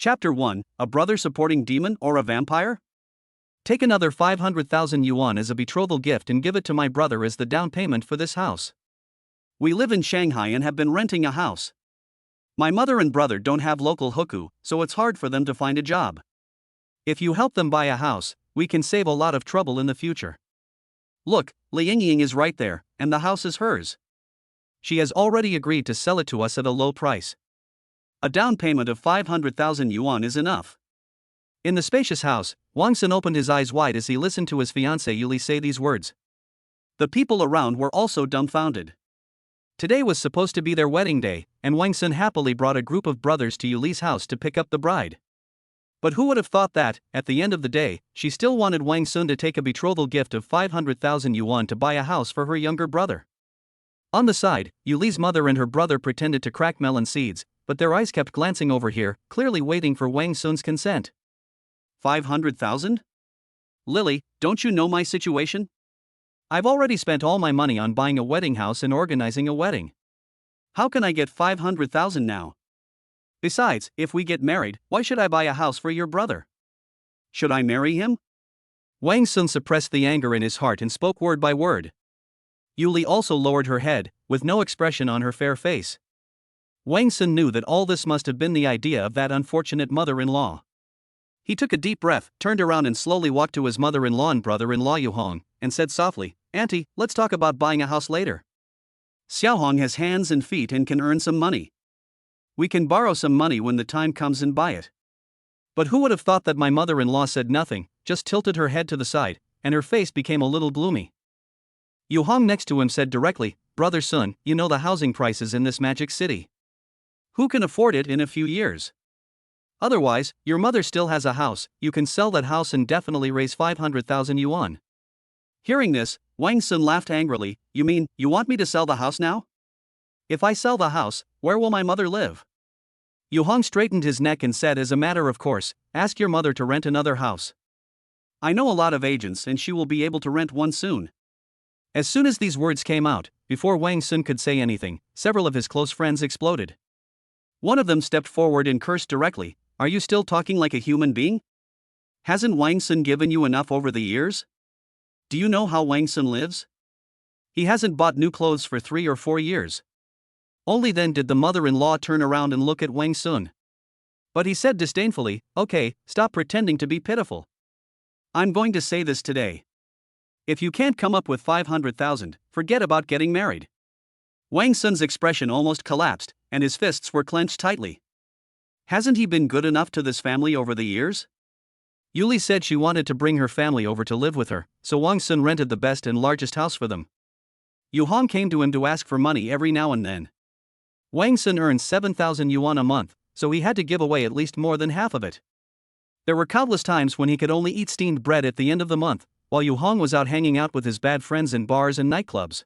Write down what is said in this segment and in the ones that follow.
Chapter 1, A Brother Supporting Demon or a Vampire? Take another 500,000 yuan as a betrothal gift and give it to my brother as the down payment for this house. We live in Shanghai and have been renting a house. My mother and brother don't have local hukou, so it's hard for them to find a job. If you help them buy a house, we can save a lot of trouble in the future. Look, Li Yingying is right there, and the house is hers. She has already agreed to sell it to us at a low price. A down payment of 500,000 yuan is enough. In the spacious house, Wang Sun opened his eyes wide as he listened to his fiancée Yuli say these words. The people around were also dumbfounded. Today was supposed to be their wedding day, and Wang Sun happily brought a group of brothers to Yuli's house to pick up the bride. But who would have thought that, at the end of the day, she still wanted Wang Sun to take a betrothal gift of 500,000 yuan to buy a house for her younger brother. On the side, Yuli's mother and her brother pretended to crack melon seeds, but their eyes kept glancing over here, clearly waiting for Wang Sun's consent. 500,000? Lily, don't you know my situation? I've already spent all my money on buying a wedding house and organizing a wedding. How can I get 500,000 now? Besides, if we get married, why should I buy a house for your brother? Should I marry him? Wang Sun suppressed the anger in his heart and spoke word by word. Yuli also lowered her head, with no expression on her fair face. Wang Sun knew that all this must have been the idea of that unfortunate mother-in-law. He took a deep breath, turned around and slowly walked to his mother-in-law and brother-in-law Yuhong, and said softly, Auntie, let's talk about buying a house later. Xiaohong has hands and feet and can earn some money. We can borrow some money when the time comes and buy it. But who would have thought that my mother-in-law said nothing, just tilted her head to the side, and her face became a little gloomy. Yuhong next to him said directly, Brother Sun, you know the housing prices in this magic city. Who can afford it in a few years? Otherwise, your mother still has a house, you can sell that house and definitely raise 500,000 yuan. Hearing this, Wang Sun laughed angrily, You mean, you want me to sell the house now? If I sell the house, where will my mother live? Yuhong straightened his neck and said as a matter of course, ask your mother to rent another house. I know a lot of agents and she will be able to rent one soon. As soon as these words came out, before Wang Sun could say anything, several of his close friends exploded. One of them stepped forward and cursed directly, Are you still talking like a human being? Hasn't Wang Sun given you enough over the years? Do you know how Wang Sun lives? He hasn't bought new clothes for 3 or 4 years. Only then did the mother-in-law turn around and look at Wang Sun. But he said disdainfully, Okay, stop pretending to be pitiful. I'm going to say this today. If you can't come up with 500,000, forget about getting married. Wang Sun's expression almost collapsed, and his fists were clenched tightly. Hasn't he been good enough to this family over the years? Yuli said she wanted to bring her family over to live with her, so Wang Sun rented the best and largest house for them. Yuhong came to him to ask for money every now and then. Wang Sun earned 7,000 yuan a month, so he had to give away at least more than half of it. There were countless times when he could only eat steamed bread at the end of the month, while Yuhong was out hanging out with his bad friends in bars and nightclubs.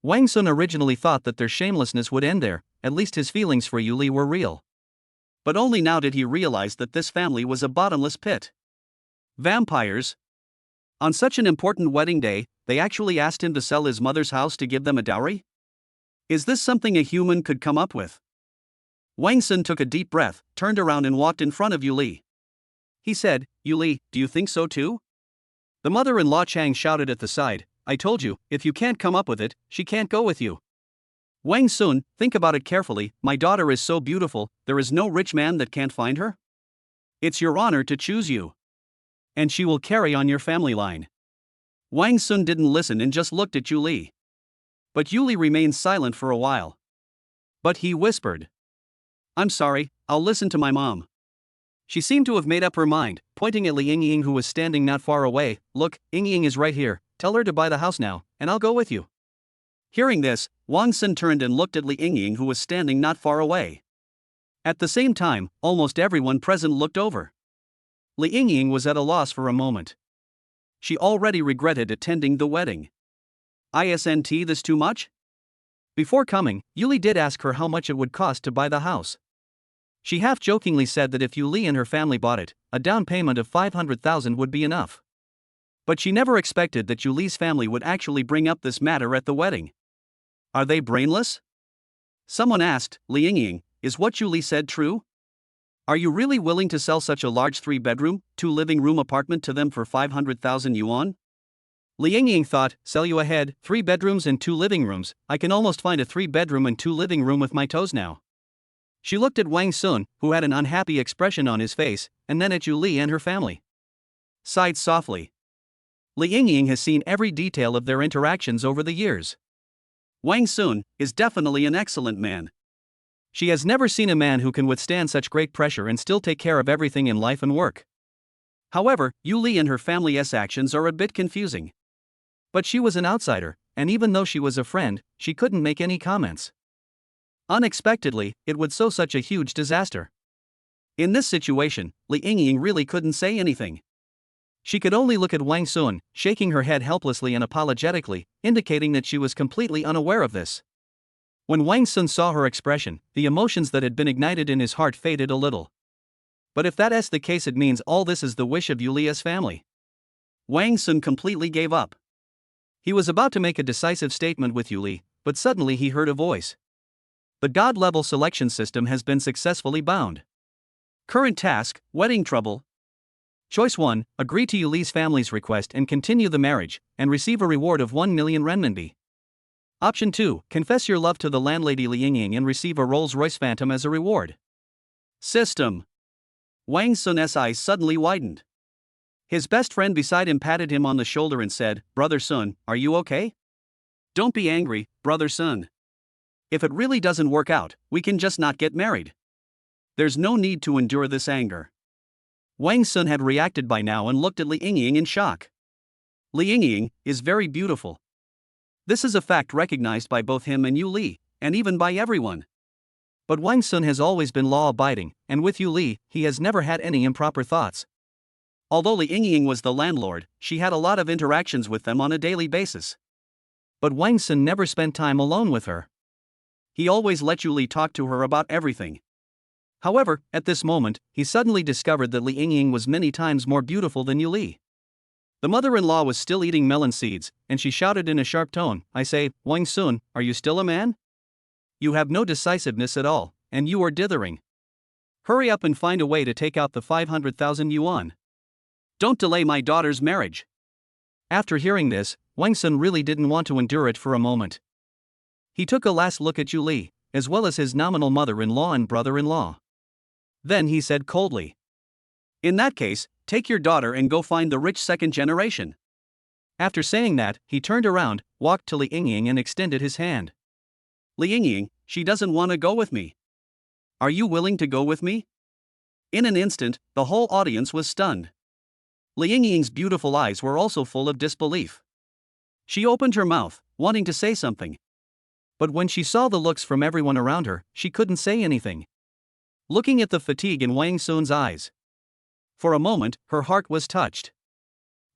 Wang Sun originally thought that their shamelessness would end there, at least his feelings for Yuli were real. But only now did he realize that this family was a bottomless pit. Vampires? On such an important wedding day, they actually asked him to sell his mother's house to give them a dowry? Is this something a human could come up with? Wang Sun took a deep breath, turned around and walked in front of Yuli. He said, Yuli, do you think so too? The mother-in-law Chang shouted at the side, I told you, if you can't come up with it, she can't go with you. Wang Sun, think about it carefully, my daughter is so beautiful, there is no rich man that can't find her? It's your honor to choose you. And she will carry on your family line. Wang Sun didn't listen and just looked at Yuli. But Yuli remained silent for a while. But he whispered. I'm sorry, I'll listen to my mom. She seemed to have made up her mind, pointing at Li Yingying who was standing not far away, Look, Yingying is right here, tell her to buy the house now, and I'll go with you. Hearing this, Wang Sun turned and looked at Li Yingying who was standing not far away. At the same time, almost everyone present looked over. Li Yingying was at a loss for a moment. She already regretted attending the wedding. Isn't this too much? Before coming, Yuli did ask her how much it would cost to buy the house. She half-jokingly said that if Yuli and her family bought it, a down payment of 500,000 would be enough. But she never expected that Yuli's family would actually bring up this matter at the wedding. Are they brainless? Someone asked, Li Yingying, is what Yuli said true? Are you really willing to sell such a large 3-bedroom, 2-living-room apartment to them for 500,000 yuan? Li Yingying thought, sell you ahead, 3 bedrooms and 2 living rooms, I can almost find a 3-bedroom and 2 living room with my toes now. She looked at Wang Sun, who had an unhappy expression on his face, and then at Yu Li and her family. Sighed softly. Li Yingying has seen every detail of their interactions over the years. Wang Sun is definitely an excellent man. She has never seen a man who can withstand such great pressure and still take care of everything in life and work. However, Yu Li and her family's actions are a bit confusing. But she was an outsider, and even though she was a friend, she couldn't make any comments. Unexpectedly, it would sow such a huge disaster. In this situation, Li Yingying really couldn't say anything. She could only look at Wang Sun, shaking her head helplessly and apologetically, indicating that she was completely unaware of this. When Wang Sun saw her expression, the emotions that had been ignited in his heart faded a little. But if that is the case, it means all this is the wish of Yulia's family. Wang Sun completely gave up. He was about to make a decisive statement with Yu Li, but suddenly he heard a voice. The God-level selection system has been successfully bound. Current task, wedding trouble. Choice 1, agree to Yu Li's family's request and continue the marriage, and receive a reward of 1 million renminbi. Option 2, confess your love to the landlady Li Yingying and receive a Rolls-Royce Phantom as a reward. System. Wang Sun's eyes suddenly widened. His best friend beside him patted him on the shoulder and said, Brother Sun, are you okay? Don't be angry, Brother Sun. If it really doesn't work out, we can just not get married. There's no need to endure this anger. Wang Sun had reacted by now and looked at Li Yingying in shock. Li Yingying is very beautiful. This is a fact recognized by both him and Yu Li, and even by everyone. But Wang Sun has always been law-abiding, and with Yu Li, he has never had any improper thoughts. Although Li Yingying was the landlord, she had a lot of interactions with them on a daily basis. But Wang Sun never spent time alone with her. He always let Yu Li talk to her about everything. However, at this moment, he suddenly discovered that Li Yingying was many times more beautiful than Yu Li. The mother-in-law was still eating melon seeds, and she shouted in a sharp tone, I say, Wang Sun, are you still a man? You have no decisiveness at all, and you are dithering. Hurry up and find a way to take out the 500,000 yuan. Don't delay my daughter's marriage. After hearing this, Wang Sun really didn't want to endure it for a moment. He took a last look at Yu Li, as well as his nominal mother-in-law and brother-in-law. Then he said coldly, in that case, take your daughter and go find the rich second generation. After saying that, he turned around, walked to Li Yingying and extended his hand. Li Yingying, she doesn't want to go with me. Are you willing to go with me? In an instant, the whole audience was stunned. Li Yingying's beautiful eyes were also full of disbelief. She opened her mouth, wanting to say something. But when she saw the looks from everyone around her, she couldn't say anything. Looking at the fatigue in Wang Sun's eyes. For a moment, her heart was touched.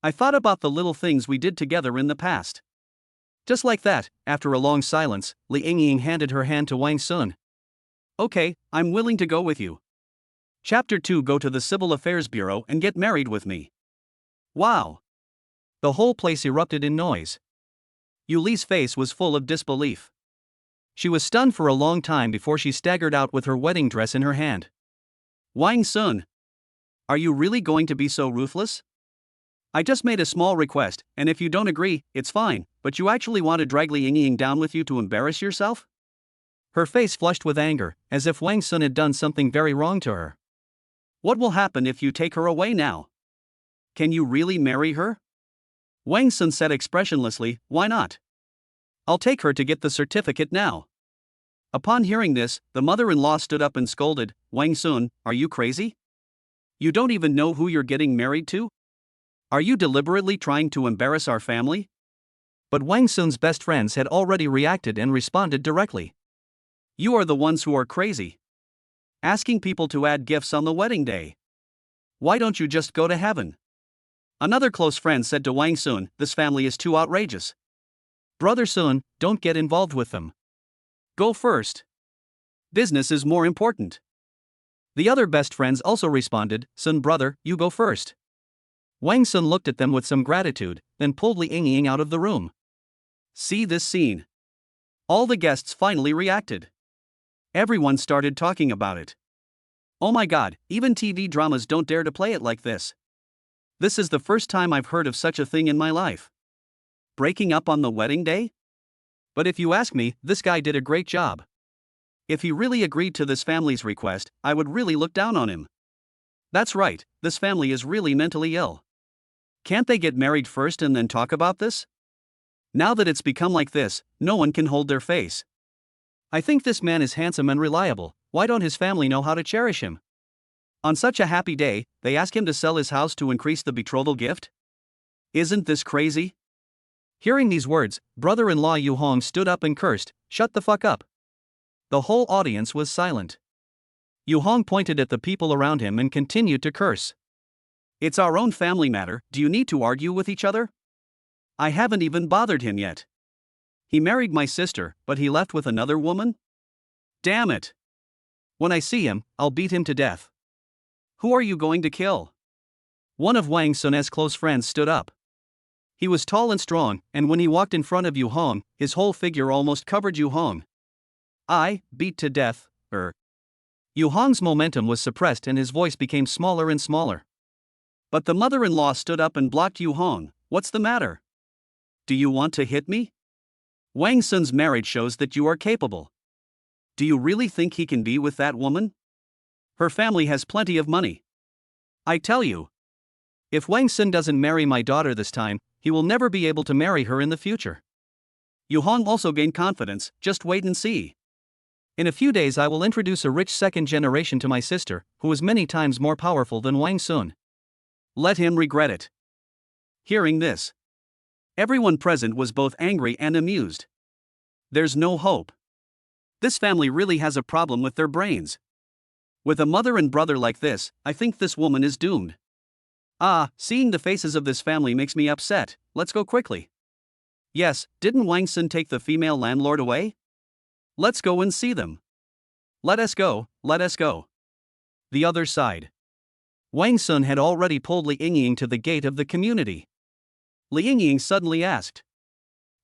I thought about the little things we did together in the past. Just like that, after a long silence, Li Yingying handed her hand to Wang Sun. Okay, I'm willing to go with you. Chapter 2, go to the Civil Affairs Bureau and get married with me. Wow! The whole place erupted in noise. Yu Li's face was full of disbelief. She was stunned for a long time before she staggered out with her wedding dress in her hand. Wang Sun! Are you really going to be so ruthless? I just made a small request, and if you don't agree, it's fine, but you actually want to drag Li Yingying down with you to embarrass yourself? Her face flushed with anger, as if Wang Sun had done something very wrong to her. What will happen if you take her away now? Can you really marry her? Wang Sun said expressionlessly, why not? I'll take her to get the certificate now. Upon hearing this, the mother-in-law stood up and scolded, Wang Sun, are you crazy? You don't even know who you're getting married to? Are you deliberately trying to embarrass our family? But Wang Sun's best friends had already reacted and responded directly. You are the ones who are crazy. Asking people to add gifts on the wedding day. Why don't you just go to heaven? Another close friend said to Wang Sun, this family is too outrageous. Brother Sun, don't get involved with them. Go first. Business is more important. The other best friends also responded, Sun brother, you go first. Wang Sun looked at them with some gratitude, then pulled Li Yingying out of the room. See this scene. All the guests finally reacted. Everyone started talking about it. Oh my god, even TV dramas don't dare to play it like this. This is the first time I've heard of such a thing in my life. Breaking up on the wedding day? But if you ask me, this guy did a great job. If he really agreed to this family's request, I would really look down on him. That's right, this family is really mentally ill. Can't they get married first and then talk about this? Now that it's become like this, no one can hold their face. I think this man is handsome and reliable, why don't his family know how to cherish him? On such a happy day, they ask him to sell his house to increase the betrothal gift? Isn't this crazy? Hearing these words, brother-in-law Yu Hong stood up and cursed, "Shut the fuck up." The whole audience was silent. Yu Hong pointed at the people around him and continued to curse. It's our own family matter, do you need to argue with each other? I haven't even bothered him yet. He married my sister, but he left with another woman? Damn it. When I see him, I'll beat him to death. Who are you going to kill? One of Wang Sun's close friends stood up. He was tall and strong, and when he walked in front of Yu Hong, his whole figure almost covered Yu Hong. I beat to death, Yu Hong's momentum was suppressed and his voice became smaller and smaller. But the mother-in-law stood up and blocked Yu Hong. What's the matter? Do you want to hit me? Wang Sun's marriage shows that you are capable. Do you really think he can be with that woman? Her family has plenty of money. I tell you. If Wang Sun doesn't marry my daughter this time, he will never be able to marry her in the future. Yu Hong also gained confidence, just wait and see. In a few days I will introduce a rich second generation to my sister, who is many times more powerful than Wang Sun. Let him regret it. Hearing this, everyone present was both angry and amused. There's no hope. This family really has a problem with their brains. With a mother and brother like this, I think this woman is doomed. Seeing the faces of this family makes me upset, let's go quickly. Yes, didn't Wang Sun take the female landlord away? Let's go and see them. Let us go, let us go. The other side. Wang Sun had already pulled Li Yingying to the gate of the community. Li Yingying suddenly asked,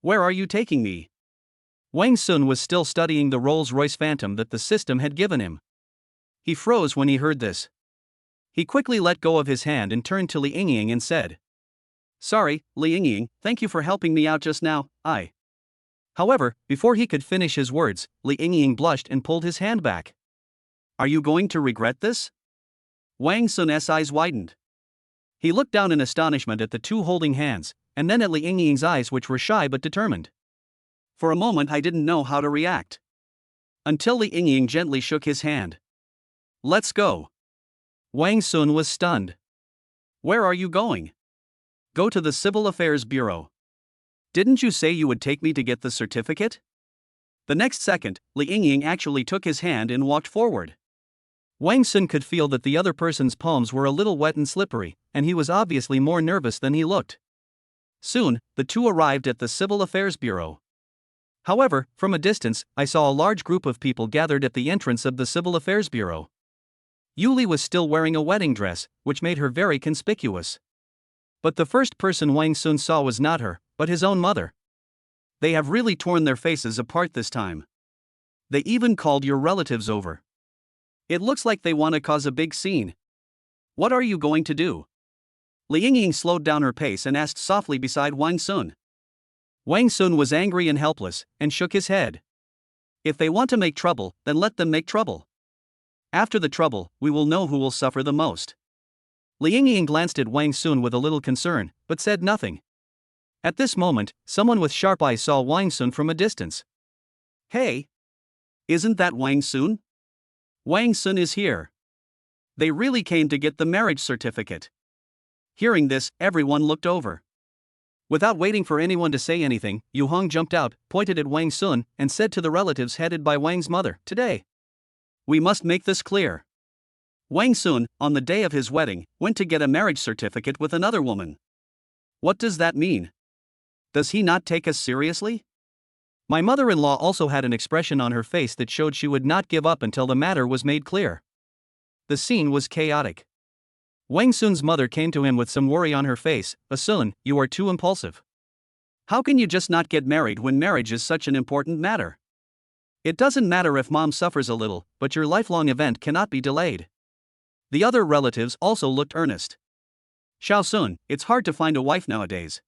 "Where are you taking me?" Wang Sun was still studying the Rolls-Royce Phantom that the system had given him. He froze when he heard this. He quickly let go of his hand and turned to Li Yingying and said, "Sorry, Li Yingying, thank you for helping me out just now, However, before he could finish his words, Li Yingying blushed and pulled his hand back. Are you going to regret this? Wang Sun's eyes widened. He looked down in astonishment at the two holding hands, and then at Li Yingying's eyes, which were shy but determined. For a moment I didn't know how to react. Until Li Yingying gently shook his hand. Let's go. Wang Sun was stunned. Where are you going? Go to the Civil Affairs Bureau. Didn't you say you would take me to get the certificate? The next second, Li Yingying actually took his hand and walked forward. Wang Sun could feel that the other person's palms were a little wet and slippery, and he was obviously more nervous than he looked. Soon, the two arrived at the Civil Affairs Bureau. However, from a distance, I saw a large group of people gathered at the entrance of the Civil Affairs Bureau. Yuli was still wearing a wedding dress, which made her very conspicuous. But the first person Wang Sun saw was not her, but his own mother. They have really torn their faces apart this time. They even called your relatives over. It looks like they want to cause a big scene. What are you going to do? Li Yingying slowed down her pace and asked softly beside Wang Sun. Wang Sun was angry and helpless, and shook his head. If they want to make trouble, then let them make trouble. After the trouble, we will know who will suffer the most. Li Yingying glanced at Wang Sun with a little concern, but said nothing. At this moment, someone with sharp eyes saw Wang Sun from a distance. Hey! Isn't that Wang Sun? Wang Sun is here. They really came to get the marriage certificate. Hearing this, everyone looked over. Without waiting for anyone to say anything, Yu Hong jumped out, pointed at Wang Sun, and said to the relatives headed by Wang's mother, "Today, we must make this clear. Wang Sun, on the day of his wedding, went to get a marriage certificate with another woman. What does that mean? Does he not take us seriously?" My mother-in-law also had an expression on her face that showed she would not give up until the matter was made clear. The scene was chaotic. Wang Sun's mother came to him with some worry on her face. "Sun, you are too impulsive. How can you just not get married when marriage is such an important matter? It doesn't matter if mom suffers a little, but your lifelong event cannot be delayed. The other relatives also looked earnest. Xiaosun, it's hard to find a wife nowadays.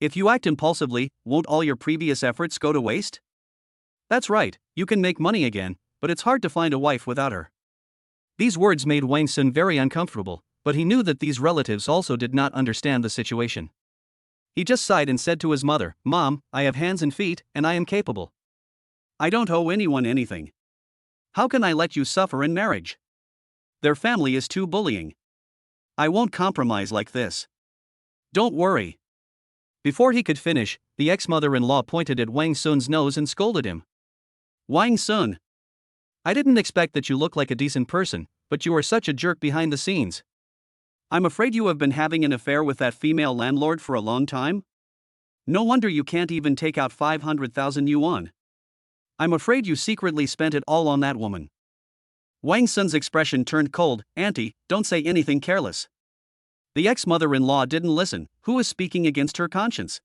If you act impulsively, won't all your previous efforts go to waste? That's right, you can make money again, but it's hard to find a wife without her. These words made Wang Sun very uncomfortable, but he knew that these relatives also did not understand the situation. He just sighed and said to his mother, "Mom, I have hands and feet, and I am capable. I don't owe anyone anything. How can I let you suffer in marriage? Their family is too bullying. I won't compromise like this. Don't worry." Before he could finish, the ex-mother-in-law pointed at Wang Sun's nose and scolded him. "Wang Sun, I didn't expect that you look like a decent person, but you are such a jerk behind the scenes. I'm afraid you have been having an affair with that female landlord for a long time? No wonder you can't even take out 500,000 yuan. I'm afraid you secretly spent it all on that woman." Wang Sun's expression turned cold. "Auntie, don't say anything careless." The ex-mother-in-law didn't listen. Who is speaking against her conscience?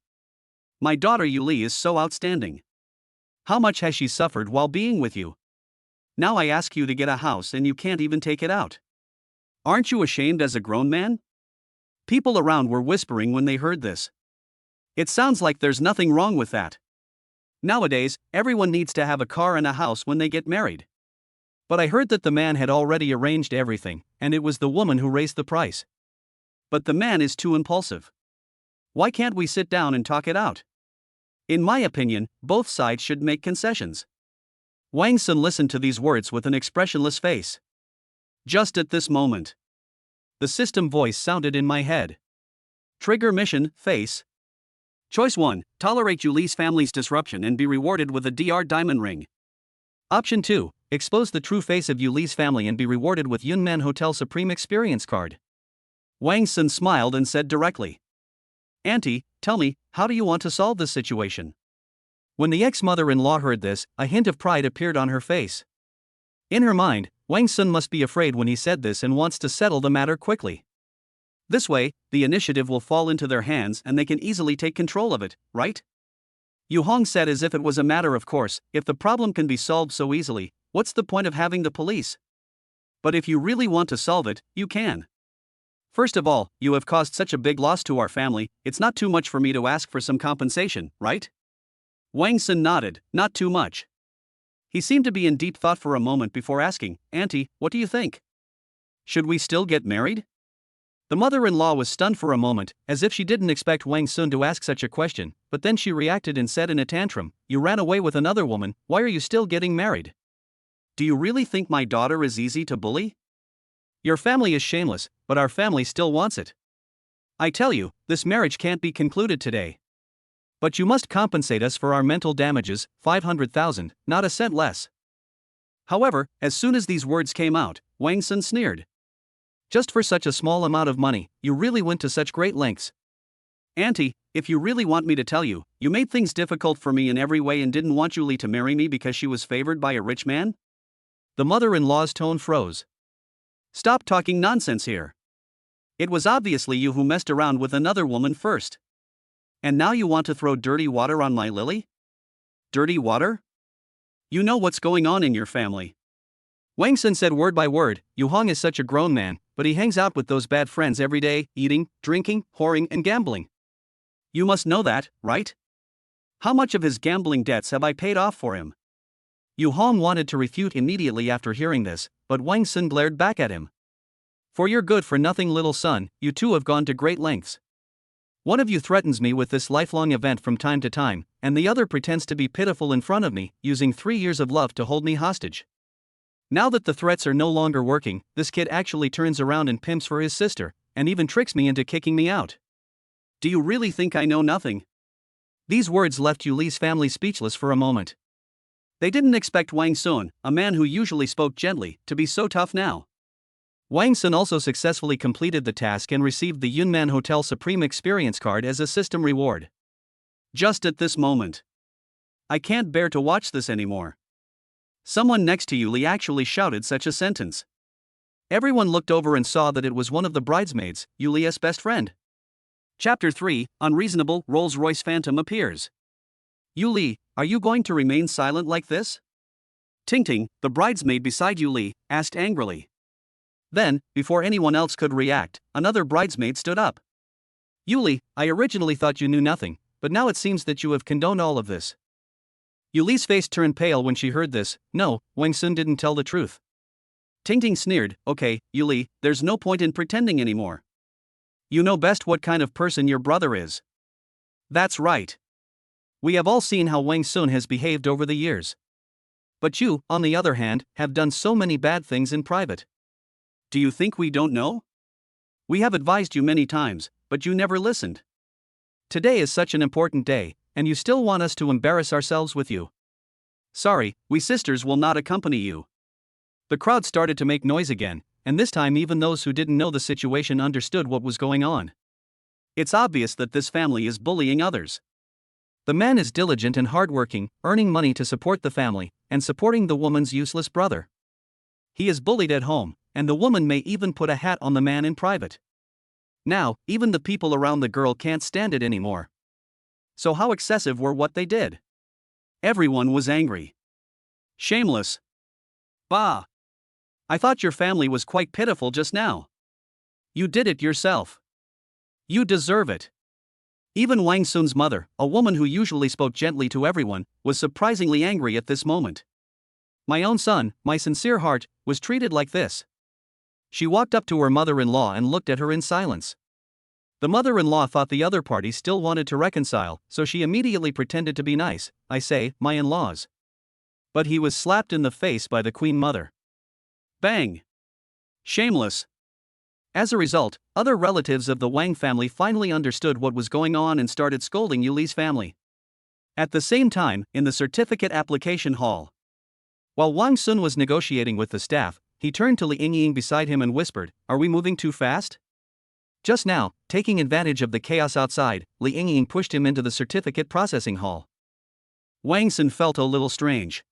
My daughter Yuli is so outstanding. How much has she suffered while being with you? Now I ask you to get a house and you can't even take it out. Aren't you ashamed as a grown man? People around were whispering when they heard this. It sounds like there's nothing wrong with that. Nowadays, everyone needs to have a car and a house when they get married. But I heard that the man had already arranged everything, and it was the woman who raised the price. But the man is too impulsive. Why can't we sit down and talk it out? In my opinion, both sides should make concessions. Wang Sun listened to these words with an expressionless face. Just at this moment, the system voice sounded in my head. Trigger mission, face. Choice 1, tolerate Yuli's family's disruption and be rewarded with a DR diamond ring. Option 2, expose the true face of Yuli's family and be rewarded with Yunnan Hotel Supreme Experience card. Wang Sun smiled and said directly, "Auntie, tell me, how do you want to solve this situation?" When the ex-mother-in-law heard this, a hint of pride appeared on her face. In her mind, Wang Sun must be afraid when he said this and wants to settle the matter quickly. This way, the initiative will fall into their hands and they can easily take control of it, right? Yu Hong said as if it was a matter of course. If the problem can be solved so easily, what's the point of having the police? But if you really want to solve it, you can. First of all, you have caused such a big loss to our family, it's not too much for me to ask for some compensation, right? Wang Sun nodded, not too much. He seemed to be in deep thought for a moment before asking, "Auntie, what do you think? Should we still get married?" The mother-in-law was stunned for a moment, as if she didn't expect Wang Sun to ask such a question, but then she reacted and said in a tantrum, "You ran away with another woman, why are you still getting married? Do you really think my daughter is easy to bully? Your family is shameless, but our family still wants it. I tell you, this marriage can't be concluded today. But you must compensate us for our mental damages, 500,000, not a cent less." However, as soon as these words came out, Wang Sun sneered. "Just for such a small amount of money, you really went to such great lengths. Auntie, if you really want me to tell you, you made things difficult for me in every way and didn't want Julie to marry me because she was favored by a rich man?" The mother-in-law's tone froze. "Stop talking nonsense here. It was obviously you who messed around with another woman first. And now you want to throw dirty water on my Lily? Dirty water? You know what's going on in your family." Wang Sun said word by word, "Yu Hong is such a grown man, but he hangs out with those bad friends every day, eating, drinking, whoring and gambling. You must know that, right? How much of his gambling debts have I paid off for him?" Yu Hong wanted to refute immediately after hearing this, but Wang Sun glared back at him. "For your good-for-nothing little son, you two have gone to great lengths. One of you threatens me with this lifelong event from time to time, and the other pretends to be pitiful in front of me, using 3 years of love to hold me hostage. Now that the threats are no longer working, this kid actually turns around and pimps for his sister, and even tricks me into kicking me out. Do you really think I know nothing?" These words left Yuli's family speechless for a moment. They didn't expect Wang Sun, a man who usually spoke gently, to be so tough now. Wang Sun also successfully completed the task and received the Yunnan Hotel Supreme Experience card as a system reward. Just at this moment, I can't bear to watch this anymore. Someone next to Yuli actually shouted such a sentence. Everyone looked over and saw that it was one of the bridesmaids, Yuli's best friend. Chapter 3, Unreasonable Rolls-Royce Phantom appears. "Yuli, are you going to remain silent like this?" Ting Ting, the bridesmaid beside Yuli, asked angrily. Then, before anyone else could react, another bridesmaid stood up. Yuli, I originally thought you knew nothing, but now it seems that you have condoned all of this. Yuli's face turned pale when she heard this. No, Wang Sun didn't tell the truth. Ting sneered, okay, Yuli, there's no point in pretending anymore. You know best what kind of person your brother is. That's right. We have all seen how Wang Sun has behaved over the years. But you, on the other hand, have done so many bad things in private. Do you think we don't know? We have advised you many times, but you never listened. Today is such an important day, and you still want us to embarrass ourselves with you. Sorry, we sisters will not accompany you. The crowd started to make noise again, and this time even those who didn't know the situation understood what was going on. It's obvious that this family is bullying others. The man is diligent and hardworking, earning money to support the family, and supporting the woman's useless brother. He is bullied at home, and the woman may even put a hat on the man in private. Now, even the people around the girl can't stand it anymore. So how excessive were what they did? Everyone was angry. Shameless. Bah! I thought your family was quite pitiful just now. You did it yourself. You deserve it. Even Wang Sun's mother, a woman who usually spoke gently to everyone, was surprisingly angry at this moment. My own son, my sincere heart, was treated like this. She walked up to her mother-in-law and looked at her in silence. The mother-in-law thought the other party still wanted to reconcile, so she immediately pretended to be nice. I say, my in-laws. But he was slapped in the face by the queen mother. Bang! Shameless. As a result, other relatives of the Wang family finally understood what was going on and started scolding Yuli's family. At the same time, in the certificate application hall, while Wang Sun was negotiating with the staff, he turned to Li Yingying beside him and whispered, "Are we moving too fast?" Just now, taking advantage of the chaos outside, Li Yingying pushed him into the certificate processing hall. Wang Sun felt a little strange.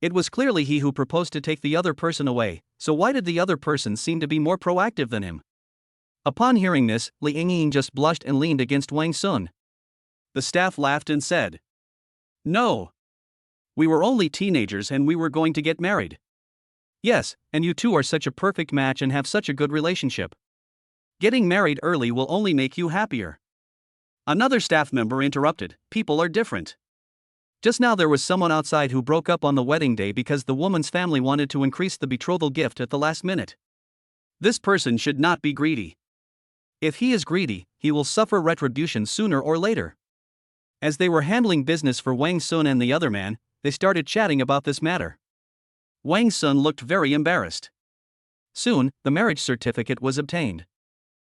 It was clearly he who proposed to take the other person away, so why did the other person seem to be more proactive than him? Upon hearing this, Li Yingying just blushed and leaned against Wang Sun. The staff laughed and said, "No. We were only teenagers and we were going to get married." "Yes, and you two are such a perfect match and have such a good relationship. Getting married early will only make you happier." Another staff member interrupted, "People are different. Just now there was someone outside who broke up on the wedding day because the woman's family wanted to increase the betrothal gift at the last minute. This person should not be greedy. If he is greedy, he will suffer retribution sooner or later." As they were handling business for Wang Sun and the other man, they started chatting about this matter. Wang Sun looked very embarrassed. Soon, the marriage certificate was obtained.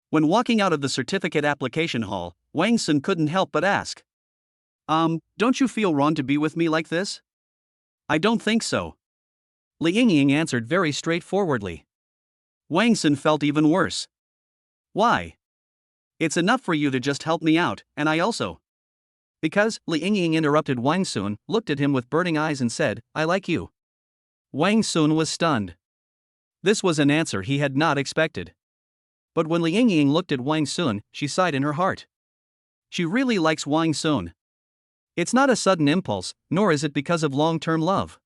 When walking out of the certificate application hall, Wang Sun couldn't help but ask, don't you feel wrong to be with me like this?" "I don't think so." Li Yingying answered very straightforwardly. Wang Sun felt even worse. "Why? It's enough for you to just help me out, and I also." "Because," Li Yingying interrupted Wang Sun, looked at him with burning eyes and said, "I like you." Wang Sun was stunned. This was an answer he had not expected. But when Li Yingying looked at Wang Sun, she sighed in her heart. She really likes Wang Sun. It's not a sudden impulse, nor is it because of long-term love.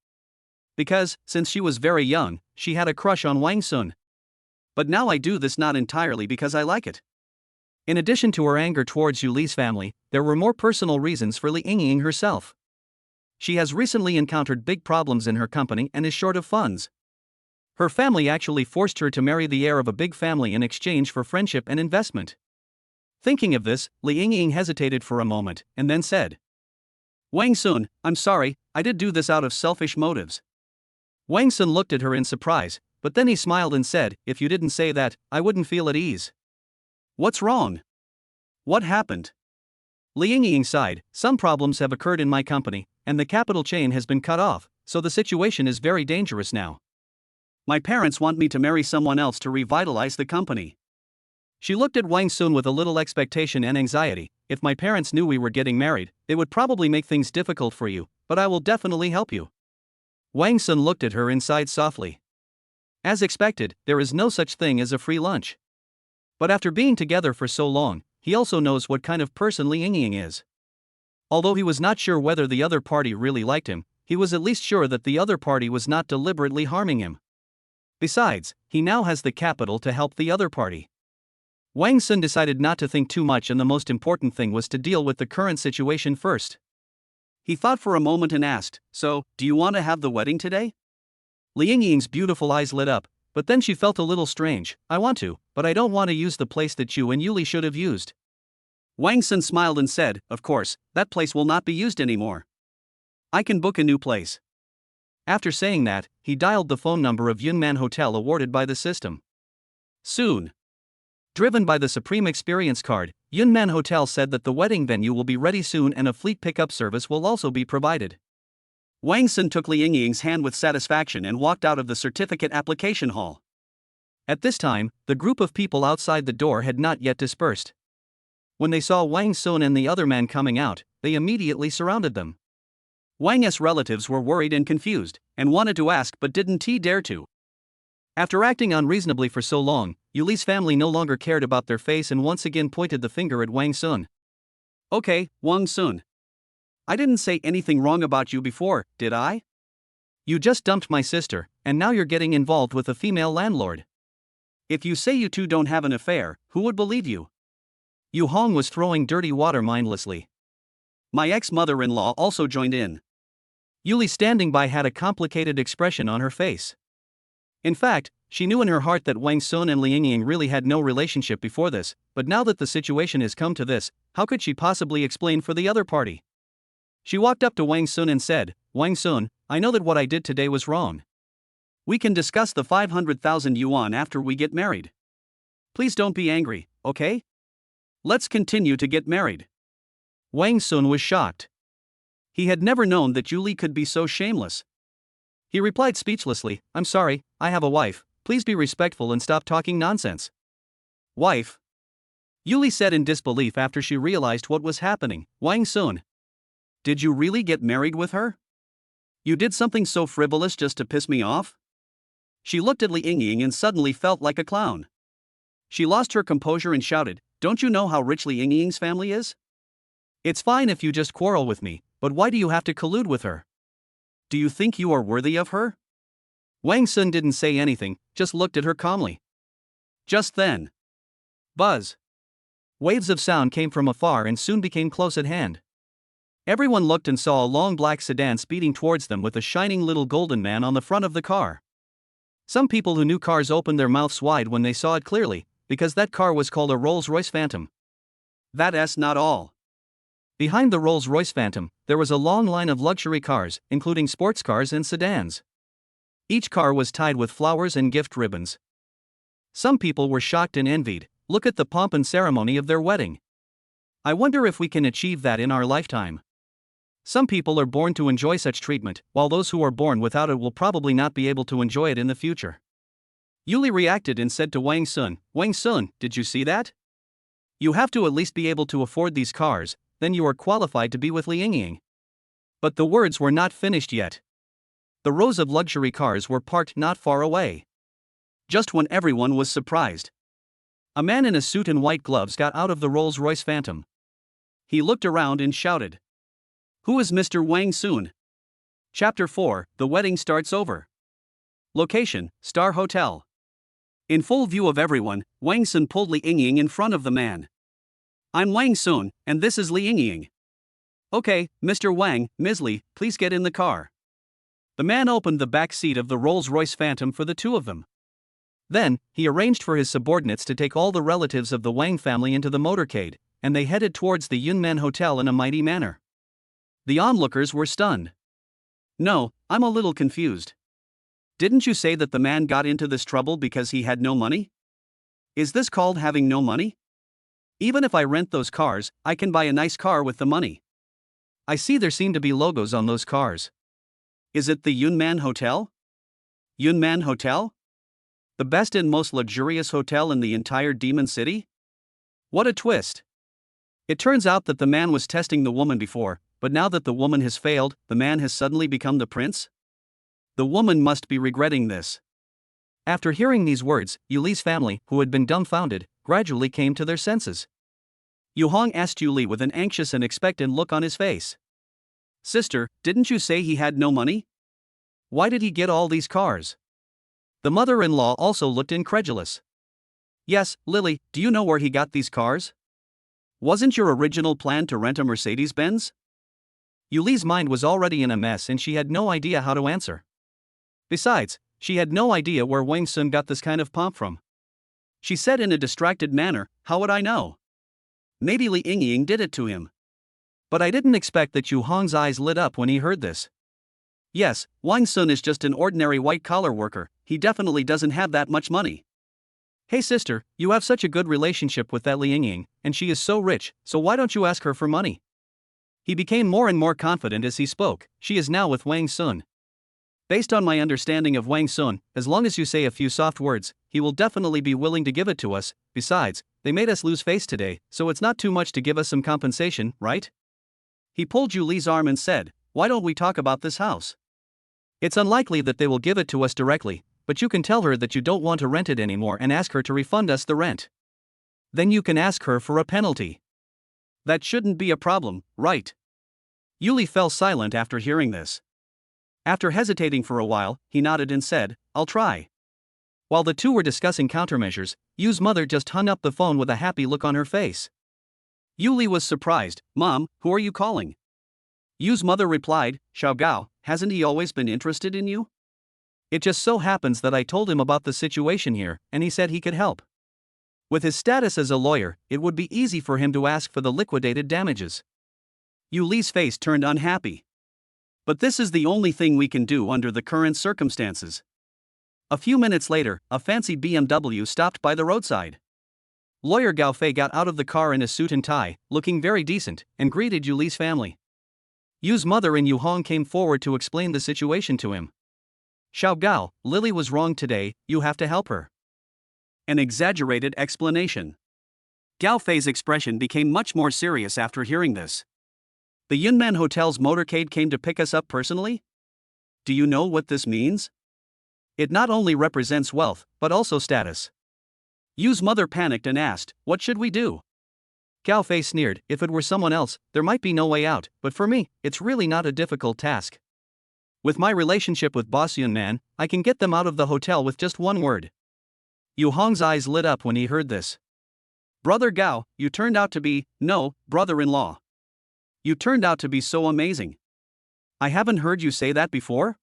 Because, since she was very young, she had a crush on Wang Sun. But now I do this not entirely because I like it. In addition to her anger towards Yuli's family, there were more personal reasons for Li Yingying herself. She has recently encountered big problems in her company and is short of funds. Her family actually forced her to marry the heir of a big family in exchange for friendship and investment. Thinking of this, Li Yingying hesitated for a moment, and then said, "Wang Sun, I'm sorry, I did do this out of selfish motives." Wang Sun looked at her in surprise, but then he smiled and said, "If you didn't say that, I wouldn't feel at ease." "What's wrong? What happened?" Li Yingying sighed, "Some problems have occurred in my company, and the capital chain has been cut off, so the situation is very dangerous now. My parents want me to marry someone else to revitalize the company." She looked at Wang Sun with a little expectation and anxiety. "If my parents knew we were getting married, they would probably make things difficult for you, but I will definitely help you." Wang Sun looked at her and sighed softly. As expected, there is no such thing as a free lunch. But after being together for so long, he also knows what kind of person Li Yingying is. Although he was not sure whether the other party really liked him, he was at least sure that the other party was not deliberately harming him. Besides, he now has the capital to help the other party. Wang Sun decided not to think too much, and the most important thing was to deal with the current situation first. He thought for a moment and asked, "So, do you want to have the wedding today?" Li Yingying's beautiful eyes lit up, but then she felt a little strange. "I want to, but I don't want to use the place that you and Yuli should have used." Wang Sun smiled and said, "Of course, that place will not be used anymore. I can book a new place." After saying that, he dialed the phone number of Yunman Hotel awarded by the system. Soon. Driven by the Supreme Experience card, Yunman Hotel said that the wedding venue will be ready soon and a fleet pickup service will also be provided. Wang Sun took Li Yingying's hand with satisfaction and walked out of the certificate application hall. At this time, the group of people outside the door had not yet dispersed. When they saw Wang Sun and the other man coming out, they immediately surrounded them. Wang's relatives were worried and confused, and wanted to ask but didn't dare to. After acting unreasonably for so long, Yuli's family no longer cared about their face and once again pointed the finger at Wang Sun. "Okay, Wang Sun. I didn't say anything wrong about you before, did I? You just dumped my sister, and now you're getting involved with a female landlord. If you say you two don't have an affair, who would believe you?" Yu Hong was throwing dirty water mindlessly. My ex-mother-in-law also joined in. Yuli standing by had a complicated expression on her face. In fact, she knew in her heart that Wang Sun and Li Yingying really had no relationship before this, but now that the situation has come to this, how could she possibly explain for the other party? She walked up to Wang Sun and said, "Wang Sun, I know that what I did today was wrong. We can discuss the 500,000 yuan after we get married. Please don't be angry, okay? Let's continue to get married." Wang Sun was shocked. He had never known that Yuli could be so shameless. He replied speechlessly, "I'm sorry, I have a wife, please be respectful and stop talking nonsense." "Wife?" Yuli said in disbelief after she realized what was happening. "Wang Sun, did you really get married with her? You did something so frivolous just to piss me off?" She looked at Li Yingying and suddenly felt like a clown. She lost her composure and shouted, "Don't you know how rich Li Yingying's family is? It's fine if you just quarrel with me, but why do you have to collude with her? Do you think you are worthy of her?" Wang Sun didn't say anything, just looked at her calmly. Just then, buzz. Waves of sound came from afar and soon became close at hand. Everyone looked and saw a long black sedan speeding towards them with a shining little golden man on the front of the car. Some people who knew cars opened their mouths wide when they saw it clearly, because that car was called a Rolls-Royce Phantom. That's not all. Behind the Rolls-Royce Phantom, there was a long line of luxury cars, including sports cars and sedans. Each car was tied with flowers and gift ribbons. Some people were shocked and envied. Look at the pomp and ceremony of their wedding. I wonder if we can achieve that in our lifetime. Some people are born to enjoy such treatment, while those who are born without it will probably not be able to enjoy it in the future. Yuli reacted and said to Wang Sun, "Wang Sun, did you see that? You have to at least be able to afford these cars, then you are qualified to be with Li Yingying." But the words were not finished yet. The rows of luxury cars were parked not far away. Just when everyone was surprised, a man in a suit and white gloves got out of the Rolls-Royce Phantom. He looked around and shouted, "Who is Mr. Wang Sun?" Chapter 4, The Wedding Starts Over. Location, Star Hotel. In full view of everyone, Wang Sun pulled Li Yingying in front of the man. "I'm Wang Sun, and this is Li Yingying. Okay, Mr. Wang, Ms. Li, please get in the car." The man opened the back seat of the Rolls-Royce Phantom for the two of them. Then, he arranged for his subordinates to take all the relatives of the Wang family into the motorcade, and they headed towards the Yunman Hotel in a mighty manner. The onlookers were stunned. "No, I'm a little confused. Didn't you say that the man got into this trouble because he had no money? Is this called having no money? Even if I rent those cars, I can buy a nice car with the money. I see there seem to be logos on those cars. Is it the Yunman Hotel? Yunman Hotel? The best and most luxurious hotel in the entire Demon City? What a twist. It turns out that the man was testing the woman before, but now that the woman has failed, the man has suddenly become the prince? The woman must be regretting this." After hearing these words, Yuli's family, who had been dumbfounded, gradually came to their senses. Yu Hong asked Yuli with an anxious and expectant look on his face, "Sister, didn't you say he had no money? Why did he get all these cars?" The mother-in-law also looked incredulous. Yes, Lily, do you know where he got these cars? Wasn't your original plan to rent a Mercedes-Benz? Yuli's mind was already in a mess and she had no idea how to answer. Besides, she had no idea where Wang Sun got this kind of pomp from. She said in a distracted manner, how would I know? Maybe Li Yingying did it to him. But I didn't expect that Yu Hong's eyes lit up when he heard this. Yes, Wang Sun is just an ordinary white-collar worker, he definitely doesn't have that much money. Hey sister, you have such a good relationship with that Li Yingying, and she is so rich, so why don't you ask her for money? He became more and more confident as he spoke, she is now with Wang Sun. Based on my understanding of Wang Sun, as long as you say a few soft words, he will definitely be willing to give it to us. Besides, they made us lose face today, so it's not too much to give us some compensation, right? He pulled Yuli's arm and said, why don't we talk about this house? It's unlikely that they will give it to us directly, but you can tell her that you don't want to rent it anymore and ask her to refund us the rent. Then you can ask her for a penalty. That shouldn't be a problem, right? Yuli fell silent after hearing this. After hesitating for a while, he nodded and said, I'll try. While the two were discussing countermeasures, Yu's mother just hung up the phone with a happy look on her face. Yuli was surprised. Mom, who are you calling? Yu's mother replied, Xiao Gao, hasn't he always been interested in you? It just so happens that I told him about the situation here, and he said he could help. With his status as a lawyer, it would be easy for him to ask for the liquidated damages. Yuli's face turned unhappy. But this is the only thing we can do under the current circumstances. A few minutes later, a fancy BMW stopped by the roadside. Lawyer Gao Fei got out of the car in a suit and tie, looking very decent, and greeted Yuli's family. Yu's mother and Yu Hong came forward to explain the situation to him. Xiao Gao, Lily was wrong today, you have to help her. An exaggerated explanation. Gao Fei's expression became much more serious after hearing this. The Yunman Hotel's motorcade came to pick us up personally? Do you know what this means? It not only represents wealth, but also status. Yu's mother panicked and asked, what should we do? Gao Fei sneered, if it were someone else, there might be no way out, but for me, it's really not a difficult task. With my relationship with Boss Yunman, I can get them out of the hotel with just one word. Yu Hong's eyes lit up when he heard this. Brother Gao, you turned out to be, no, brother-in-law. You turned out to be so amazing. I haven't heard you say that before?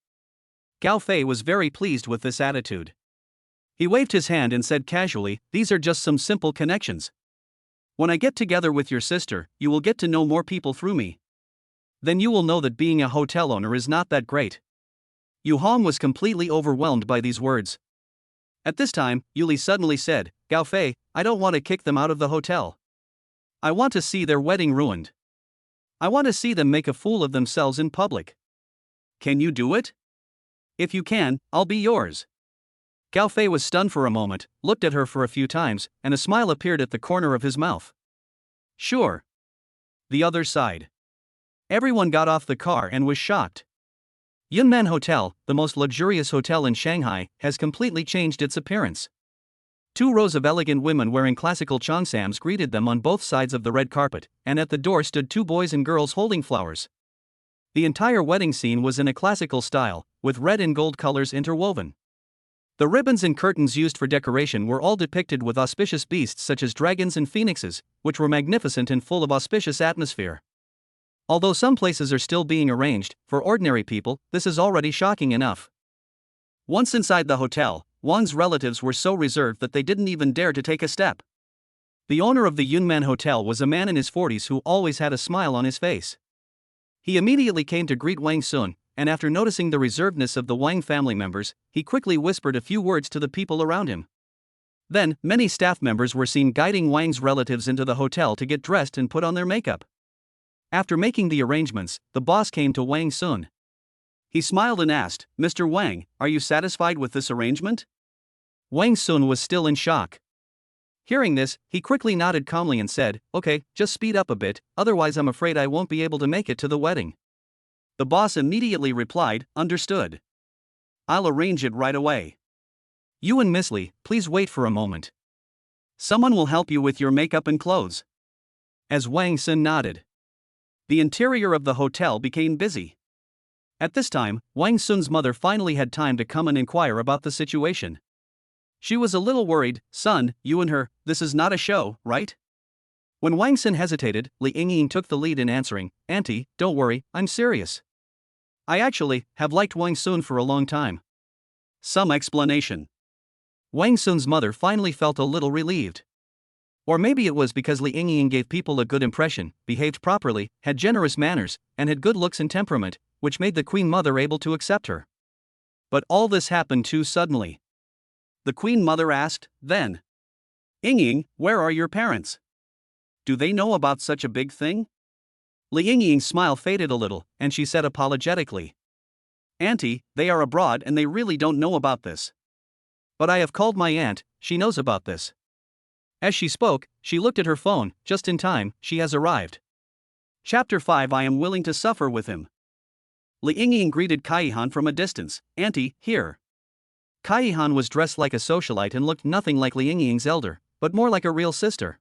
Gao Fei was very pleased with this attitude. He waved his hand and said casually, these are just some simple connections. When I get together with your sister, you will get to know more people through me. Then you will know that being a hotel owner is not that great. Yu Hong was completely overwhelmed by these words. At this time, Yuli suddenly said, Gao Fei, I don't want to kick them out of the hotel. I want to see their wedding ruined. I want to see them make a fool of themselves in public. Can you do it? If you can, I'll be yours. Gao Fei was stunned for a moment, looked at her for a few times, and a smile appeared at the corner of his mouth. Sure. The other side. Everyone got off the car and was shocked. Yunman Hotel, the most luxurious hotel in Shanghai, has completely changed its appearance. 2 rows of elegant women wearing classical cheongsams greeted them on both sides of the red carpet, and at the door stood 2 boys and girls holding flowers. The entire wedding scene was in a classical style, with red and gold colors interwoven. The ribbons and curtains used for decoration were all depicted with auspicious beasts such as dragons and phoenixes, which were magnificent and full of auspicious atmosphere. Although some places are still being arranged, for ordinary people, this is already shocking enough. Once inside the hotel, Wang's relatives were so reserved that they didn't even dare to take a step. The owner of the Yunman Hotel was a man in his 40s who always had a smile on his face. He immediately came to greet Wang Sun, and after noticing the reservedness of the Wang family members, he quickly whispered a few words to the people around him. Then, many staff members were seen guiding Wang's relatives into the hotel to get dressed and put on their makeup. After making the arrangements, the boss came to Wang Sun. He smiled and asked, Mr. Wang, are you satisfied with this arrangement? Wang Sun was still in shock. Hearing this, he quickly nodded calmly and said, okay, just speed up a bit, otherwise I'm afraid I won't be able to make it to the wedding. The boss immediately replied, understood. I'll arrange it right away. You and Miss Lee, please wait for a moment. Someone will help you with your makeup and clothes. As Wang Sun nodded, the interior of the hotel became busy. At this time, Wang Sun's mother finally had time to come and inquire about the situation. She was a little worried. Son, you and her, this is not a show, right? When Wang Sun hesitated, Li Yingying took the lead in answering, Auntie, don't worry, I'm serious. I actually have liked Wang Sun for a long time. Some explanation. Wang Sun's mother finally felt a little relieved. Or maybe it was because Li Yingying gave people a good impression, behaved properly, had generous manners, and had good looks and temperament, which made the Queen Mother able to accept her. But all this happened too suddenly. The Queen Mother asked, then. Yingying, where are your parents? Do they know about such a big thing? Li Yingying's smile faded a little, and she said apologetically. Auntie, they are abroad and they really don't know about this. But I have called my aunt, she knows about this. As she spoke, she looked at her phone. Just in time, she has arrived. Chapter 5. I am willing to suffer with him. Li Yingying greeted Kaihan from a distance. Auntie, here. Kaihan was dressed like a socialite and looked nothing like Li Yingying's elder, but more like a real sister.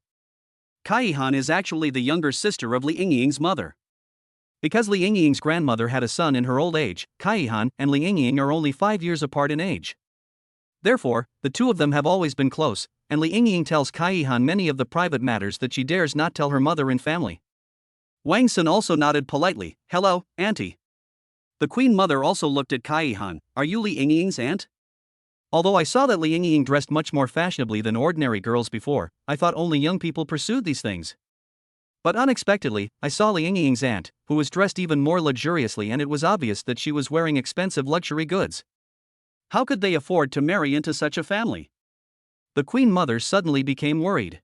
Kaihan is actually the younger sister of Li Yingying's mother. Because Li Yingying's grandmother had a son in her old age, Kaihan and Li Yingying are only 5 years apart in age. Therefore, the two of them have always been close, and Li Yingying tells Kaihan many of the private matters that she dares not tell her mother and family. Wang Sun also nodded politely. Hello, Auntie. The Queen Mother also looked at Kaihan. Are you Li Yingying's aunt? Although I saw that Li Yingying dressed much more fashionably than ordinary girls before, I thought only young people pursued these things. But unexpectedly, I saw Li Yingying's aunt, who was dressed even more luxuriously, and it was obvious that she was wearing expensive luxury goods. How could they afford to marry into such a family? The Queen Mother suddenly became worried.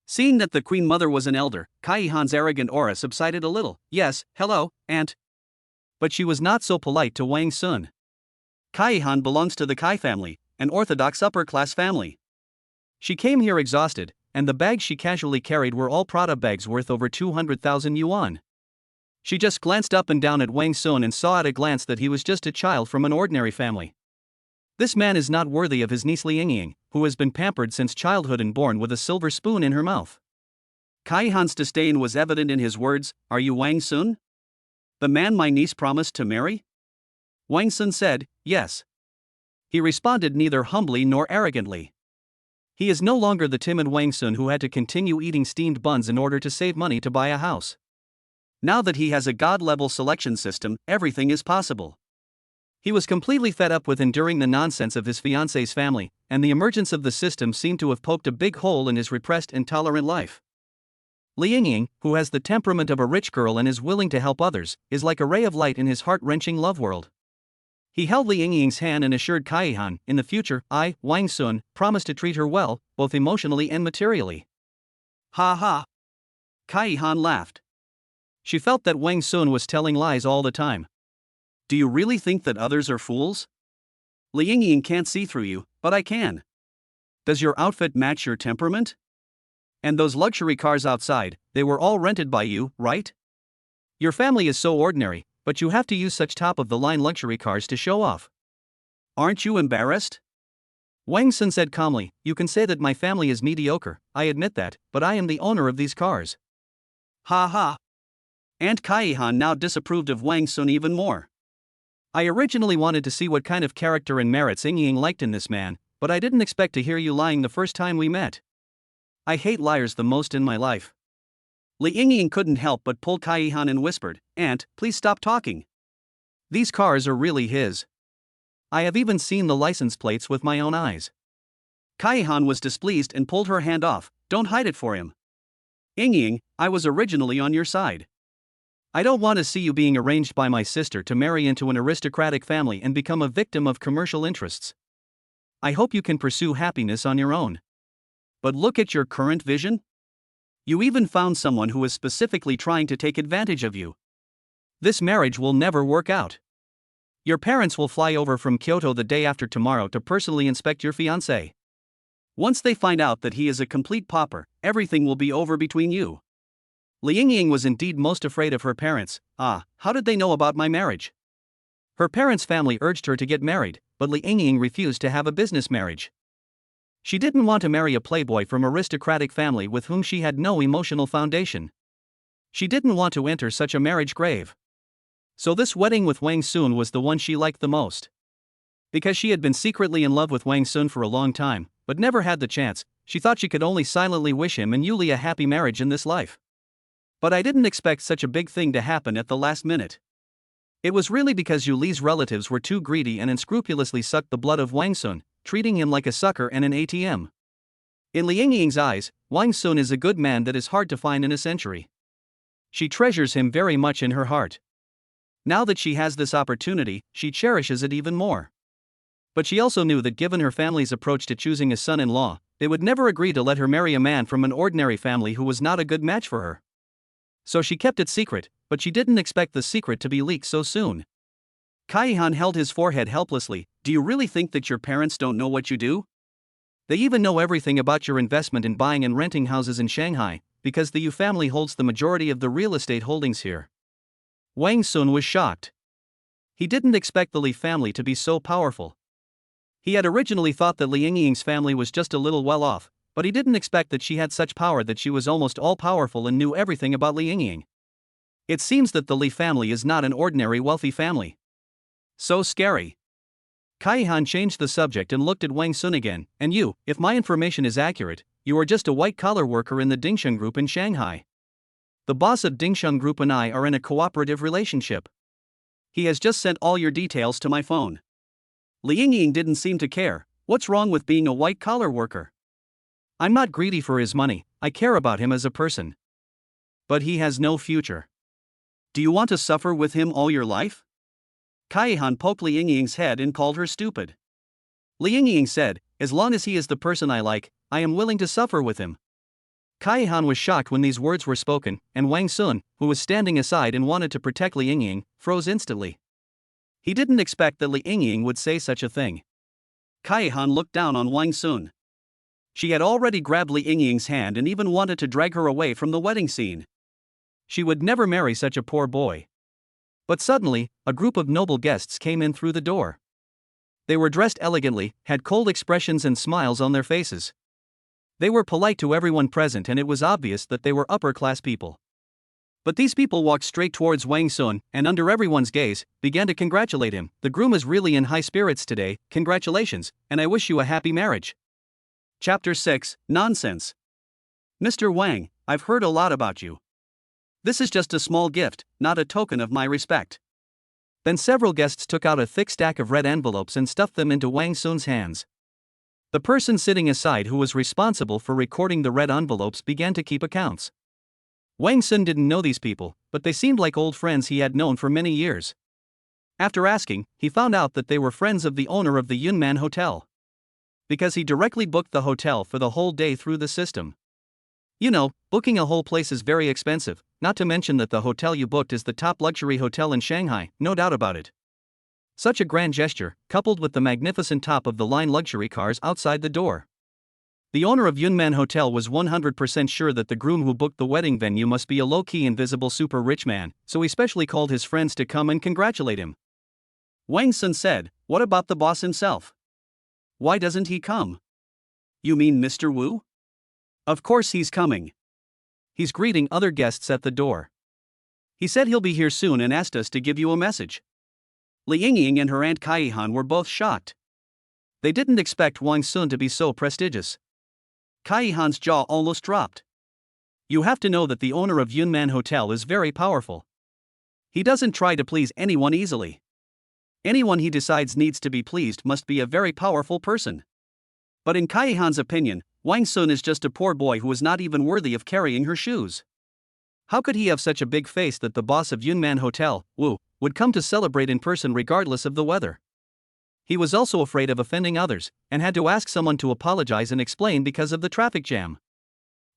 Seeing that the Queen Mother was an elder, Kaihan's arrogant aura subsided a little. Yes, hello, aunt. But she was not so polite to Wang Sun. Kaihan belongs to the Kai family, an orthodox upper-class family. She came here exhausted, and the bags she casually carried were all Prada bags worth over 200,000 yuan. She just glanced up and down at Wang Sun and saw at a glance that he was just a child from an ordinary family. This man is not worthy of his niece Li Yingying, who has been pampered since childhood and born with a silver spoon in her mouth. Kaihan's disdain was evident in his words. Are you Wang Sun? The man my niece promised to marry? Wang Sun said, yes. He responded neither humbly nor arrogantly. He is no longer the timid Wang Sun who had to continue eating steamed buns in order to save money to buy a house. Now that he has a god-level selection system, everything is possible. He was completely fed up with enduring the nonsense of his fiancée's family, and the emergence of the system seemed to have poked a big hole in his repressed and tolerant life. Li Yingying, who has the temperament of a rich girl and is willing to help others, is like a ray of light in his heart-wrenching love world. He held Li Yingying's hand and assured Kaihan, in the future, I, Wang Sun, promise to treat her well, both emotionally and materially. Ha ha. Kaihan laughed. She felt that Wang Sun was telling lies all the time. Do you really think that others are fools? Li Yingying can't see through you, but I can. Does your outfit match your temperament? And those luxury cars outside, they were all rented by you, right? Your family is so ordinary, but you have to use such top-of-the-line luxury cars to show off. Aren't you embarrassed? Wang Sun said calmly, you can say that my family is mediocre, I admit that, but I am the owner of these cars. Ha ha. Aunt Kaihan now disapproved of Wang Sun even more. I originally wanted to see what kind of character and merits Yingying liked in this man, but I didn't expect to hear you lying the first time we met. I hate liars the most in my life. Li Yingying couldn't help but pull Kaihan and whispered, Aunt, please stop talking. These cars are really his. I have even seen the license plates with my own eyes. Kaihan was displeased and pulled her hand off. Don't hide it for him. Yingying, I was originally on your side. I don't want to see you being arranged by my sister to marry into an aristocratic family and become a victim of commercial interests. I hope you can pursue happiness on your own. But look at your current vision. You even found someone who is specifically trying to take advantage of you. This marriage will never work out. Your parents will fly over from Kyoto the day after tomorrow to personally inspect your fiancé. Once they find out that he is a complete pauper, everything will be over between you. Li Yingying was indeed most afraid of her parents. How did they know about my marriage? Her parents' family urged her to get married, but Li Yingying refused to have a business marriage. She didn't want to marry a playboy from aristocratic family with whom she had no emotional foundation. She didn't want to enter such a marriage grave. So this wedding with Wang Sun was the one she liked the most. Because she had been secretly in love with Wang Sun for a long time, but never had the chance, she thought she could only silently wish him and Yuli a happy marriage in this life. But I didn't expect such a big thing to happen at the last minute. It was really because Yuli's relatives were too greedy and unscrupulously sucked the blood of Wang Sun, treating him like a sucker and an ATM. In Li Yingying's eyes, Wang Sun is a good man that is hard to find in a century. She treasures him very much in her heart. Now that she has this opportunity, she cherishes it even more. But she also knew that given her family's approach to choosing a son-in-law, they would never agree to let her marry a man from an ordinary family who was not a good match for her. So she kept it secret, but she didn't expect the secret to be leaked so soon. Kaihan held his forehead helplessly. Do you really think that your parents don't know what you do? They even know everything about your investment in buying and renting houses in Shanghai, because the Yu family holds the majority of the real estate holdings here. Wang Sun was shocked. He didn't expect the Li family to be so powerful. He had originally thought that Li Yingying's family was just a little well off, but he didn't expect that she had such power that she was almost all-powerful and knew everything about Li Yingying. It seems that the Li family is not an ordinary wealthy family. So scary. Kaihan changed the subject and looked at Wang Sun again. And you, if my information is accurate, you are just a white-collar worker in the Dingsheng Group in Shanghai. The boss of Dingsheng Group and I are in a cooperative relationship. He has just sent all your details to my phone. Li Yingying didn't seem to care. What's wrong with being a white-collar worker? I'm not greedy for his money, I care about him as a person. But he has no future. Do you want to suffer with him all your life? Kaihan poked Li Yingying's head and called her stupid. Li Yingying said, as long as he is the person I like, I am willing to suffer with him. Kaihan was shocked when these words were spoken, and Wang Sun, who was standing aside and wanted to protect Li Yingying, froze instantly. He didn't expect that Li Yingying would say such a thing. Kaihan looked down on Wang Sun. She had already grabbed Li Yingying's hand and even wanted to drag her away from the wedding scene. She would never marry such a poor boy. But suddenly, a group of noble guests came in through the door. They were dressed elegantly, had cold expressions and smiles on their faces. They were polite to everyone present and it was obvious that they were upper-class people. But these people walked straight towards Wang Sun and under everyone's gaze, began to congratulate him. The groom is really in high spirits today, congratulations, and I wish you a happy marriage. Chapter 6, Nonsense. Mr. Wang, I've heard a lot about you. This is just a small gift, not a token of my respect. Then several guests took out a thick stack of red envelopes and stuffed them into Wang Sun's hands. The person sitting aside who was responsible for recording the red envelopes began to keep accounts. Wang Sun didn't know these people, but they seemed like old friends he had known for many years. After asking, he found out that they were friends of the owner of the Yunnan Hotel. Because he directly booked the hotel for the whole day through the system. You know, booking a whole place is very expensive, not to mention that the hotel you booked is the top luxury hotel in Shanghai, no doubt about it. Such a grand gesture, coupled with the magnificent top-of-the-line luxury cars outside the door. The owner of Yunnan Hotel was 100% sure that the groom who booked the wedding venue must be a low-key invisible super rich man, so he specially called his friends to come and congratulate him. Wang Sun said, what about the boss himself? Why doesn't he come? You mean Mr. Wu? Of course he's coming. He's greeting other guests at the door. He said he'll be here soon and asked us to give you a message. Li Yingying and her aunt Kaihan were both shocked. They didn't expect Wang Sun to be so prestigious. Kaihan's jaw almost dropped. You have to know that the owner of Yunnan Hotel is very powerful. He doesn't try to please anyone easily. Anyone he decides needs to be pleased must be a very powerful person. But in Kaihan's opinion, Wang Sun is just a poor boy who is not even worthy of carrying her shoes. How could he have such a big face that the boss of Yunnan Hotel, Wu, would come to celebrate in person regardless of the weather? He was also afraid of offending others, and had to ask someone to apologize and explain because of the traffic jam.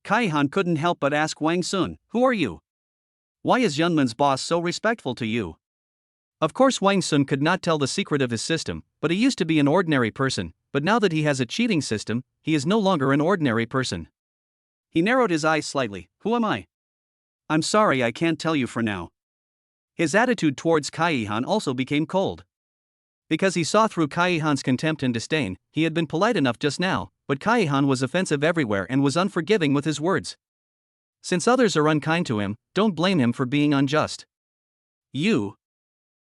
Kaihan couldn't help but ask Wang Sun, who are you? Why is Yunman's boss so respectful to you? Of course Wang Sun could not tell the secret of his system, but he used to be an ordinary person, but now that he has a cheating system, he is no longer an ordinary person. He narrowed his eyes slightly, who am I? I'm sorry I can't tell you for now. His attitude towards Kaihan also became cold. Because he saw through Kaihan's contempt and disdain, he had been polite enough just now, but Kaihan was offensive everywhere and was unforgiving with his words. Since others are unkind to him, don't blame him for being unjust. You.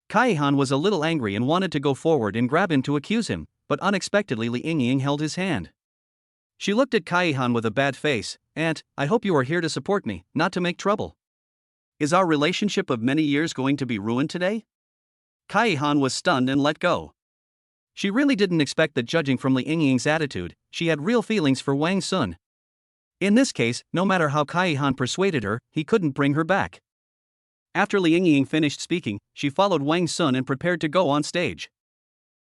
Kaihan was a little angry and wanted to go forward and grab him to accuse him, but unexpectedly Li Yingying held his hand. She looked at Kaihan with a bad face. "Aunt, I hope you are here to support me, not to make trouble. Is our relationship of many years going to be ruined today?" Kaihan was stunned and let go. She really didn't expect that, judging from Li Yingying's attitude, she had real feelings for Wang Sun. In this case, no matter how Kaihan persuaded her, he couldn't bring her back. After Li Yingying finished speaking, she followed Wang Sun and prepared to go on stage.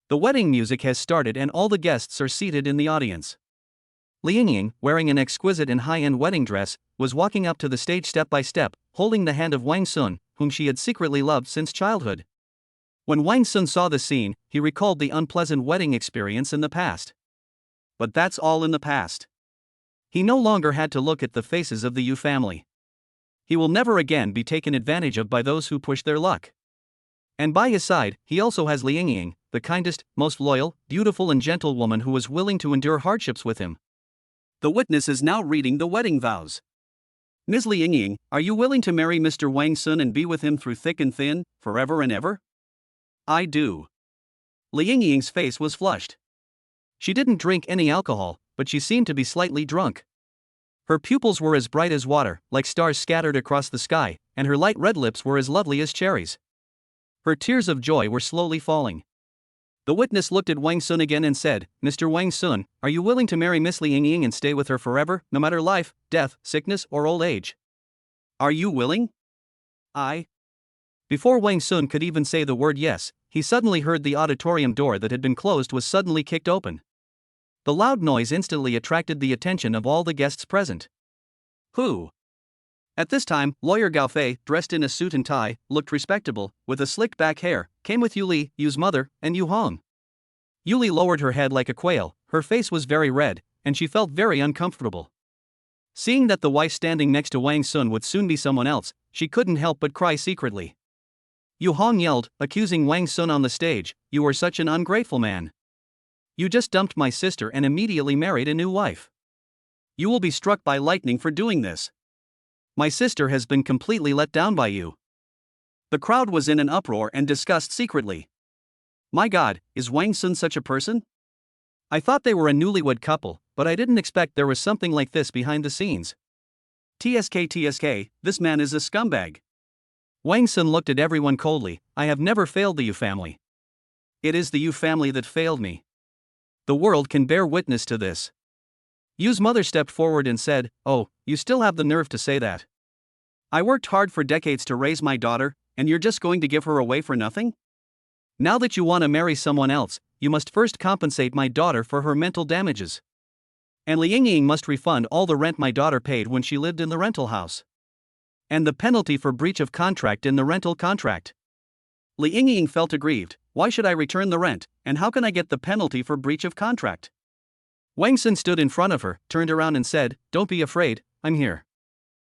The wedding music has started and all the guests are seated in the audience. Li Yingying, wearing an exquisite and high-end wedding dress, was walking up to the stage step by step, holding the hand of Wang Sun, whom she had secretly loved since childhood. When Wang Sun saw the scene, he recalled the unpleasant wedding experience in the past. But that's all in the past. He no longer had to look at the faces of the Yu family. He will never again be taken advantage of by those who push their luck. And by his side, he also has Li Yingying, the kindest, most loyal, beautiful and gentle woman who was willing to endure hardships with him. The witness is now reading the wedding vows. "Ms. Li Yingying, are you willing to marry Mr. Wang Sun and be with him through thick and thin, forever and ever?" "I do." Li Yingying's face was flushed. She didn't drink any alcohol, but she seemed to be slightly drunk. Her pupils were as bright as water, like stars scattered across the sky, and her light red lips were as lovely as cherries. Her tears of joy were slowly falling. The witness looked at Wang Sun again and said, "Mr. Wang Sun, are you willing to marry Miss Li Yingying and stay with her forever, no matter life, death, sickness, or old age?" "Are you willing?" "I." Before Wang Sun could even say the word yes, he suddenly heard the auditorium door that had been closed was suddenly kicked open. The loud noise instantly attracted the attention of all the guests present. "Who?" At this time, Lawyer Gao Fei, dressed in a suit and tie, looked respectable, with a slicked back hair, came with Yu Li, Yu's mother, and Yu Hong. Yu Li lowered her head like a quail, her face was very red, and she felt very uncomfortable. Seeing that the wife standing next to Wang Sun would soon be someone else, she couldn't help but cry secretly. Yu Hong yelled, accusing Wang Sun on the stage, "You are such an ungrateful man. You just dumped my sister and immediately married a new wife. You will be struck by lightning for doing this. My sister has been completely let down by you." The crowd was in an uproar and discussed secretly. "My God, is Wang Sun such a person? I thought they were a newlywed couple, but I didn't expect there was something like this behind the scenes. TSK, this man is a scumbag." Wang Sun looked at everyone coldly. "I have never failed the Yu family. It is the Yu family that failed me. The world can bear witness to this." Yu's mother stepped forward and said, "Oh, you still have the nerve to say that? I worked hard for decades to raise my daughter, and you're just going to give her away for nothing? Now that you want to marry someone else, you must first compensate my daughter for her mental damages. And Li Yingying must refund all the rent my daughter paid when she lived in the rental house. And the penalty for breach of contract in the rental contract." Li Yingying felt aggrieved. "Why should I return the rent, and how can I get the penalty for breach of contract?" Wang Sun stood in front of her, turned around and said, "Don't be afraid, I'm here."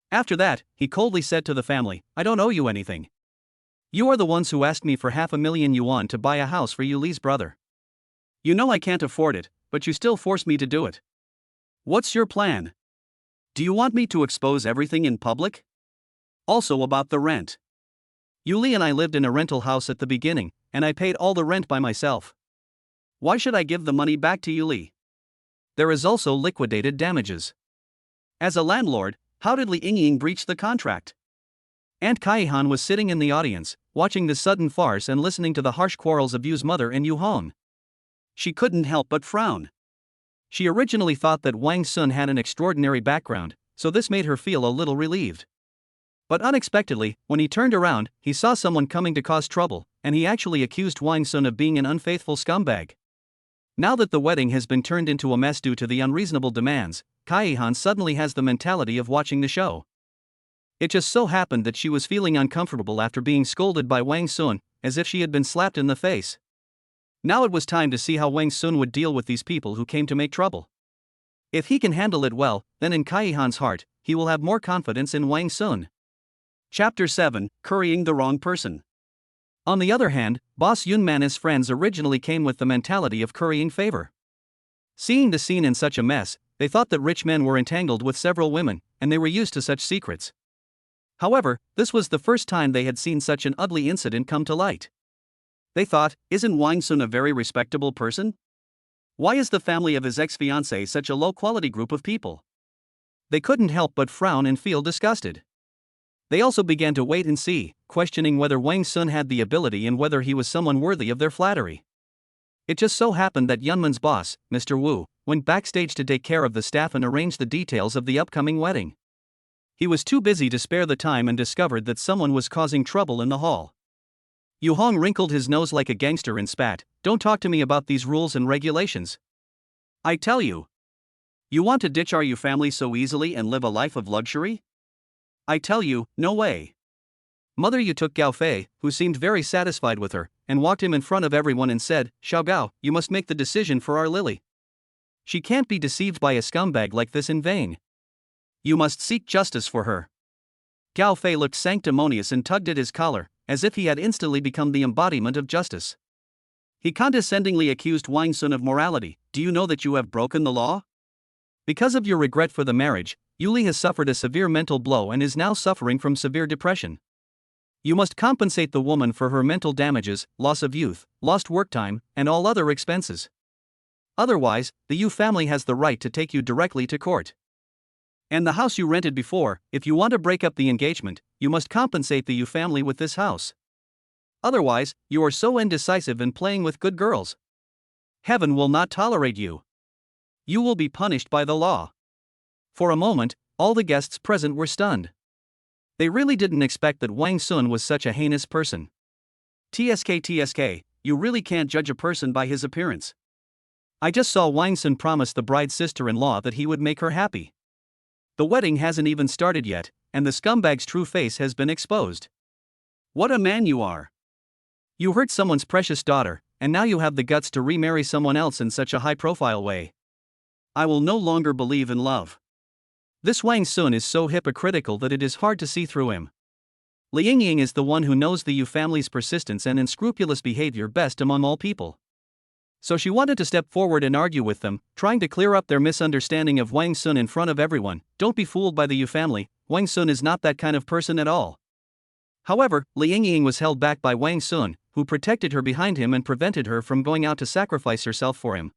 After that, he coldly said to the family, "I don't owe you anything. You are the ones who asked me for 500,000 yuan to buy a house for Yu Li's brother. You know I can't afford it, but you still force me to do it. What's your plan? Do you want me to expose everything in public? Also about the rent. Yu Li and I lived in a rental house at the beginning, and I paid all the rent by myself. Why should I give the money back to Yu Li? There is also liquidated damages. As a landlord, how did Li Yingying breach the contract?" Aunt Kaihan was sitting in the audience, watching this sudden farce and listening to the harsh quarrels of Yu's mother and Yu Hong. She couldn't help but frown. She originally thought that Wang Sun had an extraordinary background, so this made her feel a little relieved. But unexpectedly, when he turned around, he saw someone coming to cause trouble, and he actually accused Wang Sun of being an unfaithful scumbag. Now that the wedding has been turned into a mess due to the unreasonable demands, Kaihan suddenly has the mentality of watching the show. It just so happened that she was feeling uncomfortable after being scolded by Wang Sun, as if she had been slapped in the face. Now it was time to see how Wang Sun would deal with these people who came to make trouble. If he can handle it well, then in Kaihan's heart, he will have more confidence in Wang Sun. Chapter 7, Currying the Wrong Person. On the other hand, Boss Yunman and his friends originally came with the mentality of currying favor. Seeing the scene in such a mess, they thought that rich men were entangled with several women, and they were used to such secrets. However, this was the first time they had seen such an ugly incident come to light. They thought, isn't Wang Sun a very respectable person? Why is the family of his ex-fiancée such a low-quality group of people? They couldn't help but frown and feel disgusted. They also began to wait and see, questioning whether Wang Sun had the ability and whether he was someone worthy of their flattery. It just so happened that Yunman's boss, Mr. Wu, went backstage to take care of the staff and arrange the details of the upcoming wedding. He was too busy to spare the time and discovered that someone was causing trouble in the hall. Yu Hong wrinkled his nose like a gangster and spat, "Don't talk to me about these rules and regulations. I tell you. You want to ditch our Yu family so easily and live a life of luxury? I tell you, no way." Mother Yu took Gao Fei, who seemed very satisfied with her, and walked him in front of everyone and said, "Xiao Gao, you must make the decision for our Lily. She can't be deceived by a scumbag like this in vain. You must seek justice for her." Gao Fei looked sanctimonious and tugged at his collar, as if he had instantly become the embodiment of justice. He condescendingly accused Wang Sun of morality. "Do you know that you have broken the law? Because of your regret for the marriage, Yuli has suffered a severe mental blow and is now suffering from severe depression. You must compensate the woman for her mental damages, loss of youth, lost work time, and all other expenses. Otherwise, the Yu family has the right to take you directly to court. And the house you rented before, if you want to break up the engagement, you must compensate the Yu family with this house. Otherwise, you are so indecisive and playing with good girls. Heaven will not tolerate you. You will be punished by the law." For a moment, all the guests present were stunned. They really didn't expect that Wang Sun was such a heinous person. TSK, you really can't judge a person by his appearance. I just saw Wang Sun promise the bride's sister-in-law that he would make her happy. The wedding hasn't even started yet, and the scumbag's true face has been exposed. What a man you are. You hurt someone's precious daughter, and now you have the guts to remarry someone else in such a high-profile way. I will no longer believe in love. This Wang Sun is so hypocritical that it is hard to see through him. Li Yingying is the one who knows the Yu family's persistence and unscrupulous behavior best among all people. So she wanted to step forward and argue with them, trying to clear up their misunderstanding of Wang Sun in front of everyone. Don't be fooled by the Yu family, Wang Sun is not that kind of person at all. However, Li Yingying was held back by Wang Sun, who protected her behind him and prevented her from going out to sacrifice herself for him.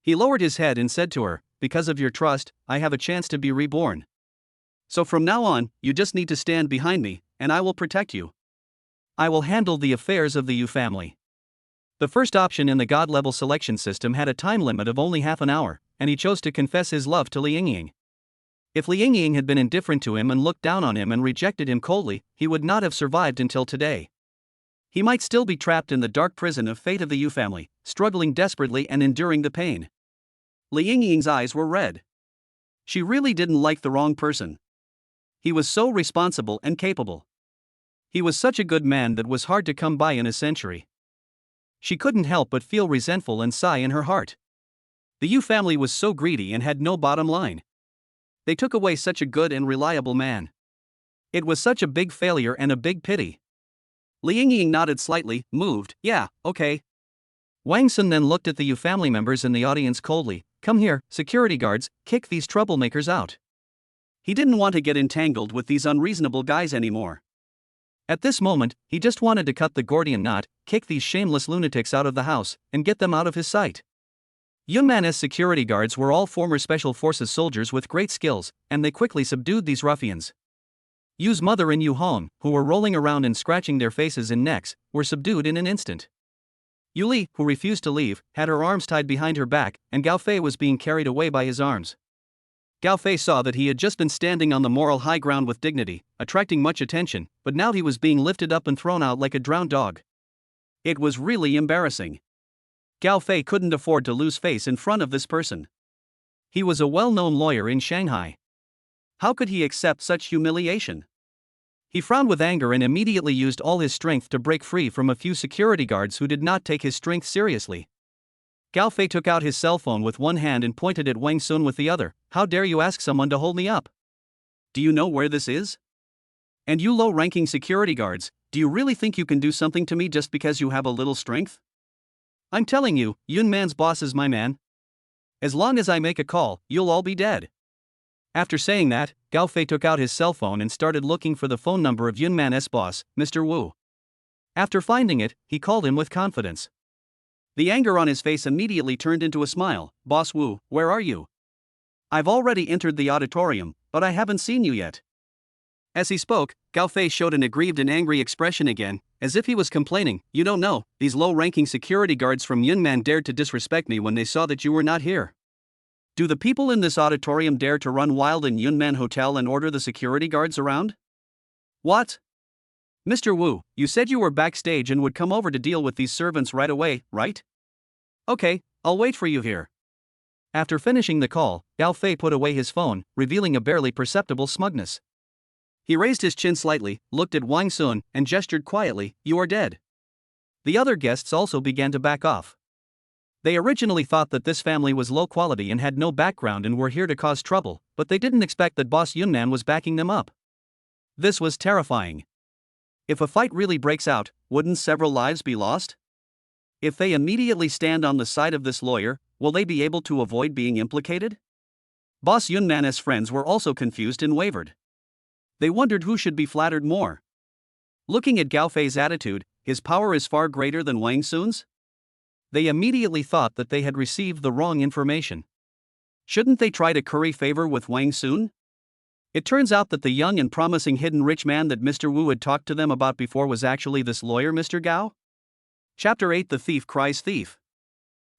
He lowered his head and said to her, "Because of your trust, I have a chance to be reborn. So from now on, you just need to stand behind me, and I will protect you. I will handle the affairs of the Yu family." The first option in the God-level selection system had a time limit of only half an hour, and he chose to confess his love to Li Yingying. If Li Yingying had been indifferent to him and looked down on him and rejected him coldly, he would not have survived until today. He might still be trapped in the dark prison of fate of the Yu family, struggling desperately and enduring the pain. Li Yingying's eyes were red. She really didn't like the wrong person. He was so responsible and capable. He was such a good man that was hard to come by in a century. She couldn't help but feel resentful and sigh in her heart. The Yu family was so greedy and had no bottom line. They took away such a good and reliable man. It was such a big failure and a big pity. Li Yingying nodded slightly, moved. "Yeah, okay." Wang Sun then looked at the Yu family members in the audience coldly. "Come here, security guards, kick these troublemakers out." He didn't want to get entangled with these unreasonable guys anymore. At this moment, he just wanted to cut the Gordian knot, kick these shameless lunatics out of the house, and get them out of his sight. Yunman's security guards were all former Special Forces soldiers with great skills, and they quickly subdued these ruffians. Yu's mother and Yu Hong, who were rolling around and scratching their faces and necks, were subdued in an instant. Yu Li, who refused to leave, had her arms tied behind her back, and Gao Fei was being carried away by his arms. Gao Fei saw that he had just been standing on the moral high ground with dignity, attracting much attention, but now he was being lifted up and thrown out like a drowned dog. It was really embarrassing. Gao Fei couldn't afford to lose face in front of this person. He was a well-known lawyer in Shanghai. How could he accept such humiliation? He frowned with anger and immediately used all his strength to break free from a few security guards who did not take his strength seriously. Gao Fei took out his cell phone with one hand and pointed at Wang Sun with the other. "How dare you ask someone to hold me up? Do you know where this is? And you low-ranking security guards, do you really think you can do something to me just because you have a little strength? I'm telling you, Yunman's boss is my man. As long as I make a call, you'll all be dead." After saying that, Gao Fei took out his cell phone and started looking for the phone number of Yunman's boss, Mr. Wu. After finding it, he called him with confidence. The anger on his face immediately turned into a smile. "Boss Wu, where are you? I've already entered the auditorium, but I haven't seen you yet." As he spoke, Gao Fei showed an aggrieved and angry expression again, as if he was complaining. "You don't know, these low-ranking security guards from Yunnan dared to disrespect me when they saw that you were not here. Do the people in this auditorium dare to run wild in Yunnan Hotel and order the security guards around?" "What? Mr. Wu, you said you were backstage and would come over to deal with these servants right away, right? Okay, I'll wait for you here." After finishing the call, Gao Fei put away his phone, revealing a barely perceptible smugness. He raised his chin slightly, looked at Wang Sun, and gestured quietly, "You are dead." The other guests also began to back off. They originally thought that this family was low quality and had no background and were here to cause trouble, but they didn't expect that Boss Yunnan was backing them up. This was terrifying. If a fight really breaks out, wouldn't several lives be lost? If they immediately stand on the side of this lawyer, will they be able to avoid being implicated? Boss Yunman's friends were also confused and wavered. They wondered who should be flattered more. Looking at Gao Fei's attitude, his power is far greater than Wang Sun's? They immediately thought that they had received the wrong information. Shouldn't they try to curry favor with Wang Sun? It turns out that the young and promising hidden rich man that Mr. Wu had talked to them about before was actually this lawyer, Mr. Gao. Chapter 8: The Thief Cries Thief.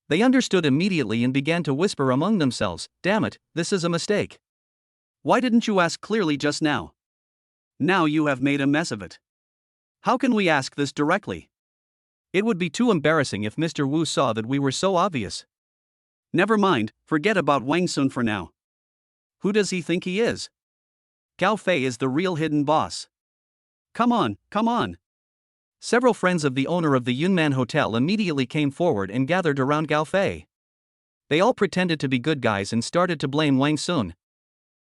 They understood immediately and began to whisper among themselves, "Damn it, this is a mistake. Why didn't you ask clearly just now? Now you have made a mess of it. How can we ask this directly? It would be too embarrassing if Mr. Wu saw that we were so obvious." Never mind, forget about Wang Sun for now. Who does he think he is? Gao Fei is the real hidden boss. Come on, come on. Several friends of the owner of the Yunnan Hotel immediately came forward and gathered around Gao Fei. They all pretended to be good guys and started to blame Wang Sun.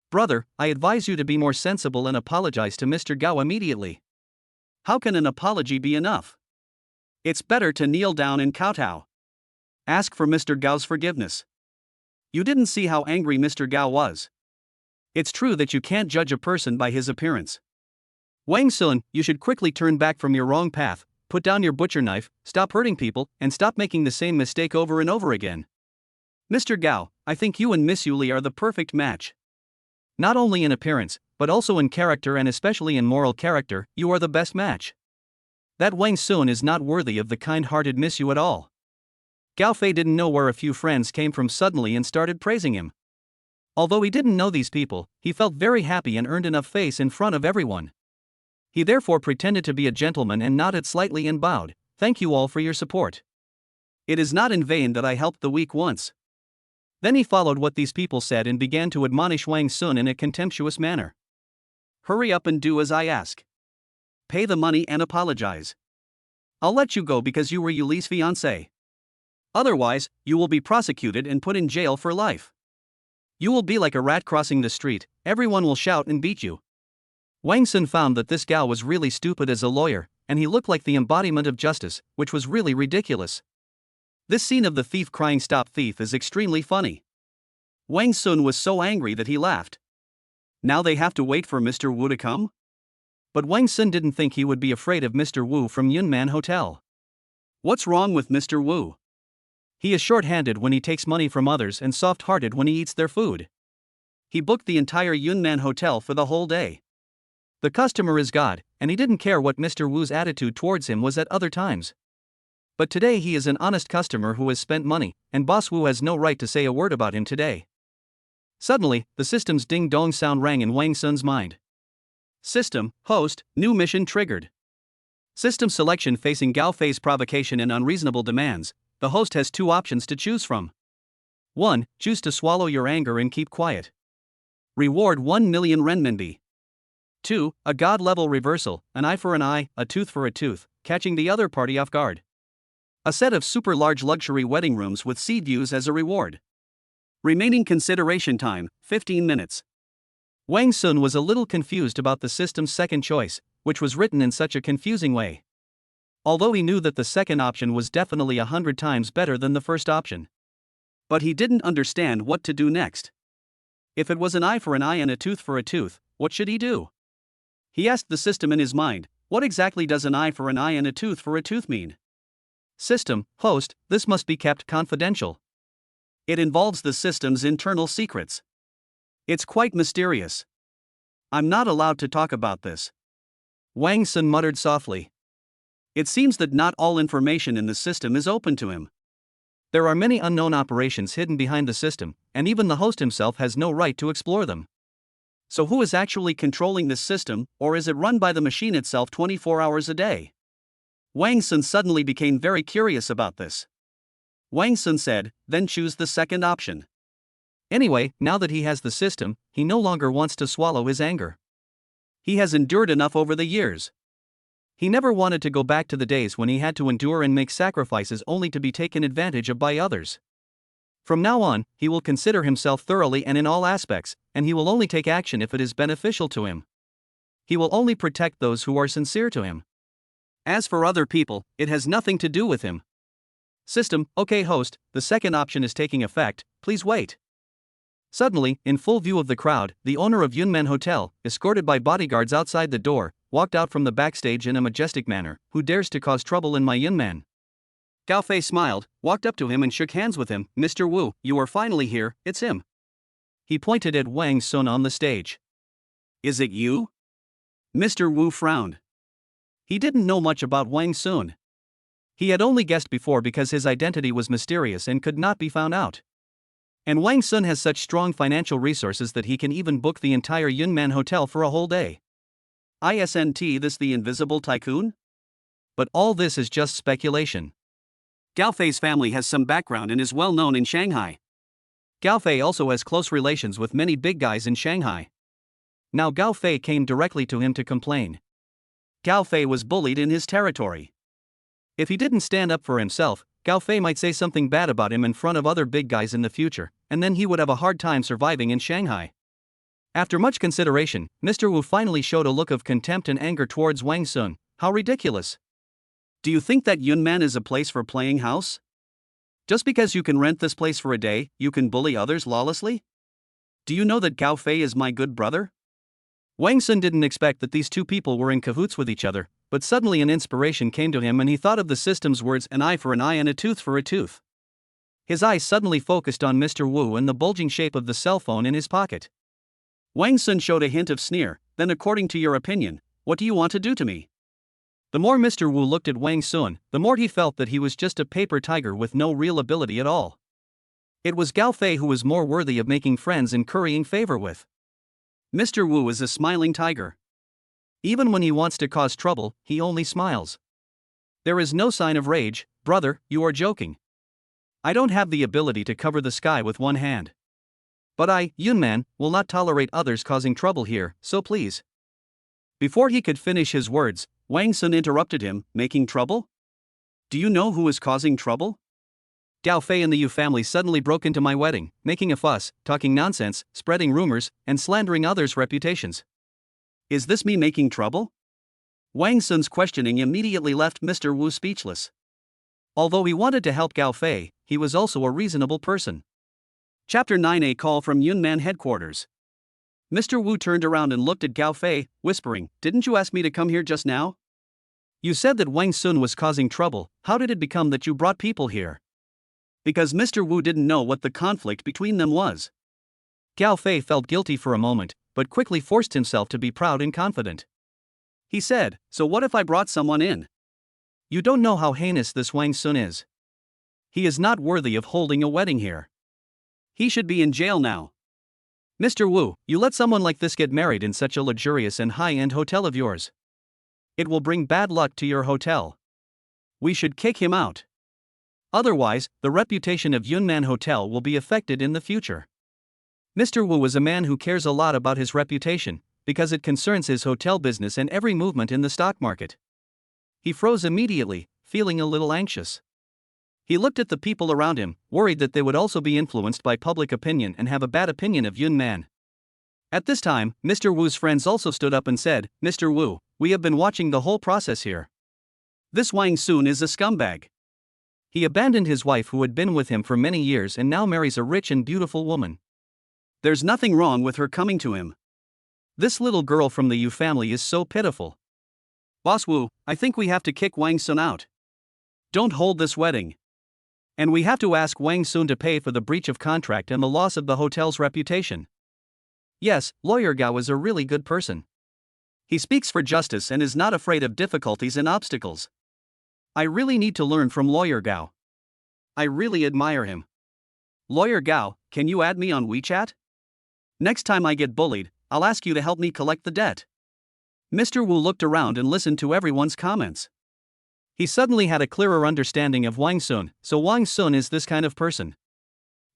"Brother, I advise you to be more sensible and apologize to Mr. Gao immediately." "How can an apology be enough? It's better to kneel down and kowtow. Ask for Mr. Gao's forgiveness." You didn't see how angry Mr. Gao was. It's true that you can't judge a person by his appearance. Wang Sun, you should quickly turn back from your wrong path, put down your butcher knife, stop hurting people, and stop making the same mistake over and over again. Mr. Gao, I think you and Miss Yuli are the perfect match. Not only in appearance, but also in character and especially in moral character, you are the best match. That Wang Sun is not worthy of the kind-hearted Miss Yu at all. Gao Fei didn't know where a few friends came from suddenly and started praising him. Although he didn't know these people, he felt very happy and earned enough face in front of everyone. He therefore pretended to be a gentleman and nodded slightly and bowed. "Thank you all for your support. It is not in vain that I helped the weak once." Then he followed what these people said and began to admonish Wang Sun in a contemptuous manner. "Hurry up and do as I ask. Pay the money and apologize. I'll let you go because you were Yuli's fiancé. Otherwise, you will be prosecuted and put in jail for life. You will be like a rat crossing the street, everyone will shout and beat you." Wang Sun found that this Gao was really stupid as a lawyer, and he looked like the embodiment of justice, which was really ridiculous. This scene of the thief crying "Stop thief" is extremely funny. Wang Sun was so angry that he laughed. Now they have to wait for Mr. Wu to come? But Wang Sun didn't think he would be afraid of Mr. Wu from Yunnan Hotel. What's wrong with Mr. Wu? He is short-handed when he takes money from others and soft-hearted when he eats their food. He booked the entire Yunnan Hotel for the whole day. The customer is God, and he didn't care what Mr. Wu's attitude towards him was at other times. But today he is an honest customer who has spent money, and Boss Wu has no right to say a word about him today. Suddenly, the system's ding-dong sound rang in Wang Sun's mind. System, host, new mission triggered. System selection. Facing Gao Fei's provocation and unreasonable demands, the host has two options to choose from. 1. Choose to swallow your anger and keep quiet. Reward 1 million renminbi. 2. A god-level reversal, an eye for an eye, a tooth for a tooth, catching the other party off guard. A set of super large luxury wedding rooms with sea views as a reward. Remaining consideration time, 15 minutes. Wang Sun was a little confused about the system's second choice, which was written in such a confusing way. Although he knew that the second option was definitely 100 times better than the first option. But he didn't understand what to do next. If it was an eye for an eye and a tooth for a tooth, what should he do? He asked the system in his mind, What exactly does an eye for an eye and a tooth for a tooth mean? System, host, this must be kept confidential. It involves the system's internal secrets. It's quite mysterious. I'm not allowed to talk about this. Wang Sun muttered softly. It seems that not all information in the system is open to him. There are many unknown operations hidden behind the system, and even the host himself has no right to explore them. So who is actually controlling this system, or is it run by the machine itself 24 hours a day? Wang Sun suddenly became very curious about this. Wang Sun said, then choose the second option. Anyway, now that he has the system, he no longer wants to swallow his anger. He has endured enough over the years. He never wanted to go back to the days when he had to endure and make sacrifices only to be taken advantage of by others. From now on, he will consider himself thoroughly and in all aspects, and he will only take action if it is beneficial to him. He will only protect those who are sincere to him. As for other people, it has nothing to do with him. System, okay host, the second option is taking effect, please wait. Suddenly, in full view of the crowd, the owner of Yunman Hotel, escorted by bodyguards outside the door, walked out from the backstage in a majestic manner. Who dares to cause trouble in my Yunman? Gao Fei smiled, walked up to him and shook hands with him. Mr. Wu, you are finally here, it's him. He pointed at Wang Sun on the stage. Is it you? Mr. Wu frowned. He didn't know much about Wang Sun. He had only guessed before because his identity was mysterious and could not be found out. And Wang Sun has such strong financial resources that he can even book the entire Yunman Hotel for a whole day. Isn't this the invisible tycoon? But all this is just speculation. Gao Fei's family has some background and is well known in Shanghai. Gao Fei also has close relations with many big guys in Shanghai. Now Gao Fei came directly to him to complain. Gao Fei was bullied in his territory. If he didn't stand up for himself, Gao Fei might say something bad about him in front of other big guys in the future, and then he would have a hard time surviving in Shanghai. After much consideration, Mr. Wu finally showed a look of contempt and anger towards Wang Sun. How ridiculous! Do you think that Yunman is a place for playing house? Just because you can rent this place for a day, you can bully others lawlessly? Do you know that Gao Fei is my good brother? Wang Sun didn't expect that these two people were in cahoots with each other, but suddenly an inspiration came to him and he thought of the system's words, an eye for an eye and a tooth for a tooth. His eyes suddenly focused on Mr. Wu and the bulging shape of the cell phone in his pocket. Wang Sun showed a hint of sneer. Then, according to your opinion, what do you want to do to me? The more Mr. Wu looked at Wang Sun, the more he felt that he was just a paper tiger with no real ability at all. It was Gao Fei who was more worthy of making friends and currying favor with. Mr. Wu is a smiling tiger. Even when he wants to cause trouble, he only smiles. There is no sign of rage. Brother, you are joking. I don't have the ability to cover the sky with one hand. But I, Yunman, will not tolerate others causing trouble here, so please. Before he could finish his words, Wang Sun interrupted him. Making trouble? Do you know who is causing trouble? Gao Fei and the Yu family suddenly broke into my wedding, making a fuss, talking nonsense, spreading rumors, and slandering others' reputations. Is this me making trouble? Wang Sun's questioning immediately left Mr. Wu speechless. Although he wanted to help Gao Fei, he was also a reasonable person. Chapter 9: A call from Yunman headquarters. Mr. Wu turned around and looked at Gao Fei, whispering, "Didn't you ask me to come here just now? You said that Wang Sun was causing trouble. How did it become that you brought people here?" Because Mr. Wu didn't know what the conflict between them was. Gao Fei felt guilty for a moment, but quickly forced himself to be proud and confident. He said, "So what if I brought someone in? You don't know how heinous this Wang Sun is. He is not worthy of holding a wedding here. He should be in jail now. Mr. Wu, you let someone like this get married in such a luxurious and high-end hotel of yours. It will bring bad luck to your hotel. We should kick him out. Otherwise, the reputation of Yunman Hotel will be affected in the future." Mr. Wu is a man who cares a lot about his reputation, because it concerns his hotel business and every movement in the stock market. He froze immediately, feeling a little anxious. He looked at the people around him, worried that they would also be influenced by public opinion and have a bad opinion of Yunman. At this time, Mr. Wu's friends also stood up and said, "Mr. Wu, we have been watching the whole process here. This Wang Sun is a scumbag. He abandoned his wife who had been with him for many years and now marries a rich and beautiful woman. There's nothing wrong with her coming to him. This little girl from the Yu family is so pitiful. Boss Wu, I think we have to kick Wang Sun out. Don't hold this wedding. And we have to ask Wang Sun to pay for the breach of contract and the loss of the hotel's reputation. Yes, Lawyer Gao is a really good person. He speaks for justice and is not afraid of difficulties and obstacles. I really need to learn from Lawyer Gao. I really admire him. Lawyer Gao, can you add me on WeChat? Next time I get bullied, I'll ask you to help me collect the debt. Mr. Wu looked around and listened to everyone's comments. He suddenly had a clearer understanding of Wang Sun, so Wang Sun is this kind of person.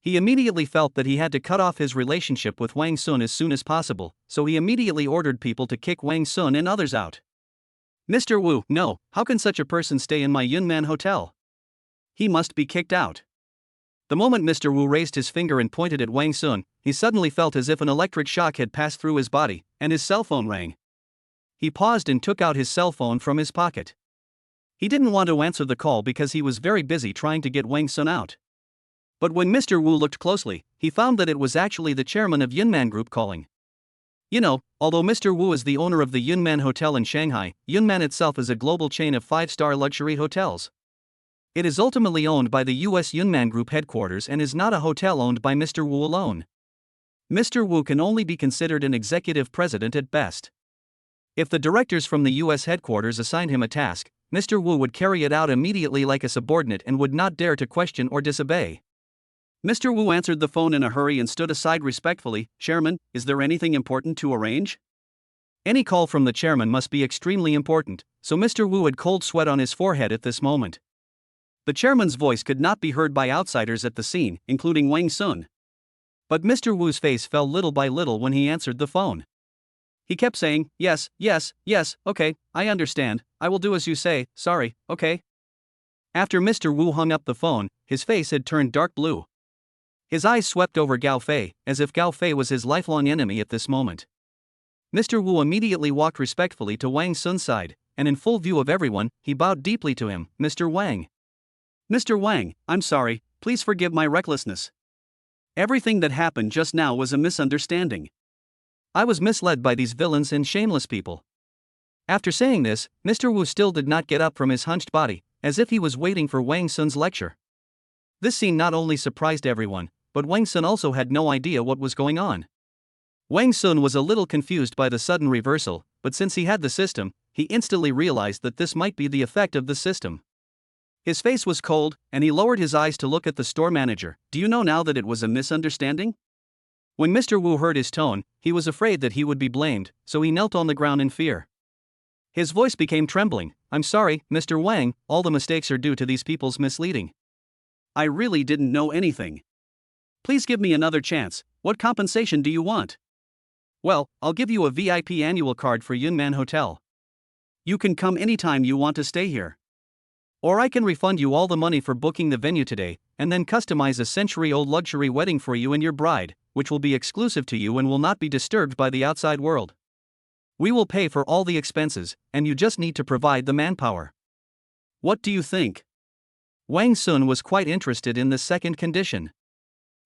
He immediately felt that he had to cut off his relationship with Wang Sun as soon as possible, so he immediately ordered people to kick Wang Sun and others out. Mr. Wu, no, how can such a person stay in my Yunnan hotel? He must be kicked out. The moment Mr. Wu raised his finger and pointed at Wang Sun, he suddenly felt as if an electric shock had passed through his body, and his cell phone rang. He paused and took out his cell phone from his pocket. He didn't want to answer the call because he was very busy trying to get Wang Sun out. But when Mr. Wu looked closely, he found that it was actually the chairman of Yunnan Group calling. You know, although Mr. Wu is the owner of the Yunnan Hotel in Shanghai, Yunnan itself is a global chain of 5-star luxury hotels. It is ultimately owned by the US Yunnan Group headquarters and is not a hotel owned by Mr. Wu alone. Mr. Wu can only be considered an executive president at best. If the directors from the US headquarters assigned him a task, Mr. Wu would carry it out immediately like a subordinate and would not dare to question or disobey. Mr. Wu answered the phone in a hurry and stood aside respectfully. Chairman, is there anything important to arrange? Any call from the chairman must be extremely important, so Mr. Wu had cold sweat on his forehead at this moment. The chairman's voice could not be heard by outsiders at the scene, including Wang Sun. But Mr. Wu's face fell little by little when he answered the phone. He kept saying, yes, okay, I understand, I will do as you say, sorry, okay. After Mr. Wu hung up the phone, his face had turned dark blue. His eyes swept over Gao Fei, as if Gao Fei was his lifelong enemy at this moment. Mr. Wu immediately walked respectfully to Wang Sun's side, and in full view of everyone, he bowed deeply to him. Mr. Wang. Mr. Wang, I'm sorry, please forgive my recklessness. Everything that happened just now was a misunderstanding. I was misled by these villains and shameless people. After saying this, Mr. Wu still did not get up from his hunched body, as if he was waiting for Wang Sun's lecture. This scene not only surprised everyone, but Wang Sun also had no idea what was going on. Wang Sun was a little confused by the sudden reversal, but since he had the system, he instantly realized that this might be the effect of the system. His face was cold, and he lowered his eyes to look at the store manager. Do you know now that it was a misunderstanding? When Mr. Wu heard his tone, he was afraid that he would be blamed, so he knelt on the ground in fear. His voice became trembling. I'm sorry, Mr. Wang, all the mistakes are due to these people's misleading. I really didn't know anything. Please give me another chance. What compensation do you want? Well, I'll give you a VIP annual card for Yunnan Hotel. You can come anytime you want to stay here. Or I can refund you all the money for booking the venue today, and then customize a century-old luxury wedding for you and your bride, which will be exclusive to you and will not be disturbed by the outside world. We will pay for all the expenses, and you just need to provide the manpower. What do you think? Wang Sun was quite interested in this second condition.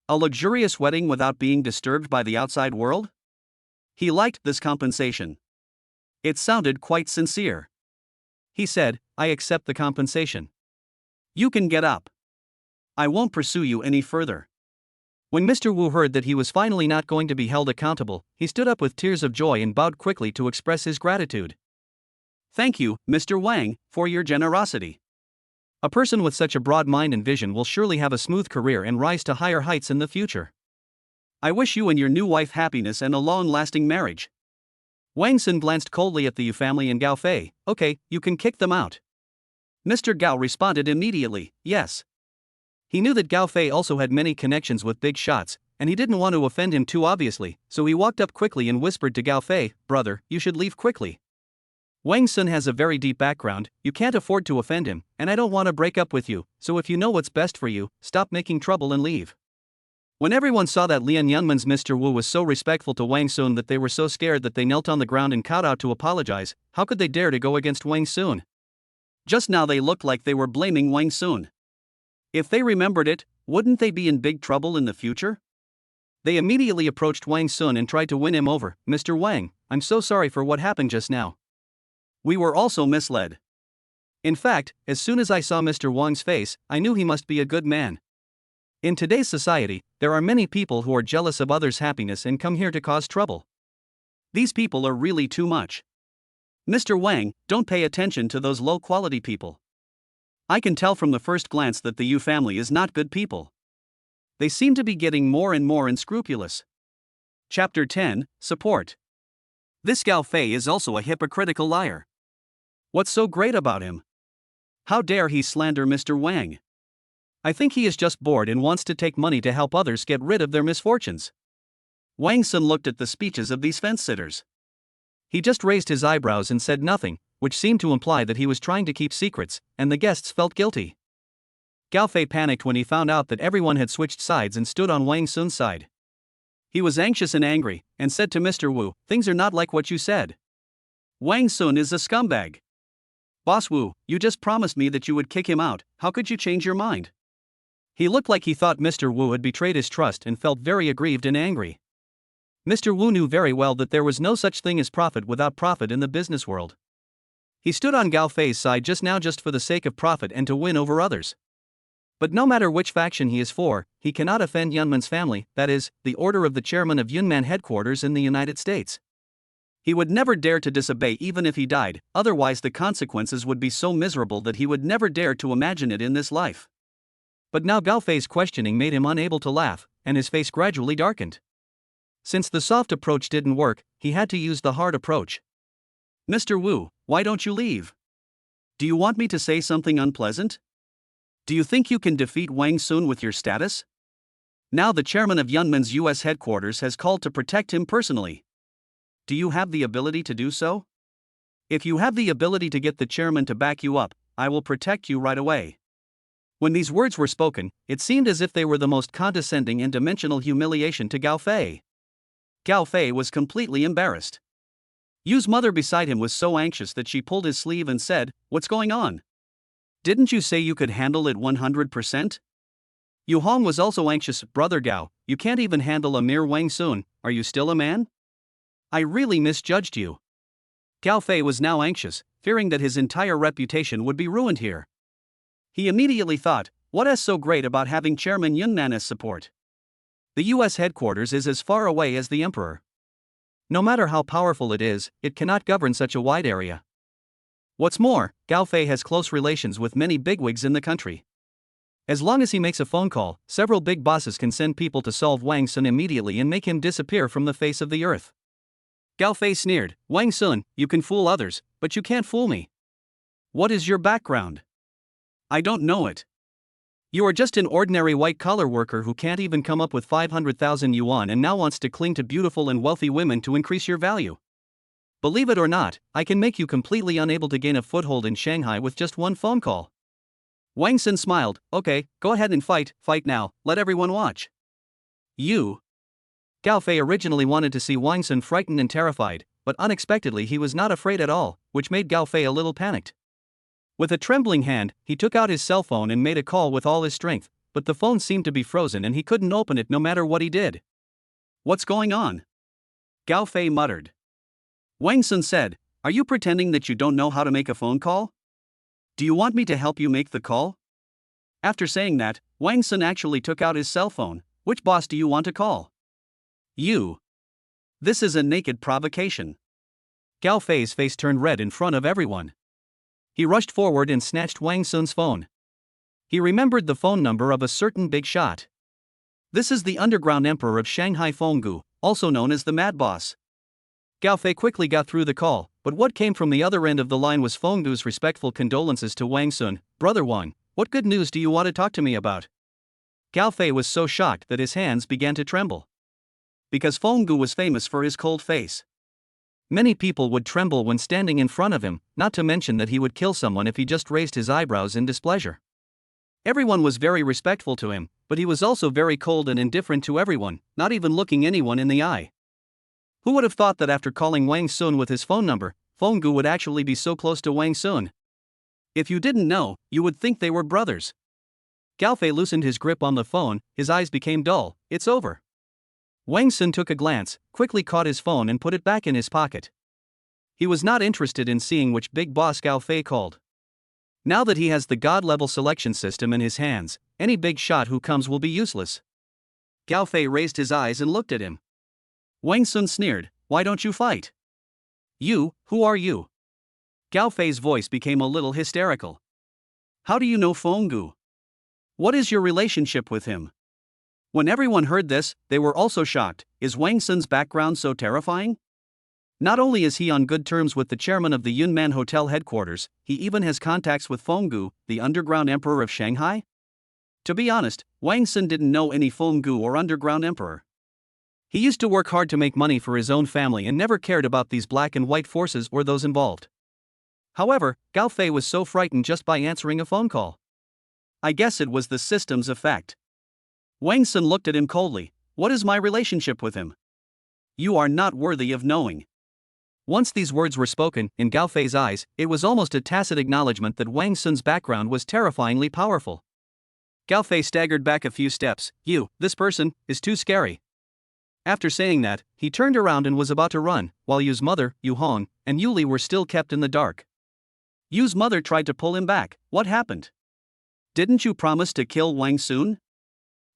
A luxurious wedding without being disturbed by the outside world? He liked this compensation. It sounded quite sincere. He said, I accept the compensation. You can get up. I won't pursue you any further. When Mr. Wu heard that he was finally not going to be held accountable, he stood up with tears of joy and bowed quickly to express his gratitude. Thank you, Mr. Wang, for your generosity. A person with such a broad mind and vision will surely have a smooth career and rise to higher heights in the future. I wish you and your new wife happiness and a long-lasting marriage. Wang Sun glanced coldly at the Yu family and Gao Fei. Okay, you can kick them out. Mr. Gao responded immediately, yes. He knew that Gao Fei also had many connections with big shots, and he didn't want to offend him too obviously, so he walked up quickly and whispered to Gao Fei, brother, you should leave quickly. Wang Sun has a very deep background, you can't afford to offend him, and I don't want to break up with you, so if you know what's best for you, stop making trouble and leave. When everyone saw that Lian Yunman's Mr. Wu was so respectful to Wang Sun that they were so scared that they knelt on the ground and kowtowed to apologize, how could they dare to go against Wang Sun? Just now they looked like they were blaming Wang Sun. If they remembered it, wouldn't they be in big trouble in the future? They immediately approached Wang Sun and tried to win him over. Mr. Wang, I'm so sorry for what happened just now. We were also misled. In fact, as soon as I saw Mr. Wang's face, I knew he must be a good man. In today's society, there are many people who are jealous of others' happiness and come here to cause trouble. These people are really too much. Mr. Wang, don't pay attention to those low-quality people. I can tell from the first glance that the Yu family is not good people. They seem to be getting more and more unscrupulous. Chapter 10, Support. This Gao Fei is also a hypocritical liar. What's so great about him? How dare he slander Mr. Wang? I think he is just bored and wants to take money to help others get rid of their misfortunes. Wang Sun looked at the speeches of these fence-sitters. He just raised his eyebrows and said nothing, which seemed to imply that he was trying to keep secrets, and the guests felt guilty. Gao Fei panicked when he found out that everyone had switched sides and stood on Wang Sun's side. He was anxious and angry, and said to Mr. Wu, "Things are not like what you said. Wang Sun is a scumbag. Boss Wu, you just promised me that you would kick him out, how could you change your mind?" He looked like he thought Mr. Wu had betrayed his trust and felt very aggrieved and angry. Mr. Wu knew very well that there was no such thing as profit without profit in the business world. He stood on Gao Fei's side just now just for the sake of profit and to win over others. But no matter which faction he is for, he cannot offend Yunman's family, that is, the order of the chairman of Yunnan headquarters in the United States. He would never dare to disobey even if he died, otherwise the consequences would be so miserable that he would never dare to imagine it in this life. But now Gao Fei's questioning made him unable to laugh, and his face gradually darkened. Since the soft approach didn't work, he had to use the hard approach. "Mr. Wu, why don't you leave? Do you want me to say something unpleasant? Do you think you can defeat Wang Sun with your status? Now the chairman of Yunman's US headquarters has called to protect him personally. Do you have the ability to do so? If you have the ability to get the chairman to back you up, I will protect you right away." When these words were spoken, it seemed as if they were the most condescending and dimensional humiliation to Gao Fei. Gao Fei was completely embarrassed. Yu's mother beside him was so anxious that she pulled his sleeve and said, "What's going on? Didn't you say you could handle it 100%? Yu Hong was also anxious. "Brother Gao, you can't even handle a mere Wang Sun, are you still a man? I really misjudged you." Gao Fei was now anxious, fearing that his entire reputation would be ruined here. He immediately thought, what is so great about having Chairman Yunnan as support? The US headquarters is as far away as the emperor. No matter how powerful it is, it cannot govern such a wide area. What's more, Gao Fei has close relations with many bigwigs in the country. As long as he makes a phone call, several big bosses can send people to solve Wang Sun immediately and make him disappear from the face of the earth. Gao Fei sneered, "Wang Sun, you can fool others, but you can't fool me. What is your background? I don't know it. You are just an ordinary white-collar worker who can't even come up with 500,000 yuan and now wants to cling to beautiful and wealthy women to increase your value. Believe it or not, I can make you completely unable to gain a foothold in Shanghai with just one phone call." Wang Sun smiled, "Okay, go ahead and fight now, let everyone watch." "You?" Gao Fei originally wanted to see Wang Sun frightened and terrified, but unexpectedly he was not afraid at all, which made Gao Fei a little panicked. With a trembling hand, he took out his cell phone and made a call with all his strength, but the phone seemed to be frozen and he couldn't open it no matter what he did. "What's going on?" Gao Fei muttered. Wang Sun said, "Are you pretending that you don't know how to make a phone call? Do you want me to help you make the call?" After saying that, Wang Sun actually took out his cell phone. "Which boss do you want to call?" "You." This is a naked provocation. Gao Fei's face turned red in front of everyone. He rushed forward and snatched Wang Sun's phone. He remembered the phone number of a certain big shot. This is the underground emperor of Shanghai, Fenggu, also known as the Mad Boss. Gao Fei quickly got through the call, but what came from the other end of the line was Fenggu's respectful condolences to Wang Sun. "Brother Wang, what good news do you want to talk to me about?" Gao Fei was so shocked that his hands began to tremble. Because Fenggu was famous for his cold face. Many people would tremble when standing in front of him, not to mention that he would kill someone if he just raised his eyebrows in displeasure. Everyone was very respectful to him, but he was also very cold and indifferent to everyone, not even looking anyone in the eye. Who would have thought that after calling Wang Sun with his phone number, Fenggu would actually be so close to Wang Sun? If you didn't know, you would think they were brothers. Gao Fei loosened his grip on the phone, his eyes became dull. "It's over." Wang Sun took a glance, quickly caught his phone and put it back in his pocket. He was not interested in seeing which big boss Gao Fei called. Now that he has the god-level selection system in his hands, any big shot who comes will be useless. Gao Fei raised his eyes and looked at him. Wang Sun sneered, "Why don't you fight?" "You, who are you?" Gao Fei's voice became a little hysterical. "How do you know Feng Gu? What is your relationship with him?" When everyone heard this, they were also shocked. Is Wang Sun's background so terrifying? Not only is he on good terms with the chairman of the Yunnan Hotel headquarters, he even has contacts with Feng Gu, the underground emperor of Shanghai? To be honest, Wang Sun didn't know any Feng Gu or underground emperor. He used to work hard to make money for his own family and never cared about these black and white forces or those involved. However, Gao Fei was so frightened just by answering a phone call. I guess it was the system's effect. Wang Sun looked at him coldly. What is my relationship with him? You are not worthy of knowing. Once these words were spoken, in Gao Fei's eyes, it was almost a tacit acknowledgement that Wang Sun's background was terrifyingly powerful. Gao Fei staggered back a few steps. This person, is too scary. After saying that, he turned around and was about to run, while Yu's mother, Yu Hong, and Yu Li were still kept in the dark. Yu's mother tried to pull him back. What happened? Didn't you promise to kill Wang Sun?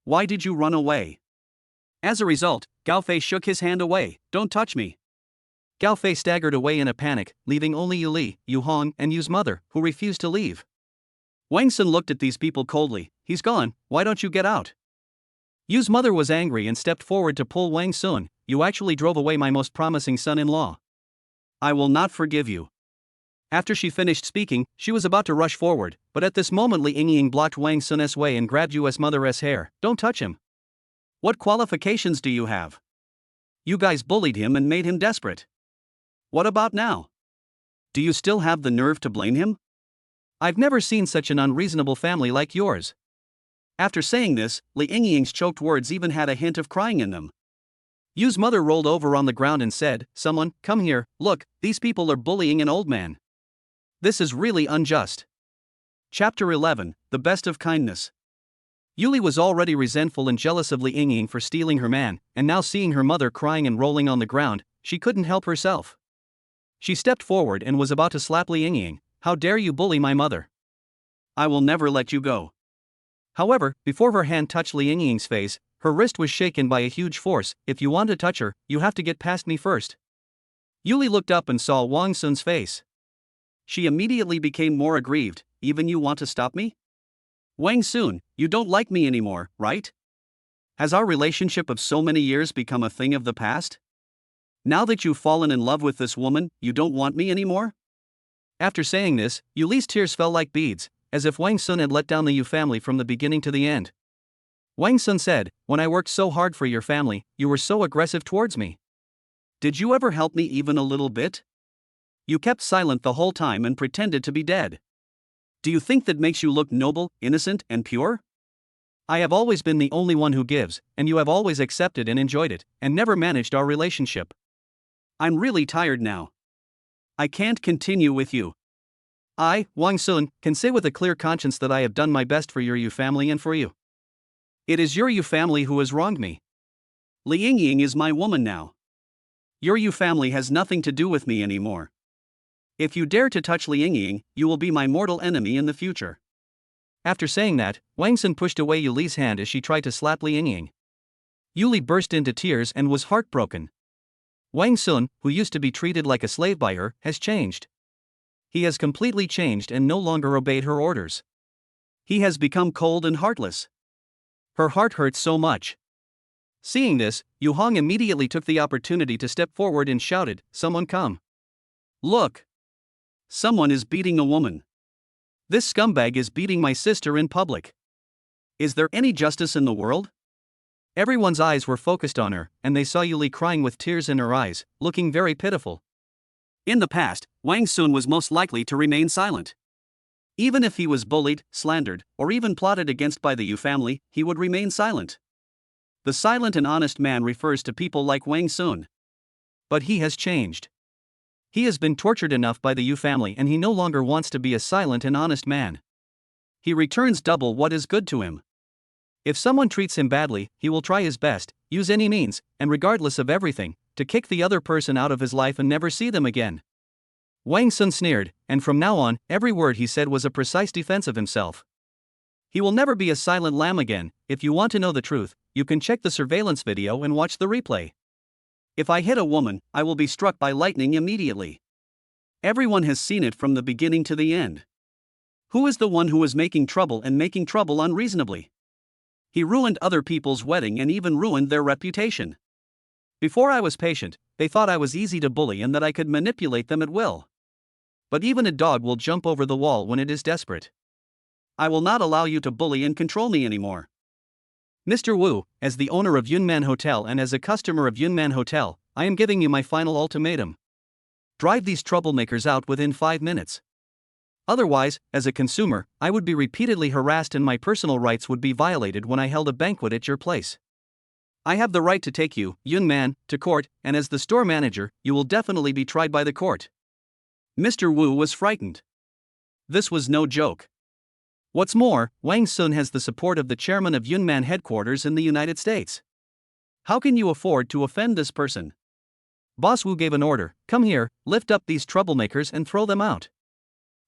Why did you run away? As a result, Gao Fei shook his hand away. Don't touch me. Gao Fei staggered away in a panic, leaving only Yu Li, Yu Hong, and Yu's mother, who refused to leave. Wang Sun looked at these people coldly. He's gone, why don't you get out? Yu's mother was angry and stepped forward to pull Wang Sun. You actually drove away my most promising son-in-law. I will not forgive you. After she finished speaking, she was about to rush forward, but at this moment Li Yingying blocked Wang Sun's way and grabbed Yu's mother's hair. Don't touch him. What qualifications do you have? You guys bullied him and made him desperate. What about now? Do you still have the nerve to blame him? I've never seen such an unreasonable family like yours. After saying this, Li Yingying's choked words even had a hint of crying in them. Yu's mother rolled over on the ground and said, Someone, come here, look, these people are bullying an old man. This is really unjust. Chapter 11, The Best of Kindness. Yuli was already resentful and jealous of Li Yingying for stealing her man, and now seeing her mother crying and rolling on the ground, she couldn't help herself. She stepped forward and was about to slap Li Yingying. How dare you bully my mother? I will never let you go. However, before her hand touched Li Yingying's face, her wrist was shaken by a huge force. If you want to touch her, you have to get past me first. Yuli looked up and saw Wang Sun's face. She immediately became more aggrieved. Even you want to stop me? Wang Sun, you don't like me anymore, right? Has our relationship of so many years become a thing of the past? Now that you've fallen in love with this woman, you don't want me anymore? After saying this, Yuli's tears fell like beads, as if Wang Sun had let down the Yu family from the beginning to the end. Wang Sun said, when I worked so hard for your family, you were so aggressive towards me. Did you ever help me even a little bit? You kept silent the whole time and pretended to be dead. Do you think that makes you look noble, innocent, and pure? I have always been the only one who gives, and you have always accepted and enjoyed it, and never managed our relationship. I'm really tired now. I can't continue with you. I, Wang Sun, can say with a clear conscience that I have done my best for your Yu family and for you. It is your Yu family who has wronged me. Li Yingying is my woman now. Your Yu family has nothing to do with me anymore. If you dare to touch Li Yingying, you will be my mortal enemy in the future. After saying that, Wang Sun pushed away Yu Li's hand as she tried to slap Li Yingying. Yu Li burst into tears and was heartbroken. Wang Sun, who used to be treated like a slave by her, has changed. He has completely changed and no longer obeyed her orders. He has become cold and heartless. Her heart hurts so much. Seeing this, Yu Hong immediately took the opportunity to step forward and shouted, Someone come. Look. Someone is beating a woman. This scumbag is beating my sister in public. Is there any justice in the world? Everyone's eyes were focused on her, and they saw Yuli crying with tears in her eyes, looking very pitiful. In the past, Wang Sun was most likely to remain silent. Even if he was bullied, slandered, or even plotted against by the Yu family, he would remain silent. The silent and honest man refers to people like Wang Sun. But he has changed. He has been tortured enough by the Yu family and he no longer wants to be a silent and honest man. He returns double what is good to him. If someone treats him badly, he will try his best, use any means, and regardless of everything, to kick the other person out of his life and never see them again. Wang Sun sneered, and from now on, every word he said was a precise defense of himself. He will never be a silent lamb again. If you want to know the truth, you can check the surveillance video and watch the replay. If I hit a woman, I will be struck by lightning immediately. Everyone has seen it from the beginning to the end. Who is the one who is making trouble and making trouble unreasonably? He ruined other people's wedding and even ruined their reputation. Before I was patient, they thought I was easy to bully and that I could manipulate them at will. But even a dog will jump over the wall when it is desperate. I will not allow you to bully and control me anymore. Mr. Wu, as the owner of Yunman Hotel and as a customer of Yunman Hotel, I am giving you my final ultimatum. Drive these troublemakers out within 5 minutes. Otherwise, as a consumer, I would be repeatedly harassed and my personal rights would be violated when I held a banquet at your place. I have the right to take you, Yunman, to court, and as the store manager, you will definitely be tried by the court. Mr. Wu was frightened. This was no joke. What's more, Wang Sun has the support of the chairman of Yunman headquarters in the United States. How can you afford to offend this person? Boss Wu gave an order, come here, lift up these troublemakers and throw them out.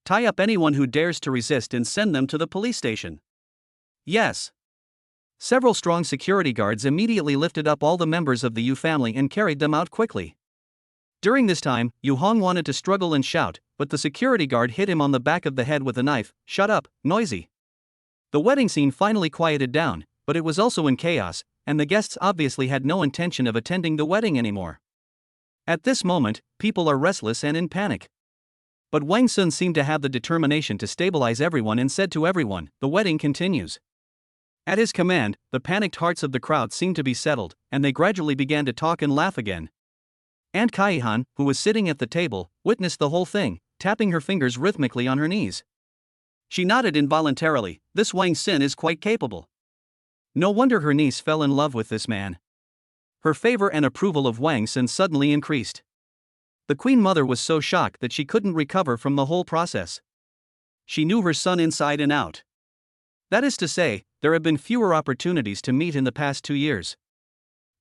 Tie up anyone who dares to resist and send them to the police station. Yes. Several strong security guards immediately lifted up all the members of the Yu family and carried them out quickly. During this time, Yu Hong wanted to struggle and shout, but the security guard hit him on the back of the head with a knife. Shut up, noisy. The wedding scene finally quieted down, but it was also in chaos, and the guests obviously had no intention of attending the wedding anymore. At this moment, people are restless and in panic. But Wang Sun seemed to have the determination to stabilize everyone and said to everyone, the wedding continues. At his command, the panicked hearts of the crowd seemed to be settled, and they gradually began to talk and laugh again. Aunt Kaihan, who was sitting at the table, witnessed the whole thing, tapping her fingers rhythmically on her knees. She nodded involuntarily. This Wang Sun is quite capable. No wonder her niece fell in love with this man. Her favor and approval of Wang Sun suddenly increased. The Queen Mother was so shocked that she couldn't recover from the whole process. She knew her son inside and out. That is to say, there have been fewer opportunities to meet in the past 2 years.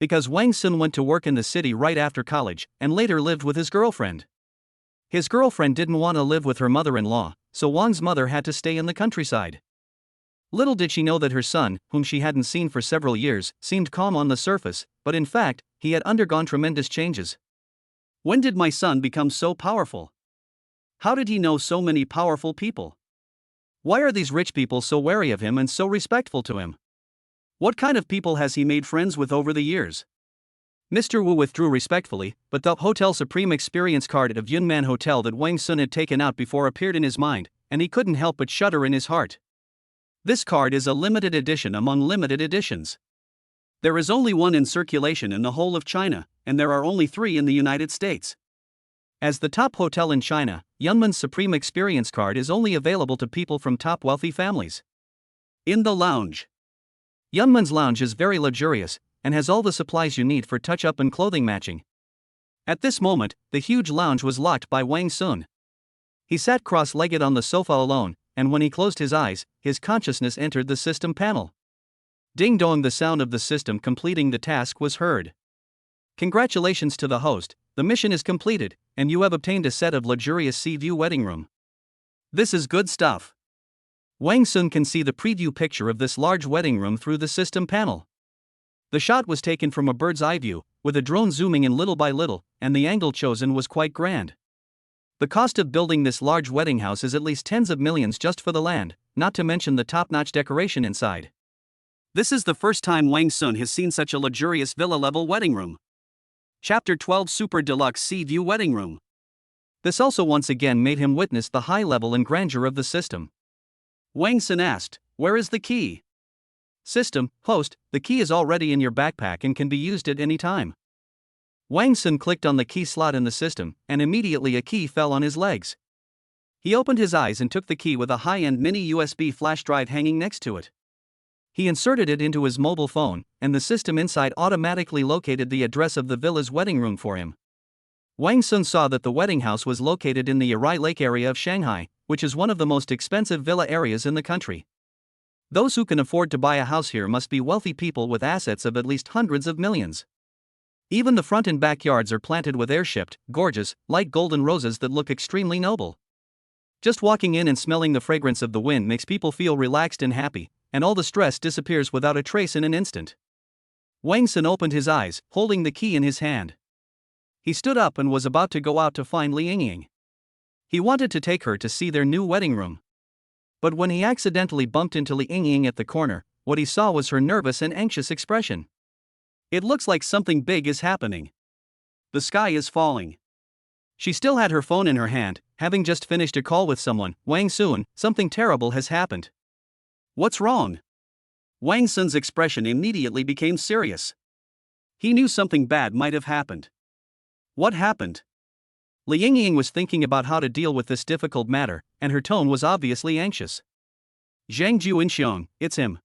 Because Wang Sun went to work in the city right after college, and later lived with his girlfriend. His girlfriend didn't want to live with her mother-in-law, so Wang's mother had to stay in the countryside. Little did she know that her son, whom she hadn't seen for several years, seemed calm on the surface, but in fact, he had undergone tremendous changes. When did my son become so powerful? How did he know so many powerful people? Why are these rich people so wary of him and so respectful to him? What kind of people has he made friends with over the years? Mr. Wu withdrew respectfully, but the Hotel Supreme Experience card of Yunman Hotel that Wang Sun had taken out before appeared in his mind, and he couldn't help but shudder in his heart. This card is a limited edition among limited editions. There is only one in circulation in the whole of China, and there are only 3 in the United States. As the top hotel in China, Yunman's Supreme Experience card is only available to people from top wealthy families. In the lounge. Yunman's lounge is very luxurious, and has all the supplies you need for touch-up and clothing matching. At this moment, the huge lounge was locked by Wang Sun. He sat cross-legged on the sofa alone, and when he closed his eyes, his consciousness entered the system panel. Ding-dong, the sound of the system completing the task was heard. Congratulations to the host, the mission is completed, and you have obtained a set of luxurious sea-view wedding room. This is good stuff. Wang Sun can see the preview picture of this large wedding room through the system panel. The shot was taken from a bird's eye view, with a drone zooming in little by little, and the angle chosen was quite grand. The cost of building this large wedding house is at least tens of millions just for the land, not to mention the top-notch decoration inside. This is the first time Wang Sun has seen such a luxurious villa-level wedding room. Chapter 12 Super Deluxe Sea View Wedding Room. This also once again made him witness the high level and grandeur of the system. Wang Sun asked, where is the key? System, host, the key is already in your backpack and can be used at any time. Wang Sun clicked on the key slot in the system, and immediately a key fell on his legs. He opened his eyes and took the key with a high-end mini USB flash drive hanging next to it. He inserted it into his mobile phone, and the system inside automatically located the address of the villa's wedding room for him. Wang Sun saw that the wedding house was located in the Yarai Lake area of Shanghai, which is one of the most expensive villa areas in the country. Those who can afford to buy a house here must be wealthy people with assets of at least hundreds of millions. Even the front and backyards are planted with air-shipped, gorgeous, light golden roses that look extremely noble. Just walking in and smelling the fragrance of the wind makes people feel relaxed and happy, and all the stress disappears without a trace in an instant. Wang Sun opened his eyes, holding the key in his hand. He stood up and was about to go out to find Li Yingying. He wanted to take her to see their new wedding room. But when he accidentally bumped into Li Yingying at the corner, what he saw was her nervous and anxious expression. It looks like something big is happening. The sky is falling. She still had her phone in her hand, having just finished a call with someone. Wang Sun, something terrible has happened. What's wrong? Wang Sun's expression immediately became serious. He knew something bad might have happened. What happened? Li Yingying was thinking about how to deal with this difficult matter, and her tone was obviously anxious. Zhang Juinxiong, it's him.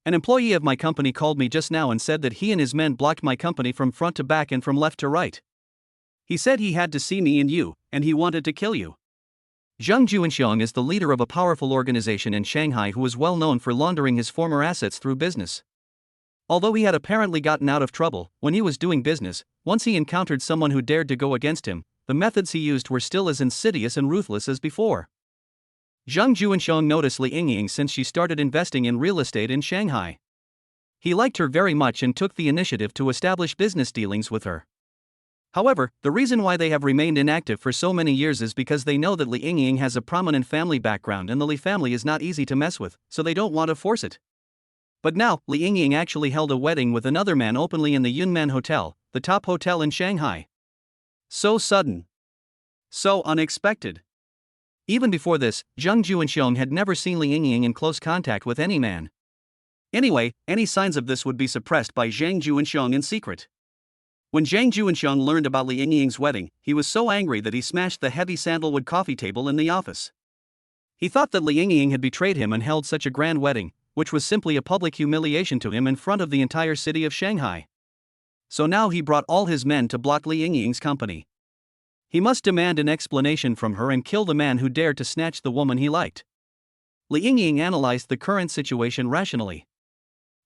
An employee of my company called me just now and said that he and his men blocked my company from front to back and from left to right. He said he had to see me and you, and he wanted to kill you. Zhang Juinxiong is the leader of a powerful organization in Shanghai who is well known for laundering his former assets through business. Although he had apparently gotten out of trouble when he was doing business, once he encountered someone who dared to go against him, the methods he used were still as insidious and ruthless as before. Zhang Juinxiong noticed Li Yingying since she started investing in real estate in Shanghai. He liked her very much and took the initiative to establish business dealings with her. However, the reason why they have remained inactive for so many years is because they know that Li Yingying has a prominent family background and the Li family is not easy to mess with, so they don't want to force it. But now, Li Yingying actually held a wedding with another man openly in the Yunman Hotel, the top hotel in Shanghai. So sudden. So unexpected. Even before this, Zhang Juinxiong had never seen Li Yingying in close contact with any man. Anyway, any signs of this would be suppressed by Zhang Juinxiong in secret. When Zhang Juinxiong learned about Li Yingying's wedding, he was so angry that he smashed the heavy sandalwood coffee table in the office. He thought that Li Yingying had betrayed him and held such a grand wedding, which was simply a public humiliation to him in front of the entire city of Shanghai. So now he brought all his men to block Li Yingying's company. He must demand an explanation from her and kill the man who dared to snatch the woman he liked. Li Yingying analyzed the current situation rationally.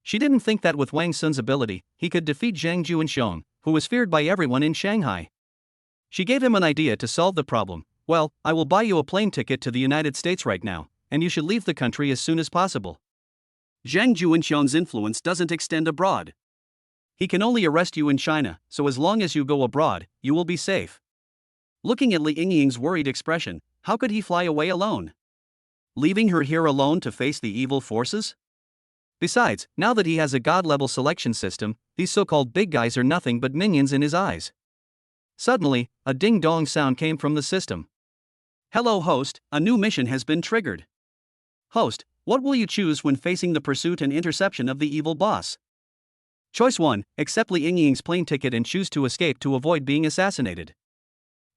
She didn't think that with Wang Sun's ability, he could defeat Zhang Juinxiong, who was feared by everyone in Shanghai. She gave him an idea to solve the problem. Well, I will buy you a plane ticket to the United States right now, and you should leave the country as soon as possible. Zhang Juinxiong's influence doesn't extend abroad. He can only arrest you in China, so as long as you go abroad, you will be safe. Looking at Li Yingying's worried expression, how could he fly away alone? Leaving her here alone to face the evil forces? Besides, now that he has a god-level selection system, these so-called big guys are nothing but minions in his eyes. Suddenly, a ding-dong sound came from the system. Hello host, a new mission has been triggered. Host, what will you choose when facing the pursuit and interception of the evil boss? Choice 1, accept Li Yingying's plane ticket and choose to escape to avoid being assassinated.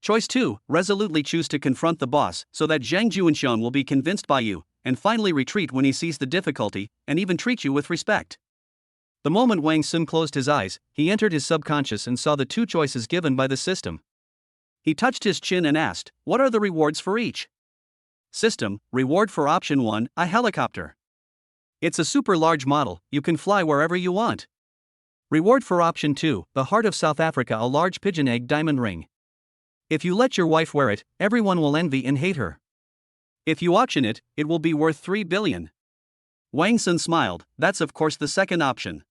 Choice 2, resolutely choose to confront the boss so that Zhang Juinxiong will be convinced by you, and finally retreat when he sees the difficulty, and even treat you with respect. The moment Wang Sun closed his eyes, he entered his subconscious and saw the two choices given by the system. He touched his chin and asked, what are the rewards for each? System, reward for option 1, a helicopter. It's a super large model, you can fly wherever you want. Reward for option 2, the heart of South Africa, a large pigeon egg diamond ring. If you let your wife wear it, everyone will envy and hate her. If you auction it, it will be worth 3 billion. Wang Sun smiled, that's of course the second option.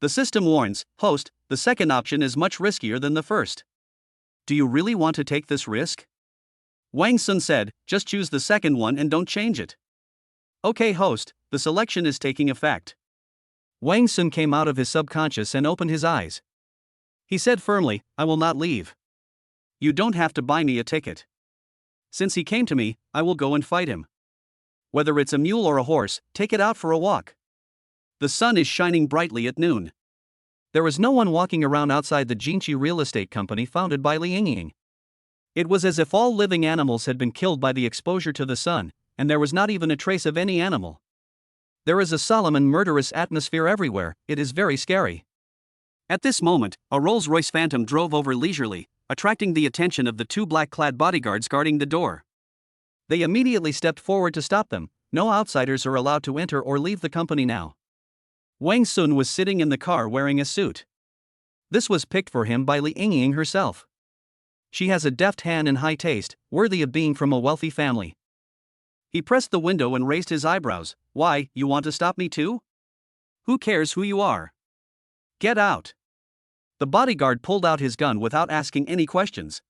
The system warns, host, the second option is much riskier than the first. Do you really want to take this risk? Wang Sun said, just choose the second one and don't change it. Okay host, the selection is taking effect. Wang Sun came out of his subconscious and opened his eyes. He said firmly, I will not leave. You don't have to buy me a ticket. Since he came to me, I will go and fight him. Whether it's a mule or a horse, take it out for a walk. The sun is shining brightly at noon. There was no one walking around outside the Jinqi real estate company founded by Li Yingying. It was as if all living animals had been killed by the exposure to the sun, and there was not even a trace of any animal. There is a solemn and murderous atmosphere everywhere, it is very scary. At this moment, a Rolls-Royce Phantom drove over leisurely, attracting the attention of the two black-clad bodyguards guarding the door. They immediately stepped forward to stop them. No outsiders are allowed to enter or leave the company now. Wang Sun was sitting in the car wearing a suit. This was picked for him by Li Yingying herself. She has a deft hand and high taste, worthy of being from a wealthy family. He pressed the window and raised his eyebrows. Why, you want to stop me too? Who cares who you are? Get out. The bodyguard pulled out his gun without asking any questions.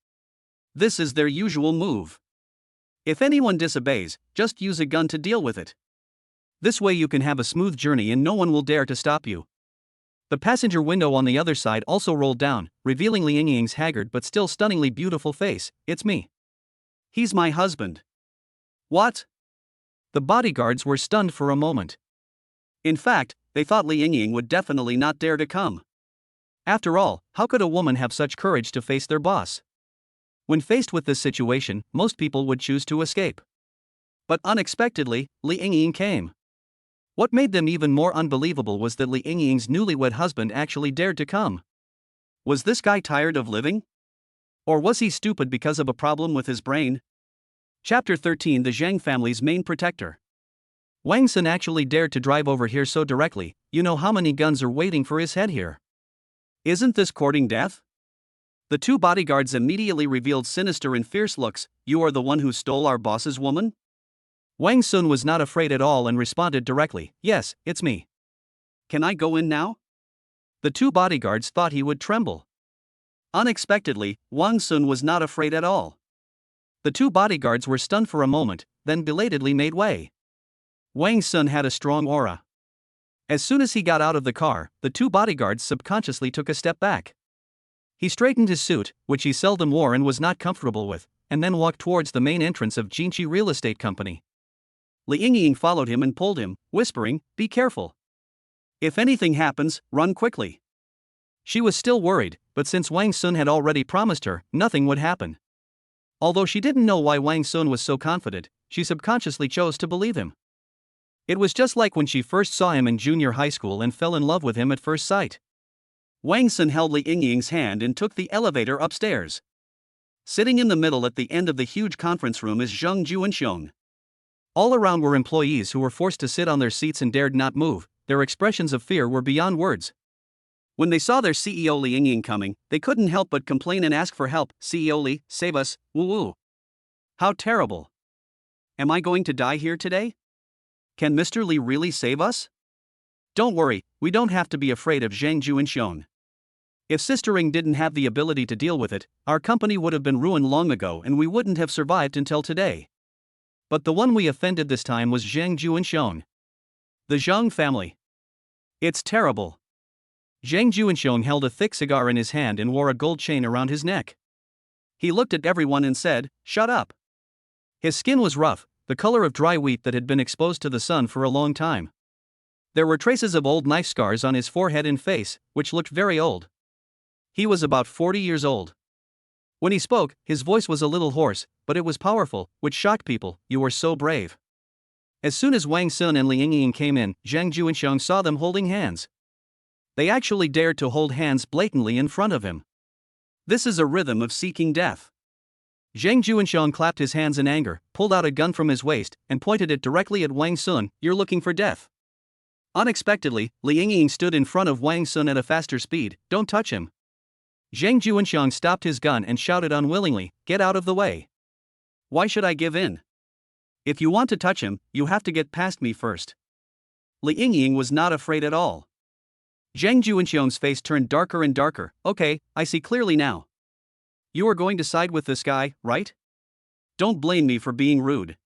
This is their usual move. If anyone disobeys, just use a gun to deal with it. This way you can have a smooth journey and no one will dare to stop you. The passenger window on the other side also rolled down, revealing Li Yingying's haggard but still stunningly beautiful face. It's me. He's my husband. What? The bodyguards were stunned for a moment. In fact, they thought Li Yingying would definitely not dare to come. After all, how could a woman have such courage to face their boss? When faced with this situation, most people would choose to escape. But unexpectedly, Li Yingying came. What made them even more unbelievable was that Li Yingying's newlywed husband actually dared to come. Was this guy tired of living? Or was he stupid because of a problem with his brain? Chapter 13: The Zhang family's main protector. Wang Sun actually dared to drive over here so directly. You know how many guns are waiting for his head here. Isn't this courting death? The two bodyguards immediately revealed sinister and fierce looks. You are the one who stole our boss's woman? Wang Sun was not afraid at all and responded directly, yes, it's me. Can I go in now? The two bodyguards thought he would tremble. Unexpectedly, Wang Sun was not afraid at all. The two bodyguards were stunned for a moment, then belatedly made way. Wang Sun had a strong aura. As soon as he got out of the car, the two bodyguards subconsciously took a step back. He straightened his suit, which he seldom wore and was not comfortable with, and then walked towards the main entrance of Jinchi Real Estate Company. Li Yingying followed him and pulled him, whispering, "Be careful. If anything happens, run quickly." She was still worried, but since Wang Sun had already promised her, nothing would happen. Although she didn't know why Wang Sun was so confident, she subconsciously chose to believe him. It was just like when she first saw him in junior high school and fell in love with him at first sight. Wang Sun held Li Yingying's hand and took the elevator upstairs. Sitting in the middle at the end of the huge conference room is Zheng Juanxiong. All around were employees who were forced to sit on their seats and dared not move. Their expressions of fear were beyond words. When they saw their CEO Li Yingying coming, they couldn't help but complain and ask for help. CEO Li, save us, woo-woo. How terrible. Am I going to die here today? Can Mr. Li really save us? Don't worry, we don't have to be afraid of Zhang Juanxiong. If Sister Ring didn't have the ability to deal with it, our company would have been ruined long ago and we wouldn't have survived until today. But the one we offended this time was Zhang Juanxiong. The Zhang family. It's terrible. Zhang Juanxiong held a thick cigar in his hand and wore a gold chain around his neck. He looked at everyone and said, "Shut up." His skin was rough, the color of dry wheat that had been exposed to the sun for a long time. There were traces of old knife scars on his forehead and face, which looked very old. He was about 40 years old. When he spoke, his voice was a little hoarse, but it was powerful, which shocked people. You were so brave. As soon as Wang Sun and Li Yingying came in, Zhang Juanxiong saw them holding hands. They actually dared to hold hands blatantly in front of him. This is a rhythm of seeking death. Zhang Juanxiong clapped his hands in anger, pulled out a gun from his waist, and pointed it directly at Wang Sun. You're looking for death. Unexpectedly, Li Yingying stood in front of Wang Sun at a faster speed. Don't touch him. Zhang Juanxiong stopped his gun and shouted unwillingly, get out of the way. Why should I give in? If you want to touch him, you have to get past me first. Li Yingying was not afraid at all. Zhang Juanxiong's face turned darker and darker. Okay, I see clearly now. You are going to side with this guy, right? Don't blame me for being rude.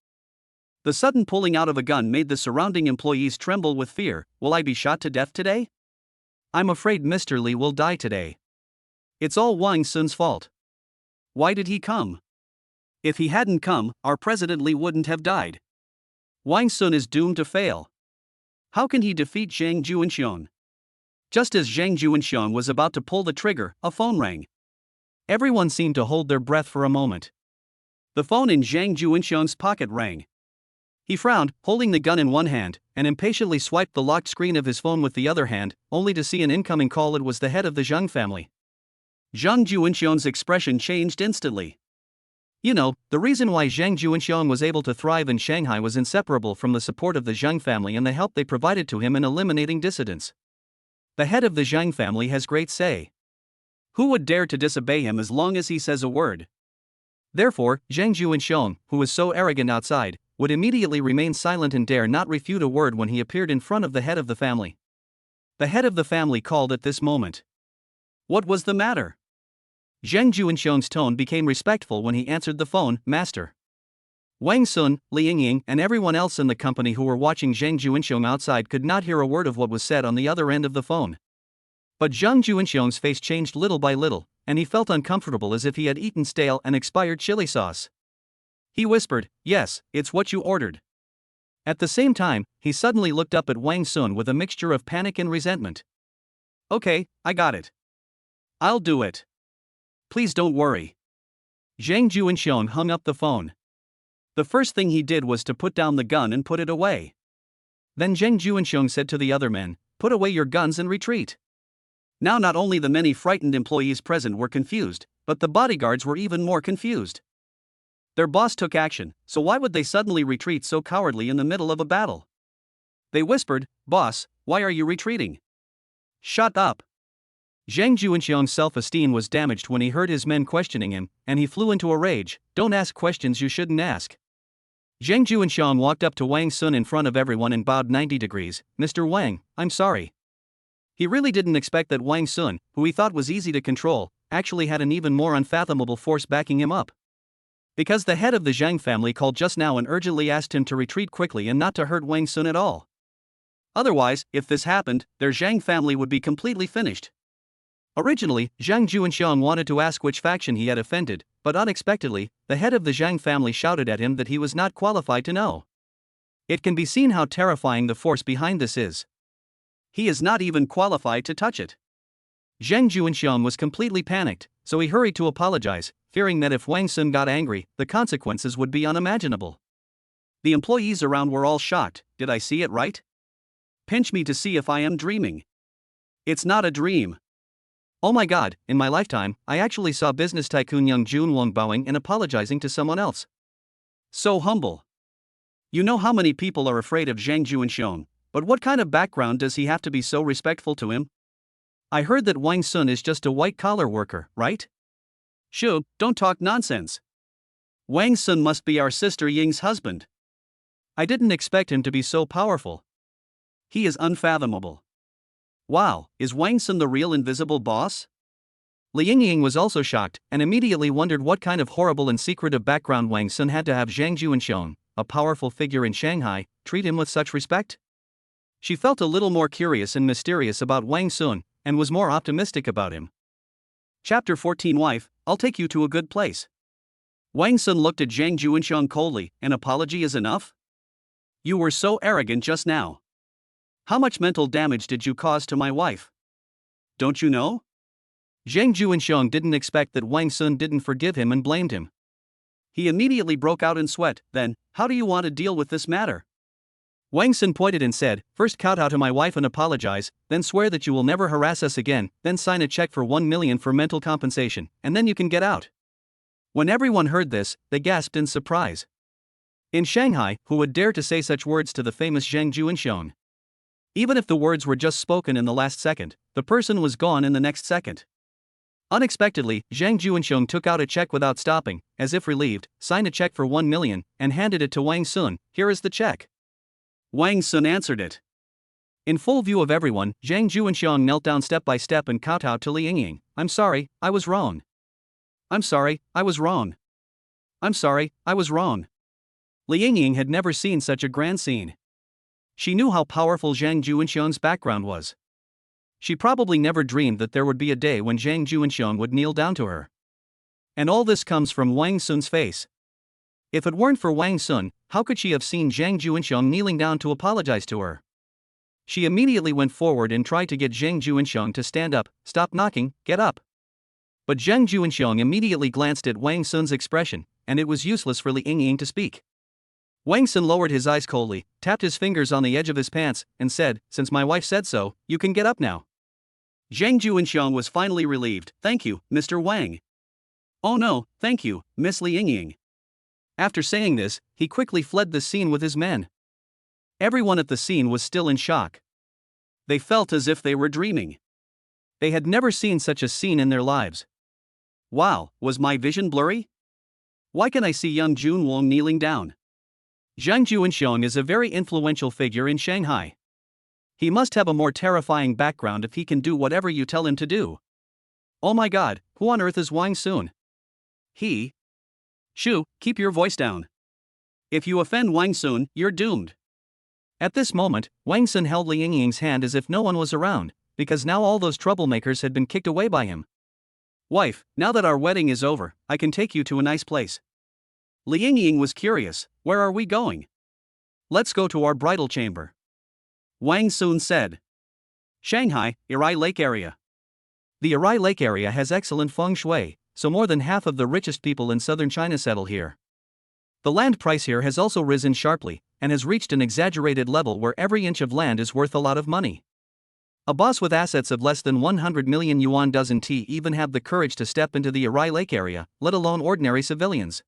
The sudden pulling out of a gun made the surrounding employees tremble with fear. Will I be shot to death today? I'm afraid Mr. Li will die today. It's all Wang Sun's fault. Why did he come? If he hadn't come, our President Li wouldn't have died. Wang Sun is doomed to fail. How can he defeat Zhang Juanxiong? Just as Zhang Juanxiong was about to pull the trigger, a phone rang. Everyone seemed to hold their breath for a moment. The phone in Zhang Juanxiong's pocket rang. He frowned, holding the gun in one hand, and impatiently swiped the locked screen of his phone with the other hand, only to see an incoming call. It was the head of the Zhang family. Zhang Juanxiong's expression changed instantly. You know, the reason why Zhang Juanxiong was able to thrive in Shanghai was inseparable from the support of the Zhang family and the help they provided to him in eliminating dissidents. The head of the Zhang family has great say. Who would dare to disobey him as long as he says a word? Therefore, Zhang Juanxiong, who was so arrogant outside, would immediately remain silent and dare not refute a word when he appeared in front of the head of the family. The head of the family called at this moment. What was the matter? Zhang Juanxiong's tone became respectful when he answered the phone, Master. Wang Sun, Li Yingying, and everyone else in the company who were watching Zhang Juanxiong outside could not hear a word of what was said on the other end of the phone. But Zhang Juanxiong's face changed little by little, and he felt uncomfortable as if he had eaten stale and expired chili sauce. He whispered, Yes, it's what you ordered. At the same time, he suddenly looked up at Wang Sun with a mixture of panic and resentment. Okay, I got it. I'll do it. Please don't worry. Zhang Juanxiong hung up the phone. The first thing he did was to put down the gun and put it away. Then Zhang Juanxiong said to the other men, Put away your guns and retreat. Now not only the many frightened employees present were confused, but the bodyguards were even more confused. Their boss took action, so why would they suddenly retreat so cowardly in the middle of a battle? They whispered, Boss, why are you retreating? Shut up. Zhang Juanxiong's self-esteem was damaged when he heard his men questioning him, and he flew into a rage. Don't ask questions you shouldn't ask. Zhang Juanxiong walked up to Wang Sun in front of everyone and bowed 90 degrees. Mr. Wang, I'm sorry. He really didn't expect that Wang Sun, who he thought was easy to control, actually had an even more unfathomable force backing him up. Because the head of the Zhang family called just now and urgently asked him to retreat quickly and not to hurt Wang Sun at all. Otherwise, if this happened, their Zhang family would be completely finished. Originally, Zhang Juanxiong wanted to ask which faction he had offended, but unexpectedly, the head of the Zhang family shouted at him that he was not qualified to know. It can be seen how terrifying the force behind this is. He is not even qualified to touch it. Zhang Juanxiong was completely panicked, so he hurried to apologize, fearing that if Wang Sun got angry, the consequences would be unimaginable. The employees around were all shocked. Did I see it right? Pinch me to see if I am dreaming. It's not a dream. Oh my god, in my lifetime, I actually saw business tycoon Young Jun Wong bowing and apologizing to someone else. So humble. You know how many people are afraid of Zhang Juanxiong, but what kind of background does he have to be so respectful to him? I heard that Wang Sun is just a white-collar worker, right? Shoo, don't talk nonsense. Wang Sun must be our sister Ying's husband. I didn't expect him to be so powerful. He is unfathomable. Wow, is Wang Sun the real invisible boss? Li Yingying was also shocked, and immediately wondered what kind of horrible and secretive background Wang Sun had to have Zhang Juanxiong, a powerful figure in Shanghai, treat him with such respect. She felt a little more curious and mysterious about Wang Sun, and was more optimistic about him. Chapter 14 Wife, I'll take you to a good place. Wang Sun looked at Zhang Juanxiong coldly. An apology is enough? You were so arrogant just now. How much mental damage did you cause to my wife? Don't you know? Zhang Juanxiong didn't expect that Wang Sun didn't forgive him and blamed him. He immediately broke out in sweat. Then, how do you want to deal with this matter? Wang Sun pointed and said, First kowtow to my wife and apologize, then swear that you will never harass us again, then sign a check for 1 million for mental compensation, and then you can get out. When everyone heard this, they gasped in surprise. In Shanghai, who would dare to say such words to the famous Zhang Juanxiong? Even if the words were just spoken in the last second, the person was gone in the next second. Unexpectedly, Zhang Juanxiong took out a check without stopping, as if relieved, signed a check for 1 million, and handed it to Wang Sun. Here is the check. Wang Sun answered it. In full view of everyone, Zhang Juanxiong knelt down step by step and kowtowed to Li Yingying. I'm sorry, I was wrong. I'm sorry, I was wrong. I'm sorry, I was wrong. Li Yingying had never seen such a grand scene. She knew how powerful Zhang Juanxiong's background was. She probably never dreamed that there would be a day when Zhang Juanxiong would kneel down to her. And all this comes from Wang Sun's face. If it weren't for Wang Sun, how could she have seen Zhang Juanxiong kneeling down to apologize to her? She immediately went forward and tried to get Zhang Juanxiong to stand up. Stop knocking, get up. But Zhang Juanxiong immediately glanced at Wang Sun's expression, and it was useless for Li Yingying to speak. Wang Sun lowered his eyes coldly, tapped his fingers on the edge of his pants, and said, Since my wife said so, you can get up now. Zhang Juanxiong was finally relieved. Thank you, Mr. Wang. Oh no, thank you, Miss Li Yingying. After saying this, he quickly fled the scene with his men. Everyone at the scene was still in shock. They felt as if they were dreaming. They had never seen such a scene in their lives. Wow, was my vision blurry? Why can I see young Jun Wong kneeling down? Zhang Juanxiong is a very influential figure in Shanghai. He must have a more terrifying background if he can do whatever you tell him to do. Oh my god, who on earth is Wang Sun? He. Shu, keep your voice down. If you offend Wang Sun, you're doomed. At this moment, Wang Sun held Li Yingying's hand as if no one was around, because now all those troublemakers had been kicked away by him. Wife, now that our wedding is over, I can take you to a nice place. Li Yingying was curious, where are we going? Let's go to our bridal chamber. Wang Sun said. Shanghai, Irai Lake area. The Irai Lake area has excellent feng shui, so more than half of the richest people in southern China settle here. The land price here has also risen sharply, and has reached an exaggerated level where every inch of land is worth a lot of money. A boss with assets of less than 100 million yuan doesn't even have the courage to step into the Irai Lake area, let alone ordinary civilians.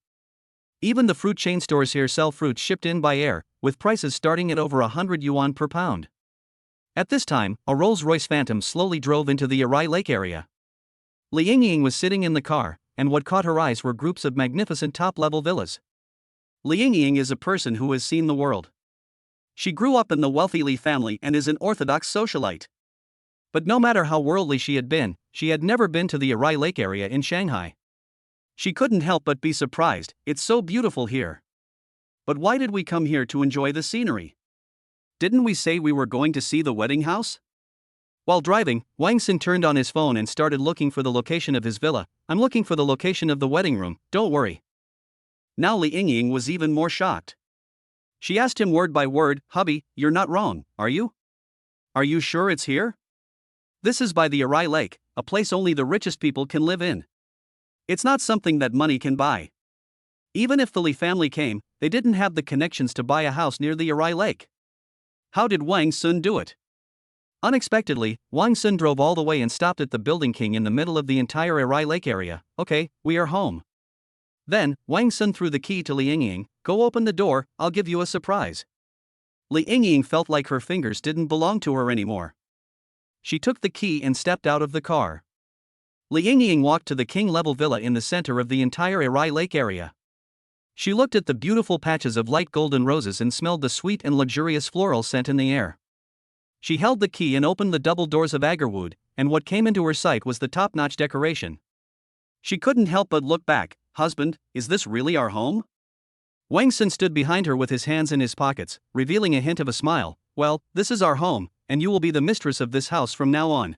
Even the fruit chain stores here sell fruits shipped in by air, with prices starting at over 100 yuan per pound. At this time, a Rolls-Royce Phantom slowly drove into the Irai Lake area. Li Yingying was sitting in the car, and what caught her eyes were groups of magnificent top-level villas. Li Yingying is a person who has seen the world. She grew up in the wealthy Li family and is an orthodox socialite. But no matter how worldly she had never been to the Irai Lake area in Shanghai. She couldn't help but be surprised, it's so beautiful here. But why did we come here to enjoy the scenery? Didn't we say we were going to see the wedding house? While driving, Wang Sun turned on his phone and started looking for the location of his villa. I'm looking for the location of the wedding room, don't worry. Now Li Yingying was even more shocked. She asked him word by word, hubby, you're not wrong, are you? Are you sure it's here? This is by the Irai Lake, a place only the richest people can live in. It's not something that money can buy. Even if the Li family came, they didn't have the connections to buy a house near the Irai Lake. How did Wang Sun do it? Unexpectedly, Wang Sun drove all the way and stopped at the Building King in the middle of the entire Irai Lake area. Okay, we are home. Then, Wang Sun threw the key to Li Yingying. Go open the door, I'll give you a surprise. Li Yingying felt like her fingers didn't belong to her anymore. She took the key and stepped out of the car. Li Yingying walked to the king-level villa in the center of the entire Irai Lake area. She looked at the beautiful patches of light golden roses and smelled the sweet and luxurious floral scent in the air. She held the key and opened the double doors of agarwood, and what came into her sight was the top-notch decoration. She couldn't help but look back. Husband, is this really our home? Wang Sun stood behind her with his hands in his pockets, revealing a hint of a smile. Well, this is our home, and you will be the mistress of this house from now on.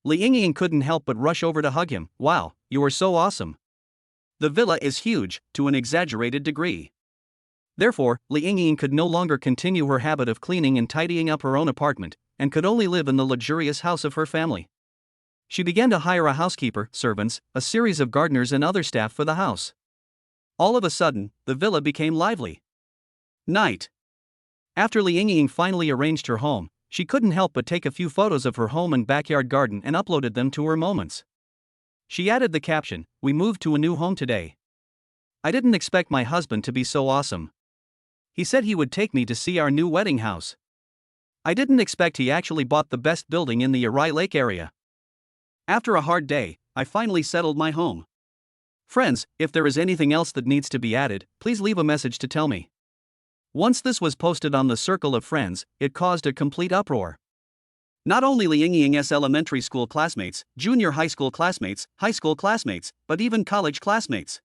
Li Yingying couldn't help but rush over to hug him. Wow, you are so awesome. The villa is huge, to an exaggerated degree. Therefore, Li Yingying could no longer continue her habit of cleaning and tidying up her own apartment, and could only live in the luxurious house of her family. She began to hire a housekeeper, servants, a series of gardeners and other staff for the house. All of a sudden, the villa became lively. Night. After Li Yingying finally arranged her home, she couldn't help but take a few photos of her home and backyard garden and uploaded them to her Moments. She added the caption, "We moved to a new home today. I didn't expect my husband to be so awesome. He said he would take me to see our new wedding house. I didn't expect he actually bought the best building in the Irai Lake area. After a hard day, I finally settled my home." Friends, if there is anything else that needs to be added, please leave a message to tell me. Once this was posted on the circle of friends, it caused a complete uproar. Not only Li Yingying's elementary school classmates, junior high school classmates, but even college classmates.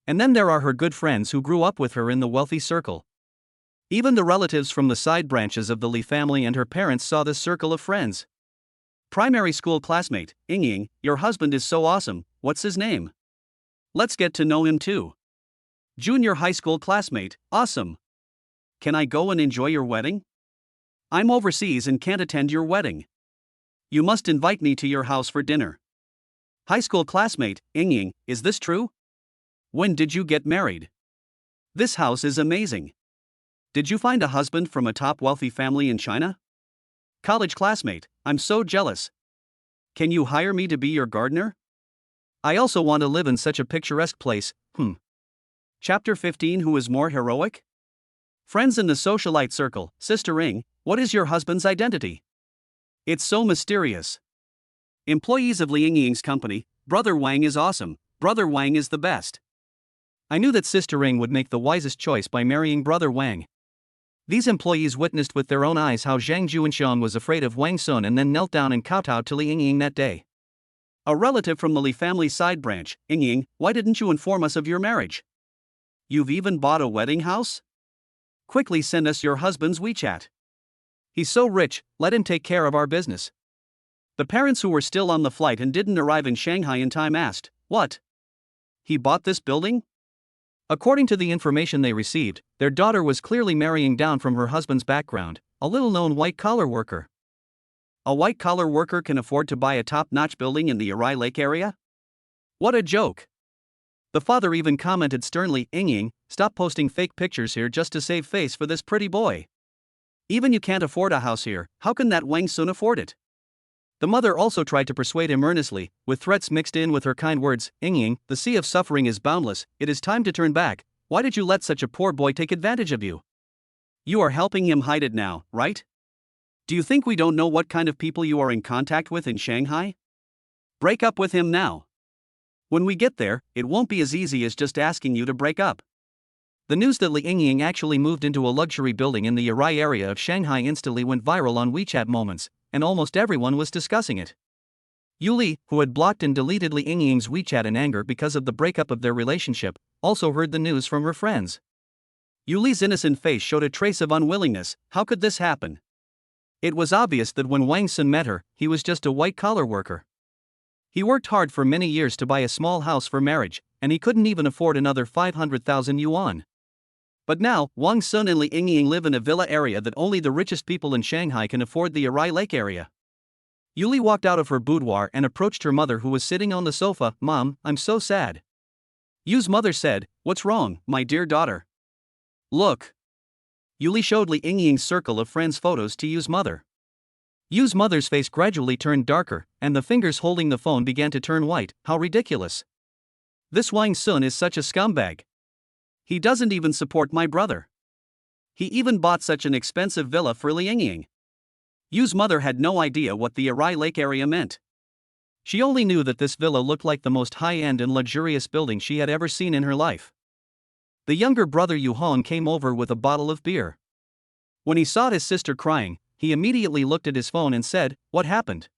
And then there are her good friends who grew up with her in the wealthy circle. Even the relatives from the side branches of the Li family and her parents saw this circle of friends. Primary school classmate, Yingying, your husband is so awesome, what's his name? Let's get to know him too. Junior high school classmate, awesome. Can I go and enjoy your wedding? I'm overseas and can't attend your wedding. You must invite me to your house for dinner. High school classmate, Yingying, is this true? When did you get married? This house is amazing. Did you find a husband from a top wealthy family in China? College classmate, I'm so jealous. Can you hire me to be your gardener? I also want to live in such a picturesque place. Chapter 15. Who is more heroic? Friends in the socialite circle, Sister Ing, what is your husband's identity? It's so mysterious. Employees of Li Yingying's company, Brother Wang is awesome, Brother Wang is the best. I knew that Sister Ing would make the wisest choice by marrying Brother Wang. These employees witnessed with their own eyes how Zhang Juanxiang was afraid of Wang Sun and then knelt down and kowtowed to Li Yingying that day. A relative from the Li family side branch, Yingying, why didn't you inform us of your marriage? You've even bought a wedding house? Quickly send us your husband's WeChat. He's so rich, let him take care of our business. The parents who were still on the flight and didn't arrive in Shanghai in time asked, what? He bought this building? According to the information they received, their daughter was clearly marrying down from her husband's background, a little-known white-collar worker. A white-collar worker can afford to buy a top-notch building in the Arai Lake area? What a joke! The father even commented sternly, Yingying, stop posting fake pictures here just to save face for this pretty boy. Even you can't afford a house here, how can that Wang Sun afford it? The mother also tried to persuade him earnestly, with threats mixed in with her kind words, Yingying, the sea of suffering is boundless, it is time to turn back, why did you let such a poor boy take advantage of you? You are helping him hide it now, right? Do you think we don't know what kind of people you are in contact with in Shanghai? Break up with him now. When we get there, it won't be as easy as just asking you to break up. The news that Li Yingying actually moved into a luxury building in the Arai area of Shanghai instantly went viral on WeChat Moments, and almost everyone was discussing it. Yuli, who had blocked and deleted Li Yingying's WeChat in anger because of the breakup of their relationship, also heard the news from her friends. Yuli's innocent face showed a trace of unwillingness. How could this happen? It was obvious that when Wang Sun met her, he was just a white-collar worker. He worked hard for many years to buy a small house for marriage, and he couldn't even afford another 500,000 yuan. But now, Wang Sun and Li Yingying live in a villa area that only the richest people in Shanghai can afford, the Arai Lake area. Yuli walked out of her boudoir and approached her mother, who was sitting on the sofa. Mom, I'm so sad. Yu's mother said, what's wrong, my dear daughter? Look. Yuli showed Li Yingying's circle of friends' photos to Yu's mother. Yu's mother's face gradually turned darker, and the fingers holding the phone began to turn white. How ridiculous. This Wang Sun is such a scumbag. He doesn't even support my brother. He even bought such an expensive villa for Li Yingying. Yu's mother had no idea what the Arai Lake area meant. She only knew that this villa looked like the most high-end and luxurious building she had ever seen in her life. The younger brother Yu Hong came over with a bottle of beer. When he saw his sister crying, he immediately looked at his phone and said, what happened?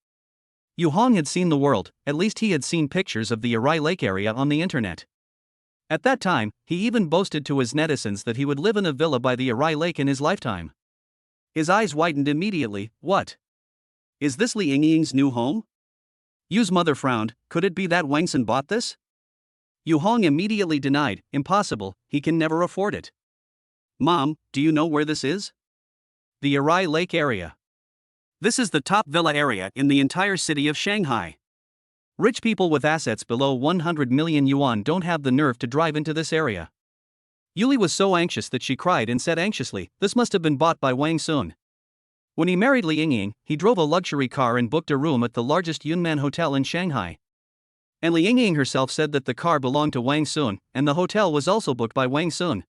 Yu Hong had seen the world, at least he had seen pictures of the Arai Lake area on the internet. At that time, he even boasted to his netizens that he would live in a villa by the Arai Lake in his lifetime. His eyes widened immediately. What? Is this Li Yingying's new home? Yu's mother frowned. Could it be that Wang Sun bought this? Yu Hong immediately denied. Impossible, he can never afford it. Mom, do you know where this is? The Arai Lake area. This is the top villa area in the entire city of Shanghai. Rich people with assets below 100 million yuan don't have the nerve to drive into this area. Yuli was so anxious that she cried and said anxiously, this must have been bought by Wang Sun. When he married Li Yingying, he drove a luxury car and booked a room at the largest Yunnan hotel in Shanghai. And Li Yingying herself said that the car belonged to Wang Sun, and the hotel was also booked by Wang Sun.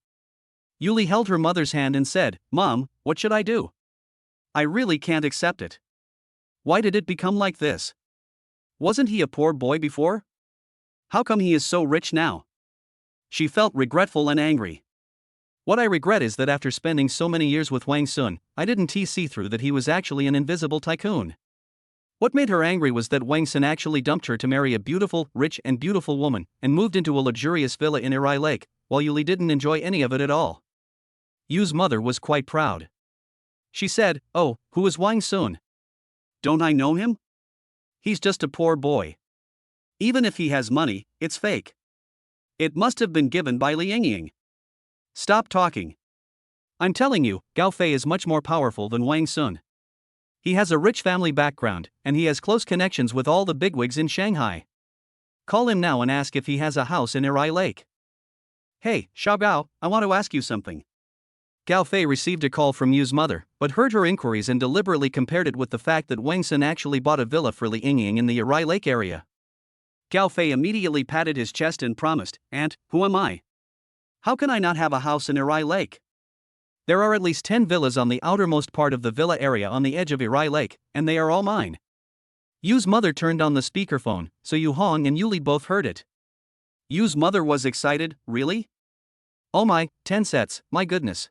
Yuli held her mother's hand and said, Mom, what should I do? I really can't accept it. Why did it become like this? Wasn't he a poor boy before? How come he is so rich now? She felt regretful and angry. What I regret is that after spending so many years with Wang Sun, I didn't see through that he was actually an invisible tycoon. What made her angry was that Wang Sun actually dumped her to marry a beautiful, rich and beautiful woman, and moved into a luxurious villa in Arai Lake, while Yuli didn't enjoy any of it at all. Yu's mother was quite proud. She said, oh, who is Wang Sun? Don't I know him? He's just a poor boy. Even if he has money, it's fake. It must have been given by Li Yingying. Stop talking. I'm telling you, Gao Fei is much more powerful than Wang Sun. He has a rich family background, and he has close connections with all the bigwigs in Shanghai. Call him now and ask if he has a house in Arai Lake. Hey, Xiao Gao, I want to ask you something. Gao Fei received a call from Yu's mother, but heard her inquiries and deliberately compared it with the fact that Wang Sun actually bought a villa for Li Yingying in the Arai Lake area. Gao Fei immediately patted his chest and promised, Aunt, who am I? How can I not have a house in Arai Lake? There are at least 10 villas on the outermost part of the villa area on the edge of Arai Lake, and they are all mine. Yu's mother turned on the speakerphone, so Yu Hong and Yuli both heard it. Yu's mother was excited. Really? Oh my, 10 sets, my goodness.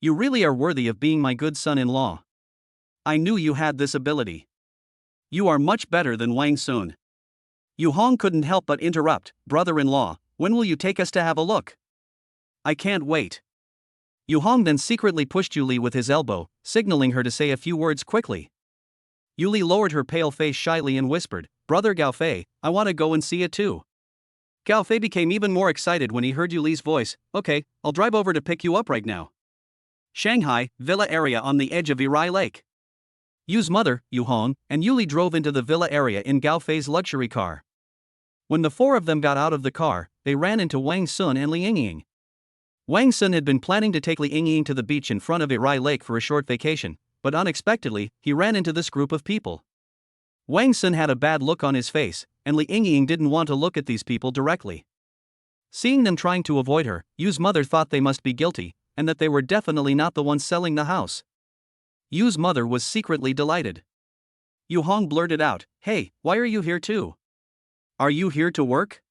You really are worthy of being my good son-in-law. I knew you had this ability. You are much better than Wang Sun. Yu Hong couldn't help but interrupt. Brother-in-law, when will you take us to have a look? I can't wait. Yu Hong then secretly pushed Yuli with his elbow, signaling her to say a few words quickly. Yuli lowered her pale face shyly and whispered, Brother Gao Fei, I want to go and see it too. Gao Fei became even more excited when he heard Yuli's voice. Okay, I'll drive over to pick you up right now. Shanghai, villa area on the edge of Irai Lake. Yu's mother, Yu Hong, and Yuli drove into the villa area in Gao Fei's luxury car. When the four of them got out of the car, they ran into Wang Sun and Li Yingying. Wang Sun had been planning to take Li Yingying to the beach in front of Irai Lake for a short vacation, but unexpectedly, he ran into this group of people. Wang Sun had a bad look on his face, and Li Yingying didn't want to look at these people directly. Seeing them trying to avoid her, Yu's mother thought they must be guilty, and that they were definitely not the ones selling the house. Yu's mother was secretly delighted. Yu Hong blurted out, Hey, why are you here too? Are you here to work?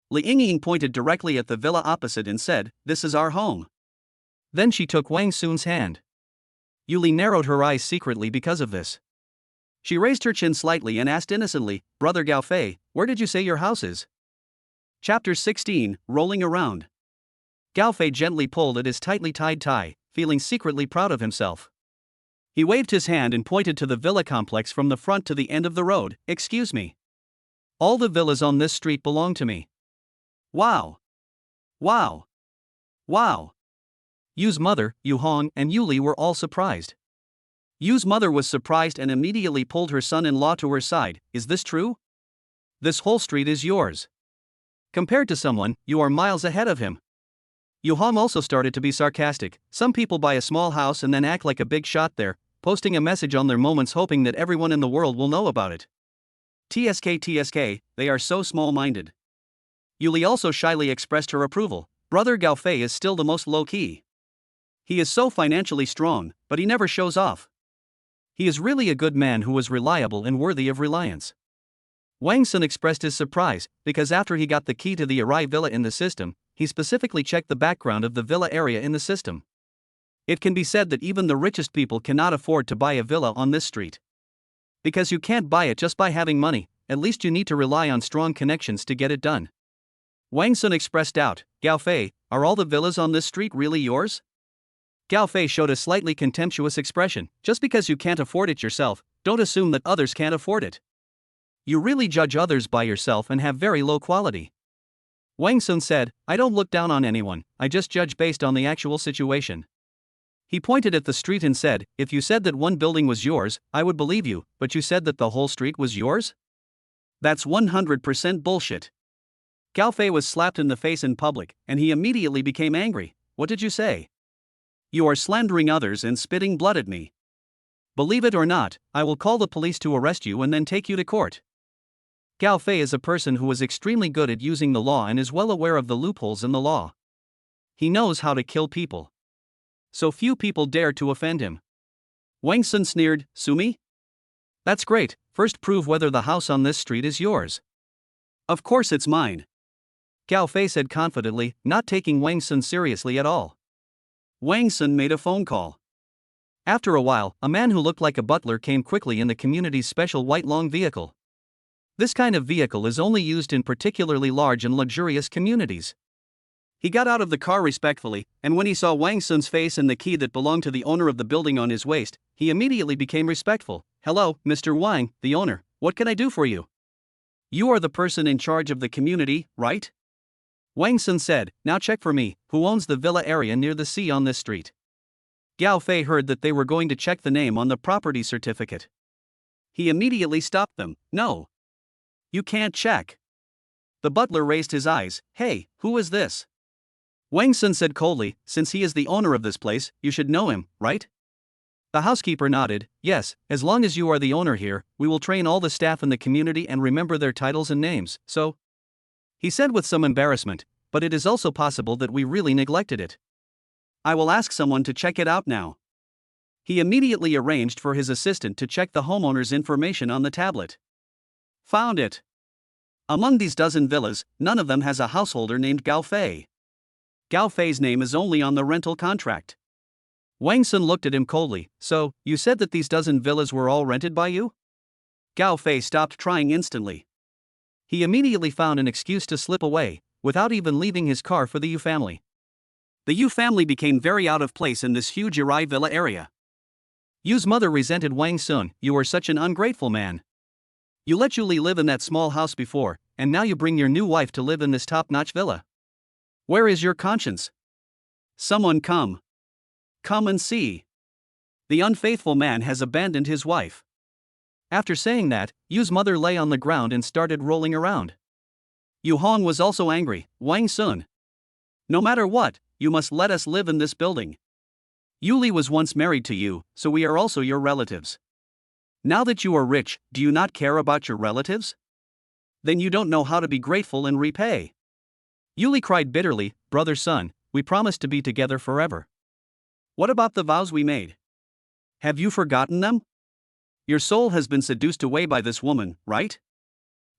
Li Yingying pointed directly at the villa opposite and said, This is our home. Then she took Wang Sun's hand. Yuli narrowed her eyes secretly because of this. She raised her chin slightly and asked innocently, Brother Gao Fei, where did you say your house is? Chapter 16, Rolling Around. Gao Fei gently pulled at his tightly tied tie, feeling secretly proud of himself. He waved his hand and pointed to the villa complex from the front to the end of the road. Excuse me. All the villas on this street belong to me. Wow. Wow. Wow. Yu's mother, Yu Hong, and Yuli were all surprised. Yu's mother was surprised and immediately pulled her son-in-law to her side. Is this true? This whole street is yours. Compared to someone, you are miles ahead of him. Yu Hong also started to be sarcastic. Some people buy a small house and then act like a big shot there, posting a message on their moments hoping that everyone in the world will know about it. TSK, they are so small-minded. Yuli also shyly expressed her approval. Brother Gao Fei is still the most low-key. He is so financially strong, but he never shows off. He is really a good man who is reliable and worthy of reliance. Wang Sun expressed his surprise, because after he got the key to the Irai villa in the system, he specifically checked the background of the villa area in the system. It can be said that even the richest people cannot afford to buy a villa on this street. Because you can't buy it just by having money, at least you need to rely on strong connections to get it done. Wang Sun expressed doubt. Gao Fei, are all the villas on this street really yours? Gao Fei showed a slightly contemptuous expression. Just because you can't afford it yourself, don't assume that others can't afford it. You really judge others by yourself and have very low quality. Wang Sun said, I don't look down on anyone, I just judge based on the actual situation. He pointed at the street and said, if you said that one building was yours, I would believe you, but you said that the whole street was yours? That's 100% bullshit. Gao Fei was slapped in the face in public, and he immediately became angry. What did you say? You are slandering others and spitting blood at me. Believe it or not, I will call the police to arrest you and then take you to court. Gao Fei is a person who is extremely good at using the law and is well aware of the loopholes in the law. He knows how to kill people. So few people dare to offend him. Wang Sun sneered, Sue me? That's great, first prove whether the house on this street is yours. Of course it's mine. Gao Fei said confidently, not taking Wang Sun seriously at all. Wang Sun made a phone call. After a while, a man who looked like a butler came quickly in the community's special white long vehicle. This kind of vehicle is only used in particularly large and luxurious communities. He got out of the car respectfully, and when he saw Wang Sun's face and the key that belonged to the owner of the building on his waist, he immediately became respectful. Hello, Mr. Wang, the owner, what can I do for you? You are the person in charge of the community, right? Wang Sun said, now check for me, who owns the villa area near the sea on this street. Gao Fei heard that they were going to check the name on the property certificate. He immediately stopped them. No. You can't check. The butler raised his eyes. Hey, who is this? Wang Sun said coldly, since he is the owner of this place, you should know him, right? The housekeeper nodded. Yes, as long as you are the owner here, we will train all the staff in the community and remember their titles and names, so? He said with some embarrassment, but it is also possible that we really neglected it. I will ask someone to check it out now. He immediately arranged for his assistant to check the homeowner's information on the tablet. Found it. Among these dozen villas, none of them has a householder named Gao Fei. Gao Fei's name is only on the rental contract. Wang Sun looked at him coldly. So, you said that these dozen villas were all rented by you? Gao Fei stopped trying instantly. He immediately found an excuse to slip away, without even leaving his car for the Yu family. The Yu family became very out of place in this huge Irai villa area. Yu's mother resented Wang Sun. You are such an ungrateful man. You let Yu Li live in that small house before, and now you bring your new wife to live in this top-notch villa. Where is your conscience? Someone come. Come and see. The unfaithful man has abandoned his wife. After saying that, Yu's mother lay on the ground and started rolling around. Yu Hong was also angry. Wang Sun. No matter what, you must let us live in this building. Yu Li was once married to you, so we are also your relatives. Now that you are rich, do you not care about your relatives? Then you don't know how to be grateful and repay. Yu Li cried bitterly. Brother Sun, we promised to be together forever. What about the vows we made? Have you forgotten them? Your soul has been seduced away by this woman, right?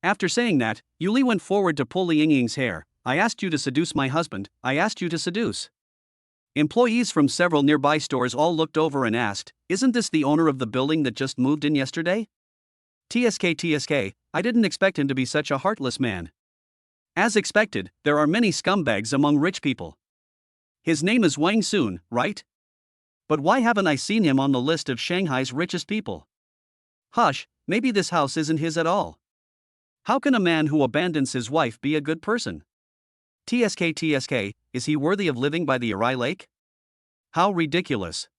After saying that, Yu Li went forward to pull Li Yingying's hair. I asked you to seduce my husband, I asked you to seduce. Employees from several nearby stores all looked over and asked, isn't this the owner of the building that just moved in yesterday? TSK, I didn't expect him to be such a heartless man. As expected, there are many scumbags among rich people. His name is Wang Sun, right? But why haven't I seen him on the list of Shanghai's richest people? Hush, maybe this house isn't his at all. How can a man who abandons his wife be a good person? TSK, is he worthy of living by the Irai Lake? How ridiculous.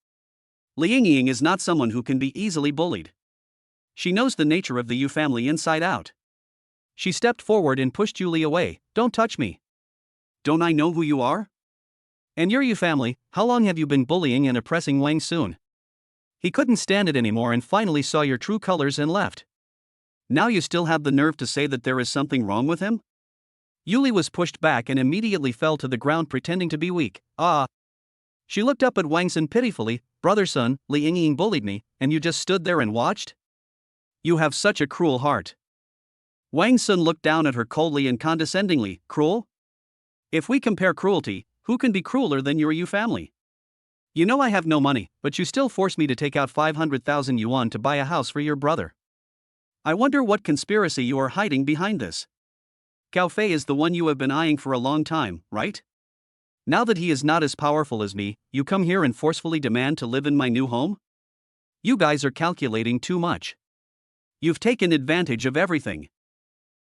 Li Yingying is not someone who can be easily bullied. She knows the nature of the Yu family inside out. She stepped forward and pushed Yu Li away. Don't touch me. Don't I know who you are? And your Yu family, how long have you been bullying and oppressing Wang Sun? He couldn't stand it anymore and finally saw your true colors and left. Now you still have the nerve to say that there is something wrong with him? Yu Li was pushed back and immediately fell to the ground pretending to be weak. She looked up at Wang Sun pitifully. Brother Sun, Li Yingying bullied me, and you just stood there and watched? You have such a cruel heart. Wang Sun looked down at her coldly and condescendingly. Cruel? If we compare cruelty, who can be crueler than your Yu family? You know I have no money, but you still force me to take out 500,000 yuan to buy a house for your brother. I wonder what conspiracy you are hiding behind this. Gao Fei is the one you have been eyeing for a long time, right? Now that he is not as powerful as me, you come here and forcefully demand to live in my new home? You guys are calculating too much. You've taken advantage of everything.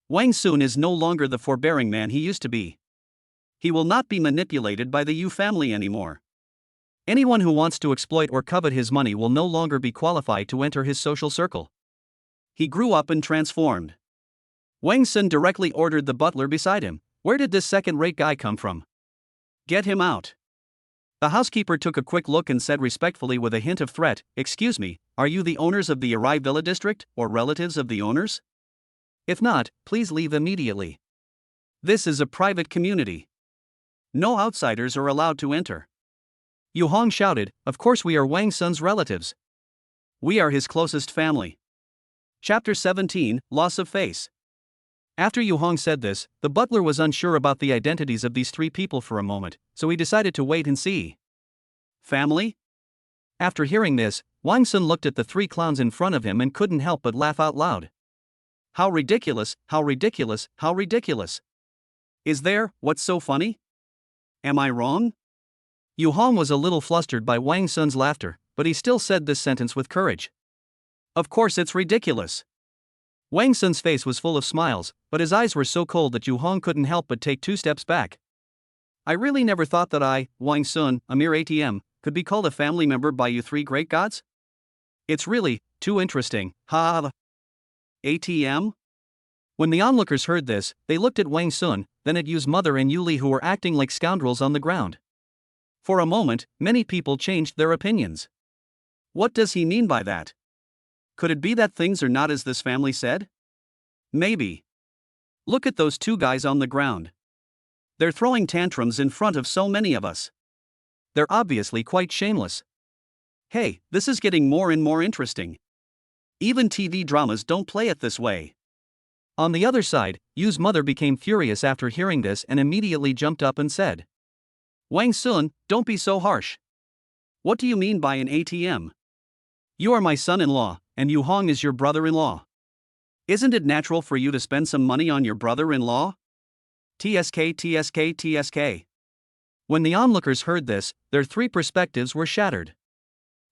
Wang Sun is no longer the forbearing man he used to be. He will not be manipulated by the Yu family anymore. Anyone who wants to exploit or covet his money will no longer be qualified to enter his social circle. He grew up and transformed. Wang Sun directly ordered the butler beside him. Where did this second-rate guy come from? Get him out. The housekeeper took a quick look and said respectfully with a hint of threat, excuse me, are you the owners of the Irai Villa district, or relatives of the owners? If not, please leave immediately. This is a private community. No outsiders are allowed to enter. Yu Hong shouted, of course we are Wang Sun's relatives. We are his closest family. Chapter 17, Loss of Face. After Yu Hong said this, the butler was unsure about the identities of these three people for a moment, so he decided to wait and see. Family? After hearing this, Wang Sun looked at the three clowns in front of him and couldn't help but laugh out loud. How ridiculous, how ridiculous, how ridiculous. Is there, what's so funny? Am I wrong? Yu Hong was a little flustered by Wang Sun's laughter, but he still said this sentence with courage. Of course it's ridiculous. Wang Sun's face was full of smiles, but his eyes were so cold that Yu Hong couldn't help but take 2 steps back. I really never thought that I, Wang Sun, a mere ATM, could be called a family member by you three great gods? It's really, too interesting, ha ha. ATM? When the onlookers heard this, they looked at Wang Sun, then at Yu's mother and Yu Li who were acting like scoundrels on the ground. For a moment, many people changed their opinions. What does he mean by that? Could it be that things are not as this family said? Maybe. Look at those two guys on the ground. They're throwing tantrums in front of so many of us. They're obviously quite shameless. Hey, this is getting more and more interesting. Even TV dramas don't play it this way. On the other side, Yu's mother became furious after hearing this and immediately jumped up and said, Wang Sun, don't be so harsh. What do you mean by an ATM? You are my son-in-law, and Yu Hong is your brother-in-law. Isn't it natural for you to spend some money on your brother-in-law? TSK, TSK, TSK. When the onlookers heard this, their three perspectives were shattered.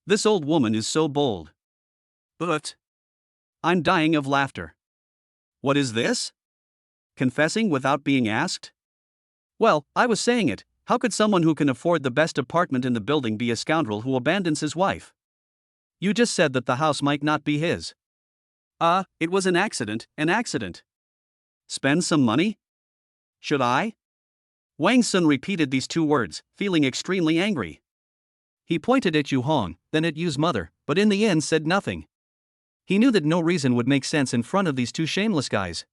This old woman is so bold. But I'm dying of laughter. What is this? Confessing without being asked? Well, I was saying it, how could someone who can afford the best apartment in the building be a scoundrel who abandons his wife? You just said that the house might not be his. It was an accident, an accident. Spend some money? Should I? Wang Sun repeated these two words, feeling extremely angry. He pointed at Yu Hong, then at Yu's mother, but in the end said nothing. He knew that no reason would make sense in front of these two shameless guys.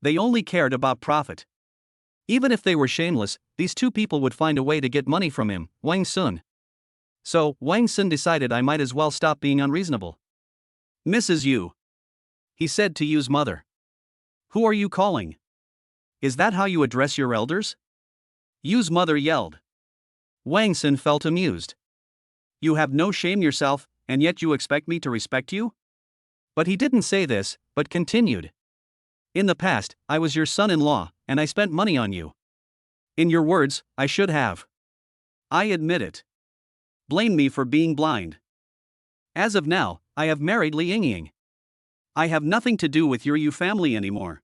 They only cared about profit. Even if they were shameless, these two people would find a way to get money from him, Wang Sun. So, Wang Sun decided I might as well stop being unreasonable. Mrs. Yu, he said to Yu's mother. Who are you calling? Is that how you address your elders? Yu's mother yelled. Wang Sun felt amused. You have no shame yourself, and yet you expect me to respect you? But he didn't say this, but continued. In the past, I was your son-in-law, and I spent money on you. In your words, I should have. I admit it. Blame me for being blind. As of now, I have married Li Yingying. I have nothing to do with your Yu family anymore.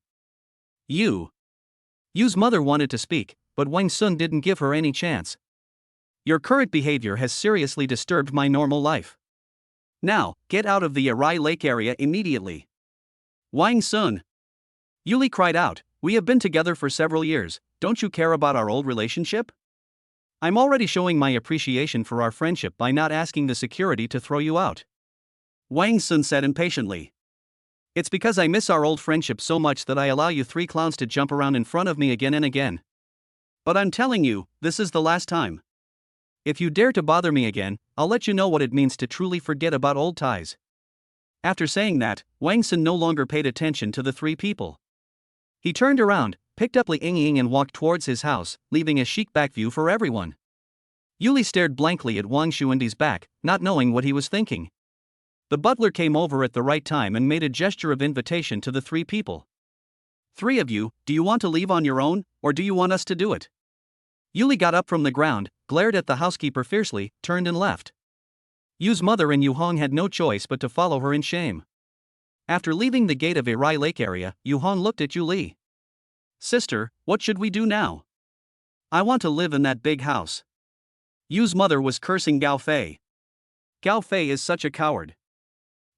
Yu's mother wanted to speak, but Wang Sun didn't give her any chance. Your current behavior has seriously disturbed my normal life. Now, get out of the Arai Lake area immediately. Wang Sun. Yuli cried out, we have been together for several years, don't you care about our old relationship? I'm already showing my appreciation for our friendship by not asking the security to throw you out. Wang Sun said impatiently. It's because I miss our old friendship so much that I allow you three clowns to jump around in front of me again and again. But I'm telling you, this is the last time. If you dare to bother me again, I'll let you know what it means to truly forget about old ties. After saying that, Wang Sun no longer paid attention to the three people. He turned around, picked up Li Yingying and walked towards his house, leaving a chic back view for everyone. Yuli stared blankly at Wang Xuandi's back, not knowing what he was thinking. The butler came over at the right time and made a gesture of invitation to the three people. Three of you, do you want to leave on your own, or do you want us to do it? Yuli got up from the ground, glared at the housekeeper fiercely, turned and left. Yu's mother and Yu Hong had no choice but to follow her in shame. After leaving the gate of Arai Lake area, Yu Hong looked at Yu Li. Sister, what should we do now? I want to live in that big house. Yu's mother was cursing Gao Fei. Gao Fei is such a coward.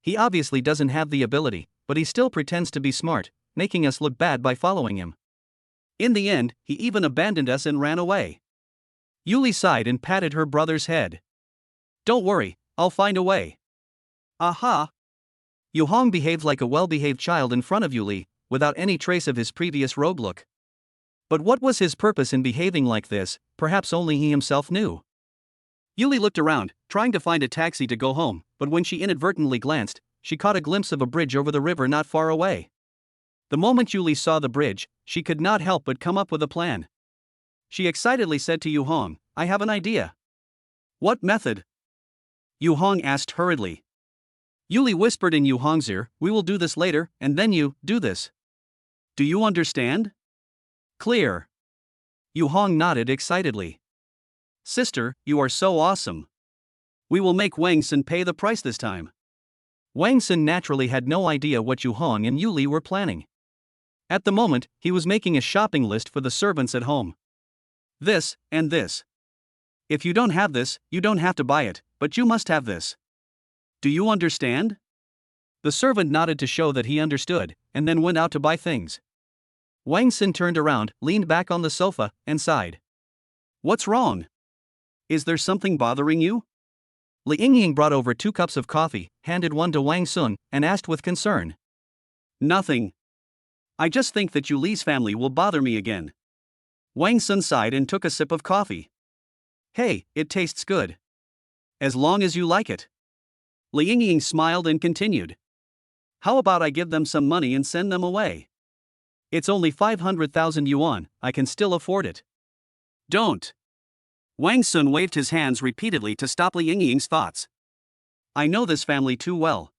He obviously doesn't have the ability, but he still pretends to be smart, making us look bad by following him. In the end, he even abandoned us and ran away. Yuli sighed and patted her brother's head. Don't worry, I'll find a way. Aha! Yu Hong behaved like a well-behaved child in front of Yuli, without any trace of his previous rogue look. But what was his purpose in behaving like this, perhaps only he himself knew. Yuli looked around, trying to find a taxi to go home, but when she inadvertently glanced, she caught a glimpse of a bridge over the river not far away. The moment Yuli saw the bridge, she could not help but come up with a plan. She excitedly said to Yu Hong, I have an idea. What method? Yu Hong asked hurriedly. Yuli whispered in Yu Hong's ear, we will do this later, and then you, do this. Do you understand? Clear. Yu Hong nodded excitedly. Sister, you are so awesome. We will make Wang Sun pay the price this time. Wang Sun naturally had no idea what Yu Hong and Yuli were planning. At the moment, he was making a shopping list for the servants at home. This, and this. If you don't have this, you don't have to buy it, but you must have this. Do you understand? The servant nodded to show that he understood, and then went out to buy things. Wang Sun turned around, leaned back on the sofa, and sighed. What's wrong? Is there something bothering you? Li Yingying brought over 2 cups of coffee, handed one to Wang Sun, and asked with concern. Nothing. I just think that Yuli's family will bother me again. Wang Sun sighed and took a sip of coffee. Hey, it tastes good. As long as you like it. Li Yingying smiled and continued. How about I give them some money and send them away? It's only 500,000 yuan, I can still afford it. Don't. Wang Sun waved his hands repeatedly to stop Li Yingying's thoughts. I know this family too well.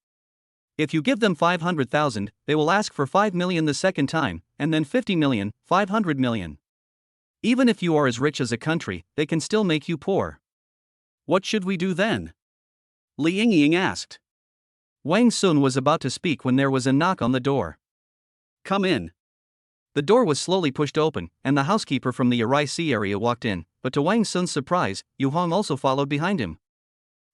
If you give them 500,000, they will ask for 5 million the second time, and then 50 million, 500 million. Even if you are as rich as a country, they can still make you poor. What should we do then? Li Yingying asked. Wang Sun was about to speak when there was a knock on the door. Come in. The door was slowly pushed open, and the housekeeper from the RIC area walked in, but to Wang Sun's surprise, Yu Hong also followed behind him.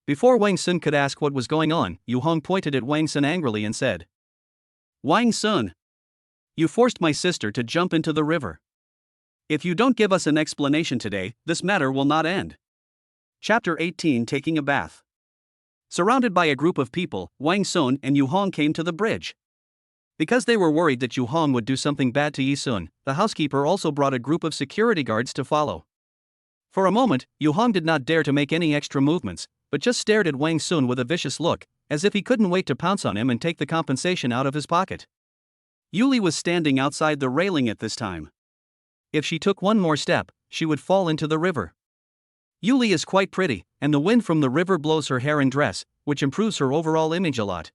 Before Wang Sun could ask what was going on, Yu Hong pointed at Wang Sun angrily and said, Wang Sun, you forced my sister to jump into the river. If you don't give us an explanation today, this matter will not end. Chapter 18 Taking a Bath. Surrounded by a group of people, Wang Sun and Yu Hong came to the bridge. Because they were worried that Yu Hong would do something bad to Yi Sun, the housekeeper also brought a group of security guards to follow. For a moment, Yu Hong did not dare to make any extra movements, but just stared at Wang Sun with a vicious look, as if he couldn't wait to pounce on him and take the compensation out of his pocket. Yuli was standing outside the railing at this time. If she took one more step, she would fall into the river. Yuli is quite pretty, and the wind from the river blows her hair and dress, which improves her overall image a lot.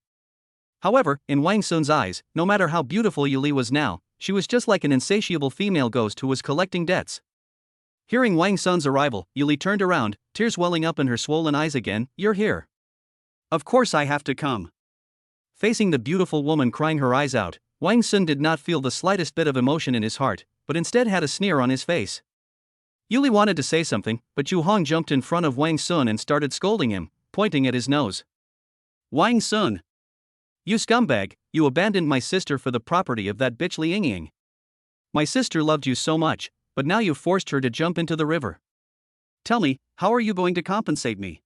However, in Wang Sun's eyes, no matter how beautiful Yuli was now, she was just like an insatiable female ghost who was collecting debts. Hearing Wang Sun's arrival, Yuli turned around, tears welling up in her swollen eyes again. You're here. Of course I have to come. Facing the beautiful woman crying her eyes out, Wang Sun did not feel the slightest bit of emotion in his heart, but instead had a sneer on his face. Yuli wanted to say something, but Yu Hong jumped in front of Wang Sun and started scolding him, pointing at his nose. Wang Sun! You scumbag, you abandoned my sister for the property of that bitch Li Yingying. My sister loved you so much, but now you've forced her to jump into the river. Tell me, how are you going to compensate me?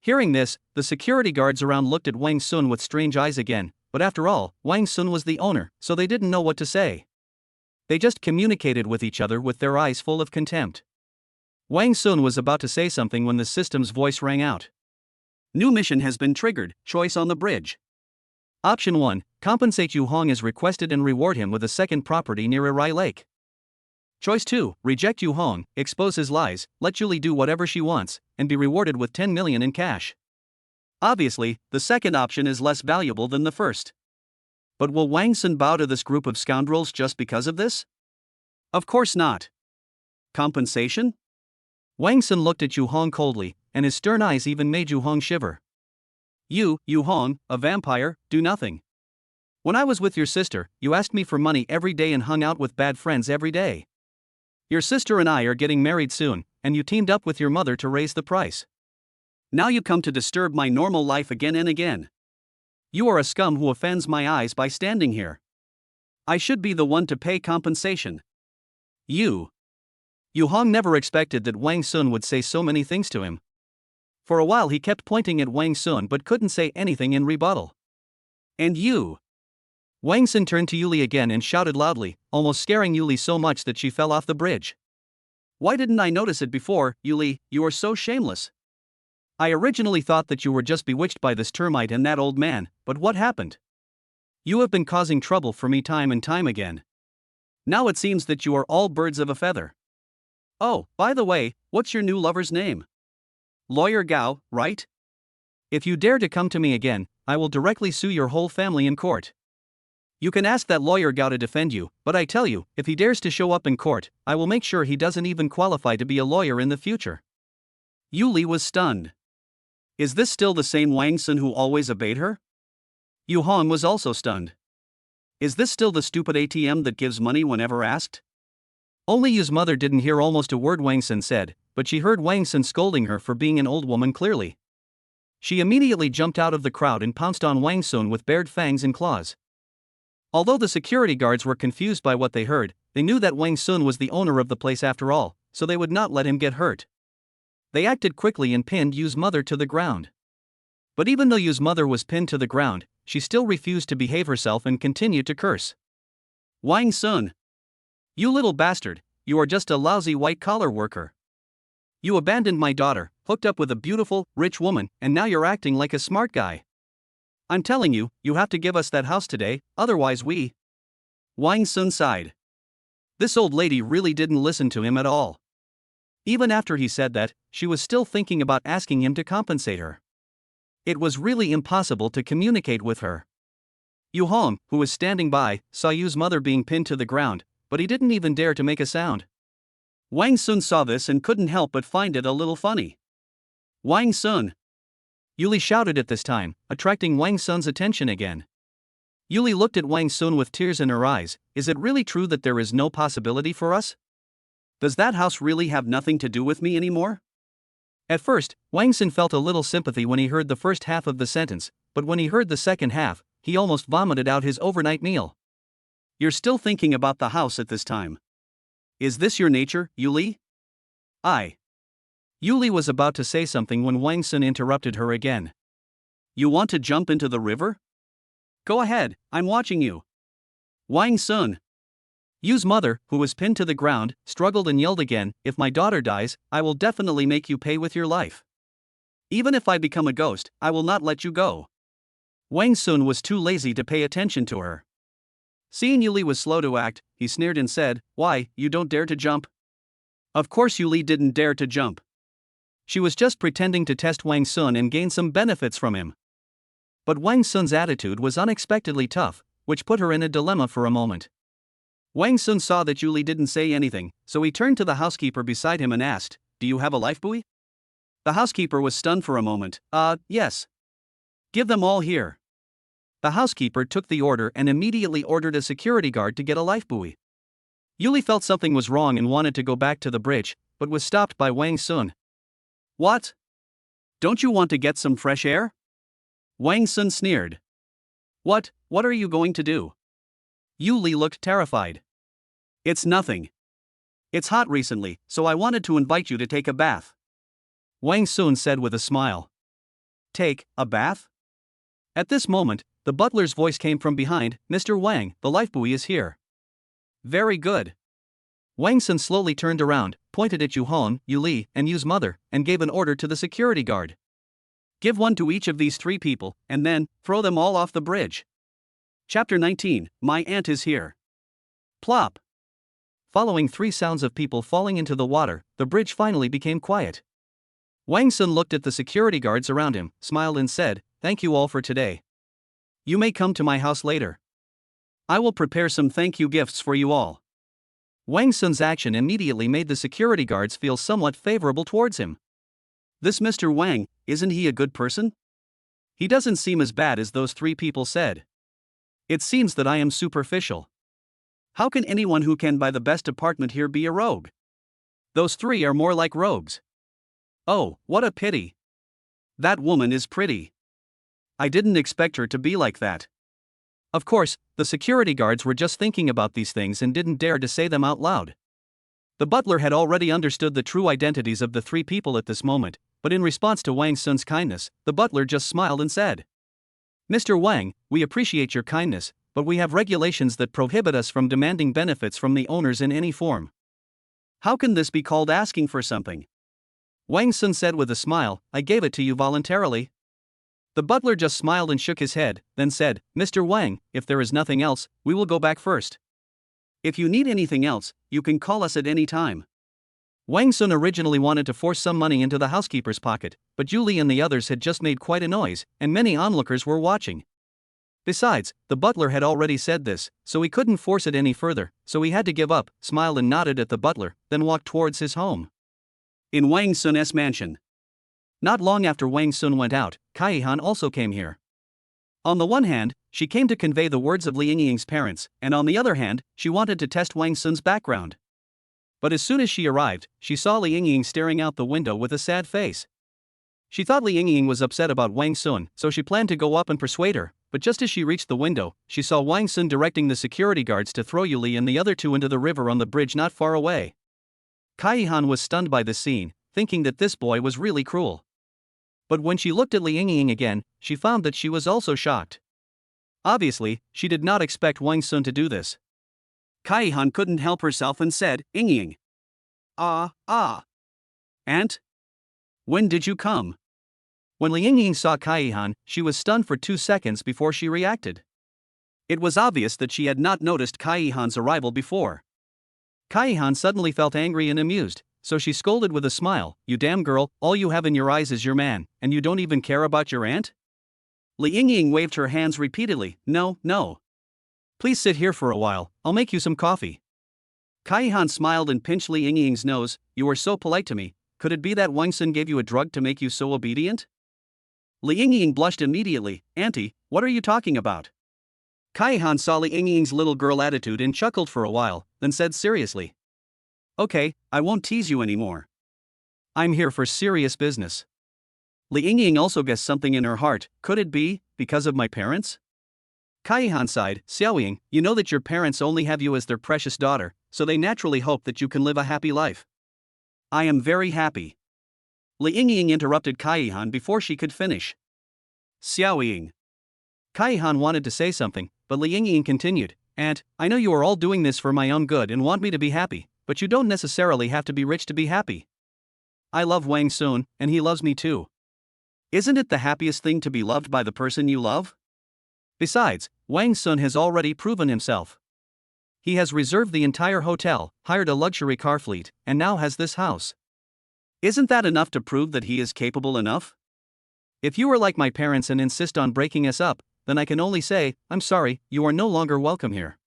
Hearing this, the security guards around looked at Wang Sun with strange eyes again, but after all, Wang Sun was the owner, so they didn't know what to say. They just communicated with each other with their eyes full of contempt. Wang Sun was about to say something when the system's voice rang out. New mission has been triggered, choice on the bridge. Option 1, compensate Yu Hong as requested and reward him with a second property near Irai Lake. Choice 2, reject Yu Hong, expose his lies, let Julie do whatever she wants, and be rewarded with 10 million in cash. Obviously, the second option is less valuable than the first. But will Wang Sun bow to this group of scoundrels just because of this? Of course not. Compensation? Wang Sun looked at Yu Hong coldly, and his stern eyes even made Yu Hong shiver. You, Yu Hong, a vampire, do nothing. When I was with your sister, you asked me for money every day and hung out with bad friends every day. Your sister and I are getting married soon, and you teamed up with your mother to raise the price. Now you come to disturb my normal life again and again. You are a scum who offends my eyes by standing here. I should be the one to pay compensation. You. Yu Hong never expected that Wang Sun would say so many things to him. For a while he kept pointing at Wang Sun but couldn't say anything in rebuttal. And you. Wang Sun turned to Yuli again and shouted loudly, almost scaring Yuli so much that she fell off the bridge. Why didn't I notice it before, Yuli? You are so shameless. I originally thought that you were just bewitched by this termite and that old man, but what happened? You have been causing trouble for me time and time again. Now it seems that you are all birds of a feather. Oh, by the way, what's your new lover's name? Lawyer Gao, right? If you dare to come to me again, I will directly sue your whole family in court. You can ask that lawyer Gao to defend you, but I tell you, if he dares to show up in court, I will make sure he doesn't even qualify to be a lawyer in the future. Yuli was stunned. Is this still the same Wang Sun who always obeyed her? Yu Hong was also stunned. Is this still the stupid ATM that gives money whenever asked? Only Yu's mother didn't hear almost a word Wang Sun said, but she heard Wang Sun scolding her for being an old woman clearly. She immediately jumped out of the crowd and pounced on Wang Sun with bared fangs and claws. Although the security guards were confused by what they heard, they knew that Wang Sun was the owner of the place after all, so they would not let him get hurt. They acted quickly and pinned Yu's mother to the ground. But even though Yu's mother was pinned to the ground, she still refused to behave herself and continued to curse. Wang Sun! You little bastard, you are just a lousy white-collar worker. You abandoned my daughter, hooked up with a beautiful, rich woman, and now you're acting like a smart guy. I'm telling you, you have to give us that house today, otherwise we. Wang Sun sighed. This old lady really didn't listen to him at all. Even after he said that, she was still thinking about asking him to compensate her. It was really impossible to communicate with her. Yu Hong, who was standing by, saw Yu's mother being pinned to the ground, but he didn't even dare to make a sound. Wang Sun saw this and couldn't help but find it a little funny. Wang Sun! Yuli shouted at this time, attracting Wang Sun's attention again. Yuli looked at Wang Sun with tears in her eyes. Is it really true that there is no possibility for us? Does that house really have nothing to do with me anymore? At first, Wang Sun felt a little sympathy when he heard the first half of the sentence, but when he heard the second half, he almost vomited out his overnight meal. You're still thinking about the house at this time. Is this your nature, Yuli? Yuli was about to say something when Wang Sun interrupted her again. You want to jump into the river? Go ahead, I'm watching you. Wang Sun. Yu's mother, who was pinned to the ground, struggled and yelled again, if my daughter dies, I will definitely make you pay with your life. Even if I become a ghost, I will not let you go. Wang Sun was too lazy to pay attention to her. Seeing Yuli was slow to act, he sneered and said, Why, you don't dare to jump? Of course Yuli didn't dare to jump. She was just pretending to test Wang Sun and gain some benefits from him. But Wang Sun's attitude was unexpectedly tough, which put her in a dilemma for a moment. Wang Sun saw that Yuli didn't say anything, so he turned to the housekeeper beside him and asked, Do you have a lifebuoy? The housekeeper was stunned for a moment. Yes. Give them all here. The housekeeper took the order and immediately ordered a security guard to get a lifebuoy. Yuli felt something was wrong and wanted to go back to the bridge, but was stopped by Wang Sun. What? Don't you want to get some fresh air? Wang Sun sneered. What are you going to do? Yuli looked terrified. It's nothing. It's hot recently, so I wanted to invite you to take a bath. Wang Sun said with a smile. Take a bath? At this moment, the butler's voice came from behind, Mr. Wang, the lifebuoy is here. Very good. Wang Sun slowly turned around, pointed at Yu Hong, Yuli, and Yu's mother, and gave an order to the security guard. Give one to each of these three people, and then, throw them all off the bridge. Chapter 19, My Aunt is Here. Plop. Following three sounds of people falling into the water, the bridge finally became quiet. Wang Sun looked at the security guards around him, smiled and said, Thank you all for today. You may come to my house later. I will prepare some thank you gifts for you all. Wang Sun's action immediately made the security guards feel somewhat favorable towards him. This Mr. Wang, isn't he a good person? He doesn't seem as bad as those three people said. It seems that I am superficial. How can anyone who can buy the best apartment here be a rogue? Those three are more like rogues. Oh, what a pity. That woman is pretty. I didn't expect her to be like that. Of course, the security guards were just thinking about these things and didn't dare to say them out loud. The butler had already understood the true identities of the three people at this moment, but in response to Wang Sun's kindness, the butler just smiled and said, Mr. Wang, we appreciate your kindness, but we have regulations that prohibit us from demanding benefits from the owners in any form. How can this be called asking for something? Wang Sun said with a smile, I gave it to you voluntarily. The butler just smiled and shook his head, then said, Mr. Wang, if there is nothing else, we will go back first. If you need anything else, you can call us at any time. Wang Sun originally wanted to force some money into the housekeeper's pocket, but Yuli and the others had just made quite a noise, and many onlookers were watching. Besides, the butler had already said this, so he couldn't force it any further, so he had to give up, smiled and nodded at the butler, then walked towards his home. In Wang Sun's mansion. Not long after Wang Sun went out, Kaihan also came here. On the one hand, she came to convey the words of Li Yingying's parents, and on the other hand, she wanted to test Wang Sun's background. But as soon as she arrived, she saw Li Yingying staring out the window with a sad face. She thought Li Yingying was upset about Wang Sun, so she planned to go up and persuade her, but just as she reached the window, she saw Wang Sun directing the security guards to throw Yuli and the other two into the river on the bridge not far away. Kaihan was stunned by this scene, thinking that this boy was really cruel. But when she looked at Li Yingying again, she found that she was also shocked. Obviously, she did not expect Wang Sun to do this. Kaihan couldn't help herself and said, Yingying. Aunt? When did you come? When Li Yingying saw Kaihan, she was stunned for 2 seconds before she reacted. It was obvious that she had not noticed Kaihan's arrival before. Kaihan suddenly felt angry and amused, so she scolded with a smile, "You damn girl, all you have in your eyes is your man, and you don't even care about your aunt?" Li Yingying waved her hands repeatedly, "No, no. Please sit here for a while, I'll make you some coffee." Kaihan smiled and pinched Li Yingying's nose, "You are so polite to me, could it be that Wang Sun gave you a drug to make you so obedient?" Li Yingying blushed immediately, "Auntie, what are you talking about?" Kaihan saw Li Yingying's little girl attitude and chuckled for a while, then said seriously, "Okay, I won't tease you anymore. I'm here for serious business." Li Yingying also guessed something in her heart, could it be because of my parents? Kaihan sighed, "Xiaoying, you know that your parents only have you as their precious daughter, so they naturally hope that you can live a happy life." "I am very happy." Li Yingying interrupted Kaihan before she could finish. "Xiaoying." Kaihan wanted to say something, but Li Yingying continued, "Aunt, I know you are all doing this for my own good and want me to be happy, but you don't necessarily have to be rich to be happy. I love Wang Sun, and he loves me too. Isn't it the happiest thing to be loved by the person you love? Besides, Wang Sun has already proven himself. He has reserved the entire hotel, hired a luxury car fleet, and now has this house. Isn't that enough to prove that he is capable enough? If you are like my parents and insist on breaking us up, then I can only say, I'm sorry, you are no longer welcome here."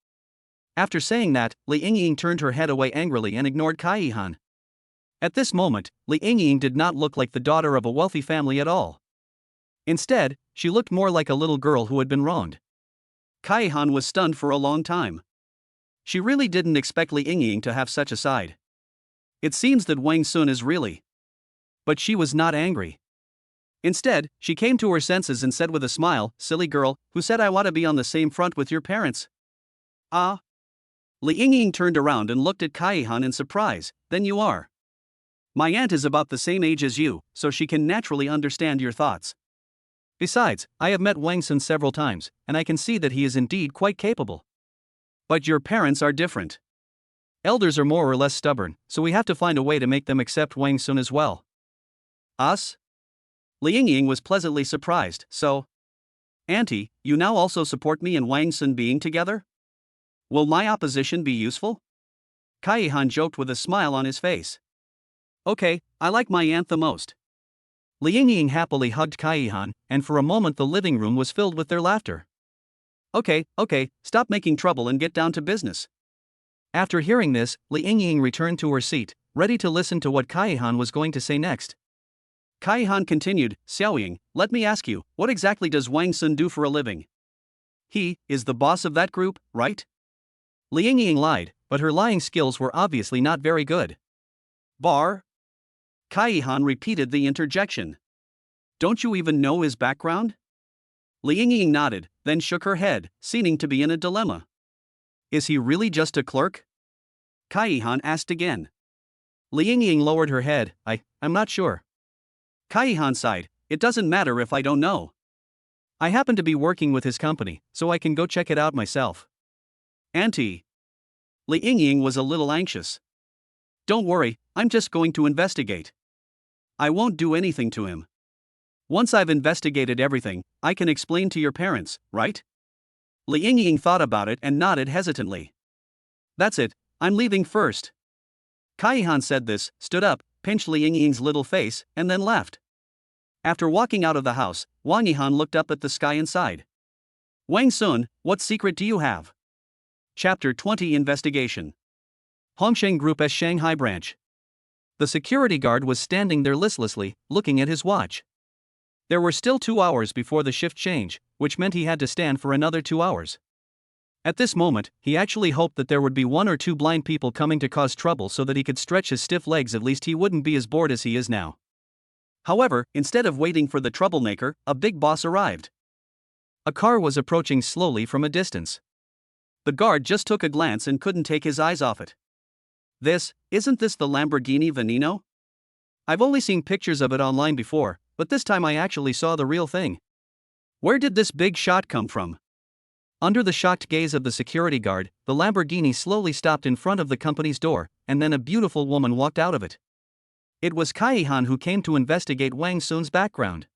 After saying that, Li Yingying turned her head away angrily and ignored Kaihan. At this moment, Li Yingying did not look like the daughter of a wealthy family at all. Instead, she looked more like a little girl who had been wronged. Kaihan was stunned for a long time. She really didn't expect Li Yingying to have such a side. It seems that Wang Sun is really. But she was not angry. Instead, she came to her senses and said with a smile, "Silly girl, who said I want to be on the same front with your parents?" "Ah." Li Yingying turned around and looked at Kaihan in surprise, "Then you are. My aunt is about the same age as you, so she can naturally understand your thoughts. Besides, I have met Wang Sun several times, and I can see that he is indeed quite capable. But your parents are different. Elders are more or less stubborn, so we have to find a way to make them accept Wang Sun as well." "Us?" Li Yingying was pleasantly surprised, "So? Auntie, you now also support me and Wang Sun being together? Will my opposition be useful?" Kaihan joked with a smile on his face. "Okay, I like my aunt the most." Li Yingying happily hugged Kaihan, and for a moment the living room was filled with their laughter. Okay, stop making trouble and get down to business." After hearing this, Li Yingying returned to her seat, ready to listen to what Kaihan was going to say next. Kaihan continued, "Xiaoying, let me ask you, what exactly does Wang Sun do for a living? He is the boss of that group, right?" Li Yingying lied, but her lying skills were obviously not very good. "Bar?" Kaihan repeated the interjection. "Don't you even know his background?" Li Yingying nodded, then shook her head, seeming to be in a dilemma. "Is he really just a clerk?" Kaihan asked again. Li Yingying lowered her head, I'm not sure." Kaihan sighed, "It doesn't matter if I don't know. I happen to be working with his company, so I can go check it out myself." "Auntie." Li Yingying was a little anxious. "Don't worry, I'm just going to investigate. I won't do anything to him. Once I've investigated everything, I can explain to your parents, right?" Li Yingying thought about it and nodded hesitantly. "That's it, I'm leaving first." Kaihan said this, stood up, pinched Li Yingying's little face, and then left. After walking out of the house, Wang Yihan looked up at the sky and sighed. "Wang Sun, what secret do you have?" Chapter 20 Investigation. Hongsheng Group S Shanghai Branch. The security guard was standing there listlessly, looking at his watch. There were still 2 hours before the shift change, which meant he had to stand for another 2 hours. At this moment, he actually hoped that there would be 1 or 2 blind people coming to cause trouble so that he could stretch his stiff legs. At least he wouldn't be as bored as he is now. However, instead of waiting for the troublemaker, a big boss arrived. A car was approaching slowly from a distance. The guard just took a glance and couldn't take his eyes off it. Isn't this the Lamborghini Veneno? I've only seen pictures of it online before, but this time I actually saw the real thing. Where did this big shot come from? Under the shocked gaze of the security guard, the Lamborghini slowly stopped in front of the company's door, and then a beautiful woman walked out of it. It was Kaihan who came to investigate Wang Sun's background.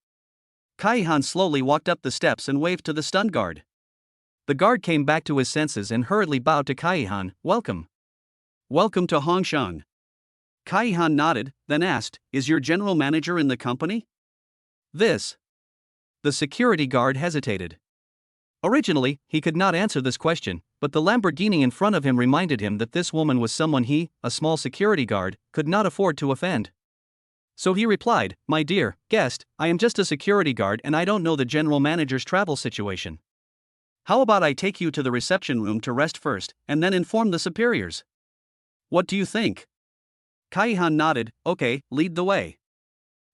Kaihan slowly walked up the steps and waved to the stunned guard. The guard came back to his senses and hurriedly bowed to Kaihan. Welcome. Welcome to Hongsheng. Kaihan nodded, then asked, is your general manager in the company? This. The security guard hesitated. Originally, he could not answer this question, but the Lamborghini in front of him reminded him that this woman was someone he, a small security guard, could not afford to offend. So he replied, my dear guest, I am just a security guard and I don't know the general manager's travel situation. How about I take you to the reception room to rest first, and then inform the superiors? What do you think? Kaihan nodded, okay, lead the way.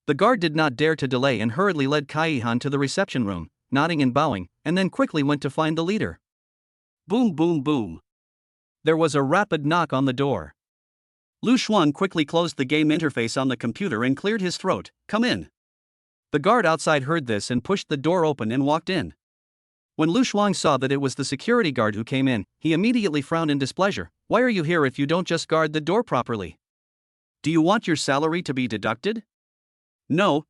The guard did not dare to delay and hurriedly led Kaihan to the reception room, nodding and bowing, and then quickly went to find the leader. Boom boom boom. There was a rapid knock on the door. Lu Shuang quickly closed the game interface on the computer and cleared his throat. Come in. The guard outside heard this and pushed the door open and walked in. When Lu Shuang saw that it was the security guard who came in, he immediately frowned in displeasure. Why are you here if you don't just guard the door properly? Do you want your salary to be deducted? No.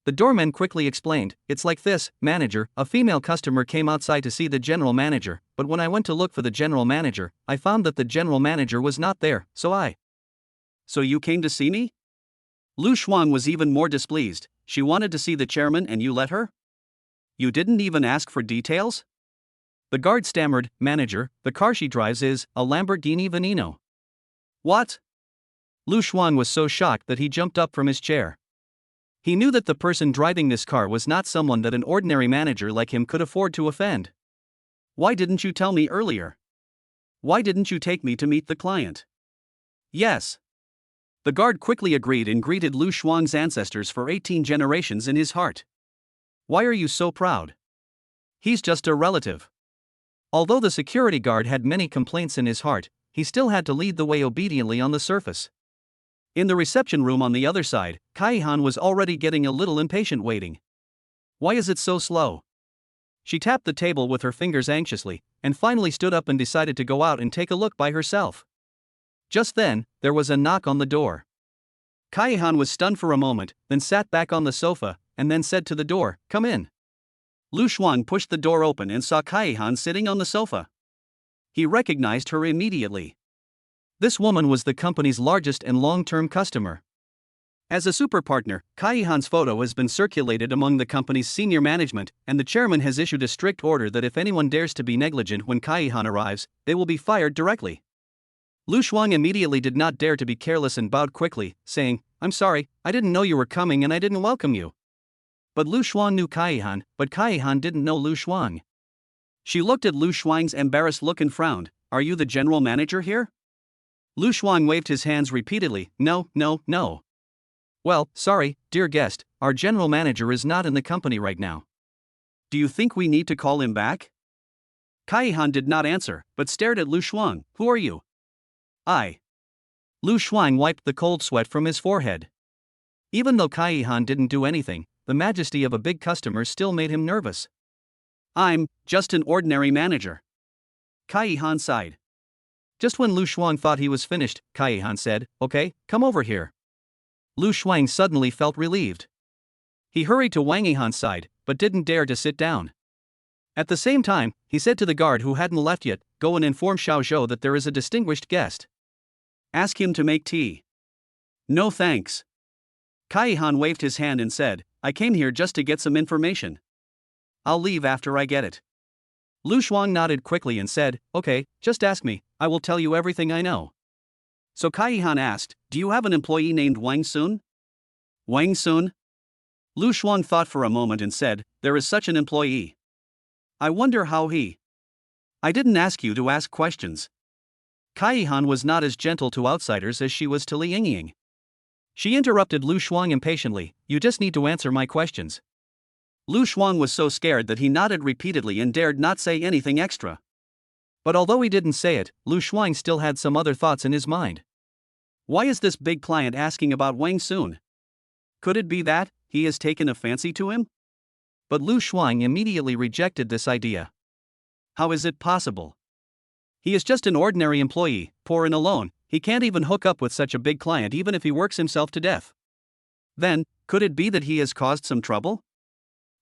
The doorman quickly explained, it's like this, manager, a female customer came outside to see the general manager, but when I went to look for the general manager, I found that the general manager was not there, So you came to see me? Lu Shuang was even more displeased. She wanted to see the chairman and you let her? You didn't even ask for details? The guard stammered, manager, the car she drives is a Lamborghini Veneno. What? Lu Shuang was so shocked that he jumped up from his chair. He knew that the person driving this car was not someone that an ordinary manager like him could afford to offend. Why didn't you tell me earlier? Why didn't you take me to meet the client? Yes. The guard quickly agreed and greeted Lu Shuang's ancestors for 18 generations in his heart. Why are you so proud? He's just a relative. Although the security guard had many complaints in his heart, he still had to lead the way obediently on the surface. In the reception room on the other side, Kaihan was already getting a little impatient waiting. Why is it so slow? She tapped the table with her fingers anxiously, and finally stood up and decided to go out and take a look by herself. Just then, there was a knock on the door. Kaihan was stunned for a moment, then sat back on the sofa, and then said to the door, come in. Lu Shuang pushed the door open and saw Kaihan sitting on the sofa. He recognized her immediately. This woman was the company's largest and long-term customer. As a super partner, Kaihan's photo has been circulated among the company's senior management, and the chairman has issued a strict order that if anyone dares to be negligent when Kaihan arrives, they will be fired directly. Lu Shuang immediately did not dare to be careless and bowed quickly, saying, I'm sorry, I didn't know you were coming and I didn't welcome you. But Lu Shuang knew Kaihan, but Kaihan didn't know Lu Shuang. She looked at Lu Shuang's embarrassed look and frowned. Are you the general manager here? Lu Shuang waved his hands repeatedly. No. Well, sorry, dear guest, our general manager is not in the company right now. Do you think we need to call him back? Kaihan did not answer, but stared at Lu Shuang. Who are you? I. Lu Shuang wiped the cold sweat from his forehead. Even though Kaihan didn't do anything, the majesty of a big customer still made him nervous. I'm just an ordinary manager. Kaihan sighed. Just when Lu Shuang thought he was finished, Kaihan said, okay, come over here. Lu Shuang suddenly felt relieved. He hurried to Wang Yihan's side, but didn't dare to sit down. At the same time, he said to the guard who hadn't left yet, go and inform Xiao Zhou that there is a distinguished guest. Ask him to make tea. No thanks. Kaihan waved his hand and said, I came here just to get some information. I'll leave after I get it. Lu Shuang nodded quickly and said, okay, just ask me, I will tell you everything I know. So Kaihan asked, do you have an employee named Wang Sun? Wang Sun? Lu Shuang thought for a moment and said, there is such an employee. I wonder how he. I didn't ask you to ask questions. Kaihan was not as gentle to outsiders as she was to Li Yingying. She interrupted Lu Shuang impatiently, you just need to answer my questions. Lu Shuang was so scared that he nodded repeatedly and dared not say anything extra. But although he didn't say it, Lu Shuang still had some other thoughts in his mind. Why is this big client asking about Wang Sun? Could it be that he has taken a fancy to him? But Lu Shuang immediately rejected this idea. How is it possible? He is just an ordinary employee, poor and alone, He can't even hook up with such a big client even if he works himself to death. Then, could it be that he has caused some trouble?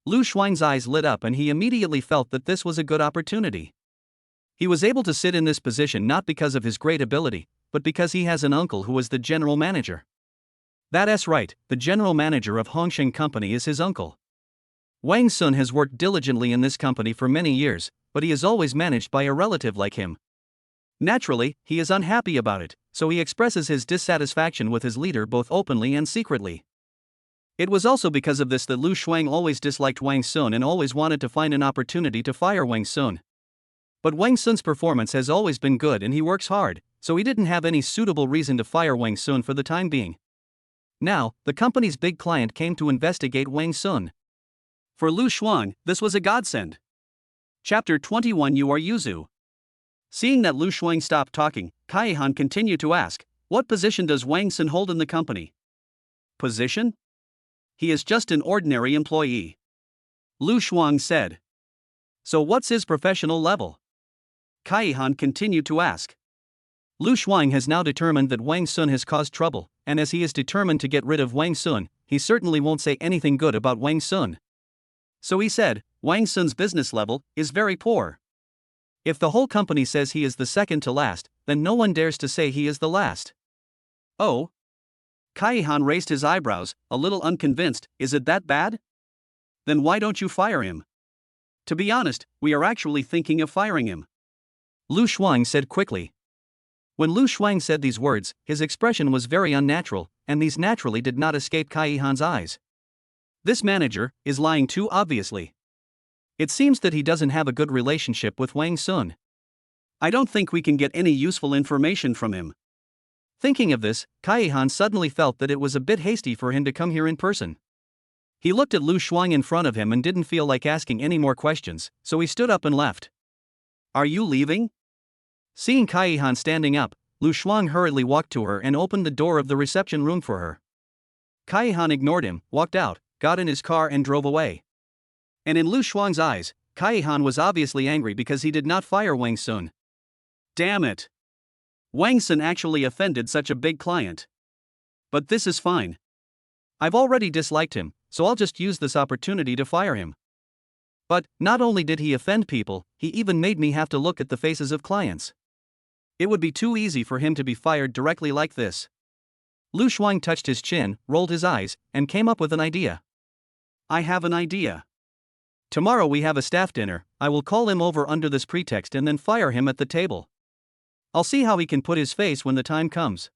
Lu Shuang's eyes lit up and he immediately felt that this was a good opportunity. He was able to sit in this position not because of his great ability, but because he has an uncle who was the general manager. That's right, the general manager of Hongsheng Company is his uncle. Wang Sun has worked diligently in this company for many years, but he is always managed by a relative like him. Naturally, he is unhappy about it, so he expresses his dissatisfaction with his leader both openly and secretly. It was also because of this that Lu Shuang always disliked Wang Sun and always wanted to find an opportunity to fire Wang Sun. But Wang Sun's performance has always been good and he works hard, so he didn't have any suitable reason to fire Wang Sun for the time being. Now, the company's big client came to investigate Wang Sun. For Lu Shuang, this was a godsend. Chapter 21 You are Yuzu. Seeing that Lu Shuang stopped talking, Kaihan continued to ask, what position does Wang Sun hold in the company? Position? He is just an ordinary employee. Lu Shuang said. So what's his professional level? Kaihan continued to ask. Lu Shuang has now determined that Wang Sun has caused trouble, and as he is determined to get rid of Wang Sun, he certainly won't say anything good about Wang Sun. So he said, Wang Sun's business level is very poor. If the whole company says he is the second to last, then no one dares to say he is the last. Oh? Kaihan raised his eyebrows, a little unconvinced. Is it that bad? Then why don't you fire him? To be honest, we are actually thinking of firing him. Lu Shuang said quickly. When Lu Shuang said these words, his expression was very unnatural, and these naturally did not escape Kaihan's eyes. This manager is lying too obviously. It seems that he doesn't have a good relationship with Wang Sun. I don't think we can get any useful information from him. Thinking of this, Kaihan suddenly felt that it was a bit hasty for him to come here in person. He looked at Lu Shuang in front of him and didn't feel like asking any more questions, so he stood up and left. Are you leaving? Seeing Kaihan standing up, Lu Shuang hurriedly walked to her and opened the door of the reception room for her. Kaihan ignored him, walked out, got in his car and drove away. And in Lu Shuang's eyes, Kaihan was obviously angry because he did not fire Wang Sun. Damn it! Wang Sun actually offended such a big client. But this is fine. I've already disliked him, so I'll just use this opportunity to fire him. But, not only did he offend people, he even made me have to look at the faces of clients. It would be too easy for him to be fired directly like this. Lu Shuang touched his chin, rolled his eyes, and came up with an idea. I have an idea. Tomorrow we have a staff dinner. I will call him over under this pretext and then fire him at the table. I'll see how he can put his face when the time comes.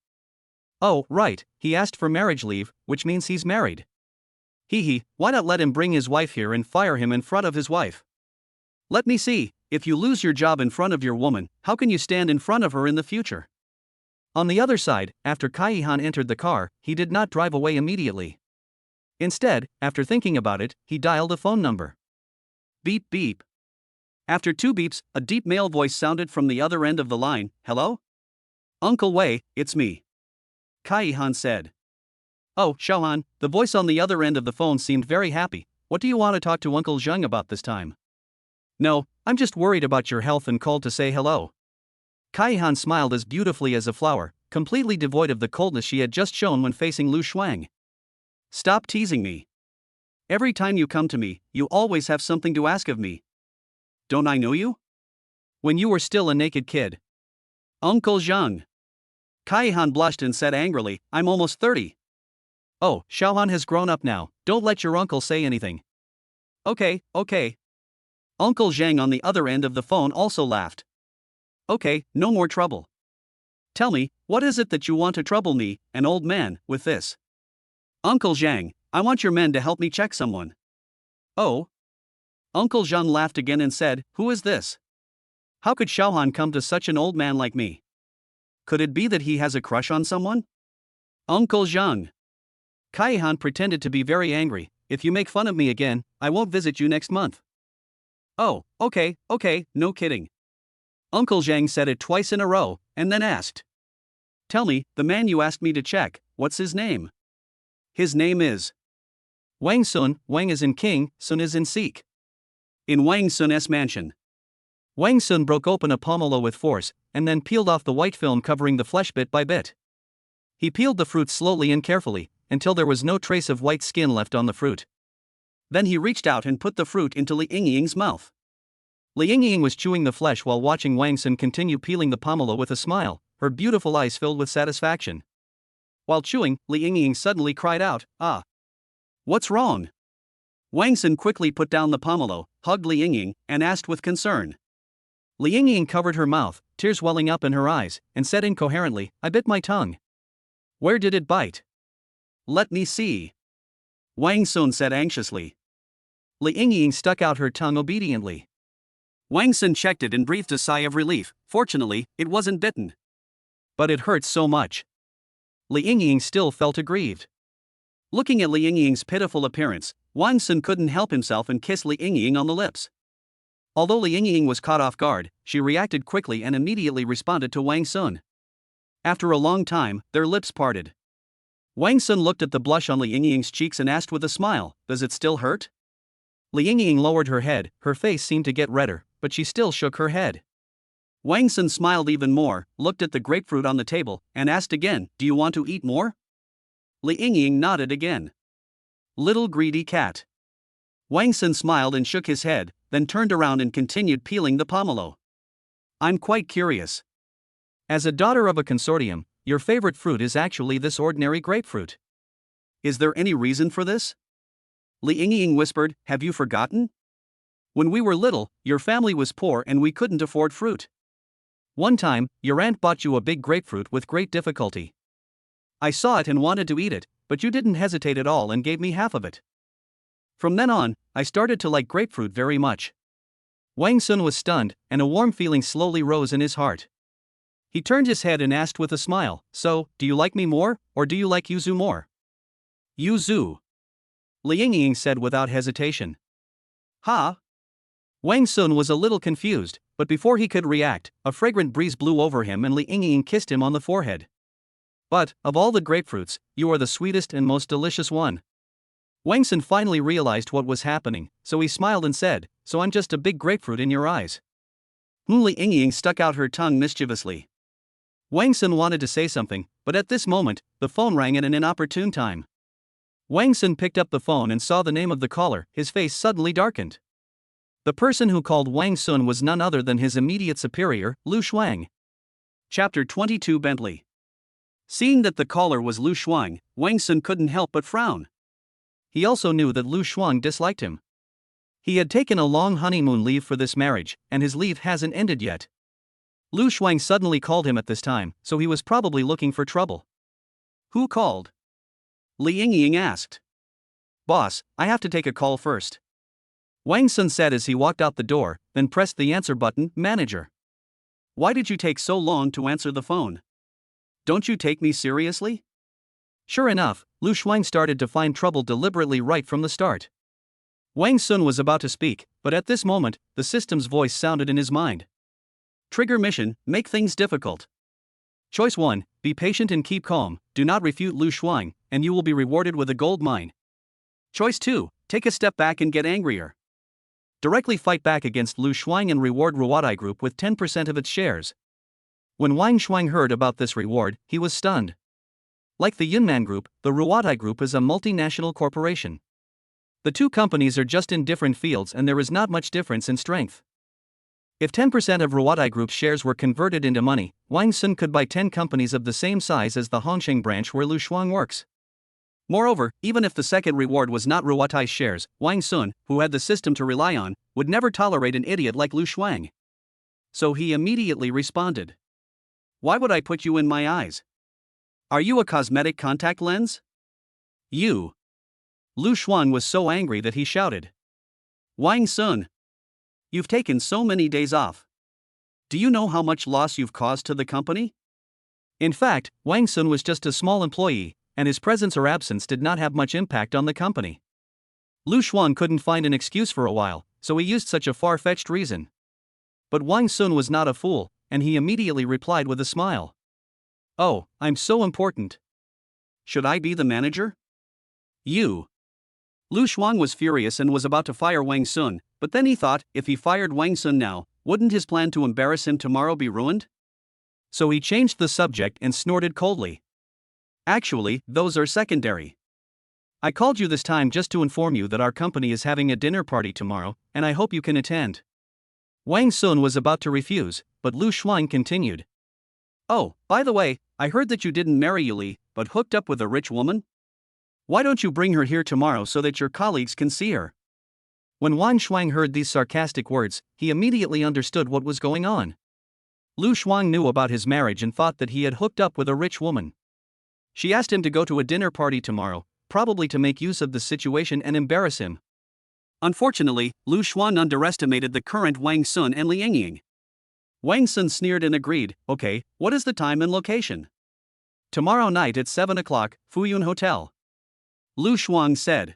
Oh, right, he asked for marriage leave, which means he's married. Why not let him bring his wife here and fire him in front of his wife? Let me see, if you lose your job in front of your woman, how can you stand in front of her in the future? On the other side, after Kaihan entered the car, he did not drive away immediately. Instead, after thinking about it, he dialed a phone number. Beep beep. After 2 beeps, a deep male voice sounded from the other end of the line. Hello? Uncle Wei, it's me. Kaihan said. Oh, Xiaohan, the voice on the other end of the phone seemed very happy. What do you want to talk to Uncle Zheng about this time? No, I'm just worried about your health and called to say hello. Kaihan smiled as beautifully as a flower, completely devoid of the coldness she had just shown when facing Lu Shuang. Stop teasing me. Every time you come to me, you always have something to ask of me. Don't I know you? When you were still a naked kid. Uncle Zheng. Kaihan blushed and said angrily, I'm almost 30. Oh, Xiaohan has grown up now, don't let your uncle say anything. Okay. Uncle Zheng on the other end of the phone also laughed. Okay, no more trouble. Tell me, what is it that you want to trouble me, an old man, with this? Uncle Zheng, I want your men to help me check someone. Oh? Uncle Zheng laughed again and said, who is this? How could Xiaohan come to such an old man like me? Could it be that he has a crush on someone? Uncle Zheng. Kaihan pretended to be very angry. If you make fun of me again, I won't visit you next month. Oh, okay, no kidding. Uncle Zheng said it twice in a row, and then asked. Tell me, the man you asked me to check, what's his name? His name is Wang Sun. Wang is in king, Sun is in Sikh. In Wang Sun's mansion. Wang Sun broke open a pomelo with force, and then peeled off the white film covering the flesh bit by bit. He peeled the fruit slowly and carefully, until there was no trace of white skin left on the fruit. Then he reached out and put the fruit into Li Yingying's mouth. Li Yingying was chewing the flesh while watching Wang Sun continue peeling the pomelo with a smile, her beautiful eyes filled with satisfaction. While chewing, Li Yingying suddenly cried out, "Ah! What's wrong?" Wang Sun quickly put down the pomelo, hugged Li Yingying, and asked with concern. Li Yingying covered her mouth, tears welling up in her eyes, and said incoherently, "I bit my tongue." "Where did it bite?" "Let me see." Wang Sun said anxiously. Li Yingying stuck out her tongue obediently. Wang Sun checked it and breathed a sigh of relief. Fortunately, it wasn't bitten. But it hurt so much. Li Yingying still felt aggrieved. Looking at Li Yingying's pitiful appearance, Wang Sun couldn't help himself and kissed Li Yingying on the lips. Although Li Yingying was caught off guard, she reacted quickly and immediately responded to Wang Sun. After a long time, their lips parted. Wang Sun looked at the blush on Li Yingying's cheeks and asked with a smile, "Does it still hurt?" Li Yingying lowered her head, her face seemed to get redder, but she still shook her head. Wang Sun smiled even more, looked at the grapefruit on the table, and asked again, "Do you want to eat more?" Li Yingying nodded again. Little greedy cat. Wang Sun smiled and shook his head, then turned around and continued peeling the pomelo. "I'm quite curious. As a daughter of a consortium, your favorite fruit is actually this ordinary grapefruit. Is there any reason for this?" Li Yingying whispered, "Have you forgotten? When we were little, your family was poor and we couldn't afford fruit. One time, your aunt bought you a big grapefruit with great difficulty. I saw it and wanted to eat it, but you didn't hesitate at all and gave me half of it. From then on, I started to like grapefruit very much." Wang Sun was stunned, and a warm feeling slowly rose in his heart. He turned his head and asked with a smile, "So, do you like me more, or do you like yuzu more?" "Yuzu," Li Yingying said without hesitation. "Ha?" Wang Sun was a little confused, but before he could react, a fragrant breeze blew over him and Li Yingying kissed him on the forehead. "But, of all the grapefruits, you are the sweetest and most delicious one." Wang Sun finally realized what was happening, so he smiled and said, "So I'm just a big grapefruit in your eyes?" Li Yingying stuck out her tongue mischievously. Wang Sun wanted to say something, but at this moment, the phone rang at an inopportune time. Wang Sun picked up the phone and saw the name of the caller, his face suddenly darkened. The person who called Wang Sun was none other than his immediate superior, Lu Shuang. Chapter 22 Bentley. Seeing that the caller was Lu Shuang, Wang Sun couldn't help but frown. He also knew that Lu Shuang disliked him. He had taken a long honeymoon leave for this marriage, and his leave hasn't ended yet. Lu Shuang suddenly called him at this time, so he was probably looking for trouble. "Who called?" Li Yingying asked. "Boss, I have to take a call first," Wang Sun said as he walked out the door, then pressed the answer button, "Manager. Why did you take so long to answer the phone? Don't you take me seriously?" Sure enough, Lu Shuang started to find trouble deliberately right from the start. Wang Sun was about to speak, but at this moment, the system's voice sounded in his mind. Trigger mission, make things difficult. Choice 1, be patient and keep calm, do not refute Lu Shuang, and you will be rewarded with a gold mine. Choice 2, take a step back and get angrier. Directly fight back against Lu Shuang and reward Ruwadai Group with 10% of its shares. When Wang Shuang heard about this reward, he was stunned. Like the Yunnan Group, the Ruwadai Group is a multinational corporation. The two companies are just in different fields and there is not much difference in strength. If 10% of Ruwadai Group's shares were converted into money, Wang Sun could buy 10 companies of the same size as the Hongsheng branch where Lu Shuang works. Moreover, even if the second reward was not Ruwadai's shares, Wang Sun, who had the system to rely on, would never tolerate an idiot like Lu Shuang. So he immediately responded. Why would I put you in my eyes? Are you a cosmetic contact lens? You. Lu Shuang was so angry that he shouted. Wang Sun. You've taken so many days off. Do you know how much loss you've caused to the company? In fact, Wang Sun was just a small employee, and his presence or absence did not have much impact on the company. Lu Shuang couldn't find an excuse for a while, so he used such a far-fetched reason. But Wang Sun was not a fool, and he immediately replied with a smile. Oh, I'm so important. Should I be the manager? You. Lu Shuang was furious and was about to fire Wang Sun, but then he thought, if he fired Wang Sun now, wouldn't his plan to embarrass him tomorrow be ruined? So he changed the subject and snorted coldly. Actually, those are secondary. I called you this time just to inform you that our company is having a dinner party tomorrow, and I hope you can attend. Wang Sun was about to refuse, but Lu Shuang continued. Oh, by the way, I heard that you didn't marry Yuli, but hooked up with a rich woman? Why don't you bring her here tomorrow so that your colleagues can see her? When Wang Shuang heard these sarcastic words, he immediately understood what was going on. Lu Shuang knew about his marriage and thought that he had hooked up with a rich woman. She asked him to go to a dinner party tomorrow, probably to make use of the situation and embarrass him. Unfortunately, Lu Shuang underestimated the current Wang Sun and Liang Ying. Wang Sun sneered and agreed, okay, what is the time and location? Tomorrow night at 7 o'clock, Fuyun Hotel. Lu Shuang said.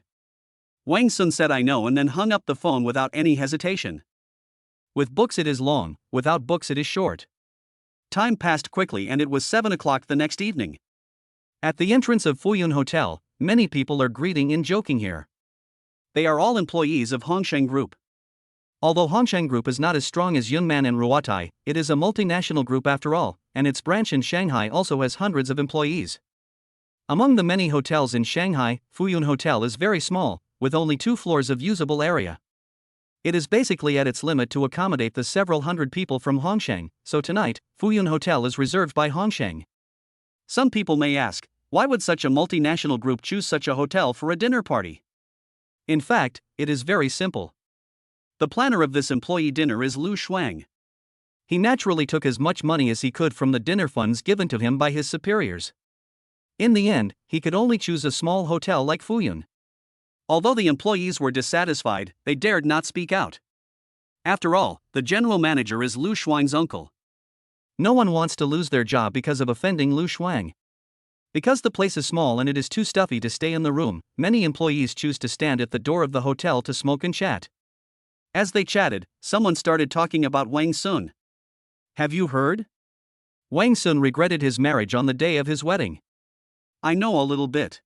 Wang Sun said I know and then hung up the phone without any hesitation. With books it is long, without books it is short. Time passed quickly and it was 7 o'clock the next evening. At the entrance of Fuyun Hotel, many people are greeting and joking here. They are all employees of Hongsheng Group. Although Hongsheng Group is not as strong as Yunman and Ruotai, it is a multinational group after all, and its branch in Shanghai also has hundreds of employees. Among the many hotels in Shanghai, Fuyun Hotel is very small, with only 2 floors of usable area. It is basically at its limit to accommodate the several hundred people from Hongsheng, so tonight, Fuyun Hotel is reserved by Hongsheng. Some people may ask, why would such a multinational group choose such a hotel for a dinner party? In fact, it is very simple. The planner of this employee dinner is Lu Shuang. He naturally took as much money as he could from the dinner funds given to him by his superiors. In the end, he could only choose a small hotel like Fuyun. Although the employees were dissatisfied, they dared not speak out. After all, the general manager is Lu Shuang's uncle. No one wants to lose their job because of offending Lu Shuang. Because the place is small and it is too stuffy to stay in the room, many employees choose to stand at the door of the hotel to smoke and chat. As they chatted, someone started talking about Wang Sun. Have you heard? Wang Sun regretted his marriage on the day of his wedding. I know a little bit.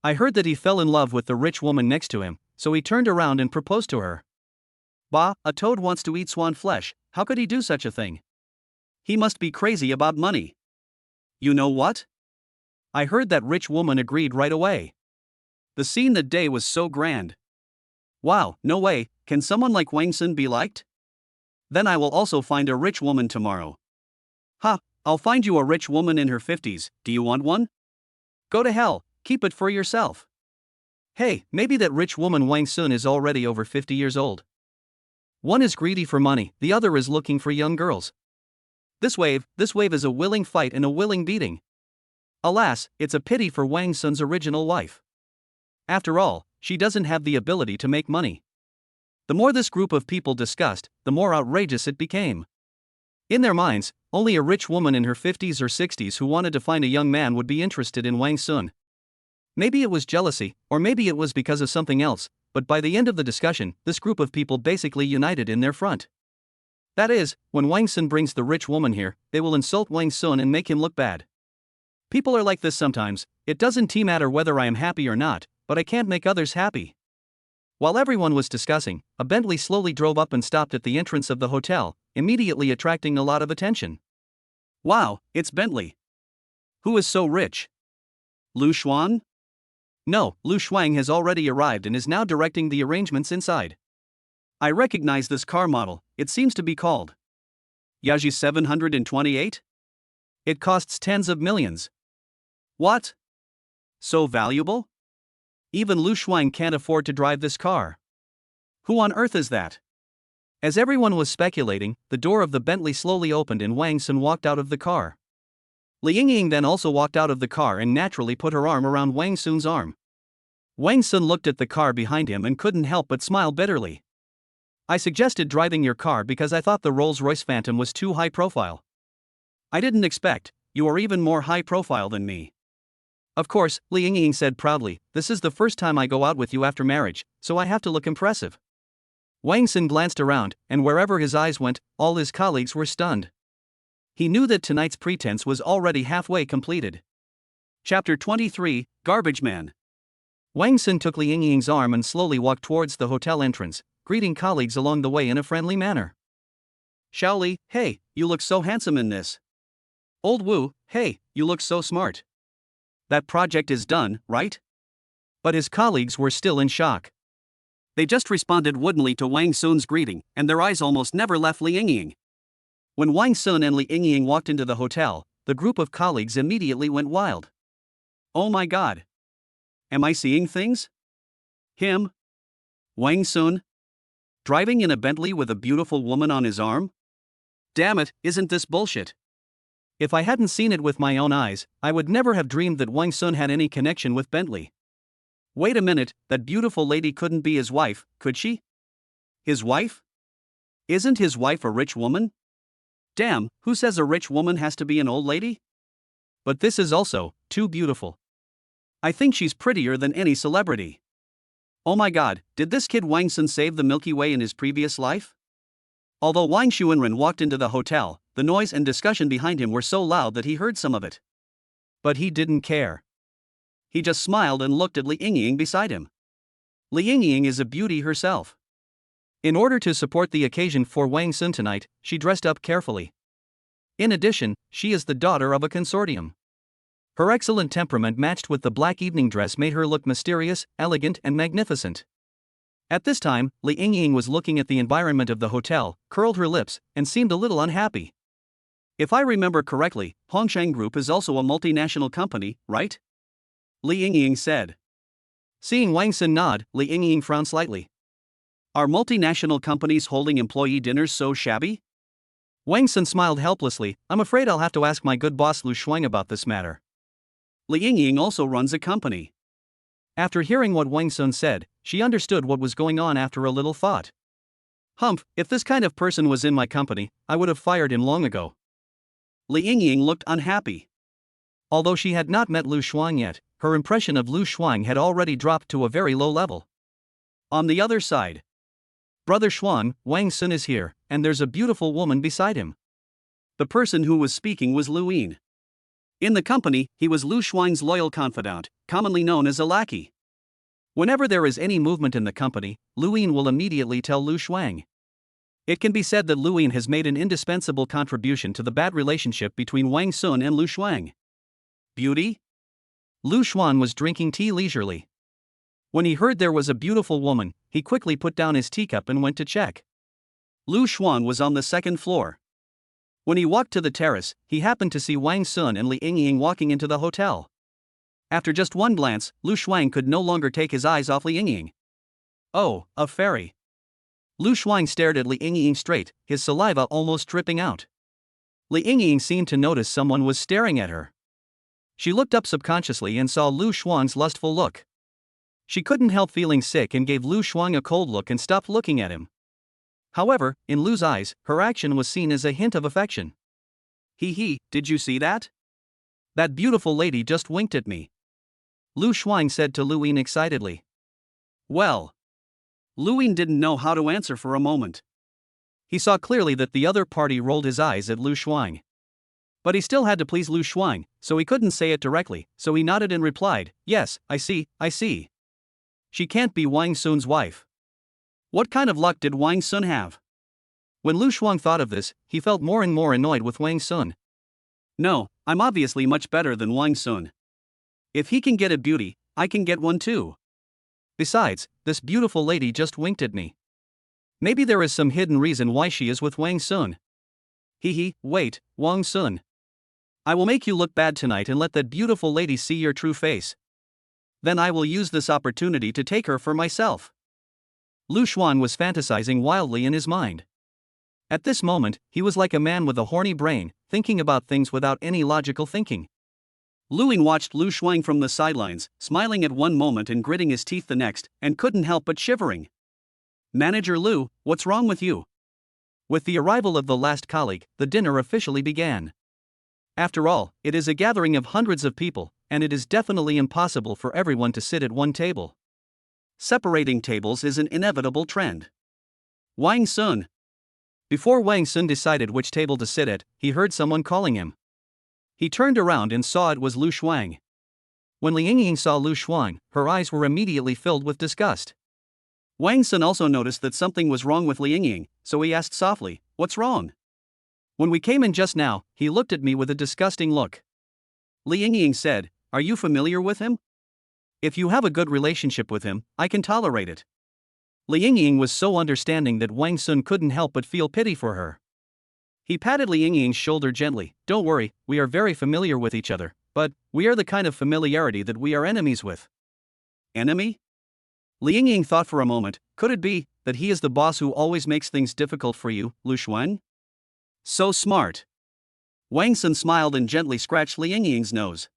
I heard that he fell in love with the rich woman next to him, so he turned around and proposed to her. Bah, a toad wants to eat swan flesh, how could he do such a thing? He must be crazy about money. You know what? I heard that rich woman agreed right away. The scene that day was so grand. Wow, no way, can someone like Wang Sun be liked? Then I will also find a rich woman tomorrow. Ha, I'll find you a rich woman in her 50s, do you want one? Go to hell, keep it for yourself. Hey, maybe that rich woman Wang Sun is already over 50 years old. One is greedy for money, the other is looking for young girls. This wave is a willing fight and a willing beating. Alas, it's a pity for Wang Sun's original wife. After all, she doesn't have the ability to make money. The more this group of people discussed, the more outrageous it became. In their minds, only a rich woman in her 50s or 60s who wanted to find a young man would be interested in Wang Sun. Maybe it was jealousy, or maybe it was because of something else, but by the end of the discussion, this group of people basically united in their front. That is, when Wang Sun brings the rich woman here, they will insult Wang Sun and make him look bad. People are like this sometimes, it doesn't matter whether I am happy or not, but I can't make others happy. While everyone was discussing, a Bentley slowly drove up and stopped at the entrance of the hotel, immediately attracting a lot of attention. Wow, it's Bentley. Who is so rich? Lu Shuang? No, Lu Shuang has already arrived and is now directing the arrangements inside. I recognize this car model, it seems to be called Yaji 728? It costs tens of millions. What? So valuable? Even Lu Shuang can't afford to drive this car. Who on earth is that? As everyone was speculating, the door of the Bentley slowly opened and Wang Sun walked out of the car. Liang Ying then also walked out of the car and naturally put her arm around Wang Sun's arm. Wang Sun looked at the car behind him and couldn't help but smile bitterly. I suggested driving your car because I thought the Rolls-Royce Phantom was too high profile. I didn't expect, you are even more high profile than me. Of course, Liang Ying said proudly, this is the first time I go out with you after marriage, so I have to look impressive. Wang Sun glanced around, and wherever his eyes went, all his colleagues were stunned. He knew that tonight's pretense was already halfway completed. Chapter 23, Garbage Man. Wang Sun took Liang Ying's arm and slowly walked towards the hotel entrance, greeting colleagues along the way in a friendly manner. Xiaoli, hey, you look so handsome in this. Old Wu, hey, you look so smart. That project is done, right? But his colleagues were still in shock. They just responded woodenly to Wang Sun's greeting, and their eyes almost never left Li Yingying. When Wang Sun and Li Yingying walked into the hotel, the group of colleagues immediately went wild. Oh my god. Am I seeing things? Him? Wang Sun? Driving in a Bentley with a beautiful woman on his arm? Damn it, isn't this bullshit? If I hadn't seen it with my own eyes, I would never have dreamed that Wang Sun had any connection with Bentley. Wait a minute, that beautiful lady couldn't be his wife, could she? His wife? Isn't his wife a rich woman? Damn, who says a rich woman has to be an old lady? But this is also too beautiful. I think she's prettier than any celebrity. Oh my god, did this kid Wang Sun save the Milky Way in his previous life? Although Wang Xuanren walked into the hotel, the noise and discussion behind him were so loud that he heard some of it. But he didn't care. He just smiled and looked at Li Yingying beside him. Li Yingying is a beauty herself. In order to support the occasion for Wang Sun tonight, she dressed up carefully. In addition, she is the daughter of a consortium. Her excellent temperament matched with the black evening dress made her look mysterious, elegant and magnificent. At this time, Li Yingying was looking at the environment of the hotel, curled her lips, and seemed a little unhappy. If I remember correctly, Hongsheng Group is also a multinational company, right? Li Yingying said. Seeing Wang Sun nod, Li Yingying frowned slightly. Are multinational companies holding employee dinners so shabby? Wang Sun smiled helplessly. I'm afraid I'll have to ask my good boss Lu Shuang about this matter. Li Yingying also runs a company. After hearing what Wang Sun said, she understood what was going on after a little thought. Humph, if this kind of person was in my company, I would have fired him long ago. Li Yingying looked unhappy. Although she had not met Lu Shuang yet, her impression of Lu Shuang had already dropped to a very low level. On the other side, Brother Xuan, Wang Sun is here, and there's a beautiful woman beside him. The person who was speaking was Lu Yin. In the company, he was Lu Shuang's loyal confidant, commonly known as a lackey. Whenever there is any movement in the company, Lu Yin will immediately tell Lu Shuang. It can be said that Lu Yin has made an indispensable contribution to the bad relationship between Wang Sun and Lu Shuang. Beauty? Lu Shuan was drinking tea leisurely. When he heard there was a beautiful woman, he quickly put down his teacup and went to check. Lu Shuan was on the second floor. When he walked to the terrace, he happened to see Wang Sun and Li Yingying walking into the hotel. After just one glance, Lu Shuang could no longer take his eyes off Li Yingying. Oh, a fairy. Lu Shuang stared at Li Yingying straight, his saliva almost dripping out. Li Yingying seemed to notice someone was staring at her. She looked up subconsciously and saw Lu Shuang's lustful look. She couldn't help feeling sick and gave Lu Shuang a cold look and stopped looking at him. However, in Lu's eyes, her action was seen as a hint of affection. Hee, did you see that? That beautiful lady just winked at me. Lu Shuang said to Lu Yin excitedly. Well. Lu Yin didn't know how to answer for a moment. He saw clearly that the other party rolled his eyes at Lu Shuang. But he still had to please Lu Shuang, so he couldn't say it directly, so he nodded and replied, yes, I see. She can't be Wang Sun's wife. What kind of luck did Wang Sun have? When Lu Shuang thought of this, he felt more and more annoyed with Wang Sun. No, I'm obviously much better than Wang Sun. If he can get a beauty, I can get one too. Besides, this beautiful lady just winked at me. Maybe there is some hidden reason why she is with Wang Sun. Wait, Wang Sun. I will make you look bad tonight and let that beautiful lady see your true face. Then I will use this opportunity to take her for myself. Lu Shuan was fantasizing wildly in his mind. At this moment, he was like a man with a horny brain, thinking about things without any logical thinking. Lu Yin watched Lu Shuang from the sidelines, smiling at one moment and gritting his teeth the next, and couldn't help but shivering. Manager Lu, what's wrong with you? With the arrival of the last colleague, the dinner officially began. After all, it is a gathering of hundreds of people, and it is definitely impossible for everyone to sit at one table. Separating tables is an inevitable trend. Wang Sun. Before Wang Sun decided which table to sit at, he heard someone calling him. He turned around and saw it was Lu Shuang. When Li Yingying saw Lu Shuang, her eyes were immediately filled with disgust. Wang Sun also noticed that something was wrong with Li Yingying, so he asked softly, "What's wrong?" When we came in just now, he looked at me with a disgusting look. Li Yingying said, "Are you familiar with him? If you have a good relationship with him, I can tolerate it." Li Yingying was so understanding that Wang Sun couldn't help but feel pity for her. He patted Li Yingying's shoulder gently. "Don't worry, we are very familiar with each other, but we are the kind of familiarity that we are enemies with." Enemy? Li Yingying thought for a moment. Could it be that he is the boss who always makes things difficult for you, Lu Shuang? So smart. Wang Sun smiled and gently scratched Li Yingying's nose.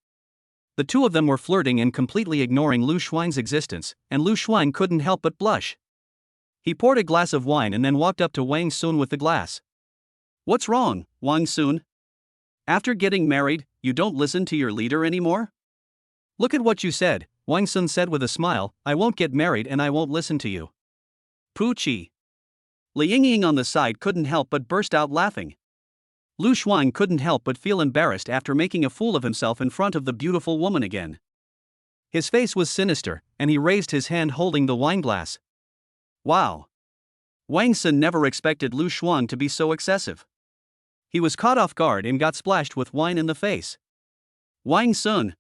The two of them were flirting and completely ignoring Lu Shuang's existence, and Lu Shuang couldn't help but blush. He poured a glass of wine and then walked up to Wang Sun with the glass. "What's wrong, Wang Sun? After getting married, you don't listen to your leader anymore?" "Look at what you said," Wang Sun said with a smile. "I won't get married and I won't listen to you." Poochie. Li Yingying on the side couldn't help but burst out laughing. Lu Shuang couldn't help but feel embarrassed after making a fool of himself in front of the beautiful woman again. His face was sinister, and he raised his hand holding the wine glass. Wow! Wang Sun never expected Lu Shuang to be so excessive. He was caught off guard and got splashed with wine in the face. "Wang Sun!"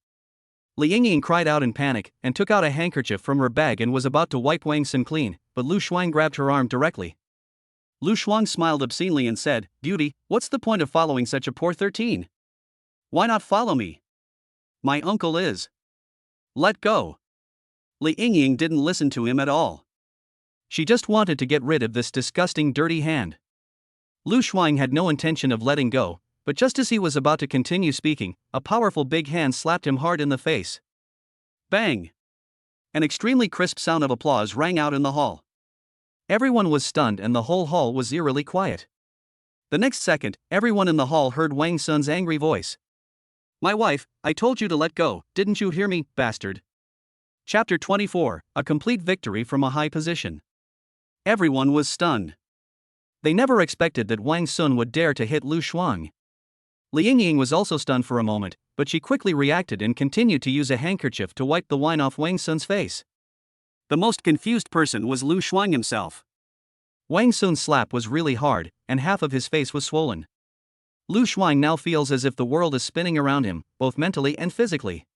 Li Yingying cried out in panic and took out a handkerchief from her bag and was about to wipe Wang Sun clean, but Lu Shuang grabbed her arm directly. Lu Shuang smiled obscenely and said, "Beauty, what's the point of following such a poor 13? Why not follow me? My uncle is." "Let go." Li Yingying didn't listen to him at all. She just wanted to get rid of this disgusting dirty hand. Lu Shuang had no intention of letting go, but just as he was about to continue speaking, a powerful big hand slapped him hard in the face. Bang! An extremely crisp sound of applause rang out in the hall. Everyone was stunned and the whole hall was eerily quiet. The next second, everyone in the hall heard Wang Sun's angry voice. "My wife, I told you to let go, didn't you hear me, bastard?" Chapter 24, a complete victory from a high position. Everyone was stunned. They never expected that Wang Sun would dare to hit Lu Shuang. Li Yingying was also stunned for a moment, but she quickly reacted and continued to use a handkerchief to wipe the wine off Wang Sun's face. The most confused person was Lu Shuang himself. Wang Sun's slap was really hard, and half of his face was swollen. Lu Shuang now feels as if the world is spinning around him, both mentally and physically.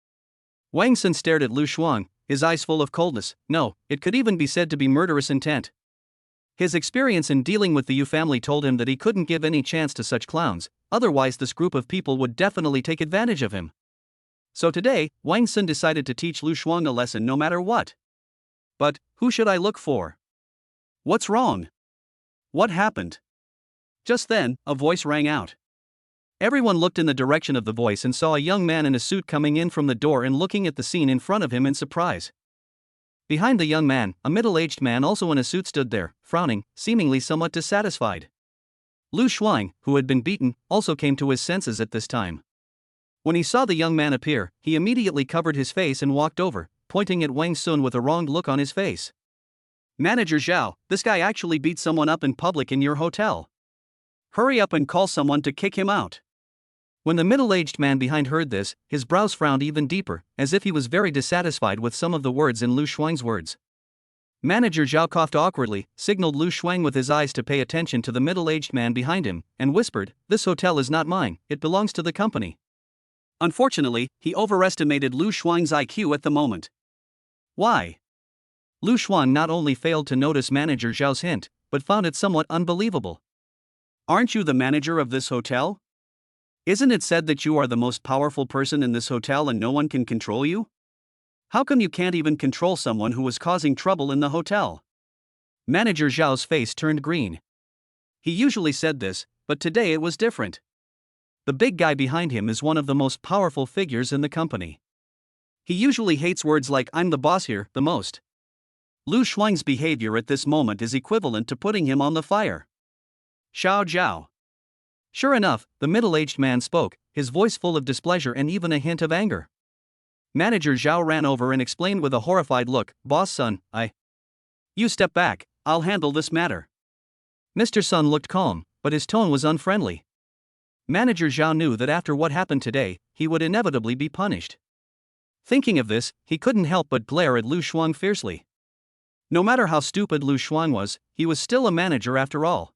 Wang Sun stared at Lu Shuang, his eyes full of coldness. No, it could even be said to be murderous intent. His experience in dealing with the Yu family told him that he couldn't give any chance to such clowns, otherwise this group of people would definitely take advantage of him. So today, Wang Sun decided to teach Lu Shuang a lesson no matter what. But who should I look for? What's wrong? What happened? Just then, a voice rang out. Everyone looked in the direction of the voice and saw a young man in a suit coming in from the door and looking at the scene in front of him in surprise. Behind the young man, a middle-aged man also in a suit stood there, frowning, seemingly somewhat dissatisfied. Lu Shuang, who had been beaten, also came to his senses at this time. When he saw the young man appear, he immediately covered his face and walked over, pointing at Wang Sun with a wronged look on his face. "Manager Zhao, this guy actually beat someone up in public in your hotel. Hurry up and call someone to kick him out." When the middle-aged man behind heard this, his brows frowned even deeper, as if he was very dissatisfied with some of the words in Lu Shuang's words. Manager Zhao coughed awkwardly, signaled Lu Shuang with his eyes to pay attention to the middle-aged man behind him, and whispered, "This hotel is not mine, it belongs to the company." Unfortunately, he overestimated Lu Shuang's IQ at the moment. Why? Lu Shuang not only failed to notice Manager Zhao's hint, but found it somewhat unbelievable. "Aren't you the manager of this hotel? Isn't it said that you are the most powerful person in this hotel and no one can control you? How come you can't even control someone who was causing trouble in the hotel?" Manager Zhao's face turned green. He usually said this, but today it was different. The big guy behind him is one of the most powerful figures in the company. He usually hates words like "I'm the boss here" the most. Lu Shuang's behavior at this moment is equivalent to putting him on the fire. "Xiao Zhao." Sure enough, the middle-aged man spoke, his voice full of displeasure and even a hint of anger. Manager Zhao ran over and explained with a horrified look, "Boss Sun, You step back, I'll handle this matter." Mr. Sun looked calm, but his tone was unfriendly. Manager Zhao knew that after what happened today, he would inevitably be punished. Thinking of this, he couldn't help but glare at Lu Shuang fiercely. No matter how stupid Lu Shuang was, he was still a manager after all.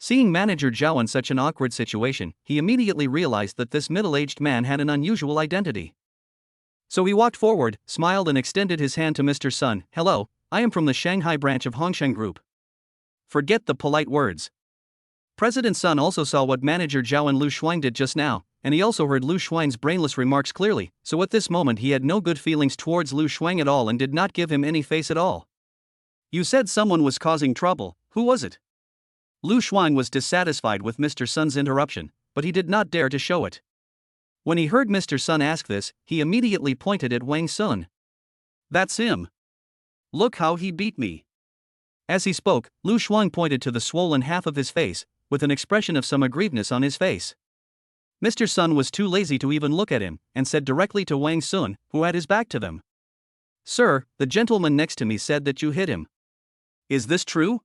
Seeing Manager Zhao in such an awkward situation, he immediately realized that this middle-aged man had an unusual identity. So he walked forward, smiled and extended his hand to Mr. Sun. "Hello, I am from the Shanghai branch of Hongsheng Group." Forget the polite words. President Sun also saw what Manager Zhao and Lu Shuang did just now, and he also heard Lu Shuang's brainless remarks clearly, so at this moment he had no good feelings towards Lu Shuang at all and did not give him any face at all. "You said someone was causing trouble, who was it?" Lu Shuang was dissatisfied with Mr. Sun's interruption, but he did not dare to show it. When he heard Mr. Sun ask this, he immediately pointed at Wang Sun. "That's him. Look how he beat me." As he spoke, Lu Shuang pointed to the swollen half of his face, with an expression of some aggrievedness on his face. Mr. Sun was too lazy to even look at him, and said directly to Wang Sun, who had his back to them. "Sir, the gentleman next to me said that you hit him. Is this true?"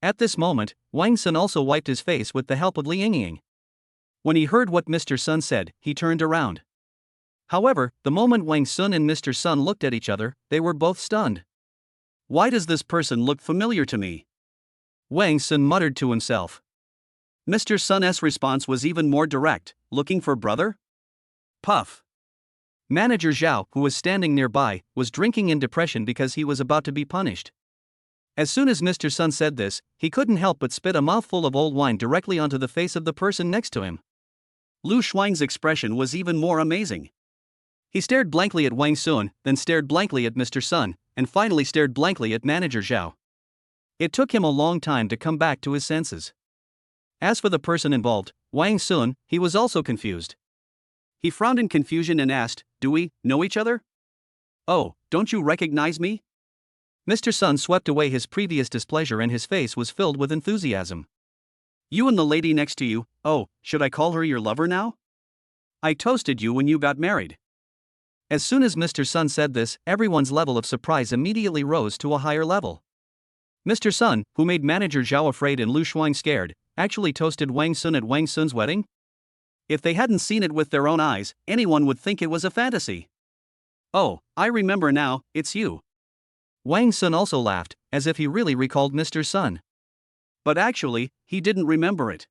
At this moment, Wang Sun also wiped his face with the help of Li Yingying. When he heard what Mr. Sun said, he turned around. However, the moment Wang Sun and Mr. Sun looked at each other, they were both stunned. "Why does this person look familiar to me?" Wang Sun muttered to himself. Mr. Sun's response was even more direct. "Looking for brother?" Puff. Manager Zhao, who was standing nearby, was drinking in depression because he was about to be punished. As soon as Mr. Sun said this, he couldn't help but spit a mouthful of old wine directly onto the face of the person next to him. Lu Shuang's expression was even more amazing. He stared blankly at Wang Sun, then stared blankly at Mr. Sun, and finally stared blankly at Manager Zhao. It took him a long time to come back to his senses. As for the person involved, Wang Sun, he was also confused. He frowned in confusion and asked, "Do we know each other?" "Oh, don't you recognize me?" Mr. Sun swept away his previous displeasure and his face was filled with enthusiasm. "You and the lady next to you, oh, should I call her your lover now? I toasted you when you got married." As soon as Mr. Sun said this, everyone's level of surprise immediately rose to a higher level. Mr. Sun, who made Manager Zhao afraid and Lu Shuang scared, actually toasted Wang Sun at Wang Sun's wedding? If they hadn't seen it with their own eyes, anyone would think it was a fantasy. "Oh, I remember now, it's you." Wang Sun also laughed, as if he really recalled Mr. Sun. But actually, he didn't remember it.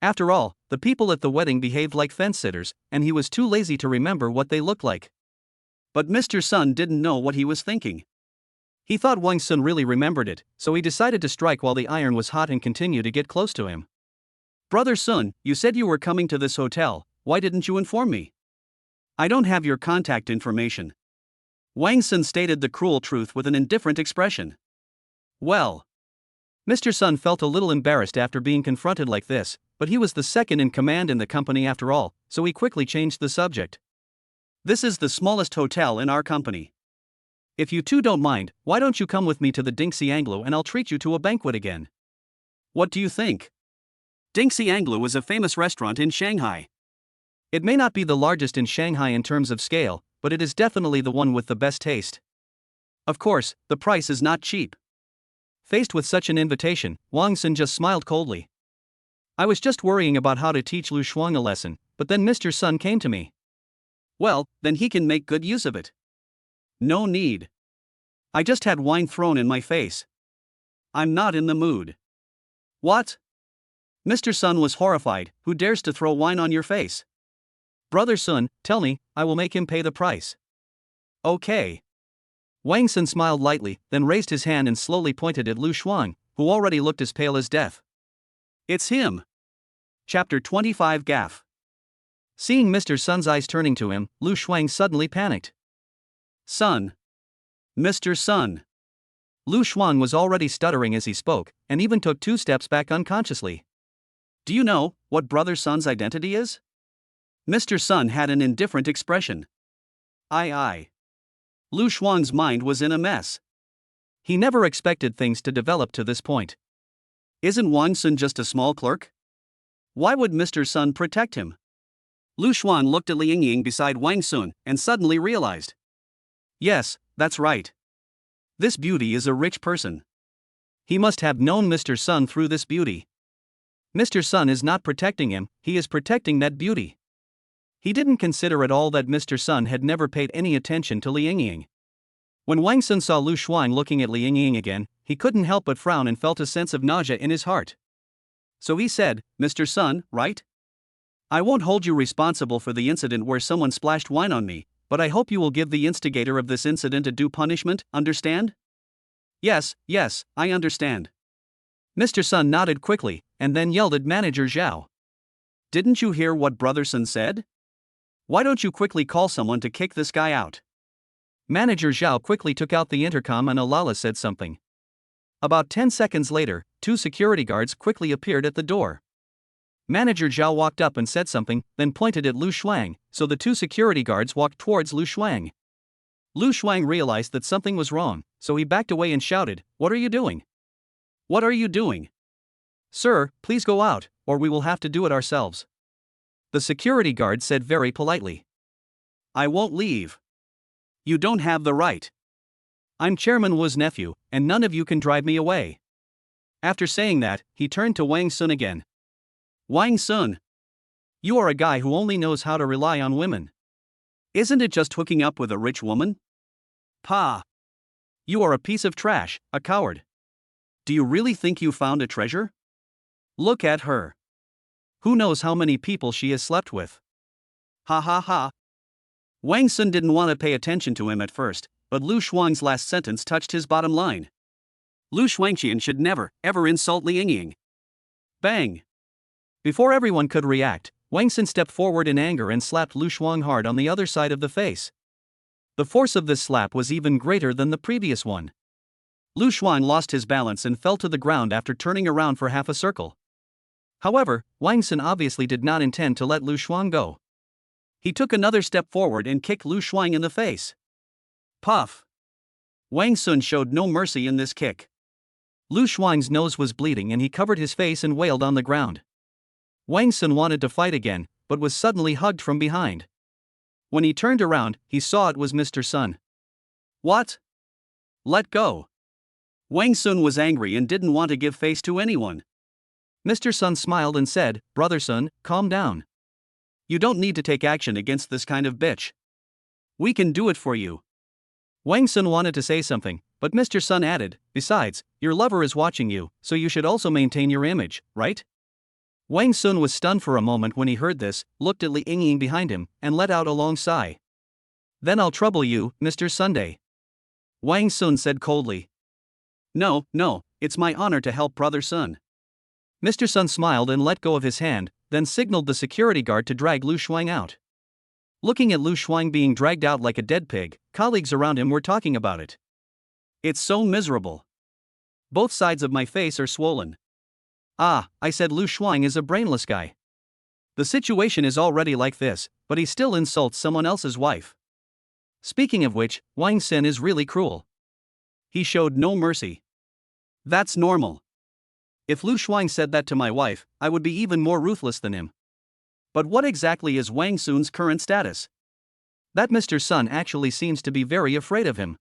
After all, the people at the wedding behaved like fence-sitters, and he was too lazy to remember what they looked like. But Mr. Sun didn't know what he was thinking. He thought Wang Sun really remembered it, so he decided to strike while the iron was hot and continue to get close to him. "Brother Sun, you said you were coming to this hotel, why didn't you inform me? I don't have your contact information." Wang Sun stated the cruel truth with an indifferent expression. Well, Mr. Sun felt a little embarrassed after being confronted like this, but he was the second in command in the company after all, so he quickly changed the subject. "This is the smallest hotel in our company. If you two don't mind, why don't you come with me to the Dingxi Anglo and I'll treat you to a banquet again. What do you think?" Dingxi Anglo is a famous restaurant in Shanghai. It may not be the largest in Shanghai in terms of scale, but it is definitely the one with the best taste. Of course, the price is not cheap. Faced with such an invitation, Wang Sun just smiled coldly. "I was just worrying about how to teach Lu Shuang a lesson, but then Mr. Sun came to me." "Well, then he can make good use of it." "No need. I just had wine thrown in my face. I'm not in the mood." "What?" Mr. Sun was horrified. "Who dares to throw wine on your face?" "Brother Sun, tell me, I will make him pay the price." "Okay." Wang Sun smiled lightly, then raised his hand and slowly pointed at Lu Shuang, who already looked as pale as death. "It's him." Chapter 25 Gaff. Seeing Mr. Sun's eyes turning to him, Lu Shuang suddenly panicked. "Sun. Mr. Sun." Lu Shuang was already stuttering as he spoke, and even took 2 steps back unconsciously. "Do you know what Brother Sun's identity is?" Mr. Sun had an indifferent expression. I. Lu Shuang's mind was in a mess. He never expected things to develop to this point. Isn't Wang Sun just a small clerk? Why would Mr. Sun protect him? Lu Shuang looked at Li Yingying beside Wang Sun and suddenly realized. Yes, that's right. This beauty is a rich person. He must have known Mr. Sun through this beauty. Mr. Sun is not protecting him, he is protecting that beauty. He didn't consider at all that Mr. Sun had never paid any attention to Li Yingying. When Wang Sun saw Lu Shuang looking at Li Yingying again, he couldn't help but frown and felt a sense of nausea in his heart. So he said, Mr. Sun, right? I won't hold you responsible for the incident where someone splashed wine on me, but I hope you will give the instigator of this incident a due punishment, understand? Yes, yes, I understand. Mr. Sun nodded quickly, and then yelled at Manager Zhao. Didn't you hear what Brother Sun said? Why don't you quickly call someone to kick this guy out? Manager Zhao quickly took out the intercom and Alala said something. About 10 seconds later, 2 security guards quickly appeared at the door. Manager Zhao walked up and said something, then pointed at Lu Shuang, so the 2 security guards walked towards Lu Shuang. Lu Shuang realized that something was wrong, so he backed away and shouted, What are you doing? What are you doing? Sir, please go out, or we will have to do it ourselves. The security guard said very politely. I won't leave. You don't have the right. I'm Chairman Wu's nephew, and none of you can drive me away. After saying that, he turned to Wang Sun again. Wang Sun. You are a guy who only knows how to rely on women. Isn't it just hooking up with a rich woman? Pa. You are a piece of trash, a coward. Do you really think you found a treasure? Look at her. Who knows how many people she has slept with? Ha ha ha. Wang Sun didn't want to pay attention to him at first, but Lu Shuang's last sentence touched his bottom line. Lu Shuangqian should never, ever insult Li Yingying. Bang! Before everyone could react, Wang Sun stepped forward in anger and slapped Lu Shuang hard on the other side of the face. The force of this slap was even greater than the previous one. Lu Shuang lost his balance and fell to the ground after turning around for half a circle. However, Wang Sun obviously did not intend to let Lu Shuang go. He took another step forward and kicked Lu Shuang in the face. Puff! Wang Sun showed no mercy in this kick. Lu Shuang's nose was bleeding and he covered his face and wailed on the ground. Wang Sun wanted to fight again, but was suddenly hugged from behind. When he turned around, he saw it was Mr. Sun. What? Let go. Wang Sun was angry and didn't want to give face to anyone. Mr. Sun smiled and said, Brother Sun, calm down. You don't need to take action against this kind of bitch. We can do it for you. Wang Sun wanted to say something, but Mr. Sun added, besides, your lover is watching you, so you should also maintain your image, right? Wang Sun was stunned for a moment when he heard this, looked at Li Yingying behind him, and let out a long sigh. Then I'll trouble you, Mr. Sunday. Wang Sun said coldly. No, it's my honor to help Brother Sun. Mr. Sun smiled and let go of his hand, then signaled the security guard to drag Lu Shuang out. Looking at Lu Shuang being dragged out like a dead pig, colleagues around him were talking about it. It's so miserable. Both sides of my face are swollen. Ah, I said Lu Shuang is a brainless guy. The situation is already like this, but he still insults someone else's wife. Speaking of which, Wang Sun is really cruel. He showed no mercy. That's normal. If Lu Shuang said that to my wife, I would be even more ruthless than him. But what exactly is Wang Sun's current status? That Mr. Sun actually seems to be very afraid of him.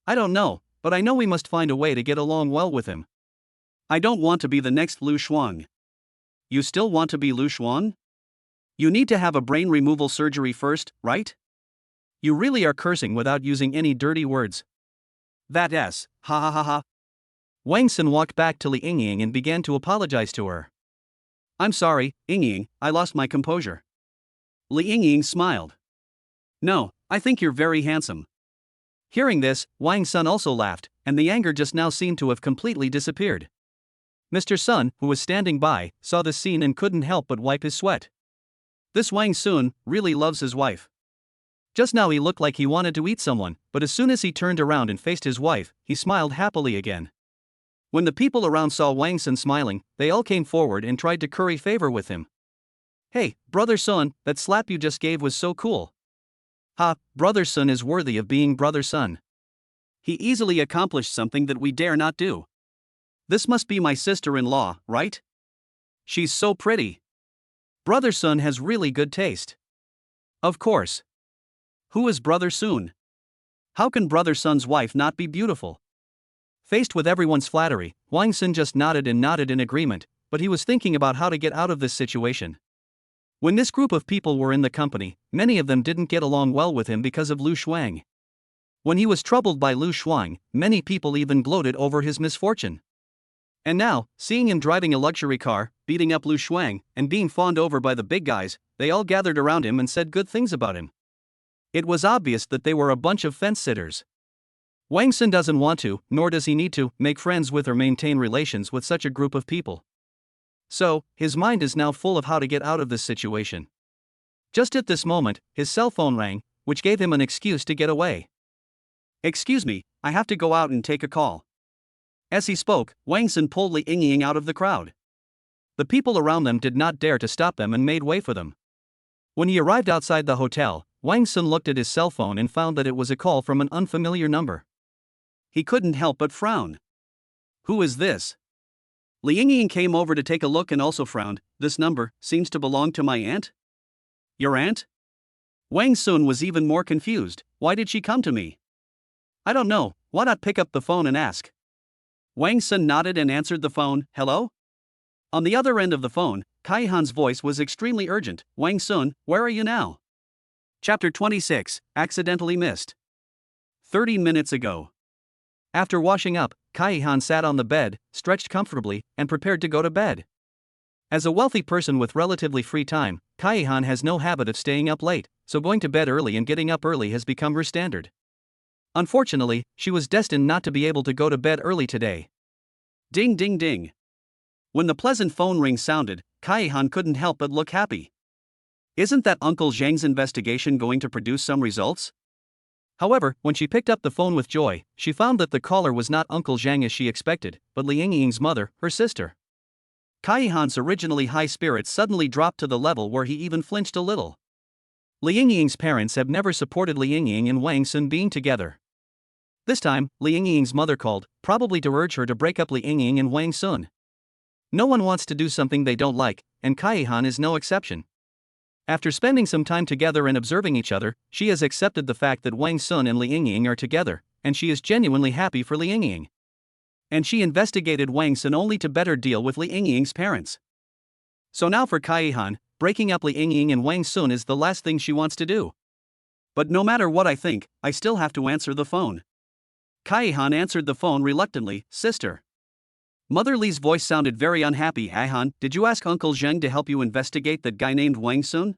I don't know, but I know we must find a way to get along well with him. I don't want to be the next Lu Shuang. You still want to be Lu Shuang? You need to have a brain removal surgery first, right? You really are cursing without using any dirty words. That S, ha ha ha ha. Wang Sun walked back to Li Yingying and began to apologize to her. I'm sorry, Yingying, I lost my composure. Li Yingying smiled. No, I think you're very handsome. Hearing this, Wang Sun also laughed, and the anger just now seemed to have completely disappeared. Mr. Sun, who was standing by, saw this scene and couldn't help but wipe his sweat. This Wang Sun really loves his wife. Just now he looked like he wanted to eat someone, but as soon as he turned around and faced his wife, he smiled happily again. When the people around saw Wang Sun smiling, they all came forward and tried to curry favor with him. Hey, Brother Sun, that slap you just gave was so cool. Ha, Brother Sun is worthy of being Brother Sun. He easily accomplished something that we dare not do. This must be my sister-in-law, right? She's so pretty. Brother Sun has really good taste. Of course. Who is Brother Sun? How can Brother Sun's wife not be beautiful? Faced with everyone's flattery, Wang Sun just nodded in agreement, but he was thinking about how to get out of this situation. When this group of people were in the company, many of them didn't get along well with him because of Lu Shuang. When he was troubled by Lu Shuang, many people even gloated over his misfortune. And now, seeing him driving a luxury car, beating up Lu Shuang, and being fawned over by the big guys, they all gathered around him and said good things about him. It was obvious that they were a bunch of fence-sitters. Wang Sun doesn't want to, nor does he need to, make friends with or maintain relations with such a group of people. So, his mind is now full of how to get out of this situation. Just at this moment, his cell phone rang, which gave him an excuse to get away. "Excuse me, I have to go out and take a call." As he spoke, Wang Sun pulled Li Yingying out of the crowd. The people around them did not dare to stop them and made way for them. When he arrived outside the hotel, Wang Sun looked at his cell phone and found that it was a call from an unfamiliar number. He couldn't help but frown. Who is this? Li Yingying came over to take a look and also frowned. This number seems to belong to my aunt? Your aunt? Wang Sun was even more confused. Why did she come to me? I don't know, why not pick up the phone and ask? Wang Sun nodded and answered the phone. Hello? On the other end of the phone, Kai Han's voice was extremely urgent. Wang Sun, where are you now? Chapter 26, Accidentally Missed. 30 minutes ago. After washing up, Kai Han sat on the bed, stretched comfortably, and prepared to go to bed. As a wealthy person with relatively free time, Kai Han has no habit of staying up late, so going to bed early and getting up early has become her standard. Unfortunately, she was destined not to be able to go to bed early today. Ding ding ding. When the pleasant phone ring sounded, Kai Han couldn't help but look happy. Isn't that Uncle Zhang's investigation going to produce some results? However, when she picked up the phone with joy, she found that the caller was not Uncle Zhang as she expected, but Li Yingying's mother, her sister. Kai Han's originally high spirits suddenly dropped to the level where he even flinched a little. Li Yingying's parents have never supported Li Yingying and Wang Sun being together. This time, Li Yingying's mother called, probably to urge her to break up Li Yingying and Wang Sun. No one wants to do something they don't like, and Kai Han is no exception. After spending some time together and observing each other, she has accepted the fact that Wang Sun and Li Yingying are together, and she is genuinely happy for Li Yingying. And she investigated Wang Sun only to better deal with Li Yingying's parents. So now for Kai Han, breaking up Li Yingying and Wang Sun is the last thing she wants to do. But no matter what I think, I still have to answer the phone. Kai Han answered the phone reluctantly. Sister. Mother Li's voice sounded very unhappy. Kai Han, did you ask Uncle Zheng to help you investigate that guy named Wang Sun?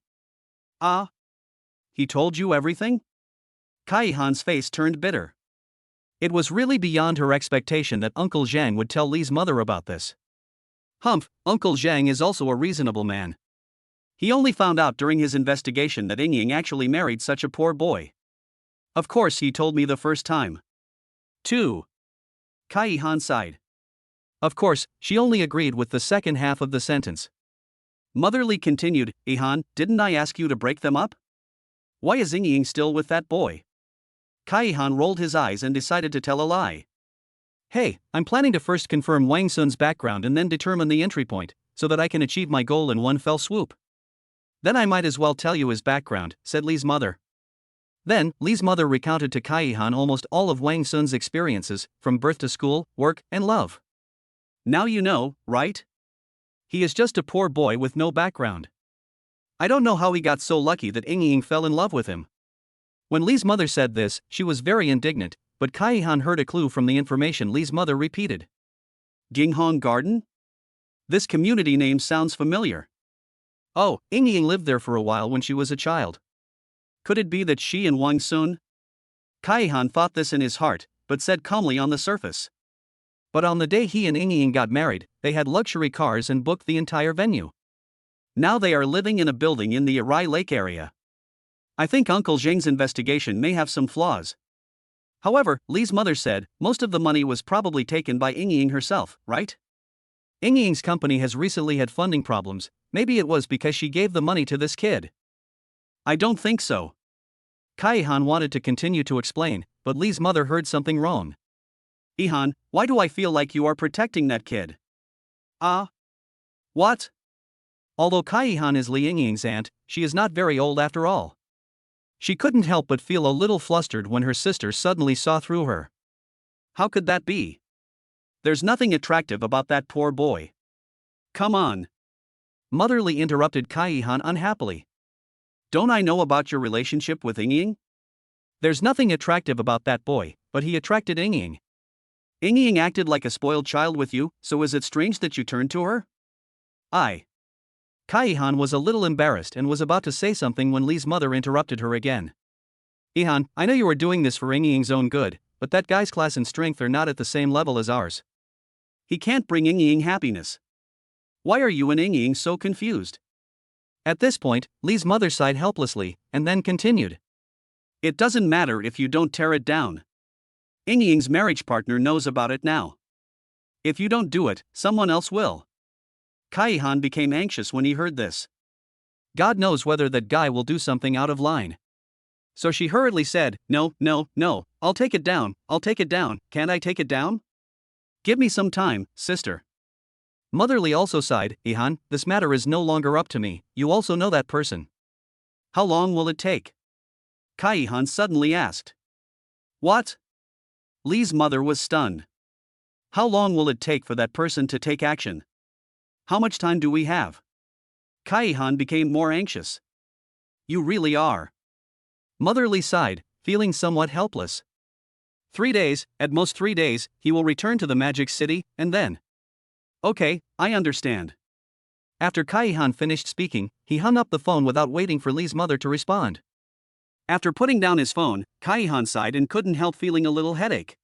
Ah. He told you everything? Kai Han's face turned bitter. It was really beyond her expectation that Uncle Zhang would tell Li's mother about this. Humph, Uncle Zhang is also a reasonable man. He only found out during his investigation that Yingying actually married such a poor boy. Of course he told me the first time. 2. Kai Han sighed. Of course, she only agreed with the second half of the sentence. Mother Li continued, Han, didn't I ask you to break them up? Why is Yingying still with that boy? Kai Han rolled his eyes and decided to tell a lie. Hey, I'm planning to first confirm Wang Sun's background and then determine the entry point, so that I can achieve my goal in one fell swoop. Then I might as well tell you his background, said Li's mother. Then, Li's mother recounted to Kai Han almost all of Wang Sun's experiences, from birth to school, work, and love. Now you know, right? He is just a poor boy with no background. I don't know how he got so lucky that Yingying fell in love with him. When Li's mother said this, she was very indignant, but Kai Han heard a clue from the information Li's mother repeated. Ginghong Garden? This community name sounds familiar. Oh, Yingying lived there for a while when she was a child. Could it be that she and Wang Sun? Kai Han thought this in his heart, but said calmly on the surface. But on the day he and Yingying got married, they had luxury cars and booked the entire venue. Now they are living in a building in the Arai Lake area. I think Uncle Zheng's investigation may have some flaws. However, Li's mother said, most of the money was probably taken by Yingying herself, right? Yingying's company has recently had funding problems, maybe it was because she gave the money to this kid. I don't think so. Kai Han wanted to continue to explain, but Li's mother heard something wrong. Han, why do I feel like you are protecting that kid? What? Although Kai Han is Li Yingying's aunt, she is not very old after all. She couldn't help but feel a little flustered when her sister suddenly saw through her. How could that be? There's nothing attractive about that poor boy. Come on. Mother Li interrupted Kai Han unhappily. Don't I know about your relationship with Yingying? There's nothing attractive about that boy, but he attracted Yingying. Ying acted like a spoiled child with you, so is it strange that you turned to her? Kai-han was a little embarrassed and was about to say something when Lee's mother interrupted her again. Ihan, I know you are doing this for Ying's own good, but that guy's class and strength are not at the same level as ours. He can't bring Ying happiness. Why are you and Ying so confused? At this point, Lee's mother sighed helplessly, and then continued. It doesn't matter if you don't tear it down. Ying's marriage partner knows about it now. If you don't do it, someone else will. Kai-han became anxious when he heard this. God knows whether that guy will do something out of line. So she hurriedly said, No, I'll take it down, can't I take it down? Give me some time, sister. Mother Lee also sighed, Ihan, this matter is no longer up to me, you also know that person. How long will it take? Kai-han suddenly asked. What? Lee's mother was stunned. How long will it take for that person to take action? How much time do we have? Kai-han became more anxious. You really are. Mother Lee sighed, feeling somewhat helpless. 3 days, at most 3 days, he will return to the Magic City, and then. Okay, I understand. After Kai-han finished speaking, he hung up the phone without waiting for Lee's mother to respond. After putting down his phone, Kai-han sighed and couldn't help feeling a little headache.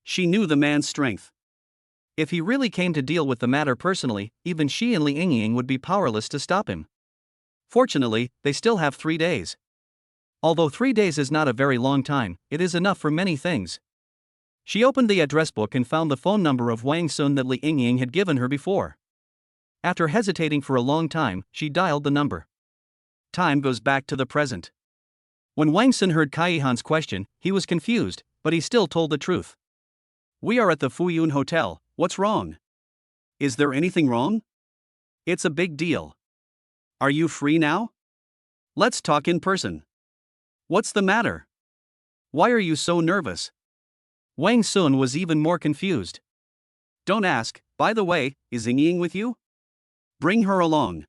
She knew the man's strength. If he really came to deal with the matter personally, even she and Li Ying would be powerless to stop him. Fortunately, they still have 3 days. Although 3 days is not a very long time, it is enough for many things. She opened the address book and found the phone number of Wang Sun that Li Ying had given her before. After hesitating for a long time, she dialed the number. Time goes back to the present. When Wang Sun heard Kai-han's question, he was confused, but he still told the truth. We are at the Fuyun Hotel, what's wrong? Is there anything wrong? It's a big deal. Are you free now? Let's talk in person. What's the matter? Why are you so nervous? Wang Sun was even more confused. Don't ask, by the way, is Ying with you? Bring her along.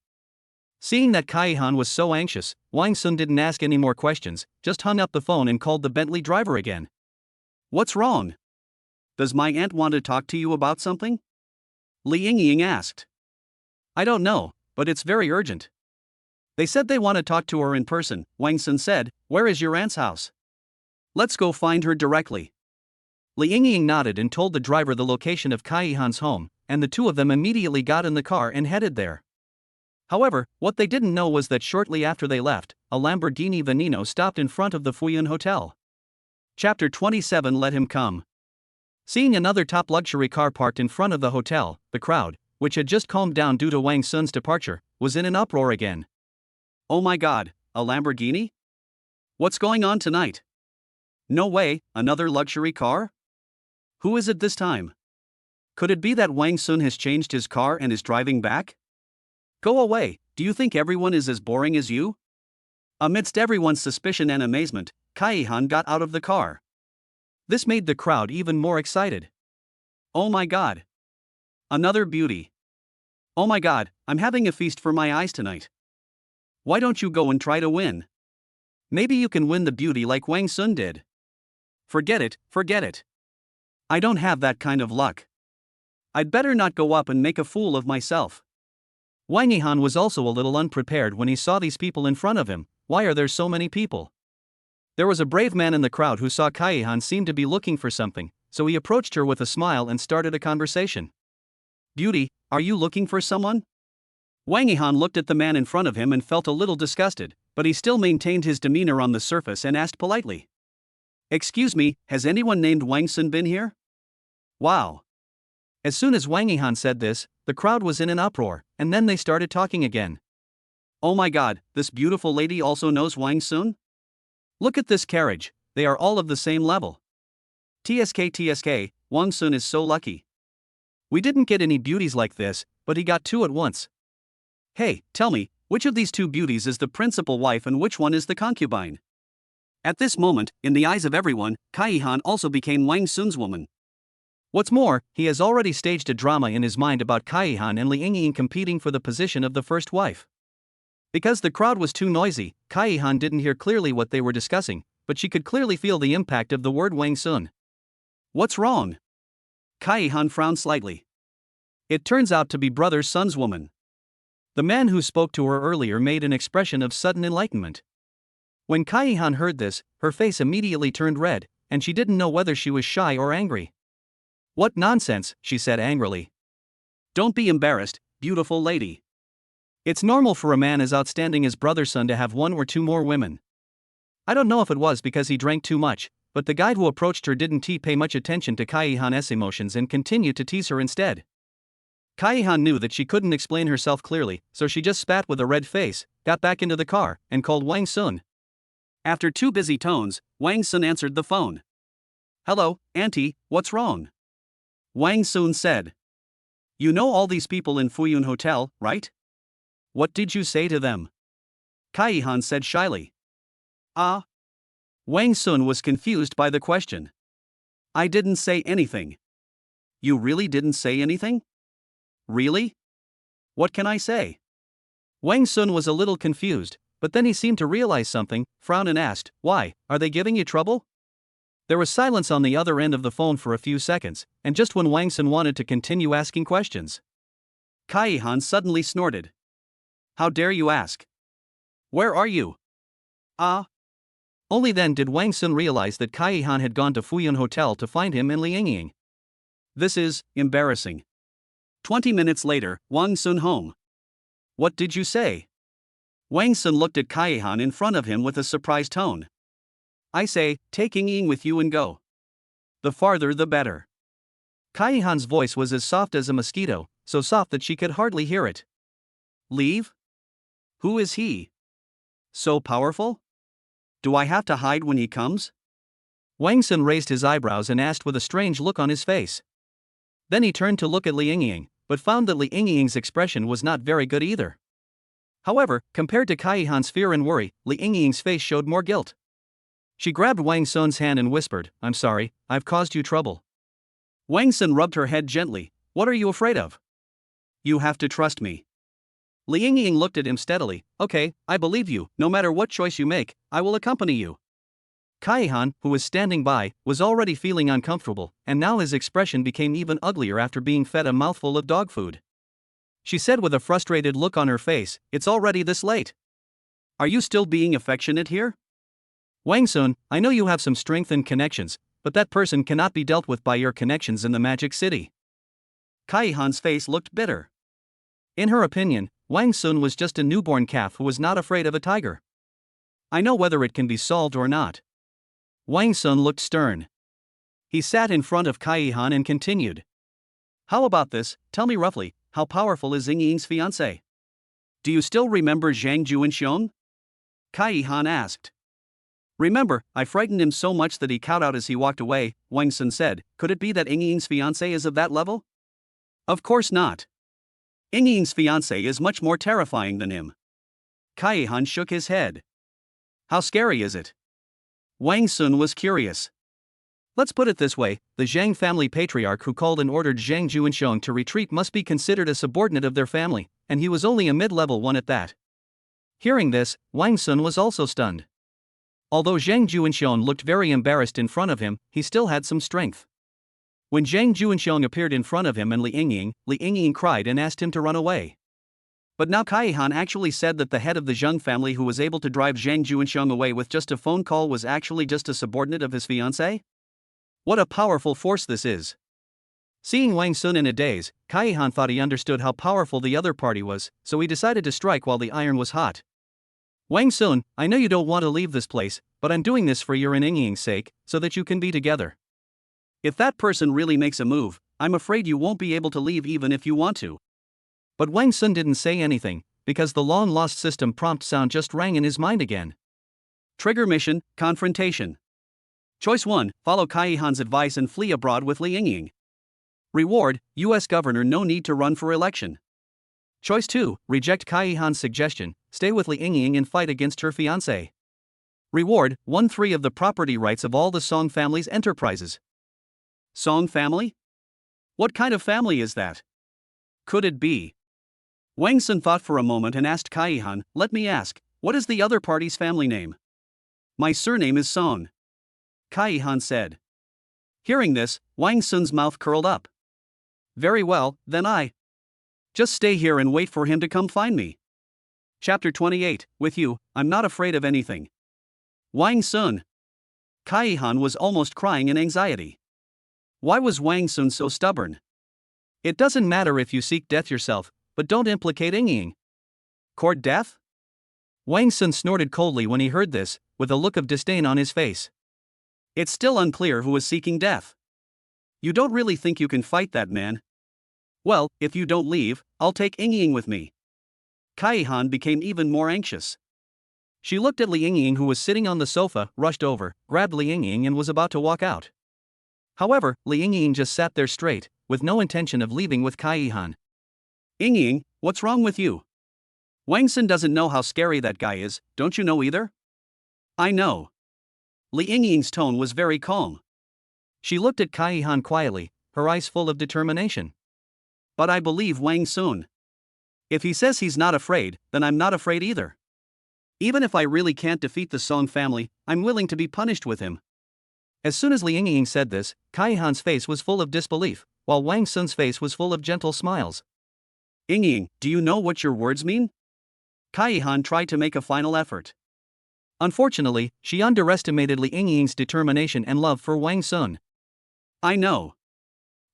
Seeing that Kai-han was so anxious, Wang Sun didn't ask any more questions, just hung up the phone and called the Bentley driver again. What's wrong? Does my aunt want to talk to you about something? Li Ying asked. I don't know, but it's very urgent. They said they want to talk to her in person, Wang Sun said. Where is your aunt's house? Let's go find her directly. Li Ying nodded and told the driver the location of Kai-han's home, and the two of them immediately got in the car and headed there. However, what they didn't know was that shortly after they left, a Lamborghini Veneno stopped in front of the Fuyun Hotel. Chapter 27 Let him come. Seeing another top luxury car parked in front of the hotel, the crowd, which had just calmed down due to Wang Sun's departure, was in an uproar again. Oh my god, a Lamborghini? What's going on tonight? No way, another luxury car? Who is it this time? Could it be that Wang Sun has changed his car and is driving back? Go away, do you think everyone is as boring as you? Amidst everyone's suspicion and amazement, Kai-han got out of the car. This made the crowd even more excited. Oh my god. Another beauty. Oh my god, I'm having a feast for my eyes tonight. Why don't you go and try to win? Maybe you can win the beauty like Wang Sun did. Forget it. I don't have that kind of luck. I'd better not go up and make a fool of myself. Wang Yihan was also a little unprepared when he saw these people in front of him. Why are there so many people? There was a brave man in the crowd who saw Kai-han seem to be looking for something, so he approached her with a smile and started a conversation. Beauty, are you looking for someone? Wang Yihan looked at the man in front of him and felt a little disgusted, but he still maintained his demeanor on the surface and asked politely. Excuse me, has anyone named Wang Sun been here? Wow. As soon as Wang Yihan said this, the crowd was in an uproar, and then they started talking again. Oh my god, this beautiful lady also knows Wang Sun? Look at this carriage, they are all of the same level. TSK, Wang Sun is so lucky. We didn't get any beauties like this, but he got 2 at once. Hey, tell me, which of these 2 beauties is the principal wife and which one is the concubine? At this moment, in the eyes of everyone, Kai-han also became Wang Sun's woman. What's more, he has already staged a drama in his mind about Kai-han and Li Ying competing for the position of the first wife. Because the crowd was too noisy, Kai-han didn't hear clearly what they were discussing, but she could clearly feel the impact of the word Wang Sun. What's wrong? Kai-han frowned slightly. It turns out to be brother Sun's woman. The man who spoke to her earlier made an expression of sudden enlightenment. When Kai-han heard this, her face immediately turned red, and she didn't know whether she was shy or angry. "What nonsense," she said angrily. "Don't be embarrassed, beautiful lady. It's normal for a man as outstanding as brother Sun to have one or two more women." I don't know if it was because he drank too much, but the guy who approached her didn't pay much attention to Kai-han's emotions and continued to tease her instead. Kai-han knew that she couldn't explain herself clearly, so she just spat with a red face, got back into the car, and called Wang Sun. After two busy tones, Wang Sun answered the phone. "Hello, auntie, what's wrong?" Wang Sun said. "You know all these people in Fuyun Hotel, right? What did you say to them?" Kai-han said shyly. "Ah." Wang Sun was confused by the question. "I didn't say anything." "You really didn't say anything?" "Really? What can I say?" Wang Sun was a little confused, but then he seemed to realize something, frowned and asked, "Why, are they giving you trouble?" There was silence on the other end of the phone for a few seconds, and just when Wang Sun wanted to continue asking questions, Kai-han suddenly snorted. "How dare you ask? Where are you?" "Ah." Only then did Wang Sun realize that Kai-han had gone to Fuyun Hotel to find him and Liangying. "This is embarrassing." 20 minutes later, Wang Sun home. "What did you say?" Wang Sun looked at Kai-han in front of him with a surprised tone. "I say, take Ying with you and go. The farther the better." Kai-han's voice was as soft as a mosquito, so soft that she could hardly hear it. "Leave? Who is he? So powerful? Do I have to hide when he comes?" Wang Sun raised his eyebrows and asked with a strange look on his face. Then he turned to look at Liangying, but found that Liangying's expression was not very good either. However, compared to Kai-han's fear and worry, Liangying's face showed more guilt. She grabbed Wang Sun's hand and whispered, "I'm sorry, I've caused you trouble." Wang Sun rubbed her head gently. "What are you afraid of? You have to trust me." Liangying looked at him steadily. "Okay, I believe you, no matter what choice you make, I will accompany you." Kai-han, who was standing by, was already feeling uncomfortable, and now his expression became even uglier after being fed a mouthful of dog food. She said with a frustrated look on her face, "It's already this late. Are you still being affectionate here? Wang Sun, I know you have some strength and connections, but that person cannot be dealt with by your connections in the Magic City." Kai-han's face looked bitter. In her opinion, Wang Sun was just a newborn calf who was not afraid of a tiger. "I know whether it can be solved or not." Wang Sun looked stern. He sat in front of Kai-han and continued. "How about this, tell me roughly, how powerful is Yingying's fiancé? Do you still remember Zhang Juanxiong?" Kai-han asked. "Remember, I frightened him so much that he cowed out as he walked away," Wang Sun said. "Could it be that Yingying's fiancé is of that level?" "Of course not. Yingying's fiancé is much more terrifying than him." Kai-han shook his head. "How scary is it?" Wang Sun was curious. "Let's put it this way, the Zhang family patriarch who called and ordered Zhang Juanxiong to retreat must be considered a subordinate of their family, and he was only a mid-level one at that." Hearing this, Wang Sun was also stunned. Although Zhang Juanxiong looked very embarrassed in front of him, he still had some strength. When Zhang Juanxiong appeared in front of him and Liangying cried and asked him to run away. But now Kai-han actually said that the head of the Zhang family who was able to drive Zhang Juanxiong away with just a phone call was actually just a subordinate of his fiancé? What a powerful force this is. Seeing Wang Sun in a daze, Kai-han thought he understood how powerful the other party was, so he decided to strike while the iron was hot. "Wang Sun, I know you don't want to leave this place, but I'm doing this for your and Yingying's sake, so that you can be together. If that person really makes a move, I'm afraid you won't be able to leave even if you want to." But Wang Sun didn't say anything, because the long-lost system prompt sound just rang in his mind again. Trigger mission, confrontation. Choice 1, follow Kai-han's advice and flee abroad with Liangying. Reward, US Governor, no need to run for election. Choice 2, reject Kai-han's suggestion, stay with Liangying and fight against her fiancé. Reward, 1/3 of the property rights of all the Song family's enterprises. Song family? What kind of family is that? Could it be? Wang Sun thought for a moment and asked Kai-han, "Let me ask, what is the other party's family name?" "My surname is Song," Kai-han said. Hearing this, Wang Sun's mouth curled up. Very well, then I just stay here and wait for him to come find me. Chapter 28, with you, I'm not afraid of anything. Wang Sun. Kaihan was almost crying in anxiety. Why was Wang Sun so stubborn? It doesn't matter if you seek death yourself, but don't implicate Ying. Court death? Wang Sun snorted coldly when he heard this, with a look of disdain on his face. It's still unclear who is seeking death. You don't really think you can fight that man? Well, if you don't leave, I'll take Ying with me. Kaihan became even more anxious. She looked at Li Ying, who was sitting on the sofa, rushed over, grabbed Li Ying and was about to walk out. However, Li Ying just sat there straight, with no intention of leaving with Kaihan. Ying, what's wrong with you? Wang Sun doesn't know how scary that guy is, don't you know either? I know. Li Ying's tone was very calm. She looked at Kaihan quietly, her eyes full of determination. But I believe Wang Sun. If he says he's not afraid, then I'm not afraid either. Even if I really can't defeat the Song family, I'm willing to be punished with him. As soon as Li Ying said this, Kaihan's face was full of disbelief, while Wang Sun's face was full of gentle smiles. Ying, do you know what your words mean? Kaihan tried to make a final effort. Unfortunately, she underestimated Li Ying's determination and love for Wang Sun. I know.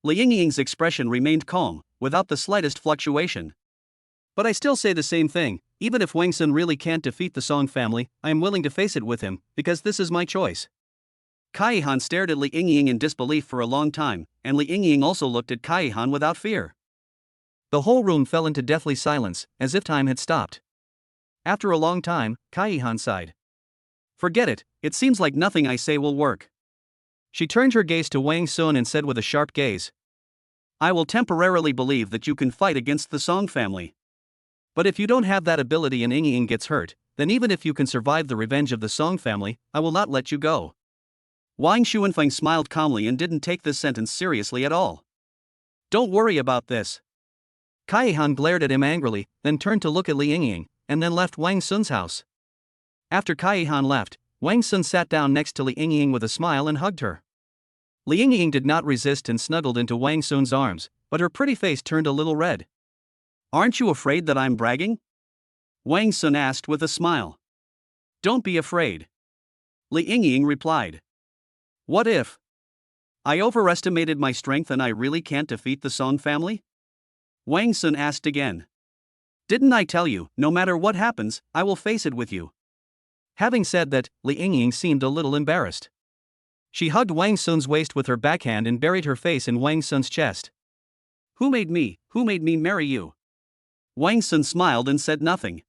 Li Ying's expression remained calm, without the slightest fluctuation. But I still say the same thing, even if Wang Sun really can't defeat the Song family, I am willing to face it with him, because this is my choice. Kaihan stared at Li Ying in disbelief for a long time, and Li Ying also looked at Kaihan without fear. The whole room fell into deathly silence, as if time had stopped. After a long time, Kaihan sighed. Forget it, it seems like nothing I say will work. She turned her gaze to Wang Sun and said with a sharp gaze. I will temporarily believe that you can fight against the Song family. But if you don't have that ability and Ying gets hurt, then even if you can survive the revenge of the Song family, I will not let you go. Wang Xuanfeng smiled calmly and didn't take this sentence seriously at all. Don't worry about this. Kaihan glared at him angrily, then turned to look at Li Ying, and then left Wang Sun's house. After Kaihan left, Wang Sun sat down next to Li Ying with a smile and hugged her. Li Ying did not resist and snuggled into Wang Sun's arms, but her pretty face turned a little red. Aren't you afraid that I'm bragging? Wang Sun asked with a smile. Don't be afraid. Li Ying replied. What if I overestimated my strength and I really can't defeat the Song family? Wang Sun asked again. Didn't I tell you, no matter what happens, I will face it with you? Having said that, Li Ying seemed a little embarrassed. She hugged Wang Sun's waist with her backhand and buried her face in Wang Sun's chest. Who made me marry you? Wang Sun smiled and said nothing.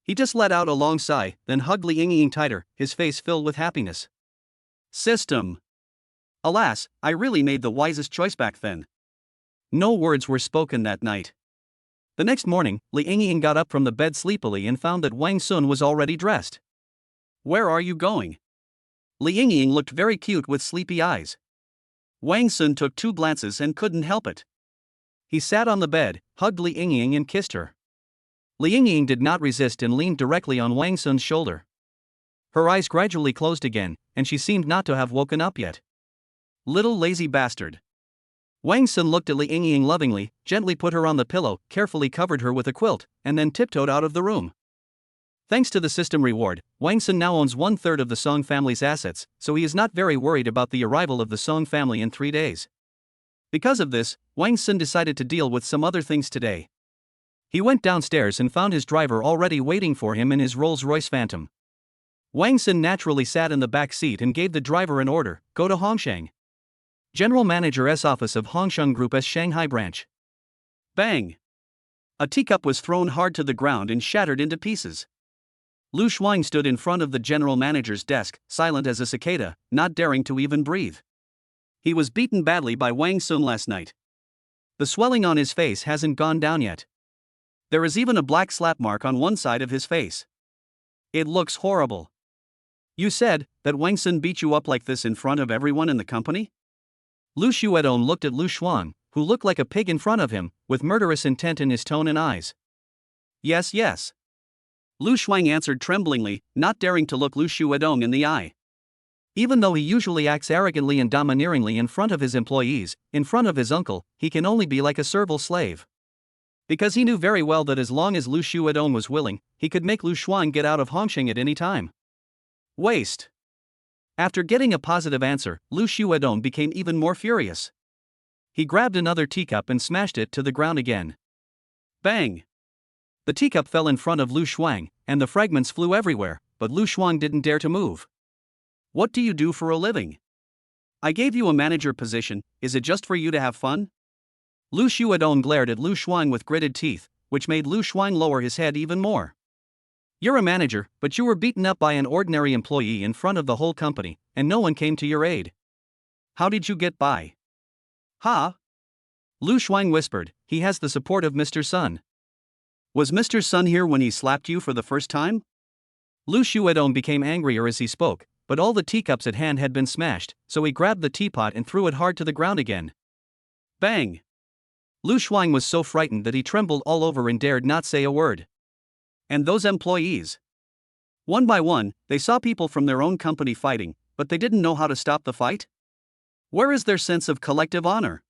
He just let out a long sigh, then hugged Li Ying tighter, his face filled with happiness. System. Alas, I really made the wisest choice back then. No words were spoken that night. The next morning, Li Ying got up from the bed sleepily and found that Wang Sun was already dressed. Where are you going? Li Ying looked very cute with sleepy eyes. Wang Sun took 2 glances and couldn't help it. He sat on the bed, hugged Li Ying and kissed her. Li Ying did not resist and leaned directly on Wang Sun's shoulder. Her eyes gradually closed again, and she seemed not to have woken up yet. Little lazy bastard. Wang Sun looked at Li Ying lovingly, gently put her on the pillow, carefully covered her with a quilt, and then tiptoed out of the room. Thanks to the system reward, Wang Sun now owns 1/3 of the Song family's assets, so he is not very worried about the arrival of the Song family in 3 days. Because of this, Wang Sun decided to deal with some other things today. He went downstairs and found his driver already waiting for him in his Rolls-Royce Phantom. Wang Sun naturally sat in the back seat and gave the driver an order, go to Hongsheng. General Manager S Office of Hongsheng Group S Shanghai Branch. Bang! A teacup was thrown hard to the ground and shattered into pieces. Lu Shuang stood in front of the general manager's desk, silent as a cicada, not daring to even breathe. He was beaten badly by Wang Sun last night. The swelling on his face hasn't gone down yet. There is even a black slap mark on one side of his face. It looks horrible. You said that Wang Sun beat you up like this in front of everyone in the company? Lu Xuedong looked at Lu Shuang, who looked like a pig in front of him, with murderous intent in his tone and eyes. Yes. Lu Shuang answered tremblingly, not daring to look Lu Xuedong in the eye. Even though he usually acts arrogantly and domineeringly in front of his employees, in front of his uncle, he can only be like a servile slave. Because he knew very well that as long as Lu Xuedong was willing, he could make Lu Shuang get out of Hongsheng at any time. Waste. After getting a positive answer, Lu Xuedong became even more furious. He grabbed another teacup and smashed it to the ground again. Bang! The teacup fell in front of Lu Shuang, and the fragments flew everywhere, but Lu Shuang didn't dare to move. What do you do for a living? I gave you a manager position, is it just for you to have fun? Lu Xuedong glared at Lu Shuang with gritted teeth, which made Lu Shuang lower his head even more. You're a manager, but you were beaten up by an ordinary employee in front of the whole company, and no one came to your aid. How did you get by? Ha! Lu Shuang whispered, he has the support of Mr. Sun. Was Mr. Sun here when he slapped you for the first time? Lu Xuedong became angrier as he spoke, but all the teacups at hand had been smashed, so he grabbed the teapot and threw it hard to the ground again. Bang! Lu Shuang was so frightened that he trembled all over and dared not say a word. And those employees? One by one, they saw people from their own company fighting, but they didn't know how to stop the fight? Where is their sense of collective honor?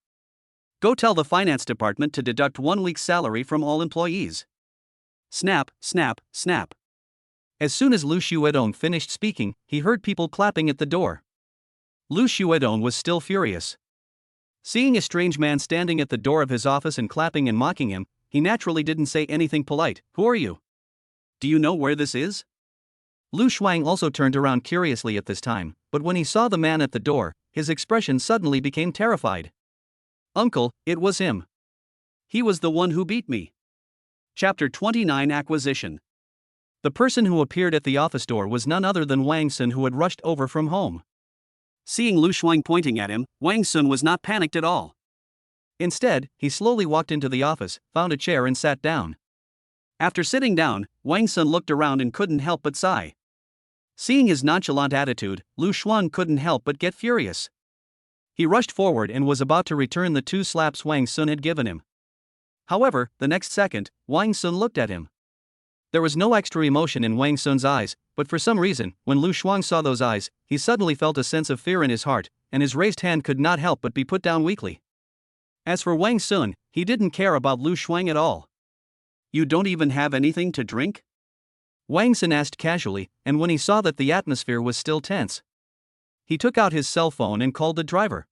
Go tell the finance department to deduct 1 week's salary from all employees. Snap, snap, snap. As soon as Lu Xuedong finished speaking, he heard people clapping at the door. Lu Xuedong was still furious. Seeing a strange man standing at the door of his office and clapping and mocking him, he naturally didn't say anything polite. Who are you? Do you know where this is? Lu Shuang also turned around curiously at this time, but when he saw the man at the door, his expression suddenly became terrified. Uncle, it was him. He was the one who beat me. Chapter 29 Acquisition. The person who appeared at the office door was none other than Wang Sun, who had rushed over from home. Seeing Lu Shuang pointing at him, Wang Sun was not panicked at all. Instead, he slowly walked into the office, found a chair and sat down. After sitting down, Wang Sun looked around and couldn't help but sigh. Seeing his nonchalant attitude, Lu Shuang couldn't help but get furious. He rushed forward and was about to return the 2 slaps Wang Sun had given him. However, the next second, Wang Sun looked at him. There was no extra emotion in Wang Sun's eyes, but for some reason, when Lu Shuang saw those eyes, he suddenly felt a sense of fear in his heart, and his raised hand could not help but be put down weakly. As for Wang Sun, he didn't care about Lu Shuang at all. You don't even have anything to drink? Wang Sun asked casually, and when he saw that the atmosphere was still tense, he took out his cell phone and called the driver.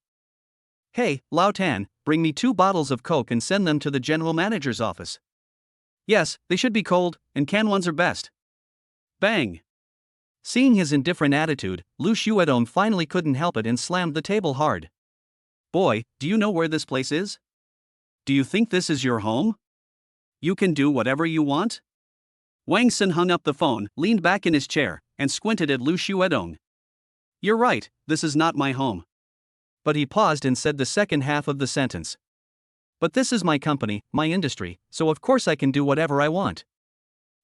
Hey, Lao Tan, bring me 2 bottles of Coke and send them to the general manager's office. Yes, they should be cold, and canned ones are best. Bang! Seeing his indifferent attitude, Lu Xuedong finally couldn't help it and slammed the table hard. Boy, do you know where this place is? Do you think this is your home? You can do whatever you want? Wang Sun hung up the phone, leaned back in his chair, and squinted at Lu Xuedong. You're right, this is not my home. But he paused and said the second half of the sentence. But this is my company, my industry, so of course I can do whatever I want.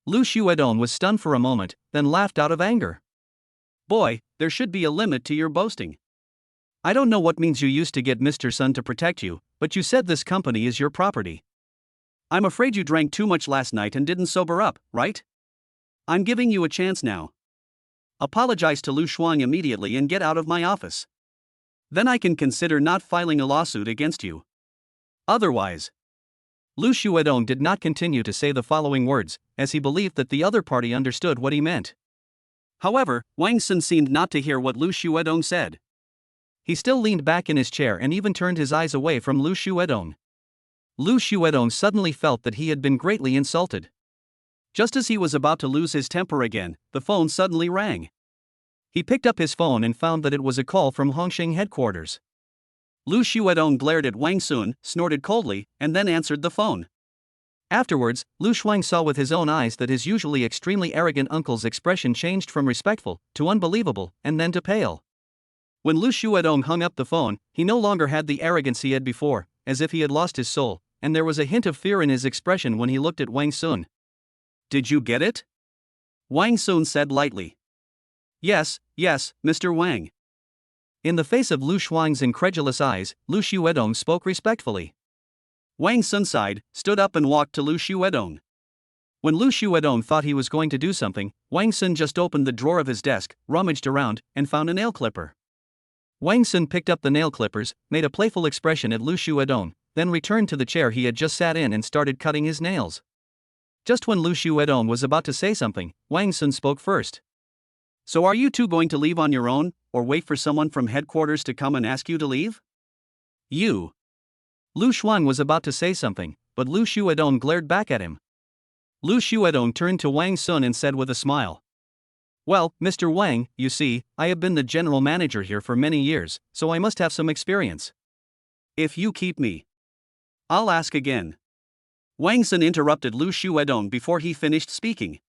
Lu Xuedong was stunned for a moment, then laughed out of anger. Boy, there should be a limit to your boasting. I don't know what means you used to get Mr. Sun to protect you, but you said this company is your property. I'm afraid you drank too much last night and didn't sober up, right? I'm giving you a chance now. Apologize to Lu Shuang immediately and get out of my office. Then I can consider not filing a lawsuit against you. Otherwise. Lu Xuedong did not continue to say the following words, as he believed that the other party understood what he meant. However, Wang Sun seemed not to hear what Lu Xuedong said. He still leaned back in his chair and even turned his eyes away from Lu Xuedong. Lu Xuedong suddenly felt that he had been greatly insulted. Just as he was about to lose his temper again, the phone suddenly rang. He picked up his phone and found that it was a call from Hongsheng headquarters. Lu Xuedong glared at Wang Sun, snorted coldly, and then answered the phone. Afterwards, Lu Shuang saw with his own eyes that his usually extremely arrogant uncle's expression changed from respectful to unbelievable, and then to pale. When Lu Xuedong hung up the phone, he no longer had the arrogance he had before, as if he had lost his soul, and there was a hint of fear in his expression when he looked at Wang Sun. Did you get it? Wang Sun said lightly. Yes, Mr. Wang. In the face of Lu Shuang's incredulous eyes, Lu Xuedong spoke respectfully. Wang Sun sighed, stood up and walked to Lu Xuedong. When Lu Shuedong thought he was going to do something, Wang Sun just opened the drawer of his desk, rummaged around, and found a nail clipper. Wang Sun picked up the nail clippers, made a playful expression at Lu Shuedong, then returned to the chair he had just sat in and started cutting his nails. Just when Lu Shuedong was about to say something, Wang Sun spoke first. So are you two going to leave on your own, or wait for someone from headquarters to come and ask you to leave? You. Lu Shuang was about to say something, but Lu Shuedong glared back at him. Lu Shuedong turned to Wang Sun and said with a smile. Well, Mr. Wang, you see, I have been the general manager here for many years, so I must have some experience. If you keep me, I'll ask again. Wang Sun interrupted Lu Shuedong before he finished speaking.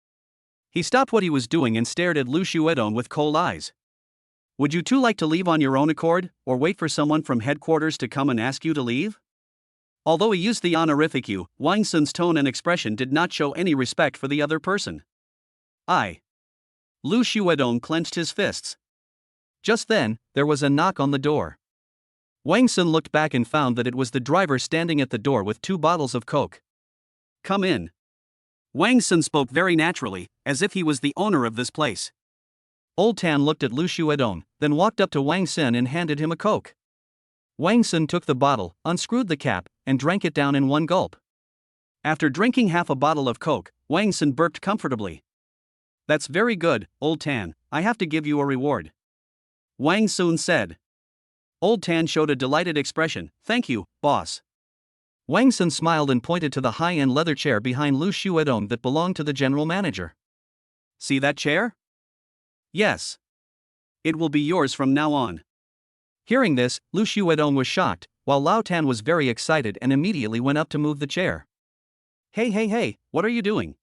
He stopped what he was doing and stared at Lu Shuedong with cold eyes. Would you two like to leave on your own accord, or wait for someone from headquarters to come and ask you to leave? Although he used the honorific you, Wang Sun's tone and expression did not show any respect for the other person. Lu Shuedong clenched his fists. Just then, there was a knock on the door. Wang Sun looked back and found that it was the driver standing at the door with 2 bottles of Coke. Come in. Wang Sun spoke very naturally, as if he was the owner of this place. Old Tan looked at Lu Shuedong, then walked up to Wang Sun and handed him a Coke. Wang Sun took the bottle, unscrewed the cap, and drank it down in one gulp. After drinking half a bottle of Coke, Wang Sun burped comfortably. That's very good, Old Tan, I have to give you a reward. Wang Sun said. Old Tan showed a delighted expression. Thank you, boss. Wang Sun smiled and pointed to the high-end leather chair behind Lu Shuedong that belonged to the general manager. See that chair? Yes. It will be yours from now on. Hearing this, Lu Shuedong was shocked, while Lao Tan was very excited and immediately went up to move the chair. Hey, what are you doing?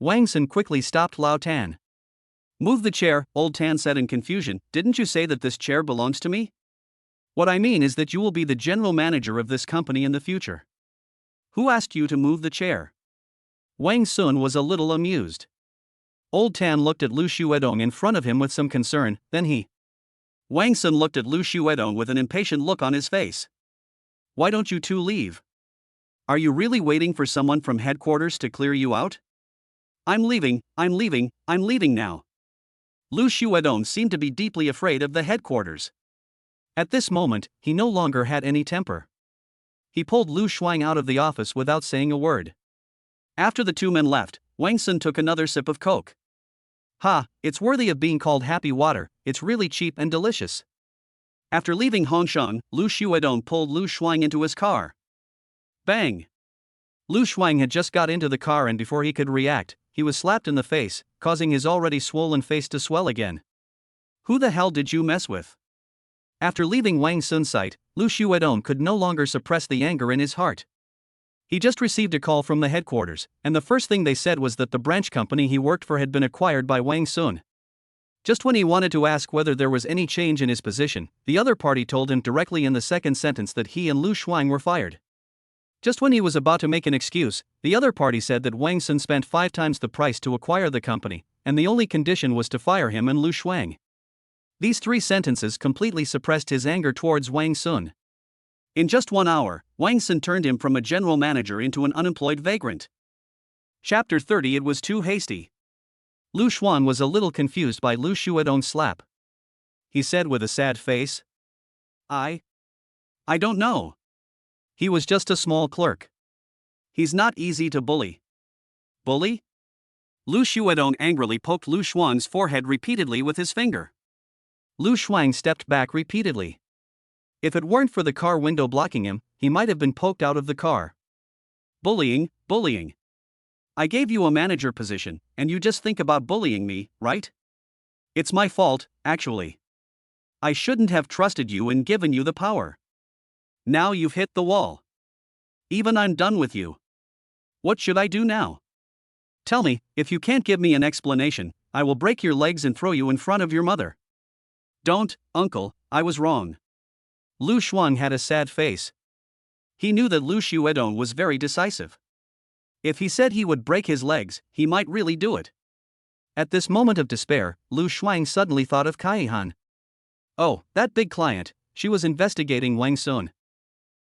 Wang Sun quickly stopped Lao Tan. Move the chair, Old Tan said in confusion. Didn't you say that this chair belongs to me? What I mean is that you will be the general manager of this company in the future. Who asked you to move the chair? Wang Sun was a little amused. Old Tan looked at Lu Shuedong in front of him with some concern, then Wang Sun looked at Lu Shuedong with an impatient look on his face. Why don't you two leave? Are you really waiting for someone from headquarters to clear you out? I'm leaving now. Lu Shuedong seemed to be deeply afraid of the headquarters. At this moment, he no longer had any temper. He pulled Lu Shuang out of the office without saying a word. After the 2 men left, Wang Sun took another sip of Coke. It's worthy of being called happy water, it's really cheap and delicious. After leaving Hongshan, Lu Shuedong pulled Lu Shuang into his car. Bang! Lu Shuang had just got into the car and before he could react, he was slapped in the face, causing his already swollen face to swell again. Who the hell did you mess with? After leaving Wang Sun's sight, Lu Shuedong could no longer suppress the anger in his heart. He just received a call from the headquarters, and the first thing they said was that the branch company he worked for had been acquired by Wang Sun. Just when he wanted to ask whether there was any change in his position, the other party told him directly in the second sentence that he and Lu Shuang were fired. Just when he was about to make an excuse, the other party said that Wang Sun spent 5 times the price to acquire the company, and the only condition was to fire him and Lu Shuang. These 3 sentences completely suppressed his anger towards Wang Sun. In just 1 hour, Wang Sun turned him from a general manager into an unemployed vagrant. Chapter 30. It was too hasty. Lu Shuang was a little confused by Lu Shuedong's slap. He said with a sad face, I don't know. He was just a small clerk. He's not easy to bully. Bully? Lu Shuedong angrily poked Lu Shuang's forehead repeatedly with his finger. Lu Shuang stepped back repeatedly. If it weren't for the car window blocking him, he might have been poked out of the car. Bullying. I gave you a manager position, and you just think about bullying me, right? It's my fault, actually. I shouldn't have trusted you and given you the power. Now you've hit the wall. Even I'm done with you. What should I do now? Tell me, if you can't give me an explanation, I will break your legs and throw you in front of your mother. Don't, uncle, I was wrong. Lu Shuang had a sad face. He knew that Lu Shuedong was very decisive. If he said he would break his legs, he might really do it. At this moment of despair, Lu Shuang suddenly thought of Kaihan. Oh, that big client, she was investigating Wang Sun.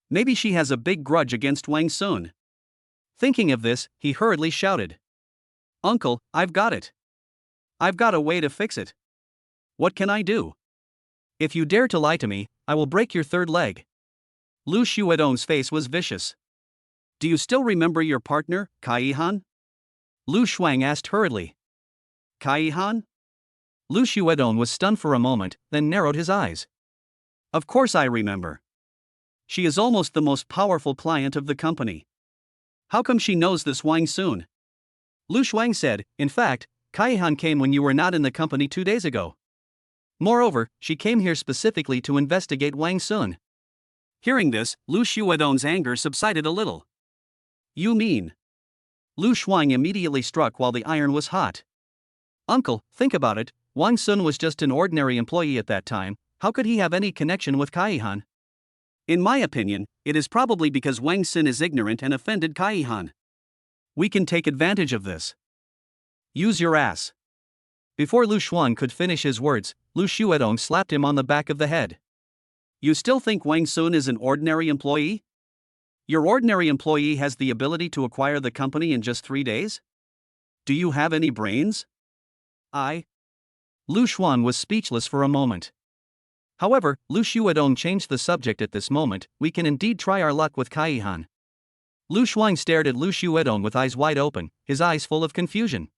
Maybe she has a big grudge against Wang Sun. Thinking of this, he hurriedly shouted. Uncle, I've got it. I've got a way to fix it. What can I do? If you dare to lie to me, I will break your third leg. Lu Xuedong's face was vicious. Do you still remember your partner, Kai-Han? Lu Shuang asked hurriedly. Kai-Han? Lu Xuedong was stunned for a moment, then narrowed his eyes. Of course I remember. She is almost the most powerful client of the company. How come she knows this Wang Sun? Lu Shuang said, in fact, Kai-Han came when you were not in the company 2 days ago. Moreover, she came here specifically to investigate Wang Sun. Hearing this, Lu Xuedong's anger subsided a little. You mean? Lu Shuang immediately struck while the iron was hot. Uncle, think about it, Wang Sun was just an ordinary employee at that time, how could he have any connection with Kai-Han? In my opinion, it is probably because Wang Sun is ignorant and offended Kai-Han. We can take advantage of this. Use your ass. Before Lu Shuang could finish his words, Lu Xuedong slapped him on the back of the head. You still think Wang Sun is an ordinary employee? Your ordinary employee has the ability to acquire the company in just 3 days? Do you have any brains? Lu Shuang was speechless for a moment. However, Lu Xuedong changed the subject at this moment. We can indeed try our luck with Kai-Han. Lu Shuang stared at Lu Xuedong with eyes wide open, his eyes full of confusion.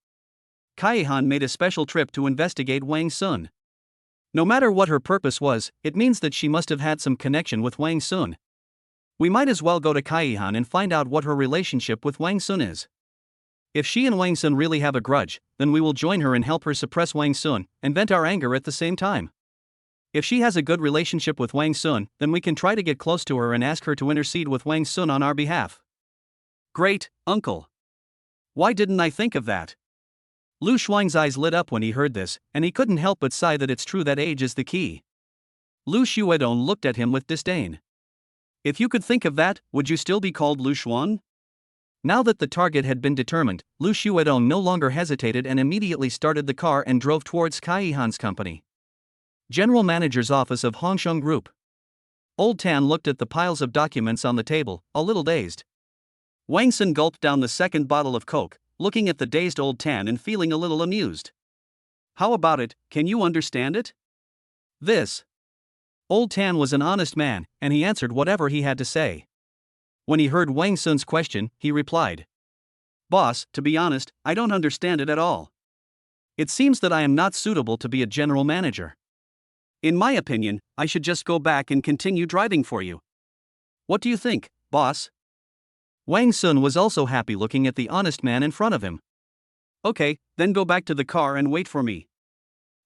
Kai-Han made a special trip to investigate Wang Sun. No matter what her purpose was, it means that she must have had some connection with Wang Sun. We might as well go to Kai-Han and find out what her relationship with Wang Sun is. If she and Wang Sun really have a grudge, then we will join her and help her suppress Wang Sun, and vent our anger at the same time. If she has a good relationship with Wang Sun, then we can try to get close to her and ask her to intercede with Wang Sun on our behalf. Great, uncle. Why didn't I think of that? Lu Shuang's eyes lit up when he heard this, and he couldn't help but sigh that it's true that age is the key. Lu Xuedong looked at him with disdain. If you could think of that, would you still be called Lu Shuang? Now that the target had been determined, Lu Xuedong no longer hesitated and immediately started the car and drove towards Kai-Han's company. General Manager's office of Hongsheng Group. Old Tan looked at the piles of documents on the table, a little dazed. Wang Sun gulped down the second bottle of Coke, looking at the dazed Old Tan and feeling a little amused. How about it, can you understand it? This. Old Tan was an honest man, and he answered whatever he had to say. When he heard Wang Sun's question, he replied. Boss, to be honest, I don't understand it at all. It seems that I am not suitable to be a general manager. In my opinion, I should just go back and continue driving for you. What do you think, boss? Wang Sun was also happy looking at the honest man in front of him. Okay, then go back to the car and wait for me.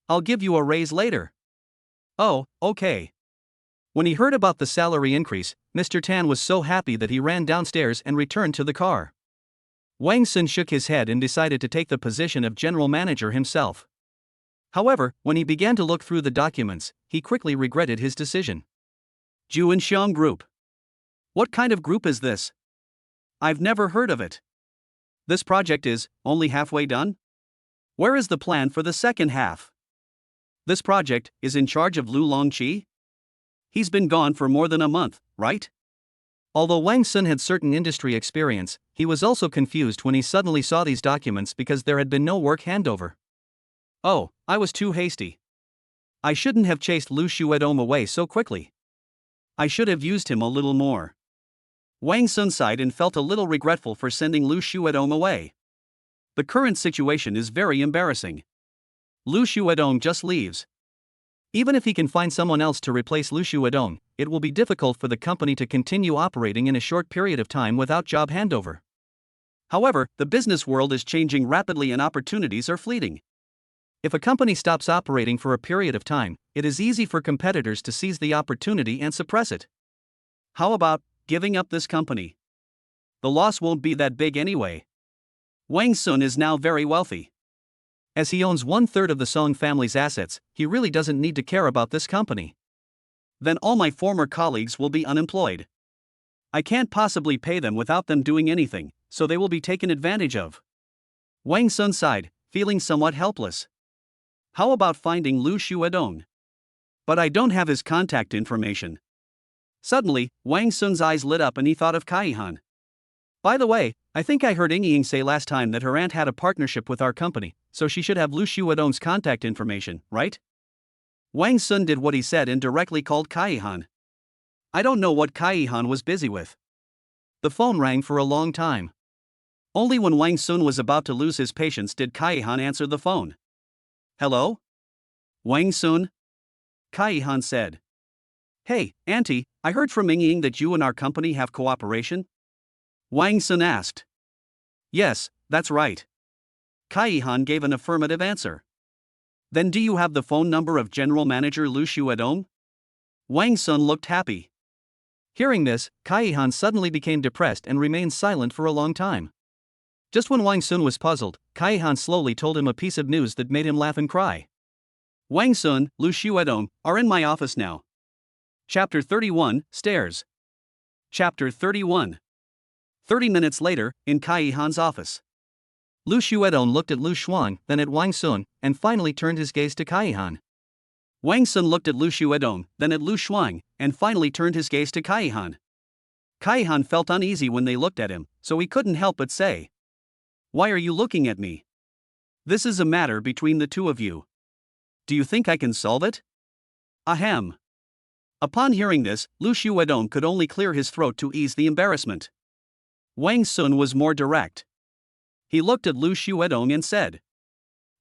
I'll give you a raise later. Oh, okay. When he heard about the salary increase, Mr. Tan was so happy that he ran downstairs and returned to the car. Wang Sun shook his head and decided to take the position of general manager himself. However, when he began to look through the documents, he quickly regretted his decision. Juanxiang Group. What kind of group is this? I've never heard of it. This project is only halfway done? Where is the plan for the second half? This project is in charge of Lu Longqi? He's been gone for more than a month, right? Although Wang Sun had certain industry experience, he was also confused when he suddenly saw these documents because there had been no work handover. Oh, I was too hasty. I shouldn't have chased Lu Xuedong away so quickly. I should have used him a little more. Wang Sun sighed and felt a little regretful for sending Lu Xuedong away. The current situation is very embarrassing. Lu Xuedong just leaves. Even if he can find someone else to replace Lu Xuedong, it will be difficult for the company to continue operating in a short period of time without job handover. However, the business world is changing rapidly and opportunities are fleeting. If a company stops operating for a period of time, it is easy for competitors to seize the opportunity and suppress it. How about giving up this company? The loss won't be that big anyway. Wang Sun is now very wealthy. As he owns 1/3 of the Song family's assets, he really doesn't need to care about this company. Then all my former colleagues will be unemployed. I can't possibly pay them without them doing anything, so they will be taken advantage of. Wang Sun sighed, feeling somewhat helpless. How about finding Lu Xuedong? But I don't have his contact information. Suddenly, Wang Sun's eyes lit up and he thought of Kai-Han. By the way, I think I heard Ying say last time that her aunt had a partnership with our company, so she should have Lu Xuedong's contact information, right? Wang Sun did what he said and directly called Kaihan. I don't know what Kaihan was busy with. The phone rang for a long time. Only when Wang Sun was about to lose his patience did Kaihan answer the phone. Hello? Wang Sun? Kaihan said. Hey, Auntie, I heard from Ying that you and our company have cooperation? Wang Sun asked. Yes, that's right. Kaihan gave an affirmative answer. Then do you have the phone number of General Manager Lu Xuedong? Wang Sun looked happy. Hearing this, Kaihan suddenly became depressed and remained silent for a long time. Just when Wang Sun was puzzled, Kaihan slowly told him a piece of news that made him laugh and cry. Wang Sun, Lu Xuedong, are in my office now. Chapter 31, Stairs. Chapter 31. 30 minutes later, in Kaihan's office. Lu Xuedong looked at Lu Shuang, then at Wang Sun, and finally turned his gaze to Kaihan. Wang Sun looked at Lu Xuedong, then at Lu Shuang, and finally turned his gaze to Kaihan. Kaihan felt uneasy when they looked at him, so he couldn't help but say, "Why are you looking at me? This is a matter between the two of you. Do you think I can solve it?" Ahem. Upon hearing this, Lu Xuedong could only clear his throat to ease the embarrassment. Wang Sun was more direct. He looked at Lu Xuedong and said,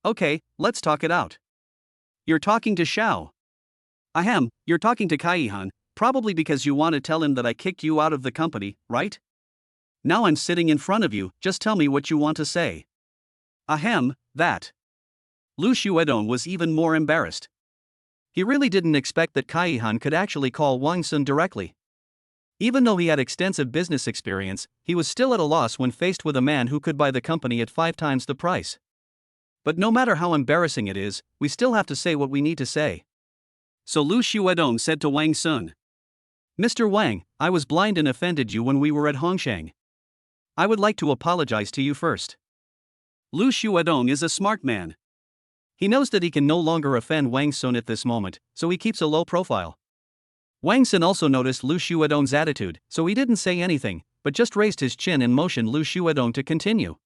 "Okay, let's talk it out. You're talking to Xiao. Ahem, you're talking to Kaihan, probably because you want to tell him that I kicked you out of the company, right? Now I'm sitting in front of you, just tell me what you want to say." Ahem, that. Lu Xuedong was even more embarrassed. He really didn't expect that Kaihan could actually call Wang Sun directly. Even though he had extensive business experience, he was still at a loss when faced with a man who could buy the company at 5 times the price. But no matter how embarrassing it is, we still have to say what we need to say. So Lu Xuedong said to Wang Sun, "Mr. Wang, I was blind and offended you when we were at Hongshang. I would like to apologize to you first." Lu Xuedong is a smart man. He knows that he can no longer offend Wang Sun at this moment, so he keeps a low profile. Wang Sun also noticed Lu Xuedong's attitude, so he didn't say anything, but just raised his chin and motioned Lu Xuedong to continue.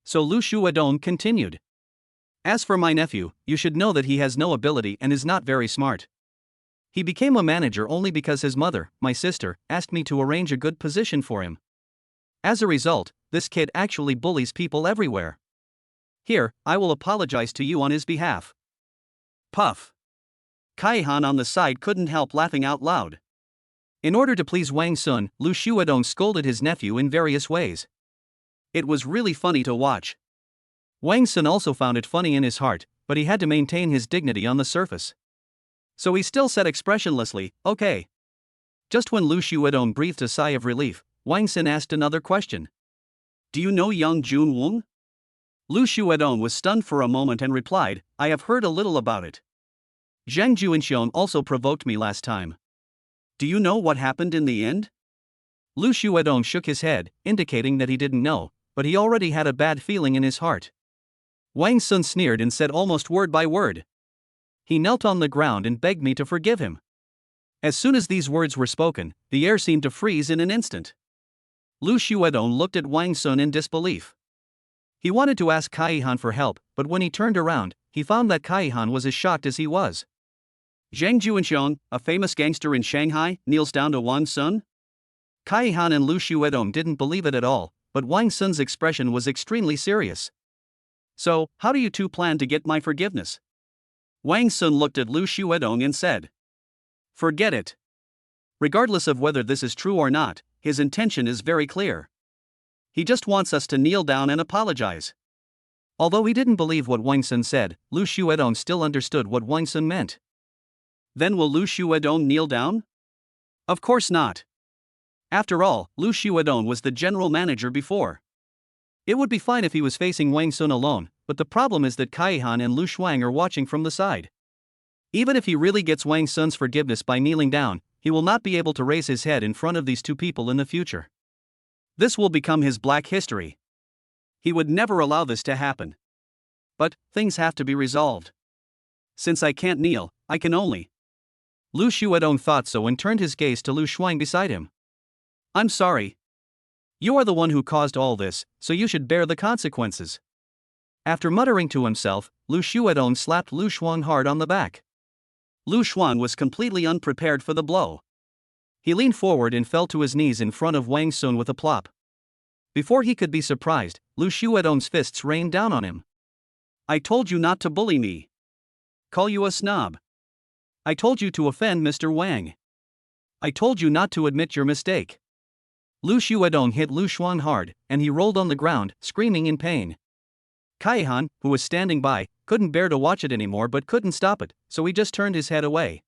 So Lu Xuedong continued. "As for my nephew, you should know that he has no ability and is not very smart. He became a manager only because his mother, my sister, asked me to arrange a good position for him. As a result, this kid actually bullies people everywhere. Here, I will apologize to you on his behalf." Puff. Kaihan on the side couldn't help laughing out loud. In order to please Wang Sun, Lu Xuedong scolded his nephew in various ways. It was really funny to watch. Wang Sun also found it funny in his heart, but he had to maintain his dignity on the surface. So he still said expressionlessly, "Okay." Just when Lu Xuedong breathed a sigh of relief, Wang Sun asked another question. "Do you know Yang Junwong?" Lu Xuedong was stunned for a moment and replied, "I have heard a little about it. Zhang Juinxiong also provoked me last time. Do you know what happened in the end?" Lu Xuedong shook his head, indicating that he didn't know, but he already had a bad feeling in his heart. Wang Sun sneered and said almost word by word. He knelt on the ground and begged me to forgive him. As soon as these words were spoken, the air seemed to freeze in an instant. Lu Xuedong looked at Wang Sun in disbelief. He wanted to ask Kaihan for help, but when he turned around, he found that Kaihan was as shocked as he was. "Zhang Juinxiong, a famous gangster in Shanghai, kneels down to Wang Sun?" Kaihan and Lu Xuedong didn't believe it at all, but Wang Sun's expression was extremely serious. "So, how do you two plan to get my forgiveness?" Wang Sun looked at Lu Xuedong and said, "Forget it. Regardless of whether this is true or not, his intention is very clear. He just wants us to kneel down and apologize." Although he didn't believe what Wang Sun said, Lu Xuedong still understood what Wang Sun meant. Then will Lu Xuedong kneel down? Of course not. After all, Lu Xuedong was the general manager before. It would be fine if he was facing Wang Sun alone, but the problem is that Kaihan and Lu Shuang are watching from the side. Even if he really gets Wang Sun's forgiveness by kneeling down, he will not be able to raise his head in front of these two people in the future. This will become his black history. He would never allow this to happen. But, things have to be resolved. Since I can't kneel, I can only. Lu Xuedong thought so and turned his gaze to Lu Shuang beside him. "I'm sorry. You are the one who caused all this, so you should bear the consequences. After muttering to himself, Lu Xuedong slapped Lu Shuang hard on the back. Lu Shuang was completely unprepared for the blow. He leaned forward and fell to his knees in front of Wang Sun with a plop. Before he could be surprised, Lu Xuedong's fists rained down on him. I told you not to bully me. Call you a snob. I told you to offend Mr. Wang. I told you not to admit your mistake. Lu Xuedong hit Lu Shuang hard, and he rolled on the ground, screaming in pain. Kaihan, who was standing by, couldn't bear to watch it anymore but couldn't stop it, so he just turned his head away.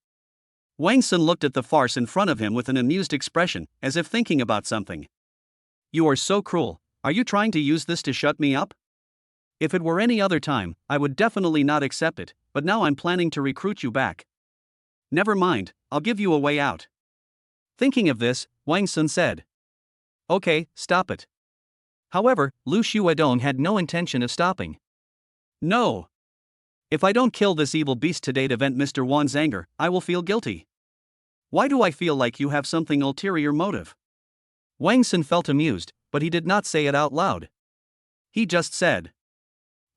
Wang Sun looked at the farce in front of him with an amused expression, as if thinking about something. You are so cruel. Are you trying to use this to shut me up? If it were any other time, I would definitely not accept it, but now I'm planning to recruit you back. Never mind, I'll give you a way out. Thinking of this, Wang Sun said. Okay, stop it. However, Lu Xuedong had no intention of stopping. No. If I don't kill this evil beast today to vent Mr. Wan's anger, I will feel guilty. Why do I feel like you have something ulterior motive? Wang Sun felt amused, but he did not say it out loud. He just said.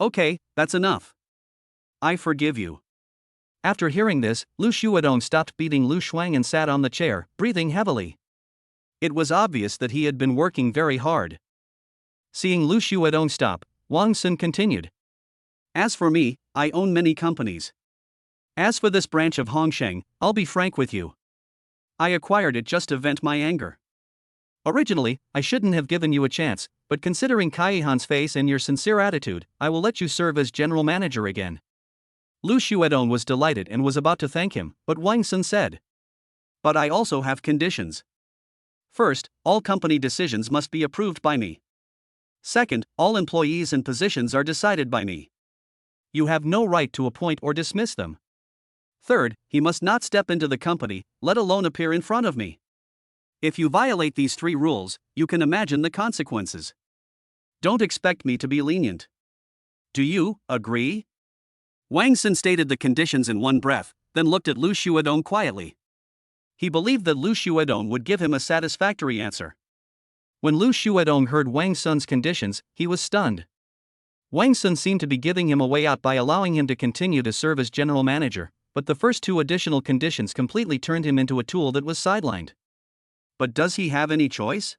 Okay, that's enough. I forgive you. After hearing this, Lu Xuedong stopped beating Lu Shuang and sat on the chair, breathing heavily. It was obvious that he had been working very hard. Seeing Lu Xuedong stop, Wang Sun continued. As for me, I own many companies. As for this branch of Hongsheng, I'll be frank with you. I acquired it just to vent my anger. Originally, I shouldn't have given you a chance, but considering Kaihan's face and your sincere attitude, I will let you serve as general manager again. Lu Xuedong was delighted and was about to thank him, but Wang Sun said. But I also have conditions. First, all company decisions must be approved by me. Second, all employees and positions are decided by me. You have no right to appoint or dismiss them. Third, he must not step into the company, let alone appear in front of me. If you violate these 3 rules, you can imagine the consequences. Don't expect me to be lenient. Do you agree? Wang Sun stated the conditions in one breath, then looked at Lu Xuedong quietly. He believed that Lu Xuedong would give him a satisfactory answer. When Lu Xuedong heard Wang Sun's conditions, he was stunned. Wang Sun seemed to be giving him a way out by allowing him to continue to serve as general manager, but the first 2 additional conditions completely turned him into a tool that was sidelined. But does he have any choice?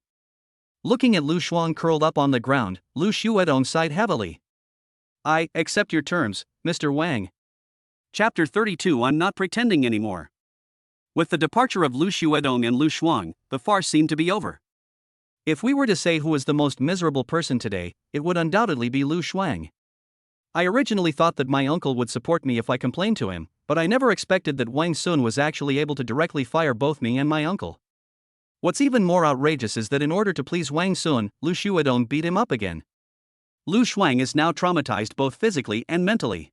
Looking at Lu Shuang curled up on the ground, Lu Xuedong sighed heavily. I accept your terms, Mr. Wang. Chapter 32. I'm not pretending anymore. With the departure of Lu Xuedong and Lu Shuang, the farce seemed to be over. If we were to say who was the most miserable person today, it would undoubtedly be Lu Shuang. I originally thought that my uncle would support me if I complained to him, but I never expected that Wang Sun was actually able to directly fire both me and my uncle. What's even more outrageous is that in order to please Wang Sun, Lu Xuedong beat him up again. Lu Shuang is now traumatized both physically and mentally.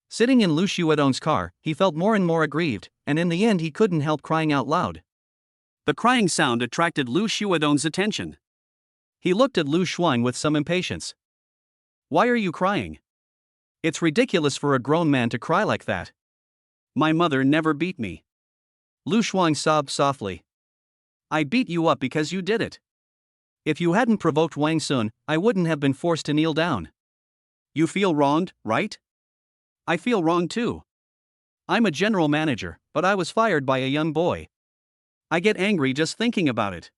Sitting in Lu Xuedong's car, he felt more and more aggrieved, and in the end he couldn't help crying out loud. The crying sound attracted Lu Xuedong's attention. He looked at Lu Shuang with some impatience. Why are you crying? It's ridiculous for a grown man to cry like that. My mother never beat me. Lu Shuang sobbed softly. I beat you up because you did it. If you hadn't provoked Wang Sun, I wouldn't have been forced to kneel down. You feel wronged, right? I feel wronged too. I'm a general manager, but I was fired by a young boy. I get angry just thinking about it.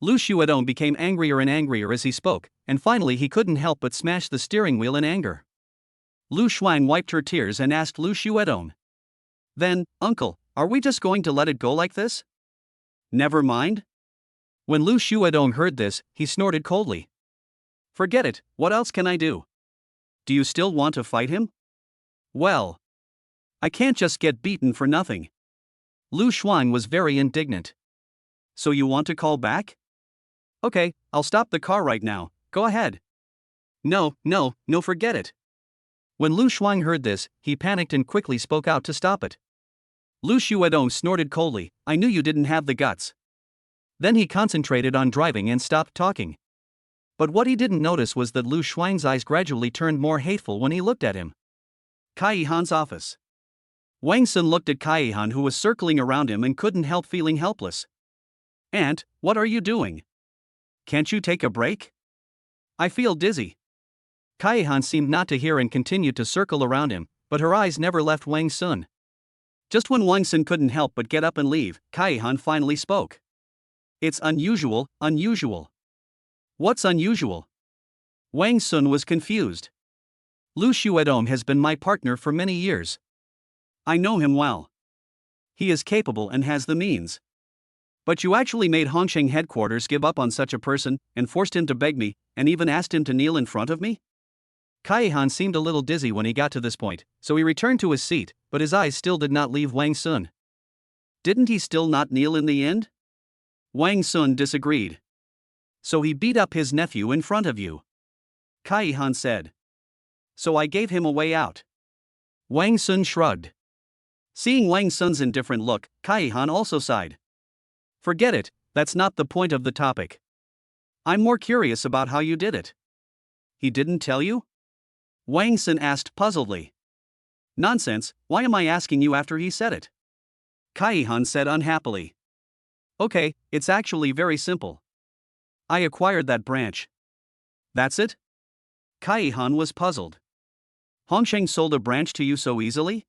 Lu Xuedong became angrier and angrier as he spoke, and finally he couldn't help but smash the steering wheel in anger. Lu Shuang wiped her tears and asked Lu Xuedong. Then, uncle, are we just going to let it go like this? Never mind? When Lu Xuedong heard this, he snorted coldly. Forget it, what else can I do? Do you still want to fight him? Well, I can't just get beaten for nothing. Lu Shuang was very indignant. So you want to call back? Okay, I'll stop the car right now, go ahead. No, forget it. When Lu Shuang heard this, he panicked and quickly spoke out to stop it. Lu Xuedong snorted coldly, I knew you didn't have the guts. Then he concentrated on driving and stopped talking. But what he didn't notice was that Lu Shuang's eyes gradually turned more hateful when he looked at him. Kaihan's office. Wang Sun looked at Kaihan, who was circling around him, and couldn't help feeling helpless. Aunt, what are you doing? Can't you take a break? I feel dizzy. Kaihan seemed not to hear and continued to circle around him, but her eyes never left Wang Sun. Just when Wang Sun couldn't help but get up and leave, Kaihan finally spoke. It's unusual. What's unusual? Wang Sun was confused. Lu Xuedong has been my partner for many years. I know him well. He is capable and has the means. But you actually made Hongsheng headquarters give up on such a person, and forced him to beg me, and even asked him to kneel in front of me? Kaihan seemed a little dizzy when he got to this point, so he returned to his seat, but his eyes still did not leave Wang Sun. Didn't he still not kneel in the end? Wang Sun disagreed. So he beat up his nephew in front of you? Kaihan said. So I gave him a way out. Wang Sun shrugged. Seeing Wang Sun's indifferent look, Kaihan also sighed. Forget it, that's not the point of the topic. I'm more curious about how you did it. He didn't tell you? Wang Sun asked puzzledly. Nonsense, why am I asking you after he said it? Kaihan said unhappily. Okay, it's actually very simple. I acquired that branch. That's it? Kaihan was puzzled. Hongsheng sold a branch to you so easily?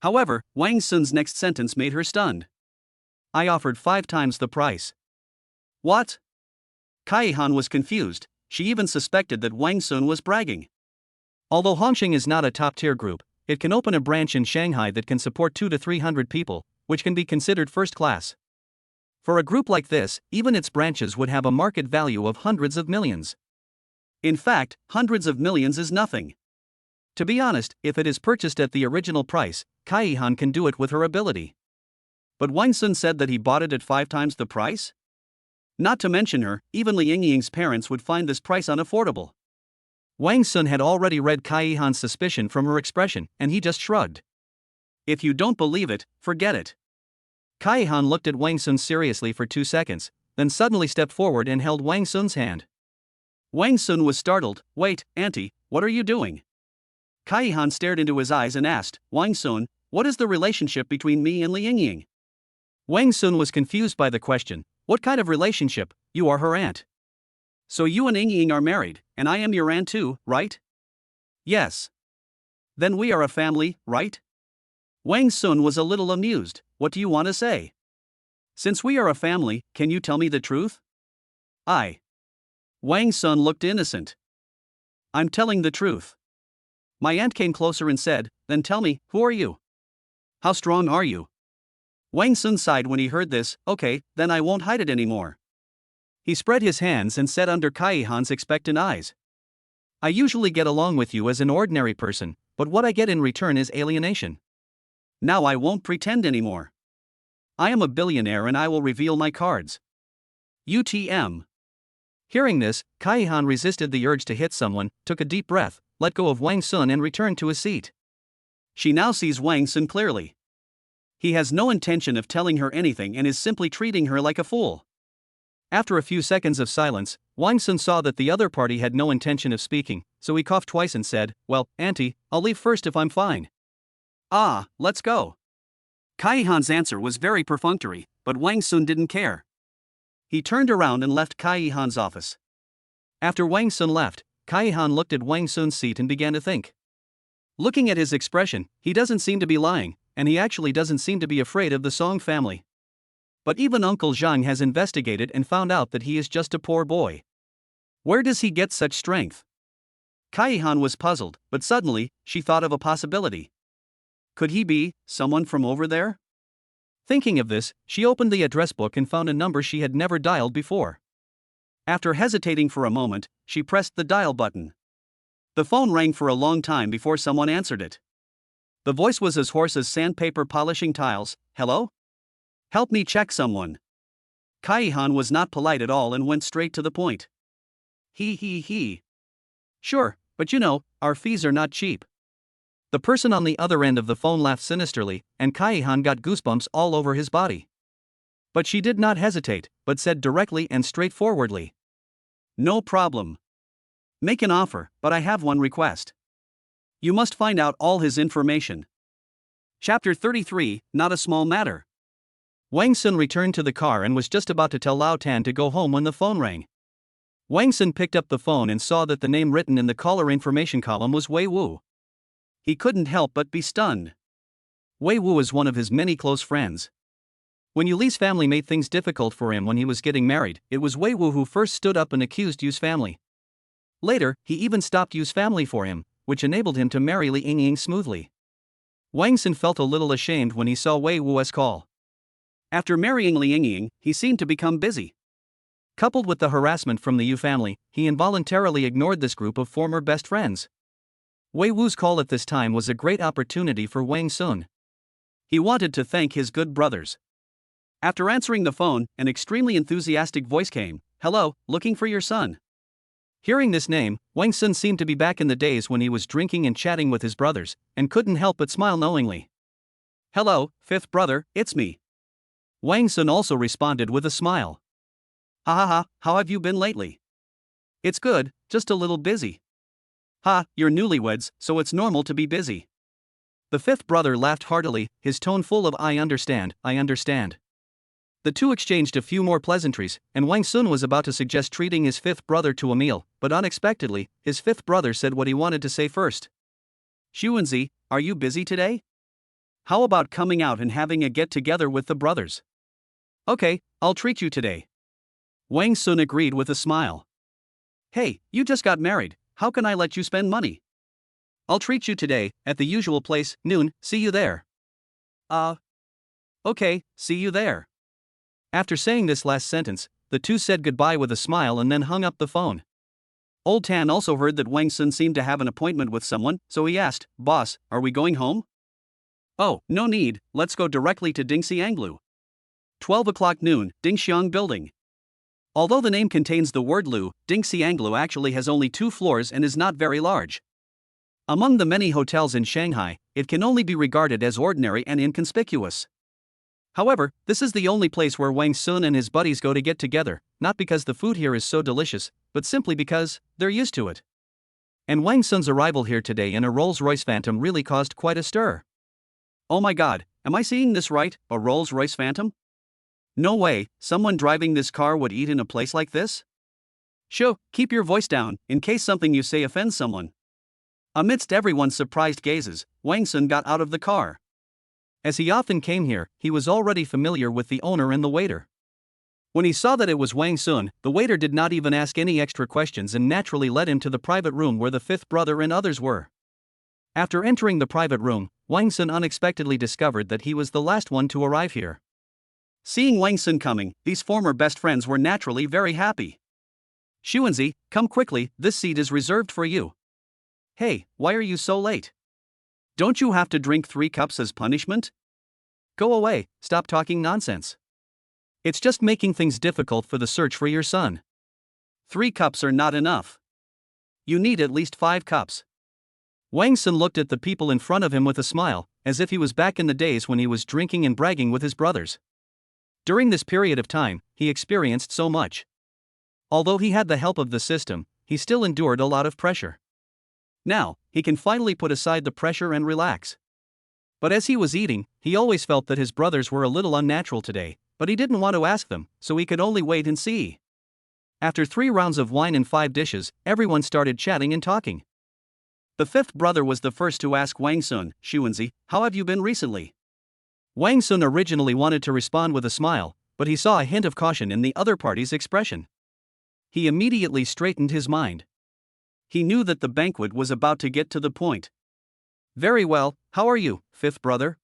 However, Wang Sun's next sentence made her stunned. I offered 5 times the price. What? Kaihan was confused. She even suspected that Wang Sun was bragging. Although Hongsheng is not a top-tier group, it can open a branch in Shanghai that can support 200 to 300 people, which can be considered first class. For a group like this, even its branches would have a market value of hundreds of millions. In fact, hundreds of millions is nothing. To be honest, if it is purchased at the original price, Kaihan can do it with her ability. But Wang Sun said that he bought it at 5 times the price? Not to mention her, even Li Yingying's parents would find this price unaffordable. Wang Sun had already read Kaihan's suspicion from her expression, and he just shrugged. If you don't believe it, forget it. Kaihan looked at Wang Sun seriously for 2 seconds, then suddenly stepped forward and held Wang Sun's hand. Wang Sun was startled. Wait, auntie, what are you doing? Kaihan stared into his eyes and asked, Wang Sun, what is the relationship between me and Li Yingying? Wang Sun was confused by the question. What kind of relationship? You are her aunt. So you and Yingying are married, and I am your aunt too, right? Yes. Then we are a family, right? Wang Sun was a little amused. What do you want to say? Since we are a family, can you tell me the truth? Wang Sun looked innocent. I'm telling the truth. My aunt came closer and said, then tell me, who are you? How strong are you? Wang Sun sighed when he heard this. Okay, then I won't hide it anymore. He spread his hands and said under Kaihan's expectant eyes. I usually get along with you as an ordinary person, but what I get in return is alienation. Now I won't pretend anymore. I am a billionaire and I will reveal my cards. UTM. Hearing this, Kaihan resisted the urge to hit someone, took a deep breath, let go of Wang Sun and returned to his seat. She now sees Wang Sun clearly. He has no intention of telling her anything and is simply treating her like a fool. After a few seconds of silence, Wang Sun saw that the other party had no intention of speaking, so he coughed twice and said, well, auntie, I'll leave first if I'm fine. Let's go. Kaihan's answer was very perfunctory, but Wang Sun didn't care. He turned around and left Kaihan's office. After Wang Sun left, Kaihan looked at Wang Sun's seat and began to think. Looking at his expression, he doesn't seem to be lying, and he actually doesn't seem to be afraid of the Song family. But even Uncle Zhang has investigated and found out that he is just a poor boy. Where does he get such strength? Kaihan was puzzled, but suddenly, she thought of a possibility. Could he be someone from over there? Thinking of this, she opened the address book and found a number she had never dialed before. After hesitating for a moment, she pressed the dial button. The phone rang for a long time before someone answered it. The voice was as hoarse as sandpaper polishing tiles. Hello? Help me check someone. Kaihan was not polite at all and went straight to the point. He. Sure, but you know, our fees are not cheap. The person on the other end of the phone laughed sinisterly, and Kaihan got goosebumps all over his body. But she did not hesitate, but said directly and straightforwardly. No problem. Make an offer, but I have one request. You must find out all his information. Chapter 33, Not a Small Matter. Wang Sun returned to the car and was just about to tell Lao Tan to go home when the phone rang. Wang Sun picked up the phone and saw that the name written in the caller information column was Wei Wu. He couldn't help but be stunned. Wei Wu is one of his many close friends. When Yuli's family made things difficult for him when he was getting married, it was Wei Wu who first stood up and accused Yu's family. Later, he even stopped Yu's family for him, which enabled him to marry Li Yingying smoothly. Wang Sun felt a little ashamed when he saw Wei Wu's call. After marrying Li Yingying, he seemed to become busy. Coupled with the harassment from the Yu family, he involuntarily ignored this group of former best friends. Wei Wu's call at this time was a great opportunity for Wang Sun. He wanted to thank his good brothers. After answering the phone, an extremely enthusiastic voice came. "Hello, looking for your son." Hearing this name, Wang Sun seemed to be back in the days when he was drinking and chatting with his brothers, and couldn't help but smile knowingly. "Hello, fifth brother, it's me." Wang Sun also responded with a smile. "Ha ha ha, how have you been lately?" "It's good, just a little busy." "Ha, you're newlyweds, so it's normal to be busy." The fifth brother laughed heartily, his tone full of I understand, I understand. The two exchanged a few more pleasantries, and Wang Sun was about to suggest treating his fifth brother to a meal, but unexpectedly, his fifth brother said what he wanted to say first. "Xuanzi, are you busy today? How about coming out and having a get-together with the brothers?" "Okay, I'll treat you today." Wang Sun agreed with a smile. "Hey, you just got married, how can I let you spend money?" "I'll treat you today, at the usual place, noon, see you there." Okay, see you there." After saying this last sentence, the two said goodbye with a smile and then hung up the phone. Old Tan also heard that Wang Sun seemed to have an appointment with someone, so he asked, "Boss, are we going home?" "Oh, no need, let's go directly to Dingxianglu. 12 o'clock noon, Dingxiang Building." Although the name contains the word Lu, Dingxianglu actually has only 2 floors and is not very large. Among the many hotels in Shanghai, it can only be regarded as ordinary and inconspicuous. However, this is the only place where Wang Sun and his buddies go to get together, not because the food here is so delicious, but simply because they're used to it. And Wang Sun's arrival here today in a Rolls-Royce Phantom really caused quite a stir. "Oh my god, am I seeing this right, a Rolls-Royce Phantom? No way, someone driving this car would eat in a place like this?" "Shoo, keep your voice down, in case something you say offends someone." Amidst everyone's surprised gazes, Wang Sun got out of the car. As he often came here, he was already familiar with the owner and the waiter. When he saw that it was Wang Sun, the waiter did not even ask any extra questions and naturally led him to the private room where the fifth brother and others were. After entering the private room, Wang Sun unexpectedly discovered that he was the last one to arrive here. Seeing Wang Sun coming, these former best friends were naturally very happy. "Xuanzi, come quickly, this seat is reserved for you." "Hey, why are you so late? Don't you have to drink 3 cups as punishment?" "Go away, stop talking nonsense. It's just making things difficult for the search for your son. 3 cups are not enough. You need at least 5 cups. Wang Sun looked at the people in front of him with a smile, as if he was back in the days when he was drinking and bragging with his brothers. During this period of time, he experienced so much. Although he had the help of the system, he still endured a lot of pressure. Now, he can finally put aside the pressure and relax. But as he was eating, he always felt that his brothers were a little unnatural today, but he didn't want to ask them, so he could only wait and see. After 3 rounds of wine and 5 dishes, everyone started chatting and talking. The fifth brother was the first to ask Wang Sun, "Xuanzi, how have you been recently?" Wang Sun originally wanted to respond with a smile, but he saw a hint of caution in the other party's expression. He immediately straightened his mind. He knew that the banquet was about to get to the point. "Very well, how are you, fifth brother?"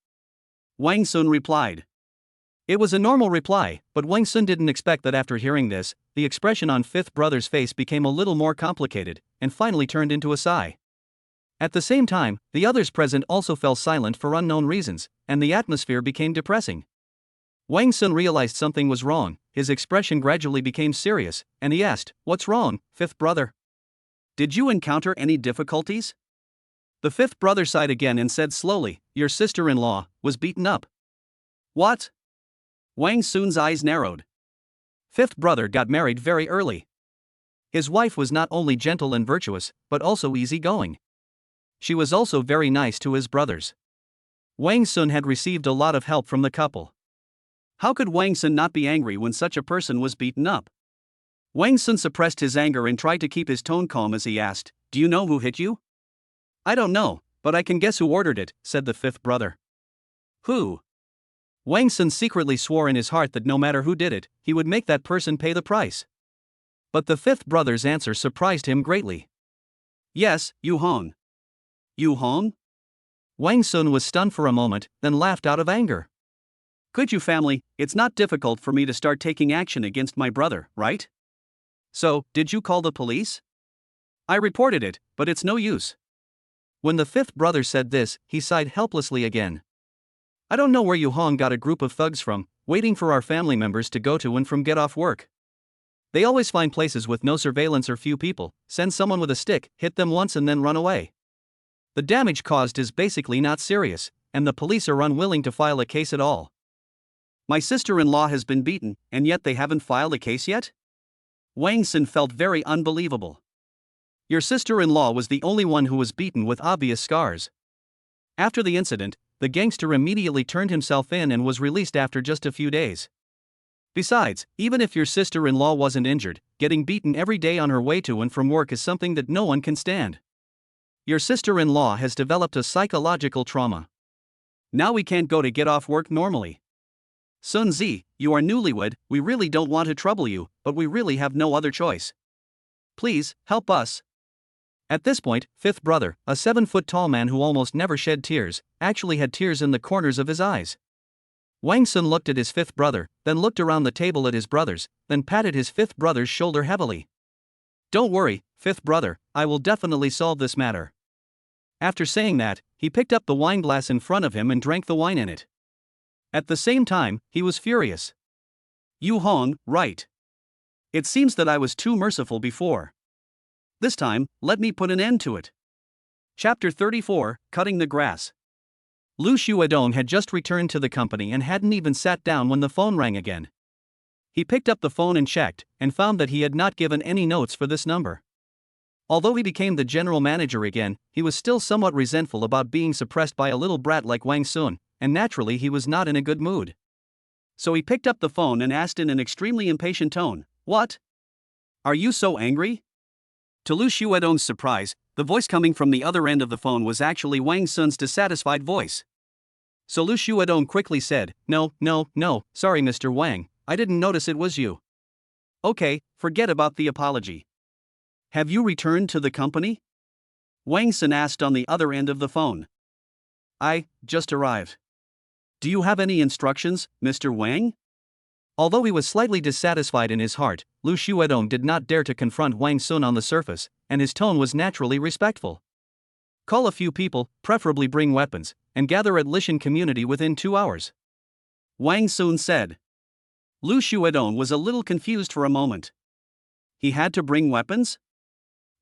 Wang Sun replied. It was a normal reply, but Wang Sun didn't expect that after hearing this, the expression on fifth brother's face became a little more complicated, and finally turned into a sigh. At the same time, the others present also fell silent for unknown reasons, and the atmosphere became depressing. Wang Sun realized something was wrong, his expression gradually became serious, and he asked, "What's wrong, fifth brother? Did you encounter any difficulties?" The fifth brother sighed again and said slowly, "Your sister-in-law was beaten up." "What?" Wang Sun's eyes narrowed. Fifth brother got married very early. His wife was not only gentle and virtuous, but also easygoing. She was also very nice to his brothers. Wang Sun had received a lot of help from the couple. How could Wang Sun not be angry when such a person was beaten up? Wang Sun suppressed his anger and tried to keep his tone calm as he asked, "Do you know who hit you?" "I don't know, but I can guess who ordered it," said the fifth brother. "Who?" Wang Sun secretly swore in his heart that no matter who did it, he would make that person pay the price. But the fifth brother's answer surprised him greatly. "Yes, Yu Hong." "Yu Hong?" Wang Sun was stunned for a moment, then laughed out of anger. "Could you family, it's not difficult for me to start taking action against my brother, right? So, did you call the police?" "I reported it, but it's no use." When the fifth brother said this, he sighed helplessly again. "I don't know where Yu Hong got a group of thugs from, waiting for our family members to go to and from get off work. They always find places with no surveillance or few people, send someone with a stick, hit them once and then run away. The damage caused is basically not serious, and the police are unwilling to file a case at all. My sister-in-law has been beaten, and yet they haven't filed a case yet?" Wang Sun felt very unbelievable. "Your sister-in-law was the only one who was beaten with obvious scars." After the incident, the gangster immediately turned himself in and was released after just a few days. Besides, even if your sister-in-law wasn't injured, getting beaten every day on her way to and from work is something that no one can stand. Your sister-in-law has developed a psychological trauma. Now we can't go to get off work normally. Sun Zi, you are newlywed, we really don't want to trouble you, but we really have no other choice. Please, help us." At this point, fifth brother, a 7-foot-tall man who almost never shed tears, actually had tears in the corners of his eyes. Wang Sun looked at his fifth brother, then looked around the table at his brothers, then patted his fifth brother's shoulder heavily. "Don't worry, fifth brother, I will definitely solve this matter." After saying that, he picked up the wine glass in front of him and drank the wine in it. At the same time, he was furious. "Yu Hong, right. It seems that I was too merciful before. This time, let me put an end to it." Chapter 34, Cutting the Grass. Lu Xuedong had just returned to the company and hadn't even sat down when the phone rang again. He picked up the phone and checked, and found that he had not given any notes for this number. Although he became the general manager again, he was still somewhat resentful about being suppressed by a little brat like Wang Sun, and naturally he was not in a good mood. So he picked up the phone and asked in an extremely impatient tone, "What? Are you so angry?" To Lu Xuedong's surprise, the voice coming from the other end of the phone was actually Wang Sun's dissatisfied voice. So Lu Xuedong quickly said, No, sorry Mr. Wang, I didn't notice it was you." "Okay, forget about the apology. Have you returned to the company?" Wang Sun asked on the other end of the phone. "I just arrived." "Do you have any instructions, Mr. Wang?" Although he was slightly dissatisfied in his heart, Lu Xuedong did not dare to confront Wang Sun on the surface, and his tone was naturally respectful. "Call a few people, preferably bring weapons, and gather at Lishan community within 2 hours," Wang Sun said. Lu Xuedong was a little confused for a moment. He had to bring weapons?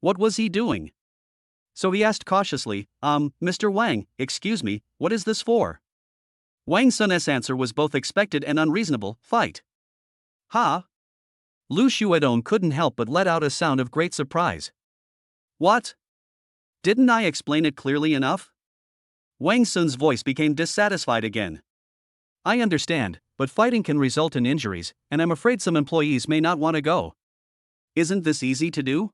What was he doing? So he asked cautiously, Mr. Wang, excuse me, what is this for?" Wang Sun's answer was both expected and unreasonable, "Fight." "Huh?" Lu Xuedong couldn't help but let out a sound of great surprise. "What? Didn't I explain it clearly enough?" Wang Sun's voice became dissatisfied again. "I understand, but fighting can result in injuries, and I'm afraid some employees may not want to go." "Isn't this easy to do?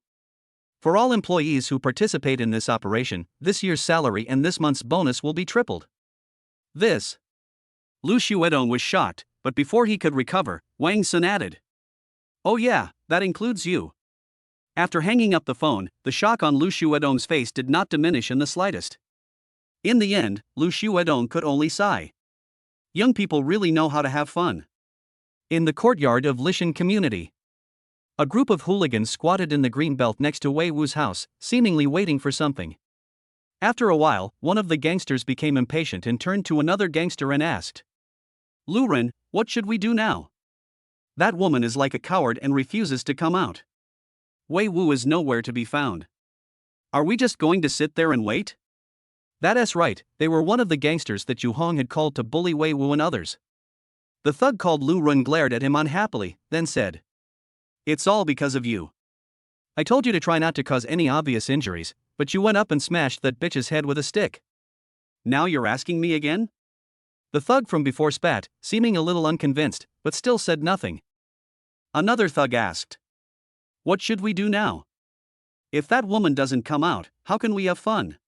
For all employees who participate in this operation, this year's salary and this month's bonus will be tripled." "This?" Lu Xuedong was shocked, but before he could recover, Wang Sun added, "Oh yeah, that includes you." After hanging up the phone, the shock on Lu Xuedong's face did not diminish in the slightest. In the end, Lu Xuedong could only sigh. Young people really know how to have fun. In the courtyard of Lishan community, a group of hooligans squatted in the green belt next to Wei Wu's house, seemingly waiting for something. After a while, one of the gangsters became impatient and turned to another gangster and asked, "Lu Ren, what should we do now? That woman is like a coward and refuses to come out. Wei Wu is nowhere to be found. Are we just going to sit there and wait?" That's right, they were one of the gangsters that Yu Hong had called to bully Wei Wu and others. The thug called Lu Ren glared at him unhappily, then said, "It's all because of you. I told you to try not to cause any obvious injuries, but you went up and smashed that bitch's head with a stick. Now you're asking me again?" The thug from before spat, seeming a little unconvinced, but still said nothing. Another thug asked, What should we do now? If that woman doesn't come out, how can we have fun?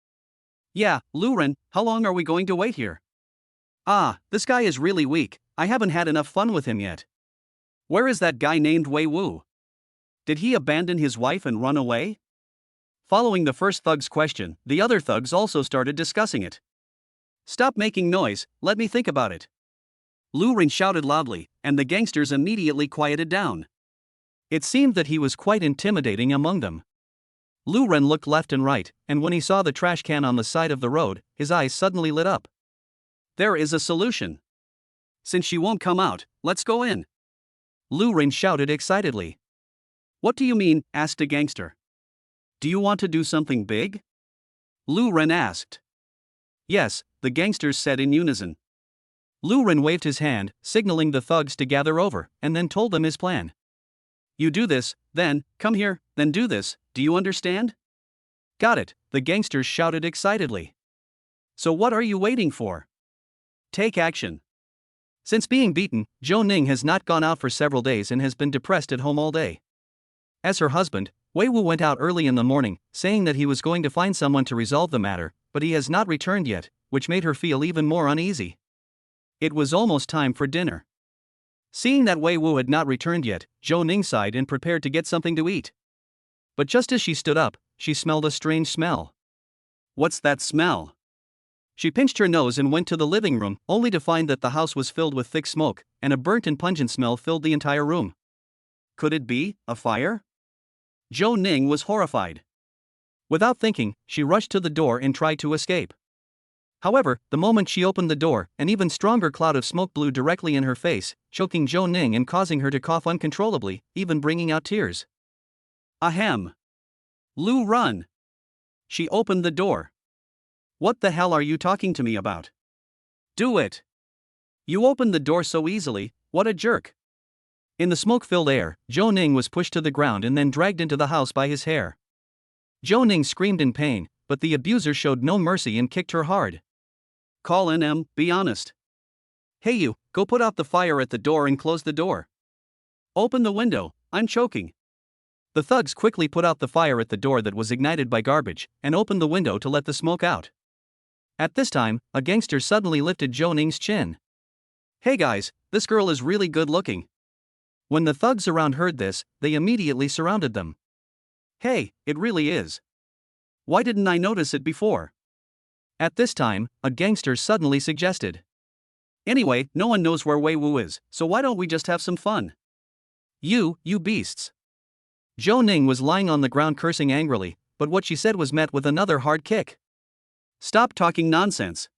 Yeah, Luren, how long are we going to wait here? Ah, this guy is really weak, I haven't had enough fun with him yet. Where is that guy named Wei Wu? Did he abandon his wife and run away? Following the first thug's question, the other thugs also started discussing it. Stop making noise, let me think about it. Lu Ren shouted loudly, and the gangsters immediately quieted down. It seemed that he was quite intimidating among them. Lu Ren looked left and right, and when he saw the trash can on the side of the road, his eyes suddenly lit up. There is a solution. Since she won't come out, let's go in. Lu Ren shouted excitedly. What do you mean? Asked a gangster. Do you want to do something big? Lu Ren asked. Yes, the gangsters said in unison. Lu Ren waved his hand, signaling the thugs to gather over, and then told them his plan. You do this, then, come here, then do this, do you understand? Got it, the gangsters shouted excitedly. So what are you waiting for? Take action. Since being beaten, Zhou Ning has not gone out for several days and has been depressed at home all day. As her husband, Wei Wu went out early in the morning, saying that he was going to find someone to resolve the matter, but he has not returned yet, which made her feel even more uneasy. It was almost time for dinner. Seeing that Wei Wu had not returned yet, Zhou Ning sighed and prepared to get something to eat. But just as she stood up, she smelled a strange smell. What's that smell? She pinched her nose and went to the living room, only to find that the house was filled with thick smoke, and a burnt and pungent smell filled the entire room. Could it be a fire? Zhou Ning was horrified. Without thinking, she rushed to the door and tried to escape. However, the moment she opened the door, an even stronger cloud of smoke blew directly in her face, choking Zhou Ning and causing her to cough uncontrollably, even bringing out tears. Ahem. Lu, run. She opened the door. What the hell are you talking to me about? Do it. You opened the door so easily, what a jerk. In the smoke-filled air, Zhou Ning was pushed to the ground and then dragged into the house by his hair. Zhou Ning screamed in pain, but the abuser showed no mercy and kicked her hard. Call in, be honest. Hey you, go put out the fire at the door and close the door. Open the window, I'm choking. The thugs quickly put out the fire at the door that was ignited by garbage, and opened the window to let the smoke out. At this time, a gangster suddenly lifted Zhou Ning's chin. Hey guys, this girl is really good looking. When the thugs around heard this, they immediately surrounded them. Hey, it really is. Why didn't I notice it before? At this time, a gangster suddenly suggested. Anyway, no one knows where Wei Wu is, so why don't we just have some fun? You beasts. Zhou Ning was lying on the ground cursing angrily, but what she said was met with another hard kick. Stop talking nonsense.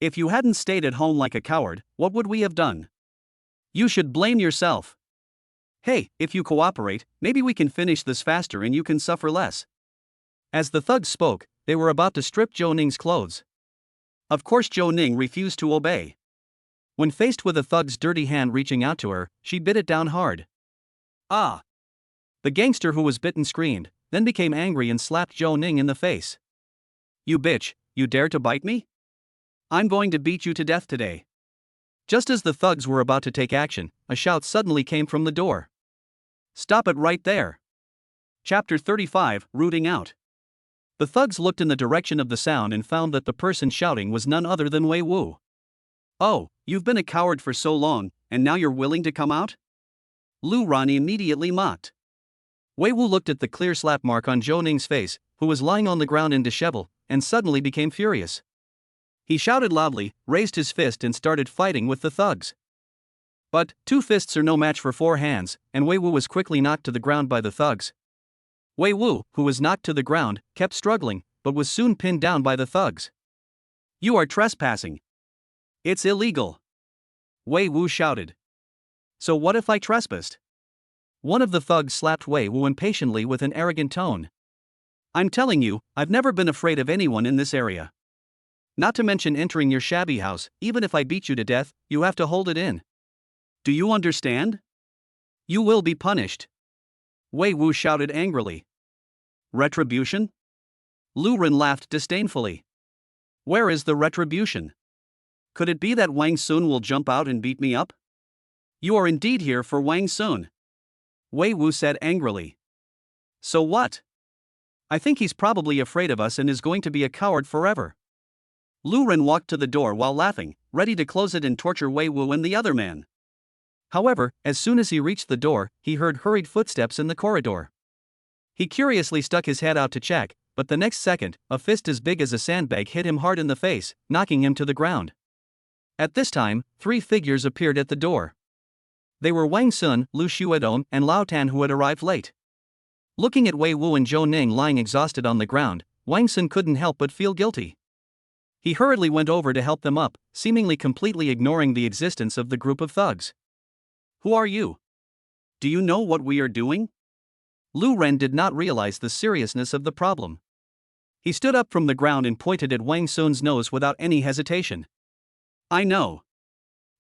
If you hadn't stayed at home like a coward, what would we have done? You should blame yourself. Hey, if you cooperate, maybe we can finish this faster and you can suffer less. As the thugs spoke, they were about to strip Zhou Ning's clothes. Of course Zhou Ning refused to obey. When faced with a thug's dirty hand reaching out to her, she bit it down hard. Ah! The gangster who was bitten screamed, then became angry and slapped Zhou Ning in the face. You bitch, you dare to bite me? I'm going to beat you to death today. Just as the thugs were about to take action, a shout suddenly came from the door. Stop it right there. Chapter 35, Rooting Out. The thugs looked in the direction of the sound and found that the person shouting was none other than Wei Wu. Oh, you've been a coward for so long, and now you're willing to come out? Lu Ran immediately mocked. Wei Wu looked at the clear slap mark on Zhou Ning's face, who was lying on the ground in dishevel, and suddenly became furious. He shouted loudly, raised his fist and started fighting with the thugs. But 2 fists are no match for 4 hands, and Wei Wu was quickly knocked to the ground by the thugs. Wei Wu, who was knocked to the ground, kept struggling, but was soon pinned down by the thugs. You are trespassing. It's illegal. Wei Wu shouted. So what if I trespassed? One of the thugs slapped Wei Wu impatiently with an arrogant tone. I'm telling you, I've never been afraid of anyone in this area. Not to mention entering your shabby house, even if I beat you to death, you have to hold it in. Do you understand? You will be punished. Wei Wu shouted angrily. Retribution? Lu Ren laughed disdainfully. Where is the retribution? Could it be that Wang Sun will jump out and beat me up? You are indeed here for Wang Sun. Wei Wu said angrily. So what? I think he's probably afraid of us and is going to be a coward forever. Lu Ren walked to the door while laughing, ready to close it and torture Wei Wu and the other man. However, as soon as he reached the door, he heard hurried footsteps in the corridor. He curiously stuck his head out to check, but the next second, a fist as big as a sandbag hit him hard in the face, knocking him to the ground. At this time, 3 figures appeared at the door. They were Wang Sun, Lu Xuedong, and Lao Tan, who had arrived late. Looking at Wei Wu and Zhou Ning lying exhausted on the ground, Wang Sun couldn't help but feel guilty. He hurriedly went over to help them up, seemingly completely ignoring the existence of the group of thugs. Who are you? Do you know what we are doing? Lu Ren did not realize the seriousness of the problem. He stood up from the ground and pointed at Wang Sun's nose without any hesitation. I know.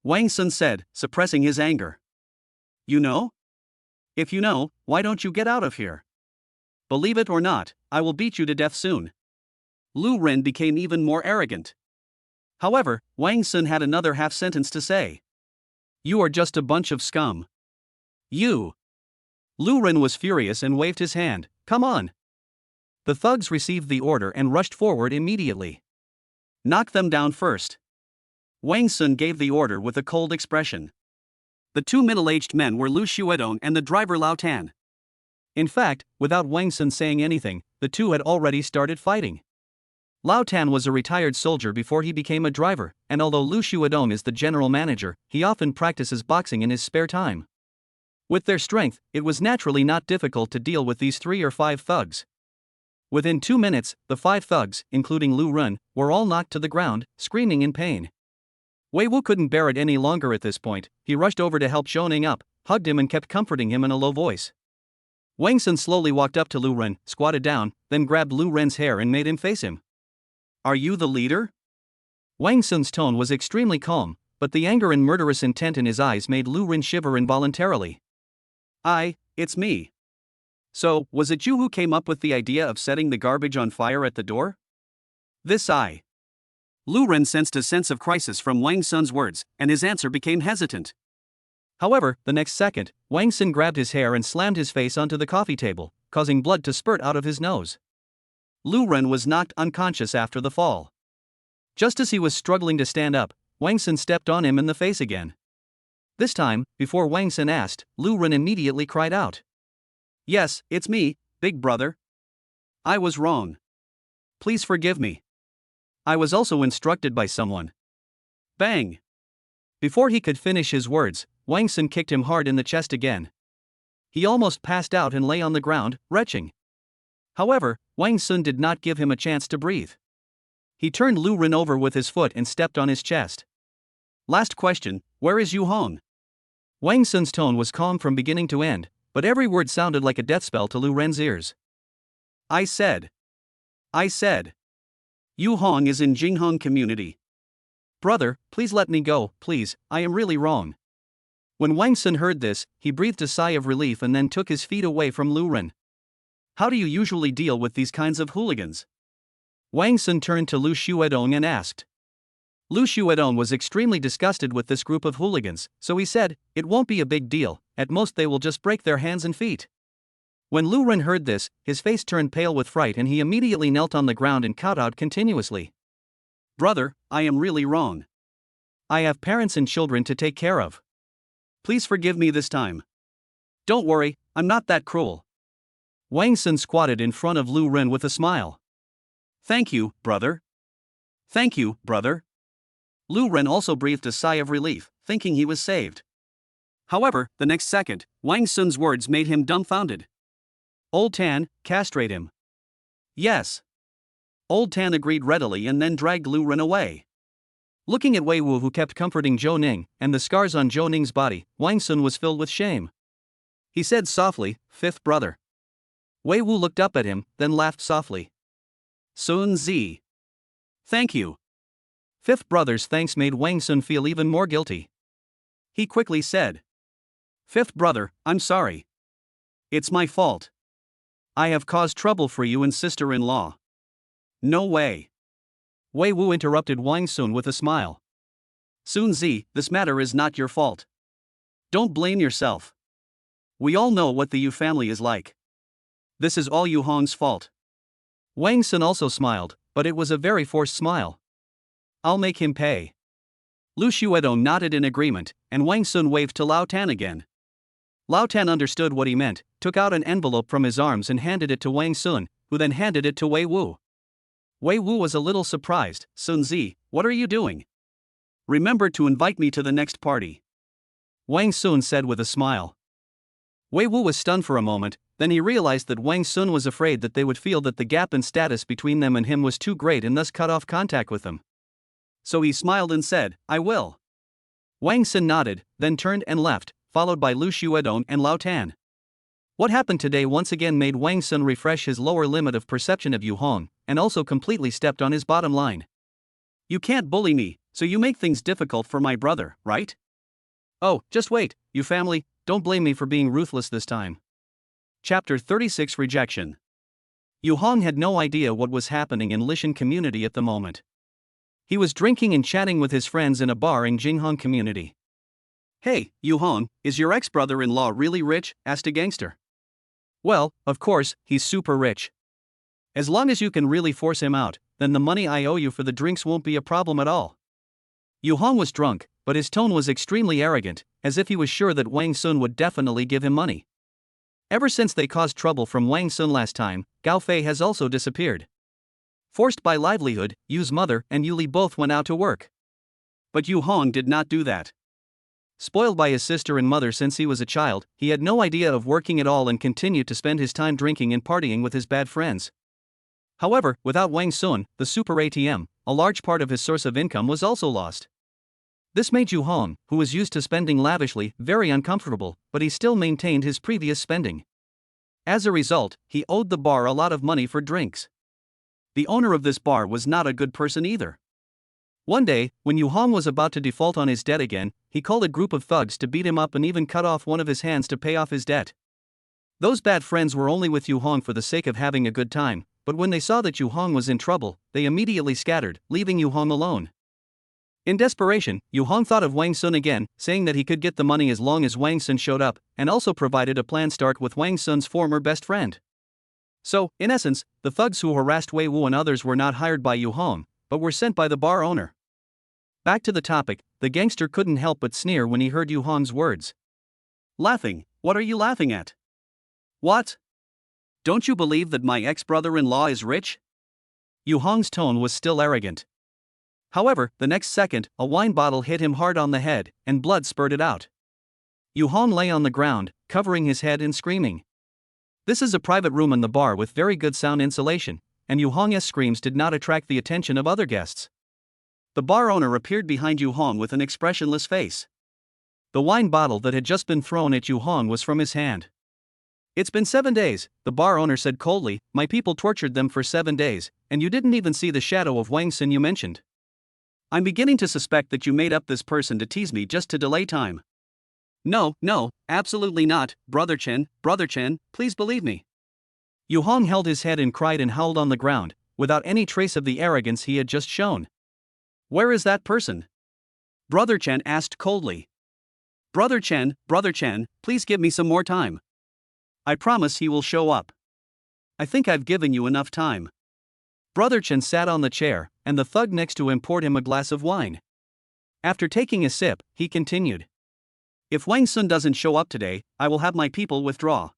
Wang Sun said, suppressing his anger. You know? If you know, why don't you get out of here? Believe it or not, I will beat you to death soon. Lu Ren became even more arrogant. However, Wang Sun had another half sentence to say. You are just a bunch of scum. You. Lu Ren was furious and waved his hand. Come on. The thugs received the order and rushed forward immediately. Knock them down first. Wang Sun gave the order with a cold expression. The 2 middle-aged men were Lu Xuedong and the driver Lao Tan. In fact, without Wang Sun saying anything, the two had already started fighting. Lao Tan was a retired soldier before he became a driver, and although Lu Xuedong is the general manager, he often practices boxing in his spare time. With their strength, it was naturally not difficult to deal with these 3 or 5 thugs. Within 2 minutes, the 5 thugs, including Lu Ren, were all knocked to the ground, screaming in pain. Wei Wu couldn't bear it any longer at this point. He rushed over to help Zhou Ning up, hugged him and kept comforting him in a low voice. Wang Sun slowly walked up to Lu Ren, squatted down, then grabbed Lu Ren's hair and made him face him. Are you the leader? Wang Sun's tone was extremely calm, but the anger and murderous intent in his eyes made Lu Ren shiver involuntarily. It's me. So, was it you who came up with the idea of setting the garbage on fire at the door? Lu Ren sensed a sense of crisis from Wang Sun's words, and his answer became hesitant. However, the next second, Wang Sun grabbed his hair and slammed his face onto the coffee table, causing blood to spurt out of his nose. Lu Ren was knocked unconscious after the fall. Just as he was struggling to stand up, Wang Sun stepped on him in the face again. This time, before Wang Sun asked, Lu Ren immediately cried out. Yes, it's me, big brother. I was wrong. Please forgive me. I was also instructed by someone. Bang! Before he could finish his words, Wang Sun kicked him hard in the chest again. He almost passed out and lay on the ground, retching. However, Wang Sun did not give him a chance to breathe. He turned Lu Ren over with his foot and stepped on his chest. Last question, where is Yu Hong? Wang Sun's tone was calm from beginning to end, but every word sounded like a death spell to Lu Ren's ears. I said. Yu Hong is in Jinghong community. Brother, please let me go, please, I am really wrong. When Wang Sun heard this, he breathed a sigh of relief and then took his feet away from Lu Ren. How do you usually deal with these kinds of hooligans? Wang Sun turned to Lu Xuedong and asked. Lu Xuedong was extremely disgusted with this group of hooligans, so he said, it won't be a big deal, at most they will just break their hands and feet. When Lu Ren heard this, his face turned pale with fright and he immediately knelt on the ground and kowtowed continuously. Brother, I am really wrong. I have parents and children to take care of. Please forgive me this time. Don't worry, I'm not that cruel. Wang Sun squatted in front of Lu Ren with a smile. Thank you, brother. Thank you, brother. Lu Ren also breathed a sigh of relief, thinking he was saved. However, the next second, Wang Sun's words made him dumbfounded. Old Tan, castrate him. Yes. Old Tan agreed readily and then dragged Lu Ren away. Looking at Wei Wu, who kept comforting Zhou Ning, and the scars on Zhou Ning's body, Wang Sun was filled with shame. He said softly, fifth brother. Wei Wu looked up at him, then laughed softly. Sun Zi. Thank you. Fifth brother's thanks made Wang Sun feel even more guilty. He quickly said. Fifth brother, I'm sorry. It's my fault. I have caused trouble for you and sister-in-law. No way. Wei Wu interrupted Wang Sun with a smile. Sun Zi, this matter is not your fault. Don't blame yourself. We all know what the Yu family is like. This is all Yu Hong's fault. Wang Sun also smiled, but it was a very forced smile. I'll make him pay. Lu Xuedong nodded in agreement, and Wang Sun waved to Lao Tan again. Lao Tan understood what he meant, took out an envelope from his arms and handed it to Wang Sun, who then handed it to Wei Wu. Wei Wu was a little surprised. Sun Zi, what are you doing? Remember to invite me to the next party. Wang Sun said with a smile. Wei Wu was stunned for a moment, then he realized that Wang Sun was afraid that they would feel that the gap in status between them and him was too great and thus cut off contact with them. So he smiled and said, I will. Wang Sun nodded, then turned and left, followed by Lu Xuedong and Lao Tan. What happened today once again made Wang Sun refresh his lower limit of perception of Yu Hong, and also completely stepped on his bottom line. You can't bully me, so you make things difficult for my brother, right? Oh, just wait, you family, don't blame me for being ruthless this time. Chapter 36 Rejection. Yu Hong had no idea what was happening in Lishan community at the moment. He was drinking and chatting with his friends in a bar in Jinghong community. Hey, Yu Hong, is your ex-brother-in-law really rich? Asked a gangster. Well, of course, he's super rich. As long as you can really force him out, then the money I owe you for the drinks won't be a problem at all. Yu Hong was drunk, but his tone was extremely arrogant, as if he was sure that Wang Sun would definitely give him money. Ever since they caused trouble from Wang Sun last time, Gao Fei has also disappeared. Forced by livelihood, Yu's mother and Yu Li both went out to work. But Yu Hong did not do that. Spoiled by his sister and mother since he was a child, he had no idea of working at all and continued to spend his time drinking and partying with his bad friends. However, without Wang Sun, the super ATM, a large part of his source of income was also lost. This made Yu Hong, who was used to spending lavishly, very uncomfortable, but he still maintained his previous spending. As a result, he owed the bar a lot of money for drinks. The owner of this bar was not a good person either. One day, when Yu Hong was about to default on his debt again, he called a group of thugs to beat him up and even cut off one of his hands to pay off his debt. Those bad friends were only with Yu Hong for the sake of having a good time, but when they saw that Yu Hong was in trouble, they immediately scattered, leaving Yu Hong alone. In desperation, Yu Hong thought of Wang Sun again, saying that he could get the money as long as Wang Sun showed up, and also provided a planned start with Wang Sun's former best friend. So, in essence, the thugs who harassed Wei Wu and others were not hired by Yu Hong, but were sent by the bar owner. Back to the topic, the gangster couldn't help but sneer when he heard Yu Hong's words. Laughing? What are you laughing at? What? Don't you believe that my ex-brother-in-law is rich? Yu Hong's tone was still arrogant. However, the next second, a wine bottle hit him hard on the head, and blood spurted out. Yu Hong lay on the ground, covering his head and screaming. This is a private room in the bar with very good sound insulation, and Yu Hong's screams did not attract the attention of other guests. The bar owner appeared behind Yu Hong with an expressionless face. The wine bottle that had just been thrown at Yu Hong was from his hand. It's been 7 days, the bar owner said coldly. My people tortured them for 7 days, and you didn't even see the shadow of Wang Sun you mentioned. I'm beginning to suspect that you made up this person to tease me just to delay time. No, absolutely not, Brother Chen, please believe me. Yu Hong held his head and cried and howled on the ground, without any trace of the arrogance he had just shown. Where is that person? Brother Chen asked coldly. Brother Chen, please give me some more time. I promise he will show up. I think I've given you enough time. Brother Chen sat on the chair, and the thug next to him poured him a glass of wine. After taking a sip, he continued. If Wang Sun doesn't show up today, I will have my people withdraw.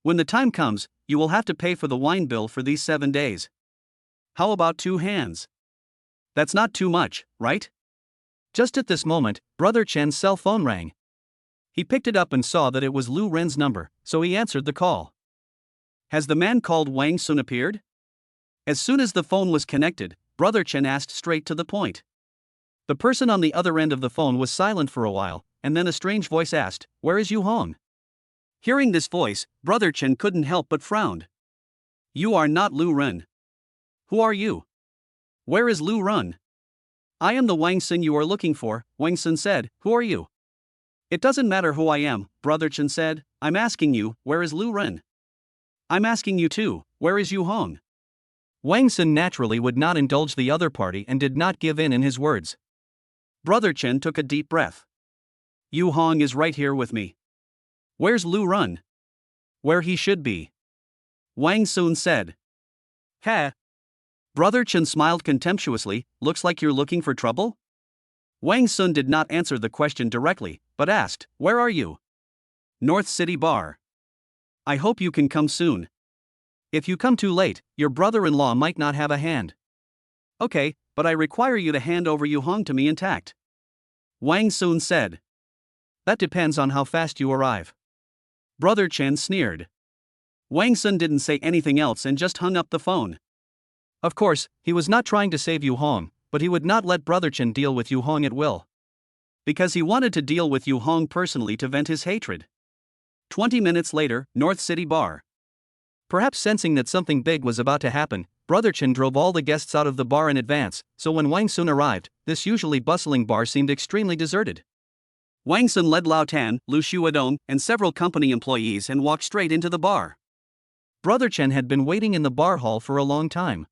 When the time comes, you will have to pay for the wine bill for these 7 days. How about 2 hands? That's not too much, right? Just at this moment, Brother Chen's cell phone rang. He picked it up and saw that it was Lu Ren's number, so he answered the call. Has the man called Wang Sun appeared? As soon as the phone was connected, Brother Chen asked straight to the point. The person on the other end of the phone was silent for a while, and then a strange voice asked, Where is Yu Hong? Hearing this voice, Brother Chen couldn't help but frowned. You are not Lu Ren. Who are you? Where is Lu Ren? I am the Wang Sun you are looking for, Wang Sun said. Who are you? It doesn't matter who I am, Brother Chen said. I'm asking you, where is Lu Ren? I'm asking you too, where is Yu Hong? Wang Sun naturally would not indulge the other party and did not give in his words. Brother Chen took a deep breath. Yu Hong is right here with me. Where's Lu Ren? Where he should be. Wang Sun said. "Ha." Brother Chen smiled contemptuously, "Looks like you're looking for trouble?" Wang Sun did not answer the question directly, but asked, "Where are you?" "North City Bar." "I hope you can come soon. If you come too late, your brother-in-law might not have a hand." "Okay, but I require you to hand over Yu Hong to me intact," Wang Sun said. "That depends on how fast you arrive." Brother Chen sneered. Wang Sun didn't say anything else and just hung up the phone. Of course, he was not trying to save Yu Hong, but he would not let Brother Chen deal with Yu Hong at will. Because he wanted to deal with Yu Hong personally to vent his hatred. 20 minutes later, North City Bar. Perhaps sensing that something big was about to happen, Brother Chen drove all the guests out of the bar in advance, so when Wang Sun arrived, this usually bustling bar seemed extremely deserted. Wang Sun led Lao Tan, Lu Shuadong, and several company employees and walked straight into the bar. Brother Chen had been waiting in the bar hall for a long time.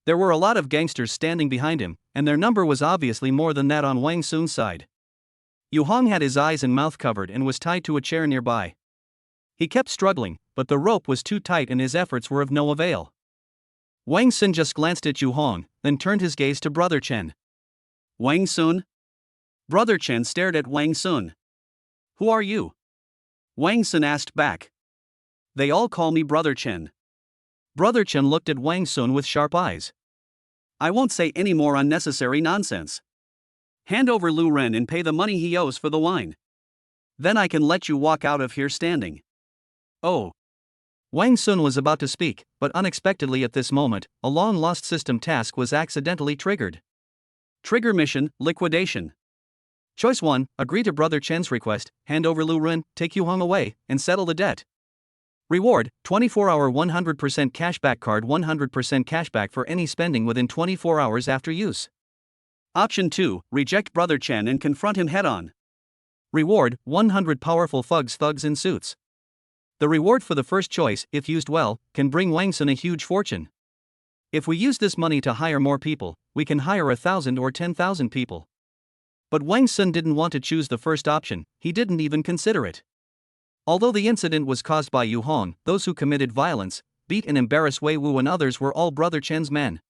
There were a lot of gangsters standing behind him, and their number was obviously more than that on Wang Sun's side. Yu Hong had his eyes and mouth covered and was tied to a chair nearby. He kept struggling, but the rope was too tight and his efforts were of no avail. Wang Sun just glanced at Yu Hong, then turned his gaze to Brother Chen. "Wang Sun?" Brother Chen stared at Wang Sun. "Who are you?" Wang Sun asked back. "They all call me Brother Chen." Brother Chen looked at Wang Sun with sharp eyes. "I won't say any more unnecessary nonsense. Hand over Lu Ren and pay the money he owes for the wine. Then I can let you walk out of here standing." "Oh." Wang Sun was about to speak, but unexpectedly at this moment, a long-lost system task was accidentally triggered. Trigger mission, liquidation. Choice 1, agree to Brother Chen's request, hand over Lu Ren, take Yu Hong away, and settle the debt. Reward, 24-hour 100% cashback card, 100% cashback for any spending within 24 hours after use. Option 2, reject Brother Chen and confront him head-on. Reward, 100 powerful thugs in suits. The reward for the first choice, if used well, can bring Wang Sun a huge fortune. If we use this money to hire more people, we can hire 1,000 or 10,000 people. But Wang Sun didn't want to choose the first option, he didn't even consider it. Although the incident was caused by Yu Hong, those who committed violence, beat and embarrassed Wei Wu and others were all Brother Chen's men.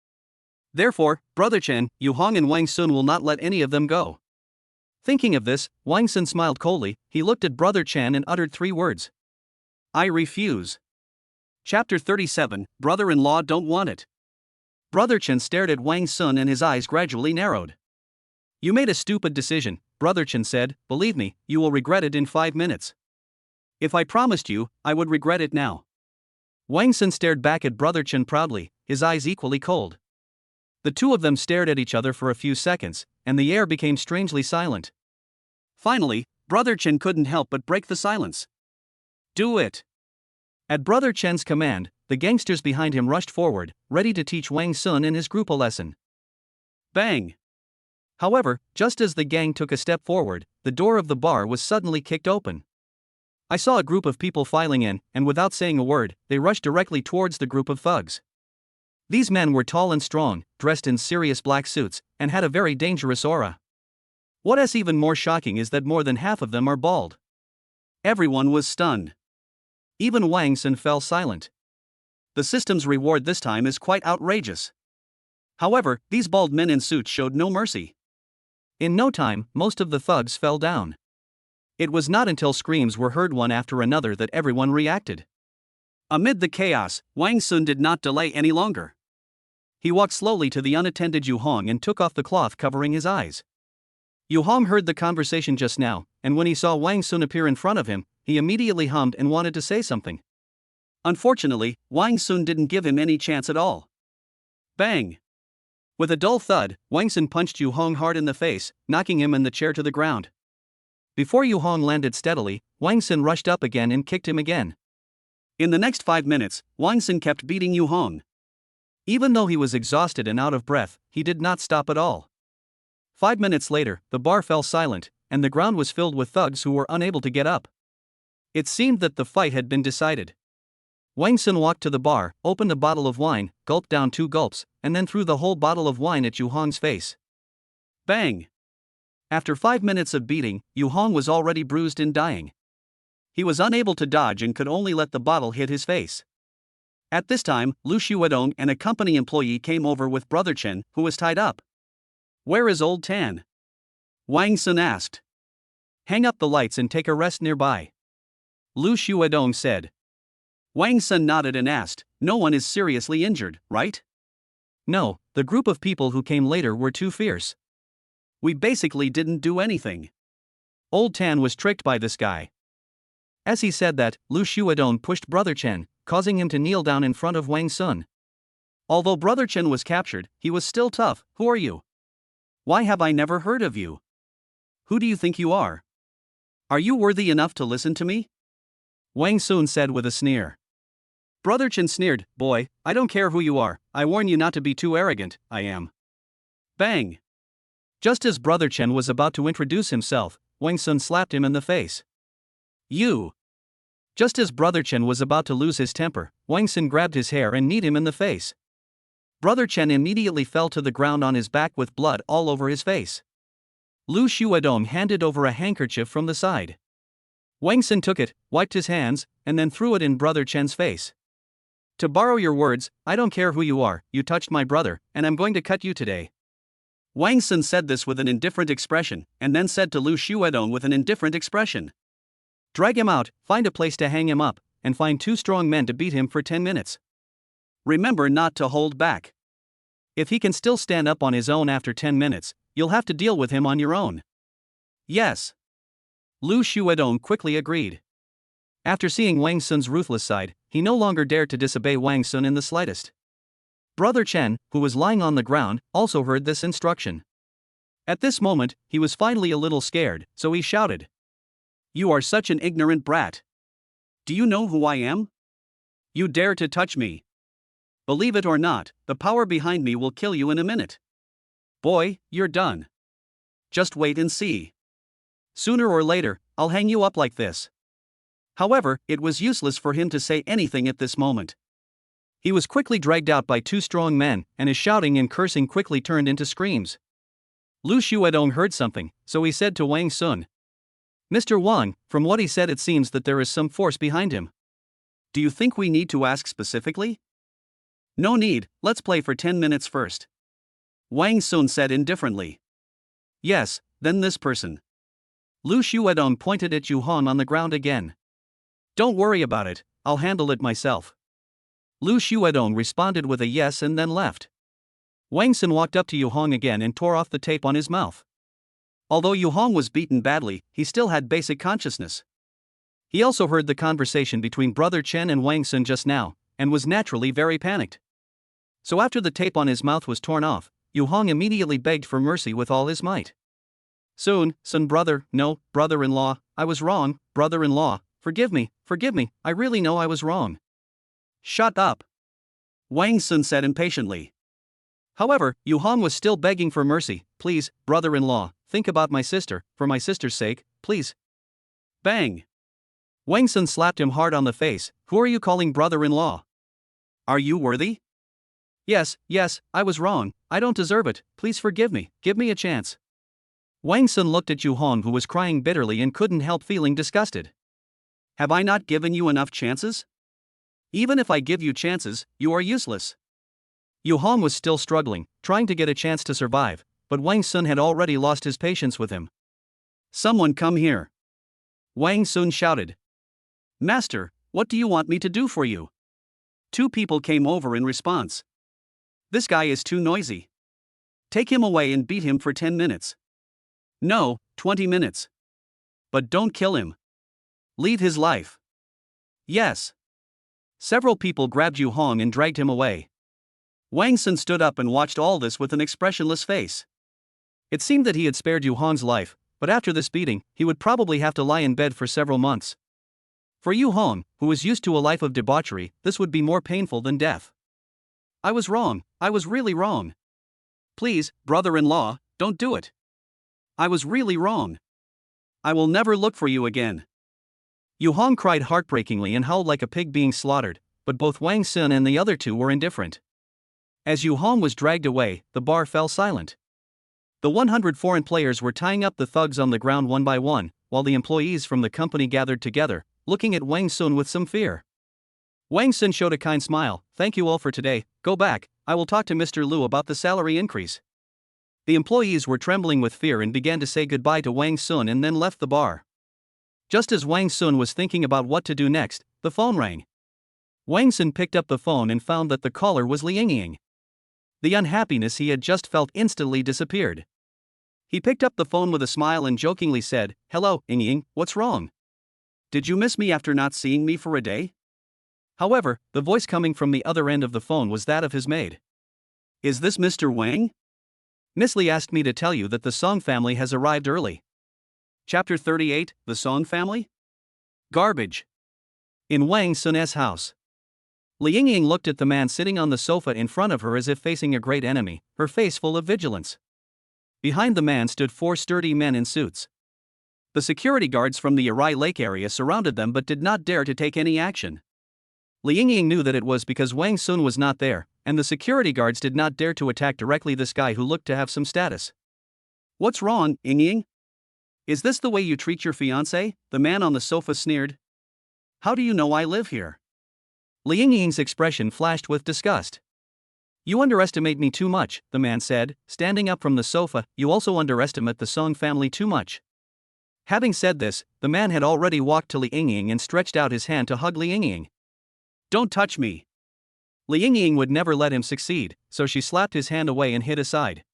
Therefore, Brother Chen, Yu Hong and Wang Sun will not let any of them go. Thinking of this, Wang Sun smiled coldly, he looked at Brother Chen and uttered 3 words. "I refuse." Chapter 37, Brother-in-law don't want it. Brother Chen stared at Wang Sun and his eyes gradually narrowed. "You made a stupid decision," Brother Chen said, "believe me, you will regret it in 5 minutes. If I promised you, I would regret it now." Wang Sun stared back at Brother Chen proudly, his eyes equally cold. The two of them stared at each other for a few seconds, and the air became strangely silent. Finally, Brother Chen couldn't help but break the silence. "Do it." At Brother Chen's command, the gangsters behind him rushed forward, ready to teach Wang Sun and his group a lesson. Bang! However, just as the gang took a step forward, the door of the bar was suddenly kicked open. I saw a group of people filing in, and without saying a word, they rushed directly towards the group of thugs. These men were tall and strong, dressed in serious black suits, and had a very dangerous aura. What is even more shocking is that more than half of them are bald. Everyone was stunned. Even Wang Sun fell silent. The system's reward this time is quite outrageous. However, these bald men in suits showed no mercy. In no time, most of the thugs fell down. It was not until screams were heard one after another that everyone reacted. Amid the chaos, Wang Sun did not delay any longer. He walked slowly to the unattended Yu Hong and took off the cloth covering his eyes. Yu Hong heard the conversation just now, and when he saw Wang Sun appear in front of him, he immediately hummed and wanted to say something. Unfortunately, Wang Sun didn't give him any chance at all. Bang! With a dull thud, Wang Sun punched Yu Hong hard in the face, knocking him and the chair to the ground. Before Yu Hong landed steadily, Wang Sun rushed up again and kicked him again. In the next 5 minutes, Wang Sun kept beating Yu Hong. Even though he was exhausted and out of breath, he did not stop at all. 5 minutes later, the bar fell silent, and the ground was filled with thugs who were unable to get up. It seemed that the fight had been decided. Wang Sun walked to the bar, opened a bottle of wine, gulped down 2 gulps, and then threw the whole bottle of wine at Yu Hong's face. Bang! After 5 minutes of beating, Yu Hong was already bruised and dying. He was unable to dodge and could only let the bottle hit his face. At this time, Lu Shuadong and a company employee came over with Brother Chen, who was tied up. "Where is Old Tan?" Wang Sun asked. "Hang up the lights and take a rest nearby," Lu Shuadong said. Wang Sun nodded and asked, "No one is seriously injured, right?" "No, the group of people who came later were too fierce. We basically didn't do anything. Old Tan was tricked by this guy." As he said that, Lu Shuadong pushed Brother Chen, causing him to kneel down in front of Wang Sun. Although Brother Chen was captured, he was still tough. "Who are you? Why have I never heard of you? Who do you think you are? Are you worthy enough to listen to me?" Wang Sun said with a sneer. Brother Chen sneered, "Boy, I don't care who you are, I warn you not to be too arrogant, I am." Bang! Just as Brother Chen was about to introduce himself, Wang Sun slapped him in the face. "You!" Just as Brother Chen was about to lose his temper, Wang Sun grabbed his hair and kneed him in the face. Brother Chen immediately fell to the ground on his back with blood all over his face. Lu Shuadong handed over a handkerchief from the side. Wang Sun took it, wiped his hands, and then threw it in Brother Chen's face. "To borrow your words, I don't care who you are, you touched my brother, and I'm going to cut you today." Wang Sun said this with an indifferent expression, and then said to Lu Shuadong with an indifferent expression, "Drag him out, find a place to hang him up, and find 2 strong men to beat him for 10 minutes. Remember not to hold back. If he can still stand up on his own after 10 minutes, you'll have to deal with him on your own." "Yes." Lu Shuadong quickly agreed. After seeing Wang Sun's ruthless side, he no longer dared to disobey Wang Sun in the slightest. Brother Chen, who was lying on the ground, also heard this instruction. At this moment, he was finally a little scared, so he shouted, "You are such an ignorant brat. Do you know who I am? You dare to touch me? Believe it or not, the power behind me will kill you in a minute. Boy, you're done. Just wait and see. Sooner or later, I'll hang you up like this." However, it was useless for him to say anything at this moment. He was quickly dragged out by 2 strong men, and his shouting and cursing quickly turned into screams. Lu Shuadong heard something, so he said to Wang Sun, "Mr. Wang, from what he said it seems that there is some force behind him. Do you think we need to ask specifically?" "No need, let's play for 10 minutes first," Wang Sun said indifferently. "Yes, then this person." Lu Shuadong pointed at Yu Hong on the ground again. "Don't worry about it, I'll handle it myself." Lu Shuadong responded with a yes and then left. Wang Sun walked up to Yu Hong again and tore off the tape on his mouth. Although Yu Hong was beaten badly, he still had basic consciousness. He also heard the conversation between Brother Chen and Wang Sun just now, and was naturally very panicked. So after the tape on his mouth was torn off, Yu Hong immediately begged for mercy with all his might. "Sun, brother, no, brother-in-law, I was wrong, brother-in-law, forgive me, I really know I was wrong." "Shut up," Wang Sun said impatiently. However, Yu Hong was still begging for mercy. "Please, brother-in-law, think about my sister, for my sister's sake, please." Bang! Wang Sun slapped him hard on the face. "Who are you calling brother-in-law? Are you worthy?" Yes, I was wrong, I don't deserve it, please forgive me, give me a chance." Wang Sun looked at Yu Hong, who was crying bitterly and couldn't help feeling disgusted. "Have I not given you enough chances? Even if I give you chances, you are useless." Yu Hong was still struggling, trying to get a chance to survive, but Wang Sun had already lost his patience with him. "Someone come here," Wang Sun shouted. "Master, what do you want me to do for you?" 2 people came over in response. "This guy is too noisy. Take him away and beat him for 10 minutes. No, 20 minutes. But don't kill him. Leave his life." "Yes." Several people grabbed Yu Hong and dragged him away. Wang Sun stood up and watched all this with an expressionless face. It seemed that he had spared Yu Hong's life, but after this beating, he would probably have to lie in bed for several months. For Yu Hong, who was used to a life of debauchery, this would be more painful than death. "I was wrong, I was really wrong. Please, brother-in-law, don't do it. I was really wrong. I will never look for you again." Yu Hong cried heartbreakingly and howled like a pig being slaughtered, but both Wang Sun and the other 2 were indifferent. As Yu Hong was dragged away, the bar fell silent. The 100 foreign players were tying up the thugs on the ground one by one, while the employees from the company gathered together, looking at Wang Sun with some fear. Wang Sun showed a kind smile. Thank you all for today, go back, I will talk to Mr. Liu about the salary increase. The employees were trembling with fear and began to say goodbye to Wang Sun and then left the bar. Just as Wang Sun was thinking about what to do next, the phone rang. Wang Sun picked up the phone and found that the caller was Li Yingying. The unhappiness he had just felt instantly disappeared. He picked up the phone with a smile and jokingly said, "Hello, Yingying, what's wrong? Did you miss me after not seeing me for a day?" However, the voice coming from the other end of the phone was that of his maid. "Is this Mr. Wang? Miss Li asked me to tell you that the Song family has arrived early." Chapter 38, The Song Family? Garbage. In Wang Sun's house. Li Yingying looked at the man sitting on the sofa in front of her as if facing a great enemy, her face full of vigilance. Behind the man stood 4 sturdy men in suits. The security guards from the Arai Lake area surrounded them but did not dare to take any action. Li Yingying knew that it was because Wang Sun was not there, and the security guards did not dare to attack directly this guy who looked to have some status. "What's wrong, Yingying? Is this the way you treat your fiancé?" the man on the sofa sneered. "How do you know I live here?" Li Yingying's expression flashed with disgust. "You underestimate me too much," the man said, standing up from the sofa. "You also underestimate the Song family too much." Having said this, the man had already walked to Li Yingying and stretched out his hand to hug Li Yingying. "Don't touch me." Li Yingying would never let him succeed, so she slapped his hand away and hid aside.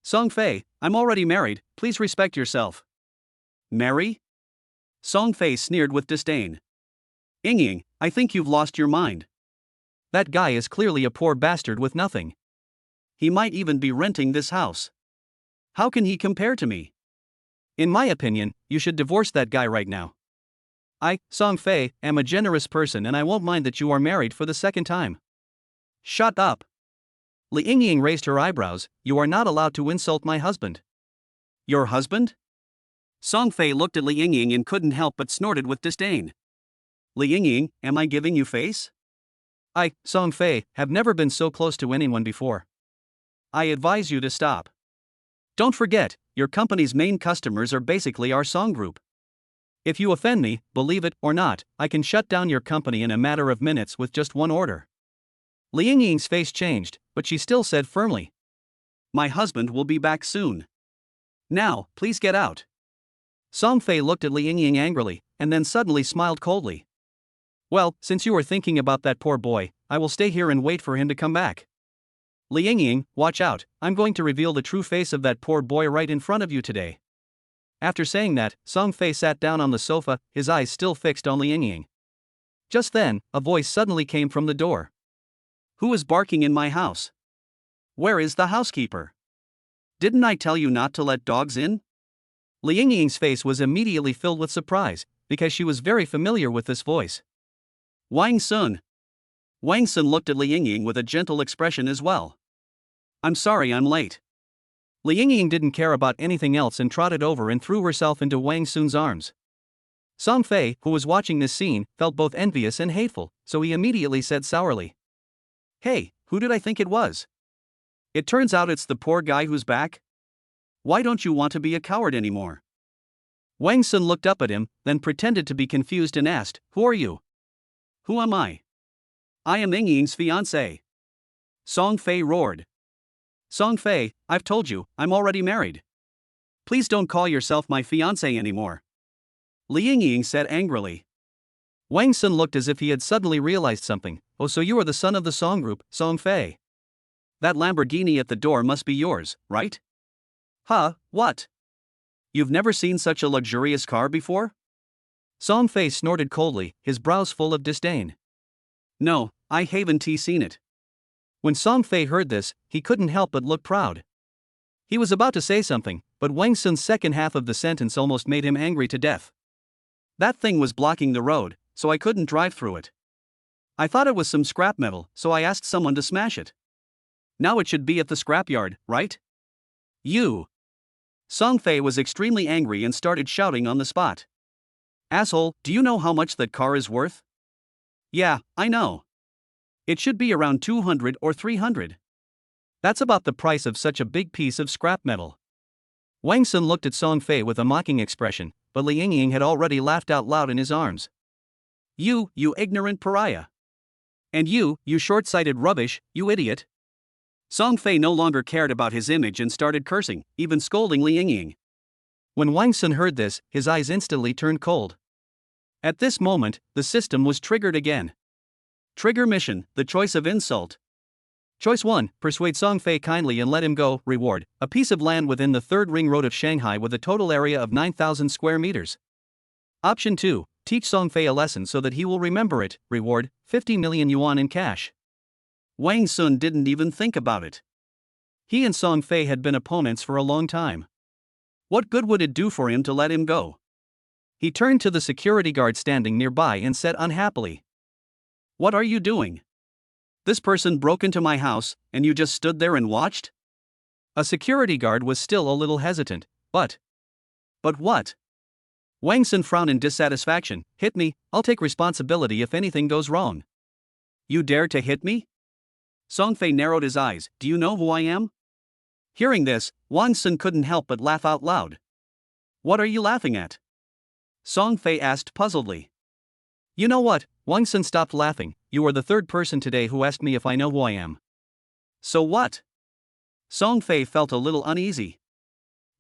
"Song Fei, I'm already married, please respect yourself." "Marry?" Song Fei sneered with disdain. "Yingying, I think you've lost your mind. That guy is clearly a poor bastard with nothing. He might even be renting this house. How can he compare to me? In my opinion, you should divorce that guy right now. I, Song Fei, am a generous person and I won't mind that you are married for the second time." "Shut up." Li Yingying raised her eyebrows. "You are not allowed to insult my husband." "Your husband?" Song Fei looked at Li Yingying and couldn't help but snorted with disdain. "Li Yingying, am I giving you face? I, Song Fei, have never been so close to anyone before. I advise you to stop. Don't forget, your company's main customers are basically our Song group. If you offend me, believe it or not, I can shut down your company in a matter of minutes with just one order." Li Yingying's face changed, but she still said firmly, "My husband will be back soon. Now, please get out." Song Fei looked at Li Yingying angrily, and then suddenly smiled coldly. "Well, since you are thinking about that poor boy, I will stay here and wait for him to come back. Li Yingying, watch out, I'm going to reveal the true face of that poor boy right in front of you today." After saying that, Song Fei sat down on the sofa, his eyes still fixed on Li Yingying. Just then, a voice suddenly came from the door. "Who is barking in my house? Where is the housekeeper? Didn't I tell you not to let dogs in?" Li Yingying's face was immediately filled with surprise, because she was very familiar with this voice. "Wang Sun." Wang Sun looked at Li Yingying with a gentle expression as well. "I'm sorry I'm late." Li Yingying didn't care about anything else and trotted over and threw herself into Wang Sun's arms. Song Fei, who was watching this scene, felt both envious and hateful, so he immediately said sourly, "Hey, who did I think it was? It turns out it's the poor guy who's back? Why don't you want to be a coward anymore?" Wang Sun looked up at him, then pretended to be confused and asked, "Who are you?" "Who am I? I am Yingying's fiancé." Song Fei roared. "Song Fei, I've told you, I'm already married. Please don't call yourself my fiancé anymore," Li Yingying said angrily. Wang Sun looked as if he had suddenly realized something. "Oh, so you are the son of the Song group, Song Fei. That Lamborghini at the door must be yours, right?" "Huh, what? You've never seen such a luxurious car before?" Song Fei snorted coldly, his brows full of disdain. "No, I haven't seen it." When Song Fei heard this, he couldn't help but look proud. He was about to say something, but Wang Sun's second half of the sentence almost made him angry to death. "That thing was blocking the road, so I couldn't drive through it. I thought it was some scrap metal, so I asked someone to smash it. Now it should be at the scrapyard, right? You." Song Fei was extremely angry and started shouting on the spot. "Asshole, do you know how much that car is worth?" "Yeah, I know. It should be around 200 or 300. That's about the price of such a big piece of scrap metal." Wang Sun looked at Song Fei with a mocking expression, but Li Yingying had already laughed out loud in his arms. You ignorant pariah. And you short-sighted rubbish, you idiot. Song Fei no longer cared about his image and started cursing, even scolding Li Yingying. When Wang Sun heard this, his eyes instantly turned cold. At this moment, the system was triggered again. Trigger mission, the choice of insult. Choice 1, persuade Song Fei kindly and let him go. Reward, a piece of land within the 3rd ring road of Shanghai with a total area of 9,000 square meters. Option 2, teach Song Fei a lesson so that he will remember it. Reward, 50 million yuan in cash. Wang Sun didn't even think about it. He and Song Fei had been opponents for a long time. What good would it do for him to let him go? He turned to the security guard standing nearby and said unhappily, "What are you doing? This person broke into my house, and you just stood there and watched?" A security guard was still a little hesitant, but what? Wang Sun frowned in dissatisfaction. "Hit me, I'll take responsibility if anything goes wrong." "You dare to hit me?" Song Fei narrowed his eyes. "Do you know who I am?" Hearing this, Wang Sun couldn't help but laugh out loud. "What are you laughing at?" Song Fei asked puzzledly. "You know what?" Wang Sun stopped laughing. "You are the 3rd person today who asked me if I know who I am." "So what?" Song Fei felt a little uneasy.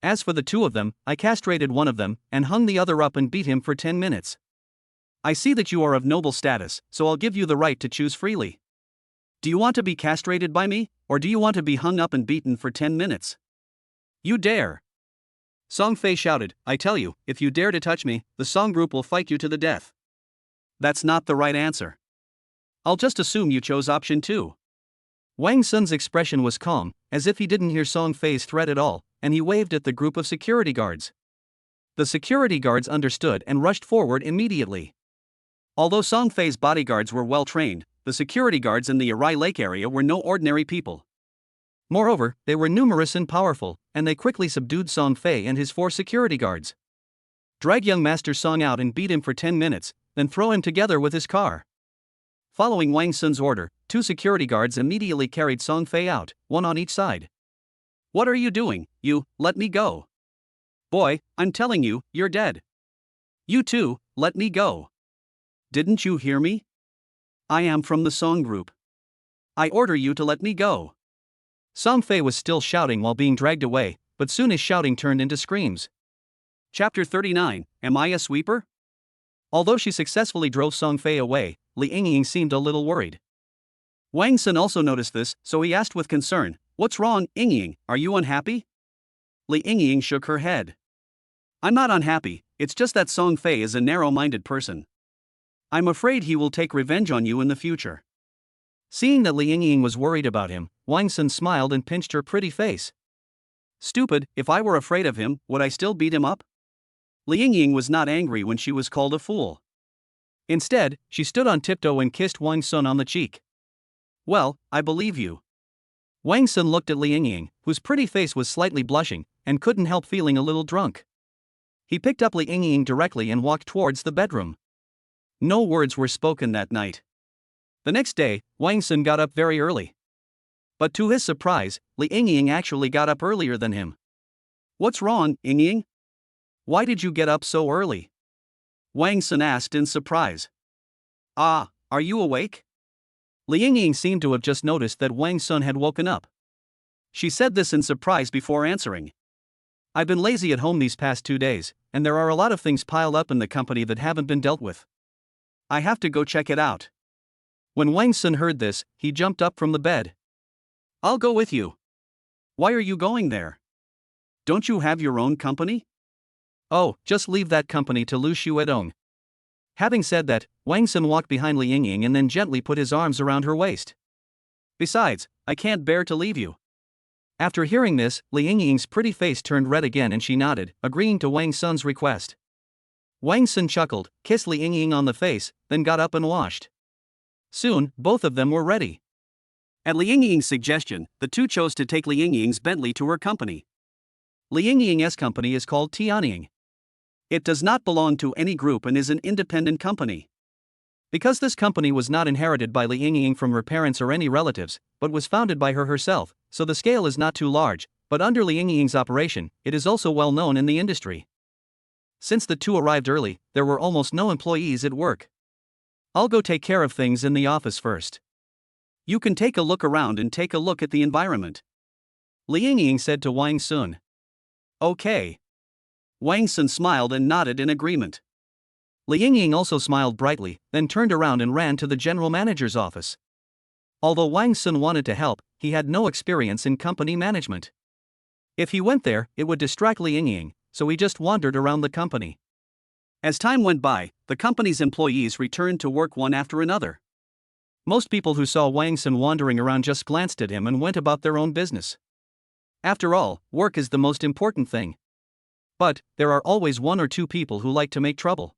"As for the 2 of them, I castrated one of them and hung the other up and beat him for 10 minutes. I see that you are of noble status, so I'll give you the right to choose freely. Do you want to be castrated by me, or do you want to be hung up and beaten for 10 minutes? You dare!" Song Fei shouted, "I tell you, if you dare to touch me, the Song group will fight you to the death." "That's not the right answer. I'll just assume you chose option 2. Wang Sun's expression was calm, as if he didn't hear Song Fei's threat at all, and he waved at the group of security guards. The security guards understood and rushed forward immediately. Although Song Fei's bodyguards were well trained, the security guards in the Arai Lake area were no ordinary people. Moreover, they were numerous and powerful, and they quickly subdued Song Fei and his 4 security guards. "Drag young Master Song out and beat him for 10 minutes, then throw him together with his car." Following Wang Sun's order, 2 security guards immediately carried Song Fei out, 1 on each side. "What are you doing? Let me go. Boy, I'm telling you, you're dead. You too, let me go. Didn't you hear me? I am from the Song group. I order you to let me go." Song Fei was still shouting while being dragged away, but soon his shouting turned into screams. Chapter 39, Am I a Sweeper? Although she successfully drove Song Fei away, Li Yingying seemed a little worried. Wang Sun also noticed this, so he asked with concern, "What's wrong, Yingying, are you unhappy?" Li Yingying shook her head. "I'm not unhappy, it's just that Song Fei is a narrow-minded person. I'm afraid he will take revenge on you in the future." Seeing that Li Yingying was worried about him, Wang Sun smiled and pinched her pretty face. "Stupid, if I were afraid of him, would I still beat him up?" Li Yingying was not angry when she was called a fool. Instead, she stood on tiptoe and kissed Wang Sun on the cheek. "Well, I believe you." Wang Sun looked at Li Yingying, whose pretty face was slightly blushing, and couldn't help feeling a little drunk. He picked up Li Yingying directly and walked towards the bedroom. No words were spoken that night. The next day, Wang Sun got up very early. But to his surprise, Li Yingying actually got up earlier than him. "What's wrong, Yingying? Why did you get up so early?" Wang Sun asked in surprise. "Ah, are you awake?" Li Yingying seemed to have just noticed that Wang Sun had woken up. She said this in surprise before answering. "I've been lazy at home these past 2 days, and there are a lot of things piled up in the company that haven't been dealt with. I have to go check it out." When Wang Sun heard this, he jumped up from the bed. "I'll go with you." "Why are you going there? Don't you have your own company?" "Oh, just leave that company to Lu Xuedong." Having said that, Wang Sun walked behind Li Yingying and then gently put his arms around her waist. "Besides, I can't bear to leave you." After hearing this, Li Yingying's pretty face turned red again and she nodded, agreeing to Wang Sun's request. Wang Sun chuckled, kissed Li Yingying on the face, then got up and washed. Soon, both of them were ready. At Li Yingying's suggestion, the 2 chose to take Li Yingying's Bentley to her company. Li Yingying's company is called Tianying. It does not belong to any group and is an independent company. Because this company was not inherited by Li Yingying from her parents or any relatives, but was founded by her herself, so the scale is not too large, but under Li Yingying's operation, it is also well known in the industry. Since the 2 arrived early, there were almost no employees at work. I'll go take care of things in the office first. You can take a look around and take a look at the environment, Li Yingying said to Wang Sun. Okay. Wang Sun smiled and nodded in agreement. Li Yingying also smiled brightly, then turned around and ran to the general manager's office. Although Wang Sun wanted to help, he had no experience in company management. If he went there, it would distract Li Yingying, so he just wandered around the company. As time went by, the company's employees returned to work one after another. Most people who saw Wang Sun wandering around just glanced at him and went about their own business. After all, work is the most important thing. But there are always one or two people who like to make trouble.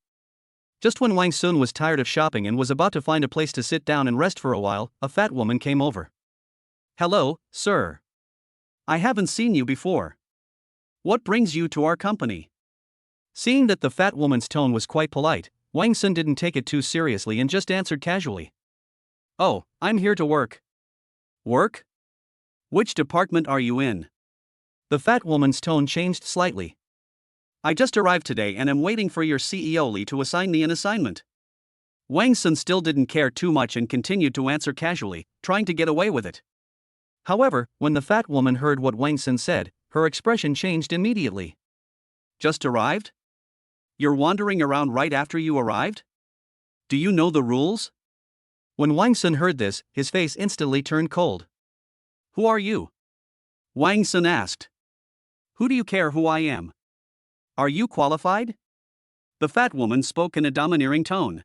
Just when Wang Sun was tired of shopping and was about to find a place to sit down and rest for a while, a fat woman came over. Hello, sir. I haven't seen you before. What brings you to our company? Seeing that the fat woman's tone was quite polite, Wang Sun didn't take it too seriously and just answered casually. Oh, I'm here to work. Work? Which department are you in? The fat woman's tone changed slightly. I just arrived today and am waiting for your CEO Li to assign me an assignment. Wang Sun still didn't care too much and continued to answer casually, trying to get away with it. However, when the fat woman heard what Wang Sun said, her expression changed immediately. Just arrived? You're wandering around right after you arrived? Do you know the rules? When Wang Sun heard this, his face instantly turned cold. Who are you? Wang Sun asked. Who do you care who I am? Are you qualified? The fat woman spoke in a domineering tone.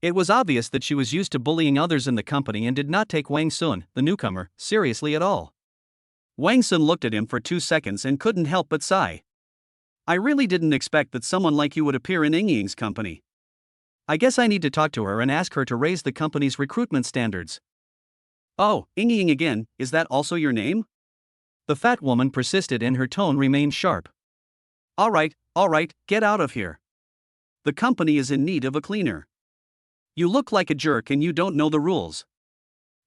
It was obvious that she was used to bullying others in the company and did not take Wang Sun, the newcomer, seriously at all. Wang Sun looked at him for 2 seconds and couldn't help but sigh. I really didn't expect that someone like you would appear in Yingying's company. I guess I need to talk to her and ask her to raise the company's recruitment standards. Oh, Yingying again, is that also your name? The fat woman persisted and her tone remained sharp. All right, get out of here. The company is in need of a cleaner. You look like a jerk and you don't know the rules.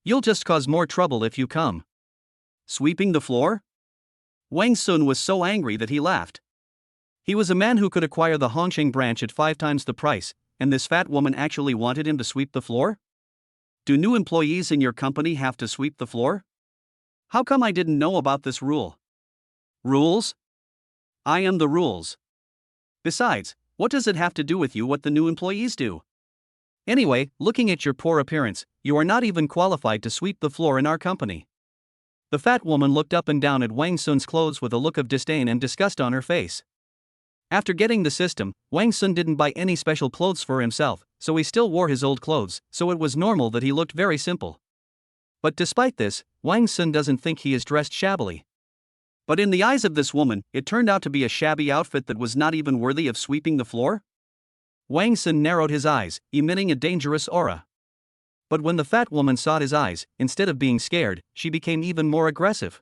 You'll just cause more trouble if you come. Sweeping the floor? Wang Sun was so angry that he laughed. He was a man who could acquire the Hongqing branch at 5 times the price, and this fat woman actually wanted him to sweep the floor? Do new employees in your company have to sweep the floor? How come I didn't know about this rule? Rules? I am the rules. Besides, what does it have to do with you what the new employees do? Anyway, looking at your poor appearance, you are not even qualified to sweep the floor in our company. The fat woman looked up and down at Wang Sun's clothes with a look of disdain and disgust on her face. After getting the system, Wang Sun didn't buy any special clothes for himself, so he still wore his old clothes, so it was normal that he looked very simple. But despite this, Wang Sun doesn't think he is dressed shabbily. But in the eyes of this woman, it turned out to be a shabby outfit that was not even worthy of sweeping the floor? Wang Sun narrowed his eyes, emitting a dangerous aura. But when the fat woman saw his eyes, instead of being scared, she became even more aggressive.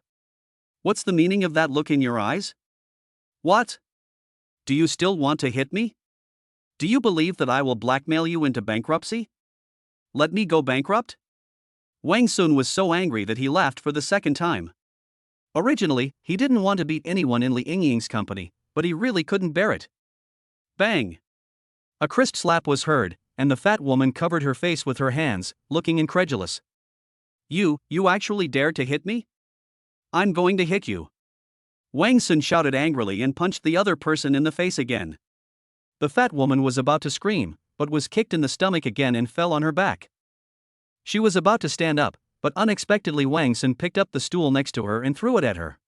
What's the meaning of that look in your eyes? What? Do you still want to hit me? Do you believe that I will blackmail you into bankruptcy? Let me go bankrupt? Wang Sun was so angry that he laughed for the second time. Originally, he didn't want to beat anyone in Li Yingying's company, but he really couldn't bear it. Bang! A crisp slap was heard, and the fat woman covered her face with her hands, looking incredulous. You actually dared to hit me? I'm going to hit you. Wang Sun shouted angrily and punched the other person in the face again. The fat woman was about to scream, but was kicked in the stomach again and fell on her back. She was about to stand up, but unexpectedly Wang Sun picked up the stool next to her and threw it at her.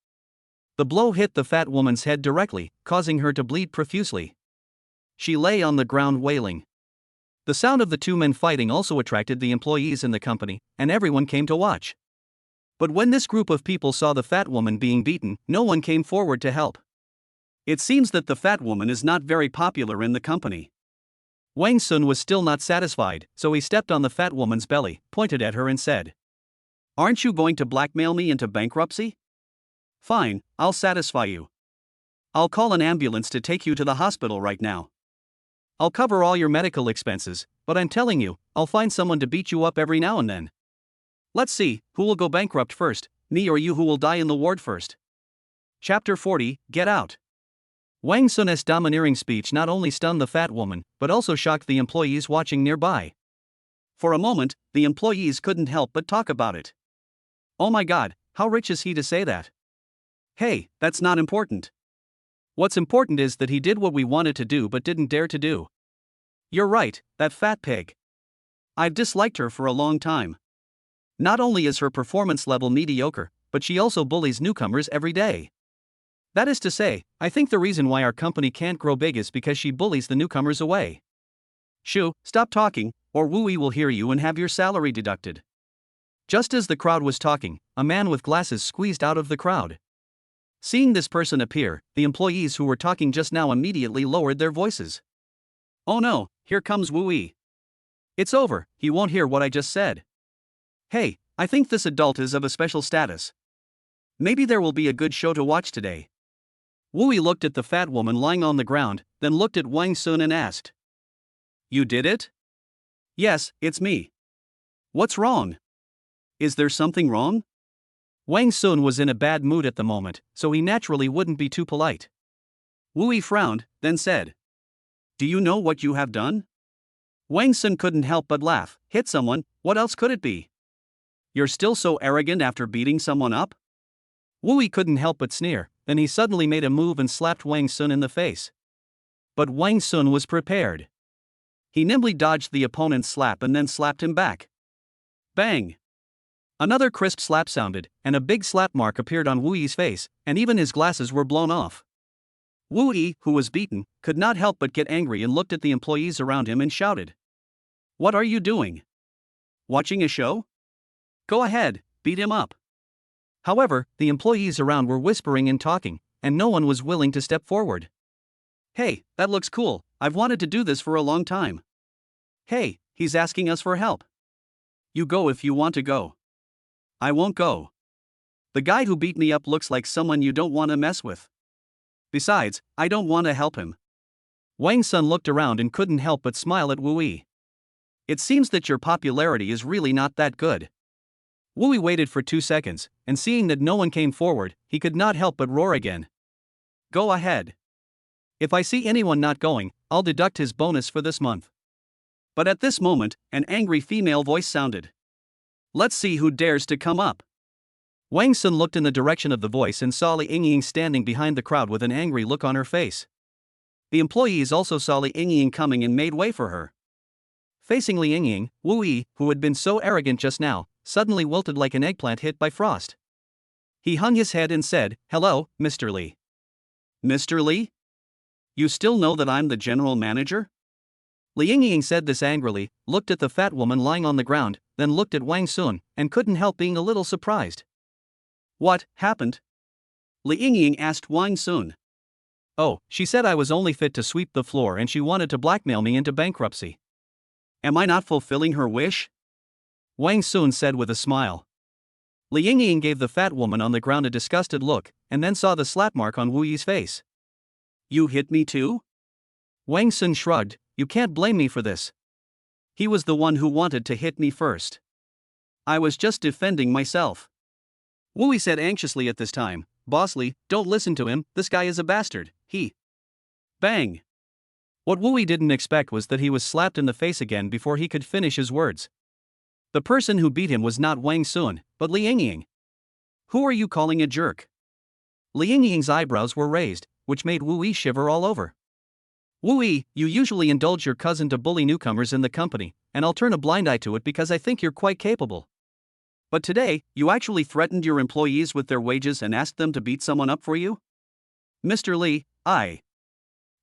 The blow hit the fat woman's head directly, causing her to bleed profusely. She lay on the ground wailing. The sound of the two men fighting also attracted the employees in the company, and everyone came to watch. But when this group of people saw the fat woman being beaten, no one came forward to help. It seems that the fat woman is not very popular in the company. Wang Sun was still not satisfied, so he stepped on the fat woman's belly, pointed at her and said, "Aren't you going to blackmail me into bankruptcy? Fine, I'll satisfy you. I'll call an ambulance to take you to the hospital right now. I'll cover all your medical expenses, but I'm telling you, I'll find someone to beat you up every now and then. Let's see, who will go bankrupt first, me or you who will die in the ward first." Chapter 40, Get Out. Wang Sun's domineering speech not only stunned the fat woman, but also shocked the employees watching nearby. For a moment, the employees couldn't help but talk about it. Oh my god, how rich is he to say that? Hey, that's not important. What's important is that he did what we wanted to do but didn't dare to do. You're right, that fat pig. I've disliked her for a long time. Not only is her performance level mediocre, but she also bullies newcomers every day. That is to say, I think the reason why our company can't grow big is because she bullies the newcomers away. Shoo, stop talking, or Wu will hear you and have your salary deducted. Just as the crowd was talking, a man with glasses squeezed out of the crowd. Seeing this person appear, the employees who were talking just now immediately lowered their voices. Oh no, here comes Wu. It's over, he won't hear what I just said. Hey, I think this adult is of a special status. Maybe there will be a good show to watch today. Wu looked at the fat woman lying on the ground, then looked at Wang Sun and asked. You did it? Yes, it's me. What's wrong? Is there something wrong? Wang Sun was in a bad mood at the moment, so he naturally wouldn't be too polite. Wu frowned, then said. Do you know what you have done? Wang Sun couldn't help but laugh. Hit someone, what else could it be? You're still so arrogant after beating someone up? Wu couldn't help but sneer, then he suddenly made a move and slapped Wang Sun in the face. But Wang Sun was prepared. He nimbly dodged the opponent's slap and then slapped him back. Bang! Another crisp slap sounded, and a big slap mark appeared on Wu's face, and even his glasses were blown off. Wu, who was beaten, could not help but get angry and looked at the employees around him and shouted. What are you doing? Watching a show? Go ahead, beat him up. However, the employees around were whispering and talking, and no one was willing to step forward. Hey, that looks cool, I've wanted to do this for a long time. Hey, he's asking us for help. You go if you want to go. I won't go. The guy who beat me up looks like someone you don't want to mess with. Besides, I don't want to help him. Wang Sun looked around and couldn't help but smile at Wu. It seems that your popularity is really not that good. Wu waited for 2 seconds, and seeing that no one came forward, he could not help but roar again. Go ahead. If I see anyone not going, I'll deduct his bonus for this month. But at this moment, an angry female voice sounded. Let's see who dares to come up. Wang Sun looked in the direction of the voice and saw Li Yingying standing behind the crowd with an angry look on her face. The employees also saw Li Yingying coming and made way for her. Facing Li Yingying, Wu, who had been so arrogant just now, suddenly wilted like an eggplant hit by frost. He hung his head and said, Hello, Mr. Li. Mr. Li? You still know that I'm the general manager? Li Yingying said this angrily, looked at the fat woman lying on the ground, then looked at Wang Sun, and couldn't help being a little surprised. What happened? Li Yingying asked Wang Sun. Oh, she said I was only fit to sweep the floor and she wanted to blackmail me into bankruptcy. Am I not fulfilling her wish? Wang Sun said with a smile. Li Yingying gave the fat woman on the ground a disgusted look, and then saw the slap mark on Wu's face. You hit me too? Wang Sun shrugged, you can't blame me for this. He was the one who wanted to hit me first. I was just defending myself. Wu said anxiously at this time, Boss Li, don't listen to him, this guy is a bastard, he. Bang! What Wu didn't expect was that he was slapped in the face again before he could finish his words. The person who beat him was not Wang Sun, but Li Yingying. Who are you calling a jerk? Li Yingying's eyebrows were raised, which made Wu shiver all over. Wu, you usually indulge your cousin to bully newcomers in the company, and I'll turn a blind eye to it because I think you're quite capable. But today, you actually threatened your employees with their wages and asked them to beat someone up for you? Mr. Li,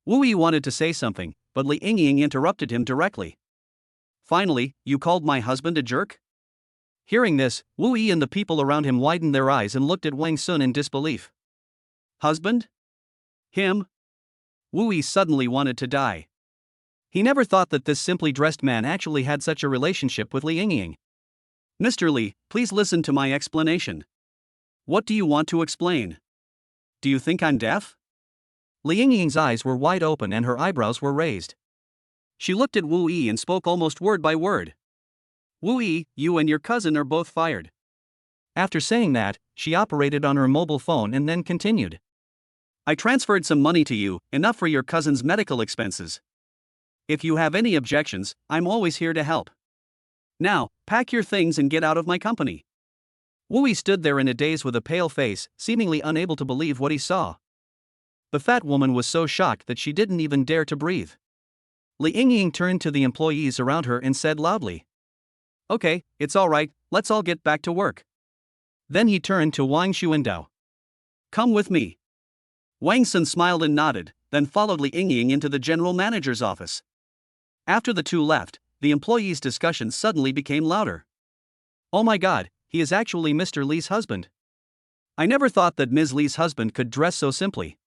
Wu wanted to say something, but Li Yingying interrupted him directly. Finally, you called my husband a jerk? Hearing this, Wu and the people around him widened their eyes and looked at Wang Sun in disbelief. Husband? Him? Wu suddenly wanted to die. He never thought that this simply dressed man actually had such a relationship with Li Yingying. Mr. Li, please listen to my explanation. What do you want to explain? Do you think I'm deaf? Li Yingying's eyes were wide open and her eyebrows were raised. She looked at Wu and spoke almost word by word. Wu, you and your cousin are both fired. After saying that, she operated on her mobile phone and then continued. I transferred some money to you, enough for your cousin's medical expenses. If you have any objections, I'm always here to help. Now, pack your things and get out of my company. Wu Yi stood there in a daze with a pale face, seemingly unable to believe what he saw. The fat woman was so shocked that she didn't even dare to breathe. Li Yingying turned to the employees around her and said loudly, "Okay, it's all right, let's all get back to work." Then he turned to Wang Xuandao. "Come with me." Wang Sun smiled and nodded, then followed Li Yingying into the general manager's office. After the two left, the employees' discussion suddenly became louder. "Oh my god, he is actually Mr. Li's husband. I never thought that Ms. Li's husband could dress so simply.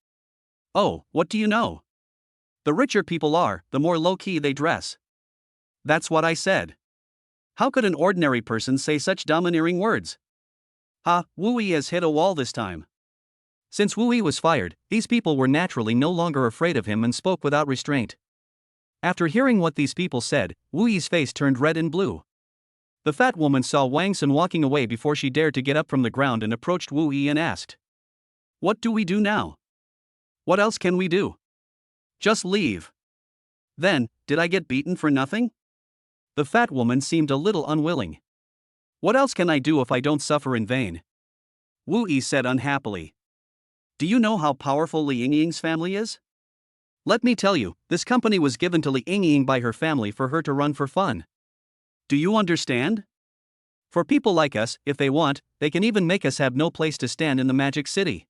Oh, what do you know? The richer people are, the more low-key they dress. That's what I said. How could an ordinary person say such domineering words? Ha, Wu Yi has hit a wall this time." Since Wu Yi was fired, these people were naturally no longer afraid of him and spoke without restraint. After hearing what these people said, Wu Yi's face turned red and blue. The fat woman saw Wang Sun walking away before she dared to get up from the ground and approached Wu Yi and asked, "What do we do now? What else can we do? Just leave." Then, did I get beaten for nothing? The fat woman seemed a little unwilling. "What else can I do if I don't suffer in vain?" Wu Yi said unhappily. "Do you know how powerful Li Yingying's family is? Let me tell you, this company was given to Li Yingying by her family for her to run for fun. Do you understand? For people like us, if they want, they can even make us have no place to stand in the Magic City."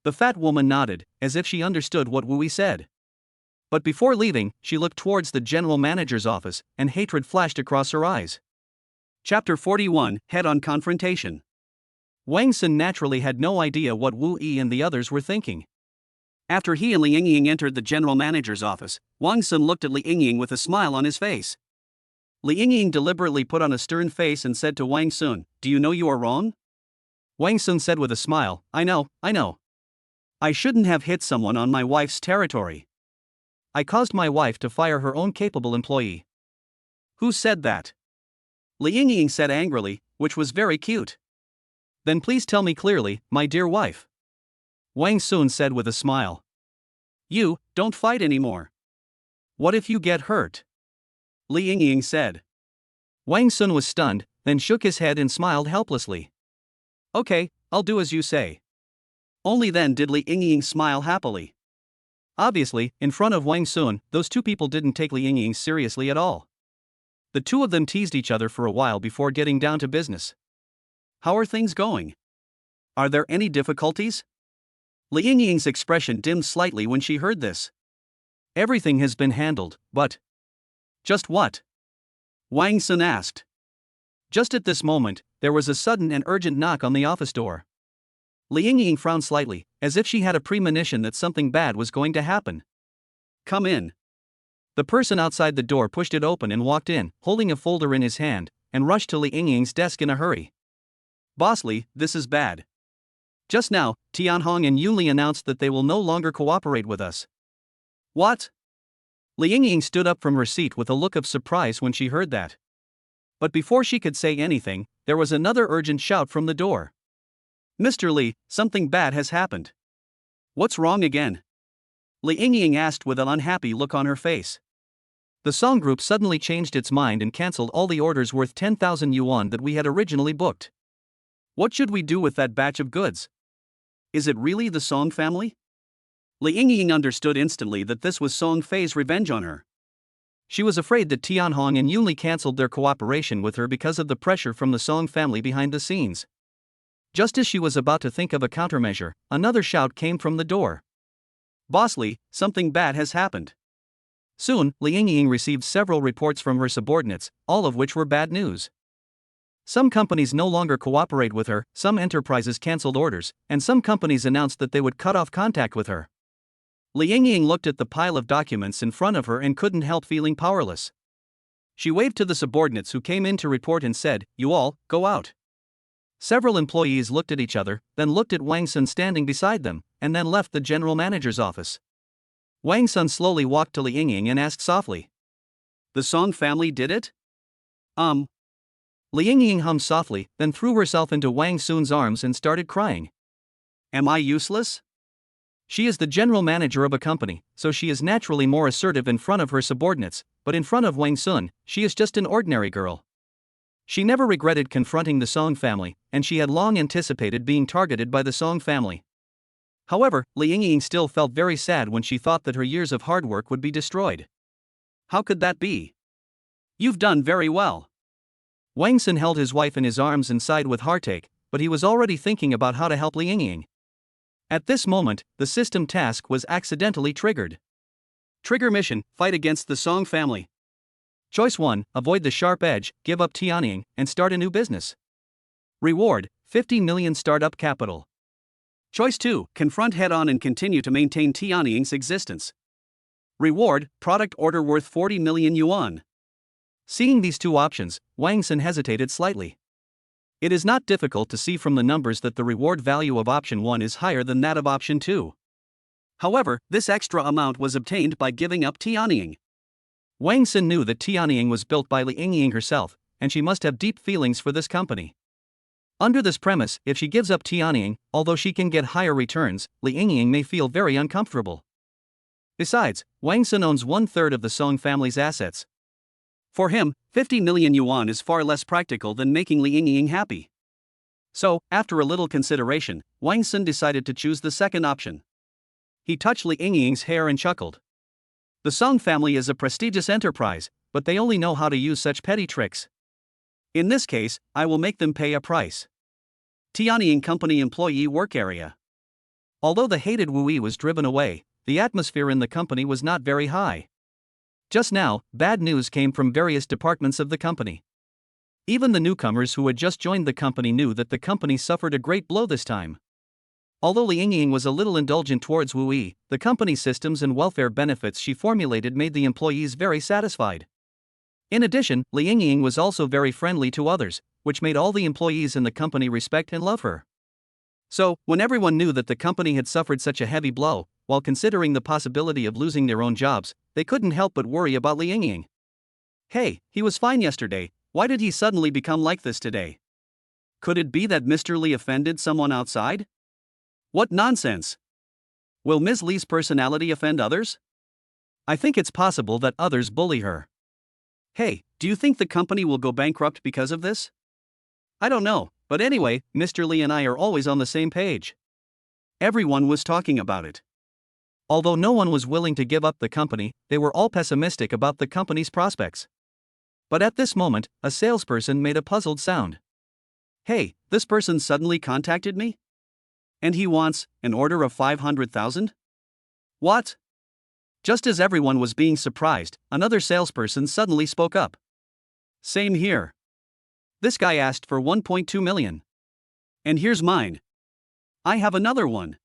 The fat woman nodded, as if she understood what Wu Yi said. But before leaving, she looked towards the general manager's office, and hatred flashed across her eyes. Chapter 41, Head-on Confrontation. Wang Sun naturally had no idea what Wu Yi and the others were thinking. After he and Li Yingying entered the general manager's office, Wang Sun looked at Li Yingying with a smile on his face. Li Yingying deliberately put on a stern face and said to Wang Sun, "Do you know you are wrong?" Wang Sun said with a smile, I know. I shouldn't have hit someone on my wife's territory. I caused my wife to fire her own capable employee." "Who said that?" Li Yingying said angrily, which was very cute. "Then please tell me clearly, my dear wife." Wang Sun said with a smile. "You, don't fight anymore. What if you get hurt?" Li Yingying said. Wang Sun was stunned, then shook his head and smiled helplessly. "Okay, I'll do as you say." Only then did Li Yingying smile happily. Obviously, in front of Wang Sun, those two people didn't take Li Yingying seriously at all. The two of them teased each other for a while before getting down to business. "How are things going? Are there any difficulties?" Li Yingying's expression dimmed slightly when she heard this. "Everything has been handled, but..." "Just what?" Wang Sun asked. Just at this moment, there was a sudden and urgent knock on the office door. Li Yingying frowned slightly, as if she had a premonition that something bad was going to happen. "Come in." The person outside the door pushed it open and walked in, holding a folder in his hand, and rushed to Li Yingying's desk in a hurry. "Boss Li, this is bad. Just now, Tianhong and Yunli announced that they will no longer cooperate with us." "What?" Li Yingying stood up from her seat with a look of surprise when she heard that. But before she could say anything, there was another urgent shout from the door. "Mr. Li, something bad has happened." "What's wrong again?" Li Yingying asked with an unhappy look on her face. "The song group suddenly changed its mind and cancelled all the orders worth 10,000 yuan that we had originally booked. What should we do with that batch of goods? Is it really the Song family?" Li Yingying understood instantly that this was Song Fei's revenge on her. She was afraid that Tianhong and Yunli cancelled their cooperation with her because of the pressure from the Song family behind the scenes. Just as she was about to think of a countermeasure, another shout came from the door. "Boss Li, something bad has happened." Soon, Li Yingying received several reports from her subordinates, all of which were bad news. Some companies no longer cooperate with her, some enterprises cancelled orders, and some companies announced that they would cut off contact with her. Li Yingying looked at the pile of documents in front of her and couldn't help feeling powerless. She waved to the subordinates who came in to report and said, "You all, go out." Several employees looked at each other, then looked at Wang Sun standing beside them, and then left the general manager's office. Wang Sun slowly walked to Li Yingying and asked softly, "The Song family did it?" Li Yingying hummed softly, then threw herself into Wang Sun's arms and started crying. "Am I useless?" She is the general manager of a company, so she is naturally more assertive in front of her subordinates, but in front of Wang Sun, she is just an ordinary girl. She never regretted confronting the Song family, and she had long anticipated being targeted by the Song family. However, Li Yingying still felt very sad when she thought that her years of hard work would be destroyed. How could that be? You've done very well. Wang Sun held his wife in his arms and sighed with heartache, but he was already thinking about how to help Li Yingying. At this moment, the system task was accidentally triggered. Trigger mission: fight against the Song family. Choice 1: avoid the sharp edge, give up Tianying, and start a new business. Reward: 50 million startup capital. Choice 2: confront head-on and continue to maintain Tianying's existence. Reward: product order worth 40 million yuan. Seeing these two options, Wang Sun hesitated slightly. It is not difficult to see from the numbers that the reward value of option 1 is higher than that of option 2. However, this extra amount was obtained by giving up Tianying. Wang Sun knew that Tianying was built by Li Yingying herself, and she must have deep feelings for this company. Under this premise, if she gives up Tianying, although she can get higher returns, Li Yingying may feel very uncomfortable. Besides, Wang Sun owns 1/3 of the Song family's assets. For him, 50 million yuan is far less practical than making Li Yingying happy. So, after a little consideration, Wang Sun decided to choose the second option. He touched Li Yingying's hair and chuckled. The Song family is a prestigious enterprise, but they only know how to use such petty tricks. In this case, I will make them pay a price. Tianying Company Employee Work Area. Although the hated Wu Yi was driven away, the atmosphere in the company was not very high. Just now, bad news came from various departments of the company. Even the newcomers who had just joined the company knew that the company suffered a great blow this time. Although Li Yingying was a little indulgent towards Wu Yi, the company's systems and welfare benefits she formulated made the employees very satisfied. In addition, Li Yingying was also very friendly to others, which made all the employees in the company respect and love her. So, when everyone knew that the company had suffered such a heavy blow, while considering the possibility of losing their own jobs, they couldn't help but worry about Li Yingying. Hey, he was fine yesterday, why did he suddenly become like this today? Could it be that Mr. Li offended someone outside? What nonsense! Will Ms. Li's personality offend others? I think it's possible that others bully her. Hey, do you think the company will go bankrupt because of this? I don't know, but anyway, Mr. Li and I are always on the same page. Everyone was talking about it. Although no one was willing to give up the company, they were all pessimistic about the company's prospects. But at this moment, a salesperson made a puzzled sound. Hey, this person suddenly contacted me? And he wants an order of 500,000? What? Just as everyone was being surprised, another salesperson suddenly spoke up. Same here. This guy asked for 1.2 million. And here's mine. I have another one.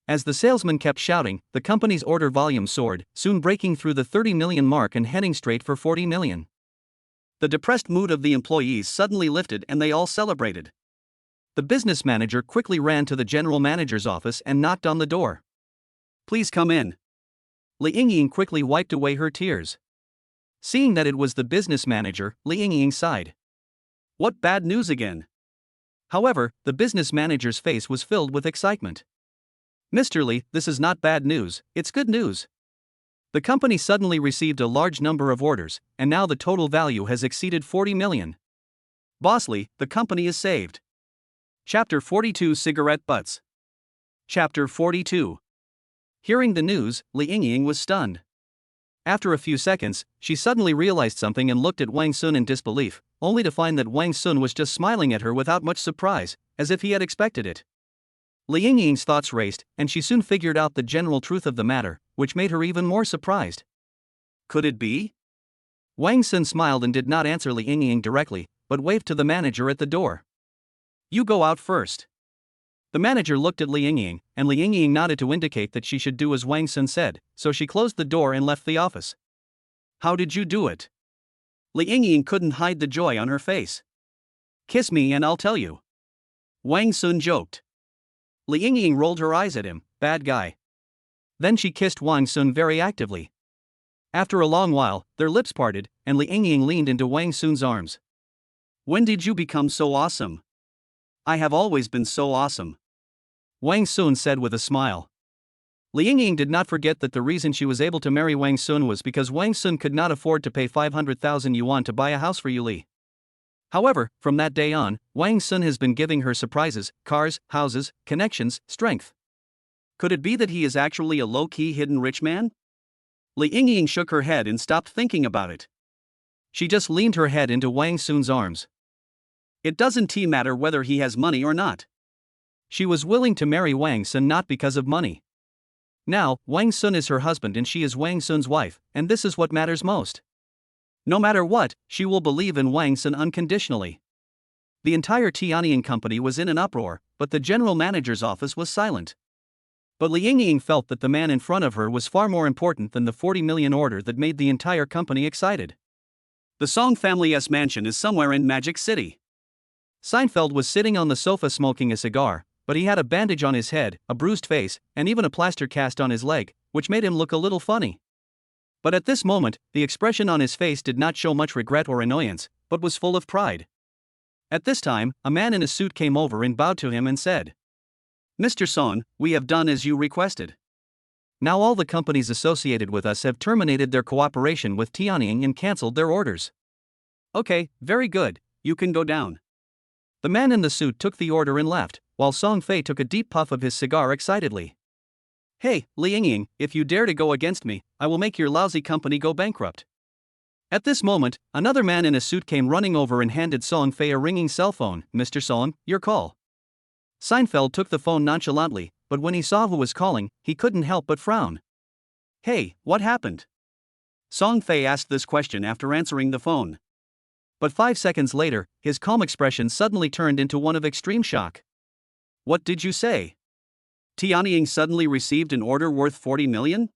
As the salesman kept shouting, the company's order volume soared, soon breaking through the 30 million mark and heading straight for 40 million. The depressed mood of the employees suddenly lifted and they all celebrated. The business manager quickly ran to the general manager's office and knocked on the door. Please come in. Li Yingying quickly wiped away her tears. Seeing that it was the business manager, Li Yingying sighed. What bad news again? However, the business manager's face was filled with excitement. Mr. Li, this is not bad news, it's good news. The company suddenly received a large number of orders, and now the total value has exceeded 40 million. Boss Li, the company is saved. Chapter 42: Cigarette Butts. Chapter 42. Hearing the news, Li Yingying was stunned. After a few seconds, she suddenly realized something and looked at Wang Sun in disbelief, only to find that Wang Sun was just smiling at her without much surprise, as if he had expected it. Li Yingying's thoughts raced, and she soon figured out the general truth of the matter, which made her even more surprised. Could it be? Wang Sun smiled and did not answer Li Yingying directly, but waved to the manager at the door. You go out first. The manager looked at Li Yingying, and Li Yingying nodded to indicate that she should do as Wang Sun said, so she closed the door and left the office. How did you do it? Li Yingying couldn't hide the joy on her face. Kiss me and I'll tell you. Wang Sun joked. Li Yingying rolled her eyes at him, bad guy. Then she kissed Wang Sun very actively. After a long while, their lips parted, and Li Yingying leaned into Wang Sun's arms. When did you become so awesome? I have always been so awesome. Wang Sun said with a smile. Li Yingying did not forget that the reason she was able to marry Wang Sun was because Wang Sun could not afford to pay 500,000 yuan to buy a house for Yu Li. However, from that day on, Wang Sun has been giving her surprises, cars, houses, connections, strength. Could it be that he is actually a low-key hidden rich man? Li Yingying shook her head and stopped thinking about it. She just leaned her head into Wang Sun's arms. It doesn't matter whether he has money or not. She was willing to marry Wang Sun not because of money. Now, Wang Sun is her husband and she is Wang Sun's wife, and this is what matters most. No matter what, she will believe in Wang Sun unconditionally. The entire Tianying company was in an uproar, but the general manager's office was silent. But Li Yingying felt that the man in front of her was far more important than the 40 million order that made the entire company excited. The Song family's mansion is somewhere in Magic City. Seinfeld was sitting on the sofa smoking a cigar, but he had a bandage on his head, a bruised face, and even a plaster cast on his leg, which made him look a little funny. But at this moment, the expression on his face did not show much regret or annoyance, but was full of pride. At this time, a man in a suit came over and bowed to him and said, "Mr. Song, we have done as you requested. Now all the companies associated with us have terminated their cooperation with Tianying and cancelled their orders." "Okay, very good, you can go down." The man in the suit took the order and left, while Song Fei took a deep puff of his cigar excitedly. "Hey, Li Yingying, if you dare to go against me, I will make your lousy company go bankrupt." At this moment, another man in a suit came running over and handed Song Fei a ringing cell phone. "Mr. Song, your call." Seinfeld took the phone nonchalantly, but when he saw who was calling, he couldn't help but frown. "Hey, what happened?" Song Fei asked this question after answering the phone. But 5 seconds later, his calm expression suddenly turned into one of extreme shock. "What did you say? Tianying suddenly received an order worth 40 million?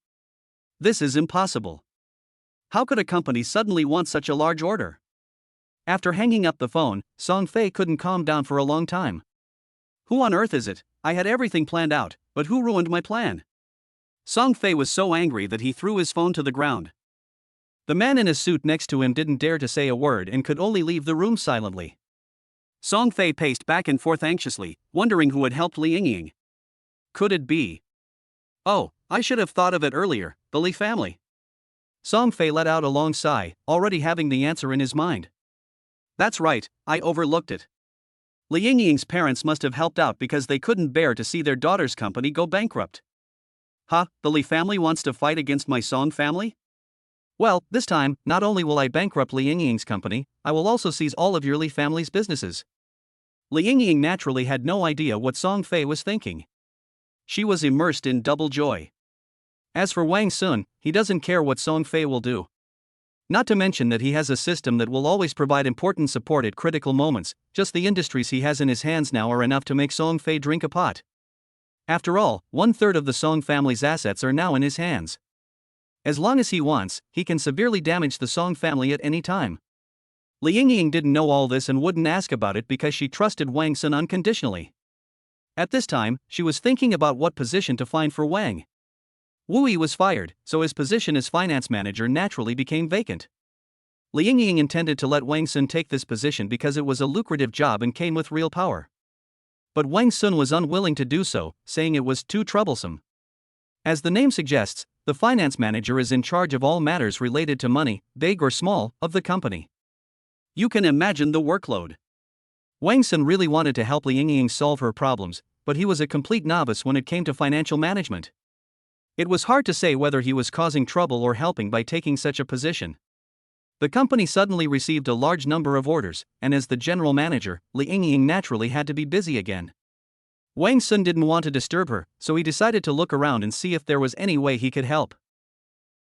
This is impossible. How could a company suddenly want such a large order?" After hanging up the phone, Song Fei couldn't calm down for a long time. "Who on earth is it? I had everything planned out, but who ruined my plan?" Song Fei was so angry that he threw his phone to the ground. The man in a suit next to him didn't dare to say a word and could only leave the room silently. Song Fei paced back and forth anxiously, wondering who had helped Li Yingying. Could it be? "Oh, I should have thought of it earlier, the Li family." Song Fei let out a long sigh, already having the answer in his mind. "That's right, I overlooked it. Li Yingying's parents must have helped out because they couldn't bear to see their daughter's company go bankrupt." "Huh, the Li family wants to fight against my Song family? Well, this time, not only will I bankrupt Li Yingying's company, I will also seize all of your Li family's businesses." Li Yingying naturally had no idea what Song Fei was thinking. She was immersed in double joy. As for Wang Sun, he doesn't care what Song Fei will do. Not to mention that he has a system that will always provide important support at critical moments. Just the industries he has in his hands now are enough to make Song Fei drink a pot. After all, 1/3 of the Song family's assets are now in his hands. As long as he wants, he can severely damage the Song family at any time. Li Yingying didn't know all this and wouldn't ask about it because she trusted Wang Sun unconditionally. At this time, she was thinking about what position to find for Wang. Wu Yi was fired, so his position as finance manager naturally became vacant. Li Yingying intended to let Wang Sun take this position because it was a lucrative job and came with real power. But Wang Sun was unwilling to do so, saying it was too troublesome. As the name suggests, the finance manager is in charge of all matters related to money, big or small, of the company. You can imagine the workload. Wang Sun really wanted to help Li Yingying solve her problems, but he was a complete novice when it came to financial management. It was hard to say whether he was causing trouble or helping by taking such a position. The company suddenly received a large number of orders, and as the general manager, Li Yingying naturally had to be busy again. Wang Sun didn't want to disturb her, so he decided to look around and see if there was any way he could help.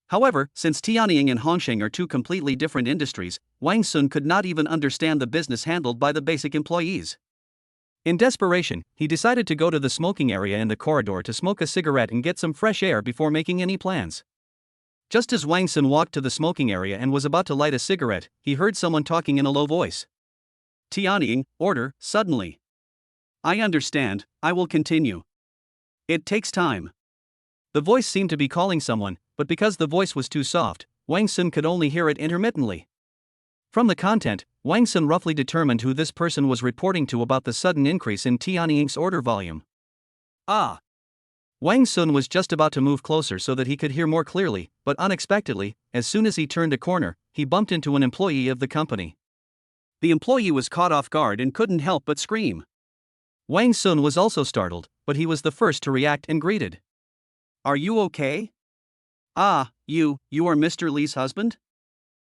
However, since Tianying and Hongsheng are two completely different industries, Wang Sun could not even understand the business handled by the basic employees. In desperation, he decided to go to the smoking area in the corridor to smoke a cigarette and get some fresh air before making any plans. Just as Wang Sun walked to the smoking area and was about to light a cigarette, he heard someone talking in a low voice. "Tianying, order, suddenly." "I understand, I will continue. It takes time." The voice seemed to be calling someone, but because the voice was too soft, Wang Sun could only hear it intermittently. From the content, Wang Sun roughly determined who this person was reporting to about the sudden increase in Tianying's order volume. Ah! Wang Sun was just about to move closer so that he could hear more clearly, but unexpectedly, as soon as he turned a corner, he bumped into an employee of the company. The employee was caught off guard and couldn't help but scream. Wang Sun was also startled, but he was the first to react and greeted. "Are you okay? Ah, you are Mr. Lee's husband?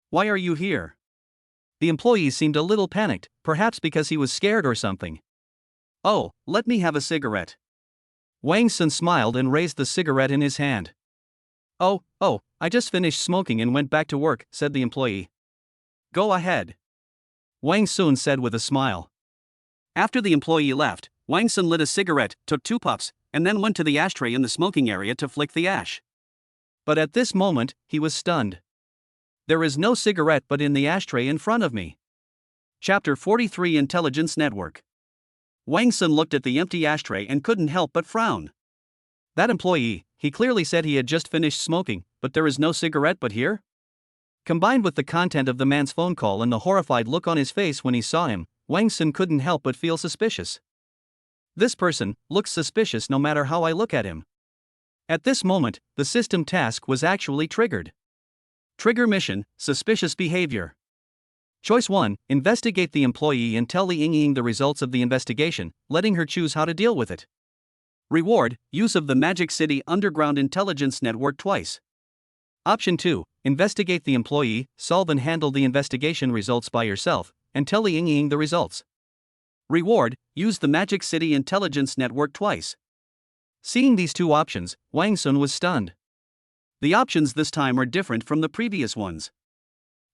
Why are you here?" The employee seemed a little panicked, perhaps because he was scared or something. "Oh, let me have a cigarette." Wang Sun smiled and raised the cigarette in his hand. Oh, I just finished smoking and went back to work," said the employee. "Go ahead," Wang Sun said with a smile. After the employee left, Wang Sun lit a cigarette, took 2 puffs, and then went to the ashtray in the smoking area to flick the ash. But at this moment, he was stunned. There is no cigarette but in the ashtray in front of me. Chapter 43 Intelligence Network. Wang Sun looked at the empty ashtray and couldn't help but frown. That employee, he clearly said he had just finished smoking, but there is no cigarette but here? Combined with the content of the man's phone call and the horrified look on his face when he saw him, Wang Sun couldn't help but feel suspicious. This person looks suspicious no matter how I look at him. At this moment, the system task was actually triggered. Trigger mission, suspicious behavior. Choice 1, investigate the employee and tell Li Yingying the results of the investigation, letting her choose how to deal with it. Reward, use of the Magic City Underground Intelligence Network twice. Option 2, investigate the employee, solve and handle the investigation results by yourself, and tell Li Yingying the results. Reward, use the Magic City Intelligence Network twice. Seeing these 2 options, Wang Sun was stunned. The options this time are different from the previous ones.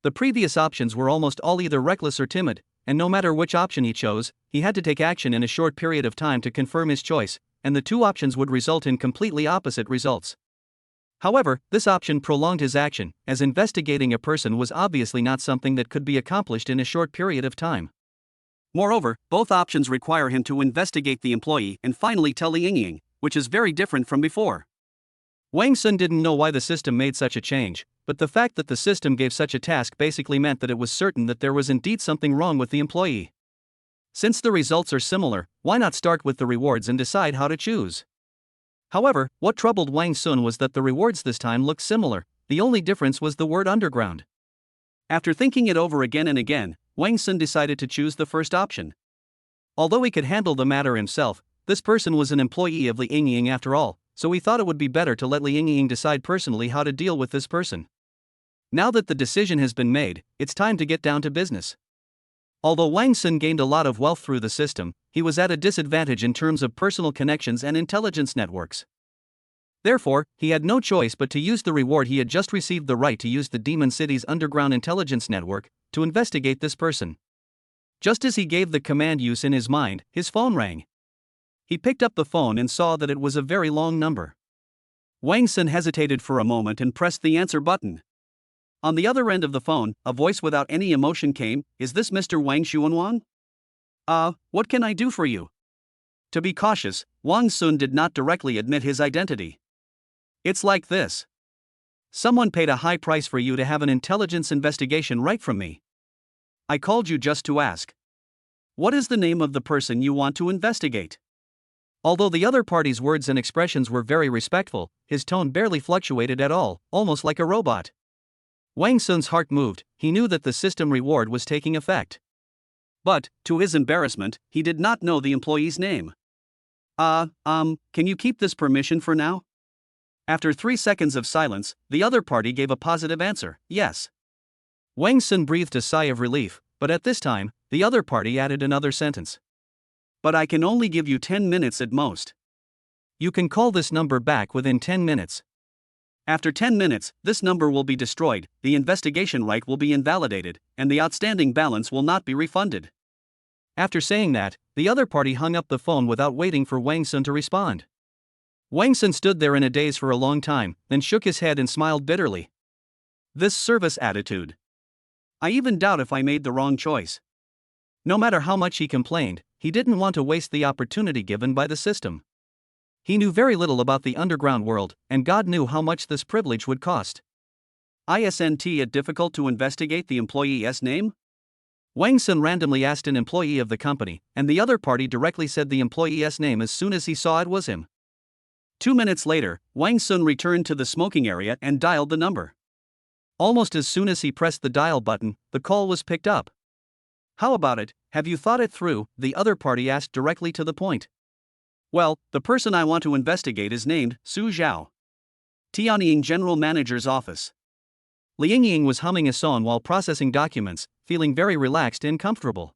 The previous options were almost all either reckless or timid, and no matter which option he chose, he had to take action in a short period of time to confirm his choice, and the 2 options would result in completely opposite results. However, this option prolonged his action, as investigating a person was obviously not something that could be accomplished in a short period of time. Moreover, both options require him to investigate the employee and finally tell Li Yingying, which is very different from before. Wang Sun didn't know why the system made such a change, but the fact that the system gave such a task basically meant that it was certain that there was indeed something wrong with the employee. Since the results are similar, why not start with the rewards and decide how to choose? However, what troubled Wang Sun was that the rewards this time looked similar, the only difference was the word underground. After thinking it over again and again, Wang Sun decided to choose the first option. Although he could handle the matter himself, this person was an employee of Li Yingying after all, so he thought it would be better to let Li Yingying decide personally how to deal with this person. Now that the decision has been made, it's time to get down to business. Although Wang Sun gained a lot of wealth through the system, he was at a disadvantage in terms of personal connections and intelligence networks. Therefore, he had no choice but to use the reward he had just received, the right to use the Demon City's underground intelligence network, to investigate this person. Just as he gave the command use in his mind, his phone rang. He picked up the phone and saw that it was a very long number. Wang Sun hesitated for a moment and pressed the answer button. On the other end of the phone, a voice without any emotion came. "Is this Mr. Wang Xuanwang? What can I do for you?" To be cautious, Wang Sun did not directly admit his identity. "It's like this. Someone paid a high price for you to have an intelligence investigation right from me. I called you just to ask. What is the name of the person you want to investigate?" Although the other party's words and expressions were very respectful, his tone barely fluctuated at all, almost like a robot. Wang Sun's heart moved. He knew that the system reward was taking effect. But, to his embarrassment, he did not know the employee's name. Can you keep this permission for now?" After 3 seconds of silence, the other party gave a positive answer, "Yes." Wang Sun breathed a sigh of relief, but at this time, the other party added another sentence. "But I can only give you 10 minutes at most. You can call this number back within 10 minutes. After 10 minutes, this number will be destroyed, the investigation right will be invalidated, and the outstanding balance will not be refunded." After saying that, the other party hung up the phone without waiting for Wang Sun to respond. Wang Sun stood there in a daze for a long time, then shook his head and smiled bitterly. This service attitude. I even doubt if I made the wrong choice. No matter how much he complained, he didn't want to waste the opportunity given by the system. He knew very little about the underground world, and God knew how much this privilege would cost. Isn't it difficult to investigate the employee's name? Wang Sun randomly asked an employee of the company, and the other party directly said the employee's name as soon as he saw it was him. 2 minutes later, Wang Sun returned to the smoking area and dialed the number. Almost as soon as he pressed the dial button, the call was picked up. How about it, have you thought it through? The other party asked directly to the point. Well, the person I want to investigate is named Su Zhao. Tianying General Manager's office. Liang Ying was humming a song while processing documents, feeling very relaxed and comfortable.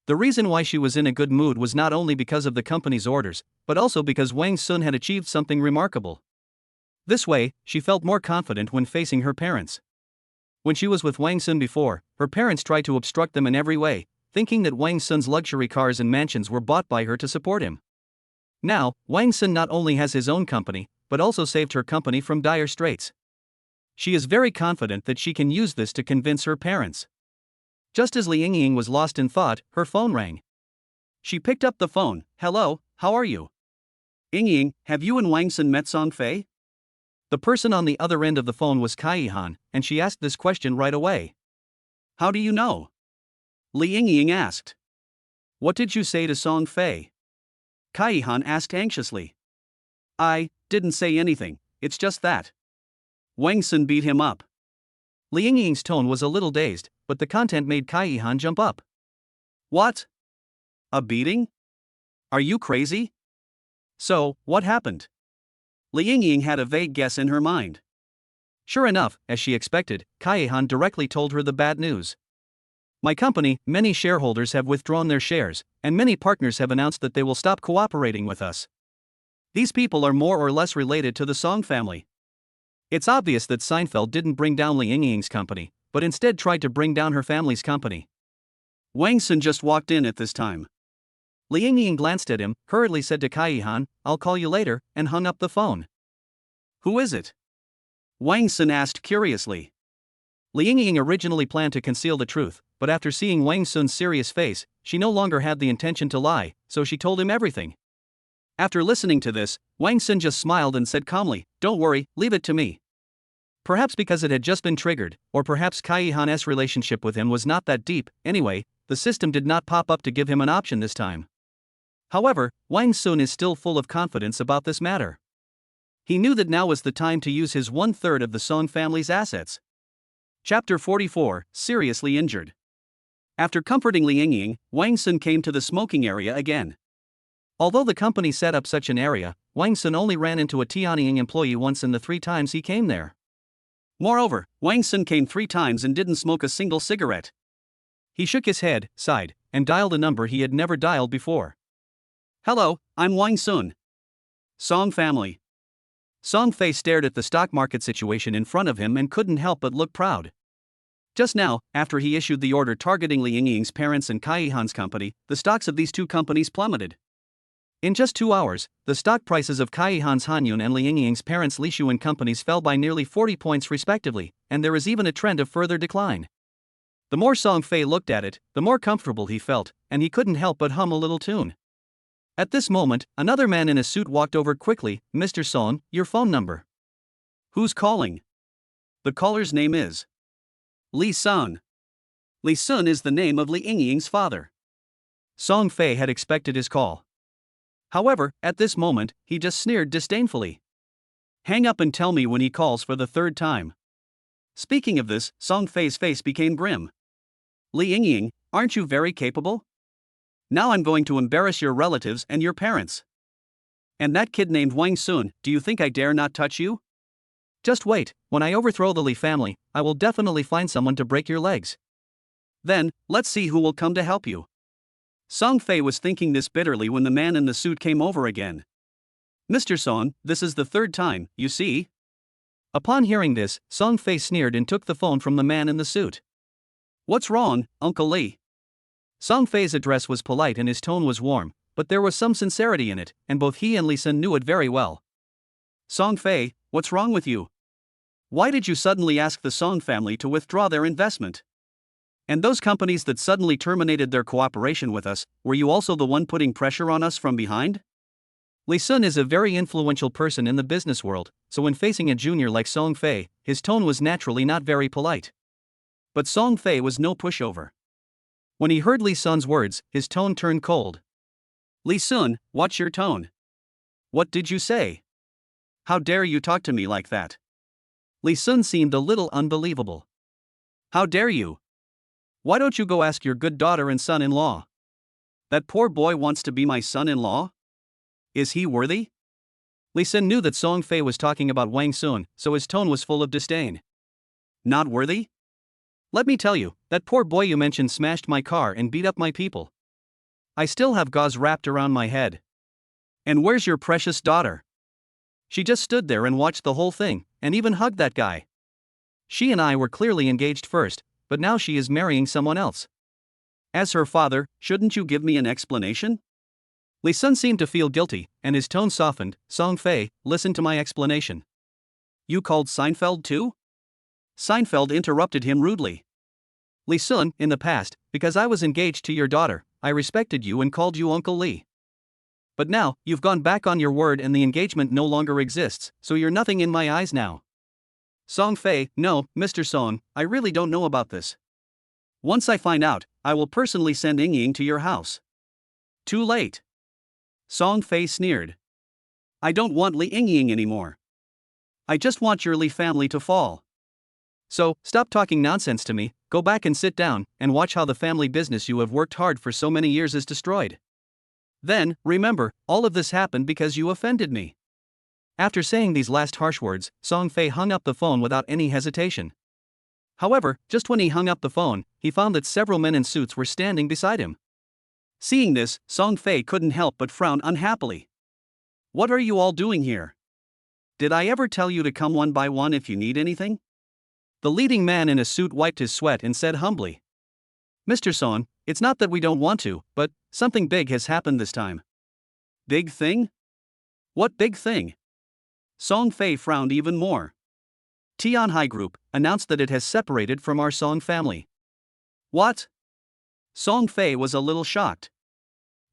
The reason why she was in a good mood was not only because of the company's orders, but also because Wang Sun had achieved something remarkable. This way, she felt more confident when facing her parents. When she was with Wang Sun before, her parents tried to obstruct them in every way, thinking that Wang Sun's luxury cars and mansions were bought by her to support him. Now, Wang Sun not only has his own company, but also saved her company from dire straits. She is very confident that she can use this to convince her parents. Just as Liang Ying was lost in thought, her phone rang. She picked up the phone. Hello, how are you? Ying Ying, have you and Wang Sun met Song Fei? The person on the other end of the phone was Kai Han, and she asked this question right away. How do you know? Liang Ying asked. What did you say to Song Fei? Kai Han asked anxiously. I didn't say anything, it's just that Wang Sun beat him up. Liang Ying's tone was a little dazed, but the content made Kai Han jump up. What? A beating? Are you crazy? So, what happened? Liang Ying had a vague guess in her mind. Sure enough, as she expected, Kai Han directly told her the bad news. My company, many shareholders have withdrawn their shares, and many partners have announced that they will stop cooperating with us. These people are more or less related to the Song family. It's obvious that Seinfeld didn't bring down Liang Ying's company, but instead tried to bring down her family's company. Wang Sun just walked in at this time. Liang Ying glanced at him, hurriedly said to Kai Han, I'll call you later, and hung up the phone. Who is it? Wang Sun asked curiously. Liang Ying originally planned to conceal the truth, but after seeing Wang Sun's serious face, she no longer had the intention to lie, so she told him everything. After listening to this, Wang Sun just smiled and said calmly, Don't worry, leave it to me. Perhaps because it had just been triggered, or perhaps Kai Han's relationship with him was not that deep. Anyway, the system did not pop up to give him an option this time. However, Wang Sun is still full of confidence about this matter. He knew that now was the time to use his 1/3 of the Song family's assets. Chapter 44, Seriously Injured. After comforting Liang Ying, Wang Sun came to the smoking area again. Although the company set up such an area, Wang Sun only ran into a Tianying employee once in the 3 times he came there. Moreover, Wang Sun came 3 times and didn't smoke a single cigarette. He shook his head, sighed, and dialed a number he had never dialed before. Hello, I'm Wang Sun. Song family. Song Fei stared at the stock market situation in front of him and couldn't help but look proud. Just now, after he issued the order targeting Liang Ying's parents and Kai Han's company, the stocks of these 2 companies plummeted. In just 2 hours, the stock prices of Kai Han's Hanyun and Liang Ying's parents' Li Shuan companies fell by nearly 40 points respectively, and there is even a trend of further decline. The more Song Fei looked at it, the more comfortable he felt, and he couldn't help but hum a little tune. At this moment, another man in a suit walked over quickly. Mr. Song, your phone number. Who's calling? The caller's name is Li Sun. Li Sun is the name of Liang Ying's father. Song Fei had expected his call. However, at this moment, he just sneered disdainfully. Hang up and tell me when he calls for the 3rd time. Speaking of this, Song Fei's face became grim. Liang Ying, aren't you very capable? Now I'm going to embarrass your relatives and your parents. And that kid named Wang Sun, do you think I dare not touch you? Just wait, when I overthrow the Li family, I will definitely find someone to break your legs. Then, let's see who will come to help you. Song Fei was thinking this bitterly when the man in the suit came over again. Mr. Song, this is the 3rd time, you see? Upon hearing this, Song Fei sneered and took the phone from the man in the suit. What's wrong, Uncle Li? Song Fei's address was polite and his tone was warm, but there was some sincerity in it, and both he and Li Sun knew it very well. Song Fei, what's wrong with you? Why did you suddenly ask the Song family to withdraw their investment? And those companies that suddenly terminated their cooperation with us, were you also the one putting pressure on us from behind? Li Sun is a very influential person in the business world, so when facing a junior like Song Fei, his tone was naturally not very polite. But Song Fei was no pushover. When he heard Li Sun's words, his tone turned cold. Li Sun, what's your tone? What did you say? How dare you talk to me like that? Li Sun seemed a little unbelievable. How dare you? Why don't you go ask your good daughter and son-in-law? That poor boy wants to be my son-in-law? Is he worthy? Li Sin knew that Song Fei was talking about Wang Sun, so his tone was full of disdain. Not worthy? Let me tell you, that poor boy you mentioned smashed my car and beat up my people. I still have gauze wrapped around my head. And where's your precious daughter? She just stood there and watched the whole thing, and even hugged that guy. She and I were clearly engaged first, but now she is marrying someone else. As her father, shouldn't you give me an explanation? Li Sun seemed to feel guilty, and his tone softened. Song Fei, listen to my explanation. You called Seinfeld too? Seinfeld interrupted him rudely. Li Sun, in the past, because I was engaged to your daughter, I respected you and called you Uncle Li. But now, you've gone back on your word and the engagement no longer exists, so you're nothing in my eyes now. Song Fei, no, Mr. Song, I really don't know about this. Once I find out, I will personally send Ying Ying to your house. Too late. Song Fei sneered. I don't want Li Ying Ying anymore. I just want your Li family to fall. So, stop talking nonsense to me, go back and sit down, and watch how the family business you have worked hard for so many years is destroyed. Then, remember, all of this happened because you offended me. After saying these last harsh words, Song Fei hung up the phone without any hesitation. However, just when he hung up the phone, he found that several men in suits were standing beside him. Seeing this, Song Fei couldn't help but frown unhappily. What are you all doing here? Did I ever tell you to come one by one if you need anything? The leading man in a suit wiped his sweat and said humbly. Mr. Song, it's not that we don't want to, but something big has happened this time. Big thing? What big thing? Song Fei frowned even more. Tianhai Group announced that it has separated from our Song family. What? Song Fei was a little shocked.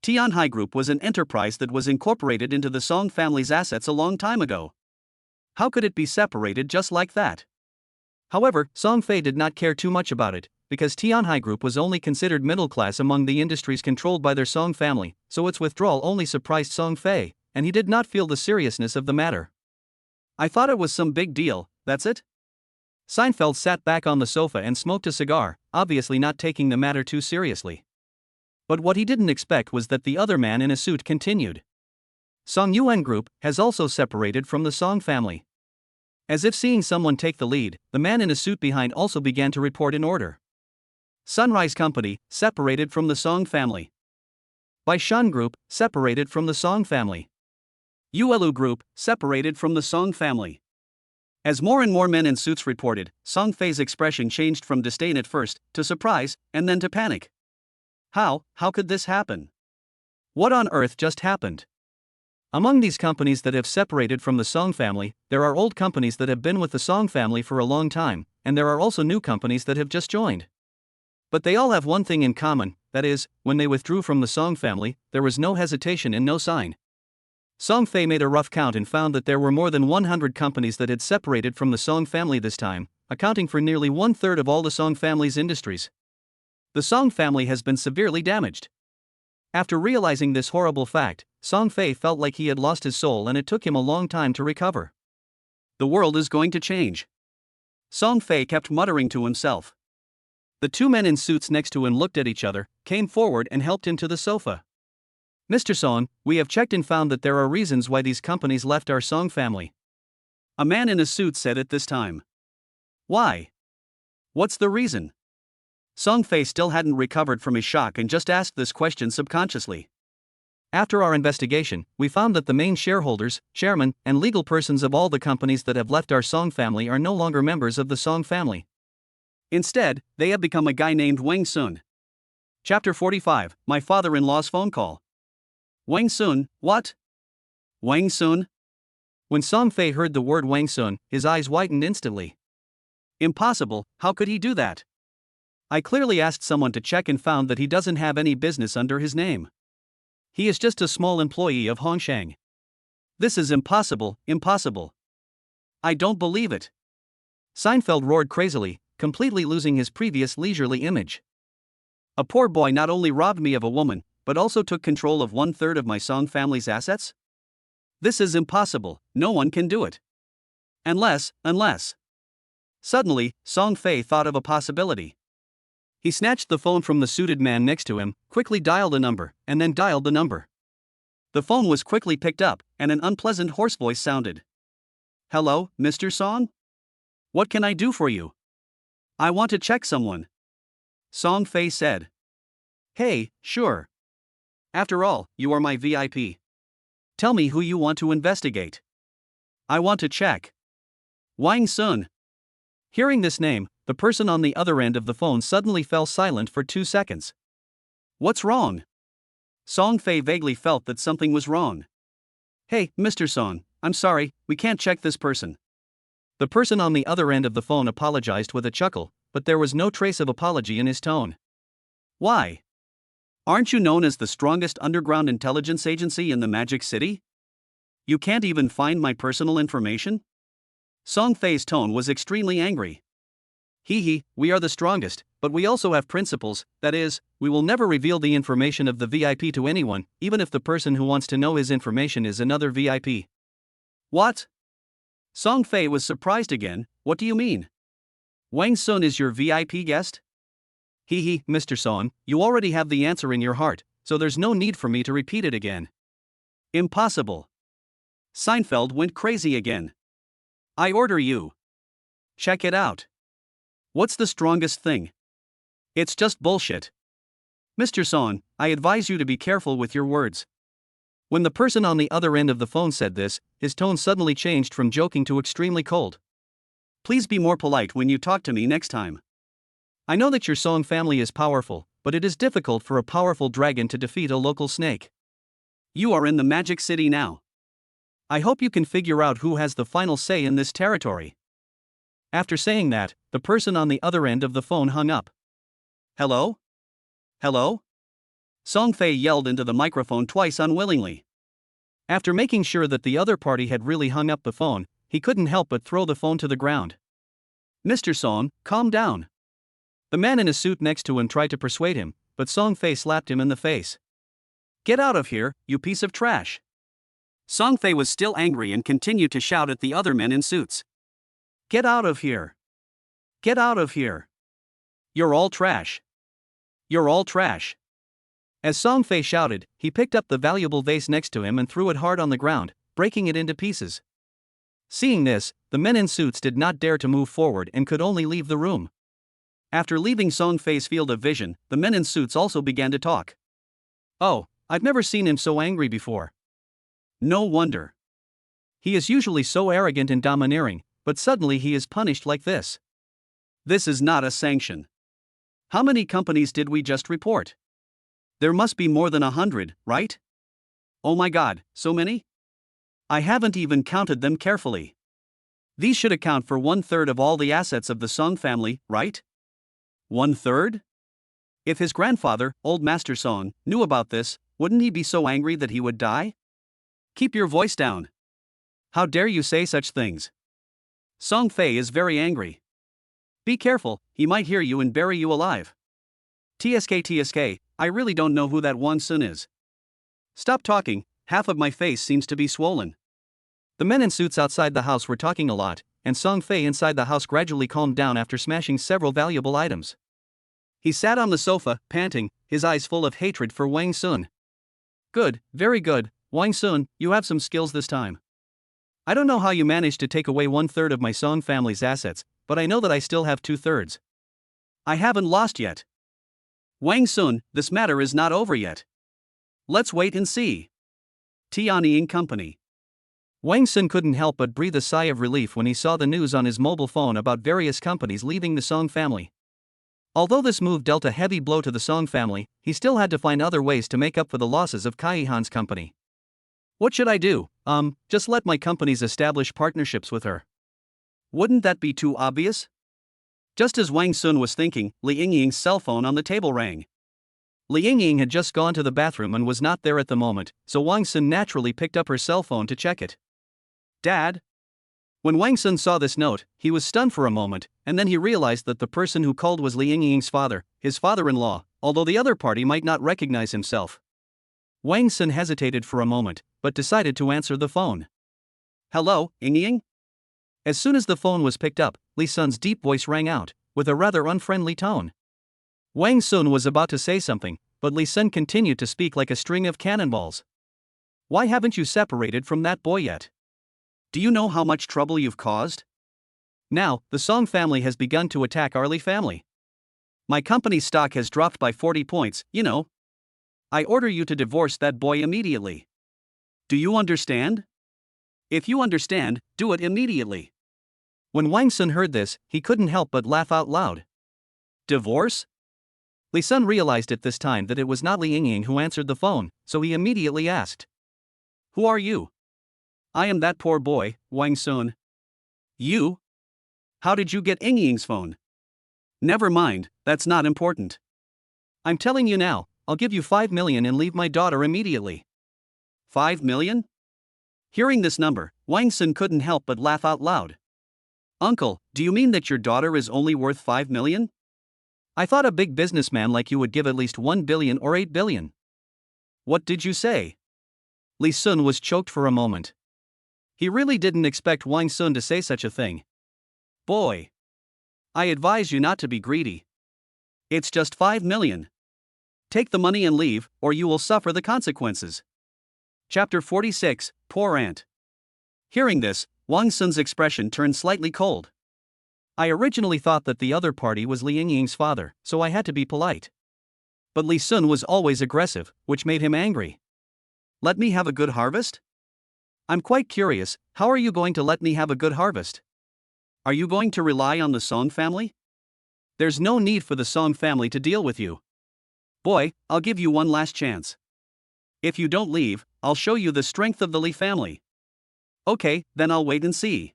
Tianhai Group was an enterprise that was incorporated into the Song family's assets a long time ago. How could it be separated just like that? However, Song Fei did not care too much about it, because Tianhai Group was only considered middle class among the industries controlled by their Song family, so its withdrawal only surprised Song Fei, and he did not feel the seriousness of the matter. I thought it was some big deal, that's it? Seinfeld sat back on the sofa and smoked a cigar, obviously not taking the matter too seriously. But what he didn't expect was that the other man in a suit continued. Song Yuan Group has also separated from the Song family. As if seeing someone take the lead, the man in a suit behind also began to report in order. Sunrise Company, separated from the Song family. Baishan Group, separated from the Song family. Yuelu Group, separated from the Song family. As more and more men in suits reported, Song Fei's expression changed from disdain at first, to surprise, and then to panic. How could this happen? What on earth just happened? Among these companies that have separated from the Song family, there are old companies that have been with the Song family for a long time, and there are also new companies that have just joined. But they all have one thing in common, that is, when they withdrew from the Song family, there was no hesitation and no sign. Song Fei made a rough count and found that there were more than 100 companies that had separated from the Song family this time, accounting for nearly 1/3 of all the Song family's industries. The Song family has been severely damaged. After realizing this horrible fact, Song Fei felt like he had lost his soul and it took him a long time to recover. The world is going to change. Song Fei kept muttering to himself. The two men in suits next to him looked at each other, came forward and helped him to the sofa. Mr. Song, we have checked and found that there are reasons why these companies left our Song family. A man in a suit said at this time. Why? What's the reason? Song Fei still hadn't recovered from his shock and just asked this question subconsciously. After our investigation, we found that the main shareholders, chairman, and legal persons of all the companies that have left our Song family are no longer members of the Song family. Instead, they have become a guy named Wang Sun. Chapter 45, My Father-in-Law's Phone Call. Wang Sun, what? Wang Sun? When Song Fei heard the word Wang Sun, his eyes whitened instantly. Impossible, how could he do that? I clearly asked someone to check and found that he doesn't have any business under his name. He is just a small employee of Hongshang. This is impossible, impossible. I don't believe it. Seinfeld roared crazily, completely losing his previous leisurely image. A poor boy not only robbed me of a woman, but also took control of 1/3 of my Song family's assets? This is impossible, no one can do it. Unless. Suddenly, Song Fei thought of a possibility. He snatched the phone from the suited man next to him, quickly dialed a number, and then dialed the number. The phone was quickly picked up, and an unpleasant hoarse voice sounded. "Hello, Mr. Song? What can I do for you?" "I want to check someone," Song Fei said. "Hey, sure. After all, you are my VIP. Tell me who you want to investigate." "I want to check Wang Sun." Hearing this name, the person on the other end of the phone suddenly fell silent for 2 seconds. "What's wrong?" Song Fei vaguely felt that something was wrong. "Hey, Mr. Song, I'm sorry, we can't check this person." The person on the other end of the phone apologized with a chuckle, but there was no trace of apology in his tone. "Why? Aren't you known as the strongest underground intelligence agency in the Magic City? You can't even find my personal information?" Song Fei's tone was extremely angry. "Hee, we are the strongest, but we also have principles, that is, we will never reveal the information of the VIP to anyone, even if the person who wants to know his information is another VIP." "What?" Song Fei was surprised again. "What do you mean? Wang Sun is your VIP guest?" Hee, Mr. Song, you already have the answer in your heart, so there's no need for me to repeat it again." "Impossible." Seinfeld went crazy again. "I order you. Check it out. What's the strongest thing? It's just bullshit. Mr. Song, I advise you to be careful with your words." When the person on the other end of the phone said this, his tone suddenly changed from joking to extremely cold. "Please be more polite when you talk to me next time. I know that your Song family is powerful, but it is difficult for a powerful dragon to defeat a local snake. You are in the Magic City now. I hope you can figure out who has the final say in this territory." After saying that, the person on the other end of the phone hung up. "Hello? Hello?" Song Fei yelled into the microphone twice unwillingly. After making sure that the other party had really hung up the phone, he couldn't help but throw the phone to the ground. "Mr. Song, calm down." The man in a suit next to him tried to persuade him, but Song Fei slapped him in the face. "Get out of here, you piece of trash." Song Fei was still angry and continued to shout at the other men in suits. "Get out of here. Get out of here. You're all trash. You're all trash." As Song Fei shouted, he picked up the valuable vase next to him and threw it hard on the ground, breaking it into pieces. Seeing this, the men in suits did not dare to move forward and could only leave the room. After leaving Song Fei's field of vision, the men in suits also began to talk. "Oh, I've never seen him so angry before. No wonder. He is usually so arrogant and domineering, but suddenly he is punished like this. This is not a sanction. How many companies did we just report? There must be more than 100, right? Oh my god, so many? I haven't even counted them carefully. These should account for 1/3 of all the assets of the Song family, right? 1/3? If his grandfather, Old Master Song, knew about this, wouldn't he be so angry that he would die? Keep your voice down. How dare you say such things? Song Fei is very angry. Be careful, he might hear you and bury you alive. TSK, I really don't know who that Wang Sun is. Stop talking, half of my face seems to be swollen." The men in suits outside the house were talking a lot, and Song Fei inside the house gradually calmed down after smashing several valuable items. He sat on the sofa, panting, his eyes full of hatred for Wang Sun. "Good, very good, Wang Sun, you have some skills this time. I don't know how you managed to take away 1/3 of my Song family's assets, but I know that I still have 2/3. I haven't lost yet. Wang Sun, this matter is not over yet. Let's wait and see." Tianying Company. Wang Sun couldn't help but breathe a sigh of relief when he saw the news on his mobile phone about various companies leaving the Song family. Although this move dealt a heavy blow to the Song family, he still had to find other ways to make up for the losses of Kaihan's company. "What should I do? Just let my companies establish partnerships with her. Wouldn't that be too obvious?" Just as Wang Sun was thinking, Li Yingying's cell phone on the table rang. Li Yingying had just gone to the bathroom and was not there at the moment, so Wang Sun naturally picked up her cell phone to check it. "Dad?" When Wang Sun saw this note, he was stunned for a moment, and then he realized that the person who called was Li Yingying's father, his father-in-law, although the other party might not recognize himself. Wang Sun hesitated for a moment, but decided to answer the phone. "Hello, Yingying?" As soon as the phone was picked up, Li Sun's deep voice rang out, with a rather unfriendly tone. Wang Sun was about to say something, but Li Sun continued to speak like a string of cannonballs. Why haven't you separated from that boy yet? Do you know how much trouble you've caused? Now, the Song family has begun to attack our Li family. My company's stock has dropped by 40 points, you know. I order you to divorce that boy immediately. Do you understand? If you understand, do it immediately. When Wang Sun heard this, he couldn't help but laugh out loud. Divorce? Li Sun realized at this time that it was not Li Yingying who answered the phone, so he immediately asked. Who are you? I am that poor boy, Wang Sun. You? How did you get Yingying's phone? Never mind, that's not important. I'm telling you now, I'll give you 5 million and leave my daughter immediately. 5 million? Hearing this number, Wang Sun couldn't help but laugh out loud. Uncle, do you mean that your daughter is only worth 5 million? I thought a big businessman like you would give at least 1 billion or 8 billion. What did you say? Li Sun was choked for a moment. He really didn't expect Wang Sun to say such a thing. Boy, I advise you not to be greedy. It's just 5 million. Take the money and leave, or you will suffer the consequences. Chapter 46, Poor Aunt. Hearing this, Wang Sun's expression turned slightly cold. I originally thought that the other party was Li Yingying's father, so I had to be polite. But Li Sun was always aggressive, which made him angry. Let me have a good harvest? I'm quite curious, how are you going to let me have a good harvest? Are you going to rely on the Song family? There's no need for the Song family to deal with you. Boy, I'll give you one last chance. If you don't leave, I'll show you the strength of the Li family. Okay, then I'll wait and see.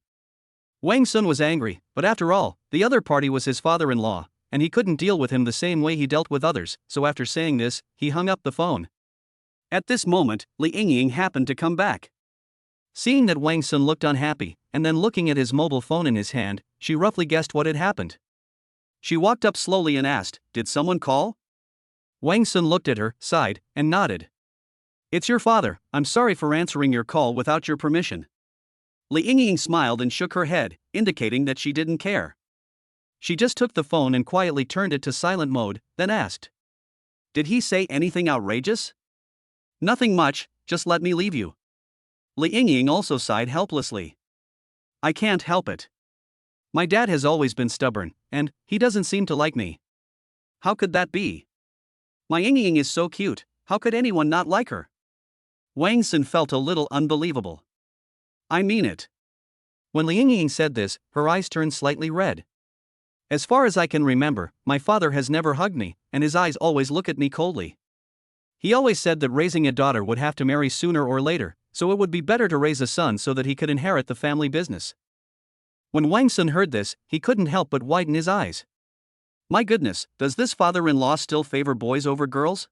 Wang Sun was angry, but after all, the other party was his father-in-law, and he couldn't deal with him the same way he dealt with others, so after saying this, he hung up the phone. At this moment, Li Yingying happened to come back. Seeing that Wang Sun looked unhappy, and then looking at his mobile phone in his hand, she roughly guessed what had happened. She walked up slowly and asked, "Did someone call?" Wang Sun looked at her, sighed, and nodded. "It's your father, I'm sorry for answering your call without your permission." Li Yingying smiled and shook her head, indicating that she didn't care. She just took the phone and quietly turned it to silent mode, then asked, "Did he say anything outrageous?" "Nothing much, just let me leave you." Li Yingying also sighed helplessly. "I can't help it. My dad has always been stubborn, and he doesn't seem to like me." "How could that be? My Yingying is so cute, how could anyone not like her?" Wang Sun felt a little unbelievable. "I mean it." When Li Yingying said this, her eyes turned slightly red. "As far as I can remember, my father has never hugged me, and his eyes always look at me coldly. He always said that raising a daughter would have to marry sooner or later, so it would be better to raise a son so that he could inherit the family business." When Wang Sun heard this, he couldn't help but widen his eyes. My goodness, does this father-in-law still favor boys over girls?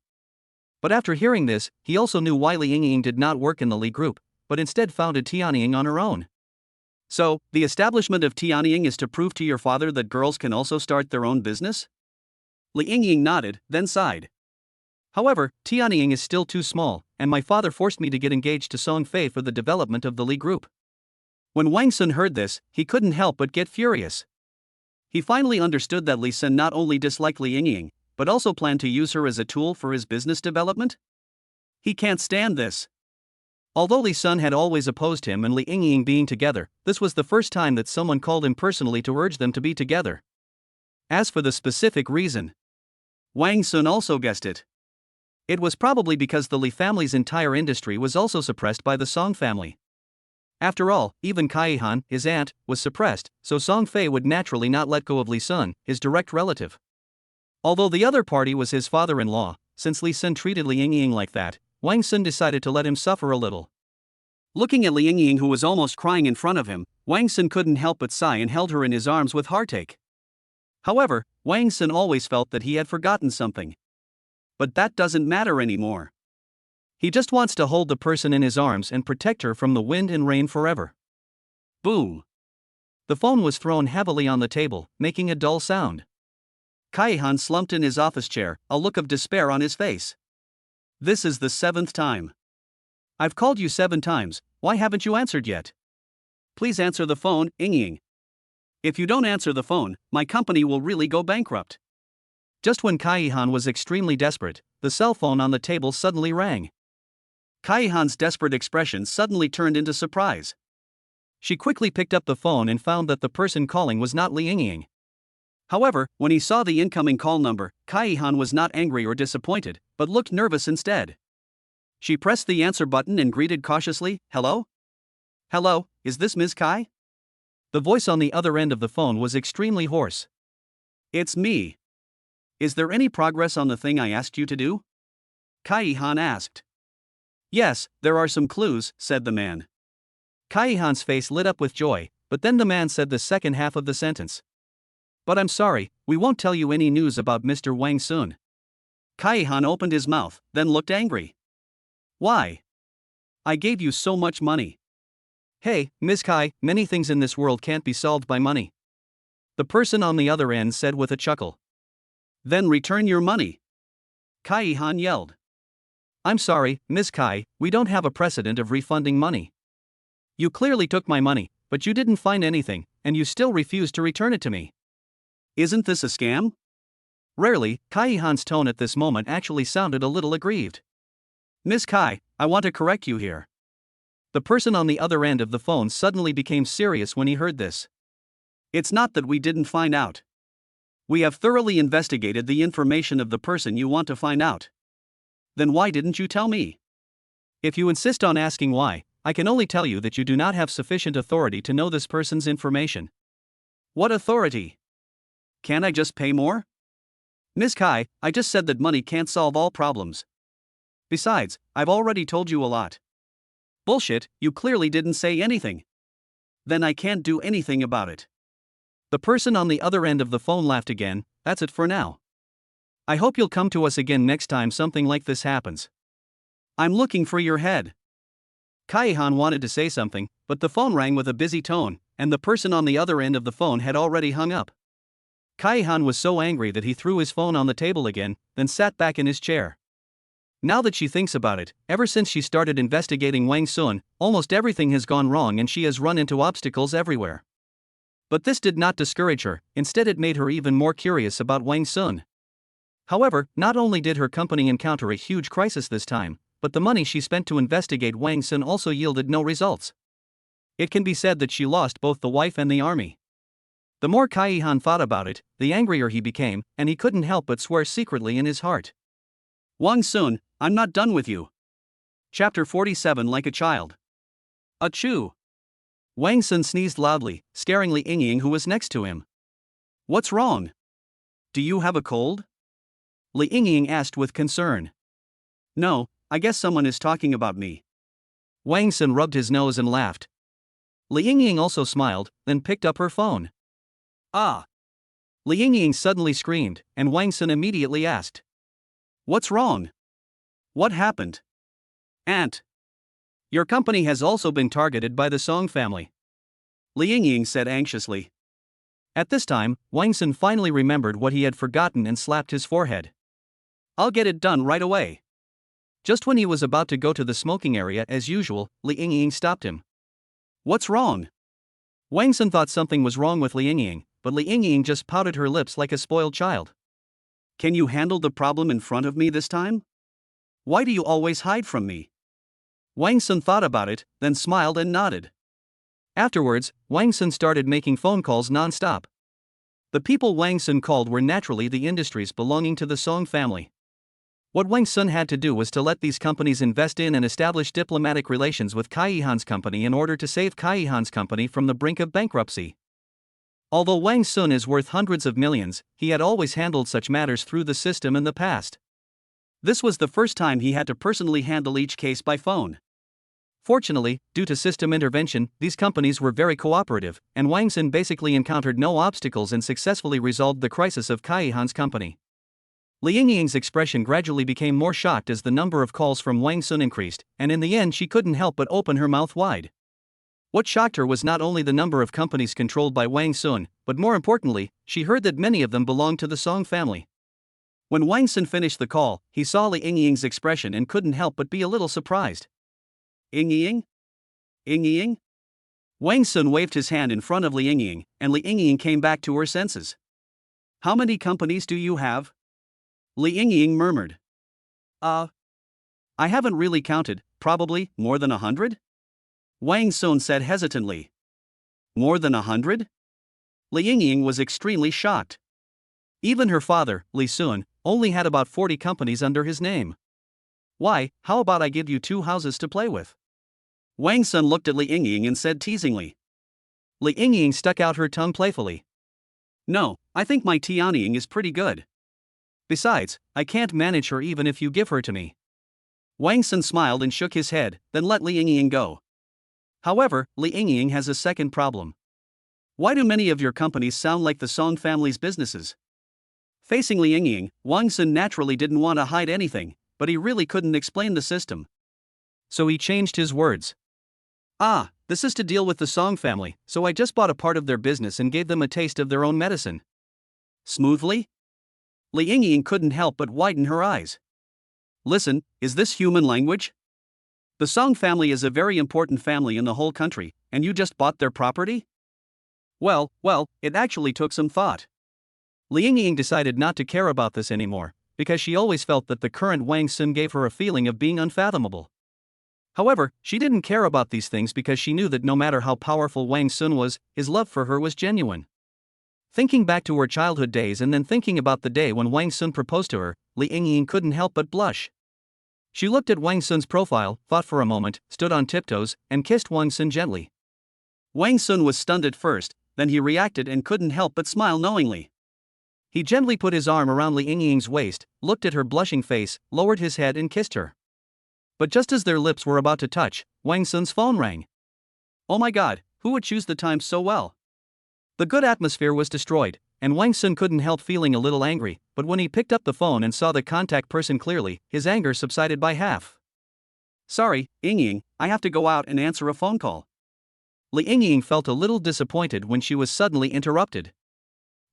But after hearing this, he also knew why Li Yingying did not work in the Li group, but instead founded Tianying on her own. So, the establishment of Tianying is to prove to your father that girls can also start their own business? Li Yingying nodded, then sighed. However, Tianying is still too small, and my father forced me to get engaged to Song Fei for the development of the Li group. When Wang Sun heard this, he couldn't help but get furious. He finally understood that Li Sun not only disliked Li Yingying, but also planned to use her as a tool for his business development? He can't stand this. Although Li Sun had always opposed him and Li Yingying being together, this was the first time that someone called him personally to urge them to be together. As for the specific reason, Wang Sun also guessed it. It was probably because the Li family's entire industry was also suppressed by the Song family. After all, even Kaihan, his aunt, was suppressed, so Song Fei would naturally not let go of Li Sun, his direct relative. Although the other party was his father-in-law, since Li Sun treated Li Yingying like that, Wang Sun decided to let him suffer a little. Looking at Li Yingying, who was almost crying in front of him, Wang Sun couldn't help but sigh and held her in his arms with heartache. However, Wang Sun always felt that he had forgotten something. But that doesn't matter anymore. He just wants to hold the person in his arms and protect her from the wind and rain forever. Boom! The phone was thrown heavily on the table, making a dull sound. Kaihan slumped in his office chair, a look of despair on his face. This is the 7th time. I've called you 7 times, why haven't you answered yet? Please answer the phone, Yingying. If you don't answer the phone, my company will really go bankrupt. Just when Kaihan was extremely desperate, the cell phone on the table suddenly rang. Kaihan's desperate expression suddenly turned into surprise. She quickly picked up the phone and found that the person calling was not Li Yingying. However, when he saw the incoming call number, Kaihan was not angry or disappointed, but looked nervous instead. She pressed the answer button and greeted cautiously, "Hello? Hello, is this Ms. Kai?" The voice on the other end of the phone was extremely hoarse. "It's me. Is there any progress on the thing I asked you to do?" Kaihan asked. "Yes, there are some clues," said the man. Kaihan's face lit up with joy, but then the man said the second half of the sentence. "But I'm sorry, we won't tell you any news about Mr. Wang Sun." Kaihan opened his mouth, then looked angry. "Why? I gave you so much money." "Hey, Ms. Kai, many things in this world can't be solved by money," the person on the other end said with a chuckle. "Then return your money," Kaihan yelled. "I'm sorry, Ms. Kai, we don't have a precedent of refunding money. You clearly took my money, but you didn't find anything, and you still refused to return it to me. Isn't this a scam?" Rarely, Kaihan's tone at this moment actually sounded a little aggrieved. "Ms. Kai, I want to correct you here." The person on the other end of the phone suddenly became serious when he heard this. "It's not that we didn't find out. We have thoroughly investigated the information of the person you want to find out. Then why didn't you tell me?" "If you insist on asking why, I can only tell you that you do not have sufficient authority to know this person's information." "What authority? Can't I just pay more?" "Ms. Kai, I just said that money can't solve all problems. Besides, I've already told you a lot." "Bullshit, you clearly didn't say anything." "Then I can't do anything about it." The person on the other end of the phone laughed again. "That's it for now. I hope you'll come to us again next time something like this happens." "I'm looking for your head." Kaihan wanted to say something, but the phone rang with a busy tone, and the person on the other end of the phone had already hung up. Kaihan was so angry that he threw his phone on the table again, then sat back in his chair. Now that she thinks about it, ever since she started investigating Wang Sun, almost everything has gone wrong and she has run into obstacles everywhere. But this did not discourage her, instead it made her even more curious about Wang Sun. However, not only did her company encounter a huge crisis this time, but the money she spent to investigate Wang Sun also yielded no results. It can be said that she lost both the wife and the army. The more Kaihan thought about it, the angrier he became, and he couldn't help but swear secretly in his heart. "Wang Sun, I'm not done with you." Chapter 47. Like a child. Achoo! Wang Sun sneezed loudly, staring Li Yingying who was next to him. "What's wrong? Do you have a cold?" Li Yingying asked with concern. "No, I guess someone is talking about me." Wang Sun rubbed his nose and laughed. Li Yingying also smiled, then picked up her phone. "Ah!" Li Yingying suddenly screamed, and Wang Sun immediately asked. "What's wrong? What happened?" "Aunt, your company has also been targeted by the Song family," Li Yingying said anxiously. At this time, Wang Sun finally remembered what he had forgotten and slapped his forehead. "I'll get it done right away." Just when he was about to go to the smoking area as usual, Li Yingying stopped him. "What's wrong?" Wang Sun thought something was wrong with Li Yingying, but Li Yingying just pouted her lips like a spoiled child. "Can you handle the problem in front of me this time? Why do you always hide from me?" Wang Sun thought about it, then smiled and nodded. Afterwards, Wang Sun started making phone calls non-stop. The people Wang Sun called were naturally the industries belonging to the Song family. What Wang Sun had to do was to let these companies invest in and establish diplomatic relations with Kaihan's company in order to save Kaihan's company from the brink of bankruptcy. Although Wang Sun is worth hundreds of millions, he had always handled such matters through the system in the past. This was the first time he had to personally handle each case by phone. Fortunately, due to system intervention, these companies were very cooperative, and Wang Sun basically encountered no obstacles and successfully resolved the crisis of Kaihan's company. Li Yingying's expression gradually became more shocked as the number of calls from Wang Sun increased, and in the end she couldn't help but open her mouth wide. What shocked her was not only the number of companies controlled by Wang Sun, but more importantly, she heard that many of them belonged to the Song family. When Wang Sun finished the call, he saw Li Yingying's expression and couldn't help but be a little surprised. "Yingying? Yingying?" Wang Sun waved his hand in front of Li Yingying, and Li Yingying came back to her senses. "How many companies do you have?" Li Yingying murmured. I haven't really counted, probably more than 100? Wang Sun said hesitantly. More than 100? Li Yingying was extremely shocked. Even her father, Li Sun, only had about 40 companies under his name. Why, how about I give you 2 houses to play with? Wang Sun looked at Li Yingying and said teasingly. Li Yingying stuck out her tongue playfully. No, I think my Tianying is pretty good. Besides, I can't manage her even if you give her to me. Wang Sun smiled and shook his head, then let Li Yingying go. However, Li Yingying has a second problem. Why do many of your companies sound like the Song family's businesses? Facing Li Yingying, Wang Sun naturally didn't want to hide anything, but he really couldn't explain the system. So he changed his words. This is to deal with the Song family, so I just bought a part of their business and gave them a taste of their own medicine. Smoothly? Li Yingying couldn't help but widen her eyes. Listen, is this human language? The Song family is a very important family in the whole country, and you just bought their property? Well, it actually took some thought. Li Yingying decided not to care about this anymore, because she always felt that the current Wang Sun gave her a feeling of being unfathomable. However, she didn't care about these things because she knew that no matter how powerful Wang Sun was, his love for her was genuine. Thinking back to her childhood days and then thinking about the day when Wang Sun proposed to her, Li Yingying couldn't help but blush. She looked at Wang Sun's profile, thought for a moment, stood on tiptoes, and kissed Wang Sun gently. Wang Sun was stunned at first, then he reacted and couldn't help but smile knowingly. He gently put his arm around Li Yingying's waist, looked at her blushing face, lowered his head and kissed her. But just as their lips were about to touch, Wang Sun's phone rang. Oh my god, who would choose the time so well? The good atmosphere was destroyed, and Wang Sun couldn't help feeling a little angry, but when he picked up the phone and saw the contact person clearly, his anger subsided by half. Sorry, Yingying, I have to go out and answer a phone call. Li Yingying felt a little disappointed when she was suddenly interrupted.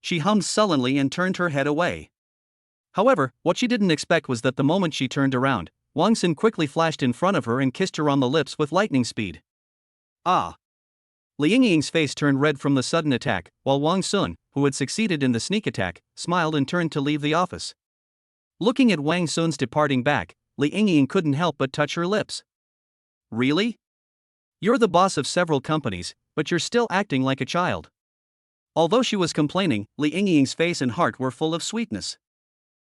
She hummed sullenly and turned her head away. However, what she didn't expect was that the moment she turned around, Wang Sun quickly flashed in front of her and kissed her on the lips with lightning speed. Li Yingying's face turned red from the sudden attack, while Wang Sun, who had succeeded in the sneak attack, smiled and turned to leave the office. Looking at Wang Sun's departing back, Li Yingying couldn't help but touch her lips. Really? You're the boss of several companies, but you're still acting like a child. Although she was complaining, Li Yingying's face and heart were full of sweetness.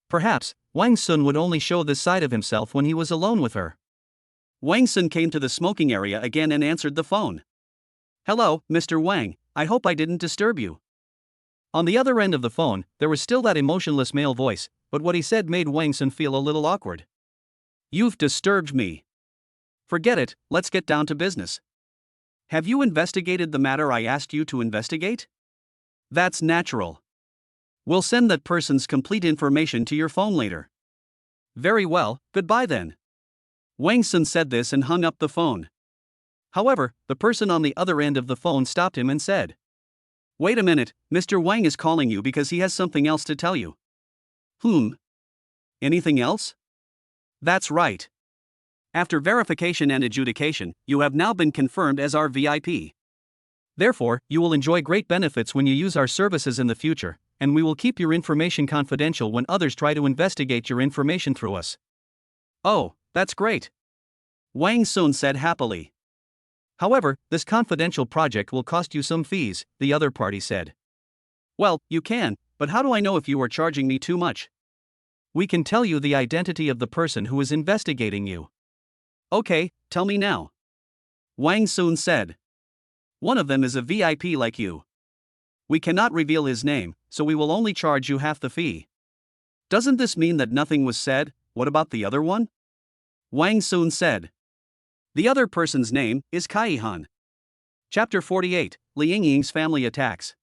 Perhaps, Wang Sun would only show this side of himself when he was alone with her. Wang Sun came to the smoking area again and answered the phone. Hello, Mr. Wang, I hope I didn't disturb you. On the other end of the phone, there was still that emotionless male voice, but what he said made Wang Sun feel a little awkward. You've disturbed me. Forget it, let's get down to business. Have you investigated the matter I asked you to investigate? That's natural. We'll send that person's complete information to your phone later. Very well, goodbye then. Wang Sun said this and hung up the phone. However, the person on the other end of the phone stopped him and said, Wait a minute, Mr. Wang is calling you because he has something else to tell you. Anything else? That's right. After verification and adjudication, you have now been confirmed as our VIP. Therefore, you will enjoy great benefits when you use our services in the future, and we will keep your information confidential when others try to investigate your information through us. Oh, that's great. Wang Sun said happily. However, this confidential project will cost you some fees, the other party said. Well, you can, but how do I know if you are charging me too much? We can tell you the identity of the person who is investigating you. Okay, tell me now. Wang Sun said. One of them is a VIP like you. We cannot reveal his name, so we will only charge you half the fee. Doesn't this mean that nothing was said? What about the other one? Wang Sun said. The other person's name is Kaihan. Chapter 48, Li Yingying's Family Attacks.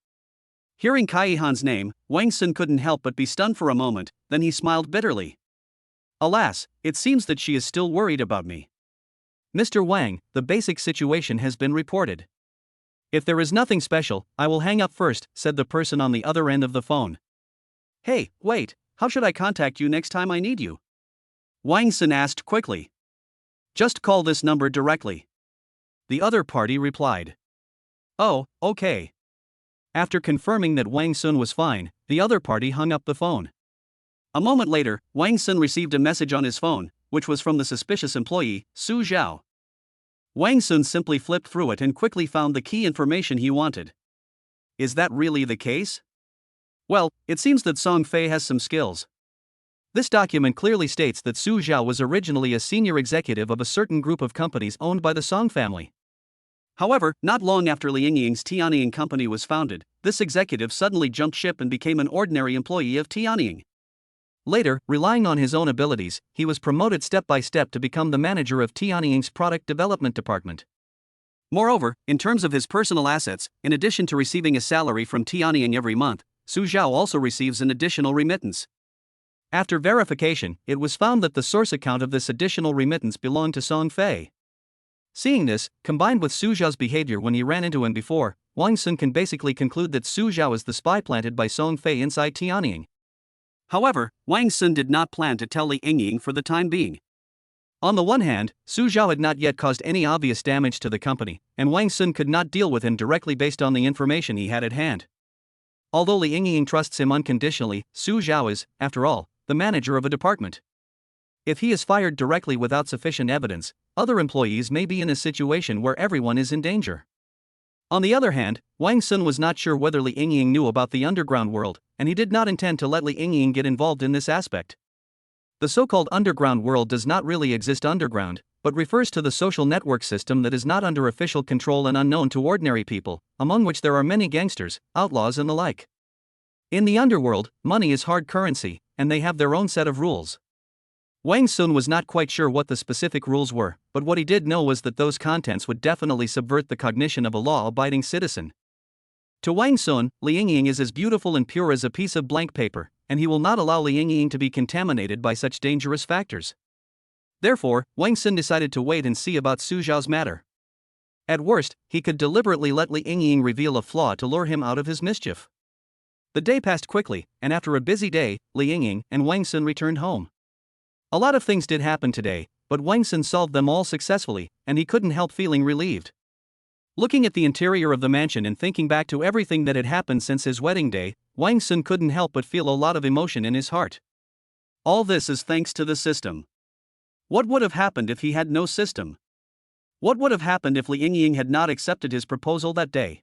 Hearing Kaihan's name, Wang Sun couldn't help but be stunned for a moment, then he smiled bitterly. Alas, it seems that she is still worried about me. Mr. Wang, the basic situation has been reported. If there is nothing special, I will hang up first, said the person on the other end of the phone. Hey, wait, how should I contact you next time I need you? Wang Sun asked quickly. Just call this number directly. The other party replied. Oh, okay. After confirming that Wang Sun was fine, the other party hung up the phone. A moment later, Wang Sun received a message on his phone, which was from the suspicious employee, Su Zhao. Wang Sun simply flipped through it and quickly found the key information he wanted. Is that really the case? Well, it seems that Song Fei has some skills. This document clearly states that Su Zhao was originally a senior executive of a certain group of companies owned by the Song family. However, not long after Li Yingying's Tianying company was founded, this executive suddenly jumped ship and became an ordinary employee of Tianying. Later, relying on his own abilities, he was promoted step by step to become the manager of Tianying's product development department. Moreover, in terms of his personal assets, in addition to receiving a salary from Tianying every month, Su Zhao also receives an additional remittance. After verification, it was found that the source account of this additional remittance belonged to Song Fei. Seeing this, combined with Su Zhao's behavior when he ran into him before, Wang Sun can basically conclude that Su Zhao is the spy planted by Song Fei inside Tianying. However, Wang Sun did not plan to tell Li Yingying for the time being. On the one hand, Su Zhao had not yet caused any obvious damage to the company, and Wang Sun could not deal with him directly based on the information he had at hand. Although Li Yingying trusts him unconditionally, Su Zhao is, after all, the manager of a department. If he is fired directly without sufficient evidence, other employees may be in a situation where everyone is in danger. On the other hand, Wang Sun was not sure whether Li Yingying knew about the underground world, and he did not intend to let Li Yingying get involved in this aspect. The so-called underground world does not really exist underground, but refers to the social network system that is not under official control and unknown to ordinary people, among which there are many gangsters, outlaws and the like. In the underworld, money is hard currency, and they have their own set of rules. Wang Sun was not quite sure what the specific rules were, but what he did know was that those contents would definitely subvert the cognition of a law-abiding citizen. To Wang Sun, Li Yingying is as beautiful and pure as a piece of blank paper, and he will not allow Li Yingying to be contaminated by such dangerous factors. Therefore, Wang Sun decided to wait and see about Su Zhao's matter. At worst, he could deliberately let Li Yingying reveal a flaw to lure him out of his mischief. The day passed quickly, and after a busy day, Li Yingying and Wang Sun returned home. A lot of things did happen today, but Wang Sun solved them all successfully, and he couldn't help feeling relieved. Looking at the interior of the mansion and thinking back to everything that had happened since his wedding day, Wang Sun couldn't help but feel a lot of emotion in his heart. All this is thanks to the system. What would have happened if he had no system? What would have happened if Li Yingying had not accepted his proposal that day?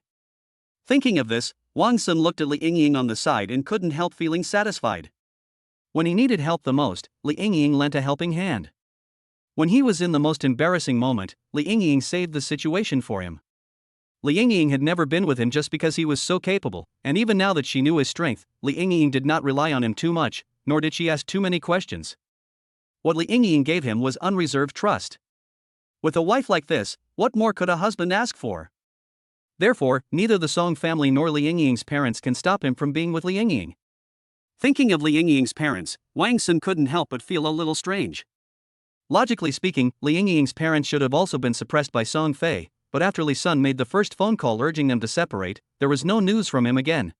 Thinking of this, Wang Sun looked at Li Yingying on the side and couldn't help feeling satisfied. When he needed help the most, Li Yingying lent a helping hand. When he was in the most embarrassing moment, Li Yingying saved the situation for him. Li Yingying had never been with him just because he was so capable, and even now that she knew his strength, Li Yingying did not rely on him too much, nor did she ask too many questions. What Li Yingying gave him was unreserved trust. With a wife like this, what more could a husband ask for? Therefore, neither the Song family nor Li Yingying's parents can stop him from being with Li Yingying. Thinking of Li Yingying's parents, Wang Sun couldn't help but feel a little strange. Logically speaking, Li Yingying's parents should have also been suppressed by Song Fei, but after Li Sun made the first phone call urging them to separate, there was no news from him again.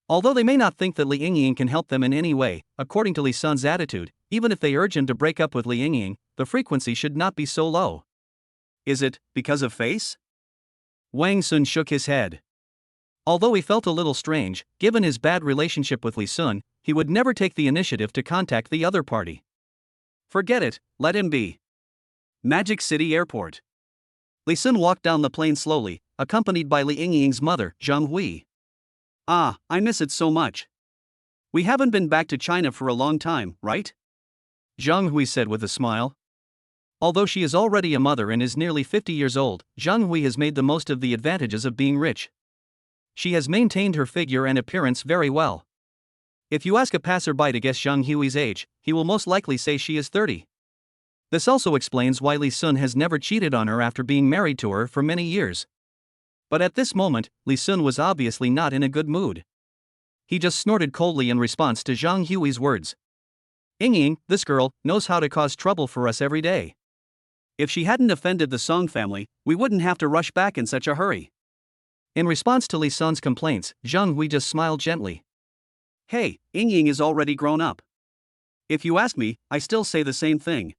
Although they may not think that Li Yingying can help them in any way, according to Li Sun's attitude, even if they urge him to break up with Li Yingying, the frequency should not be so low. Is it because of face? Wang Sun shook his head. Although he felt a little strange, given his bad relationship with Li Sun, he would never take the initiative to contact the other party. Forget it, let him be. Magic City Airport. Li Sun walked down the plane slowly, accompanied by Li Yingying's mother, Zhang Hui. Ah, I miss it so much. We haven't been back to China for a long time, right? Zhang Hui said with a smile. Although she is already a mother and is nearly 50 years old, Zhang Hui has made the most of the advantages of being rich. She has maintained her figure and appearance very well. If you ask a passerby to guess Zhang Hui's age, he will most likely say she is 30. This also explains why Li Sun has never cheated on her after being married to her for many years. But at this moment, Li Sun was obviously not in a good mood. He just snorted coldly in response to Zhang Hui's words. Yingying, this girl, knows how to cause trouble for us every day. If she hadn't offended the Song family, we wouldn't have to rush back in such a hurry. In response to Li Sun's complaints, Zhang Hui just smiled gently. Hey, Yingying is already grown up. If you ask me, I still say the same thing.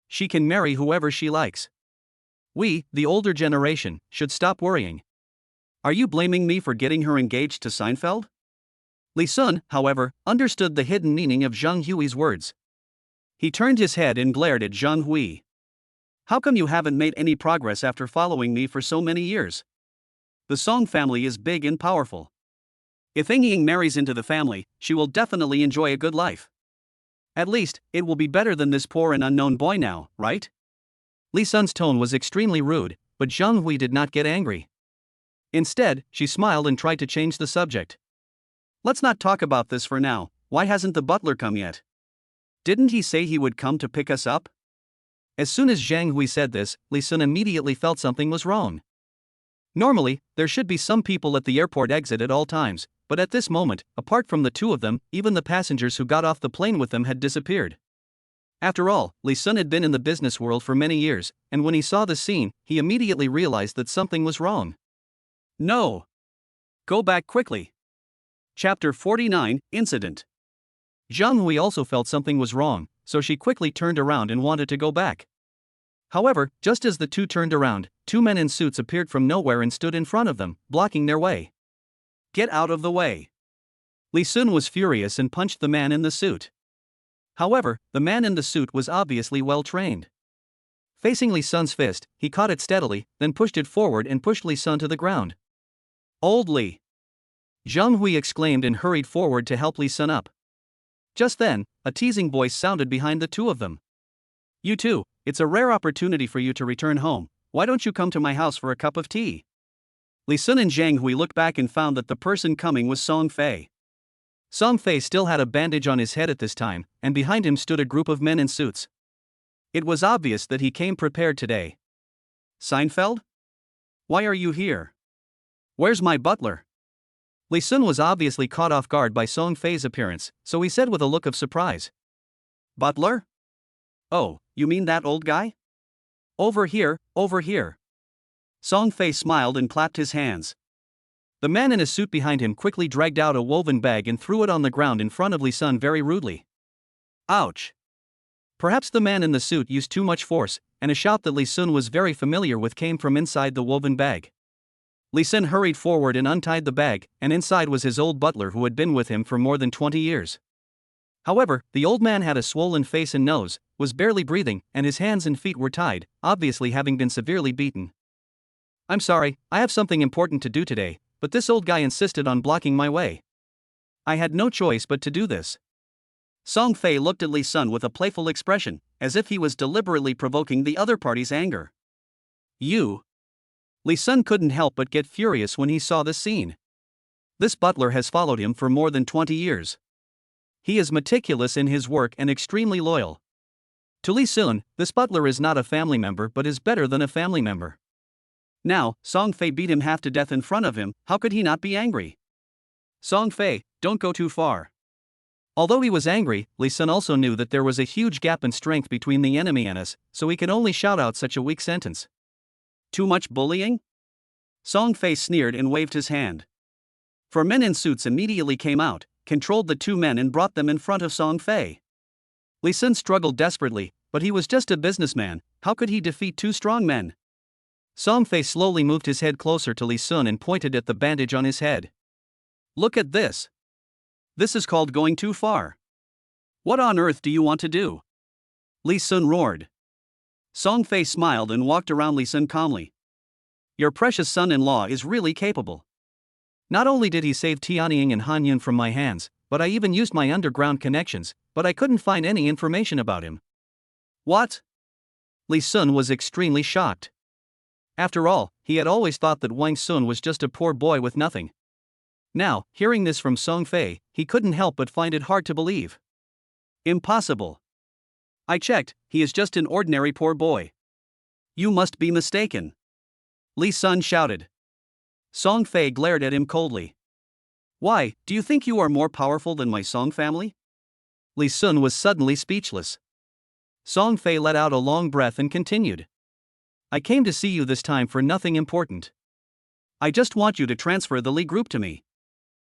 She can marry whoever she likes. We, the older generation, should stop worrying. Are you blaming me for getting her engaged to Seinfeld? Li Sun, however, understood the hidden meaning of Zhang Hui's words. He turned his head and glared at Zhang Hui. How come you haven't made any progress after following me for so many years? The Song family is big and powerful. If Ing Ying marries into the family, she will definitely enjoy a good life. At least, it will be better than this poor and unknown boy now, right? Li Sun's tone was extremely rude, but Zhang Hui did not get angry. Instead, she smiled and tried to change the subject. Let's not talk about this for now. Why hasn't the butler come yet? Didn't he say he would come to pick us up? As soon as Zhang Hui said this, Li Sun immediately felt something was wrong. Normally, there should be some people at the airport exit at all times, but at this moment, apart from the two of them, even the passengers who got off the plane with them had disappeared. After all, Li Sun had been in the business world for many years, and when he saw the scene, he immediately realized that something was wrong. No! Go back quickly. Chapter 49, Incident. Zhang Hui also felt something was wrong, so she quickly turned around and wanted to go back. However, just as the two turned around, two men in suits appeared from nowhere and stood in front of them, blocking their way. Get out of the way! Li Sun was furious and punched the man in the suit. However, the man in the suit was obviously well trained. Facing Li Sun's fist, he caught it steadily, then pushed it forward and pushed Li Sun to the ground. Old Li! Zhang Hui exclaimed and hurried forward to help Li Sun up. Just then, a teasing voice sounded behind the two of them. You two, it's a rare opportunity for you to return home. Why don't you come to my house for a cup of tea? Li Sun and Zhang Hui looked back and found that the person coming was Song Fei. Song Fei still had a bandage on his head at this time, and behind him stood a group of men in suits. It was obvious that he came prepared today. Seinfeld? Why are you here? Where's my butler? Li Sun was obviously caught off guard by Song Fei's appearance, so he said with a look of surprise. Butler? Oh, you mean that old guy? Over here, over here. Song Fei smiled and clapped his hands. The man in a suit behind him quickly dragged out a woven bag and threw it on the ground in front of Li Sun very rudely. Ouch! Perhaps the man in the suit used too much force, and a shout that Li Sun was very familiar with came from inside the woven bag. Li Sun hurried forward and untied the bag, and inside was his old butler who had been with him for more than 20 years. However, the old man had a swollen face and nose, was barely breathing, and his hands and feet were tied, obviously having been severely beaten. I'm sorry, I have something important to do today, but this old guy insisted on blocking my way. I had no choice but to do this. Song Fei looked at Li Sun with a playful expression, as if he was deliberately provoking the other party's anger. You! Li Sun couldn't help but get furious when he saw this scene. This butler has followed him for more than 20 years. He is meticulous in his work and extremely loyal. To Li Sun, this butler is not a family member but is better than a family member. Now, Song Fei beat him half to death in front of him, how could he not be angry? Song Fei, don't go too far. Although he was angry, Li Sun also knew that there was a huge gap in strength between the enemy and us, so he could only shout out such a weak sentence. Too much bullying? Song Fei sneered and waved his hand. 4 men in suits immediately came out, controlled the 2 men and brought them in front of Song Fei. Li Sun struggled desperately, but he was just a businessman, how could he defeat 2 strong men? Song Fei slowly moved his head closer to Li Sun and pointed at the bandage on his head. Look at this. This is called going too far. What on earth do you want to do? Li Sun roared. Song Fei smiled and walked around Li Sun calmly. Your precious son-in-law is really capable. Not only did he save Tianying and Hanyun from my hands, but I even used my underground connections, but I couldn't find any information about him. What? Li Sun was extremely shocked. After all, he had always thought that Wang Sun was just a poor boy with nothing. Now, hearing this from Song Fei, he couldn't help but find it hard to believe. Impossible. I checked, he is just an ordinary poor boy. You must be mistaken. Li Sun shouted. Song Fei glared at him coldly. Why, do you think you are more powerful than my Song family? Li Sun was suddenly speechless. Song Fei let out a long breath and continued. I came to see you this time for nothing important. I just want you to transfer the Li group to me.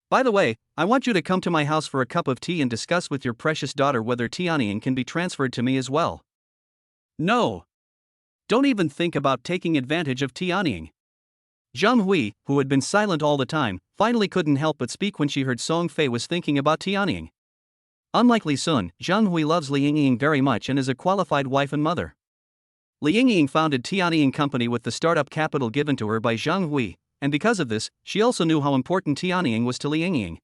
By the way, I want you to come to my house for a cup of tea and discuss with your precious daughter whether Tianying can be transferred to me as well. No. Don't even think about taking advantage of Tianying. Zhang Hui, who had been silent all the time, finally couldn't help but speak when she heard Song Fei was thinking about Tianying. Unlike Li Sun, Zhang Hui loves Li Yingying very much and is a qualified wife and mother. Li Yingying founded Tianying Company with the startup capital given to her by Zhang Hui, and because of this, she also knew how important Tianying was to Li Yingying.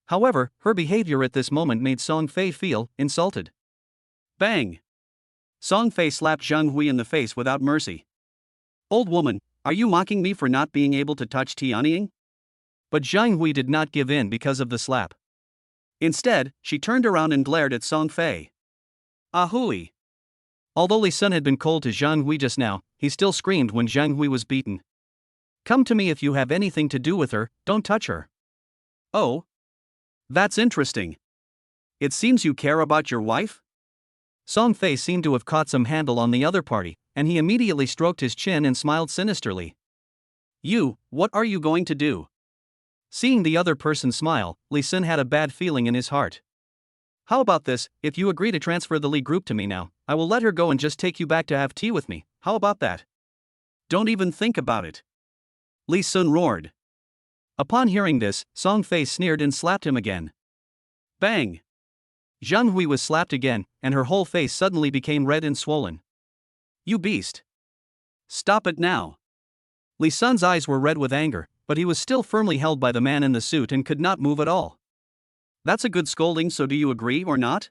However, her behavior at this moment made Song Fei feel insulted. Bang! Song Fei slapped Zhang Hui in the face without mercy. Old woman, are you mocking me for not being able to touch Tianying? But Zhang Hui did not give in because of the slap. Instead, she turned around and glared at Song Fei. Ahui! Although Li Sun had been cold to Zhang Hui just now, he still screamed when Zhang Hui was beaten. Come to me if you have anything to do with her, don't touch her. Oh? That's interesting. It seems you care about your wife? Song Fei seemed to have caught some handle on the other party, and he immediately stroked his chin and smiled sinisterly. You, what are you going to do? Seeing the other person smile, Li Sun had a bad feeling in his heart. How about this, if you agree to transfer the Li group to me now, I will let her go and just take you back to have tea with me, how about that? Don't even think about it. Li Sun roared. Upon hearing this, Song Fei sneered and slapped him again. Bang! Zhang Hui was slapped again, and her whole face suddenly became red and swollen. You beast! Stop it now! Li Sun's eyes were red with anger, but he was still firmly held by the man in the suit and could not move at all. That's a good scolding, so do you agree or not?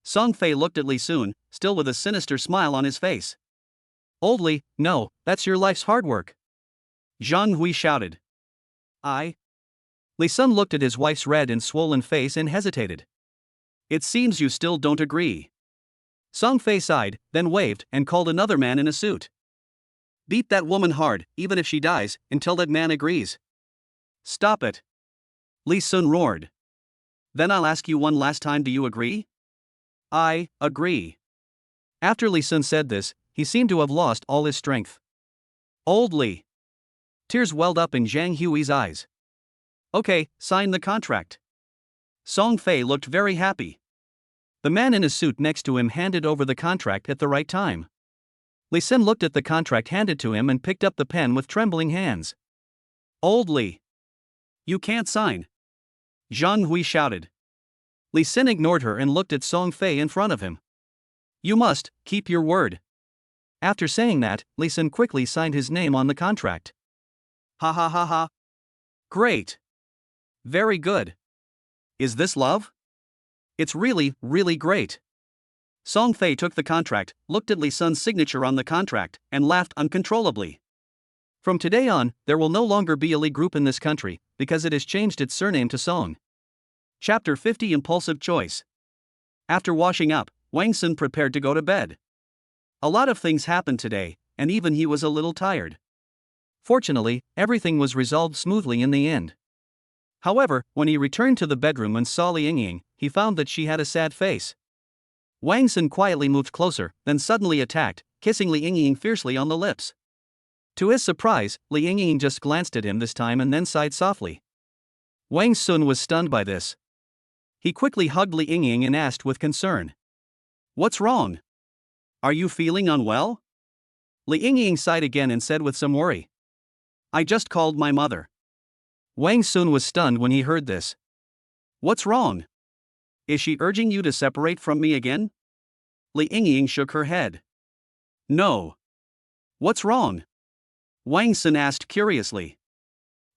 Song Fei looked at Li Sun, still with a sinister smile on his face. Old Li, no, that's your life's hard work. Zhang Hui shouted. Li Sun looked at his wife's red and swollen face and hesitated. It seems you still don't agree. Song Fei sighed, then waved and called another man in a suit. Beat that woman hard, even if she dies, until that man agrees. Stop it! Li Sun roared. Then I'll ask you one last time, do you agree? I agree. After Li Sun said this, he seemed to have lost all his strength. Old Li. Tears welled up in Zhang Hui's eyes. Okay, sign the contract. Song Fei looked very happy. The man in a suit next to him handed over the contract at the right time. Li Sun looked at the contract handed to him and picked up the pen with trembling hands. Old Li. You can't sign. Zhang Hui shouted. Li Sun ignored her and looked at Song Fei in front of him. You must keep your word. After saying that, Li Sun quickly signed his name on the contract. Ha ha ha ha. Great. Very good. Is this love? It's really, really great. Song Fei took the contract, looked at Li Sun's signature on the contract, and laughed uncontrollably. From today on, there will no longer be a Li group in this country, because it has changed its surname to Song. Chapter 50 Impulsive Choice. After washing up, Wang Sun prepared to go to bed. A lot of things happened today, and even he was a little tired. Fortunately, everything was resolved smoothly in the end. However, when he returned to the bedroom and saw Li Yingying, he found that she had a sad face. Wang Sun quietly moved closer, then suddenly attacked, kissing Li Yingying fiercely on the lips. To his surprise, Li Yingying just glanced at him this time and then sighed softly. Wang Sun was stunned by this. He quickly hugged Li Yingying and asked with concern. What's wrong? Are you feeling unwell? Li Yingying sighed again and said with some worry. I just called my mother. Wang Sun was stunned when he heard this. What's wrong? Is she urging you to separate from me again? Li Yingying shook her head. No. What's wrong? Wang Sun asked curiously.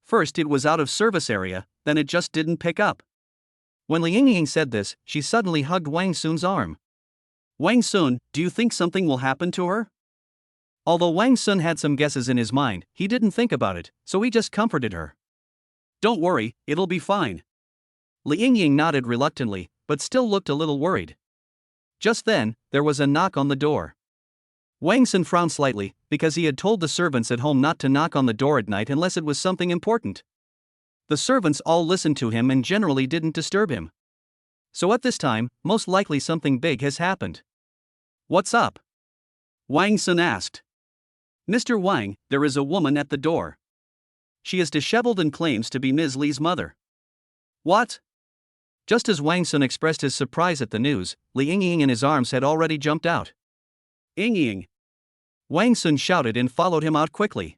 First it was out of service area, then it just didn't pick up. When Li Yingying said this, she suddenly hugged Wang Sun's arm. Wang Sun, do you think something will happen to her? Although Wang Sun had some guesses in his mind, he didn't think about it, so he just comforted her. Don't worry, it'll be fine. Li Yingying nodded reluctantly, but still looked a little worried. Just then, there was a knock on the door. Wang Sun frowned slightly, because he had told the servants at home not to knock on the door at night unless it was something important. The servants all listened to him and generally didn't disturb him. So at this time, most likely something big has happened. What's up? Wang Sun asked. Mr. Wang, there is a woman at the door. She is disheveled and claims to be Ms. Li's mother. What? Just as Wang Sun expressed his surprise at the news, Li Yingying in his arms had already jumped out. Yingying! Wang Sun shouted and followed him out quickly.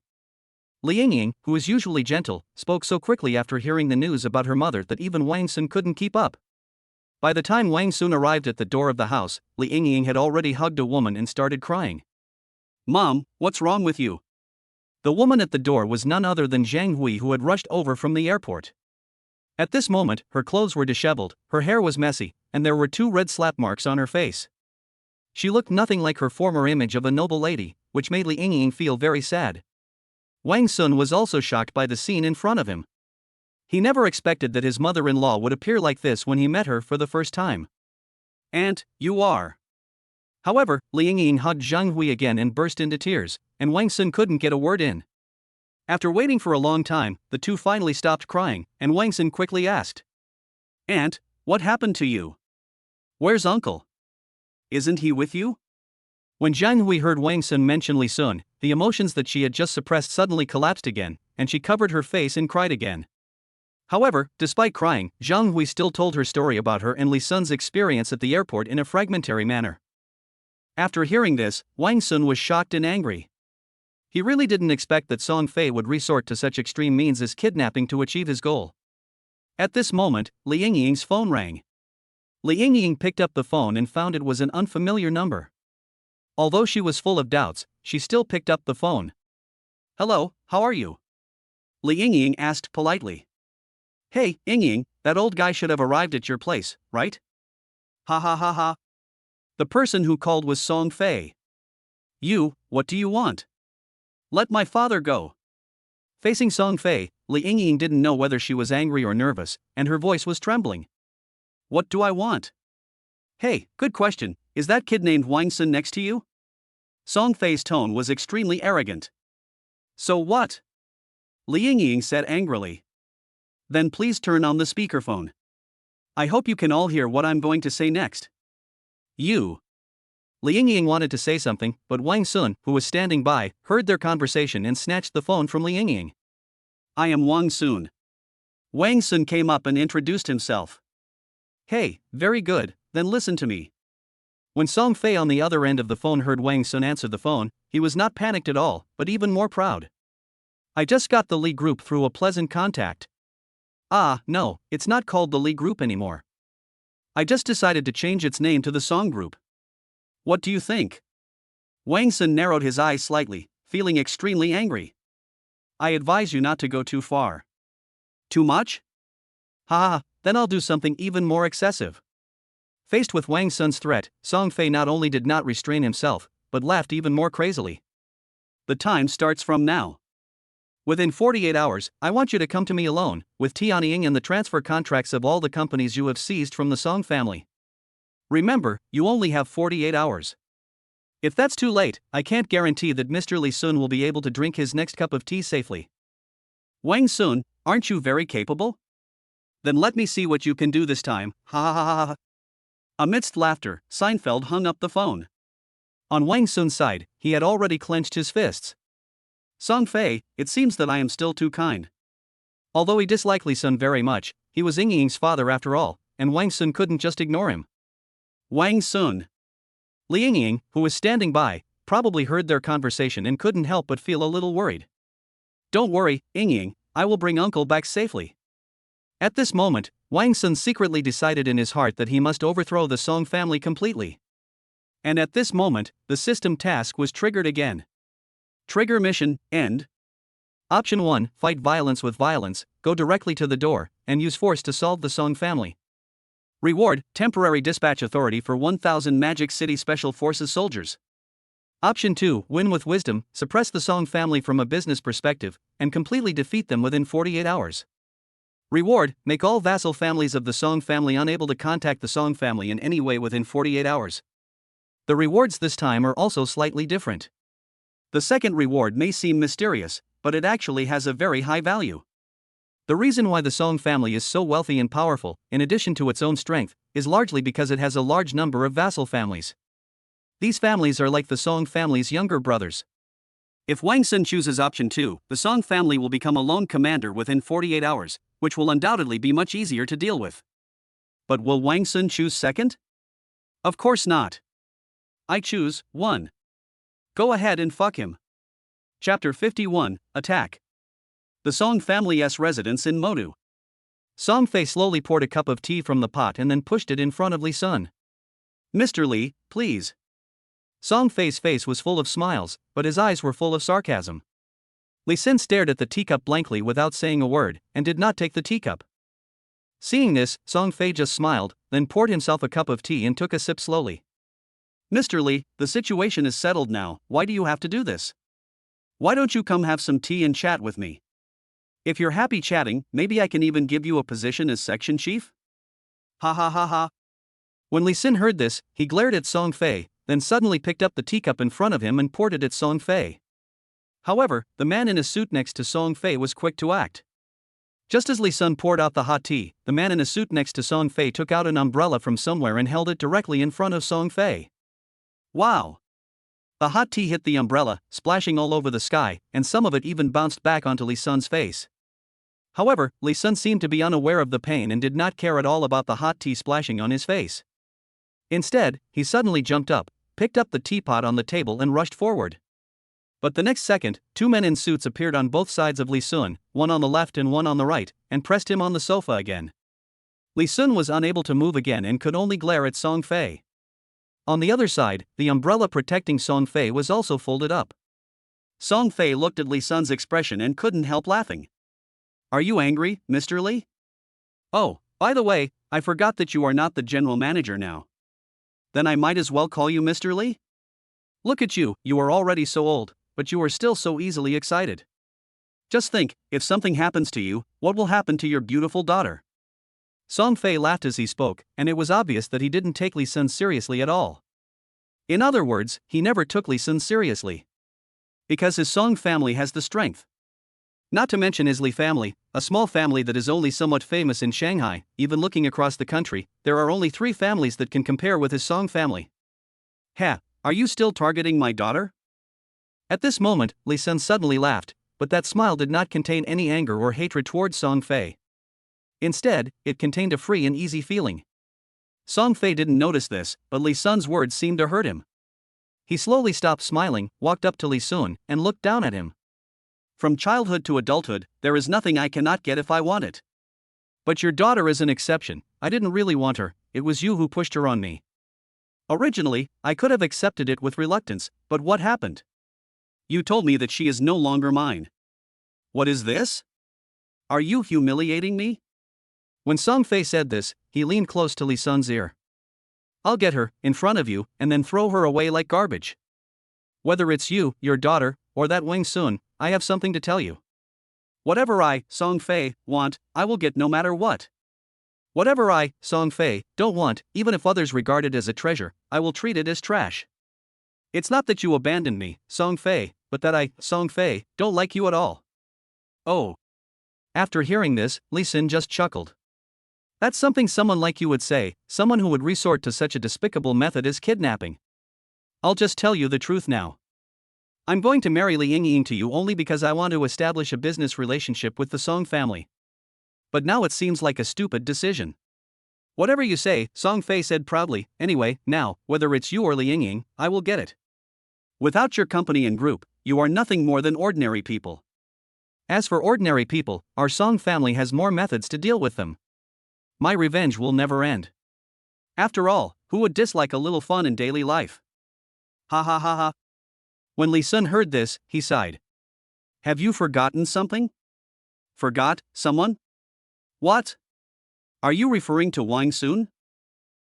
Li Yingying, who is usually gentle, spoke so quickly after hearing the news about her mother that even Wang Sun couldn't keep up. By the time Wang Sun arrived at the door of the house, Li Yingying had already hugged a woman and started crying. "Mom, what's wrong with you?" The woman at the door was none other than Zhang Hui, who had rushed over from the airport. At this moment, her clothes were disheveled, her hair was messy, and there were 2 red slap marks on her face. She looked nothing like her former image of a noble lady, which made Li Yingying feel very sad. Wang Sun was also shocked by the scene in front of him. He never expected that his mother-in-law would appear like this when he met her for the first time. "Aunt, you are." However, Li Yingying hugged Zhang Hui again and burst into tears, and Wang Sun couldn't get a word in. After waiting for a long time, the two finally stopped crying, and Wang Sun quickly asked, "Aunt, what happened to you? Where's uncle? Isn't he with you?" When Zhang Hui heard Wang Sun mention Li Sun, the emotions that she had just suppressed suddenly collapsed again, and she covered her face and cried again. However, despite crying, Zhang Hui still told her story about her and Li Sun's experience at the airport in a fragmentary manner. After hearing this, Wang Sun was shocked and angry. He really didn't expect that Song Fei would resort to such extreme means as kidnapping to achieve his goal. At this moment, Li Yingying's phone rang. Li Yingying picked up the phone and found it was an unfamiliar number. Although she was full of doubts, she still picked up the phone. "Hello, how are you?" Li Yingying asked politely. "Hey, Yingying, that old guy should have arrived at your place, right?" "Ha ha ha ha." The person who called was Song Fei. What do you want?" "Let my father go." Facing Song Fei, Li Yingying didn't know whether she was angry or nervous, and her voice was trembling. "What do I want?" "Hey, good question, is that kid named Wang Sun next to you?" Song Fei's tone was extremely arrogant. "So what?" Li Yingying said angrily. "Then please turn on the speakerphone. I hope you can all hear what I'm going to say next." Li Yingying wanted to say something, but Wang Sun, who was standing by, heard their conversation and snatched the phone from Li Yingying. "I am Wang Sun." Wang Sun came up and introduced himself. "Hey, very good, then listen to me." When Song Fei on the other end of the phone heard Wang Sun answer the phone, he was not panicked at all, but even more proud. "I just got the Li group through a pleasant contact." "Ah, no, it's not called the Li group anymore. I just decided to change its name to the Song group. What do you think?" Wang Sun narrowed his eyes slightly, feeling extremely angry. "I advise you not to go too far." "Too much? Ha, then I'll do something even more excessive." Faced with Wang Sun's threat, Song Fei not only did not restrain himself, but laughed even more crazily. "The time starts from now. Within 48 hours, I want you to come to me alone, with Tianying and the transfer contracts of all the companies you have seized from the Song family. Remember, you only have 48 hours. If that's too late, I can't guarantee that Mr. Li Sun will be able to drink his next cup of tea safely." "Wang Sun, aren't you very capable? Then let me see what you can do this time, ha ha ha ha." Amidst laughter, Seinfeld hung up the phone. On Wang Sun's side, he had already clenched his fists. "Song Fei, it seems that I am still too kind." Although he disliked Li Sun very much, he was Yingying's father after all, and Wang Sun couldn't just ignore him. "Wang Sun." Li Yingying, who was standing by, probably heard their conversation and couldn't help but feel a little worried. "Don't worry, Yingying, I will bring uncle back safely." At this moment, Wang Sun secretly decided in his heart that he must overthrow the Song family completely. And at this moment, the system task was triggered again. Trigger mission, end. Option 1, fight violence with violence, go directly to the door, and use force to solve the Song family. Reward, temporary dispatch authority for 1,000 Magic City Special Forces soldiers. Option 2, win with wisdom, suppress the Song family from a business perspective, and completely defeat them within 48 hours. Reward, make all vassal families of the Song family unable to contact the Song family in any way within 48 hours. The rewards this time are also slightly different. The second reward may seem mysterious, but it actually has a very high value. The reason why the Song family is so wealthy and powerful, in addition to its own strength, is largely because it has a large number of vassal families. These families are like the Song family's younger brothers. If Wang Sun chooses option 2, the Song family will become a lone commander within 48 hours, which will undoubtedly be much easier to deal with. But will Wang Sun choose second? Of course not. I choose 1. Go ahead and fuck him. Chapter 51, Attack. the Song family's residence in Modu. Song Fei slowly poured a cup of tea from the pot and then pushed it in front of Li Sun. Mr. Li, please. Song Fei's face was full of smiles, but his eyes were full of sarcasm. Li Sun stared at the teacup blankly without saying a word, and did not take the teacup. Seeing this, Song Fei just smiled, then poured himself a cup of tea and took a sip slowly. Mr. Li, the situation is settled now, why do you have to do this? Why don't you come have some tea and chat with me? If you're happy chatting, maybe I can even give you a position as section chief? Ha ha ha ha. When Li Sun heard this, he glared at Song Fei, then suddenly picked up the teacup in front of him and poured it at Song Fei. However, the man in a suit next to Song Fei was quick to act. Just as Li Sun poured out the hot tea, the man in a suit next to Song Fei took out an umbrella from somewhere and held it directly in front of Song Fei. Wow! The hot tea hit the umbrella, splashing all over the sky, and some of it even bounced back onto Li Sun's face. However, Li Sun seemed to be unaware of the pain and did not care at all about the hot tea splashing on his face. Instead, he suddenly jumped up, picked up the teapot on the table and rushed forward. But the next second, two men in suits appeared on both sides of Li Sun, one on the left and one on the right, and pressed him on the sofa again. Li Sun was unable to move again and could only glare at Song Fei. On the other side, the umbrella protecting Song Fei was also folded up. Song Fei looked at Li Sun's expression and couldn't help laughing. Are you angry, Mr. Li? Oh, by the way, I forgot that you are not the general manager now. Then I might as well call you Mr. Li? Look at you, you are already so old, but you are still so easily excited. Just think, if something happens to you, what will happen to your beautiful daughter? Song Fei laughed as he spoke, and it was obvious that he didn't take Li Sun seriously at all. In other words, he never took Li Sun seriously. Because his Song family has the strength. Not to mention his Li family, a small family that is only somewhat famous in Shanghai. Even looking across the country, there are only 3 families that can compare with his Song family. Ha, are you still targeting my daughter? At this moment, Li Sun suddenly laughed, but that smile did not contain any anger or hatred towards Song Fei. Instead, it contained a free and easy feeling. Song Fei didn't notice this, but Li Sun's words seemed to hurt him. He slowly stopped smiling, walked up to Li Sun, and looked down at him. From childhood to adulthood, there is nothing I cannot get if I want it. But your daughter is an exception. I didn't really want her, it was you who pushed her on me. Originally, I could have accepted it with reluctance, but what happened? You told me that she is no longer mine. What is this? Are you humiliating me? When Song Fei said this, he leaned close to Li Sun's ear. I'll get her, in front of you, and then throw her away like garbage. Whether it's you, your daughter, or that Wang Sun, I have something to tell you. Whatever I, Song Fei, want, I will get no matter what. Whatever I, Song Fei, don't want, even if others regard it as a treasure, I will treat it as trash. It's not that you abandoned me, Song Fei, but that I, Song Fei, don't like you at all. Oh. After hearing this, Li Sun just chuckled. That's something someone like you would say, someone who would resort to such a despicable method as kidnapping. I'll just tell you the truth now. I'm going to marry Li Yingying to you only because I want to establish a business relationship with the Song family. But now it seems like a stupid decision. Whatever you say, Song Fei said proudly. Anyway, now, whether it's you or Li Yingying, I will get it. Without your company and group, you are nothing more than ordinary people. As for ordinary people, our Song family has more methods to deal with them. My revenge will never end. After all, who would dislike a little fun in daily life? Ha ha ha ha. When Li Sun heard this, he sighed. Have you forgotten something? Forgot, someone? What? Are you referring to Wang Sun?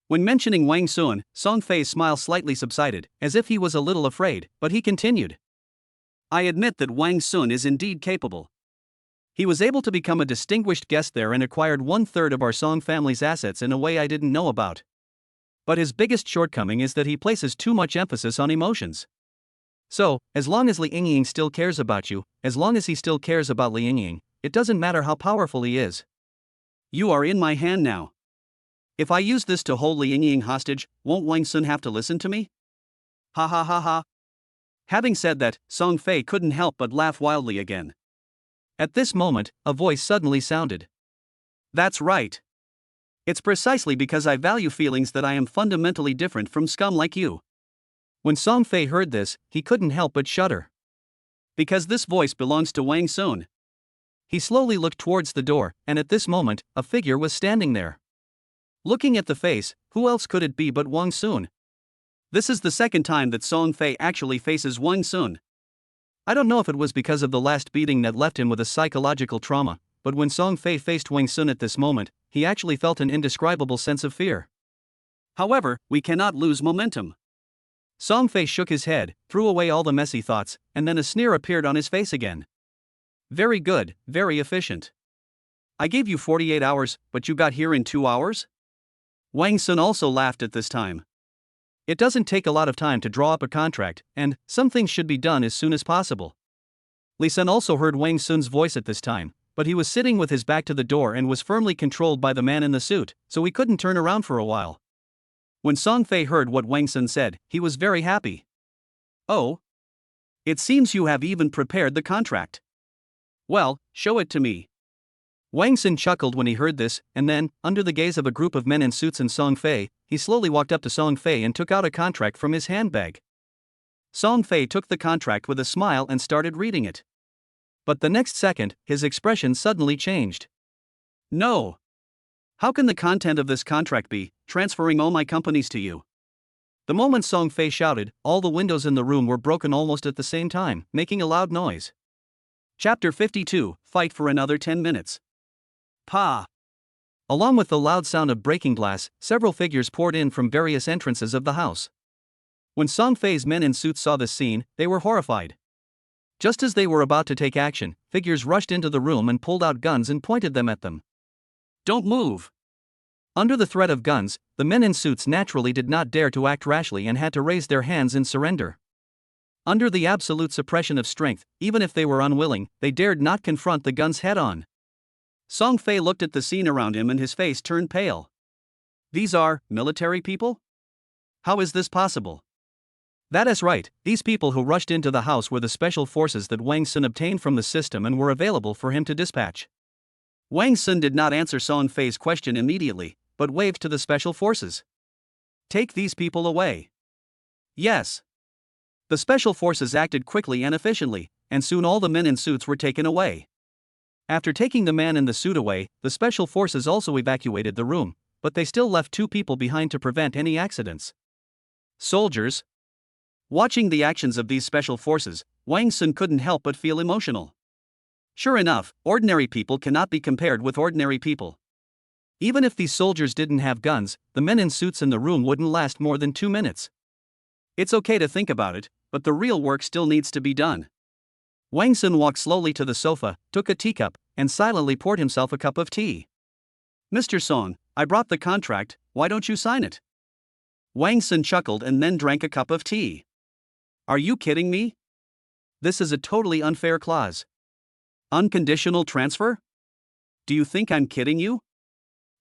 When mentioning Wang Sun, Song Fei's smile slightly subsided, as if he was a little afraid, but he continued. I admit that Wang Sun is indeed capable. He was able to become a distinguished guest there and acquired 1/3 of our Song family's assets in a way I didn't know about. But his biggest shortcoming is that he places too much emphasis on emotions. So, as long as Li Yingying still cares about you, as long as he still cares about Li Yingying, it doesn't matter how powerful he is. You are in my hand now. If I use this to hold Li Yingying hostage, won't Wang Sun have to listen to me? Ha ha ha ha. Having said that, Song Fei couldn't help but laugh wildly again. At this moment, a voice suddenly sounded. That's right. It's precisely because I value feelings that I am fundamentally different from scum like you. When Song Fei heard this, he couldn't help but shudder. Because this voice belongs to Wang Sun. He slowly looked towards the door, and at this moment, a figure was standing there. Looking at the face, who else could it be but Wang Sun? This is the second time that Song Fei actually faces Wang Sun. I don't know if it was because of the last beating that left him with a psychological trauma, but when Song Fei faced Wang Sun at this moment, he actually felt an indescribable sense of fear. However, we cannot lose momentum. Song Fei shook his head, threw away all the messy thoughts, and then a sneer appeared on his face again. Very good, very efficient. I gave you 48 hours, but you got here in 2 hours? Wang Sun also laughed at this time. It doesn't take a lot of time to draw up a contract, and some things should be done as soon as possible. Li Sun also heard Wang Sun's voice at this time, but he was sitting with his back to the door and was firmly controlled by the man in the suit, so he couldn't turn around for a while. When Song Fei heard what Wang Sun said, he was very happy. Oh? It seems you have even prepared the contract. Well, show it to me. Wang Sun chuckled when he heard this, and then, under the gaze of a group of men in suits and Song Fei, he slowly walked up to Song Fei and took out a contract from his handbag. Song Fei took the contract with a smile and started reading it. But the next second, his expression suddenly changed. No! How can the content of this contract be, transferring all my companies to you? The moment Song Fei shouted, all the windows in the room were broken almost at the same time, making a loud noise. Chapter 52, Fight for another 10 minutes. Pa! Along with the loud sound of breaking glass, several figures poured in from various entrances of the house. When Song Fei's men in suits saw this scene, they were horrified. Just as they were about to take action, figures rushed into the room and pulled out guns and pointed them at them. Don't move! Under the threat of guns, the men in suits naturally did not dare to act rashly and had to raise their hands in surrender. Under the absolute suppression of strength, even if they were unwilling, they dared not confront the guns head-on. Song Fei looked at the scene around him and his face turned pale. These are military people? How is this possible? That is right, these people who rushed into the house were the special forces that Wang Sun obtained from the system and were available for him to dispatch. Wang Sun did not answer Song Fei's question immediately, but waved to the special forces. Take these people away. Yes. The special forces acted quickly and efficiently, and soon all the men in suits were taken away. After taking the man in the suit away, the special forces also evacuated the room, but they still left 2 people behind to prevent any accidents. Soldiers. Watching the actions of these special forces, Wang Sun couldn't help but feel emotional. Sure enough, ordinary people cannot be compared with ordinary people. Even if these soldiers didn't have guns, the men in suits in the room wouldn't last more than 2 minutes. It's okay to think about it, but the real work still needs to be done. Wang Sun walked slowly to the sofa, took a teacup, and silently poured himself a cup of tea. Mr. Song, I brought the contract, why don't you sign it? Wang Sun chuckled and then drank a cup of tea. Are you kidding me? This is a totally unfair clause. Unconditional transfer? Do you think I'm kidding you?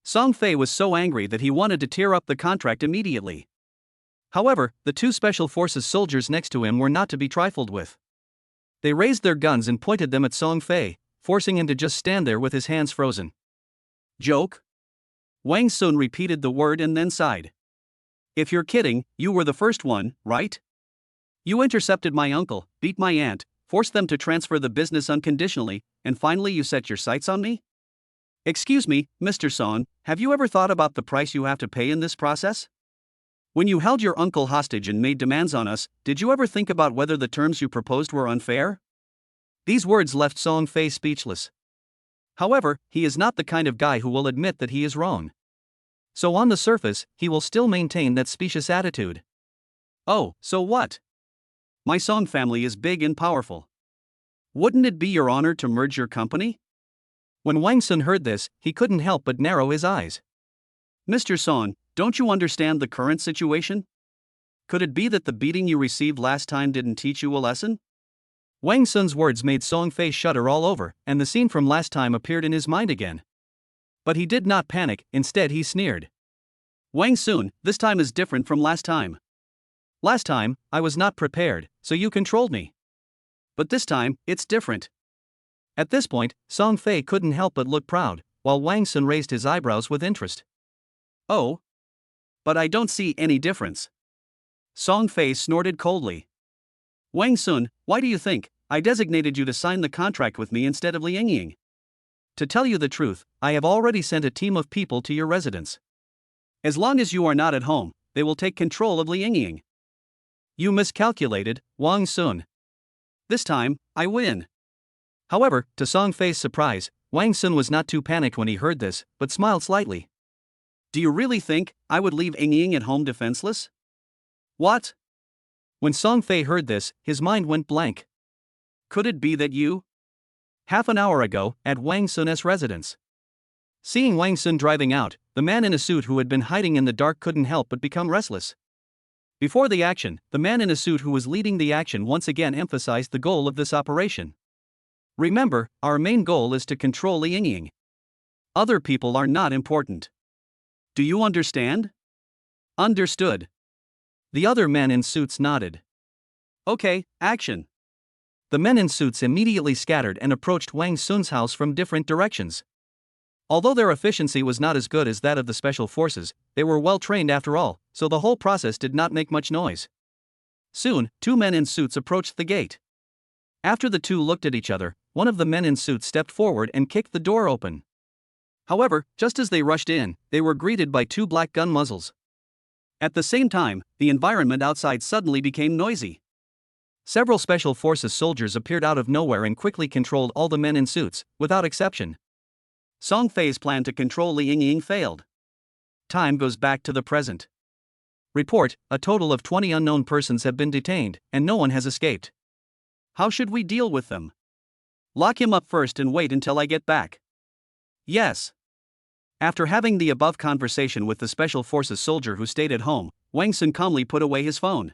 Song Fei was so angry that he wanted to tear up the contract immediately. However, the 2 special forces soldiers next to him were not to be trifled with. They raised their guns and pointed them at Song Fei, forcing him to just stand there with his hands frozen. Joke? Wang Sun repeated the word and then sighed. If you're kidding, you were the first one, right? You intercepted my uncle, beat my aunt, forced them to transfer the business unconditionally, and finally you set your sights on me? Excuse me, Mr. Song, have you ever thought about the price you have to pay in this process? When you held your uncle hostage and made demands on us, did you ever think about whether the terms you proposed were unfair? These words left Song Fei speechless. However, he is not the kind of guy who will admit that he is wrong. So on the surface, he will still maintain that specious attitude. Oh, so what? My Song family is big and powerful. Wouldn't it be your honor to merge your company? When Wang Sun heard this, he couldn't help but narrow his eyes. Mr. Song, don't you understand the current situation? Could it be that the beating you received last time didn't teach you a lesson? Wang Sun's words made Song Fei shudder all over, and the scene from last time appeared in his mind again. But he did not panic, instead he sneered. Wang Sun, this time is different from last time. Last time, I was not prepared, so you controlled me. But this time, it's different. At this point, Song Fei couldn't help but look proud, while Wang Sun raised his eyebrows with interest. Oh? But I don't see any difference. Song Fei snorted coldly. Wang Sun, why do you think I designated you to sign the contract with me instead of Liang Ying? To tell you the truth, I have already sent a team of people to your residence. As long as you are not at home, they will take control of Liangying. You miscalculated, Wang Sun. This time, I win. However, to Song Fei's surprise, Wang Sun was not too panicked when he heard this, but smiled slightly. Do you really think I would leave Liangying at home defenseless? What? When Song Fei heard this, his mind went blank. Could it be that you? Half an hour ago, at Wang Sun's residence. Seeing Wang Sun driving out, the man in a suit who had been hiding in the dark couldn't help but become restless. Before the action, the man in a suit who was leading the action once again emphasized the goal of this operation. Remember, our main goal is to control Liangying. Other people are not important. Do you understand? Understood. The other men in suits nodded. Okay, action. The men in suits immediately scattered and approached Wang Sun's house from different directions. Although their efficiency was not as good as that of the special forces, they were well trained after all, so the whole process did not make much noise. Soon, two men in suits approached the gate. After the two looked at each other, one of the men in suits stepped forward and kicked the door open. However, just as they rushed in, they were greeted by two black gun muzzles. At the same time, the environment outside suddenly became noisy. Several special forces soldiers appeared out of nowhere and quickly controlled all the men in suits, without exception. Song Fei's plan to control Liangying failed. Time goes back to the present. Report, a total of 20 unknown persons have been detained, and no one has escaped. How should we deal with them? Lock him up first and wait until I get back. Yes. After having the above conversation with the special forces soldier who stayed at home, Wang Sun calmly put away his phone.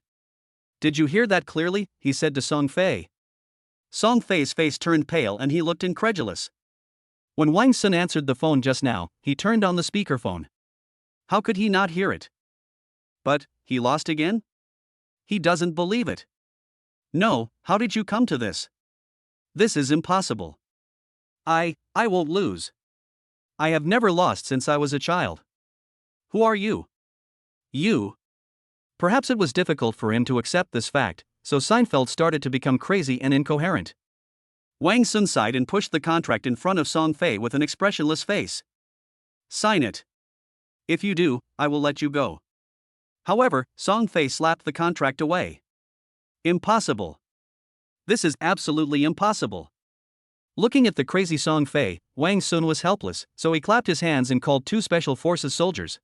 Did you hear that clearly? He said to Song Fei. Song Fei's face turned pale and he looked incredulous. When Wang Sun answered the phone just now, he turned on the speakerphone. How could he not hear it? But, he lost again? He doesn't believe it. No, how did you come to this? This is impossible. I won't lose. I have never lost since I was a child. Who are you? You. Perhaps it was difficult for him to accept this fact, so Seinfeld started to become crazy and incoherent. Wang Sun sighed and pushed the contract in front of Song Fei with an expressionless face. Sign it. If you do, I will let you go. However, Song Fei slapped the contract away. Impossible. This is absolutely impossible. Looking at the crazy Song Fei, Wang Sun was helpless, so he clapped his hands and called two special forces soldiers.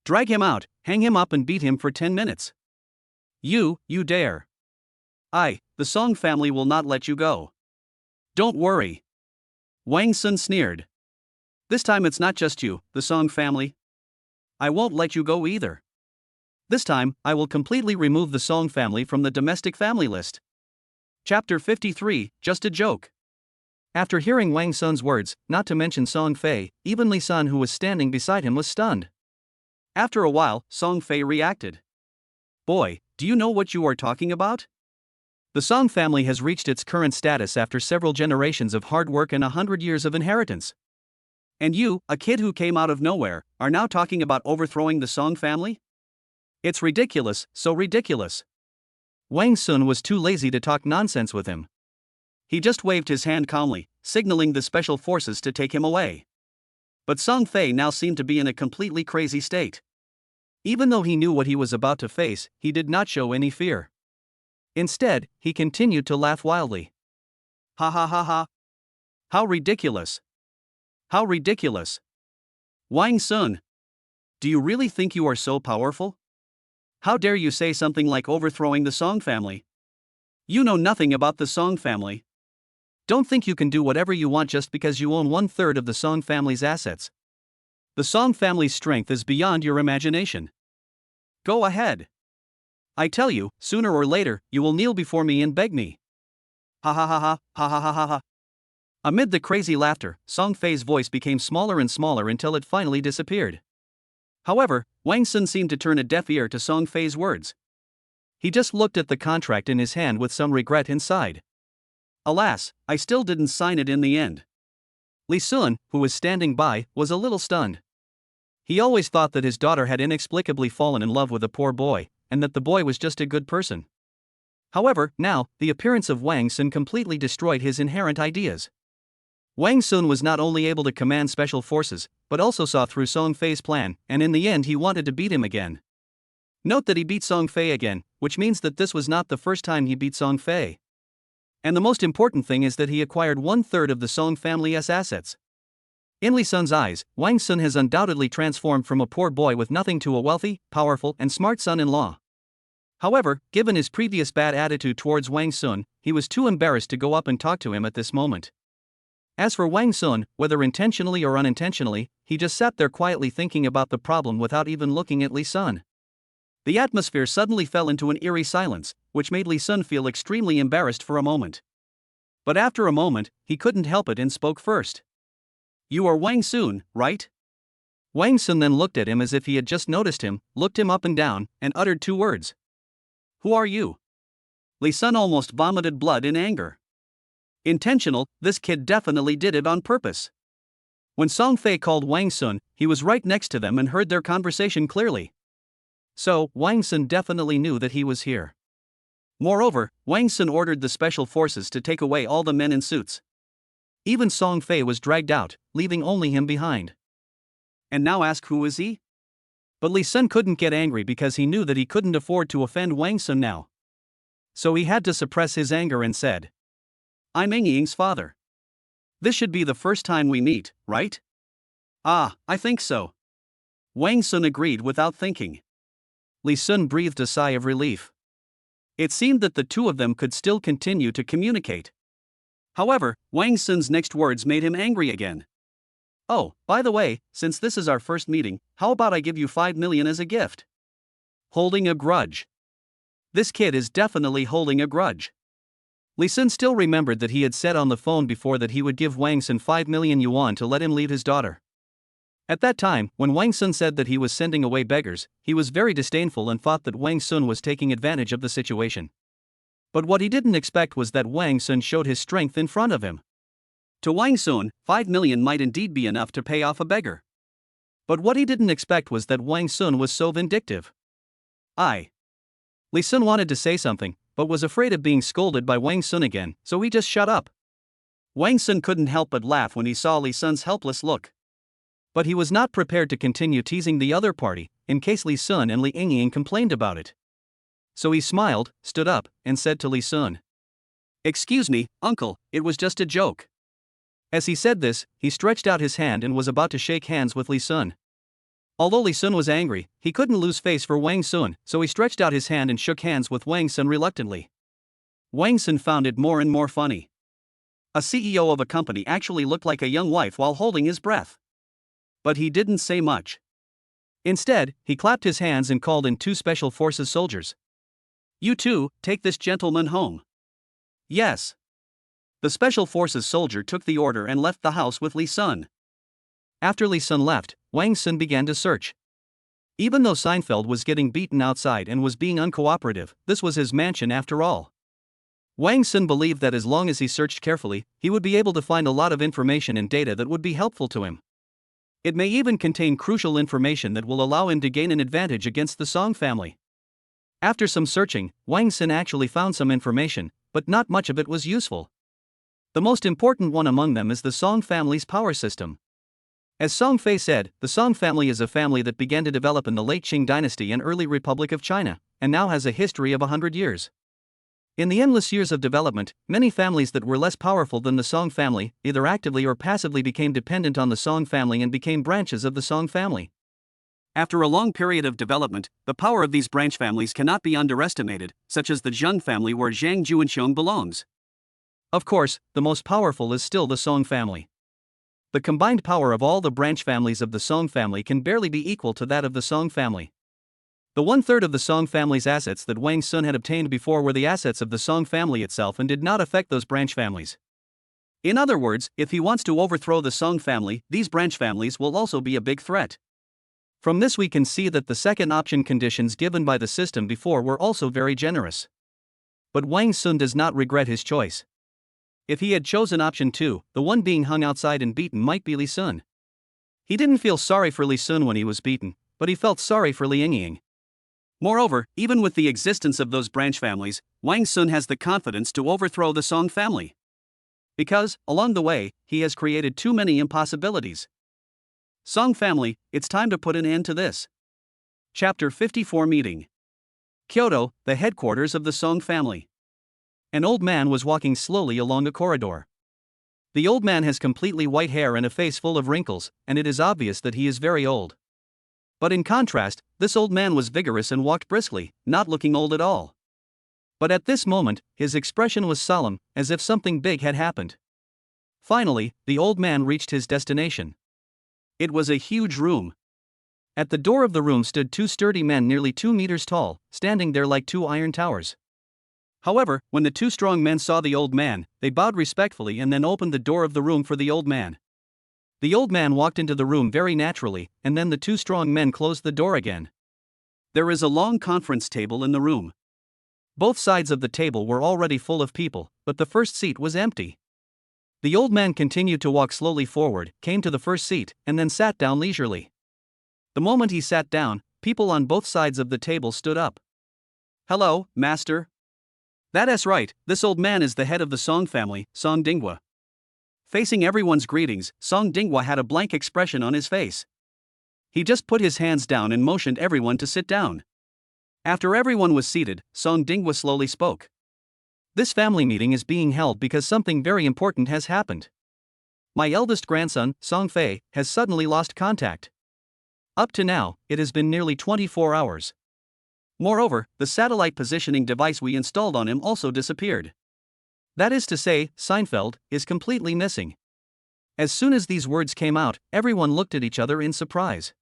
Drag him out, hang him up and beat him for 10 minutes. You dare. The Song family will not let you go. Don't worry. Wang Sun sneered. This time it's not just you, the Song family. I won't let you go either. This time, I will completely remove the Song family from the domestic family list. Chapter 53, Just a Joke. After hearing Wang Sun's words, not to mention Song Fei, even Li Sun who was standing beside him was stunned. After a while, Song Fei reacted. Boy, do you know what you are talking about? The Song family has reached its current status after several generations of hard work and 100 years of inheritance. And you, a kid who came out of nowhere, are now talking about overthrowing the Song family? It's ridiculous, so ridiculous. Wang Sun was too lazy to talk nonsense with him. He just waved his hand calmly, signaling the special forces to take him away. But Song Fei now seemed to be in a completely crazy state. Even though he knew what he was about to face, he did not show any fear. Instead, he continued to laugh wildly. Ha ha ha ha. How ridiculous. How ridiculous. Wang Sun. Do you really think you are so powerful? How dare you say something like overthrowing the Song family? You know nothing about the Song family. Don't think you can do whatever you want just because you own 1/3 of the Song family's assets. The Song family's strength is beyond your imagination. Go ahead. I tell you, sooner or later, you will kneel before me and beg me. Ha ha ha ha, ha ha ha ha ha. Amid the crazy laughter, Song Fei's voice became smaller and smaller until it finally disappeared. However, Wang Sun seemed to turn a deaf ear to Song Fei's words. He just looked at the contract in his hand with some regret inside. Alas, I still didn't sign it in the end. Li Sun, who was standing by, was a little stunned. He always thought that his daughter had inexplicably fallen in love with a poor boy, and that the boy was just a good person. However, now, the appearance of Wang Sun completely destroyed his inherent ideas. Wang Sun was not only able to command special forces, but also saw through Song Fei's plan, and in the end he wanted to beat him again. Note that he beat Song Fei again, which means that this was not the first time he beat Song Fei. And the most important thing is that he acquired 1/3 of the Song family's assets. In Li Sun's eyes, Wang Sun has undoubtedly transformed from a poor boy with nothing to a wealthy, powerful, and smart son-in-law. However, given his previous bad attitude towards Wang Sun, he was too embarrassed to go up and talk to him at this moment. As for Wang Sun, whether intentionally or unintentionally, he just sat there quietly thinking about the problem without even looking at Li Sun. The atmosphere suddenly fell into an eerie silence, which made Li Sun feel extremely embarrassed for a moment. But after a moment, he couldn't help it and spoke first. "You are Wang Sun, right?" Wang Sun then looked at him as if he had just noticed him, looked him up and down, and uttered 2 words. "Who are you?" Li Sun almost vomited blood in anger. Intentional, this kid definitely did it on purpose. When Song Fei called Wang Sun, he was right next to them and heard their conversation clearly. So, Wang Sun definitely knew that he was here. Moreover, Wang Sun ordered the special forces to take away all the men in suits. Even Song Fei was dragged out, leaving only him behind. And now ask who is he? But Li Sun couldn't get angry because he knew that he couldn't afford to offend Wang Sun now. So he had to suppress his anger and said, "I'm Eng Ying's father. This should be the first time we meet, right?" "Ah, I think so." Wang Sun agreed without thinking. Li Sun breathed a sigh of relief. It seemed that the two of them could still continue to communicate. However, Wang Sun's next words made him angry again. "Oh, by the way, since this is our first meeting, how about I give you 5 million as a gift?" Holding a grudge. This kid is definitely holding a grudge. Li Sun still remembered that he had said on the phone before that he would give Wang Sun 5 million yuan to let him leave his daughter. At that time, when Wang Sun said that he was sending away beggars, he was very disdainful and thought that Wang Sun was taking advantage of the situation. But what he didn't expect was that Wang Sun showed his strength in front of him. To Wang Sun, 5 million might indeed be enough to pay off a beggar. But what he didn't expect was that Wang Sun was so vindictive. Li Sun wanted to say something, but was afraid of being scolded by Wang Sun again, so he just shut up. Wang Sun couldn't help but laugh when he saw Li Sun's helpless look. But he was not prepared to continue teasing the other party, in case Li Sun and Li Yingying complained about it. So he smiled, stood up, and said to Li Sun, "Excuse me, uncle, it was just a joke." As he said this, he stretched out his hand and was about to shake hands with Li Sun. Although Li Sun was angry, he couldn't lose face for Wang Sun, so he stretched out his hand and shook hands with Wang Sun reluctantly. Wang Sun found it more and more funny. A CEO of a company actually looked like a young wife while holding his breath. But he didn't say much. Instead, he clapped his hands and called in 2 special forces soldiers. "You two, take this gentleman home." "Yes." The special forces soldier took the order and left the house with Li Sun. After Li Sun left, Wang Sun began to search. Even though Seinfeld was getting beaten outside and was being uncooperative, this was his mansion after all. Wang Sun believed that as long as he searched carefully, he would be able to find a lot of information and data that would be helpful to him. It may even contain crucial information that will allow him to gain an advantage against the Song family. After some searching, Wang Sun actually found some information, but not much of it was useful. The most important one among them is the Song family's power system. As Song Fei said, the Song family is a family that began to develop in the late Qing dynasty and early Republic of China, and now has a history of 100 years. In the endless years of development, many families that were less powerful than the Song family, either actively or passively became dependent on the Song family and became branches of the Song family. After a long period of development, the power of these branch families cannot be underestimated, such as the Zheng family where Zhang Juanxiong belongs. Of course, the most powerful is still the Song family. The combined power of all the branch families of the Song family can barely be equal to that of the Song family. The 1/3 of the Song family's assets that Wang Sun had obtained before were the assets of the Song family itself and did not affect those branch families. In other words, if he wants to overthrow the Song family, these branch families will also be a big threat. From this we can see that the second option conditions given by the system before were also very generous. But Wang Sun does not regret his choice. If he had chosen option 2, the one being hung outside and beaten might be Li Sun. He didn't feel sorry for Li Sun when he was beaten, but he felt sorry for Li Yingying. Moreover, even with the existence of those branch families, Wang Sun has the confidence to overthrow the Song family. Because, along the way, he has created too many impossibilities. Song family, it's time to put an end to this. Chapter 54 Meeting. Kyoto, the headquarters of the Song family. An old man was walking slowly along a corridor. The old man has completely white hair and a face full of wrinkles, and it is obvious that he is very old. But in contrast, this old man was vigorous and walked briskly, not looking old at all. But at this moment, his expression was solemn, as if something big had happened. Finally, the old man reached his destination. It was a huge room. At the door of the room stood two sturdy men nearly 2 meters tall, standing there like two iron towers. However, when the two strong men saw the old man, they bowed respectfully and then opened the door of the room for the old man. The old man walked into the room very naturally, and then the two strong men closed the door again. There is a long conference table in the room. Both sides of the table were already full of people, but the first seat was empty. The old man continued to walk slowly forward, came to the first seat, and then sat down leisurely. The moment he sat down, people on both sides of the table stood up. "Hello, master." "That's right, this old man is the head of the Song family, Song Dingwa." Facing everyone's greetings, Song Dingwa had a blank expression on his face. He just put his hands down and motioned everyone to sit down. After everyone was seated, Song Dingwa slowly spoke. "This family meeting is being held because something very important has happened. My eldest grandson, Song Fei, has suddenly lost contact. Up to now, it has been nearly 24 hours. Moreover, the satellite positioning device we installed on him also disappeared. That is to say, Seinfeld is completely missing." As soon as these words came out, everyone looked at each other in surprise.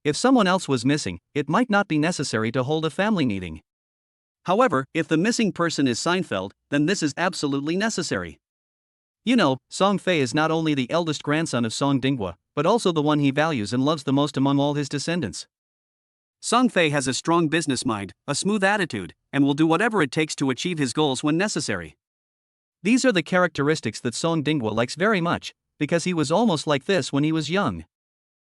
If someone else was missing, it might not be necessary to hold a family meeting. However, if the missing person is Seinfeld, then this is absolutely necessary. You know, Song Fei is not only the eldest grandson of Song Dingwa, but also the one he values and loves the most among all his descendants. Song Fei has a strong business mind, a smooth attitude, and will do whatever it takes to achieve his goals when necessary. These are the characteristics that Song Dingwa likes very much, because he was almost like this when he was young.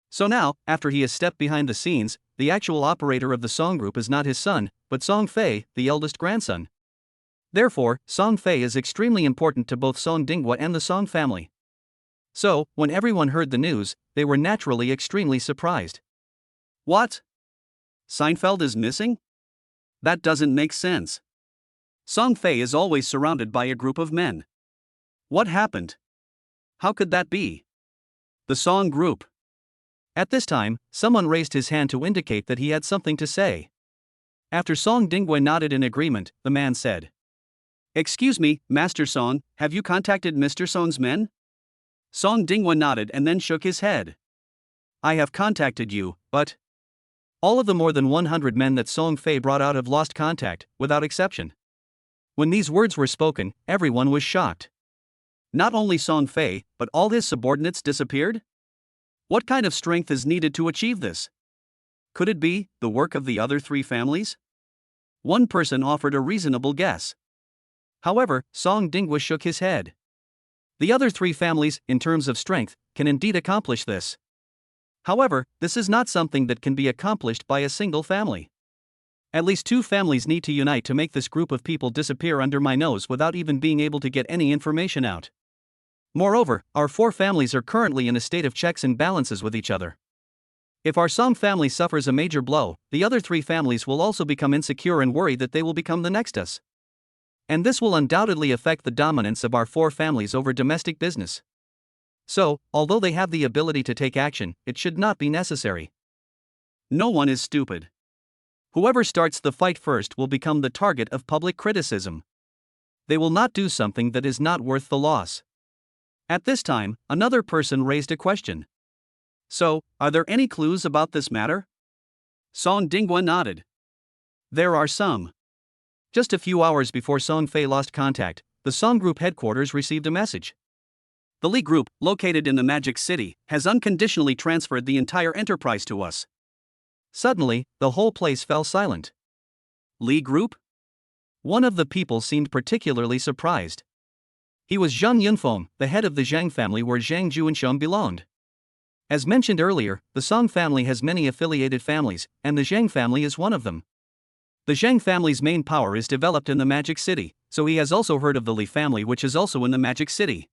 So now, after he has stepped behind the scenes, the actual operator of the Song group is not his son, but Song Fei, the eldest grandson. Therefore, Song Fei is extremely important to both Song Dingwa and the Song family. So, when everyone heard the news, they were naturally extremely surprised. What? Seinfeld is missing? That doesn't make sense. Song Fei is always surrounded by a group of men. What happened? How could that be? The Song group. At this time, someone raised his hand to indicate that he had something to say. After Song Dingwa nodded in agreement, the man said, "Excuse me, Master Song, have you contacted Mr. Song's men?" Song Dingwa nodded and then shook his head. "I have contacted you, but..." All of the more than 100 men that Song Fei brought out have lost contact, without exception. When these words were spoken, everyone was shocked. Not only Song Fei, but all his subordinates disappeared? What kind of strength is needed to achieve this? Could it be the work of the other three families? One person offered a reasonable guess. However, Song Dingwa shook his head. The other three families, in terms of strength, can indeed accomplish this. However, this is not something that can be accomplished by a single family. At least two families need to unite to make this group of people disappear under my nose without even being able to get any information out. Moreover, our four families are currently in a state of checks and balances with each other. If our Song family suffers a major blow, the other three families will also become insecure and worry that they will become the next us. And this will undoubtedly affect the dominance of our four families over domestic business. So, although they have the ability to take action, it should not be necessary. No one is stupid. Whoever starts the fight first will become the target of public criticism. They will not do something that is not worth the loss. At this time, another person raised a question. So, are there any clues about this matter? Song Dingwa nodded. There are some. Just a few hours before Song Fei lost contact, the Song Group headquarters received a message. The Li Group, located in the Magic City, has unconditionally transferred the entire enterprise to us. Suddenly, the whole place fell silent. Li Group? One of the people seemed particularly surprised. He was Zhang Yunfeng, the head of the Zhang family where Zhang Juansheng belonged. As mentioned earlier, the Song family has many affiliated families, and the Zhang family is one of them. The Zhang family's main power is developed in the Magic City, so he has also heard of the Li family, which is also in the Magic City.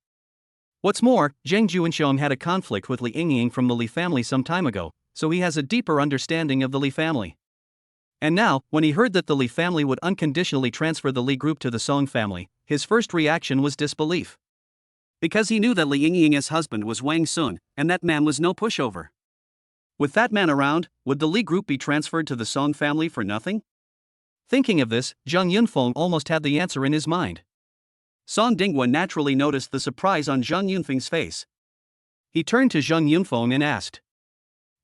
What's more, Zhang Juanxiong had a conflict with Li Yingying from the Li family some time ago, so he has a deeper understanding of the Li family. And now, when he heard that the Li family would unconditionally transfer the Li group to the Song family, his first reaction was disbelief. Because he knew that Li Yingying's husband was Wang Sun, and that man was no pushover. With that man around, would the Li group be transferred to the Song family for nothing? Thinking of this, Zhang Yunfeng almost had the answer in his mind. Song Dinghua naturally noticed the surprise on Zhang Yunfeng's face. He turned to Zhang Yunfeng and asked,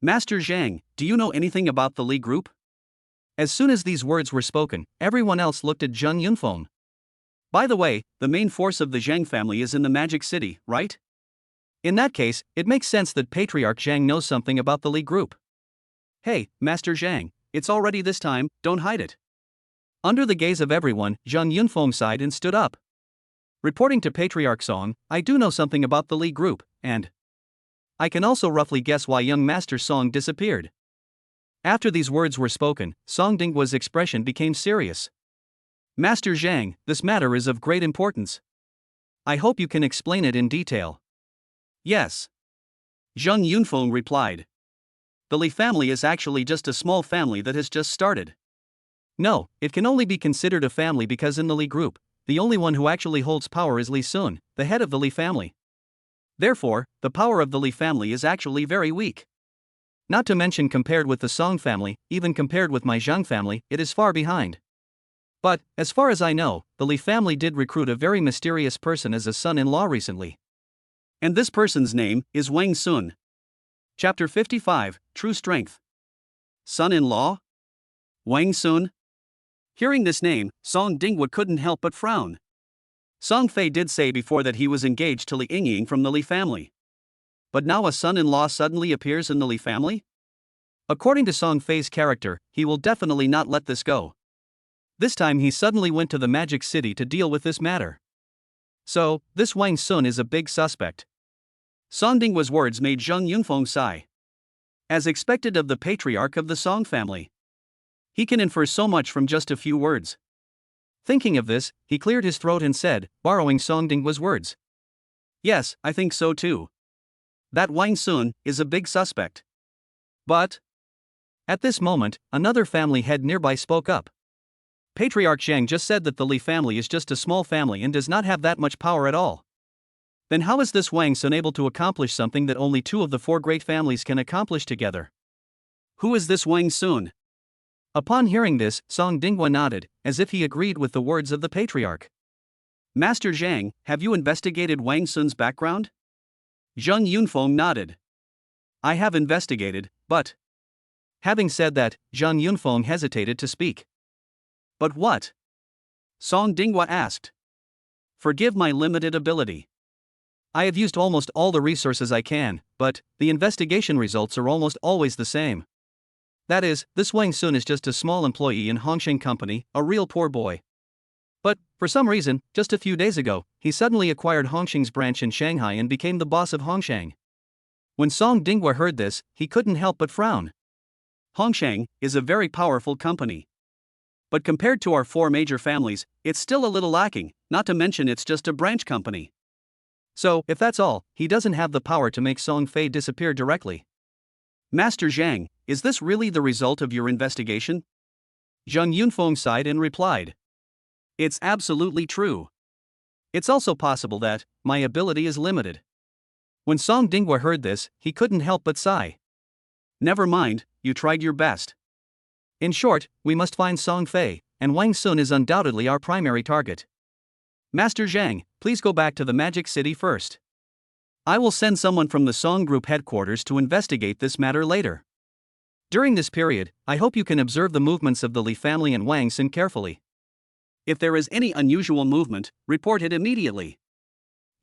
"Master Zhang, do you know anything about the Li group?" As soon as these words were spoken, everyone else looked at Zhang Yunfeng. By the way, the main force of the Zhang family is in the Magic City, right? In that case, it makes sense that Patriarch Zhang knows something about the Li group. Hey, Master Zhang, it's already this time, don't hide it. Under the gaze of everyone, Zhang Yunfeng sighed and stood up. Reporting to Patriarch Song, I do know something about the Li group, and I can also roughly guess why young Master Song disappeared. After these words were spoken, Song Dinghua's expression became serious. Master Zhang, this matter is of great importance. I hope you can explain it in detail. Yes. Zhang Yunfeng replied. The Li family is actually just a small family that has just started. No, it can only be considered a family because in the Li group, the only one who actually holds power is Li Sun, the head of the Li family. Therefore, the power of the Li family is actually very weak. Not to mention compared with the Song family, even compared with my Zhang family, it is far behind. But, as far as I know, the Li family did recruit a very mysterious person as a son-in-law recently. And this person's name is Wang Sun. Chapter 55, True Strength. Son-in-law? Wang Sun? Hearing this name, Song Dinghua couldn't help but frown. Song Fei did say before that he was engaged to Li Yingying from the Li family. But now a son-in-law suddenly appears in the Li family? According to Song Fei's character, he will definitely not let this go. This time he suddenly went to the Magic City to deal with this matter. So, this Wang Sun is a big suspect. Song Dinghua's words made Zhang Yunfeng sigh. As expected of the patriarch of the Song family. He can infer so much from just a few words. Thinking of this, he cleared his throat and said, borrowing Song Dinghua's words. Yes, I think so too. That Wang Sun is a big suspect. But at this moment, another family head nearby spoke up. Patriarch Zhang just said that the Li family is just a small family and does not have that much power at all. Then how is this Wang Sun able to accomplish something that only two of the four great families can accomplish together? Who is this Wang Sun? Upon hearing this, Song Dinghua nodded, as if he agreed with the words of the patriarch. Master Zhang, have you investigated Wang Sun's background? Zhang Yunfeng nodded. I have investigated, but... Having said that, Zhang Yunfeng hesitated to speak. But what? Song Dinghua asked. Forgive my limited ability. I have used almost all the resources I can, but the investigation results are almost always the same. That is, this Wang Sun is just a small employee in Hongsheng Company, a real poor boy. But, for some reason, just a few days ago, he suddenly acquired Hongsheng's branch in Shanghai and became the boss of Hongsheng. When Song Dinghua heard this, he couldn't help but frown. Hongsheng is a very powerful company. But compared to our four major families, it's still a little lacking, not to mention it's just a branch company. So, if that's all, he doesn't have the power to make Song Fei disappear directly. Master Zhang, is this really the result of your investigation? Zhang Yunfeng sighed and replied. It's absolutely true. It's also possible that my ability is limited. When Song Dinghua heard this, he couldn't help but sigh. Never mind, you tried your best. In short, we must find Song Fei, and Wang Sun is undoubtedly our primary target. Master Zhang, please go back to the Magic City first. I will send someone from the Song Group headquarters to investigate this matter later. During this period, I hope you can observe the movements of the Li family and Wang Sun carefully. If there is any unusual movement, report it immediately.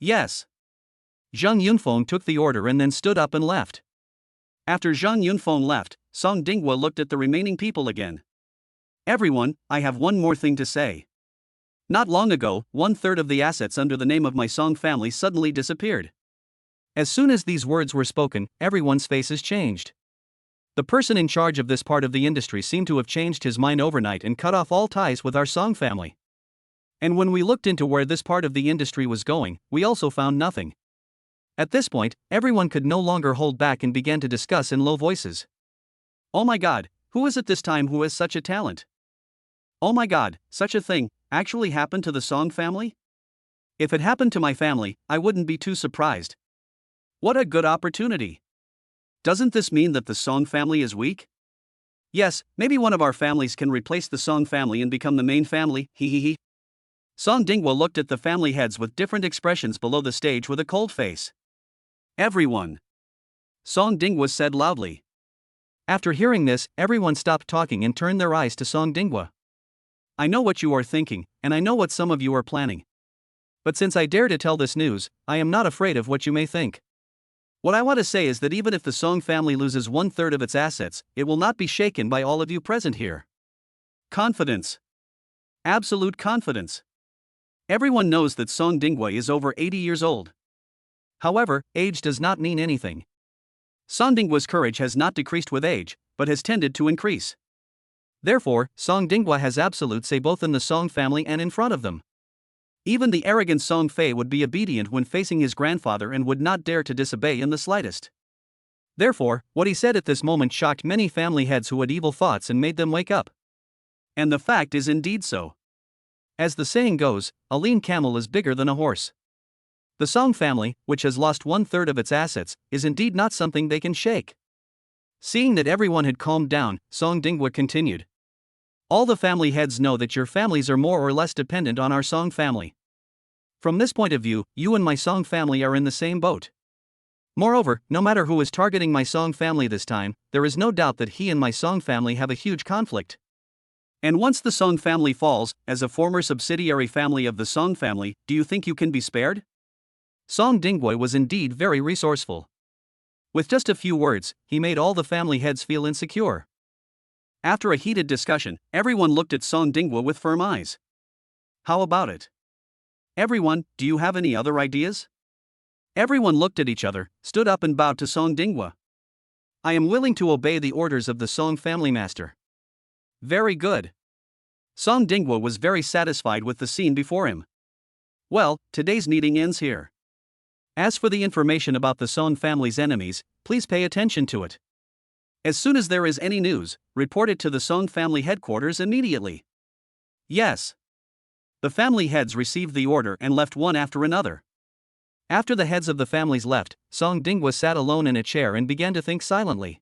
Yes. Zhang Yunfeng took the order and then stood up and left. After Zhang Yunfeng left, Song Dinghua looked at the remaining people again. Everyone, I have one more thing to say. Not long ago, 1/3 of the assets under the name of my Song family suddenly disappeared. As soon as these words were spoken, everyone's faces changed. The person in charge of this part of the industry seemed to have changed his mind overnight and cut off all ties with our Song family. And when we looked into where this part of the industry was going, we also found nothing. At this point, everyone could no longer hold back and began to discuss in low voices. Oh my god, who is it this time who has such a talent? Oh my god, such a thing actually happened to the Song family? If it happened to my family, I wouldn't be too surprised. What a good opportunity. Doesn't this mean that the Song family is weak? Yes, maybe one of our families can replace the Song family and become the main family, he. Song Dingwa looked at the family heads with different expressions below the stage with a cold face. Everyone. Song Dingwa said loudly. After hearing this, everyone stopped talking and turned their eyes to Song Dingwa. I know what you are thinking, and I know what some of you are planning. But since I dare to tell this news, I am not afraid of what you may think. What I want to say is that even if the Song family loses 1/3 of its assets, it will not be shaken by all of you present here. Confidence. Absolute confidence. Everyone knows that Song Dingwa is over 80 years old. However, age does not mean anything. Song Dingwa's courage has not decreased with age, but has tended to increase. Therefore, Song Dingwa has absolute say both in the Song family and in front of them. Even the arrogant Song Fei would be obedient when facing his grandfather and would not dare to disobey in the slightest. Therefore, what he said at this moment shocked many family heads who had evil thoughts and made them wake up. And the fact is indeed so. As the saying goes, a lean camel is bigger than a horse. The Song family, which has lost 1/3 of its assets, is indeed not something they can shake. Seeing that everyone had calmed down, Song Dingwa continued. All the family heads know that your families are more or less dependent on our Song family. From this point of view, you and my Song family are in the same boat. Moreover, no matter who is targeting my Song family this time, there is no doubt that he and my Song family have a huge conflict. And once the Song family falls, as a former subsidiary family of the Song family, do you think you can be spared? Song Dingwa was indeed very resourceful. With just a few words, he made all the family heads feel insecure. After a heated discussion, everyone looked at Song Dingwa with firm eyes. How about it? Everyone, do you have any other ideas? Everyone looked at each other, stood up and bowed to Song Dingwa. I am willing to obey the orders of the Song family master. Very good. Song Dingwa was very satisfied with the scene before him. Well, today's meeting ends here. As for the information about the Song family's enemies, please pay attention to it. As soon as there is any news, report it to the Song family headquarters immediately. Yes. The family heads received the order and left one after another. After the heads of the families left, Song Dingwa sat alone in a chair and began to think silently.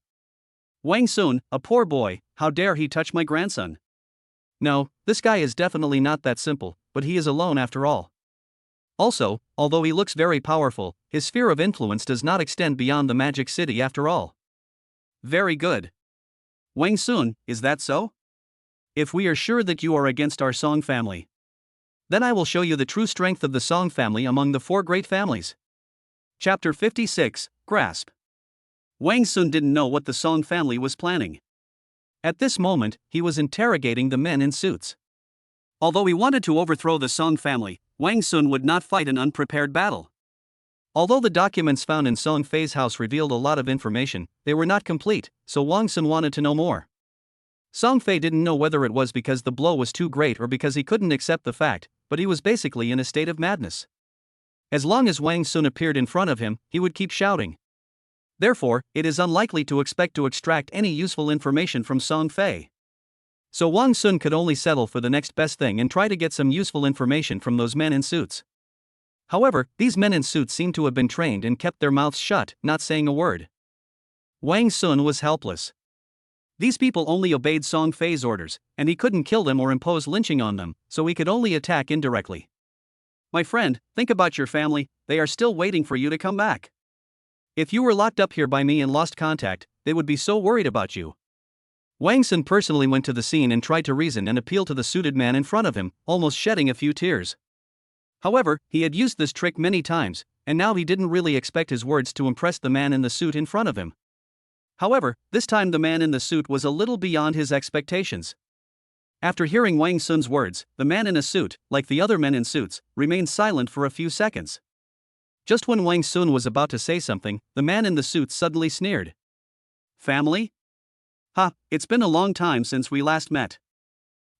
Wang Sun, a poor boy, how dare he touch my grandson? No, this guy is definitely not that simple, but he is alone after all. Also, although he looks very powerful, his sphere of influence does not extend beyond the magic city after all. Very good. Wang Sun, is that so? If we are sure that you are against our Song family, then I will show you the true strength of the Song family among the 4 great families. Chapter 56, Grasp. Wang Sun didn't know what the Song family was planning. At this moment, he was interrogating the men in suits. Although he wanted to overthrow the Song family, Wang Sun would not fight an unprepared battle. Although the documents found in Song Fei's house revealed a lot of information, they were not complete, so Wang Sun wanted to know more. Song Fei didn't know whether it was because the blow was too great or because he couldn't accept the fact, but he was basically in a state of madness. As long as Wang Sun appeared in front of him, he would keep shouting. Therefore, it is unlikely to expect to extract any useful information from Song Fei. So Wang Sun could only settle for the next best thing and try to get some useful information from those men in suits. However, these men in suits seemed to have been trained and kept their mouths shut, not saying a word. Wang Sun was helpless. These people only obeyed Song Fei's orders, and he couldn't kill them or impose lynching on them, so he could only attack indirectly. My friend, think about your family, they are still waiting for you to come back. If you were locked up here by me and lost contact, they would be so worried about you. Wang Sun personally went to the scene and tried to reason and appeal to the suited man in front of him, almost shedding a few tears. However, he had used this trick many times, and now he didn't really expect his words to impress the man in the suit in front of him. However, this time the man in the suit was a little beyond his expectations. After hearing Wang Sun's words, the man in a suit, like the other men in suits, remained silent for a few seconds. Just when Wang Sun was about to say something, the man in the suit suddenly sneered. Family? Ha, it's been a long time since we last met.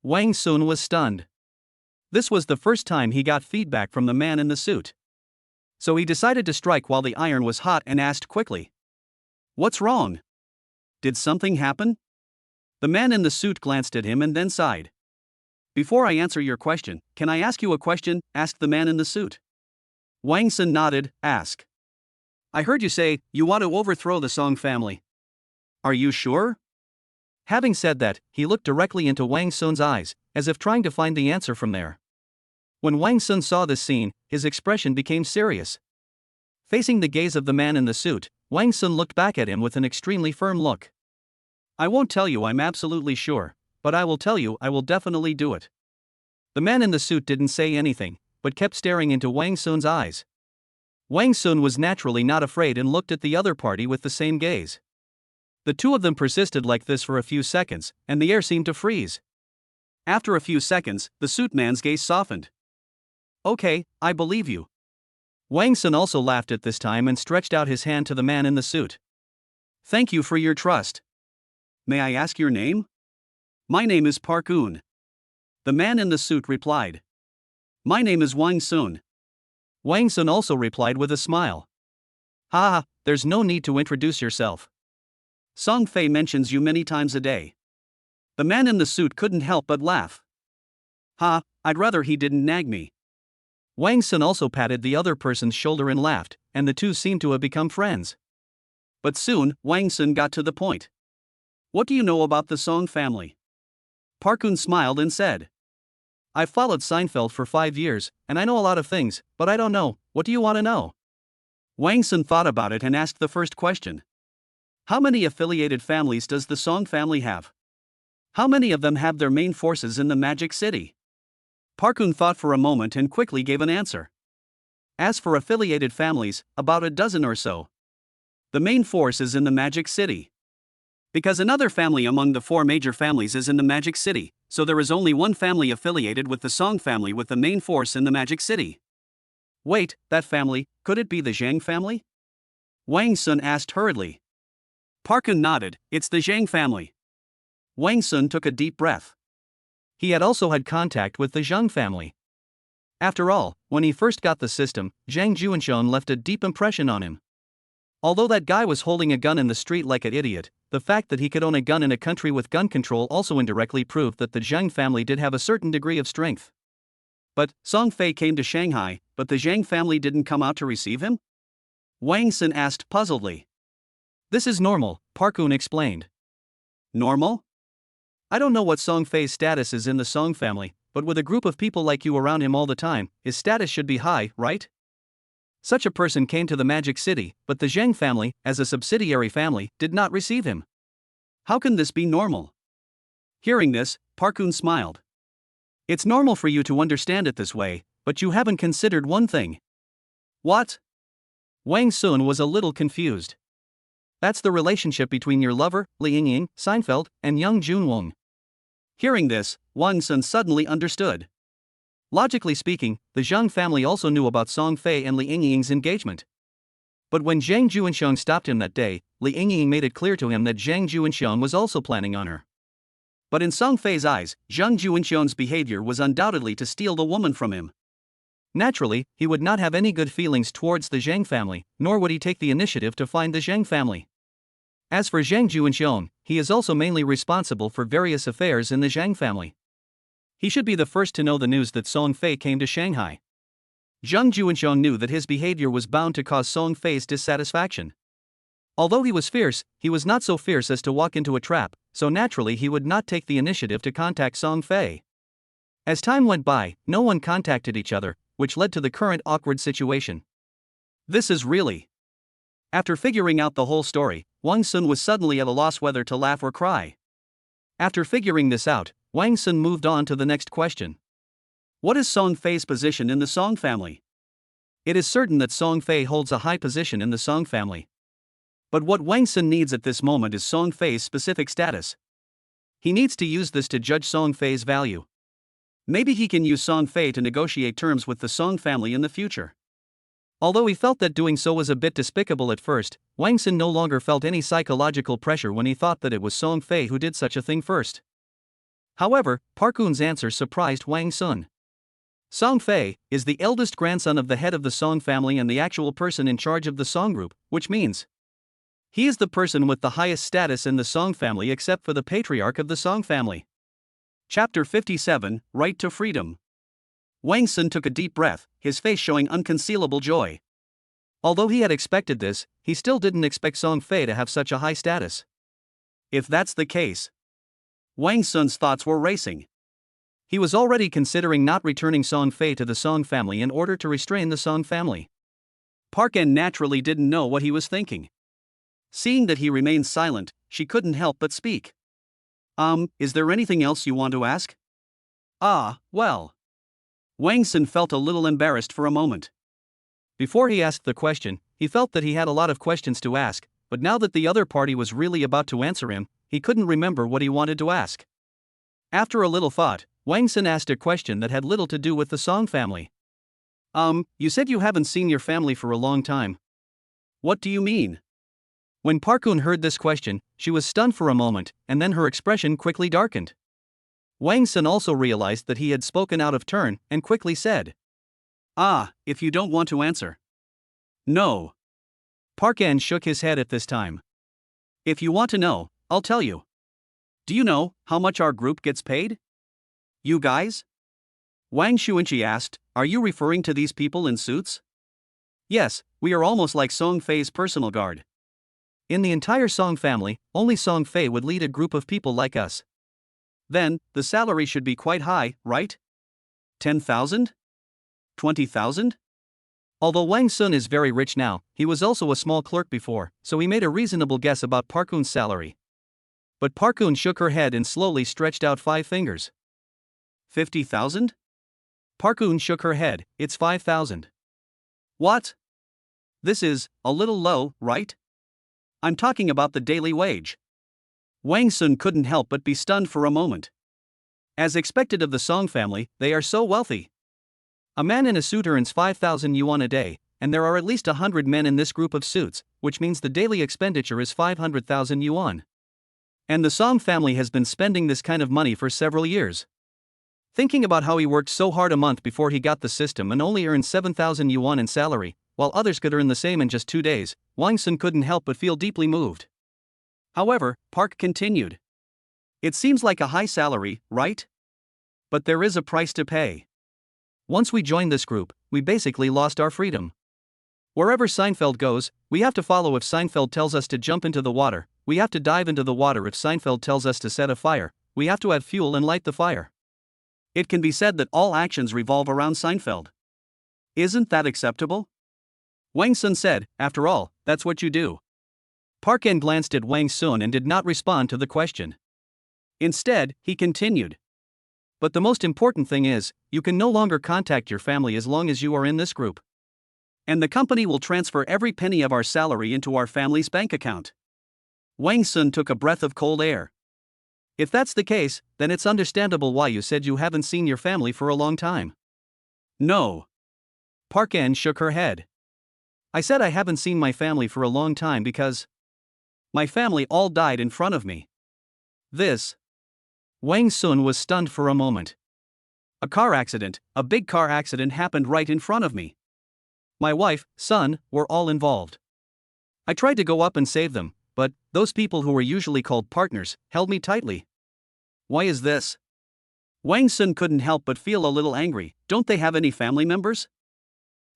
Wang Sun was stunned. This was the first time he got feedback from the man in the suit. So he decided to strike while the iron was hot and asked quickly, "What's wrong? Did something happen?" The man in the suit glanced at him and then sighed. "Before I answer your question, can I ask you a question?" asked the man in the suit. Wang Sun nodded. "Ask." "I heard you say you want to overthrow the Song family. Are you sure?" Having said that, he looked directly into Wang Sun's eyes, as if trying to find the answer from there. When Wang Sun saw this scene, his expression became serious. Facing the gaze of the man in the suit, Wang Sun looked back at him with an extremely firm look. "I won't tell you I'm absolutely sure, but I will tell you I will definitely do it." The man in the suit didn't say anything, but kept staring into Wang Sun's eyes. Wang Sun was naturally not afraid and looked at the other party with the same gaze. The two of them persisted like this for a few seconds, and the air seemed to freeze. After a few seconds, the suit man's gaze softened. "Okay, I believe you." Wang Sun also laughed at this time and stretched out his hand to the man in the suit. "Thank you for your trust. May I ask your name?" "My name is Park-Un." The man in the suit replied. "My name is Wang Sun." Wang Sun also replied with a smile. "Ha, there's no need to introduce yourself. Song Fei mentions you many times a day." The man in the suit couldn't help but laugh. "Ha, I'd rather he didn't nag me." Wang Sun also patted the other person's shoulder and laughed, and the two seemed to have become friends. But soon, Wang Sun got to the point. "What do you know about the Song family?" Park-Un smiled and said, "I've followed Seinfeld for 5 years, and I know a lot of things, but I don't know. What do you want to know?" Wang Sun thought about it and asked the first question. "How many affiliated families does the Song family have? How many of them have their main forces in the Magic City?" Park-Un thought for a moment and quickly gave an answer. "As for affiliated families, about a dozen or so. The main force is in the Magic City. Because another family among the 4 major families is in the Magic City, so there is only one family affiliated with the Song family with the main force in the Magic City." "Wait, that family, could it be the Zhang family?" Wang Sun asked hurriedly. Park-Un nodded. "It's the Zhang family." Wang Sun took a deep breath. He had also had contact with the Zhang family. After all, when he first got the system, Zhang Juanxiong left a deep impression on him. Although that guy was holding a gun in the street like an idiot, the fact that he could own a gun in a country with gun control also indirectly proved that the Zhang family did have a certain degree of strength. But Song Fei came to Shanghai, but the Zhang family didn't come out to receive him? Wang Sun asked puzzledly. "This is normal," Park-Un explained. "Normal? I don't know what Song Fei's status is in the Song family, but with a group of people like you around him all the time, his status should be high, right? Such a person came to the Magic City, but the Zhang family, as a subsidiary family, did not receive him. How can this be normal?" Hearing this, Park-Un smiled. "It's normal for you to understand it this way, but you haven't considered one thing." "What?" Wang Sun was a little confused. "That's the relationship between your lover, Li Yingying, Seinfeld, and young Junwong." Hearing this, Wang Sun suddenly understood. Logically speaking, the Zhang family also knew about Song Fei and Li Yingying's engagement. But when Zhang Juanxiong stopped him that day, Li Yingying made it clear to him that Zhang Juanxiong was also planning on her. But in Song Fei's eyes, Zhang Juanxiong's behavior was undoubtedly to steal the woman from him. Naturally, he would not have any good feelings towards the Zhang family, nor would he take the initiative to find the Zhang family. As for Zhang Juanxiong, he is also mainly responsible for various affairs in the Zhang family. He should be the first to know the news that Song Fei came to Shanghai. Zhang Juanxiong knew that his behavior was bound to cause Song Fei's dissatisfaction. Although he was fierce, he was not so fierce as to walk into a trap, so naturally he would not take the initiative to contact Song Fei. As time went by, no one contacted each other, which led to the current awkward situation. This is really... After figuring out the whole story, Wang Sun was suddenly at a loss whether to laugh or cry. After figuring this out, Wang Sun moved on to the next question. What is Song Fei's position in the Song family? It is certain that Song Fei holds a high position in the Song family. But what Wang Sun needs at this moment is Song Fei's specific status. He needs to use this to judge Song Fei's value. Maybe he can use Song Fei to negotiate terms with the Song family in the future. Although he felt that doing so was a bit despicable at first, Wang Sun no longer felt any psychological pressure when he thought that it was Song Fei who did such a thing first. However, Park-Un's answer surprised Wang Sun. Song Fei is the eldest grandson of the head of the Song family and the actual person in charge of the Song group, which means he is the person with the highest status in the Song family except for the patriarch of the Song family. Chapter 57, Right to Freedom. Wang Sun took a deep breath, his face showing unconcealable joy. Although he had expected this, he still didn't expect Song Fei to have such a high status. If that's the case, Wang Sun's thoughts were racing. He was already considering not returning Song Fei to the Song family in order to restrain the Song family. Park-En naturally didn't know what he was thinking. Seeing that he remained silent, she couldn't help but speak. Is there anything else you want to ask? Well. Wang Sun felt a little embarrassed for a moment. Before he asked the question, he felt that he had a lot of questions to ask, but now that the other party was really about to answer him, he couldn't remember what he wanted to ask. After a little thought, Wang Sun asked a question that had little to do with the Song family. You said you haven't seen your family for a long time. What do you mean? When Park-En heard this question, she was stunned for a moment, and then her expression quickly darkened. Wang Sun also realized that he had spoken out of turn, and quickly said, if you don't want to answer. No. Park-En shook his head at this time. If you want to know, I'll tell you. Do you know how much our group gets paid? You guys? Wang Xuanqi asked, are you referring to these people in suits? Yes, we are almost like Song Fei's personal guard. In the entire Song family, only Song Fei would lead a group of people like us. Then, the salary should be quite high, right? 10,000? 20,000? Although Wang Sun is very rich now, he was also a small clerk before, so he made a reasonable guess about Park-En's salary. But Park-En shook her head and slowly stretched out 5 fingers. 50,000? Park-En shook her head, it's 5,000. What? This is a little low, right? I'm talking about the daily wage. Wang Sun couldn't help but be stunned for a moment. As expected of the Song family, they are so wealthy. A man in a suit earns 5,000 yuan a day, and there are at least 100 men in this group of suits, which means the daily expenditure is 500,000 yuan. And the Song family has been spending this kind of money for several years. Thinking about how he worked so hard a month before he got the system and only earned 7,000 yuan in salary, while others could earn the same in just 2 days, Wang Sun couldn't help but feel deeply moved. However, Park continued. It seems like a high salary, right? But there is a price to pay. Once we joined this group, we basically lost our freedom. Wherever Seinfeld goes, we have to follow if Seinfeld tells us to jump into the water, we have to dive into the water if Seinfeld tells us to set a fire, we have to add fuel and light the fire. It can be said that all actions revolve around Seinfeld. Isn't that acceptable? Wang Sun said, after all, that's what you do. Park-En glanced at Wang Sun and did not respond to the question. Instead, he continued. But the most important thing is, you can no longer contact your family as long as you are in this group. And the company will transfer every penny of our salary into our family's bank account. Wang Sun took a breath of cold air. If that's the case, then it's understandable why you said you haven't seen your family for a long time. No. Park-En shook her head. I said I haven't seen my family for a long time because my family all died in front of me. This. Wang Sun was stunned for a moment. A car accident, a big car accident happened right in front of me. My wife, son, were all involved. I tried to go up and save them, but those people who were usually called partners held me tightly. Why is this? Wang Sun couldn't help but feel a little angry. Don't they have any family members?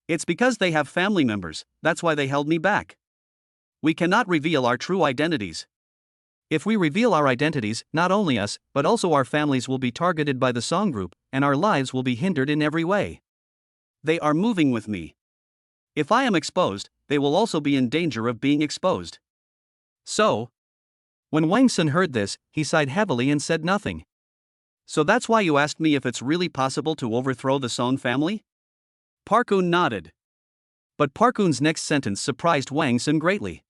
It's because they have family members, that's why they held me back. We cannot reveal our true identities. If we reveal our identities, not only us, but also our families will be targeted by the Song group, and our lives will be hindered in every way. They are moving with me. If I am exposed, they will also be in danger of being exposed. So, when Wang Sun heard this, he sighed heavily and said nothing. So that's why you asked me if it's really possible to overthrow the Song family? Park-En nodded. But Park-En's next sentence surprised Wang Sun greatly.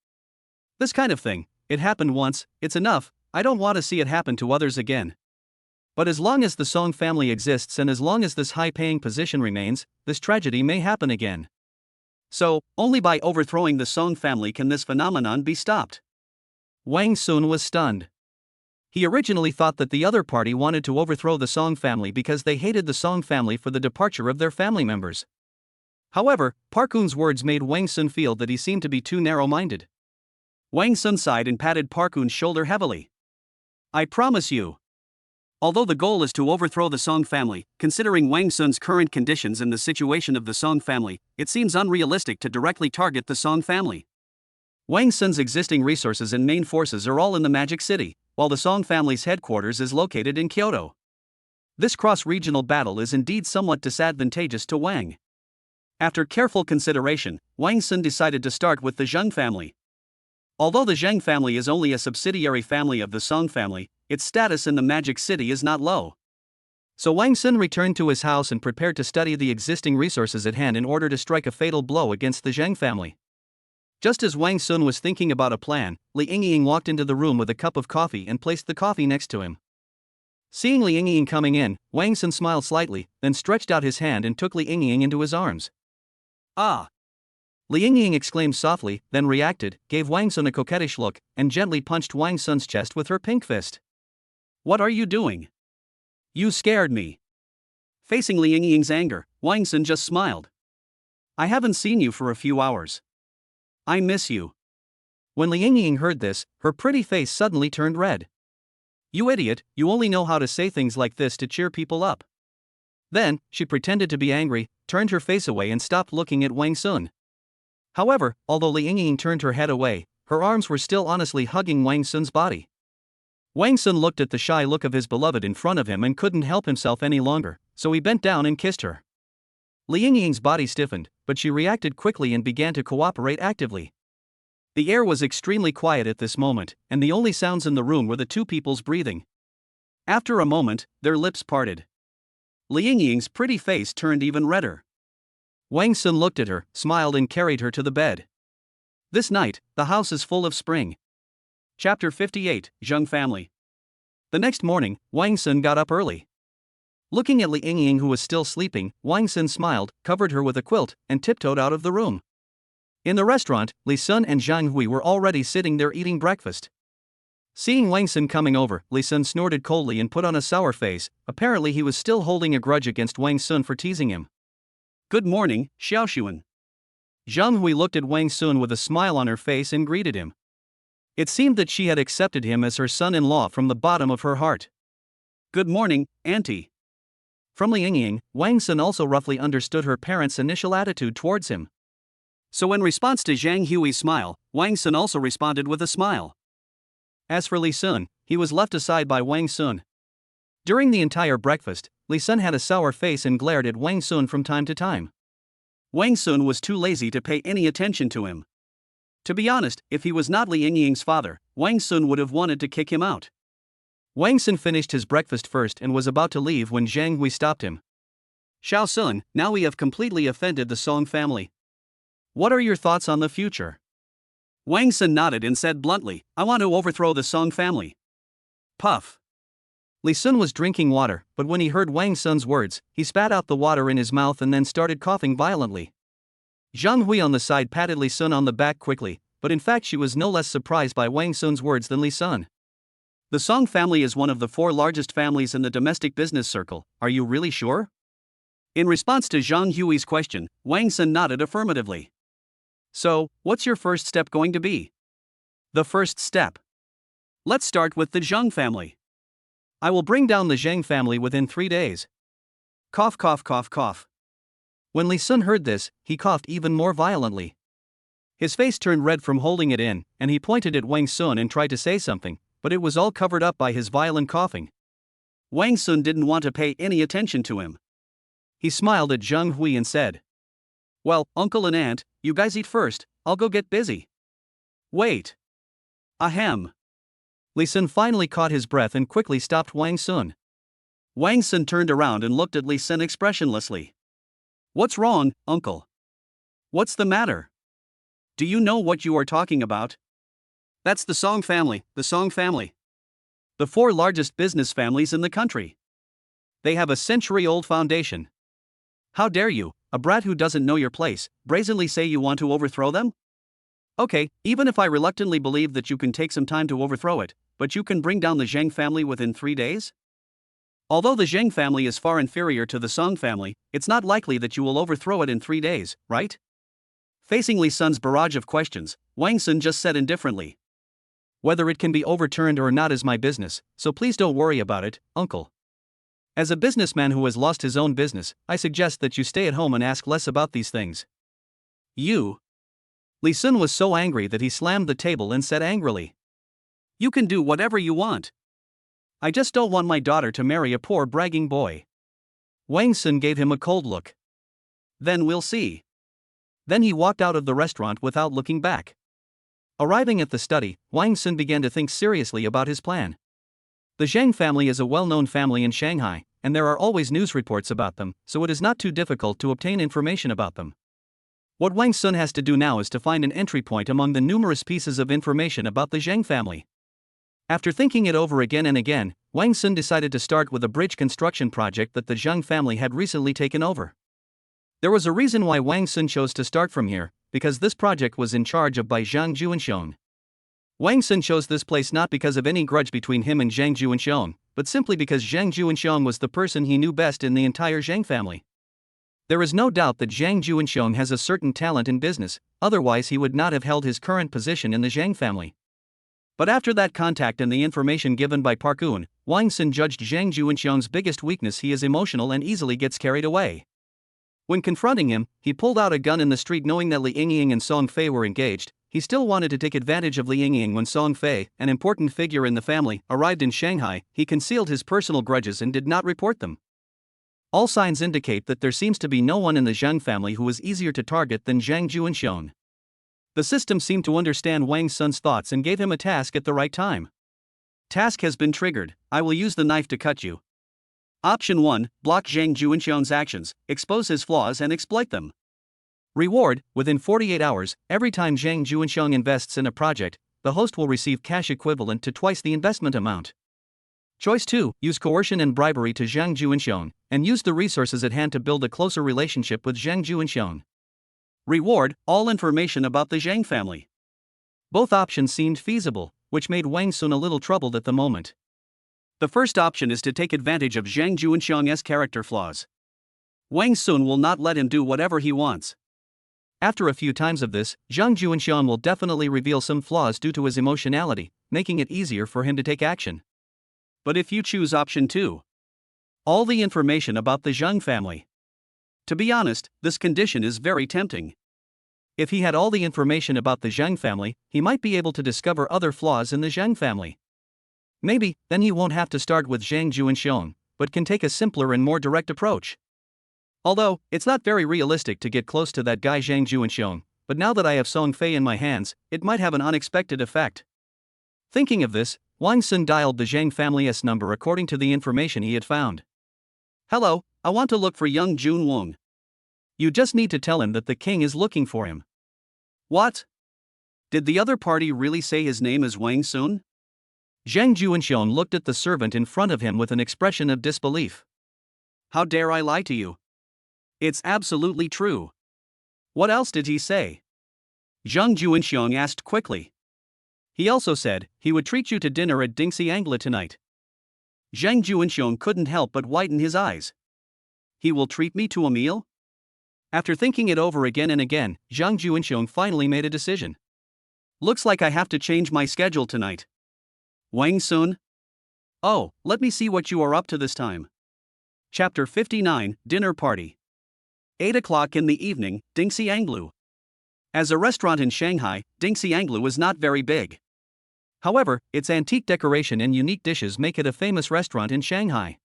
This kind of thing, it happened once, it's enough, I don't want to see it happen to others again. But as long as the Song family exists and as long as this high-paying position remains, this tragedy may happen again. So, only by overthrowing the Song family can this phenomenon be stopped. Wang Sun was stunned. He originally thought that the other party wanted to overthrow the Song family because they hated the Song family for the departure of their family members. However, Park Eun's words made Wang Sun feel that he seemed to be too narrow-minded. Wang Sun sighed and patted Park Eun's shoulder heavily. I promise you. Although the goal is to overthrow the Song family, considering Wang Sun's current conditions and the situation of the Song family, it seems unrealistic to directly target the Song family. Wang Sun's existing resources and main forces are all in the Magic City, while the Song family's headquarters is located in Kyoto. This cross-regional battle is indeed somewhat disadvantageous to Wang. After careful consideration, Wang Sun decided to start with the Zheng family. Although the Zheng family is only a subsidiary family of the Song family, its status in the Magic City is not low. So Wang Sun returned to his house and prepared to study the existing resources at hand in order to strike a fatal blow against the Zheng family. Just as Wang Sun was thinking about a plan, Li Yingying walked into the room with a cup of coffee and placed the coffee next to him. Seeing Li Yingying coming in, Wang Sun smiled slightly, then stretched out his hand and took Li Yingying into his arms. Ah! Li Yingying exclaimed softly, then reacted, gave Wang Sun a coquettish look, and gently punched Wang Sun's chest with her pink fist. What are you doing? You scared me. Facing Li Yingying's anger, Wang Sun just smiled. I haven't seen you for a few hours. I miss you. When Li Yingying heard this, her pretty face suddenly turned red. You idiot, you only know how to say things like this to cheer people up. Then, she pretended to be angry, turned her face away and stopped looking at Wang Sun. However, although Li Yingying turned her head away, her arms were still honestly hugging Wang Sun's body. Wang Sun looked at the shy look of his beloved in front of him and couldn't help himself any longer, so he bent down and kissed her. Li Yingying's body stiffened, but she reacted quickly and began to cooperate actively. The air was extremely quiet at this moment, and the only sounds in the room were the two people's breathing. After a moment, their lips parted. Li Yingying's pretty face turned even redder. Wang Sun looked at her, smiled and carried her to the bed. This night, the house is full of spring. Chapter 58, Zheng Family. The next morning, Wang Sun got up early. Looking at Li Yingying who was still sleeping, Wang Sun smiled, covered her with a quilt, and tiptoed out of the room. In the restaurant, Li Sun and Zhang Hui were already sitting there eating breakfast. Seeing Wang Sun coming over, Li Sun snorted coldly and put on a sour face. Apparently he was still holding a grudge against Wang Sun for teasing him. Good morning, Xiaoshuan. Zhang Hui looked at Wang Sun with a smile on her face and greeted him. It seemed that she had accepted him as her son-in-law from the bottom of her heart. Good morning, Auntie. From Li Yingying, Wang Sun also roughly understood her parents' initial attitude towards him. So in response to Zhang Hui's smile, Wang Sun also responded with a smile. As for Li Sun, he was left aside by Wang Sun. During the entire breakfast, Li Sun had a sour face and glared at Wang Sun from time to time. Wang Sun was too lazy to pay any attention to him. To be honest, if he was not Li Yingying's father, Wang Sun would have wanted to kick him out. Wang Sun finished his breakfast first and was about to leave when Zhang Hui stopped him. Xiao Sun, now we have completely offended the Song family. What are your thoughts on the future? Wang Sun nodded and said bluntly, I want to overthrow the Song family. Puff. Li Sun was drinking water, but when he heard Wang Sun's words, he spat out the water in his mouth and then started coughing violently. Zhang Hui on the side patted Li Sun on the back quickly, but in fact she was no less surprised by Wang Sun's words than Li Sun. The Song family is one of the 4 largest families in the domestic business circle, are you really sure? In response to Zhang Hui's question, Wang Sun nodded affirmatively. So, what's your first step going to be? The first step. Let's start with the Zheng family. I will bring down the Zheng family within 3 days. Cough cough cough cough. When Li Sun heard this, he coughed even more violently. His face turned red from holding it in, and he pointed at Wang Sun and tried to say something, but it was all covered up by his violent coughing. Wang Sun didn't want to pay any attention to him. He smiled at Zhang Hui and said, Well, uncle and aunt, you guys eat first, I'll go get busy. Wait. Ahem. Li Sun finally caught his breath and quickly stopped Wang Sun. Wang Sun turned around and looked at Li Sun expressionlessly. What's wrong, uncle? What's the matter? Do you know what you are talking about? That's the Song family, the Song family. The 4 largest business families in the country. They have a century-old foundation. How dare you, a brat who doesn't know your place, brazenly say you want to overthrow them? Okay, even if I reluctantly believe that you can take some time to overthrow it, but you can bring down the Zhang family within 3 days? Although the Zhang family is far inferior to the Song family, it's not likely that you will overthrow it in 3 days, right? Facing Li Sun's barrage of questions, Wang Sun just said indifferently. Whether it can be overturned or not is my business, so please don't worry about it, uncle. As a businessman who has lost his own business, I suggest that you stay at home and ask less about these things. You. Li Sun was so angry that he slammed the table and said angrily. You can do whatever you want. I just don't want my daughter to marry a poor bragging boy. Wang Sun gave him a cold look. Then we'll see. Then he walked out of the restaurant without looking back. Arriving at the study, Wang Sun began to think seriously about his plan. The Zhang family is a well-known family in Shanghai, and there are always news reports about them, so it is not too difficult to obtain information about them. What Wang Sun has to do now is to find an entry point among the numerous pieces of information about the Zhang family. After thinking it over again and again, Wang Sun decided to start with a bridge construction project that the Zhang family had recently taken over. There was a reason why Wang Sun chose to start from here, because this project was in charge of by Zhang Juanxiong. Wang Sun chose this place not because of any grudge between him and Zhang Juanxiong, but simply because Zhang Juanxiong was the person he knew best in the entire Zhang family. There is no doubt that Zhang Juanxiong has a certain talent in business, otherwise he would not have held his current position in the Zhang family. But after that contact and the information given by Park-un, Wang Sun judged Zhang Juanxiong's biggest weakness: he is emotional and easily gets carried away. When confronting him, he pulled out a gun in the street knowing that Li Yingying and Song Fei were engaged. He still wanted to take advantage of Li Yingying. When Song Fei, an important figure in the family, arrived in Shanghai, he concealed his personal grudges and did not report them. All signs indicate that there seems to be no one in the Zhang family who is easier to target than Zhang Juanxiong. The system seemed to understand Wang Sun's thoughts and gave him a task at the right time. Task has been triggered. I will use the knife to cut you. Option 1. Block Zhang Juanxiong's actions, expose his flaws and exploit them. Reward: within 48 hours, every time Zhang Juanxiong invests in a project, the host will receive cash equivalent to twice the investment amount. Choice 2. Use coercion and bribery to Zhang Juanxiong, and use the resources at hand to build a closer relationship with Zhang Juanxiong. Reward: all information about the Zhang family. Both options seemed feasible, which made Wang Sun a little troubled at the moment. The first option is to take advantage of Zhang Juanxiong's character flaws. Wang Sun will not let him do whatever he wants. After a few times of this, Zhang Juanxiong will definitely reveal some flaws due to his emotionality, making it easier for him to take action. But if you choose option 2, all the information about the Zhang family. To be honest, this condition is very tempting. If he had all the information about the Zhang family, he might be able to discover other flaws in the Zhang family. Maybe, then he won't have to start with Zhang Juanxiong, but can take a simpler and more direct approach. Although, it's not very realistic to get close to that guy Zhang Juanxiong, but now that I have Song Fei in my hands, it might have an unexpected effect. Thinking of this, Wang Sun dialed the Zhang family's number according to the information he had found. Hello, I want to look for young Jun Wong. You just need to tell him that the king is looking for him. What? Did the other party really say his name is Wang Sun? Zhang Juanxiong looked at the servant in front of him with an expression of disbelief. How dare I lie to you? It's absolutely true. What else did he say? Zhang Juanxiong asked quickly. He also said he would treat you to dinner at Dingxi Angla tonight. Zhang Juanxiong couldn't help but whiten his eyes. He will treat me to a meal? After thinking it over again and again, Zhang Juanxiong finally made a decision. Looks like I have to change my schedule tonight. Wang Sun? Oh, let me see what you are up to this time. Chapter 59, Dinner Party. 8 o'clock in the evening, Dingxi Anglu. As a restaurant in Shanghai, Dingxi Anglu is not very big. However, its antique decoration and unique dishes make it a famous restaurant in Shanghai.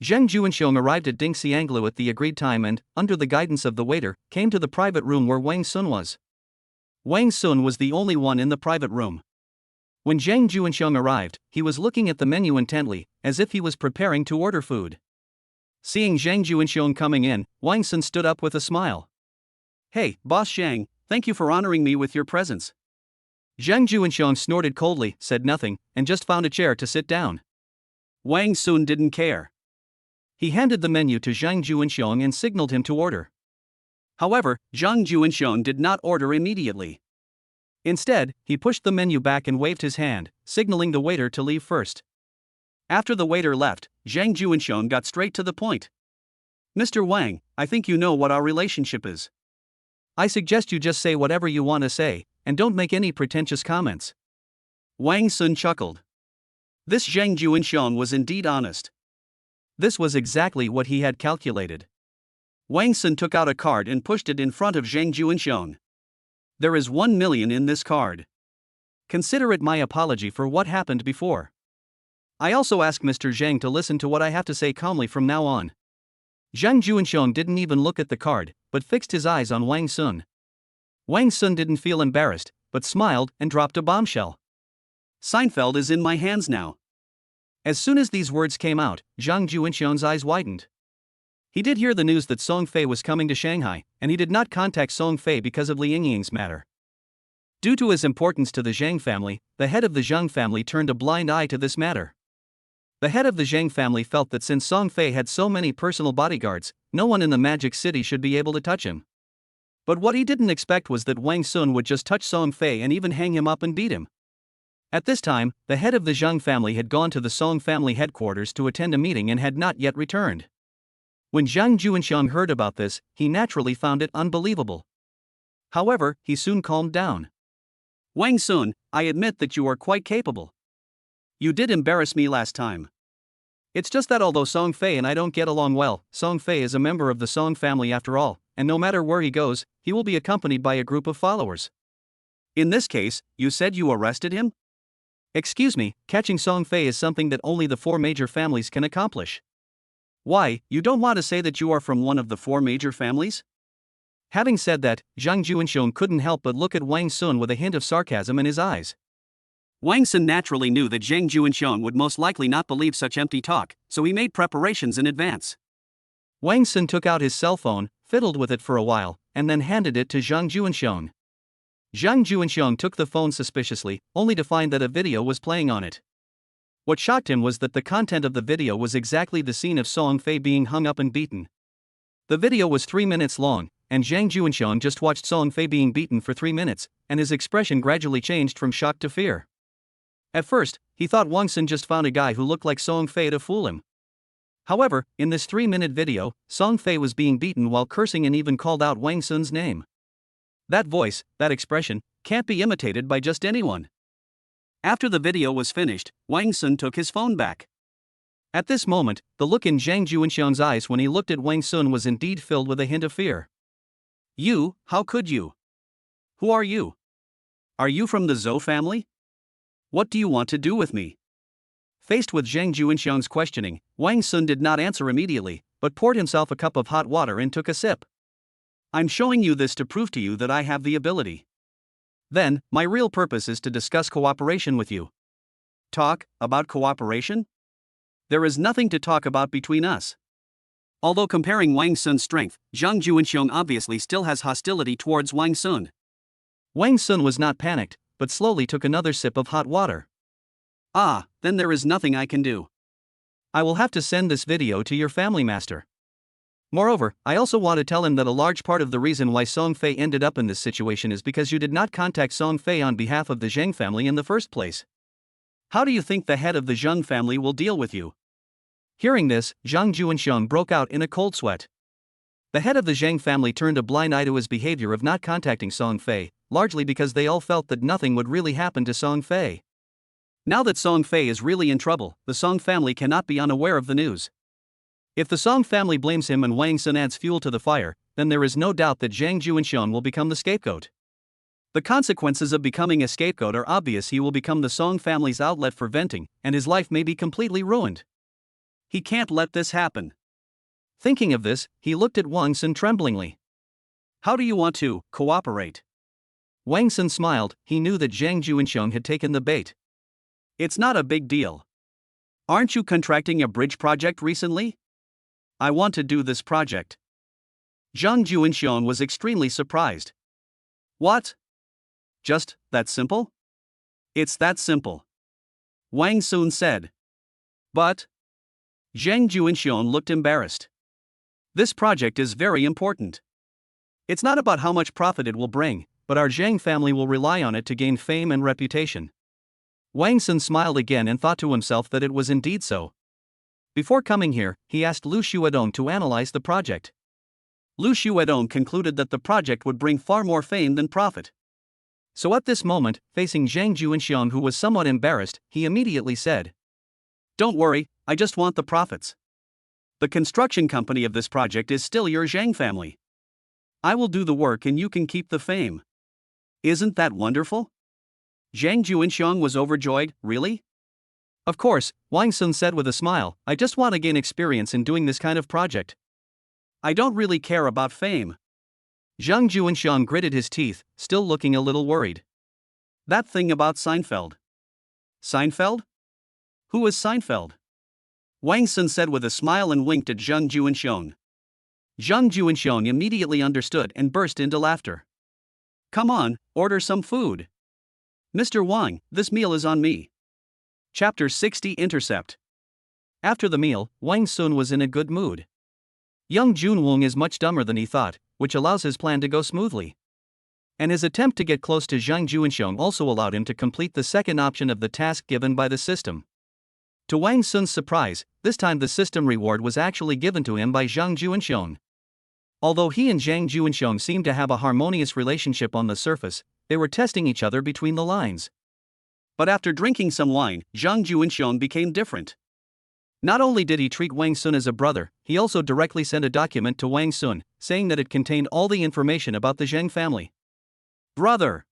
Zhang Juanxiong arrived at Dingxi Anglu at the agreed time and, under the guidance of the waiter, came to the private room where Wang Sun was. Wang Sun was the only one in the private room. When Zhang Juanxiong arrived, he was looking at the menu intently, as if he was preparing to order food. Seeing Zhang Juanxiong coming in, Wang Sun stood up with a smile. Hey, Boss Zhang, thank you for honoring me with your presence. Zhang Juanxiong snorted coldly, said nothing, and just found a chair to sit down. Wang Sun didn't care. He handed the menu to Zhang Juanxiong and signaled him to order. However, Zhang Juanxiong did not order immediately. Instead, he pushed the menu back and waved his hand, signaling the waiter to leave first. After the waiter left, Zhang Juanxiong got straight to the point. "Mr. Wang, I think you know what our relationship is. I suggest you just say whatever you want to say, and don't make any pretentious comments." Wang Sun chuckled. This Zhang Juanxiong was indeed honest. This was exactly what he had calculated. Wang Sun took out a card and pushed it in front of Zhang Juanxiong. "There is 1 million in this card. Consider it my apology for what happened before. I also ask Mr. Zhang to listen to what I have to say calmly from now on." Zhang Juanxiong didn't even look at the card, but fixed his eyes on Wang Sun. Wang Sun didn't feel embarrassed, but smiled and dropped a bombshell. "Seinfeld is in my hands now." As soon as these words came out, Zhang Juanxiong's eyes widened. He did hear the news that Song Fei was coming to Shanghai, and he did not contact Song Fei because of Li Yingying's matter. Due to his importance to the Zhang family, the head of the Zhang family turned a blind eye to this matter. The head of the Zhang family felt that since Song Fei had so many personal bodyguards, no one in the Magic City should be able to touch him. But what he didn't expect was that Wang Sun would just touch Song Fei and even hang him up and beat him. At this time, the head of the Zhang family had gone to the Song family headquarters to attend a meeting and had not yet returned. When Zhang Juanxiong heard about this, he naturally found it unbelievable. However, he soon calmed down. "Wang Sun, I admit that you are quite capable. You did embarrass me last time. It's just that although Song Fei and I don't get along well, Song Fei is a member of the Song family after all, and no matter where he goes, he will be accompanied by a group of followers. In this case, you said you arrested him? Excuse me, catching Song Fei is something that only the 4 major families can accomplish. Why, you don't want to say that you are from one of the 4 major families?" Having said that, Zhang Juanxiong couldn't help but look at Wang Sun with a hint of sarcasm in his eyes. Wang Sun naturally knew that Zhang Juanxiong would most likely not believe such empty talk, so he made preparations in advance. Wang Sun took out his cell phone, fiddled with it for a while, and then handed it to Zhang Juanxiong. Zhang Juanxiong took the phone suspiciously, only to find that a video was playing on it. What shocked him was that the content of the video was exactly the scene of Song Fei being hung up and beaten. The video was 3 minutes long, and Zhang Juanxiong just watched Song Fei being beaten for 3 minutes, and his expression gradually changed from shock to fear. At first, he thought Wang Sun just found a guy who looked like Song Fei to fool him. However, in this 3-minute video, Song Fei was being beaten while cursing and even called out Wang Sun's name. That voice, that expression, can't be imitated by just anyone. After the video was finished, Wang Sun took his phone back. At this moment, the look in Zhang Juanxiong's eyes when he looked at Wang Sun was indeed filled with a hint of fear. "You, how could you? Who are you? Are you from the Zhou family? What do you want to do with me?" Faced with Zhang Juanxiong's questioning, Wang Sun did not answer immediately, but poured himself a cup of hot water and took a sip. "I'm showing you this to prove to you that I have the ability. Then, my real purpose is to discuss cooperation with you." "Talk about cooperation? There is nothing to talk about between us." Although comparing Wang Sun's strength, Zhang Juanxiong obviously still has hostility towards Wang Sun. Wang Sun was not panicked, but slowly took another sip of hot water. "Ah, then there is nothing I can do. I will have to send this video to your family master. Moreover, I also want to tell him that a large part of the reason why Song Fei ended up in this situation is because you did not contact Song Fei on behalf of the Zhang family in the first place. How do you think the head of the Zhang family will deal with you?" Hearing this, Zhang Juanxiong broke out in a cold sweat. The head of the Zhang family turned a blind eye to his behavior of not contacting Song Fei, largely because they all felt that nothing would really happen to Song Fei. Now that Song Fei is really in trouble, the Song family cannot be unaware of the news. If the Song family blames him and Wang Sun adds fuel to the fire, then there is no doubt that Zhang Juanxiong will become the scapegoat. The consequences of becoming a scapegoat are obvious. He will become the Song family's outlet for venting, and his life may be completely ruined. He can't let this happen. Thinking of this, he looked at Wang Sun tremblingly. "How do you want to cooperate?" Wang Sun smiled. He knew that Zhang Juanxiong had taken the bait. "It's not a big deal. Aren't you contracting a bridge project recently? I want to do this project." Zhang Juanxiong was extremely surprised. "What? Just that simple?" "It's that simple," Wang Sun said. "But..." Zhang Juanxiong looked embarrassed. "This project is very important. It's not about how much profit it will bring, but our Zhang family will rely on it to gain fame and reputation. Wang Sun smiled again and thought to himself that it was indeed so. Before coming here, he asked Lu Xuedong to analyze the project. Lu Xuedong concluded that the project would bring far more fame than profit. So at this moment, facing Zhang Juinxiong, who was somewhat embarrassed, he immediately said, "Don't worry, I just want the profits. The construction company of this project is still your Zhang family. I will do the work and you can keep the fame. Isn't that wonderful?" Zhang Juinxiong was overjoyed. "Really?" "Of course," Wang Sun said with a smile, "I just want to gain experience in doing this kind of project. I don't really care about fame." Zhang Juinxiong gritted his teeth, still looking a little worried. "That thing about Seinfeld." "Seinfeld? Who is Seinfeld?" Wang Sun said with a smile and winked at Zhang Juinxiong. Zhang Juinxiong immediately understood and burst into laughter. "Come on, order some food. Mr. Wang, this meal is on me." Chapter 60 Intercept. After the meal, Wang Sun was in a good mood. Young Junwong is much dumber than he thought, which allows his plan to go smoothly. And his attempt to get close to Zhang Juinxiong also allowed him to complete the second option of the task given by the system. To Wang Sun's surprise, this time the system reward was actually given to him by Zhang Juinxiong. Although he and Zhang Juinxiong seemed to have a harmonious relationship on the surface, they were testing each other between the lines. But after drinking some wine, Zhang Juinxiong became different. Not only did he treat Wang Sun as a brother, he also directly sent a document to Wang Sun, saying that it contained all the information about the Zhang family. "Brother!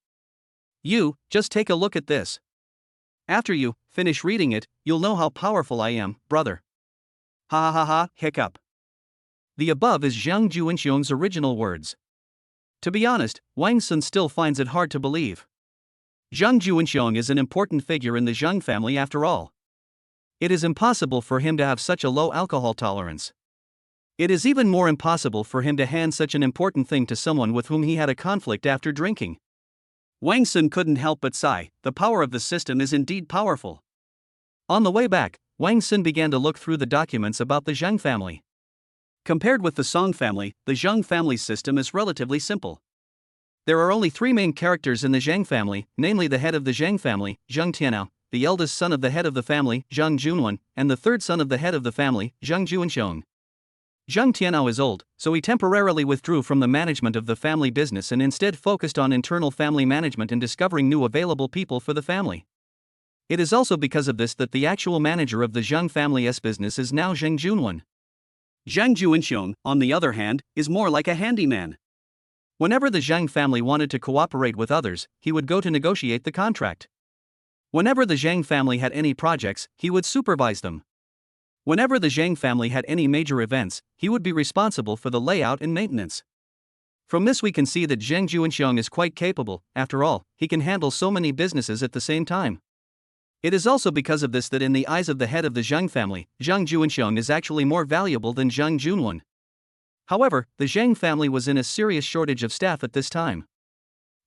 You, just take a look at this. After you finish reading it, you'll know how powerful I am, brother." Ha ha ha ha, hiccup. The above is Zhang Juinxiong's original words. To be honest, Wang Sun still finds it hard to believe. Zhang Juinxiong is an important figure in the Zhang family after all. It is impossible for him to have such a low alcohol tolerance. It is even more impossible for him to hand such an important thing to someone with whom he had a conflict after drinking. Wang Sun couldn't help but sigh. The power of the system is indeed powerful. On the way back, Wang Sun began to look through the documents about the Zhang family. Compared with the Song family, the Zhang family's system is relatively simple. There are only 3 main characters in the Zhang family, namely the head of the Zhang family, Zhang Tianao, the eldest son of the head of the family, Zhang Junwen, and the third son of the head of the family, Zhang Juinxiong. Zhang Tianao is old, so he temporarily withdrew from the management of the family business and instead focused on internal family management and discovering new available people for the family. It is also because of this that the actual manager of the Zhang family's business is now Zhang Junwen. Zhang Juinxiong, on the other hand, is more like a handyman. Whenever the Zhang family wanted to cooperate with others, he would go to negotiate the contract. Whenever the Zhang family had any projects, he would supervise them. Whenever the Zhang family had any major events, he would be responsible for the layout and maintenance. From this we can see that Zhang Juinxiong is quite capable. After all, he can handle so many businesses at the same time. It is also because of this that in the eyes of the head of the Zhang family, Zhang Juinxiong is actually more valuable than Zhang Junwen. However, the Zhang family was in a serious shortage of staff at this time.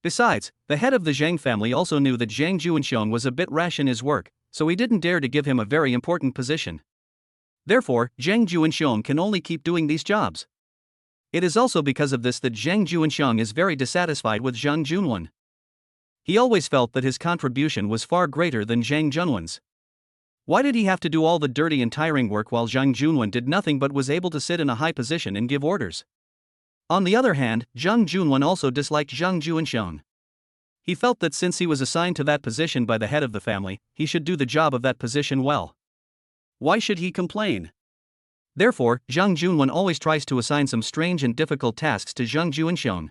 Besides, the head of the Zhang family also knew that Zhang Juinxiong was a bit rash in his work, so he didn't dare to give him a very important position. Therefore, Zhang Juinxiong can only keep doing these jobs. It is also because of this that Zhang Juinxiong is very dissatisfied with Zhang Junwen. He always felt that his contribution was far greater than Zhang Junwen's. Why did he have to do all the dirty and tiring work while Zhang Junwen did nothing but was able to sit in a high position and give orders? On the other hand, Zhang Junwen also disliked Zhang Juinxiong. He felt that since he was assigned to that position by the head of the family, he should do the job of that position well. Why should he complain? Therefore, Zhang Junwen always tries to assign some strange and difficult tasks to Zhang Juinxiong.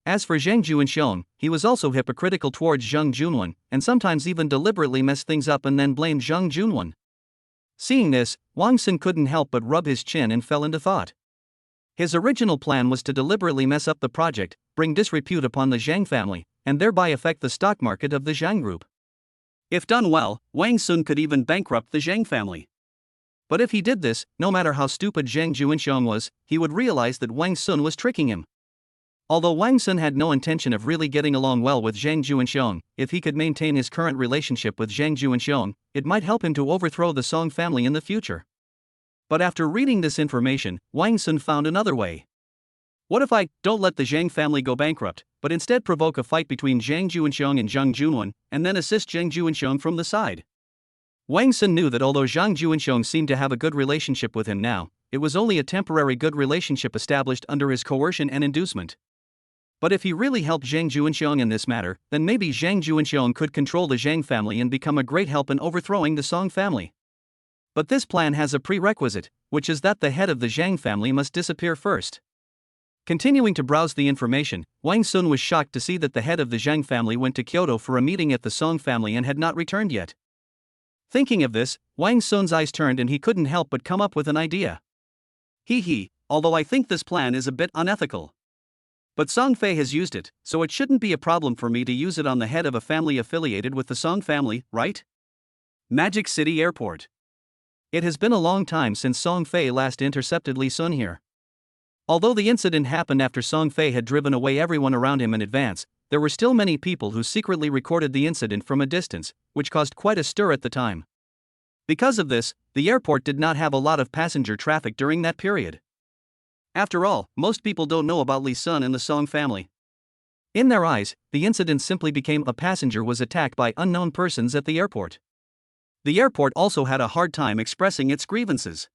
As for Zhang Juinxiong, he was also hypocritical towards Zhang Junwen, and sometimes even deliberately messed things up and then blamed Zhang Junwen. Seeing this, Wang Sun couldn't help but rub his chin and fell into thought. His original plan was to deliberately mess up the project, bring disrepute upon the Zhang family, and thereby affect the stock market of the Zhang group. If done well, Wang Sun could even bankrupt the Zhang family. But if he did this, no matter how stupid Zhang Juinxiong was, he would realize that Wang Sun was tricking him. Although Wang Sun had no intention of really getting along well with Zhang Juinxiong, if he could maintain his current relationship with Zhang Juinxiong, it might help him to overthrow the Song family in the future. But after reading this information, Wang Sun found another way. What if I don't let the Zhang family go bankrupt, but instead provoke a fight between Zhang Juanxiong and Zhang Junwen, and then assist Zhang Juanxiong from the side. Wang Sun knew that although Zhang Juanxiong seemed to have a good relationship with him now, it was only a temporary good relationship established under his coercion and inducement. But if he really helped Zhang Juanxiong in this matter, then maybe Zhang Juanxiong could control the Zhang family and become a great help in overthrowing the Song family. But this plan has a prerequisite, which is that the head of the Zhang family must disappear first. Continuing to browse the information, Wang Sun was shocked to see that the head of the Zhang family went to Kyoto for a meeting at the Song family and had not returned yet. Thinking of this, Wang Sun's eyes turned and he couldn't help but come up with an idea. Although I think this plan is a bit unethical. But Song Fei has used it, so it shouldn't be a problem for me to use it on the head of a family affiliated with the Song family, right? Magic City Airport. It has been a long time since Song Fei last intercepted Li Sun here. Although the incident happened after Song Fei had driven away everyone around him in advance, there were still many people who secretly recorded the incident from a distance, which caused quite a stir at the time. Because of this, the airport did not have a lot of passenger traffic during that period. After all, most people don't know about Li Sun and the Song family. In their eyes, the incident simply became a passenger was attacked by unknown persons at the airport. The airport also had a hard time expressing its grievances.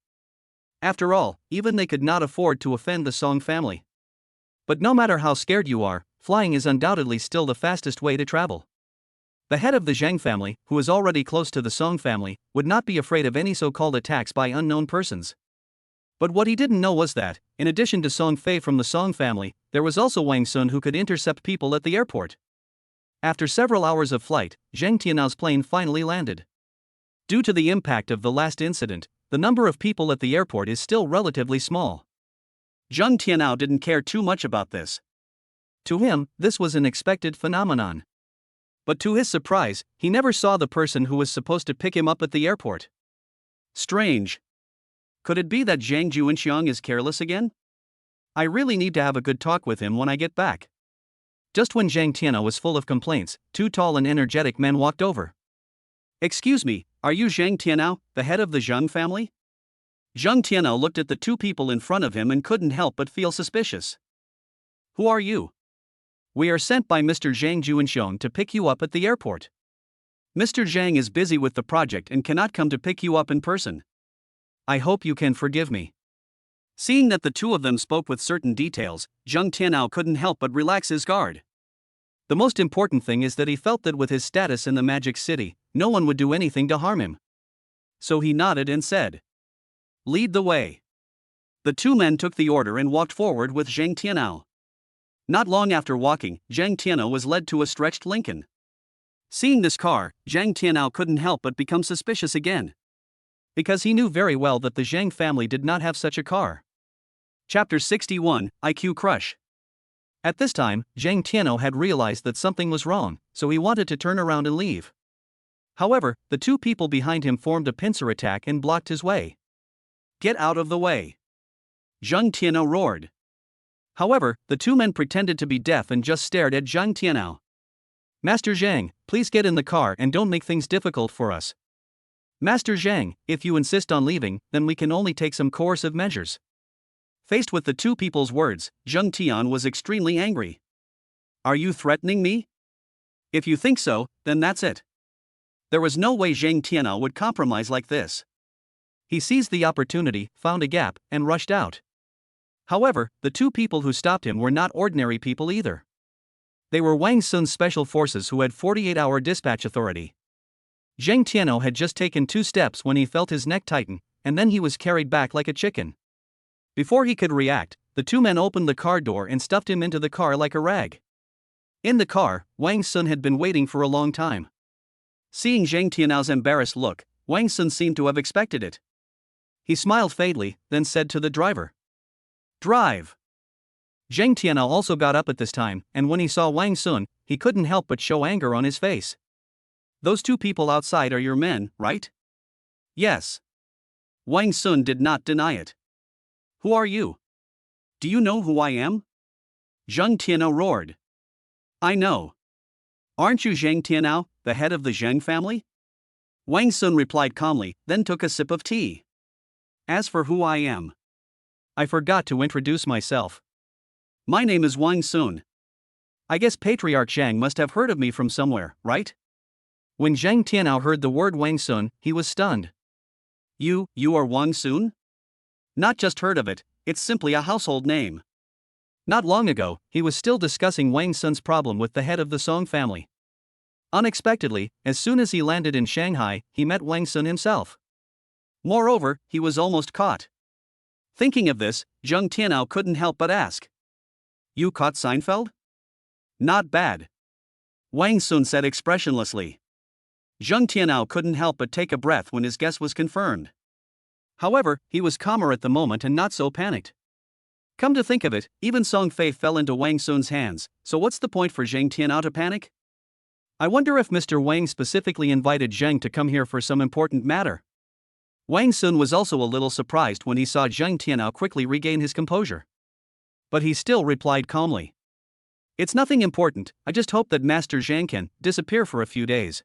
After all, even they could not afford to offend the Song family. But no matter how scared you are, flying is undoubtedly still the fastest way to travel. The head of the Zhang family, who is already close to the Song family, would not be afraid of any so-called attacks by unknown persons. But what he didn't know was that, in addition to Song Fei from the Song family, there was also Wang Sun who could intercept people at the airport. After several hours of flight, Zhang Tianao's plane finally landed. Due to the impact of the last incident, the number of people at the airport is still relatively small. Zhang Tianao didn't care too much about this. To him, this was an expected phenomenon. But to his surprise, he never saw the person who was supposed to pick him up at the airport. Strange. Could it be that Zhang Juanxiong is careless again? I really need to have a good talk with him when I get back. Just when Zhang Tianao was full of complaints, two tall and energetic men walked over. Excuse me, are you Zhang Tianao, the head of the Zhang family? Zhang Tianao looked at the two people in front of him and couldn't help but feel suspicious. Who are you? We are sent by Mr. Zhang Juanxiong to pick you up at the airport. Mr. Zhang is busy with the project and cannot come to pick you up in person. I hope you can forgive me. Seeing that the two of them spoke with certain details, Zhang Tianao couldn't help but relax his guard. The most important thing is that he felt that with his status in the Magic City, no one would do anything to harm him. So he nodded and said, "Lead the way." The two men took the order and walked forward with Zhang Tianao. Not long after walking, Zhang Tianao was led to a stretched Lincoln. Seeing this car, Zhang Tianao couldn't help but become suspicious again. Because he knew very well that the Zhang family did not have such a car. Chapter 61, IQ Crush. At this time, Zhang Tianao had realized that something was wrong, so he wanted to turn around and leave. However, the two people behind him formed a pincer attack and blocked his way. "Get out of the way!" Zhang Tianao roared. However, the two men pretended to be deaf and just stared at Zhang Tianao. "Master Zhang, please get in the car and don't make things difficult for us." "Master Zhang, if you insist on leaving, then we can only take some coercive measures." Faced with the two people's words, Zhang Tian was extremely angry. "Are you threatening me? If you think so, then that's it." There was no way Zhang Tianao would compromise like this. He seized the opportunity, found a gap, and rushed out. However, the two people who stopped him were not ordinary people either. They were Wang Sun's special forces who had 48-hour dispatch authority. Zhang Tianao had just taken 2 steps when he felt his neck tighten, and then he was carried back like a chicken. Before he could react, the two men opened the car door and stuffed him into the car like a rag. In the car, Wang Sun had been waiting for a long time. Seeing Zhang Tianao's embarrassed look, Wang Sun seemed to have expected it. He smiled faintly, then said to the driver, "Drive." Zhang Tianao also got up at this time, and when he saw Wang Sun, he couldn't help but show anger on his face. "Those two people outside are your men, right?" "Yes." Wang Sun did not deny it. "Who are you? Do you know who I am?" Zhang Tianao roared. "I know. Aren't you Zhang Tianao, the head of the Zhang family?" Wang Sun replied calmly, then took a sip of tea. "As for who I am, I forgot to introduce myself. My name is Wang Sun. I guess Patriarch Zhang must have heard of me from somewhere, right? When Zhang Tianao heard the word Wang Sun, he was stunned. You are Wang Sun? Not just heard of it, it's simply a household name. Not long ago, he was still discussing Wang Sun's problem with the head of the Song family. Unexpectedly, as soon as he landed in Shanghai, he met Wang Sun himself. Moreover, he was almost caught. Thinking of this, Zhang Tianao couldn't help but ask. You caught Seinfeld? Not bad. Wang Sun said expressionlessly. Zhang Tianao couldn't help but take a breath when his guess was confirmed. However, he was calmer at the moment and not so panicked. Come to think of it, even Song Fei fell into Wang Sun's hands, so what's the point for Zhang Tianao to panic? I wonder if Mr. Wang specifically invited Zhang to come here for some important matter. Wang Sun was also a little surprised when he saw Zhang Tianao quickly regain his composure. But he still replied calmly. It's nothing important, I just hope that Master Zhang can disappear for a few days.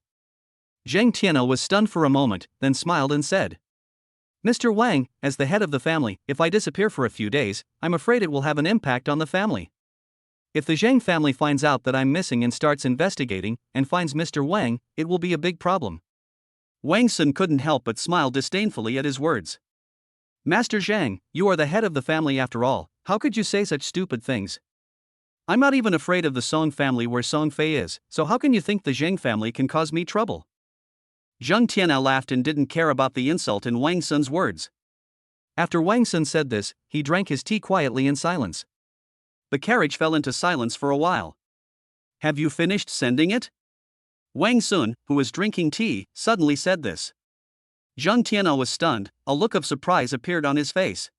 Zhang Tianao was stunned for a moment, then smiled and said. Mr. Wang, as the head of the family, if I disappear for a few days, I'm afraid it will have an impact on the family. If the Zhang family finds out that I'm missing and starts investigating, and finds Mr. Wang, it will be a big problem. Wang Sun couldn't help but smile disdainfully at his words. Master Zhang, you are the head of the family after all, how could you say such stupid things? I'm not even afraid of the Song family where Song Fei is, so how can you think the Zhang family can cause me trouble? Zhang Tianao laughed and didn't care about the insult in Wang Sun's words. After Wang Sun said this, he drank his tea quietly in silence. The carriage fell into silence for a while. Have you finished sending it? Wang Sun, who was drinking tea, suddenly said this. Zhang Tianao was stunned, a look of surprise appeared on his face.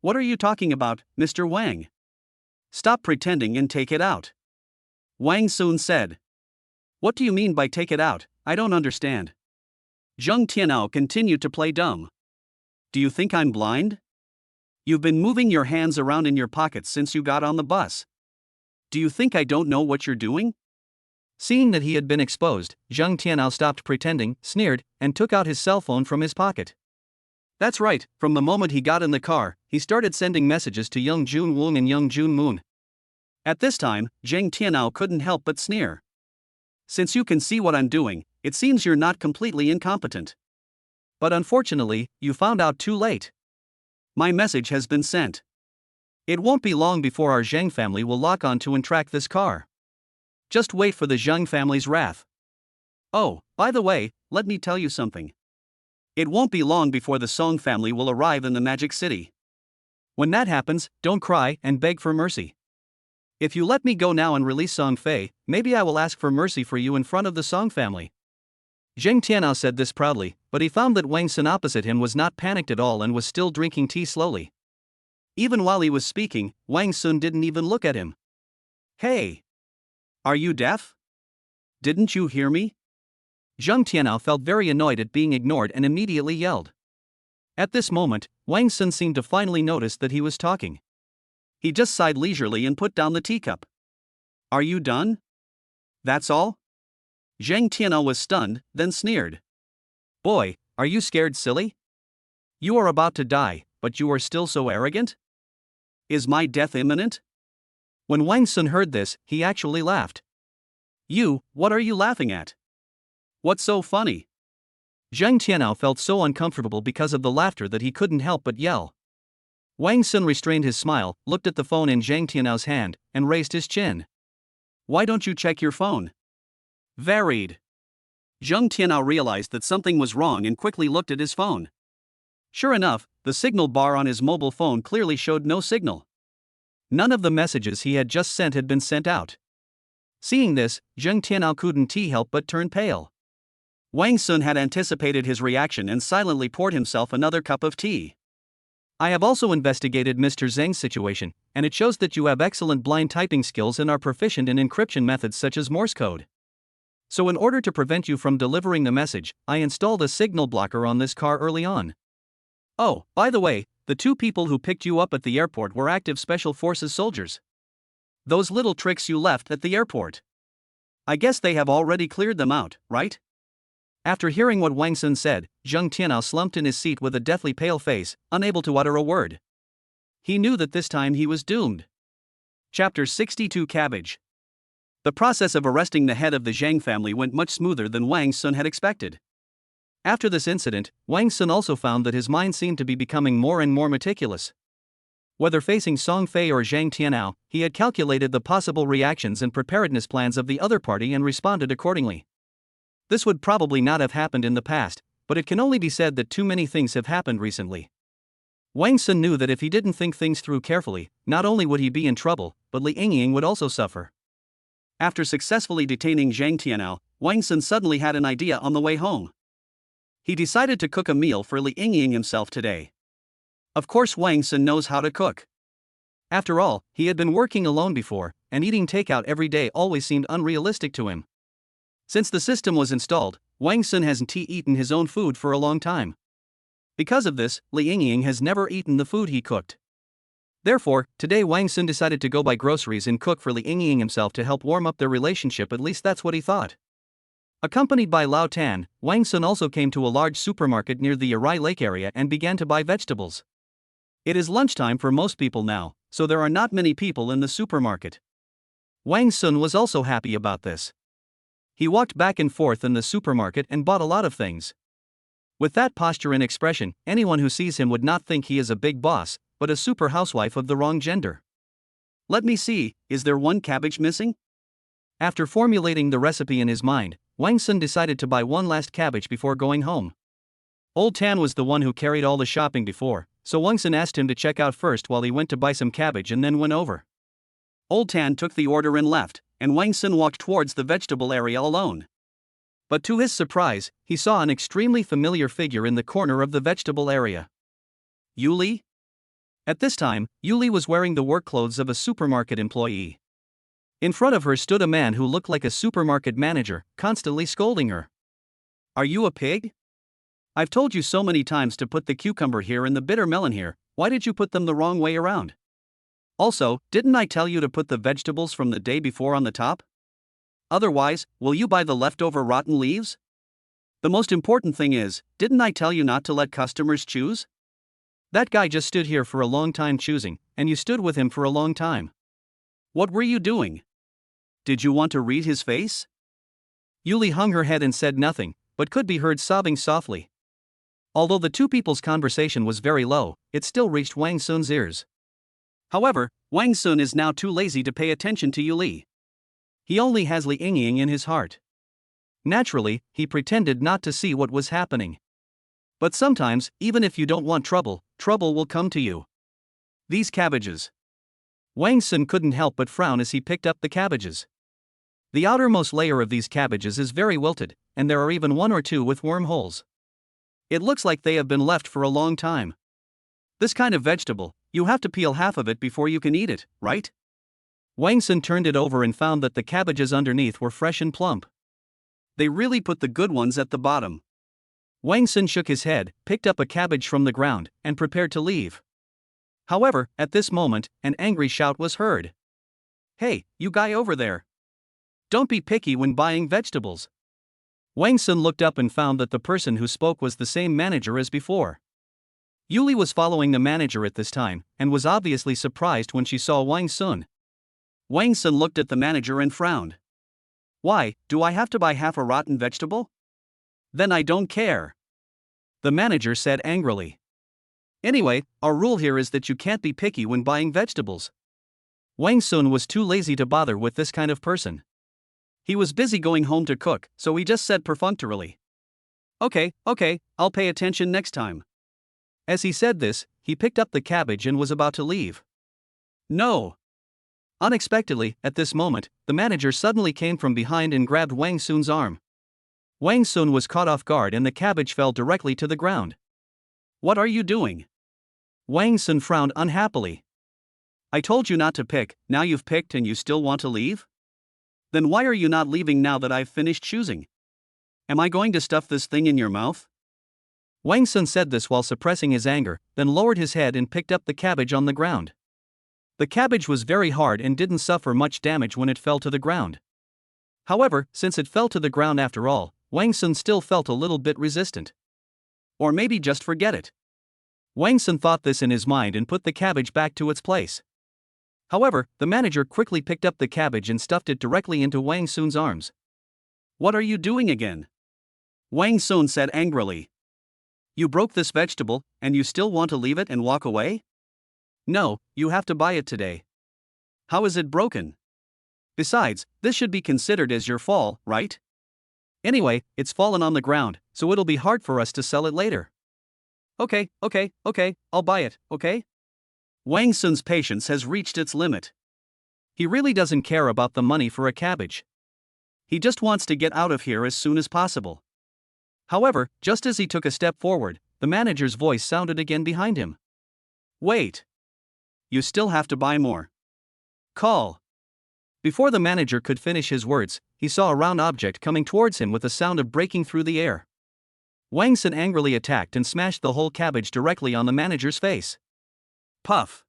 What are you talking about, Mr. Wang? Stop pretending and take it out. Wang Sun said. What do you mean by take it out? I don't understand. Zhang Tianao continued to play dumb. Do you think I'm blind? You've been moving your hands around in your pockets since you got on the bus. Do you think I don't know what you're doing? Seeing that he had been exposed, Zhang Tianao stopped pretending, sneered, and took out his cell phone from his pocket. That's right, from the moment he got in the car, he started sending messages to Young Jun Wong and Young Jun Moon. At this time, Zhang Tianao couldn't help but sneer. Since you can see what I'm doing, it seems you're not completely incompetent. But unfortunately, you found out too late. My message has been sent. It won't be long before our Zhang family will lock onto and track this car. Just wait for the Zhang family's wrath. Oh, by the way, let me tell you something. It won't be long before the Song family will arrive in the Magic City. When that happens, don't cry and beg for mercy. If you let me go now and release Song Fei, maybe I will ask for mercy for you in front of the Song family. Zhang Tianao said this proudly, but he found that Wang Sun opposite him was not panicked at all and was still drinking tea slowly. Even while he was speaking, Wang Sun didn't even look at him. Hey! Are you deaf? Didn't you hear me? Zhang Tianao felt very annoyed at being ignored and immediately yelled. At this moment, Wang Sun seemed to finally notice that he was talking. He just sighed leisurely and put down the teacup. Are you done? That's all? Zhang Tianao was stunned, then sneered. Boy, are you scared silly? You are about to die, but you are still so arrogant? Is my death imminent? When Wang Sun heard this, he actually laughed. What are you laughing at? What's so funny? Zhang Tianao felt so uncomfortable because of the laughter that he couldn't help but yell. Wang Sun restrained his smile, looked at the phone in Zhang Tianao's hand, and raised his chin. Why don't you check your phone? Varied. Zhang Tianao realized that something was wrong and quickly looked at his phone. Sure enough, the signal bar on his mobile phone clearly showed no signal. None of the messages he had just sent had been sent out. Seeing this, Zhang Tianao couldn't help but turn pale. Wang Sun had anticipated his reaction and silently poured himself another cup of tea. I have also investigated Mr. Zhang's situation, and it shows that you have excellent blind typing skills and are proficient in encryption methods such as Morse code. So in order to prevent you from delivering the message, I installed a signal blocker on this car early on. Oh, by the way, the two people who picked you up at the airport were active Special Forces soldiers. Those little tricks you left at the airport. I guess they have already cleared them out, right? After hearing what Wang Sun said, Zhang Tianao slumped in his seat with a deathly pale face, unable to utter a word. He knew that this time he was doomed. Chapter 62 Cabbage. The process of arresting the head of the Zhang family went much smoother than Wang Sun had expected. After this incident, Wang Sun also found that his mind seemed to be becoming more and more meticulous. Whether facing Song Fei or Zhang Tianao, he had calculated the possible reactions and preparedness plans of the other party and responded accordingly. This would probably not have happened in the past, but it can only be said that too many things have happened recently. Wang Sun knew that if he didn't think things through carefully, not only would he be in trouble, but Li Yingying would also suffer. After successfully detaining Zhang Tianao, Wang Sun suddenly had an idea on the way home. He decided to cook a meal for Li Yingying himself today. Of course, Wang Sun knows how to cook. After all, he had been working alone before, and eating takeout every day always seemed unrealistic to him. Since the system was installed, Wang Sun hasn't eaten his own food for a long time. Because of this, Li Yingying has never eaten the food he cooked. Therefore, today Wang Sun decided to go buy groceries and cook for Li Yingying himself to help warm up their relationship, at least that's what he thought. Accompanied by Lao Tan, Wang Sun also came to a large supermarket near the Yarai Lake area and began to buy vegetables. It is lunchtime for most people now, so there are not many people in the supermarket. Wang Sun was also happy about this. He walked back and forth in the supermarket and bought a lot of things. With that posture and expression, anyone who sees him would not think he is a big boss, but a super housewife of the wrong gender. Let me see, is there one cabbage missing? After formulating the recipe in his mind, Wang Sun decided to buy one last cabbage before going home. Old Tan was the one who carried all the shopping before, so Wang Sun asked him to check out first while he went to buy some cabbage and then went over. Old Tan took the order and left, and Wang Sun walked towards the vegetable area alone. But to his surprise, he saw an extremely familiar figure in the corner of the vegetable area. Yuli? At this time, Yuli was wearing the work clothes of a supermarket employee. In front of her stood a man who looked like a supermarket manager, constantly scolding her. Are you a pig? I've told you so many times to put the cucumber here and the bitter melon here, why did you put them the wrong way around? Also, didn't I tell you to put the vegetables from the day before on the top? Otherwise, will you buy the leftover rotten leaves? The most important thing is, didn't I tell you not to let customers choose? That guy just stood here for a long time choosing, and you stood with him for a long time. What were you doing? Did you want to read his face? Yuli hung her head and said nothing, but could be heard sobbing softly. Although the two people's conversation was very low, it still reached Wang Sun's ears. However, Wang Sun is now too lazy to pay attention to Yuli. He only has Li Yingying in his heart. Naturally, he pretended not to see what was happening. But sometimes, even if you don't want trouble, trouble will come to you. These cabbages. Wang Sun couldn't help but frown as he picked up the cabbages. The outermost layer of these cabbages is very wilted, and there are even one or two with wormholes. It looks like they have been left for a long time. This kind of vegetable, you have to peel half of it before you can eat it, right? Wang Sun turned it over and found that the cabbages underneath were fresh and plump. They really put the good ones at the bottom. Wang Sun shook his head, picked up a cabbage from the ground, and prepared to leave. However, at this moment, an angry shout was heard. Hey, you guy over there! Don't be picky when buying vegetables. Wang Sun looked up and found that the person who spoke was the same manager as before. Yuli was following the manager at this time, and was obviously surprised when she saw Wang Sun. Wang Sun looked at the manager and frowned. Why, do I have to buy half a rotten vegetable? Then I don't care. The manager said angrily. Anyway, our rule here is that you can't be picky when buying vegetables. Wang Sun was too lazy to bother with this kind of person. He was busy going home to cook, so he just said perfunctorily. Okay, I'll pay attention next time. As he said this, he picked up the cabbage and was about to leave. No! Unexpectedly, at this moment, the manager suddenly came from behind and grabbed Wang Sun's arm. Wang Sun was caught off guard and the cabbage fell directly to the ground. What are you doing? Wang Sun frowned unhappily. I told you not to pick, now you've picked and you still want to leave? Then why are you not leaving now that I've finished choosing? Am I going to stuff this thing in your mouth? Wang Sun said this while suppressing his anger, then lowered his head and picked up the cabbage on the ground. The cabbage was very hard and didn't suffer much damage when it fell to the ground. However, since it fell to the ground after all, Wang Sun still felt a little bit resistant. Or maybe just forget it. Wang Sun thought this in his mind and put the cabbage back to its place. However, the manager quickly picked up the cabbage and stuffed it directly into Wang Sun's arms. "What are you doing again?" Wang Sun said angrily. "You broke this vegetable, and you still want to leave it and walk away? No, you have to buy it today." "How is it broken? Besides, this should be considered as your fall, right? Anyway, it's fallen on the ground, so it'll be hard for us to sell it later." Okay, I'll buy it, okay?" Wang Sun's patience has reached its limit. He really doesn't care about the money for a cabbage. He just wants to get out of here as soon as possible. However, just as he took a step forward, the manager's voice sounded again behind him. "Wait. You still have to buy more. Call." Before the manager could finish his words, he saw a round object coming towards him with a sound of breaking through the air. Wang Sun angrily attacked and smashed the whole cabbage directly on the manager's face. Puff!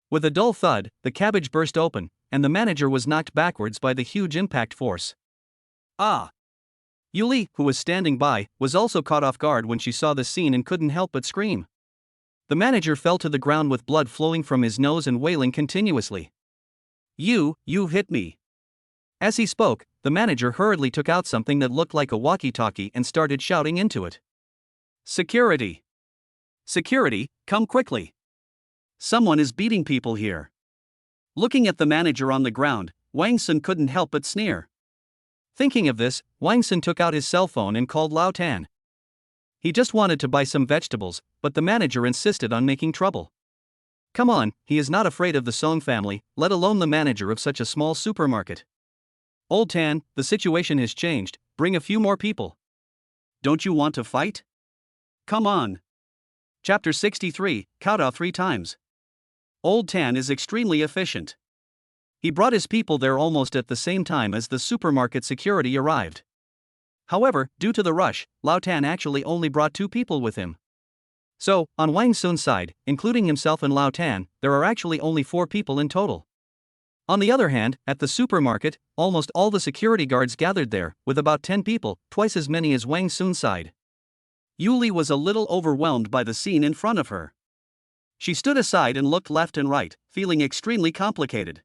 With a dull thud, the cabbage burst open, and the manager was knocked backwards by the huge impact force. Ah! Yuli, who was standing by, was also caught off guard when she saw the scene and couldn't help but scream. The manager fell to the ground with blood flowing from his nose and wailing continuously. You hit me." As he spoke, the manager hurriedly took out something that looked like a walkie-talkie and started shouting into it. "Security! Security, come quickly! Someone is beating people here." Looking at the manager on the ground, Wang Sun couldn't help but sneer. Thinking of this, Wang Sun took out his cell phone and called Lao Tan. He just wanted to buy some vegetables, but the manager insisted on making trouble. Come on, he is not afraid of the Song family, let alone the manager of such a small supermarket. "Old Tan, the situation has changed, bring a few more people." "Don't you want to fight? Come on." Chapter 63, Kowtow 3 times. Old Tan is extremely efficient. He brought his people there almost at the same time as the supermarket security arrived. However, due to the rush, Lao Tan actually only brought 2 people with him. So, on Wang Sun's side, including himself and Lao Tan, there are actually only 4 people in total. On the other hand, at the supermarket, almost all the security guards gathered there, with about 10 people, twice as many as Wang Sun's side. Yuli was a little overwhelmed by the scene in front of her. She stood aside and looked left and right, feeling extremely complicated.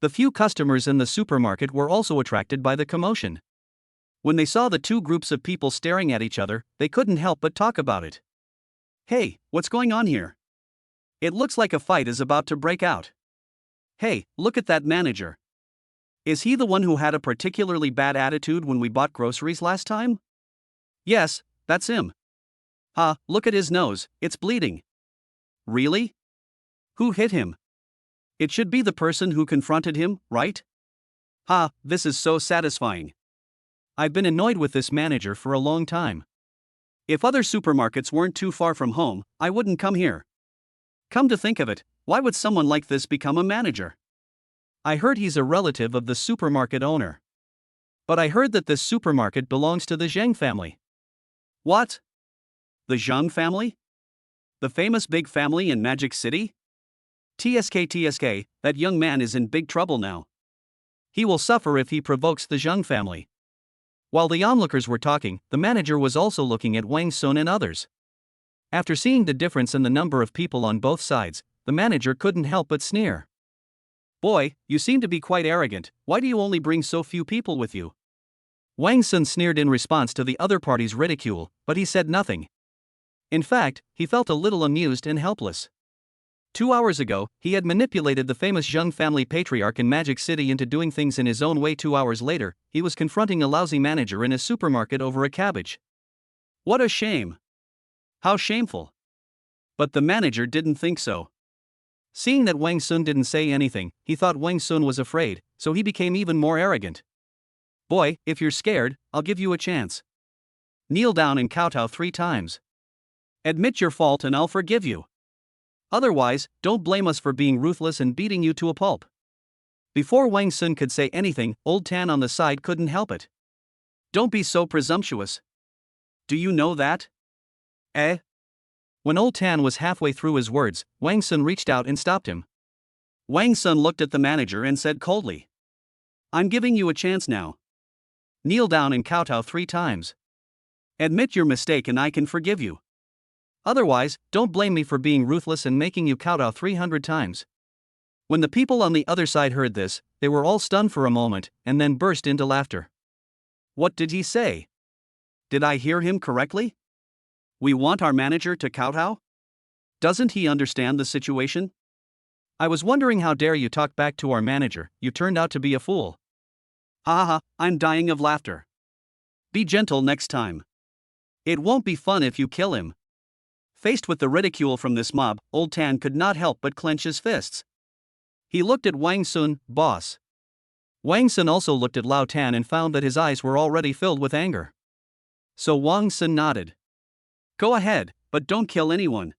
The few customers in the supermarket were also attracted by the commotion. When they saw the 2 groups of people staring at each other, they couldn't help but talk about it. "Hey, what's going on here? It looks like a fight is about to break out. Hey, look at that manager. Is he the one who had a particularly bad attitude when we bought groceries last time?" "Yes, that's him. Look at his nose, it's bleeding." "Really? Who hit him? It should be the person who confronted him, right? This is so satisfying. I've been annoyed with this manager for a long time. If other supermarkets weren't too far from home, I wouldn't come here. Come to think of it, why would someone like this become a manager? I heard he's a relative of the supermarket owner. But I heard that this supermarket belongs to the Zhang family." "What? The Zhang family? The famous big family in Magic City? TSK, that young man is in big trouble now. He will suffer if he provokes the Zhang family." While the onlookers were talking, the manager was also looking at Wang Sun and others. After seeing the difference in the number of people on both sides, the manager couldn't help but sneer. "Boy, you seem to be quite arrogant, why do you only bring so few people with you?" Wang Sun sneered in response to the other party's ridicule, but he said nothing. In fact, he felt a little amused and helpless. 2 hours ago, he had manipulated the famous Zheng family patriarch in Magic City into doing things in his own way. 2 hours later, he was confronting a lousy manager in a supermarket over a cabbage. What a shame! How shameful! But the manager didn't think so. Seeing that Wang Sun didn't say anything, he thought Wang Sun was afraid, so he became even more arrogant. "Boy, if you're scared, I'll give you a chance. Kneel down and kowtow 3 times. Admit your fault and I'll forgive you. Otherwise, don't blame us for being ruthless and beating you to a pulp." Before Wang Sun could say anything, Old Tan on the side couldn't help it. "Don't be so presumptuous. Do you know that?" "Eh?" When Old Tan was halfway through his words, Wang Sun reached out and stopped him. Wang Sun looked at the manager and said coldly, "I'm giving you a chance now. Kneel down and kowtow 3 times. Admit your mistake and I can forgive you. Otherwise, don't blame me for being ruthless and making you kowtow 300 times." When the people on the other side heard this, they were all stunned for a moment and then burst into laughter. What did he say? Did I hear him correctly? We want our manager to kowtow? Doesn't he understand the situation? I was wondering how dare you talk back to our manager, you turned out to be a fool. Ha ha ha, I'm dying of laughter. Be gentle next time. It won't be fun if you kill him. Faced with the ridicule from this mob, Old Tan could not help but clench his fists. He looked at Wang Sun, boss. Wang Sun also looked at Lao Tan and found that his eyes were already filled with anger. So Wang Sun nodded. Go ahead, but don't kill anyone.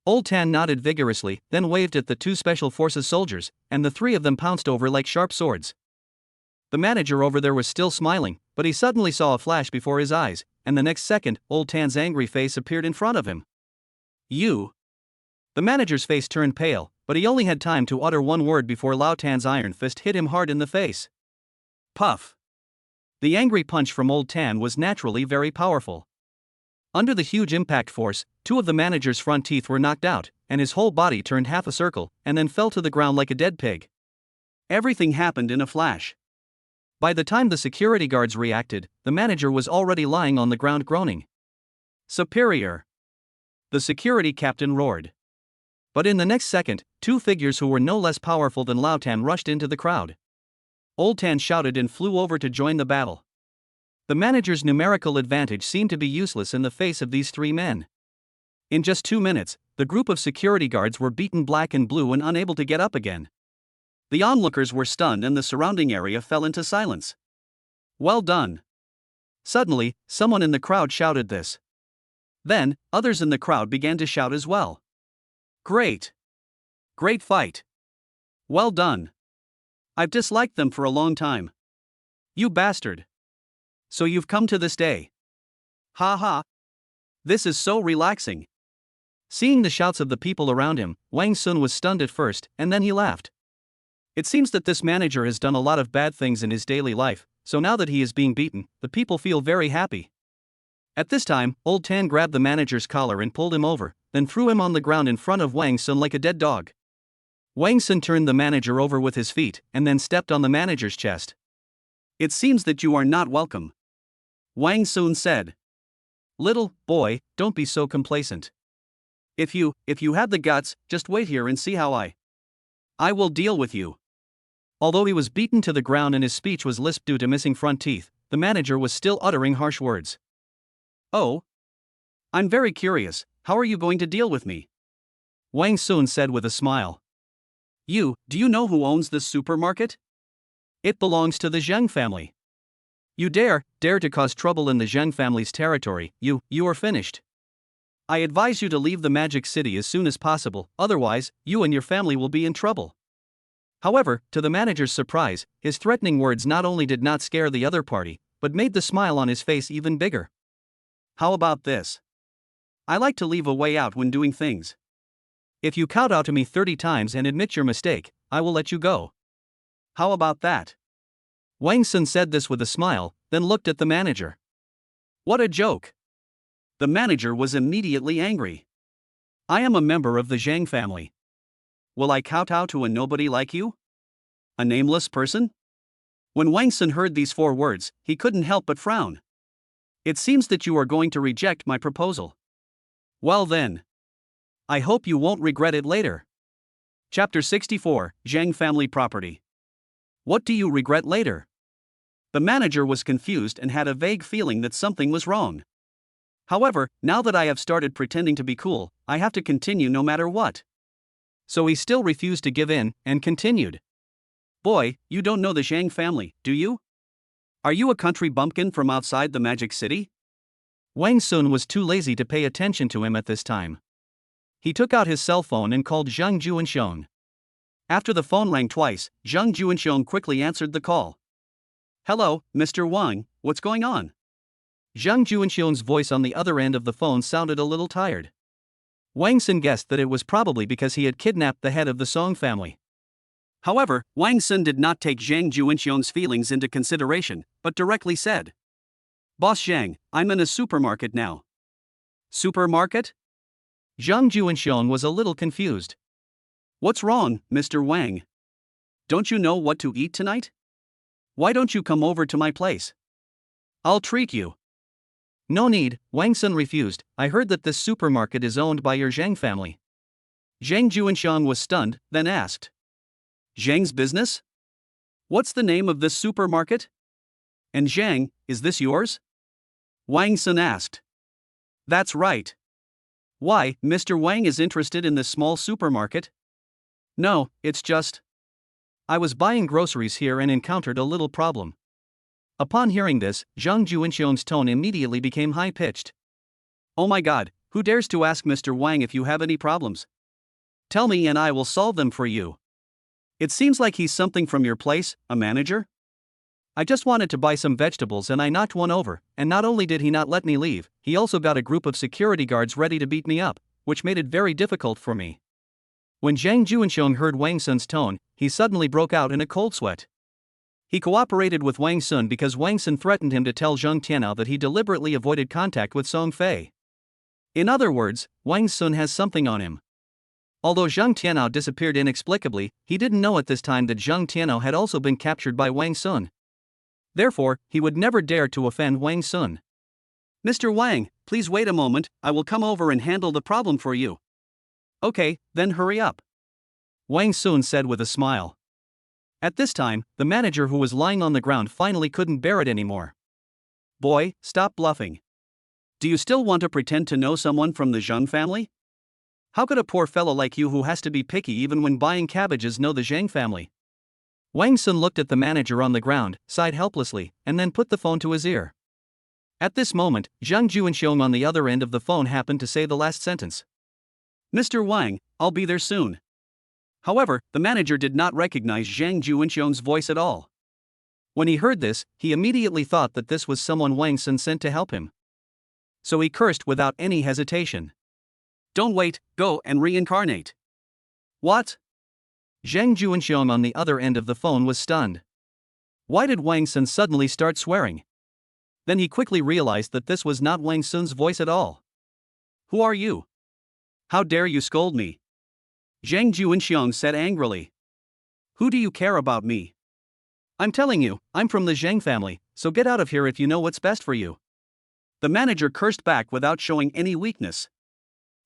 Old Tan nodded vigorously, then waved at the two Special Forces soldiers, and the three of them pounced over like sharp swords. The manager over there was still smiling, but he suddenly saw a flash before his eyes, and the next second, Old Tan's angry face appeared in front of him. You. The manager's face turned pale, but he only had time to utter one word before Lao Tan's iron fist hit him hard in the face. Puff. The angry punch from Old Tan was naturally very powerful. Under the huge impact force, two of the manager's front teeth were knocked out, and his whole body turned half a circle, and then fell to the ground like a dead pig. Everything happened in a flash. By the time the security guards reacted, the manager was already lying on the ground groaning. Superior! The security captain roared. But in the next second, two figures who were no less powerful than Lao Tan rushed into the crowd. Old Tan shouted and flew over to join the battle. The manager's numerical advantage seemed to be useless in the face of these three men. In just 2 minutes, the group of security guards were beaten black and blue and unable to get up again. The onlookers were stunned and the surrounding area fell into silence. Well done! Suddenly, someone in the crowd shouted this. Then, others in the crowd began to shout as well. Great! Great fight! Well done! I've disliked them for a long time. You bastard! So you've come to this day. Ha ha! This is so relaxing. Seeing the shouts of the people around him, Wang Sun was stunned at first, and then he laughed. It seems that this manager has done a lot of bad things in his daily life, so now that he is being beaten, the people feel very happy. At this time, Old Tan grabbed the manager's collar and pulled him over, then threw him on the ground in front of Wang Sun like a dead dog. Wang Sun turned the manager over with his feet, and then stepped on the manager's chest. It seems that you are not welcome. Wang Sun said. Little boy, don't be so complacent. If you have the guts, just wait here and see how I will deal with you. Although he was beaten to the ground and his speech was lisped due to missing front teeth, the manager was still uttering harsh words. Oh? I'm very curious, how are you going to deal with me? Wang Sun said with a smile. Do you know who owns this supermarket? It belongs to the Zheng family. You dare to cause trouble in the Zheng family's territory, you are finished. I advise you to leave the Magic City as soon as possible, otherwise, you and your family will be in trouble. However, to the manager's surprise, his threatening words not only did not scare the other party, but made the smile on his face even bigger. How about this? I like to leave a way out when doing things. If you kowtow to me 30 times and admit your mistake, I will let you go. How about that? Wang Sun said this with a smile, then looked at the manager. What a joke! The manager was immediately angry. I am a member of the Zhang family. Will I kowtow to a nobody like you? A nameless person? When Wang Sun heard these 4 words, he couldn't help but frown. It seems that you are going to reject my proposal. Well then. I hope you won't regret it later. Chapter 64, Zhang Family Property. What do you regret later? The manager was confused and had a vague feeling that something was wrong. However, now that I have started pretending to be cool, I have to continue no matter what. So he still refused to give in, and continued. Boy, you don't know the Zhang family, do you? Are you a country bumpkin from outside the Magic City? Wang Sun was too lazy to pay attention to him at this time. He took out his cell phone and called Zhang Juanxiong. After the phone rang twice, Zhang Juanxiong quickly answered the call. Hello, Mr. Wang, what's going on? Zhang Juanxiong's voice on the other end of the phone sounded a little tired. Wang Sun guessed that it was probably because he had kidnapped the head of the Song family. However, Wang Sun did not take Zhang Juanxiong's feelings into consideration, but directly said, Boss Zhang, I'm in a supermarket now. Supermarket? Zhang Juanxiong was a little confused. What's wrong, Mr. Wang? Don't you know what to eat tonight? Why don't you come over to my place? I'll treat you. No need, Wang Sun refused. I heard that this supermarket is owned by your Zhang family. Zhang Juanxiang was stunned, then asked. Zhang's business? What's the name of this supermarket? And Zhang, is this yours? Wang Sun asked. That's right. Why, Mr. Wang is interested in this small supermarket? No, it's just. I was buying groceries here and encountered a little problem. Upon hearing this, Zhang Juanxiang's tone immediately became high-pitched. Oh my god, who dares to ask Mr. Wang if you have any problems? Tell me and I will solve them for you. It seems like he's something from your place, a manager? I just wanted to buy some vegetables and I knocked one over, and not only did he not let me leave, he also got a group of security guards ready to beat me up, which made it very difficult for me. When Zhang Juanxiang heard Wang Sun's tone, he suddenly broke out in a cold sweat. He cooperated with Wang Sun because Wang Sun threatened him to tell Zhang Tianao that he deliberately avoided contact with Song Fei. In other words, Wang Sun has something on him. Although Zhang Tianao disappeared inexplicably, he didn't know at this time that Zhang Tianao had also been captured by Wang Sun. Therefore, he would never dare to offend Wang Sun. Mr. Wang, please wait a moment, I will come over and handle the problem for you. Okay, then hurry up. Wang Sun said with a smile. At this time, the manager who was lying on the ground finally couldn't bear it anymore. Boy, stop bluffing. Do you still want to pretend to know someone from the Zhang family? How could a poor fellow like you who has to be picky even when buying cabbages know the Zhang family? Wang Sun looked at the manager on the ground, sighed helplessly, and then put the phone to his ear. At this moment, Zhang Juanxiang on the other end of the phone happened to say the last sentence. Mr. Wang, I'll be there soon. However, the manager did not recognize Zhang Juanxiang's voice at all. When he heard this, he immediately thought that this was someone Wang Sun sent to help him. So he cursed without any hesitation. Don't wait, go and reincarnate. What? Zhang Juanxiang on the other end of the phone was stunned. Why did Wang Sun suddenly start swearing? Then he quickly realized that this was not Wang Sun's voice at all. Who are you? How dare you scold me? Zhang Juanxiang said angrily. Who do you care about me? I'm telling you, I'm from the Zhang family, so get out of here if you know what's best for you. The manager cursed back without showing any weakness.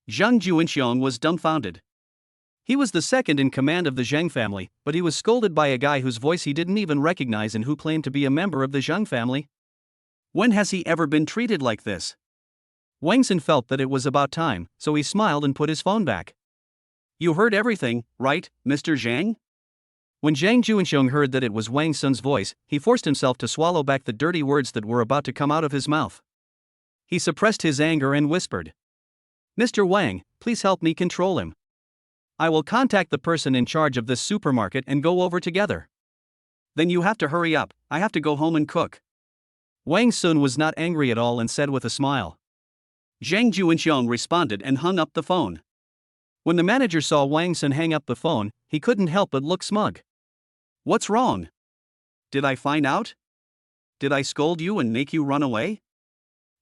Zhang Juanxiang was dumbfounded. He was the second in command of the Zhang family, but he was scolded by a guy whose voice he didn't even recognize and who claimed to be a member of the Zhang family. When has he ever been treated like this? Wang Sun felt that it was about time, so he smiled and put his phone back. You heard everything, right, Mr. Zhang? When Zhang Juanxiang heard that it was Wang Sun's voice, he forced himself to swallow back the dirty words that were about to come out of his mouth. He suppressed his anger and whispered. Mr. Wang, please help me control him. I will contact the person in charge of this supermarket and go over together. Then you have to hurry up, I have to go home and cook. Wang Sun was not angry at all and said with a smile. Zhang Juanxiang responded and hung up the phone. When the manager saw Wang Sun hang up the phone, he couldn't help but look smug. What's wrong? Did I find out? Did I scold you and make you run away?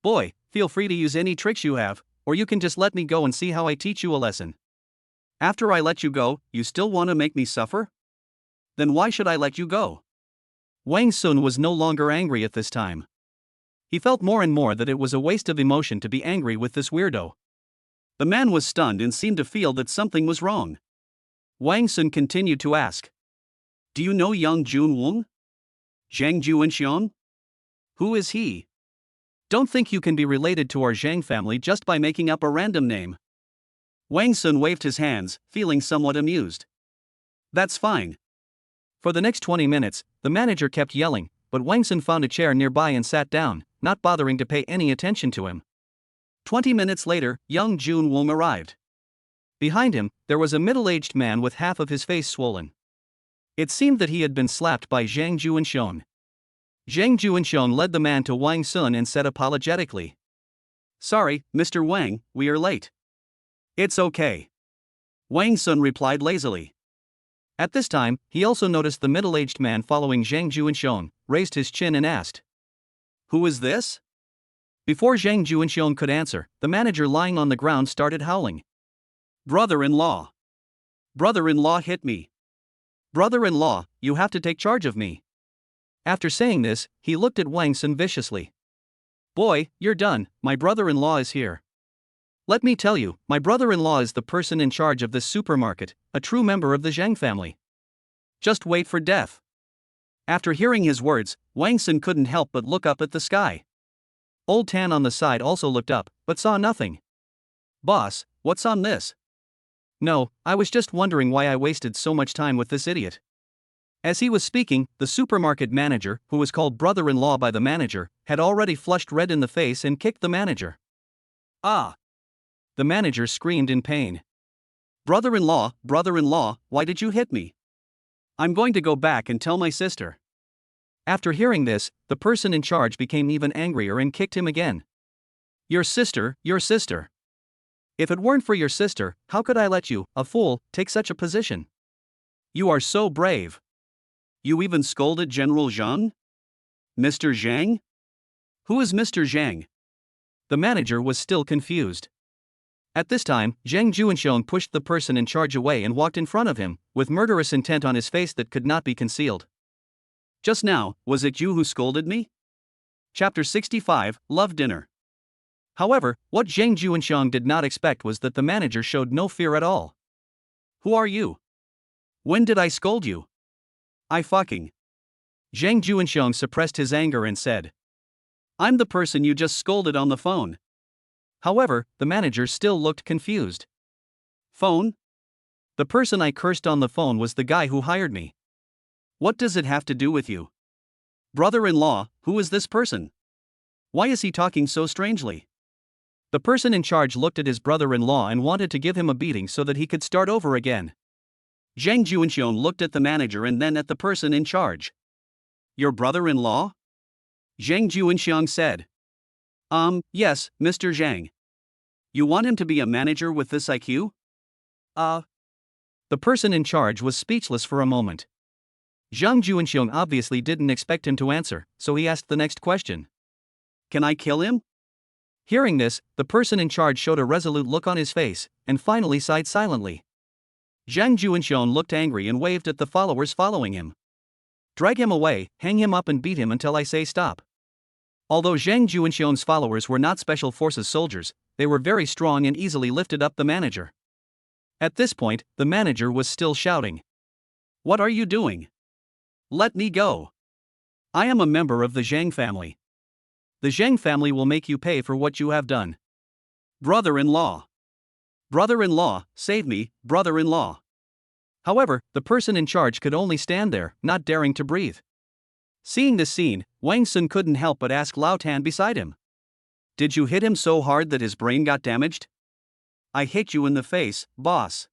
Boy, feel free to use any tricks you have, or you can just let me go and see how I teach you a lesson. After I let you go, you still want to make me suffer? Then why should I let you go? Wang Sun was no longer angry at this time. He felt more and more that it was a waste of emotion to be angry with this weirdo. The man was stunned and seemed to feel that something was wrong. Wang Sun continued to ask. Do you know Yang Jun Wong? Zhang Juanxiang? Who is he? Don't think you can be related to our Zhang family just by making up a random name. Wang Sun waved his hands, feeling somewhat amused. That's fine. For the next 20 minutes, the manager kept yelling, but Wang Sun found a chair nearby and sat down, not bothering to pay any attention to him. 20 minutes later, Yang Jun Wong arrived. Behind him, there was a middle-aged man with half of his face swollen. It seemed that he had been slapped by Zhang Juanxiang. Zhang Juanxiang led the man to Wang Sun and said apologetically. Sorry, Mr. Wang, we are late. It's okay. Wang Sun replied lazily. At this time, he also noticed the middle-aged man following Zhang Juanxiang, raised his chin and asked. Who is this? Before Zhang Juanxiang could answer, the manager lying on the ground started howling. Brother-in-law. Brother-in-law hit me. Brother-in-law, you have to take charge of me. After saying this, he looked at Wang Sun viciously. Boy, you're done, my brother-in-law is here. Let me tell you, my brother-in-law is the person in charge of this supermarket, a true member of the Zhang family. Just wait for death. After hearing his words, Wang Sun couldn't help but look up at the sky. Old Tan on the side also looked up, but saw nothing. Boss, what's on this? No, I was just wondering why I wasted so much time with this idiot. As he was speaking, the supermarket manager, who was called brother-in-law by the manager, had already flushed red in the face and kicked the manager. Ah! The manager screamed in pain. Brother-in-law, why did you hit me? I'm going to go back and tell my sister. After hearing this, the person in charge became even angrier and kicked him again. Your sister. If it weren't for your sister, how could I let you, a fool, take such a position? You are so brave. You even scolded General Zhang? Mr. Zhang? Who is Mr. Zhang? The manager was still confused. At this time, Zhang Juanxiong pushed the person in charge away and walked in front of him, with murderous intent on his face that could not be concealed. Just now, was it you who scolded me? Chapter 65, Love Dinner. However, what Zhang Juanxiong did not expect was that the manager showed no fear at all. Who are you? When did I scold you? I fucking. Zhang Juanxiong suppressed his anger and said. I'm the person you just scolded on the phone. However, the manager still looked confused. Phone? The person I cursed on the phone was the guy who hired me. What does it have to do with you? Brother-in-law, who is this person? Why is he talking so strangely? The person in charge looked at his brother-in-law and wanted to give him a beating so that he could start over again. Zhang Juanxiong looked at the manager and then at the person in charge. Your brother-in-law? Zhang Juanxiong said. Yes, Mr. Zhang. You want him to be a manager with this IQ? The person in charge was speechless for a moment. Zhang Juanxiong obviously didn't expect him to answer, so he asked the next question. Can I kill him? Hearing this, the person in charge showed a resolute look on his face, and finally sighed silently. Zhang Juanxiong looked angry and waved at the followers following him. Drag him away, hang him up and beat him until I say stop. Although Zhang Juanxiong's followers were not special forces soldiers, they were very strong and easily lifted up the manager. At this point, the manager was still shouting. What are you doing? Let me go. I am a member of the Zhang family. The Zhang family will make you pay for what you have done. Brother-in-law. Brother-in-law, save me, brother-in-law. However, the person in charge could only stand there, not daring to breathe. Seeing this scene, Wang Sun couldn't help but ask Lao Tan beside him. Did you hit him so hard that his brain got damaged? I hit you in the face, boss.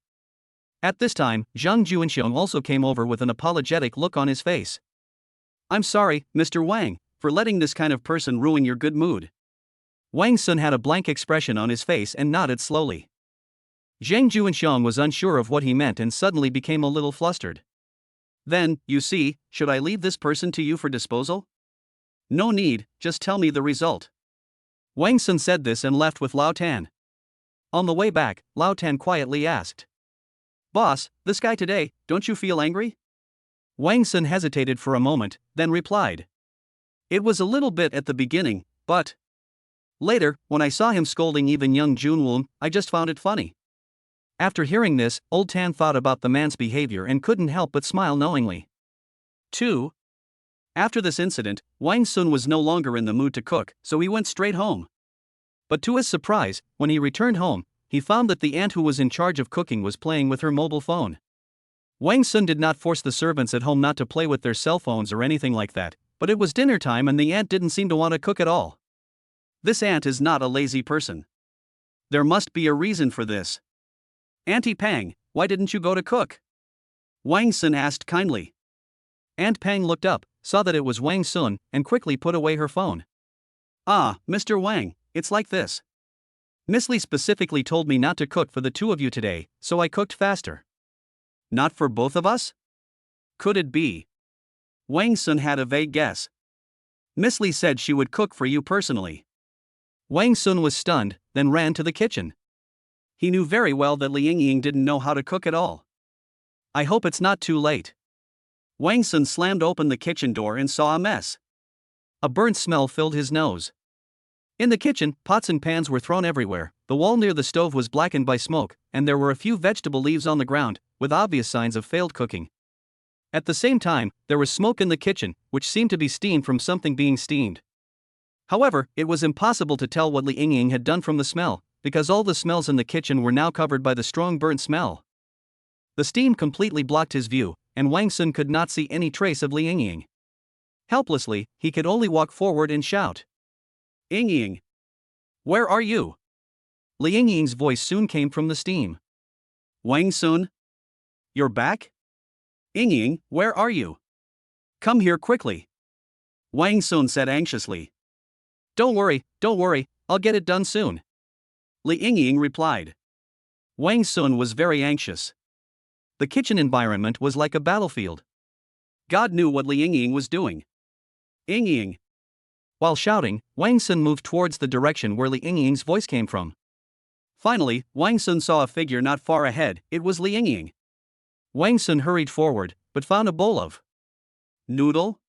At this time, Zhang Juanxiong also came over with an apologetic look on his face. I'm sorry, Mr. Wang, for letting this kind of person ruin your good mood. Wang Sun had a blank expression on his face and nodded slowly. Zhang Juanxiong was unsure of what he meant and suddenly became a little flustered. Then, you see, should I leave this person to you for disposal? No need, just tell me the result. Wang Sun said this and left with Lao Tan. On the way back, Lao Tan quietly asked. Boss, this guy today, don't you feel angry? Wang Sun hesitated for a moment, then replied. It was a little bit at the beginning, but later, when I saw him scolding even young Junwon, I just found it funny. After hearing this, Old Tan thought about the man's behavior and couldn't help but smile knowingly. 2. After this incident, Wang Sun was no longer in the mood to cook, so he went straight home. But to his surprise, when he returned home, he found that the aunt who was in charge of cooking was playing with her mobile phone. Wang Sun did not force the servants at home not to play with their cell phones or anything like that, but it was dinner time and the aunt didn't seem to want to cook at all. This aunt is not a lazy person. There must be a reason for this. Auntie Pang, why didn't you go to cook? Wang Sun asked kindly. Aunt Pang looked up, saw that it was Wang Sun, and quickly put away her phone. Mr. Wang, it's like this. Miss Lee specifically told me not to cook for the two of you today, so I cooked faster. Not for both of us? Could it be? Wang Sun had a vague guess. Miss Lee said she would cook for you personally. Wang Sun was stunned, then ran to the kitchen. He knew very well that Li Yingying didn't know how to cook at all. I hope it's not too late. Wang Sun slammed open the kitchen door and saw a mess. A burnt smell filled his nose. In the kitchen, pots and pans were thrown everywhere, the wall near the stove was blackened by smoke, and there were a few vegetable leaves on the ground, with obvious signs of failed cooking. At the same time, there was smoke in the kitchen, which seemed to be steam from something being steamed. However, it was impossible to tell what Li Yingying had done from the smell, because all the smells in the kitchen were now covered by the strong burnt smell. The steam completely blocked his view, and Wang Sun could not see any trace of Li Yingying. Helplessly, he could only walk forward and shout, "Yingying! Where are you?" Li Yingying's voice soon came from the steam. "Wang Sun? You're back? Yingying, where are you? Come here quickly," Wang Sun said anxiously. Don't worry, I'll get it done soon," Li Yingying replied. Wang Sun was very anxious. The kitchen environment was like a battlefield. God knew what Li Yingying was doing. "Yingying!" While shouting, Wang Sun moved towards the direction where Li Yingying's voice came from. Finally, Wang Sun saw a figure not far ahead. It was Li Yingying. Wang Sun hurried forward, but found a bowl of noodle.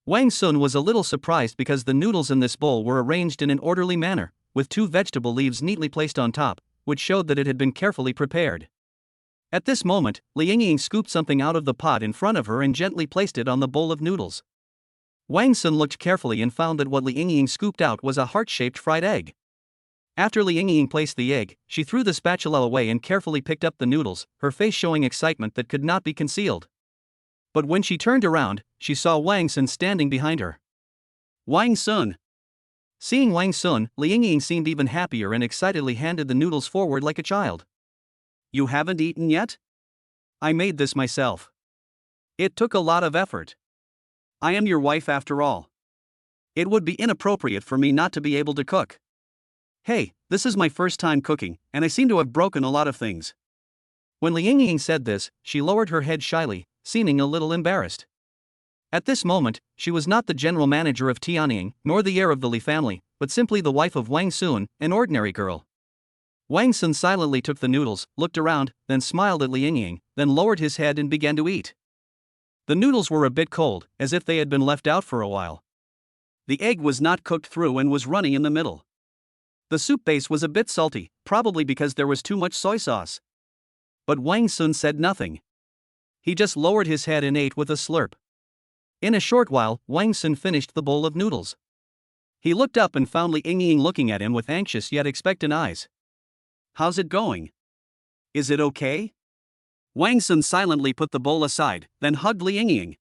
Wang Sun was a little surprised because the noodles in this bowl were arranged in an orderly manner, with 2 vegetable leaves neatly placed on top, which showed that it had been carefully prepared. At this moment, Li Yingying scooped something out of the pot in front of her and gently placed it on the bowl of noodles. Wang Sun looked carefully and found that what Li Yingying scooped out was a heart-shaped fried egg. After Li Yingying placed the egg, she threw the spatula away and carefully picked up the noodles, her face showing excitement that could not be concealed. But when she turned around, she saw Wang Sun standing behind her. "Wang Sun!" Seeing Wang Sun, Li Yingying seemed even happier and excitedly handed the noodles forward like a child. "You haven't eaten yet? I made this myself. It took a lot of effort. I am your wife after all. It would be inappropriate for me not to be able to cook. Hey, this is my first time cooking, and I seem to have broken a lot of things." When Li Yingying said this, she lowered her head shyly, seeming a little embarrassed. At this moment, she was not the general manager of Tianying, nor the heir of the Li family, but simply the wife of Wang Sun, an ordinary girl. Wang Sun silently took the noodles, looked around, then smiled at Li Yingying, then lowered his head and began to eat. The noodles were a bit cold, as if they had been left out for a while. The egg was not cooked through and was runny in the middle. The soup base was a bit salty, probably because there was too much soy sauce. But Wang Sun said nothing. He just lowered his head and ate with a slurp. In a short while, Wang Sun finished the bowl of noodles. He looked up and found Li Yingying looking at him with anxious yet expectant eyes. "How's it going? Is it okay?" Wang Sun silently put the bowl aside, then hugged Li Yingying.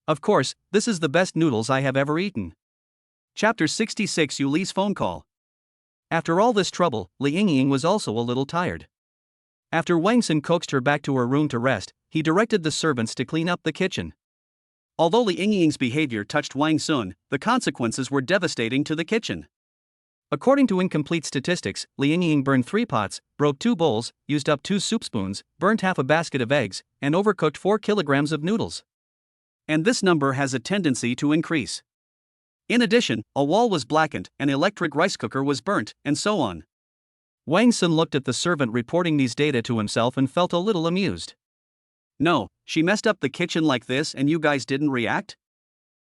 "Of course, this is the best noodles I have ever eaten." Chapter 66: Yuli's phone call. After all this trouble, Li Yingying was also a little tired. After Wang Sun coaxed her back to her room to rest, he directed the servants to clean up the kitchen. Although Li Yingying's behavior touched Wang Sun, the consequences were devastating to the kitchen. According to incomplete statistics, Li Yingying burned 3 pots, broke 2 bowls, used up 2 soup spoons, burnt half a basket of eggs, and overcooked 4 kilograms of noodles. And this number has a tendency to increase. In addition, a wall was blackened, an electric rice cooker was burnt, and so on. Wang Sun looked at the servant reporting these data to himself and felt a little amused. "No, she messed up the kitchen like this and you guys didn't react?"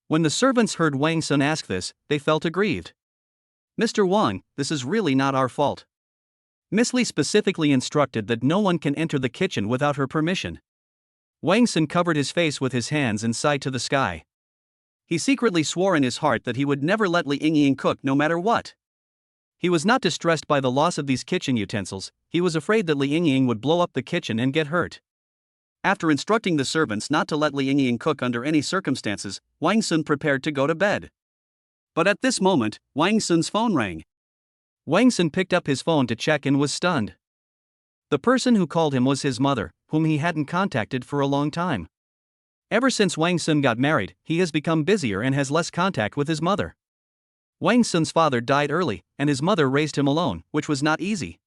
When the servants heard Wang Sun ask this, they felt aggrieved. "Mr. Wang, this is really not our fault. Miss Li specifically instructed that no one can enter the kitchen without her permission." Wang Sun covered his face with his hands and sighed to the sky. He secretly swore in his heart that he would never let Li Yingying cook no matter what. He was not distressed by the loss of these kitchen utensils, he was afraid that Li Yingying would blow up the kitchen and get hurt. After instructing the servants not to let Li Yingying cook under any circumstances, Wang Sun prepared to go to bed. But at this moment, Wang Sun's phone rang. Wang Sun picked up his phone to check and was stunned. The person who called him was his mother, whom he hadn't contacted for a long time. Ever since Wang Sun got married, he has become busier and has less contact with his mother. Wang Sun's father died early, and his mother raised him alone, which was not easy.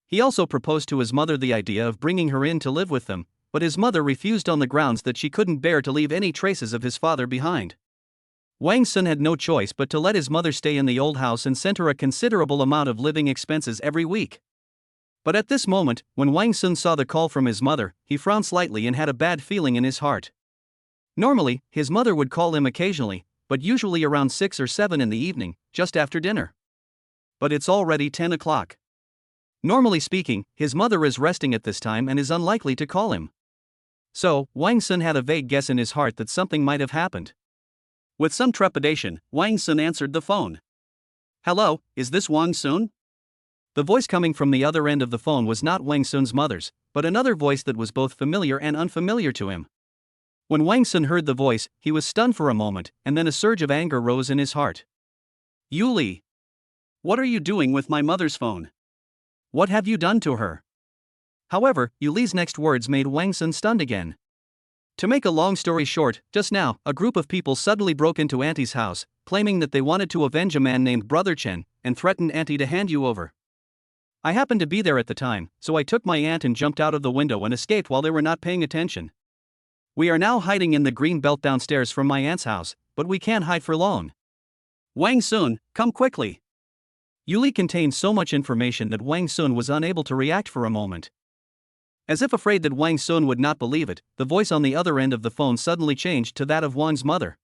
He also proposed to his mother the idea of bringing her in to live with them, but his mother refused on the grounds that she couldn't bear to leave any traces of his father behind. Wang Sun had no choice but to let his mother stay in the old house and send her a considerable amount of living expenses every week. But at this moment, when Wang Sun saw the call from his mother, he frowned slightly and had a bad feeling in his heart. Normally, his mother would call him occasionally, but usually around 6 or 7 in the evening, just after dinner. But it's already 10 o'clock. Normally speaking, his mother is resting at this time and is unlikely to call him. So, Wang Sun had a vague guess in his heart that something might have happened. With some trepidation, Wang Sun answered the phone. "Hello, is this Wang Sun?" The voice coming from the other end of the phone was not Wang Sun's mother's, but another voice that was both familiar and unfamiliar to him. When Wang Sun heard the voice, he was stunned for a moment, and then a surge of anger rose in his heart. "Yuli! What are you doing with my mother's phone? What have you done to her?" However, Yuli's next words made Wang Sun stunned again. To make a long story short, just now, a group of people suddenly broke into Auntie's house, claiming that they wanted to avenge a man named Brother Chen, and threatened Auntie to hand you over. I happened to be there at the time, so I took my aunt and jumped out of the window and escaped while they were not paying attention. We are now hiding in the green belt downstairs from my aunt's house, but we can't hide for long. Wang Sun, come quickly. Yuli contained so much information that Wang Sun was unable to react for a moment. As if afraid that Wang Sun would not believe it, the voice on the other end of the phone suddenly changed to that of Wang's mother.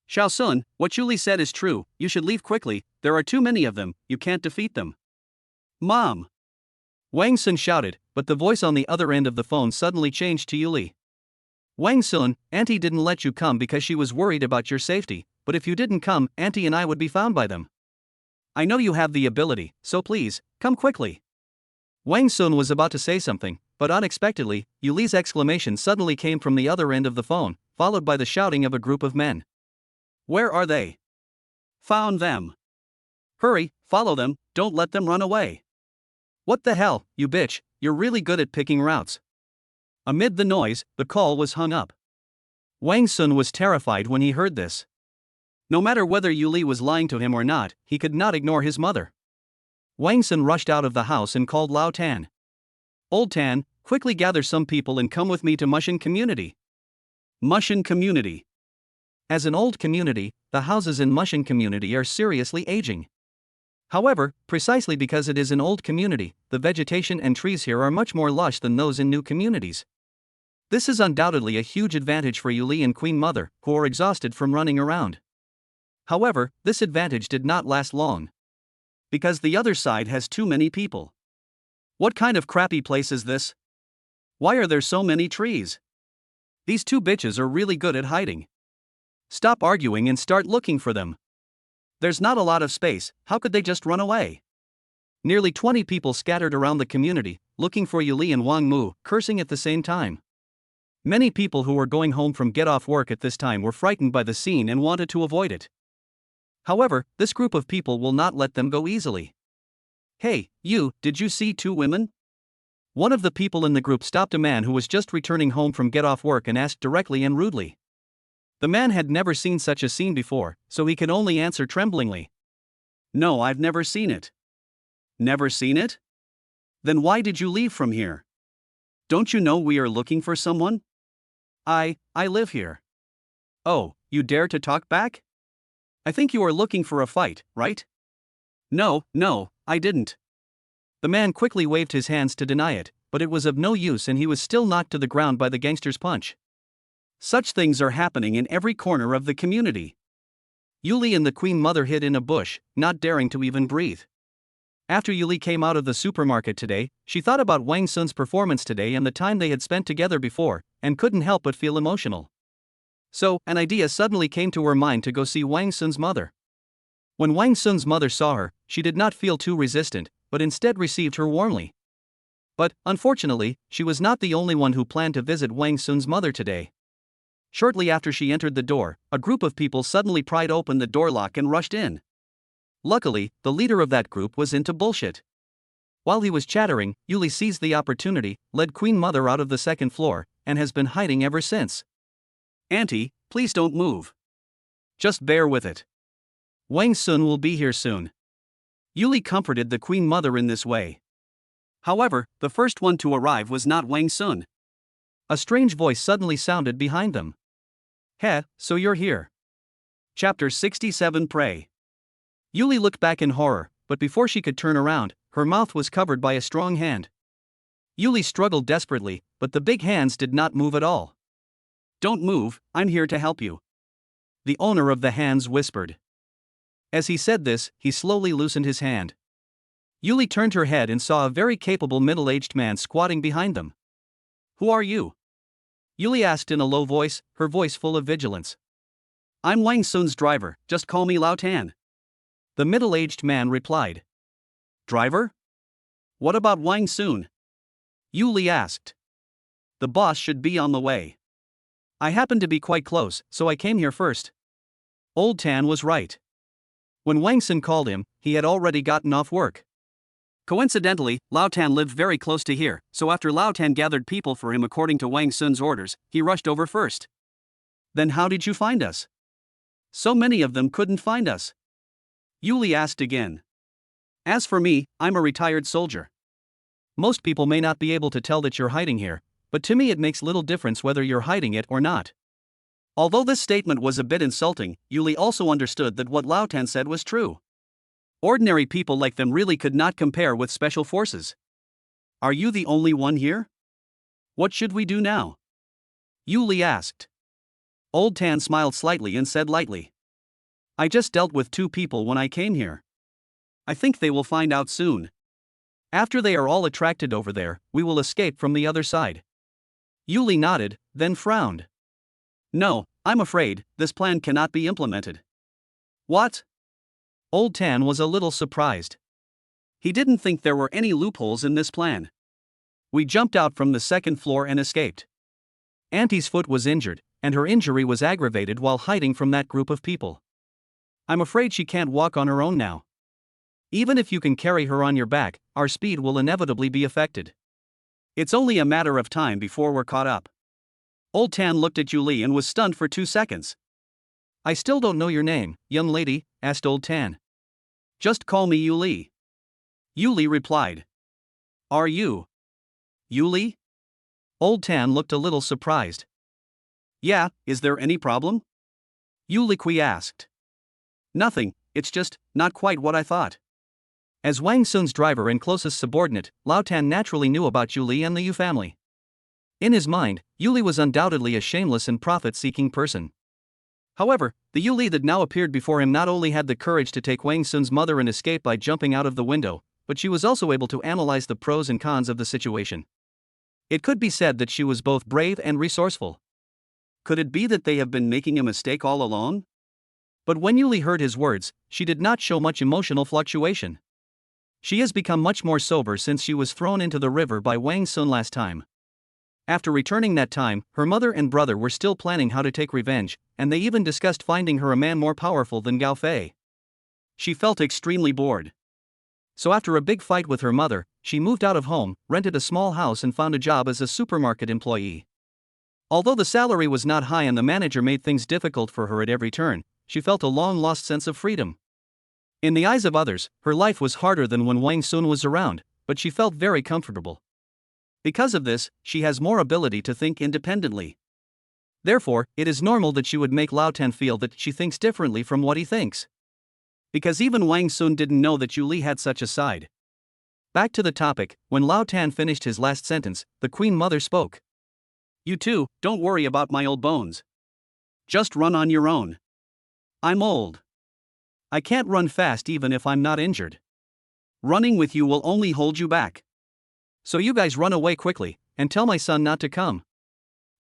"Xiao Sun, what Yuli said is true, you should leave quickly, there are too many of them, you can't defeat them." "Mom!" Wang Sun shouted, but the voice on the other end of the phone suddenly changed to Yuli. "Wang Sun, Auntie didn't let you come because she was worried about your safety, but if you didn't come, Auntie and I would be found by them. I know you have the ability, so please, come quickly." Wang Sun was about to say something, but unexpectedly, Yuli's exclamation suddenly came from the other end of the phone, followed by the shouting of a group of men. "Where are they? Found them. Hurry, follow them, don't let them run away. What the hell, you bitch, you're really good at picking routes." Amid the noise, the call was hung up. Wang Sun was terrified when he heard this. No matter whether Yuli was lying to him or not, he could not ignore his mother. Wang Sun rushed out of the house and called Lao Tan. "Old Tan, quickly gather some people and come with me to Mushin Community." Mushin Community. As an old community, the houses in Mushin Community are seriously aging. However, precisely because it is an old community, the vegetation and trees here are much more lush than those in new communities. This is undoubtedly a huge advantage for Yuli and Queen Mother, who are exhausted from running around. However, this advantage did not last long. Because the other side has too many people. What kind of crappy place is this? Why are there so many trees? These two bitches are really good at hiding. Stop arguing and start looking for them. There's not a lot of space, how could they just run away? Nearly 20 people scattered around the community, looking for Yuli and Wang Mu, cursing at the same time. Many people who were going home from get-off work at this time were frightened by the scene and wanted to avoid it. However, this group of people will not let them go easily. "Hey, you, did you see two women?" One of the people in the group stopped a man who was just returning home from get-off work and asked directly and rudely. The man had never seen such a scene before, so he could only answer tremblingly. "No, I've never seen it." "Never seen it? Then why did you leave from here? Don't you know we are looking for someone?" I live here." "Oh, you dare to talk back? I think you are looking for a fight, right?" No, I didn't." The man quickly waved his hands to deny it, but it was of no use and he was still knocked to the ground by the gangster's punch. Such things are happening in every corner of the community. Yuli and the Queen Mother hid in a bush, not daring to even breathe. After Yuli came out of the supermarket today, she thought about Wang Sun's performance today and the time they had spent together before, and couldn't help but feel emotional. So, an idea suddenly came to her mind to go see Wang Sun's mother. When Wang Sun's mother saw her, she did not feel too resistant, but instead received her warmly. But, unfortunately, she was not the only one who planned to visit Wang Sun's mother today. Shortly after she entered the door, a group of people suddenly pried open the door lock and rushed in. Luckily, the leader of that group was into bullshit. While he was chattering, Yuli seized the opportunity, led Queen Mother out of the second floor, and has been hiding ever since. "Auntie, please don't move. Just bear with it. Wang Sun will be here soon." Yuli comforted the Queen Mother in this way. However, the first one to arrive was not Wang Sun. A strange voice suddenly sounded behind them. "Heh, so you're here." Chapter 67 Pray. Yuli looked back in horror, but before she could turn around, her mouth was covered by a strong hand. Yuli struggled desperately, but the big hands did not move at all. "Don't move, I'm here to help you," the owner of the hands whispered. As he said this, he slowly loosened his hand. Yuli turned her head and saw a very capable middle-aged man squatting behind them. "Who are you?" Yuli asked in a low voice, her voice full of vigilance. "I'm Wang Sun's driver, just call me Lao Tan," the middle-aged man replied. "Driver? What about Wang Sun?" Yuli asked. "The boss should be on the way. I happen to be quite close, so I came here first." Old Tan was right. When Wang Sun called him, he had already gotten off work. Coincidentally, Lao Tan lived very close to here, so after Lao Tan gathered people for him according to Wang Sun's orders, he rushed over first. "Then how did you find us? So many of them couldn't find us," Yuli asked again. "As for me, I'm a retired soldier. Most people may not be able to tell that you're hiding here, but to me it makes little difference whether you're hiding it or not." Although this statement was a bit insulting, Yuli also understood that what Lao Tan said was true. Ordinary people like them really could not compare with special forces. "Are you the only one here? What should we do now?" Yuli asked. Old Tan smiled slightly and said lightly, "I just dealt with 2 people when I came here. I think they will find out soon. After they are all attracted over there, we will escape from the other side." Yuli nodded, then frowned. "No, I'm afraid this plan cannot be implemented." "What?" Old Tan was a little surprised. He didn't think there were any loopholes in this plan. "We jumped out from the 2nd floor and escaped. Auntie's foot was injured, and her injury was aggravated while hiding from that group of people. I'm afraid she can't walk on her own now. Even if you can carry her on your back, our speed will inevitably be affected. It's only a matter of time before we're caught up." Old Tan looked at Yuli and was stunned for 2 seconds. "I still don't know your name, young lady," asked Old Tan. "Just call me Yuli," Yuli replied. "Are you Yuli?" Old Tan looked a little surprised. "Yeah, is there any problem?" Yuli asked. "Nothing, it's just not quite what I thought." As Wang Sun's driver and closest subordinate, Lao Tan naturally knew about Yuli and the Yu family. In his mind, Yuli was undoubtedly a shameless and profit-seeking person. However, the Yuli that now appeared before him not only had the courage to take Wang Sun's mother and escape by jumping out of the window, but she was also able to analyze the pros and cons of the situation. It could be said that she was both brave and resourceful. Could it be that they have been making a mistake all along? But when Yuli heard his words, she did not show much emotional fluctuation. She has become much more sober since she was thrown into the river by Wang Sun last time. After returning that time, her mother and brother were still planning how to take revenge, and they even discussed finding her a man more powerful than Gao Fei. She felt extremely bored. So after a big fight with her mother, she moved out of home, rented a small house and found a job as a supermarket employee. Although the salary was not high and the manager made things difficult for her at every turn, she felt a long-lost sense of freedom. In the eyes of others, her life was harder than when Wang Sun was around, but she felt very comfortable. Because of this, she has more ability to think independently. Therefore, it is normal that she would make Lao Tan feel that she thinks differently from what he thinks. Because even Wang Sun didn't know that Yuli had such a side. Back to the topic, when Lao Tan finished his last sentence, the Queen Mother spoke. "You two, don't worry about my old bones. Just run on your own. I'm old. I can't run fast even if I'm not injured. Running with you will only hold you back. So you guys run away quickly, and tell my son not to come.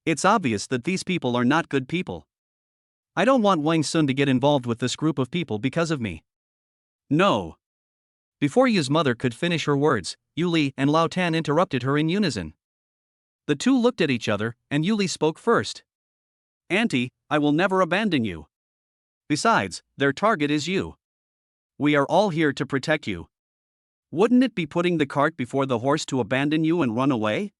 It's obvious that these people are not good people. I don't want Wang Sun to get involved with this group of people because of me." "No." Before Yu's mother could finish her words, Yuli and Lao Tan interrupted her in unison. The two looked at each other, and Yuli spoke first. "Auntie, I will never abandon you. Besides, their target is you. We are all here to protect you. Wouldn't it be putting the cart before the horse to abandon you and run away?"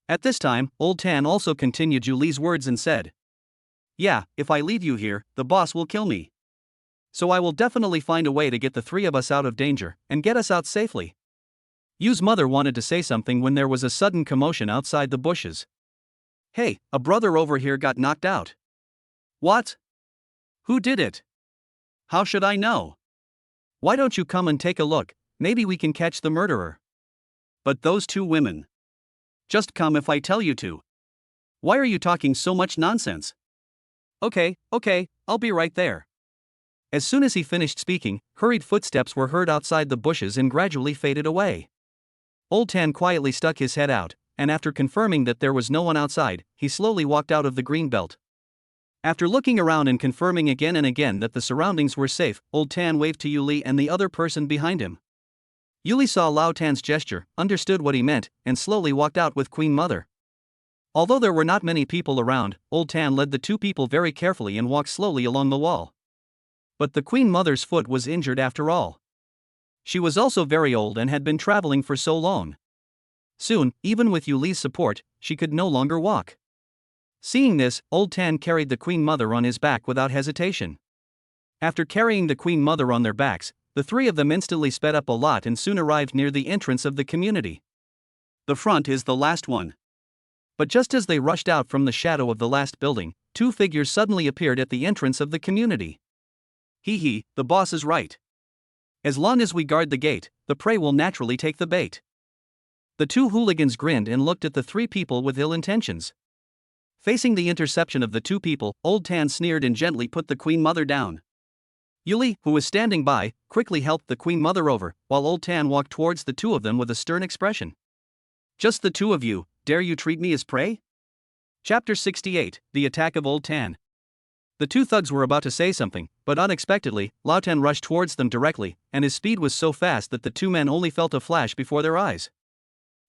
At this time, Old Tan also continued Yuli's words and said, "Yeah, if I leave you here, the boss will kill me. So I will definitely find a way to get the 3 of us out of danger and get us out safely." Yu's mother wanted to say something when there was a sudden commotion outside the bushes. "Hey, a brother over here got knocked out." "What? Who did it? How should I know?" "Why don't you come and take a look?" maybe we can catch the murderer. But those two women. Just come if I tell you to. Why are you talking so much nonsense? Okay, I'll be right there. As soon as he finished speaking, hurried footsteps were heard outside the bushes and gradually faded away. Old Tan quietly stuck his head out, and after confirming that there was no one outside, he slowly walked out of the green belt. After looking around and confirming again and again that the surroundings were safe, Old Tan waved to Yuli and the other person behind him. Yuli saw Lao Tan's gesture, understood what he meant, and slowly walked out with Queen Mother. Although there were not many people around, Old Tan led the two people very carefully and walked slowly along the wall. But the Queen Mother's foot was injured after all. She was also very old and had been traveling for so long. Soon, even with Yuli's support, she could no longer walk. Seeing this, Old Tan carried the Queen Mother on his back without hesitation. After carrying the Queen Mother on their backs, the three of them instantly sped up a lot and soon arrived near the entrance of the community. The front is the last one. But just as they rushed out from the shadow of the last building, two figures suddenly appeared at the entrance of the community. Hee, the boss is right. As long as we guard the gate, the prey will naturally take the bait. The two hooligans grinned and looked at the three people with ill intentions. Facing the interception of the two people, Old Tan sneered and gently put the Queen Mother down. Yuli, who was standing by, quickly helped the Queen Mother over, while Old Tan walked towards the two of them with a stern expression. Just the two of you, dare you treat me as prey? Chapter 68, The Attack of Old Tan. The two thugs were about to say something, but unexpectedly, Lao Tan rushed towards them directly, and his speed was so fast that the two men only felt a flash before their eyes.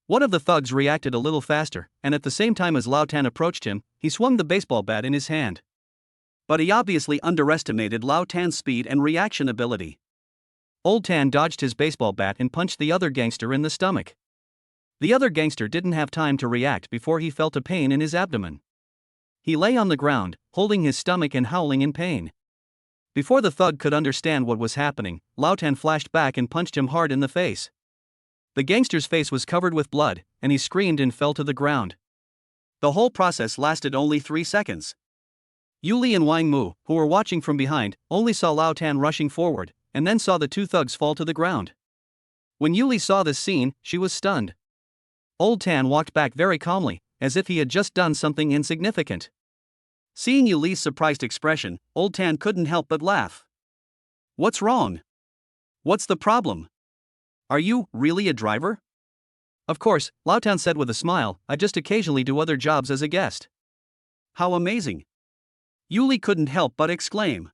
One of the thugs reacted a little faster, and at the same time as Lao Tan approached him, he swung the baseball bat in his hand. But he obviously underestimated Lao Tan's speed and reaction ability. Old Tan dodged his baseball bat and punched the other gangster in the stomach. The other gangster didn't have time to react before he felt a pain in his abdomen. He lay on the ground, holding his stomach and howling in pain. Before the thug could understand what was happening, Lao Tan flashed back and punched him hard in the face. The gangster's face was covered with blood, and he screamed and fell to the ground. The whole process lasted only 3 seconds. Yuli and Wang Mu, who were watching from behind, only saw Lao Tan rushing forward, and then saw the two thugs fall to the ground. When Yuli saw this scene, she was stunned. Old Tan walked back very calmly, as if he had just done something insignificant. Seeing Yuli's surprised expression, Old Tan couldn't help but laugh. What's wrong? What's the problem? Are you really a driver? Of course, Lao Tan said with a smile, I just occasionally do other jobs as a guest. How amazing! Yuli couldn't help but exclaim.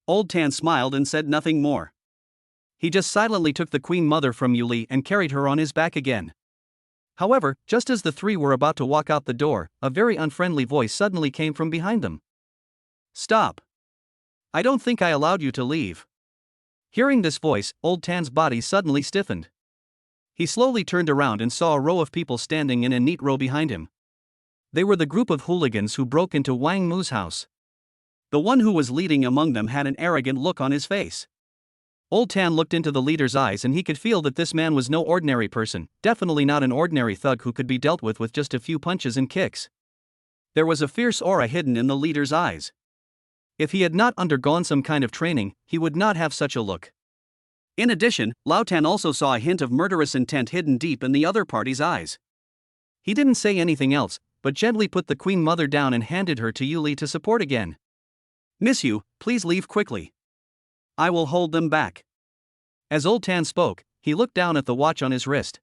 Old Tan smiled and said nothing more. He just silently took the Queen Mother from Yuli and carried her on his back again. However, just as the three were about to walk out the door, a very unfriendly voice suddenly came from behind them. Stop! I don't think I allowed you to leave. Hearing this voice, Old Tan's body suddenly stiffened. He slowly turned around and saw a row of people standing in a neat row behind him. They were the group of hooligans who broke into Wang Mu's house. The one who was leading among them had an arrogant look on his face. Old Tan looked into the leader's eyes and he could feel that this man was no ordinary person, definitely not an ordinary thug who could be dealt with just a few punches and kicks. There was a fierce aura hidden in the leader's eyes. If he had not undergone some kind of training, he would not have such a look. In addition, Lao Tan also saw a hint of murderous intent hidden deep in the other party's eyes. He didn't say anything else, but gently put the Queen Mother down and handed her to Yuli to support again. Miss Yu, please leave quickly. I will hold them back. As Old Tan spoke, he looked down at the watch on his wrist.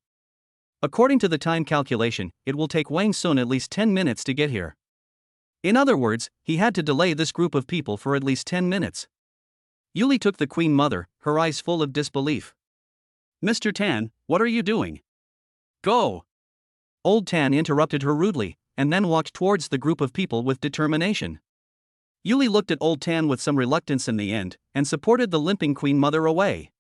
According to the time calculation, it will take Wang Sun at least 10 minutes to get here. In other words, he had to delay this group of people for at least 10 minutes. Yuli took the Queen Mother, her eyes full of disbelief. Mr. Tan, what are you doing? Go! Old Tan interrupted her rudely, and then walked towards the group of people with determination. Yuli looked at Old Tan with some reluctance in the end, and supported the limping Queen Mother away.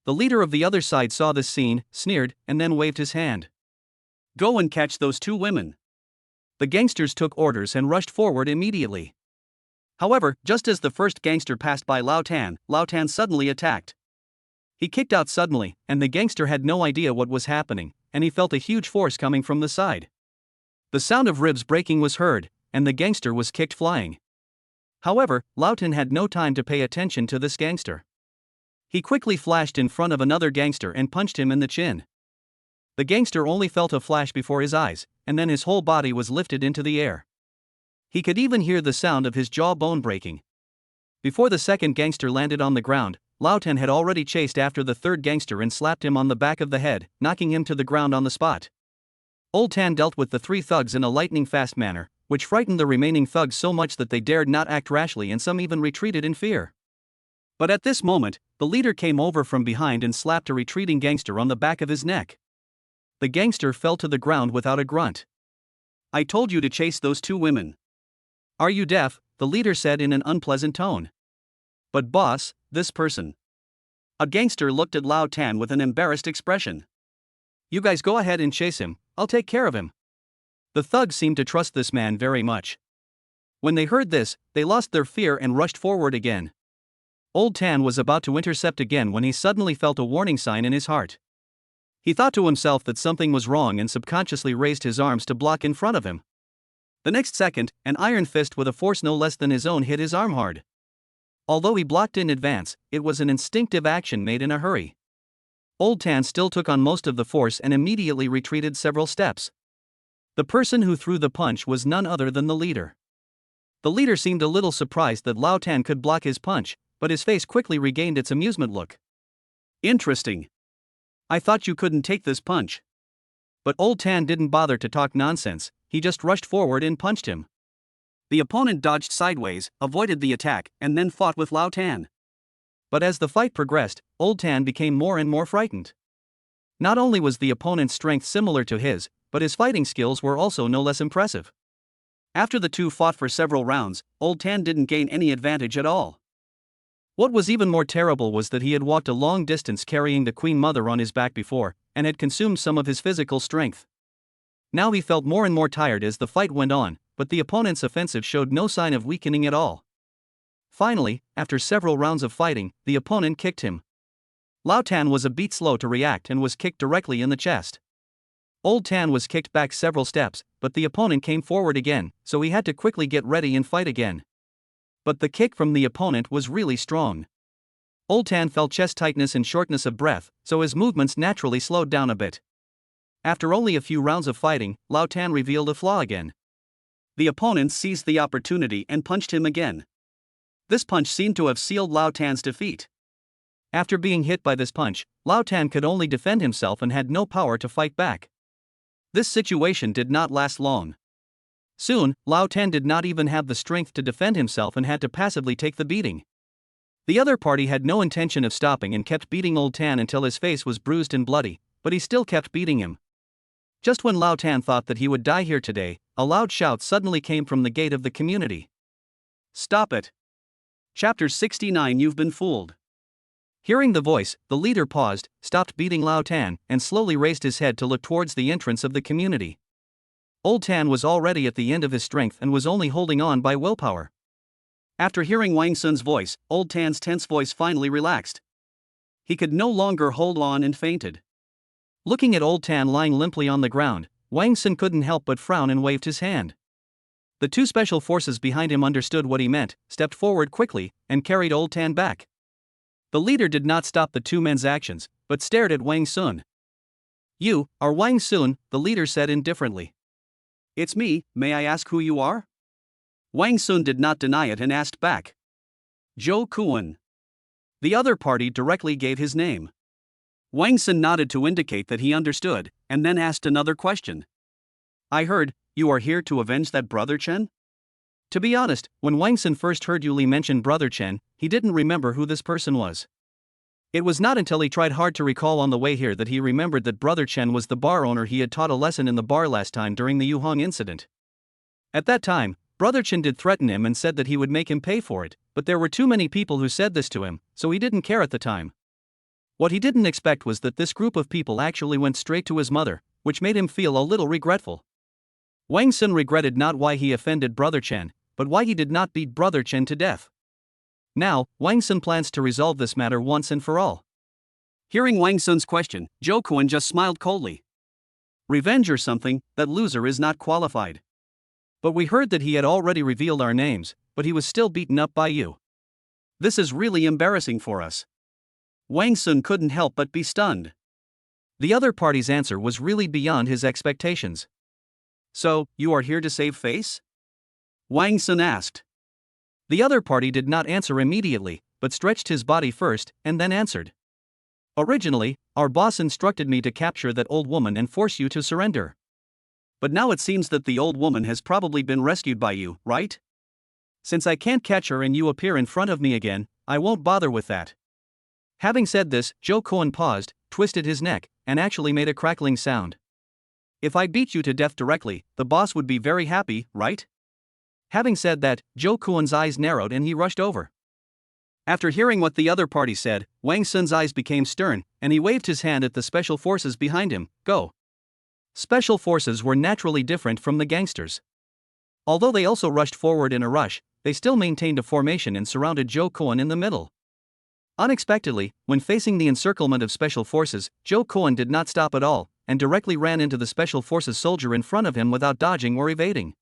The leader of the other side saw this scene, sneered, and then waved his hand. Go and catch those two women. The gangsters took orders and rushed forward immediately. However, just as the first gangster passed by Lao Tan suddenly attacked. He kicked out suddenly, and the gangster had no idea what was happening, and he felt a huge force coming from the side. The sound of ribs breaking was heard, and the gangster was kicked flying. However, Lao Tan had no time to pay attention to this gangster. He quickly flashed in front of another gangster and punched him in the chin. The gangster only felt a flash before his eyes, and then his whole body was lifted into the air. He could even hear the sound of his jawbone breaking. Before the second gangster landed on the ground, Lao Tan had already chased after the third gangster and slapped him on the back of the head, knocking him to the ground on the spot. Old Tan dealt with the three thugs in a lightning-fast manner, which frightened the remaining thugs so much that they dared not act rashly and some even retreated in fear. But at this moment, the leader came over from behind and slapped a retreating gangster on the back of his neck. The gangster fell to the ground without a grunt. "I told you to chase those two women." "Are you deaf?" the leader said in an unpleasant tone. "But boss, this person." A gangster looked at Lao Tan with an embarrassed expression. "You guys go ahead and chase him, I'll take care of him." The thugs seemed to trust this man very much. When they heard this, they lost their fear and rushed forward again. Old Tan was about to intercept again when he suddenly felt a warning sign in his heart. He thought to himself that something was wrong and subconsciously raised his arms to block in front of him. The next second, an iron fist with a force no less than his own hit his arm hard. Although he blocked in advance, it was an instinctive action made in a hurry. Old Tan still took on most of the force and immediately retreated several steps. The person who threw the punch was none other than the leader. The leader seemed a little surprised that Lao Tan could block his punch, but his face quickly regained its amusement look. "Interesting. I thought you couldn't take this punch." But Old Tan didn't bother to talk nonsense, he just rushed forward and punched him. The opponent dodged sideways, avoided the attack, and then fought with Lao Tan. But as the fight progressed, Old Tan became more and more frightened. Not only was the opponent's strength similar to his, but his fighting skills were also no less impressive. After the two fought for several rounds, Old Tan didn't gain any advantage at all. What was even more terrible was that he had walked a long distance carrying the Queen Mother on his back before, and had consumed some of his physical strength. Now he felt more and more tired as the fight went on, but the opponent's offensive showed no sign of weakening at all. Finally, after several rounds of fighting, the opponent kicked him. Lao Tan was a bit slow to react and was kicked directly in the chest. Old Tan was kicked back several steps, but the opponent came forward again, so he had to quickly get ready and fight again. But the kick from the opponent was really strong. Old Tan felt chest tightness and shortness of breath, so his movements naturally slowed down a bit. After only a few rounds of fighting, Lao Tan revealed a flaw again. The opponent seized the opportunity and punched him again. This punch seemed to have sealed Lao Tan's defeat. After being hit by this punch, Lao Tan could only defend himself and had no power to fight back. This situation did not last long. Soon, Lao Tan did not even have the strength to defend himself and had to passively take the beating. The other party had no intention of stopping and kept beating Old Tan until his face was bruised and bloody, but he still kept beating him. Just when Lao Tan thought that he would die here today, a loud shout suddenly came from the gate of the community. "Stop it! Chapter 69 You've been fooled." Hearing the voice, the leader paused, stopped beating Lao Tan, and slowly raised his head to look towards the entrance of the community. Old Tan was already at the end of his strength and was only holding on by willpower. After hearing Wang Sun's voice, Old Tan's tense voice finally relaxed. He could no longer hold on and fainted. Looking at Old Tan lying limply on the ground, Wang Sun couldn't help but frown and waved his hand. The two special forces behind him understood what he meant, stepped forward quickly, and carried Old Tan back. The leader did not stop the two men's actions, but stared at Wang Sun. "You are Wang Sun," the leader said indifferently. "It's me, may I ask who you are?" Wang Sun did not deny it and asked back. "Zhou Kuan." The other party directly gave his name. Wang Sun nodded to indicate that he understood, and then asked another question. "I heard, you are here to avenge that brother Chen?" To be honest, when Wang Sun first heard Yuli mention brother Chen, he didn't remember who this person was. It was not until he tried hard to recall on the way here that he remembered that brother Chen was the bar owner he had taught a lesson in the bar last time during the Yuhong incident. At that time, brother Chen did threaten him and said that he would make him pay for it, but there were too many people who said this to him, so he didn't care at the time. What he didn't expect was that this group of people actually went straight to his mother, which made him feel a little regretful. Wang Sun regretted not why he offended brother Chen, but why he did not beat brother Chen to death. Now, Wang Sun plans to resolve this matter once and for all. Hearing Wang Sun's question, Zhou Kuan just smiled coldly. "Revenge or something, that loser is not qualified. But we heard that he had already revealed our names, but he was still beaten up by you. This is really embarrassing for us." Wang Sun couldn't help but be stunned. The other party's answer was really beyond his expectations. So, you are here to save face? Wang Sun asked. The other party did not answer immediately, but stretched his body first and then answered. Originally, our boss instructed me to capture that old woman and force you to surrender. But now it seems that the old woman has probably been rescued by you, right? Since I can't catch her and you appear in front of me again, I won't bother with that. Having said this, Joe Cohen paused, twisted his neck, and actually made a crackling sound. If I beat you to death directly, the boss would be very happy, right? Having said that, Joe Cohen's eyes narrowed and he rushed over. After hearing what the other party said, Wang Sun's eyes became stern, and he waved his hand at the special forces behind him. Go. Special forces were naturally different from the gangsters. Although they also rushed forward in a rush, they still maintained a formation and surrounded Joe Cohen in the middle. Unexpectedly, when facing the encirclement of special forces, Joe Cohen did not stop at all, and directly ran into the special forces soldier in front of him without dodging or evading.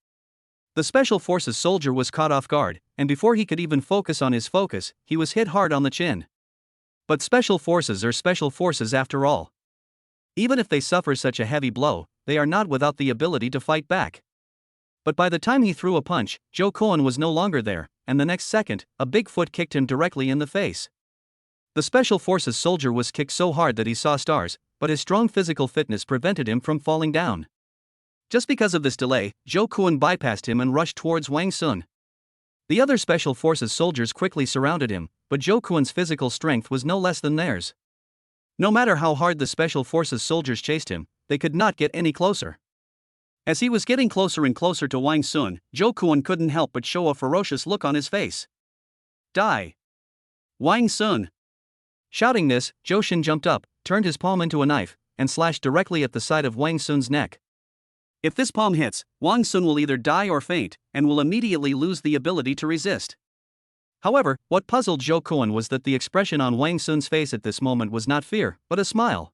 The special forces soldier was caught off guard, and before he could even focus on his focus, he was hit hard on the chin. But special forces are special forces after all. Even if they suffer such a heavy blow, they are not without the ability to fight back. But by the time he threw a punch, Joe Cohen was no longer there, and the next second, a big foot kicked him directly in the face. The special forces soldier was kicked so hard that he saw stars, but his strong physical fitness prevented him from falling down. Just because of this delay, Joe Cohen bypassed him and rushed towards Wang Sun. The other special forces soldiers quickly surrounded him, but Joe Cohen's physical strength was no less than theirs. No matter how hard the special forces soldiers chased him, they could not get any closer. As he was getting closer and closer to Wang Sun, Joe Cohen couldn't help but show a ferocious look on his face. Die! Wang Sun! Shouting this, Zhou Shin jumped up, turned his palm into a knife, and slashed directly at the side of Wang Sun's neck. If this palm hits, Wang Sun will either die or faint, and will immediately lose the ability to resist. However, what puzzled Zhou Cohen was that the expression on Wang Sun's face at this moment was not fear, but a smile.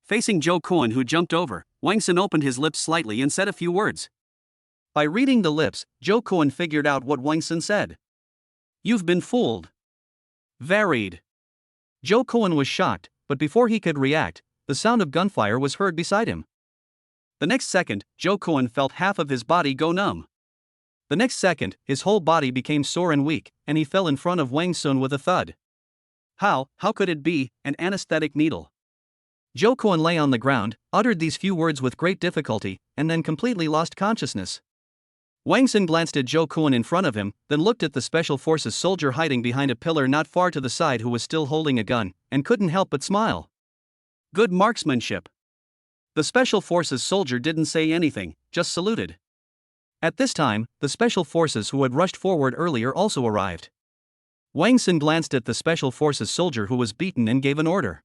Facing Zhou Cohen, who jumped over, Wang Sun opened his lips slightly and said a few words. By reading the lips, Zhou Cohen figured out what Wang Sun said. You've been fooled. Varied. Zhou Cohen was shocked, but before he could react, the sound of gunfire was heard beside him. The next second, Zhou Cohen felt half of his body go numb. The next second, his whole body became sore and weak, and he fell in front of Wang Sun with a thud. How could it be, an anesthetic needle? Zhou Cohen lay on the ground, uttered these few words with great difficulty, and then completely lost consciousness. Wang Sun glanced at Zhou Cohen in front of him, then looked at the special forces soldier hiding behind a pillar not far to the side who was still holding a gun, and couldn't help but smile. Good marksmanship. The special forces soldier didn't say anything, just saluted. At this time, the special forces who had rushed forward earlier also arrived. Wang Sun glanced at the special forces soldier who was beaten and gave an order.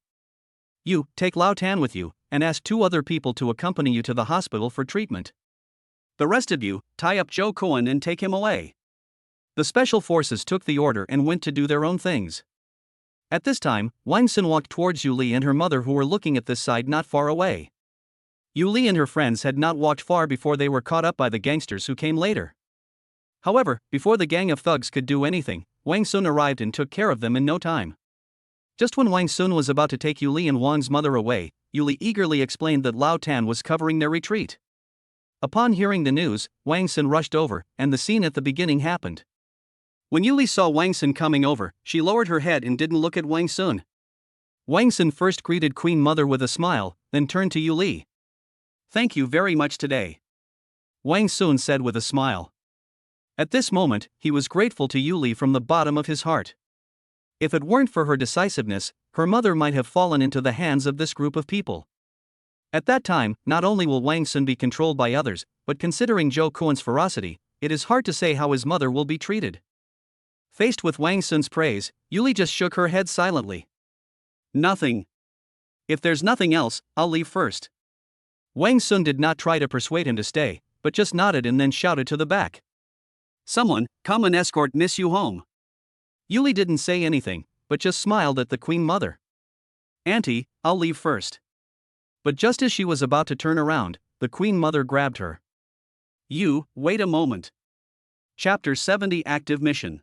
You, take Lao Tan with you, and ask 2 other people to accompany you to the hospital for treatment. The rest of you, tie up Joe Cohen and take him away. The special forces took the order and went to do their own things. At this time, Wang Sun walked towards Yu Li and her mother, who were looking at this side not far away. Yu Li and her friends had not walked far before they were caught up by the gangsters who came later. However, before the gang of thugs could do anything, Wang Sun arrived and took care of them in no time. Just when Wang Sun was about to take Yu Li and Wang's mother away, Yu Li eagerly explained that Lao Tan was covering their retreat. Upon hearing the news, Wang Sun rushed over, and the scene at the beginning happened. When Yu Li saw Wang Sun coming over, she lowered her head and didn't look at Wang Sun. Wang Sun first greeted Queen Mother with a smile, then turned to Yu Li. Thank you very much today, Wang Sun said with a smile. At this moment, he was grateful to Yu Li from the bottom of his heart. If it weren't for her decisiveness, her mother might have fallen into the hands of this group of people. At that time, not only will Wang Sun be controlled by others, but considering Zhou Cohen's ferocity, it is hard to say how his mother will be treated. Faced with Wang Sun's praise, Yu Li just shook her head silently. Nothing. If there's nothing else, I'll leave first. Wang Sun did not try to persuade him to stay, but just nodded and then shouted to the back. Someone, come and escort Miss Yu home. Yu Li didn't say anything, but just smiled at the Queen Mother. Auntie, I'll leave first. But just as she was about to turn around, the Queen Mother grabbed her. Wait a moment. Chapter 70 Active Mission.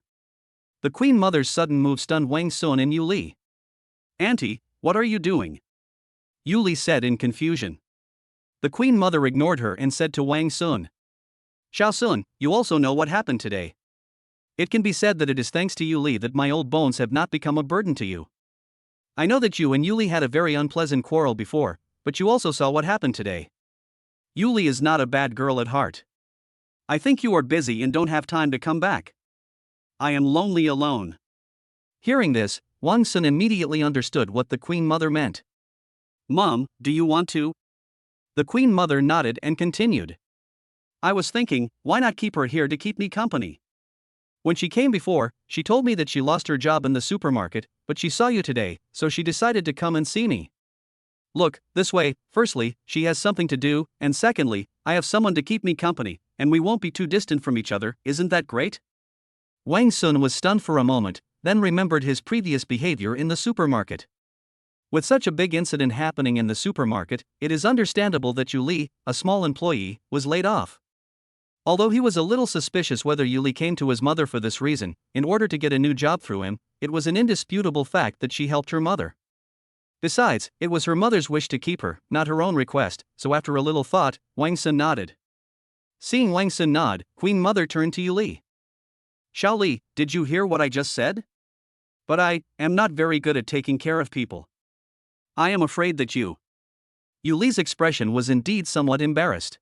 The Queen Mother's sudden move stunned Wang Sun and Yu Li. Auntie, what are you doing? Yuli said in confusion. The Queen Mother ignored her and said to Wang Sun. Xiao Sun, you also know what happened today. It can be said that it is thanks to Yuli that my old bones have not become a burden to you. I know that you and Yuli had a very unpleasant quarrel before, but you also saw what happened today. Yuli is not a bad girl at heart. I think you are busy and don't have time to come back. I am lonely alone. Hearing this, Wang Sun immediately understood what the Queen Mother meant. Mom, do you want to? The Queen Mother nodded and continued. I was thinking, why not keep her here to keep me company? When she came before, she told me that she lost her job in the supermarket, but she saw you today, so she decided to come and see me. Look, this way, firstly, she has something to do, and secondly, I have someone to keep me company, and we won't be too distant from each other, isn't that great? Wang Sun was stunned for a moment, then remembered his previous behavior in the supermarket. With such a big incident happening in the supermarket, it is understandable that Yuli, a small employee, was laid off. Although he was a little suspicious whether Yuli came to his mother for this reason, in order to get a new job through him, it was an indisputable fact that she helped her mother. Besides, it was her mother's wish to keep her, not her own request, so after a little thought, Wang Sun nodded. Seeing Wang Sun nod, Queen Mother turned to Yuli. Xiao Li, did you hear what I just said? But I am not very good at taking care of people. I am afraid that you. Yuli's expression was indeed somewhat embarrassed.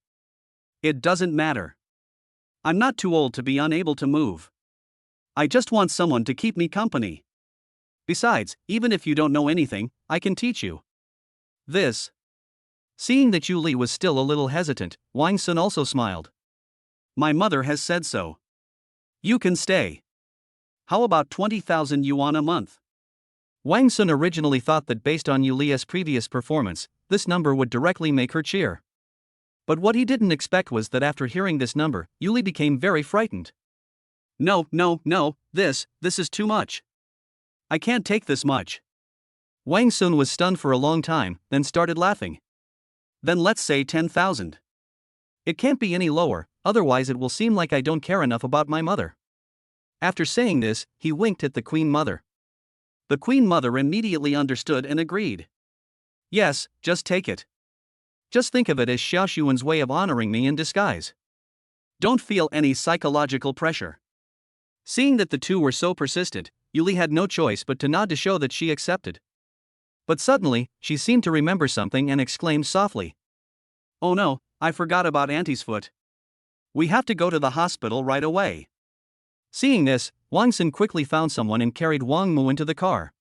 It doesn't matter. I'm not too old to be unable to move. I just want someone to keep me company. Besides, even if you don't know anything, I can teach you. This. Seeing that Yuli was still a little hesitant, Wang Sun also smiled. My mother has said so. You can stay. How about 20,000 yuan a month? Wang Sun originally thought that based on Yuli's previous performance, this number would directly make her cheer. But what he didn't expect was that after hearing this number, Yuli became very frightened. No, this is too much. I can't take this much. Wang Sun was stunned for a long time, then started laughing. Then let's say 10,000. It can't be any lower, otherwise it will seem like I don't care enough about my mother. After saying this, he winked at the Queen Mother. The Queen Mother immediately understood and agreed. Yes, just take it. Just think of it as Xiao Xuan's way of honoring me in disguise. Don't feel any psychological pressure. Seeing that the two were so persistent, Yuli had no choice but to nod to show that she accepted. But suddenly, she seemed to remember something and exclaimed softly. Oh no, I forgot about Auntie's foot. We have to go to the hospital right away. Seeing this, Wang Sun quickly found someone and carried Wang Mu into the car.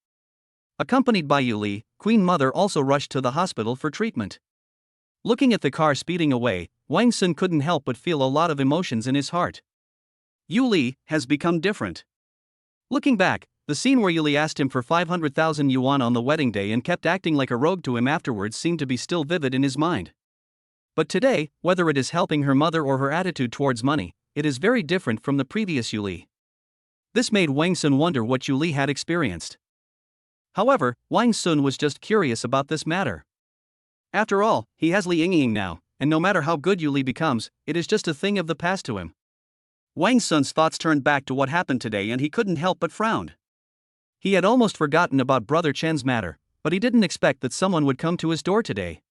Accompanied by Yuli, Queen Mother also rushed to the hospital for treatment. Looking at the car speeding away, Wang Sun couldn't help but feel a lot of emotions in his heart. Yuli has become different. Looking back, the scene where Yuli asked him for 500,000 yuan on the wedding day and kept acting like a rogue to him afterwards seemed to be still vivid in his mind. But today, whether it is helping her mother or her attitude towards money, it is very different from the previous Yuli. This made Wang Sun wonder what Yuli had experienced. However, Wang Sun was just curious about this matter. After all, he has Li Yingying now, and no matter how good Yuli becomes, it is just a thing of the past to him. Wang Sun's thoughts turned back to what happened today and he couldn't help but frown. He had almost forgotten about Brother Chen's matter, but he didn't expect that someone would come to his door today.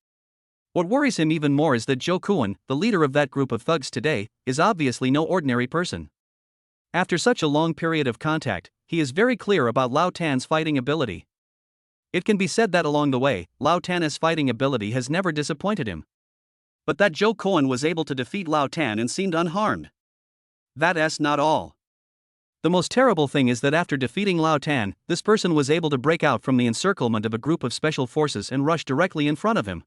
What worries him even more is that Zhou Kuan, the leader of that group of thugs today, is obviously no ordinary person. After such a long period of contact, he is very clear about Lao Tan's fighting ability. It can be said that along the way, Lao Tan's fighting ability has never disappointed him. But that Zhou Kuan was able to defeat Lao Tan and seemed unharmed. That's not all. The most terrible thing is that after defeating Lao Tan, this person was able to break out from the encirclement of a group of special forces and rush directly in front of him.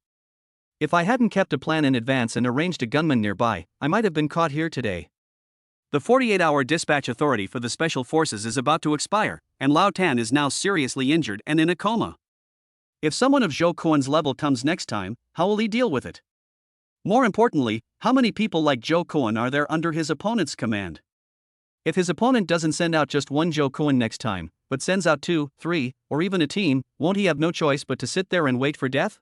If I hadn't kept a plan in advance and arranged a gunman nearby, I might have been caught here today. The 48-hour dispatch authority for the special forces is about to expire, and Lao Tan is now seriously injured and in a coma. If someone of Zhou Kuan's level comes next time, how will he deal with it? More importantly, how many people like Zhou Kuan are there under his opponent's command? If his opponent doesn't send out just one Zhou Kuan next time, but sends out 2, 3, or even a team, won't he have no choice but to sit there and wait for death?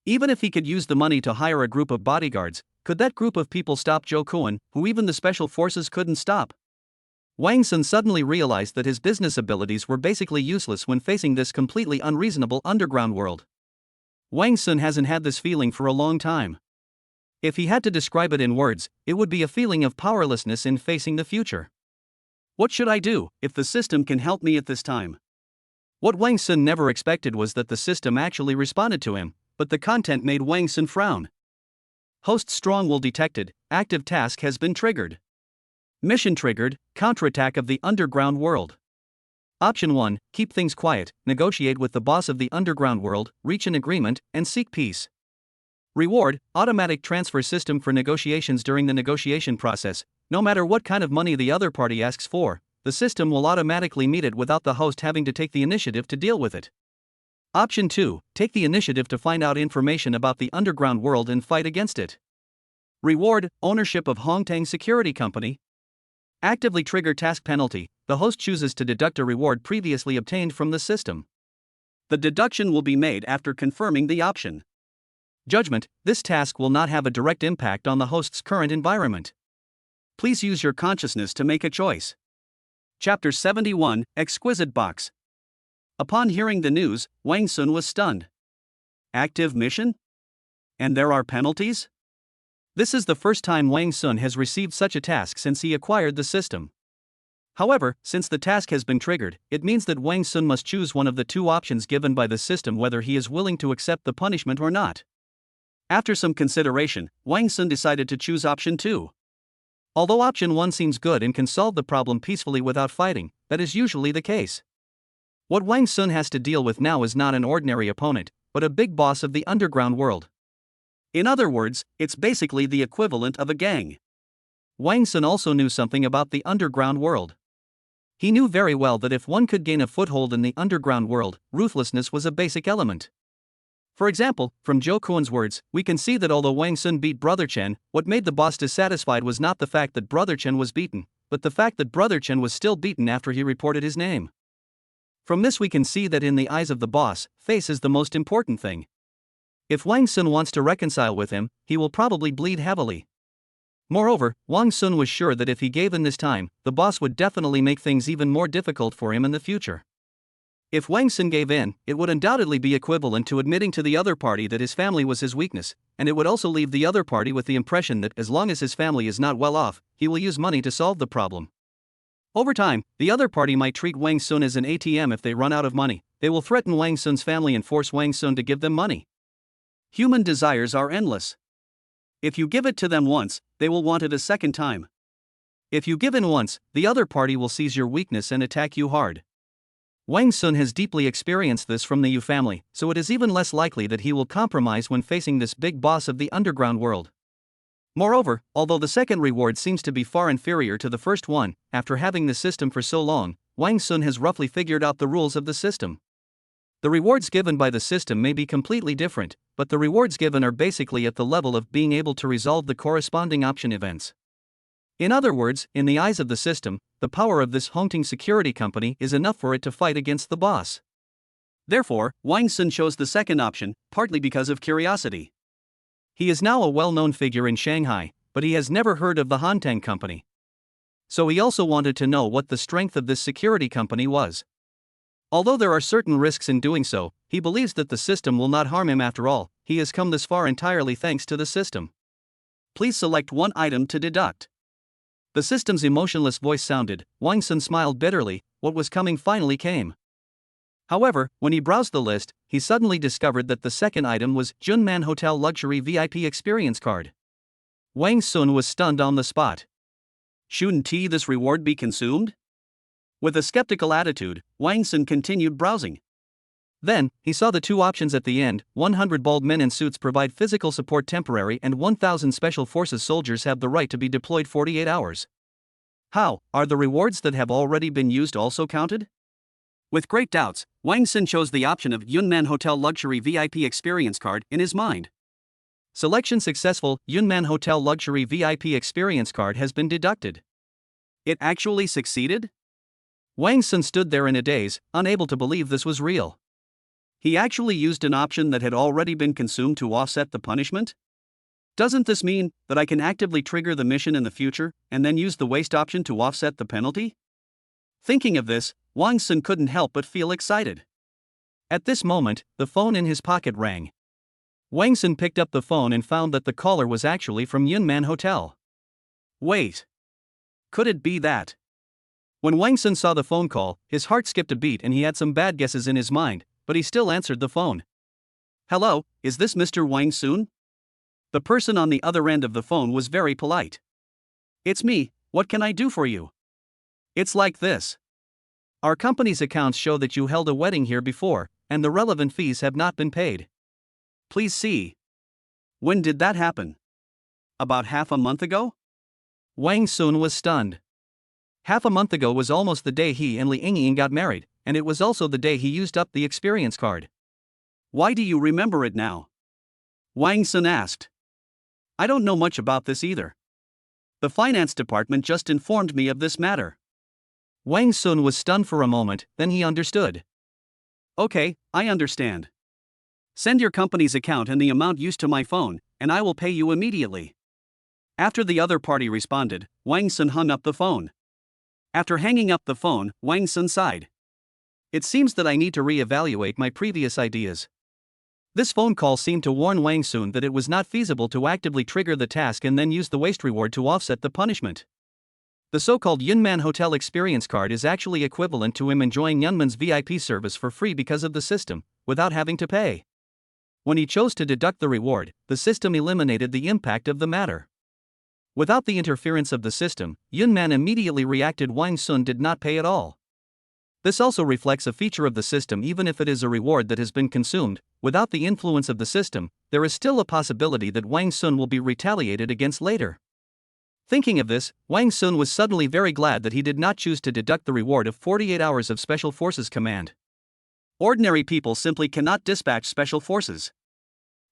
Even if he could use the money to hire a group of bodyguards, could that group of people stop Zhou Kuan, who even the special forces couldn't stop? Wang Sun suddenly realized that his business abilities were basically useless when facing this completely unreasonable underground world. Wang Sun hasn't had this feeling for a long time. If he had to describe it in words, it would be a feeling of powerlessness in facing the future. What should I do if the system can help me at this time? What Wang Sun never expected was that the system actually responded to him, but the content made Wang Sun frown. Host stronghold detected, active task has been triggered. Mission triggered, counterattack of the underground world. Option 1, keep things quiet, negotiate with the boss of the underground world, reach an agreement, and seek peace. Reward, automatic transfer system for negotiations during the negotiation process. No matter what kind of money the other party asks for, the system will automatically meet it without the host having to take the initiative to deal with it. Option 2, take the initiative to find out information about the underground world and fight against it. Reward, ownership of Hongtang Security Company. Actively trigger task penalty, the host chooses to deduct a reward previously obtained from the system. The deduction will be made after confirming the option. Judgment, this task will not have a direct impact on the host's current environment. Please use your consciousness to make a choice. Chapter 71, Exquisite Box. Upon hearing the news, Wang Sun was stunned. Active mission? And there are penalties? This is the first time Wang Sun has received such a task since he acquired the system. However, since the task has been triggered, it means that Wang Sun must choose one of the two options given by the system whether he is willing to accept the punishment or not. After some consideration, Wang Sun decided to choose option 2. Although option 1 seems good and can solve the problem peacefully without fighting, that is usually the case. What Wang Sun has to deal with now is not an ordinary opponent, but a big boss of the underground world. In other words, it's basically the equivalent of a gang. Wang Sun also knew something about the underground world. He knew very well that if one could gain a foothold in the underground world, ruthlessness was a basic element. For example, from Zhou Kuan's words, we can see that although Wang Sun beat Brother Chen, what made the boss dissatisfied was not the fact that Brother Chen was beaten, but the fact that Brother Chen was still beaten after he reported his name. From this we can see that in the eyes of the boss, face is the most important thing. If Wang Sun wants to reconcile with him, he will probably bleed heavily. Moreover, Wang Sun was sure that if he gave in this time, the boss would definitely make things even more difficult for him in the future. If Wang Sun gave in, it would undoubtedly be equivalent to admitting to the other party that his family was his weakness, and it would also leave the other party with the impression that as long as his family is not well off, he will use money to solve the problem. Over time, the other party might treat Wang Sun as an ATM if they run out of money. They will threaten Wang Sun's family and force Wang Sun to give them money. Human desires are endless. If you give it to them once, they will want it a second time. If you give in once, the other party will seize your weakness and attack you hard. Wang Sun has deeply experienced this from the Yu family, so it is even less likely that he will compromise when facing this big boss of the underground world. Moreover, although the second reward seems to be far inferior to the first one, after having the system for so long, Wang Sun has roughly figured out the rules of the system. The rewards given by the system may be completely different, but the rewards given are basically at the level of being able to resolve the corresponding option events. In other words, in the eyes of the system, the power of this Hongtang Security Company is enough for it to fight against the boss. Therefore, Wang Sun chose the second option, partly because of curiosity. He is now a well-known figure in Shanghai, but he has never heard of the Hongtang Company. So he also wanted to know what the strength of this security company was. Although there are certain risks in doing so, he believes that the system will not harm him after all. He has come this far entirely thanks to the system. Please select one item to deduct. The system's emotionless voice sounded. Wang Sun smiled bitterly. What was coming finally came. However, when he browsed the list, he suddenly discovered that the second item was Junman Hotel Luxury VIP Experience Card. Wang Sun was stunned on the spot. Shouldn't this reward be consumed? With a skeptical attitude, Wang Sun continued browsing. Then, he saw the two options at the end. 100 bald men in suits provide physical support temporary and 1,000 special forces soldiers have the right to be deployed 48 hours. How, are the rewards that have already been used also counted? With great doubts, Wang Sun chose the option of Yunman Hotel Luxury VIP Experience Card in his mind. Selection successful. Yunman Hotel Luxury VIP Experience Card has been deducted. It actually succeeded? Wang Sun stood there in a daze, unable to believe this was real. He actually used an option that had already been consumed to offset the punishment? Doesn't this mean that I can actively trigger the mission in the future, and then use the waste option to offset the penalty? Thinking of this, Wang Sun couldn't help but feel excited. At this moment, the phone in his pocket rang. Wang Sun picked up the phone and found that the caller was actually from Yunman Hotel. Wait. Could it be that? When Wang Sun saw the phone call, his heart skipped a beat and he had some bad guesses in his mind, but he still answered the phone. Hello, is this Mr. Wang Sun? The person on the other end of the phone was very polite. It's me, what can I do for you? It's like this. Our company's accounts show that you held a wedding here before, and the relevant fees have not been paid. Please see. When did that happen? About half a month ago? Wang Sun was stunned. Half a month ago was almost the day he and Li Yingying got married, and it was also the day he used up the experience card. Why do you remember it now? Wang Sun asked. I don't know much about this either. The finance department just informed me of this matter. Wang Sun was stunned for a moment, then he understood. Okay, I understand. Send your company's account and the amount used to my phone, and I will pay you immediately. After the other party responded, Wang Sun hung up the phone. After hanging up the phone, Wang Sun sighed. It seems that I need to reevaluate my previous ideas. This phone call seemed to warn Wang Sun that it was not feasible to actively trigger the task and then use the waste reward to offset the punishment. The so-called Yunman Hotel Experience Card is actually equivalent to him enjoying Yunman's VIP service for free because of the system, without having to pay. When he chose to deduct the reward, the system eliminated the impact of the matter. Without the interference of the system, Yunman immediately reacted Wang Sun did not pay at all. This also reflects a feature of the system even if it is a reward that has been consumed. Without the influence of the system, there is still a possibility that Wang Sun will be retaliated against later. Thinking of this, Wang Sun was suddenly very glad that he did not choose to deduct the reward of 48 hours of Special Forces Command. Ordinary people simply cannot dispatch Special Forces.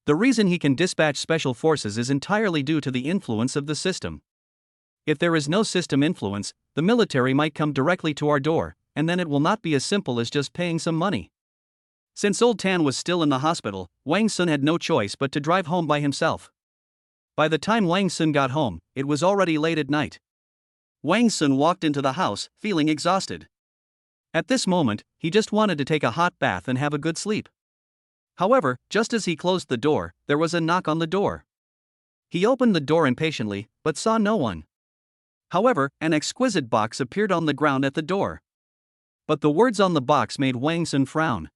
The reason he can dispatch Special Forces is entirely due to the influence of the system. If there is no system influence, the military might come directly to our door, and then it will not be as simple as just paying some money. Since Old Tan was still in the hospital, Wang Sun had no choice but to drive home by himself. By the time Wang Sun got home, it was already late at night. Wang Sun walked into the house, feeling exhausted. At this moment, he just wanted to take a hot bath and have a good sleep. However, just as he closed the door, there was a knock on the door. He opened the door impatiently, but saw no one. However, an exquisite box appeared on the ground at the door. But the words on the box made Wang Sun frown.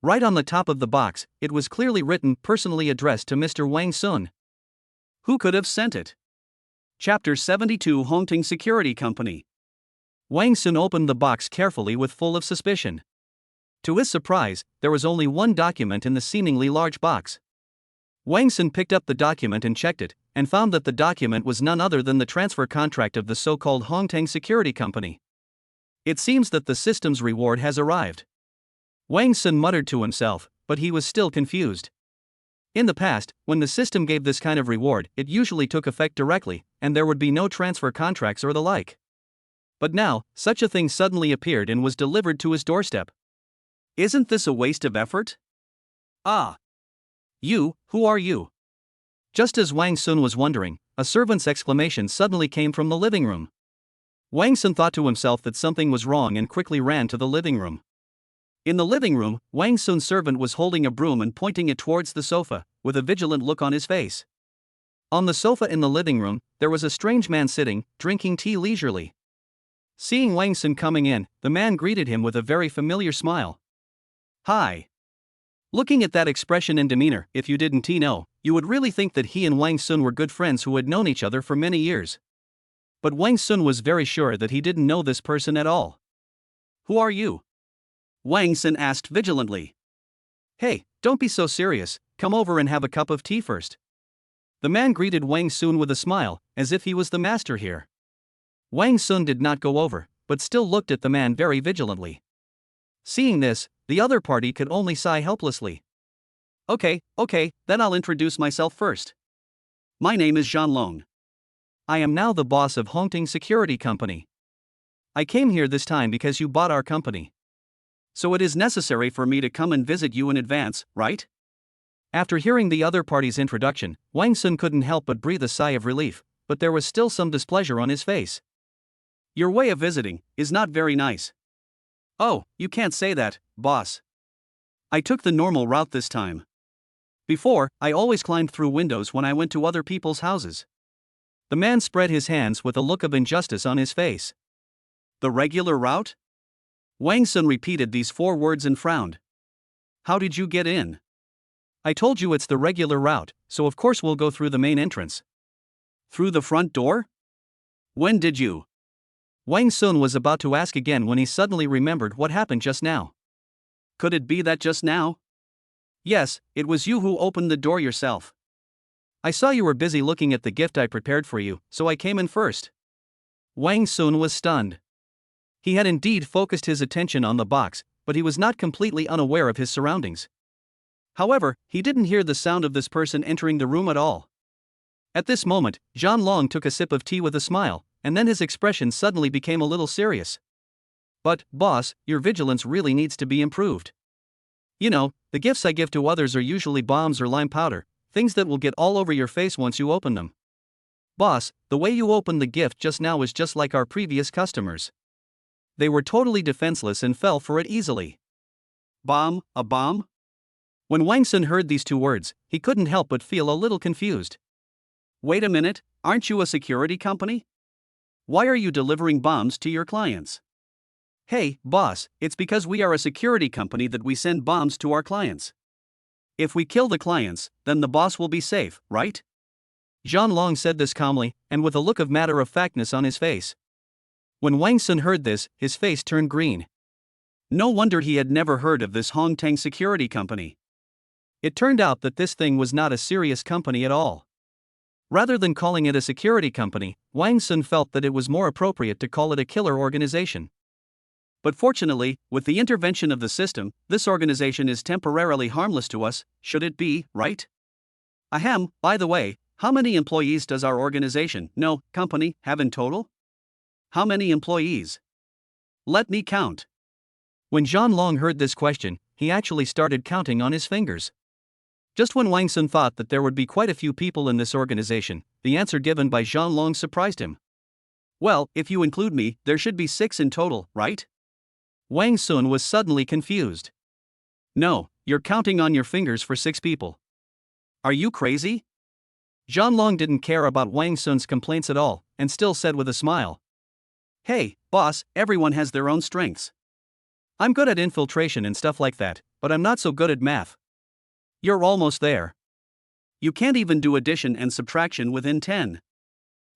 Right on the top of the box, it was clearly written, personally addressed to Mr. Wang Sun. Who could have sent it? Chapter 72 Hongting Security Company. Wang Sun opened the box carefully with full of suspicion. To his surprise, there was only one document in the seemingly large box. Wang Sun picked up the document and checked it, and found that the document was none other than the transfer contract of the so-called Hongting Security Company. It seems that the system's reward has arrived. Wang Sun muttered to himself, but he was still confused. In the past, when the system gave this kind of reward, it usually took effect directly, and there would be no transfer contracts or the like. But now, such a thing suddenly appeared and was delivered to his doorstep. Isn't this a waste of effort? Ah! You, who are you? Just as Wang Sun was wondering, a servant's exclamation suddenly came from the living room. Wang Sun thought to himself that something was wrong and quickly ran to the living room. In the living room, Wang Sun's servant was holding a broom and pointing it towards the sofa, with a vigilant look on his face. On the sofa in the living room, there was a strange man sitting, drinking tea leisurely. Seeing Wang Sun coming in, the man greeted him with a very familiar smile. Hi. Looking at that expression and demeanor, if you didn't know, you would really think that he and Wang Sun were good friends who had known each other for many years. But Wang Sun was very sure that he didn't know this person at all. Who are you? Wang Sun asked vigilantly. Hey, don't be so serious, come over and have a cup of tea first. The man greeted Wang Sun with a smile, as if he was the master here. Wang Sun did not go over, but still looked at the man very vigilantly. Seeing this, the other party could only sigh helplessly. Okay, then I'll introduce myself first. My name is Zhan Long. I am now the boss of Hongting Security Company. I came here this time because you bought our company. So it is necessary for me to come and visit you in advance, right? After hearing the other party's introduction, Wang Sun couldn't help but breathe a sigh of relief, but there was still some displeasure on his face. Your way of visiting is not very nice. Oh, you can't say that, boss. I took the normal route this time. Before, I always climbed through windows when I went to other people's houses. The man spread his hands with a look of injustice on his face. The regular route? Wang Sun repeated these 4 words and frowned. How did you get in? I told you it's the regular route, so of course we'll go through the main entrance. Through the front door? When did you? Wang Sun was about to ask again when he suddenly remembered what happened just now. Could it be that just now? Yes, it was you who opened the door yourself. I saw you were busy looking at the gift I prepared for you, so I came in first. Wang Sun was stunned. He had indeed focused his attention on the box, but he was not completely unaware of his surroundings. However, he didn't hear the sound of this person entering the room at all. At this moment, Zhan Long took a sip of tea with a smile, and then his expression suddenly became a little serious. But, boss, your vigilance really needs to be improved. You know, the gifts I give to others are usually bombs or lime powder, things that will get all over your face once you open them. Boss, the way you opened the gift just now was just like our previous customers. They were totally defenseless and fell for it easily. Bomb? A bomb? When Wang Sun heard these 2 words, he couldn't help but feel a little confused. Wait a minute, aren't you a security company? Why are you delivering bombs to your clients? Hey, boss, it's because we are a security company that we send bombs to our clients. If we kill the clients, then the boss will be safe, right? Zhan Long said this calmly, and with a look of matter-of-factness on his face. When Wang Sun heard this, his face turned green. No wonder he had never heard of this Hong Teng security company. It turned out that this thing was not a serious company at all. Rather than calling it a security company, Wang Sun felt that it was more appropriate to call it a killer organization. But fortunately, with the intervention of the system, this organization is temporarily harmless to us, should it be, right? Ahem, by the way, how many employees does our organization, no, company, have in total? How many employees? Let me count. When Zhan Long heard this question, he actually started counting on his fingers. Just when Wang Sun thought that there would be quite a few people in this organization, the answer given by Zhan Long surprised him. Well, if you include me, there should be 6 in total, right? Wang Sun was suddenly confused. No, you're counting on your fingers for 6 people. Are you crazy? Zhan Long didn't care about Wang Sun's complaints at all, and still said with a smile. Hey, boss, everyone has their own strengths. I'm good at infiltration and stuff like that, but I'm not so good at math. You're almost there. You can't even do addition and subtraction within 10.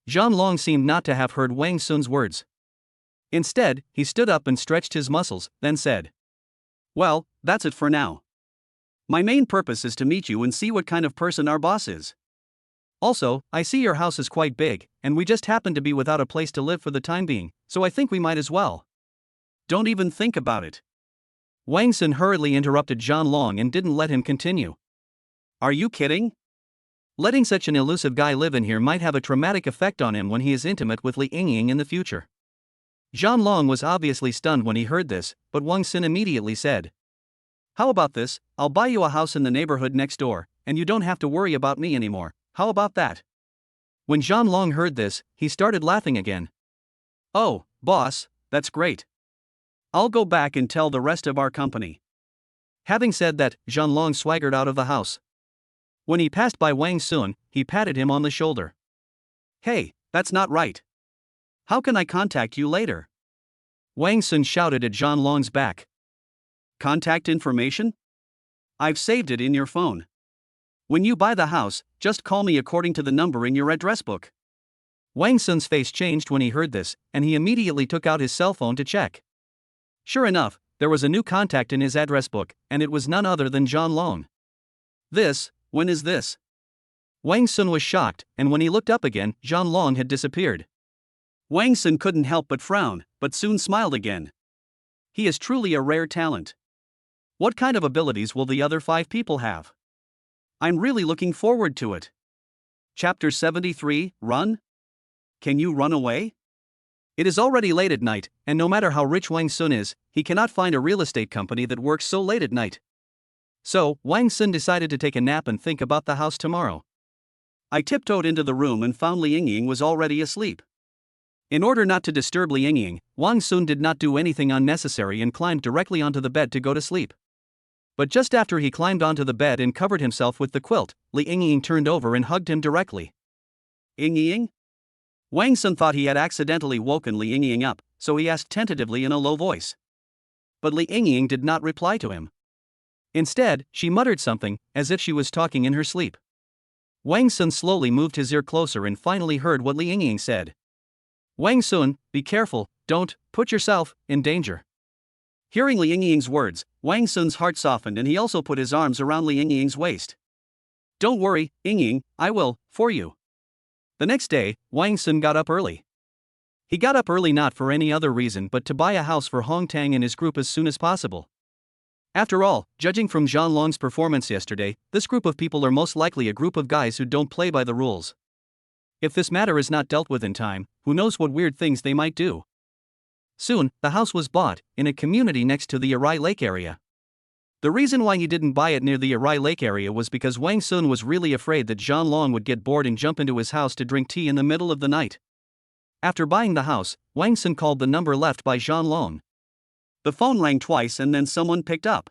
Zhan Long seemed not to have heard Wang Sun's words. Instead, he stood up and stretched his muscles, then said, Well, that's it for now. My main purpose is to meet you and see what kind of person our boss is. Also, I see your house is quite big, and we just happen to be without a place to live for the time being, so I think we might as well. Don't even think about it. Wang Sun hurriedly interrupted Zhan Long and didn't let him continue. Are you kidding? Letting such an elusive guy live in here might have a traumatic effect on him when he is intimate with Li Yingying in the future. Zhan Long was obviously stunned when he heard this, but Wang Sun immediately said, How about this, I'll buy you a house in the neighborhood next door, and you don't have to worry about me anymore, how about that? When Zhan Long heard this, he started laughing again. Oh, boss, that's great. I'll go back and tell the rest of our company. Having said that, Zhan Long swaggered out of the house. When he passed by Wang Sun, he patted him on the shoulder. Hey, that's not right. How can I contact you later? Wang Sun shouted at Zhan Long's back. Contact information? I've saved it in your phone. When you buy the house, just call me according to the number in your address book. Wang Sun's face changed when he heard this, and he immediately took out his cell phone to check. Sure enough, there was a new contact in his address book, and it was none other than Zhan Long. When is this? Wang Sun was shocked, and when he looked up again, Zhan Long had disappeared. Wang Sun couldn't help but frown, but soon smiled again. He is truly a rare talent. What kind of abilities will the other 5 people have? I'm really looking forward to it. Chapter 73, Run? Can you run away? It is already late at night, and no matter how rich Wang Sun is, he cannot find a real estate company that works so late at night. So, Wang Sun decided to take a nap and think about the house tomorrow. I tiptoed into the room and found Li Yingying was already asleep. In order not to disturb Li Yingying, Wang Sun did not do anything unnecessary and climbed directly onto the bed to go to sleep. But just after he climbed onto the bed and covered himself with the quilt, Li Yingying turned over and hugged him directly. Yingying? Wang Sun thought he had accidentally woken Li Yingying up, so he asked tentatively in a low voice. But Li Yingying did not reply to him. Instead, she muttered something, as if she was talking in her sleep. Wang Sun slowly moved his ear closer and finally heard what Li Yingying said. Wang Sun, be careful, don't put yourself in danger. Hearing Li Yingying's words, Wang Sun's heart softened and he also put his arms around Li Yingying's waist. Don't worry, Yingying, I will, for you. The next day, Wang Sun got up early. He got up early not for any other reason but to buy a house for Hong Tang and his group as soon as possible. After all, judging from Zhan Long's performance yesterday, this group of people are most likely a group of guys who don't play by the rules. If this matter is not dealt with in time, who knows what weird things they might do. Soon, the house was bought, in a community next to the Arai Lake area. The reason why he didn't buy it near the Arai Lake area was because Wang Sun was really afraid that Zhan Long would get bored and jump into his house to drink tea in the middle of the night. After buying the house, Wang Sun called the number left by Zhan Long. The phone rang twice and then someone picked up.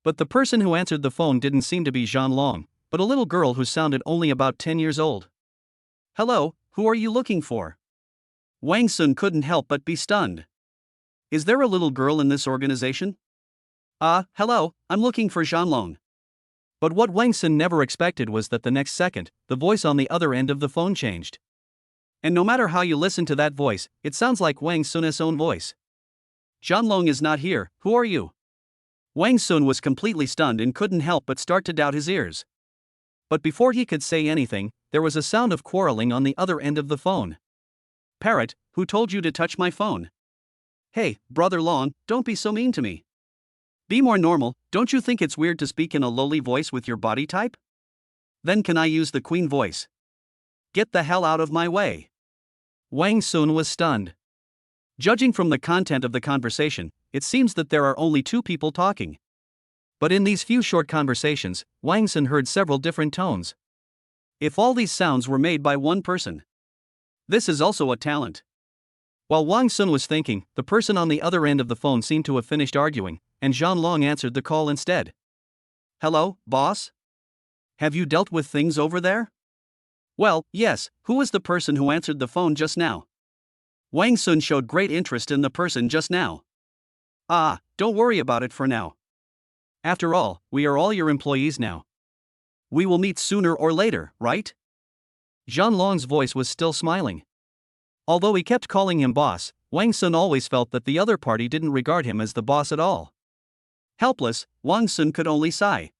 But the person who answered the phone didn't seem to be Zhan Long, but a little girl who sounded only about 10 years old. Hello, who are you looking for? Wang Sun couldn't help but be stunned. Is there a little girl in this organization? Hello, I'm looking for Zhan Long. But what Wang Sun never expected was that the next second, the voice on the other end of the phone changed. And no matter how you listen to that voice, it sounds like Wang Sun's own voice. Zhan Long is not here, who are you? Wang Sun was completely stunned and couldn't help but start to doubt his ears. But before he could say anything, there was a sound of quarreling on the other end of the phone. Parrot, who told you to touch my phone? Hey, Brother Long, don't be so mean to me. Be more normal, don't you think it's weird to speak in a lowly voice with your body type? Then can I use the queen voice? Get the hell out of my way. Wang Sun was stunned. Judging from the content of the conversation, it seems that there are only two people talking. But in these few short conversations, Wang Sun heard several different tones. If all these sounds were made by one person. This is also a talent. While Wang Sun was thinking, the person on the other end of the phone seemed to have finished arguing, and Zhan Long answered the call instead. Hello, boss? Have you dealt with things over there? Well, yes, who was the person who answered the phone just now? Wang Sun showed great interest in the person just now. Don't worry about it for now. After all, we are all your employees now. We will meet sooner or later, right? Zhan Long's voice was still smiling. Although he kept calling him boss, Wang Sun always felt that the other party didn't regard him as the boss at all. Helpless, Wang Sun could only sigh.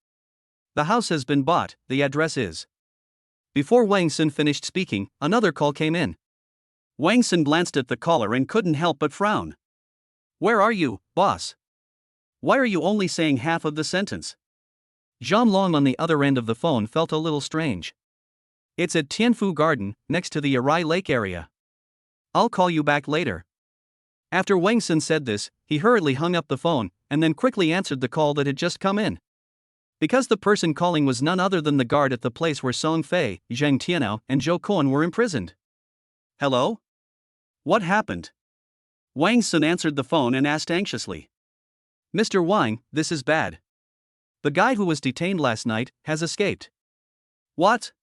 The house has been bought, the address is. Before Wang Sun finished speaking, another call came in. Wang Sun glanced at the caller and couldn't help but frown. Where are you, boss? Why are you only saying half of the sentence? Zhan Long on the other end of the phone felt a little strange. It's at Tianfu Garden, next to the Arai Lake area. I'll call you back later. After Wang Sun said this, he hurriedly hung up the phone, and then quickly answered the call that had just come in. Because the person calling was none other than the guard at the place where Song Fei, Zhang Tianao, and Zhou Kuan were imprisoned. Hello? What happened? Wang Sun answered the phone and asked anxiously. Mr. Wang, this is bad. The guy who was detained last night has escaped. What?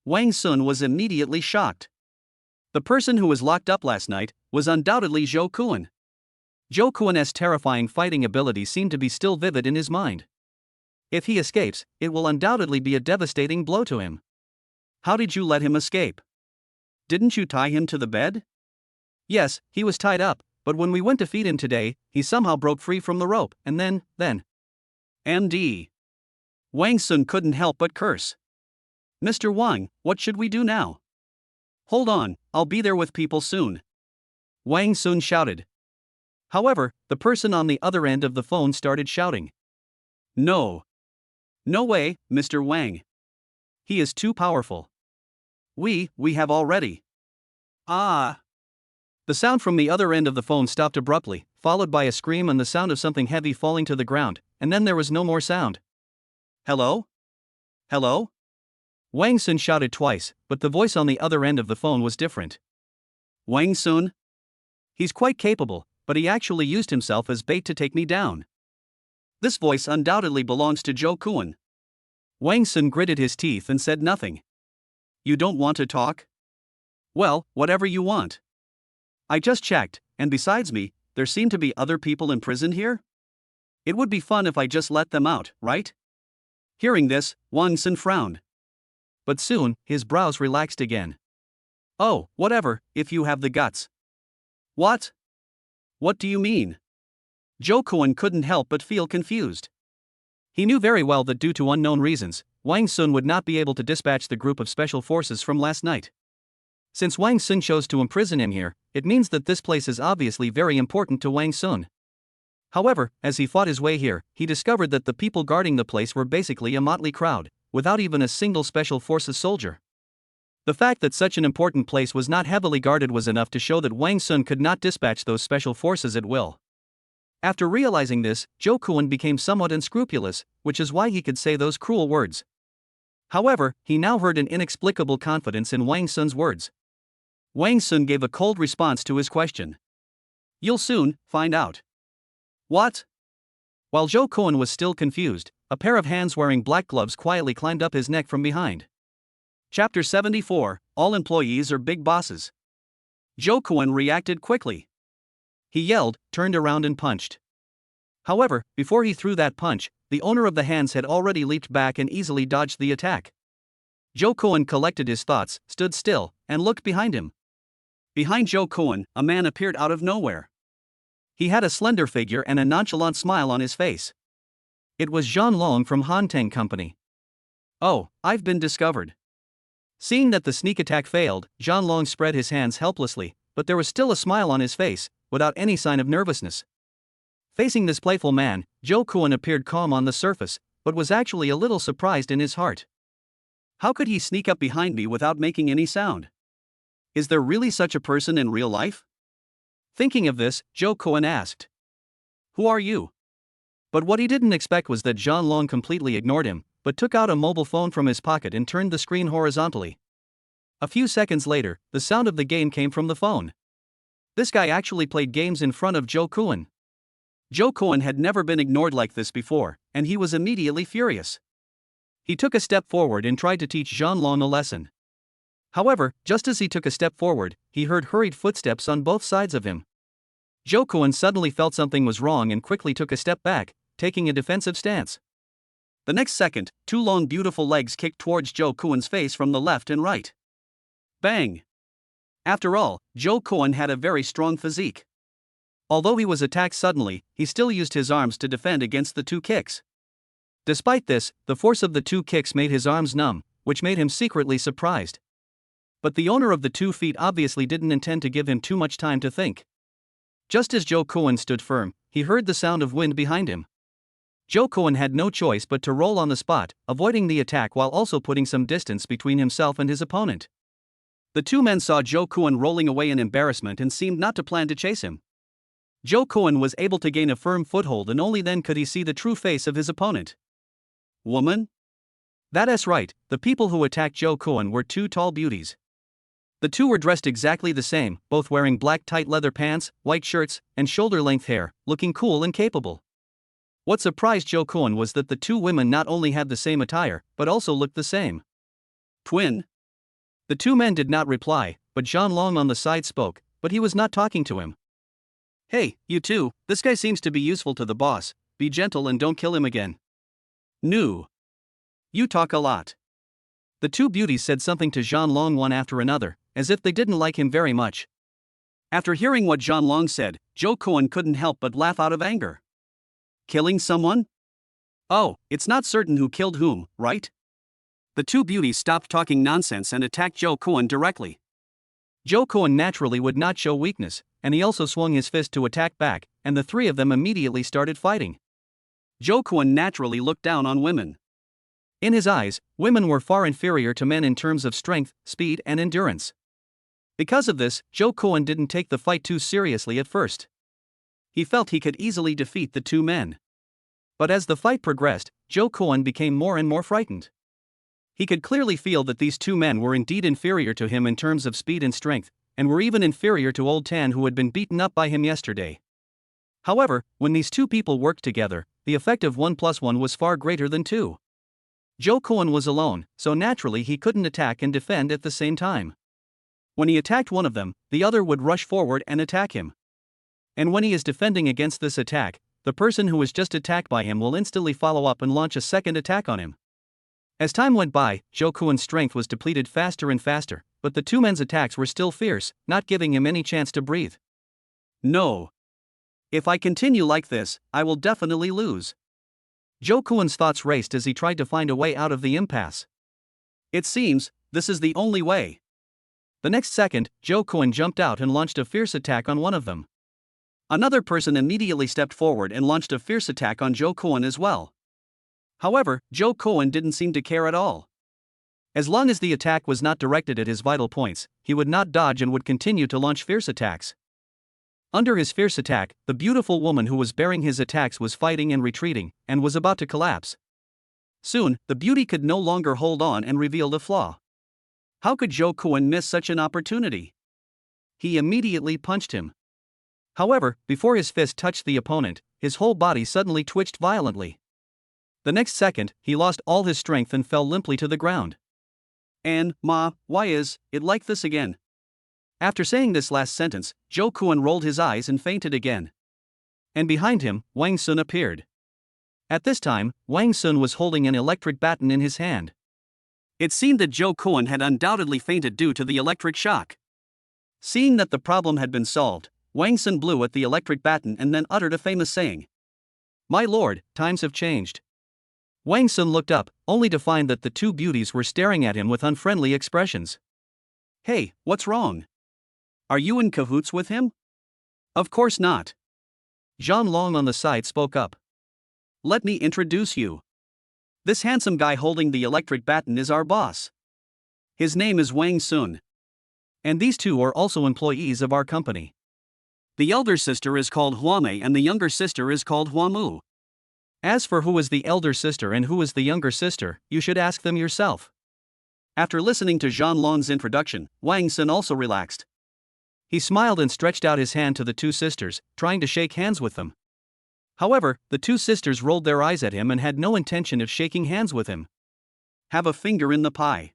Wang Sun was immediately shocked. The person who was locked up last night was undoubtedly Zhou Kuan. Zhou Kuan's terrifying fighting ability seemed to be still vivid in his mind. If he escapes, it will undoubtedly be a devastating blow to him. How did you let him escape? Didn't you tie him to the bed? Yes, he was tied up, but when we went to feed him today, he somehow broke free from the rope, and then. MD. Wang Sun couldn't help but curse. Mr. Wang, what should we do now? Hold on, I'll be there with people soon. Wang Sun shouted. However, the person on the other end of the phone started shouting. No. No way, Mr. Wang. He is too powerful. We have already. The sound from the other end of the phone stopped abruptly, followed by a scream and the sound of something heavy falling to the ground, and then there was no more sound. Hello? Hello? Wang Sun shouted twice, but the voice on the other end of the phone was different. Wang Sun? He's quite capable, but he actually used himself as bait to take me down. This voice undoubtedly belongs to Zhou Kuan. Wang Sun gritted his teeth and said nothing. You don't want to talk? Well, whatever you want. I just checked, and besides me, there seem to be other people imprisoned here? It would be fun if I just let them out, right? Hearing this, Wang Sun frowned. But soon, his brows relaxed again. Oh, whatever, if you have the guts. What? What do you mean? Zhou Kuan couldn't help but feel confused. He knew very well that due to unknown reasons, Wang Sun would not be able to dispatch the group of special forces from last night. Since Wang Sun chose to imprison him here, it means that this place is obviously very important to Wang Sun. However, as he fought his way here, he discovered that the people guarding the place were basically a motley crowd, without even a single special forces soldier. The fact that such an important place was not heavily guarded was enough to show that Wang Sun could not dispatch those special forces at will. After realizing this, Zhou Kuan became somewhat unscrupulous, which is why he could say those cruel words. However, he now heard an inexplicable confidence in Wang Sun's words. Wang Sun gave a cold response to his question. You'll soon find out. What? While Zhou Kuan was still confused, a pair of hands wearing black gloves quietly climbed up his neck from behind. Chapter 74, All Employees are Big Bosses. Zhou Kuan reacted quickly. He yelled, turned around and punched. However, before he threw that punch, the owner of the hands had already leaped back and easily dodged the attack. Zhou Kuan collected his thoughts, stood still, and looked behind him. Behind Zhou Kuan, a man appeared out of nowhere. He had a slender figure and a nonchalant smile on his face. It was Zhang Long from Hanteng Company. Oh, I've been discovered. Seeing that the sneak attack failed, Zhang Long spread his hands helplessly, but there was still a smile on his face, without any sign of nervousness. Facing this playful man, Zhou Kuan appeared calm on the surface, but was actually a little surprised in his heart. How could he sneak up behind me without making any sound? Is there really such a person in real life? Thinking of this, Zhou Kuan asked. Who are you? But what he didn't expect was that Zhang Long completely ignored him, but took out a mobile phone from his pocket and turned the screen horizontally. A few seconds later, the sound of the game came from the phone. This guy actually played games in front of Zhou Kuan. Zhou Kuan had never been ignored like this before, and he was immediately furious. He took a step forward and tried to teach Zhang Long a lesson. However, just as he took a step forward, he heard hurried footsteps on both sides of him. Zhou Kuan suddenly felt something was wrong and quickly took a step back, taking a defensive stance. The next second, two long beautiful legs kicked towards Zhou Kuan's face from the left and right. Bang! After all, Zhou Kuan had a very strong physique. Although he was attacked suddenly, he still used his arms to defend against the two kicks. Despite this, the force of the two kicks made his arms numb, which made him secretly surprised. But the owner of the 2 feet obviously didn't intend to give him too much time to think. Just as Zhou Kuan stood firm, he heard the sound of wind behind him. Zhou Kuan had no choice but to roll on the spot, avoiding the attack while also putting some distance between himself and his opponent. The two men saw Zhou Kuan rolling away in embarrassment and seemed not to plan to chase him. Zhou Kuan was able to gain a firm foothold, and only then could he see the true face of his opponent. Woman? That's right, the people who attacked Zhou Kuan were 2 tall beauties. The two were dressed exactly the same, both wearing black tight leather pants, white shirts, and shoulder-length hair, looking cool and capable. What surprised Zhou Kuan was that the 2 women not only had the same attire, but also looked the same. Twin? The 2 men did not reply, but Zhang Long on the side spoke, but he was not talking to him. Hey, you two, this guy seems to be useful to the boss, be gentle and don't kill him again. No. You talk a lot. The 2 beauties said something to Zhang Long one after another, as if they didn't like him very much. After hearing what Zhang Long said, Zhou Kuan couldn't help but laugh out of anger. Killing someone? Oh, it's not certain who killed whom, right? The 2 beauties stopped talking nonsense and attacked Zhou Kuan directly. Zhou Kuan naturally would not show weakness, and he also swung his fist to attack back, and the 3 of them immediately started fighting. Zhou Kuan naturally looked down on women. In his eyes, women were far inferior to men in terms of strength, speed, and endurance. Because of this, Zhou Kuan didn't take the fight too seriously at first. He felt he could easily defeat the 2 men. But as the fight progressed, Zhou Kuan became more and more frightened. He could clearly feel that these 2 men were indeed inferior to him in terms of speed and strength, and were even inferior to Old Tan, who had been beaten up by him yesterday. However, when these two people worked together, the effect of 1 plus 1 was far greater than 2. Joe Cohen was alone, so naturally he couldn't attack and defend at the same time. When he attacked one of them, the other would rush forward and attack him. And when he is defending against this attack, the person who was just attacked by him will instantly follow up and launch a second attack on him. As time went by, Joe Cohen's strength was depleted faster and faster, but the two men's attacks were still fierce, not giving him any chance to breathe. No. If I continue like this, I will definitely lose. Joe Cohen's thoughts raced as he tried to find a way out of the impasse. It seems, this is the only way. The next second, Joe Cohen jumped out and launched a fierce attack on one of them. Another person immediately stepped forward and launched a fierce attack on Joe Cohen as well. However, Joe Cohen didn't seem to care at all. As long as the attack was not directed at his vital points, he would not dodge and would continue to launch fierce attacks. Under his fierce attack, the beautiful woman who was bearing his attacks was fighting and retreating, and was about to collapse. Soon, the beauty could no longer hold on and revealed a flaw. How could Joe Cohen miss such an opportunity? He immediately punched him. However, before his fist touched the opponent, his whole body suddenly twitched violently. The next second, he lost all his strength and fell limply to the ground. And, Ma, why is it like this again? After saying this last sentence, Joe Cohen rolled his eyes and fainted again. And behind him, Wang Sun appeared. At this time, Wang Sun was holding an electric baton in his hand. It seemed that Joe Cohen had undoubtedly fainted due to the electric shock. Seeing that the problem had been solved, Wang Sun blew at the electric baton and then uttered a famous saying. My lord, times have changed. Wang Sun looked up, only to find that the two beauties were staring at him with unfriendly expressions. Hey, what's wrong? Are you in cahoots with him? Of course not. Zhang Long on the side spoke up. Let me introduce you. This handsome guy holding the electric baton is our boss. His name is Wang Sun. And these two are also employees of our company. The elder sister is called Huamei and the younger sister is called Huamu. As for who is the elder sister and who is the younger sister, you should ask them yourself. After listening to Zhang Long's introduction, Wang Sun also relaxed. He smiled and stretched out his hand to the two sisters, trying to shake hands with them. However, the two sisters rolled their eyes at him and had no intention of shaking hands with him. Have a finger in the pie.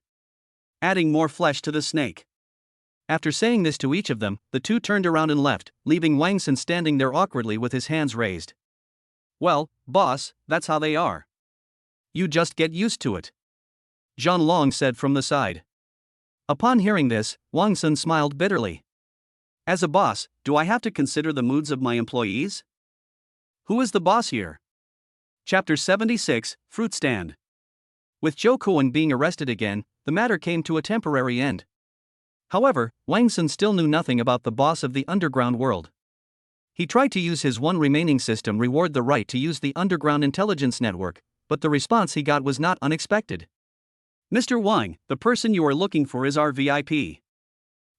Adding more flesh to the snake. After saying this to each of them, the two turned around and left, leaving Wang Sun standing there awkwardly with his hands raised. Well, boss, that's how they are. You just get used to it. Zhang Long said from the side. Upon hearing this, Wang Sun smiled bitterly. As a boss, do I have to consider the moods of my employees? Who is the boss here? Chapter 76, Fruit Stand. With Joe Cohen being arrested again, the matter came to a temporary end. However, Wang Sun still knew nothing about the boss of the underground world. He tried to use his one remaining system Reward the right to use the underground intelligence network, but the response he got was not unexpected. Mr. Wang, the person you are looking for is our VIP.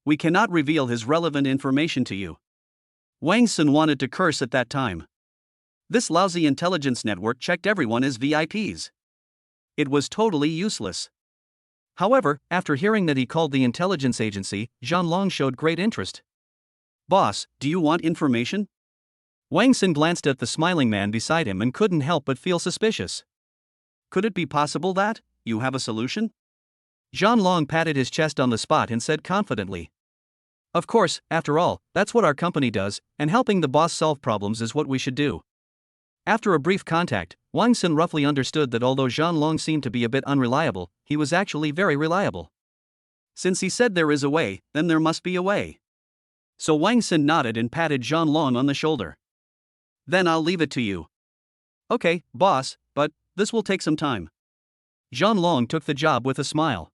We cannot reveal his relevant information to you. Wang Sun wanted to curse at that time. This lousy intelligence network checked everyone as VIPs. It was totally useless. However, after hearing that he called the intelligence agency, Zhang Long showed great interest. Boss, do you want information? Wang Sun glanced at the smiling man beside him and couldn't help but feel suspicious. Could it be possible that you have a solution? Zhang Long patted his chest on the spot and said confidently. Of course, after all, that's what our company does, and helping the boss solve problems is what we should do. After a brief contact, Wang Sun roughly understood that although Zhang Long seemed to be a bit unreliable, he was actually very reliable. Since he said there is a way, then there must be a way. So Wang Sun nodded and patted Zhang Long on the shoulder. Then I'll leave it to you. Okay, boss, but this will take some time. Zhang Long took the job with a smile.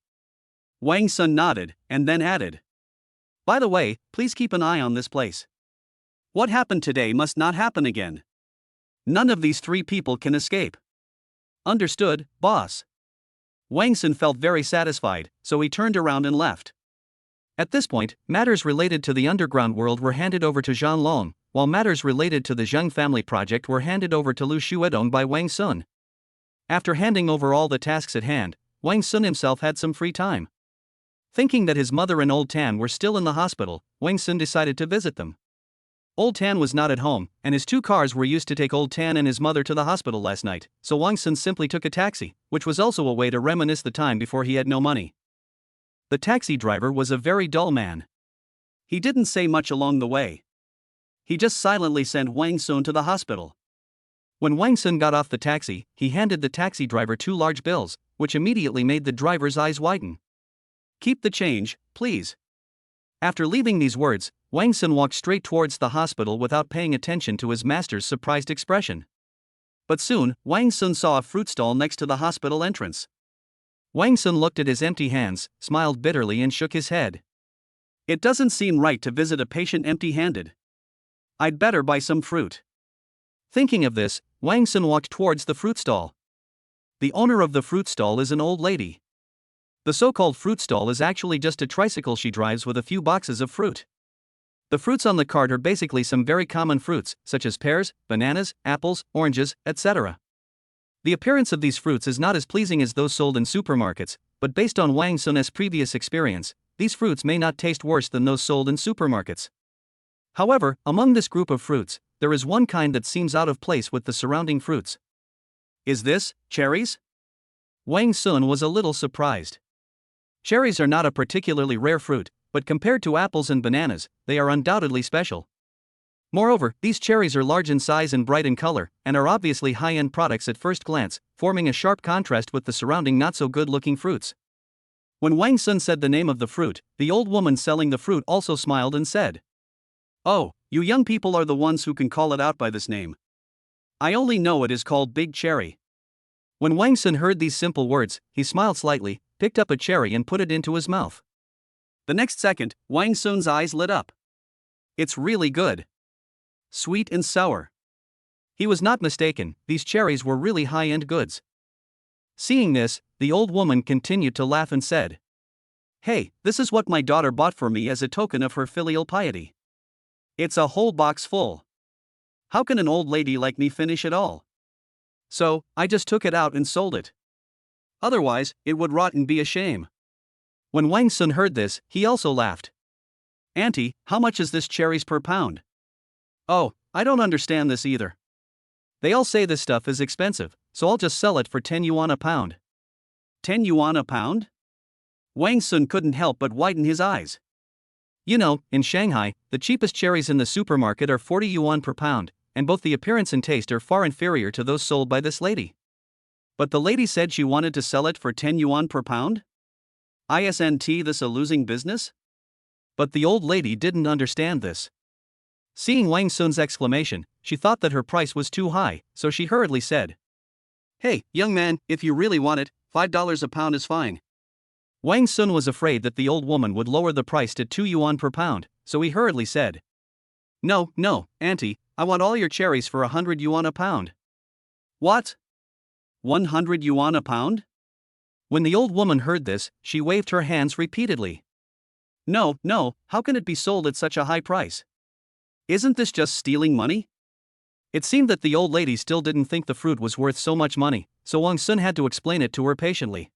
Wang Sun nodded, and then added. By the way, please keep an eye on this place. What happened today must not happen again. None of these three people can escape. Understood, boss. Wang Sun felt very satisfied, so he turned around and left. At this point, matters related to the underground world were handed over to Zhang Long, while matters related to the Zheng family project were handed over to Lu Xuedong by Wang Sun. After handing over all the tasks at hand, Wang Sun himself had some free time. Thinking that his mother and Old Tan were still in the hospital, Wang Sun decided to visit them. Old Tan was not at home, and his two cars were used to take Old Tan and his mother to the hospital last night, so Wang Sun simply took a taxi, which was also a way to reminisce the time before he had no money. The taxi driver was a very dull man. He didn't say much along the way. He just silently sent Wang Sun to the hospital. When Wang Sun got off the taxi, he handed the taxi driver two large bills, which immediately made the driver's eyes widen. "Keep the change, please." After leaving these words, Wang Sun walked straight towards the hospital without paying attention to his master's surprised expression. But soon, Wang Sun saw a fruit stall next to the hospital entrance. Wang Sun looked at his empty hands, smiled bitterly and shook his head. "It doesn't seem right to visit a patient empty-handed. I'd better buy some fruit." Thinking of this, Wang Sun walked towards the fruit stall. The owner of the fruit stall is an old lady. The so-called fruit stall is actually just a tricycle she drives with a few boxes of fruit. The fruits on the cart are basically some very common fruits, such as pears, bananas, apples, oranges, etc. The appearance of these fruits is not as pleasing as those sold in supermarkets, but based on Wang Sun's previous experience, these fruits may not taste worse than those sold in supermarkets. However, among this group of fruits, there is one kind that seems out of place with the surrounding fruits. Is this cherries? Wang Sun was a little surprised. Cherries are not a particularly rare fruit, but compared to apples and bananas, they are undoubtedly special. Moreover, these cherries are large in size and bright in color, and are obviously high-end products at first glance, forming a sharp contrast with the surrounding not-so-good-looking fruits. When Wang Sun said the name of the fruit, the old woman selling the fruit also smiled and said, "Oh, you young people are the ones who can call it out by this name. I only know it is called Big Cherry." When Wang Sun heard these simple words, he smiled slightly, picked up a cherry and put it into his mouth. The next second, Wang Sun's eyes lit up. "It's really good. Sweet and sour." He was not mistaken, these cherries were really high-end goods. Seeing this, the old woman continued to laugh and said, "Hey, this is what my daughter bought for me as a token of her filial piety. It's a whole box full. How can an old lady like me finish it all? So, I just took it out and sold it. Otherwise, it would rot and be a shame." When Wang Sun heard this, he also laughed. "Auntie, how much is this cherries per pound?" "Oh, I don't understand this either. They all say this stuff is expensive, so I'll just sell it for 10 yuan a pound." 10 yuan a pound? Wang Sun couldn't help but widen his eyes. You know, in Shanghai, the cheapest cherries in the supermarket are 40 yuan per pound, and both the appearance and taste are far inferior to those sold by this lady. But the lady said she wanted to sell it for 10 yuan per pound? Isn't this a losing business? But the old lady didn't understand this. Seeing Wang Sun's exclamation, she thought that her price was too high, so she hurriedly said, "Hey, young man, if you really want it, $5 a pound is fine." Wang Sun was afraid that the old woman would lower the price to 2 yuan per pound, so he hurriedly said, No, auntie, I want all your cherries for 100 yuan a pound." "What? 100 yuan a pound?" When the old woman heard this, she waved her hands repeatedly. No, how can it be sold at such a high price? Isn't this just stealing money?" It seemed that the old lady still didn't think the fruit was worth so much money, so Wang Sun had to explain it to her patiently.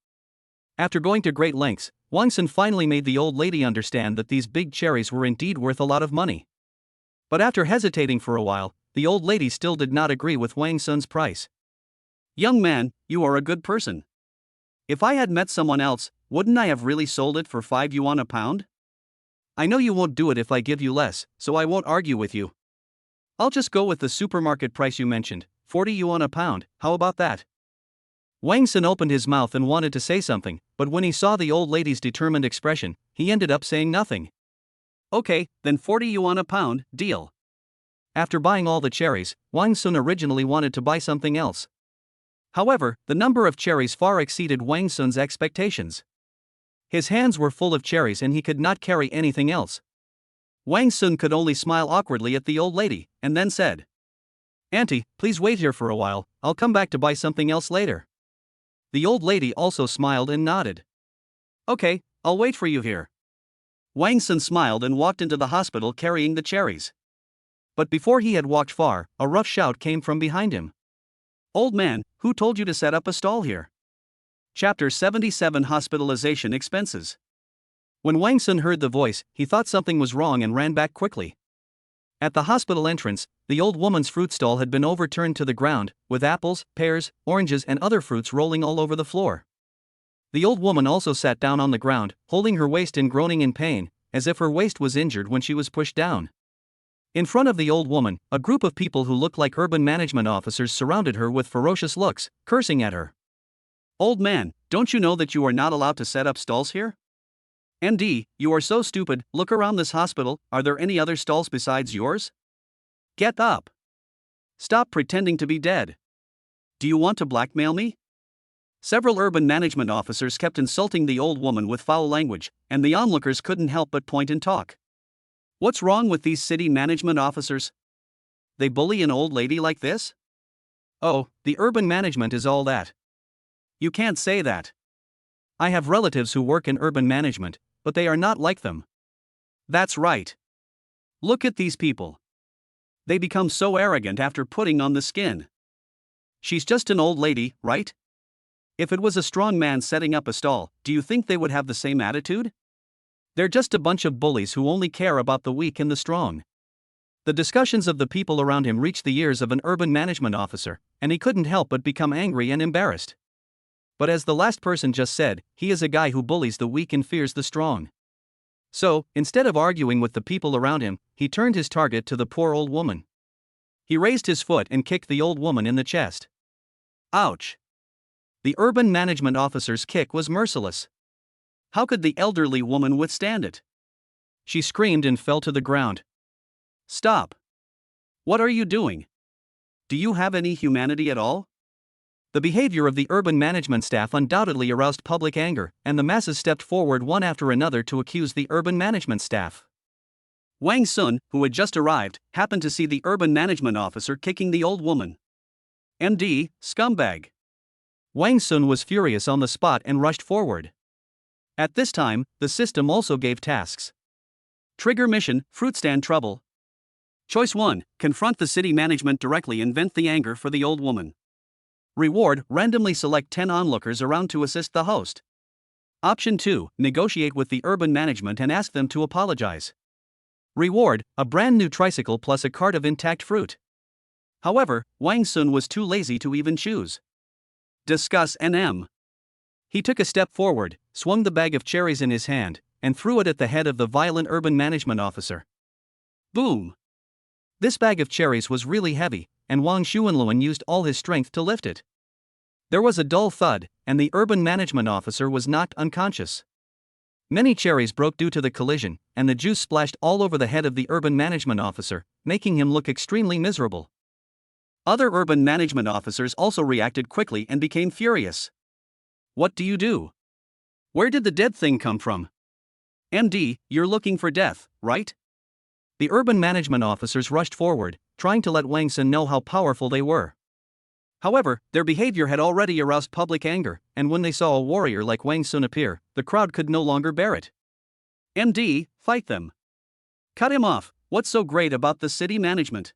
After going to great lengths, Wang Sun finally made the old lady understand that these big cherries were indeed worth a lot of money. But after hesitating for a while, the old lady still did not agree with Wang Sun's price. "Young man, you are a good person. If I had met someone else, wouldn't I have really sold it for 5 yuan a pound? I know you won't do it if I give you less, so I won't argue with you. I'll just go with the supermarket price you mentioned, 40 yuan a pound, how about that?" Wang Sun opened his mouth and wanted to say something, but when he saw the old lady's determined expression, he ended up saying nothing. "Okay, then 40 yuan a pound, deal." After buying all the cherries, Wang Sun originally wanted to buy something else. However, the number of cherries far exceeded Wang Sun's expectations. His hands were full of cherries and he could not carry anything else. Wang Sun could only smile awkwardly at the old lady, and then said, "Auntie, please wait here for a while, I'll come back to buy something else later." The old lady also smiled and nodded. "Okay, I'll wait for you here." Wang Sun smiled and walked into the hospital carrying the cherries. But before he had walked far, a rough shout came from behind him. "Old man, who told you to set up a stall here?" Chapter 77 Hospitalization Expenses. When Wang Sun heard the voice, he thought something was wrong and ran back quickly. At the hospital entrance, the old woman's fruit stall had been overturned to the ground, with apples, pears, oranges, and other fruits rolling all over the floor. The old woman also sat down on the ground, holding her waist and groaning in pain, as if her waist was injured when she was pushed down. In front of the old woman, a group of people who looked like urban management officers surrounded her with ferocious looks, cursing at her. "Old man, don't you know that you are not allowed to set up stalls here? MD, you are so stupid, look around this hospital, are there any other stalls besides yours? Get up! Stop pretending to be dead. Do you want to blackmail me?" Several urban management officers kept insulting the old woman with foul language, and the onlookers couldn't help but point and talk. What's wrong with these city management officers? They bully an old lady like this? Oh, the urban management is all that. You can't say that. I have relatives who work in urban management, but they are not like them. That's right. Look at these people. They become so arrogant after putting on the skin. She's just an old lady, right? If it was a strong man setting up a stall, do you think they would have the same attitude? They're just a bunch of bullies who only care about the weak and the strong. The discussions of the people around him reached the ears of an urban management officer, and he couldn't help but become angry and embarrassed. But as the last person just said, he is a guy who bullies the weak and fears the strong. So, instead of arguing with the people around him, he turned his target to the poor old woman. He raised his foot and kicked the old woman in the chest. Ouch! The urban management officer's kick was merciless. How could the elderly woman withstand it? She screamed and fell to the ground. Stop! What are you doing? Do you have any humanity at all? The behavior of the urban management staff undoubtedly aroused public anger, and the masses stepped forward one after another to accuse the urban management staff. Wang Sun, who had just arrived, happened to see the urban management officer kicking the old woman. MD, scumbag! Wang Sun was furious on the spot and rushed forward. At this time, the system also gave tasks. Trigger mission, fruit stand trouble. Choice 1, confront the city management directly and vent the anger for the old woman. Reward, randomly select 10 onlookers around to assist the host. Option 2, negotiate with the urban management and ask them to apologize. Reward, a brand new tricycle plus a cart of intact fruit. However, Wang Sun was too lazy to even choose. Discuss NM. He took a step forward, swung the bag of cherries in his hand, and threw it at the head of the violent urban management officer. Boom! This bag of cherries was really heavy, and Wang Xuanluan used all his strength to lift it. There was a dull thud, and the urban management officer was knocked unconscious. Many cherries broke due to the collision, and the juice splashed all over the head of the urban management officer, making him look extremely miserable. Other urban management officers also reacted quickly and became furious. What do you do? Where did the dead thing come from? MD, you're looking for death, right? The urban management officers rushed forward, trying to let Wang Sun know how powerful they were. However, their behavior had already aroused public anger, and when they saw a warrior like Wang Sun appear, the crowd could no longer bear it. MD, fight them. Cut him off, what's so great about the city management?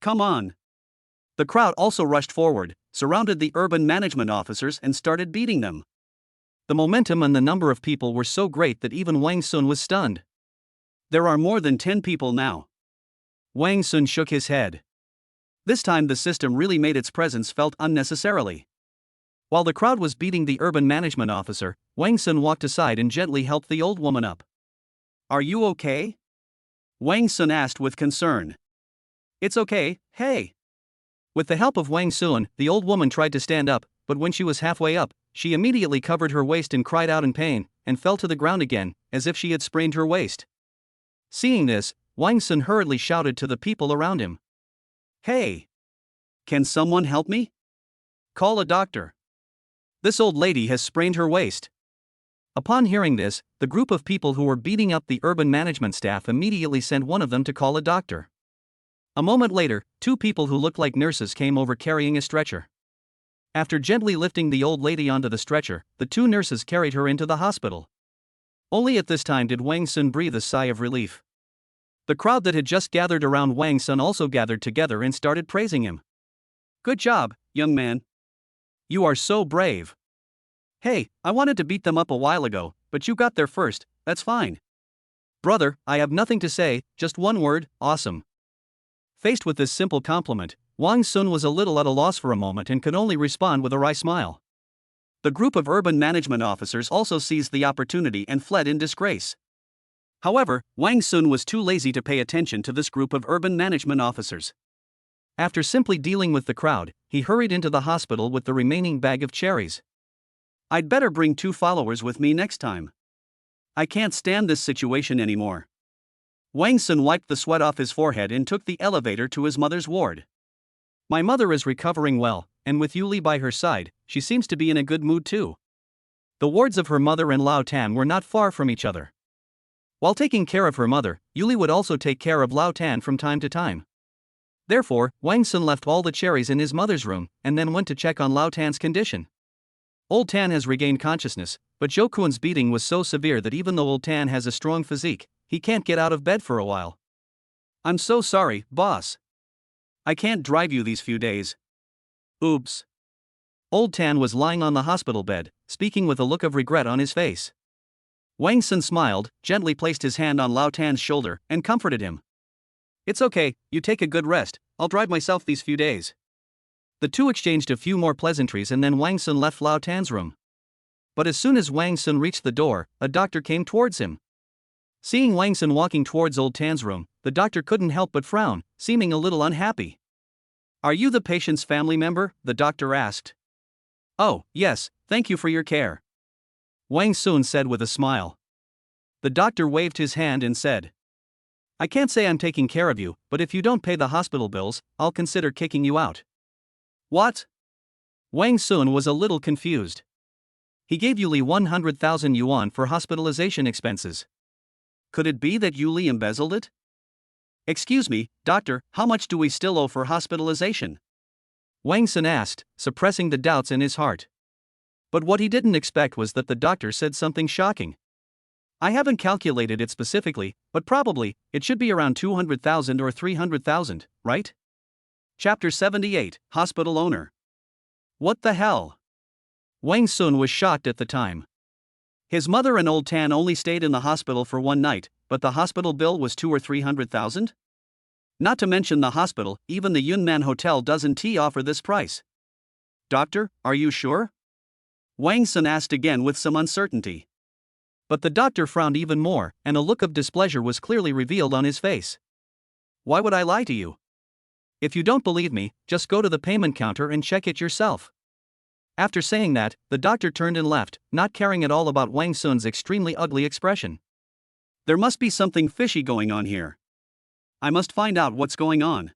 Come on. The crowd also rushed forward, surrounded the urban management officers and started beating them. The momentum and the number of people were so great that even Wang Sun was stunned. There are more than 10 people now. Wang Sun shook his head. This time the system really made its presence felt unnecessarily. While the crowd was beating the urban management officer, Wang Sun walked aside and gently helped the old woman up. Are you okay? Wang Sun asked with concern. It's okay, hey. With the help of Wang Sun, the old woman tried to stand up, but when she was halfway up, she immediately covered her waist and cried out in pain, and fell to the ground again, as if she had sprained her waist. Seeing this, Wang Sun hurriedly shouted to the people around him. Hey! Can someone help me? Call a doctor. This old lady has sprained her waist. Upon hearing this, the group of people who were beating up the urban management staff immediately sent one of them to call a doctor. A moment later, 2 people who looked like nurses came over carrying a stretcher. After gently lifting the old lady onto the stretcher, the 2 nurses carried her into the hospital. Only at this time did Wang Sun breathe a sigh of relief. The crowd that had just gathered around Wang Sun also gathered together and started praising him. Good job, young man. You are so brave. Hey, I wanted to beat them up a while ago, but you got there first, that's fine. Brother, I have nothing to say, just one word, awesome. Faced with this simple compliment, Wang Sun was a little at a loss for a moment and could only respond with a wry smile. The group of urban management officers also seized the opportunity and fled in disgrace. However, Wang Sun was too lazy to pay attention to this group of urban management officers. After simply dealing with the crowd, he hurried into the hospital with the remaining bag of cherries. I'd better bring 2 followers with me next time. I can't stand this situation anymore. Wang Sun wiped the sweat off his forehead and took the elevator to his mother's ward. My mother is recovering well, and with Yuli by her side, she seems to be in a good mood too. The wards of her mother and Lao Tan were not far from each other. While taking care of her mother, Yuli would also take care of Lao Tan from time to time. Therefore, Wang Sun left all the cherries in his mother's room and then went to check on Lao Tan's condition. Old Tan has regained consciousness, but Zhou Kun's beating was so severe that even though Old Tan has a strong physique, he can't get out of bed for a while. I'm so sorry, boss. I can't drive you these few days. Oops. Old Tan was lying on the hospital bed, speaking with a look of regret on his face. Wang Sun smiled, gently placed his hand on Lao Tan's shoulder, and comforted him. It's okay, you take a good rest, I'll drive myself these few days. The two exchanged a few more pleasantries and then Wang Sun left Lao Tan's room. But as soon as Wang Sun reached the door, a doctor came towards him. Seeing Wang Sun walking towards Old Tan's room, the doctor couldn't help but frown, seeming a little unhappy. Are you the patient's family member? The doctor asked. Oh, yes, thank you for your care. Wang Sun said with a smile. The doctor waved his hand and said, I can't say I'm taking care of you, but if you don't pay the hospital bills, I'll consider kicking you out. What? Wang Sun was a little confused. He gave Yuli 100,000 yuan for hospitalization expenses. Could it be that Yuli embezzled it? Excuse me, doctor, how much do we still owe for hospitalization? Wang Sun asked, suppressing the doubts in his heart. But what he didn't expect was that the doctor said something shocking. I haven't calculated it specifically, but probably, it should be around 200,000 or 300,000, right? Chapter 78, Hospital Owner. What the hell? Wang Sun was shocked at the time. His mother and Old Tan only stayed in the hospital for one night, but the hospital bill was 200,000 or 300,000? Not to mention the hospital, even the Yunnan Hotel doesn't offer this price. Doctor, are you sure? Wang Sun asked again with some uncertainty. But the doctor frowned even more, and a look of displeasure was clearly revealed on his face. Why would I lie to you? If you don't believe me, just go to the payment counter and check it yourself. After saying that, the doctor turned and left, not caring at all about Wang Sun's extremely ugly expression. There must be something fishy going on here. I must find out what's going on.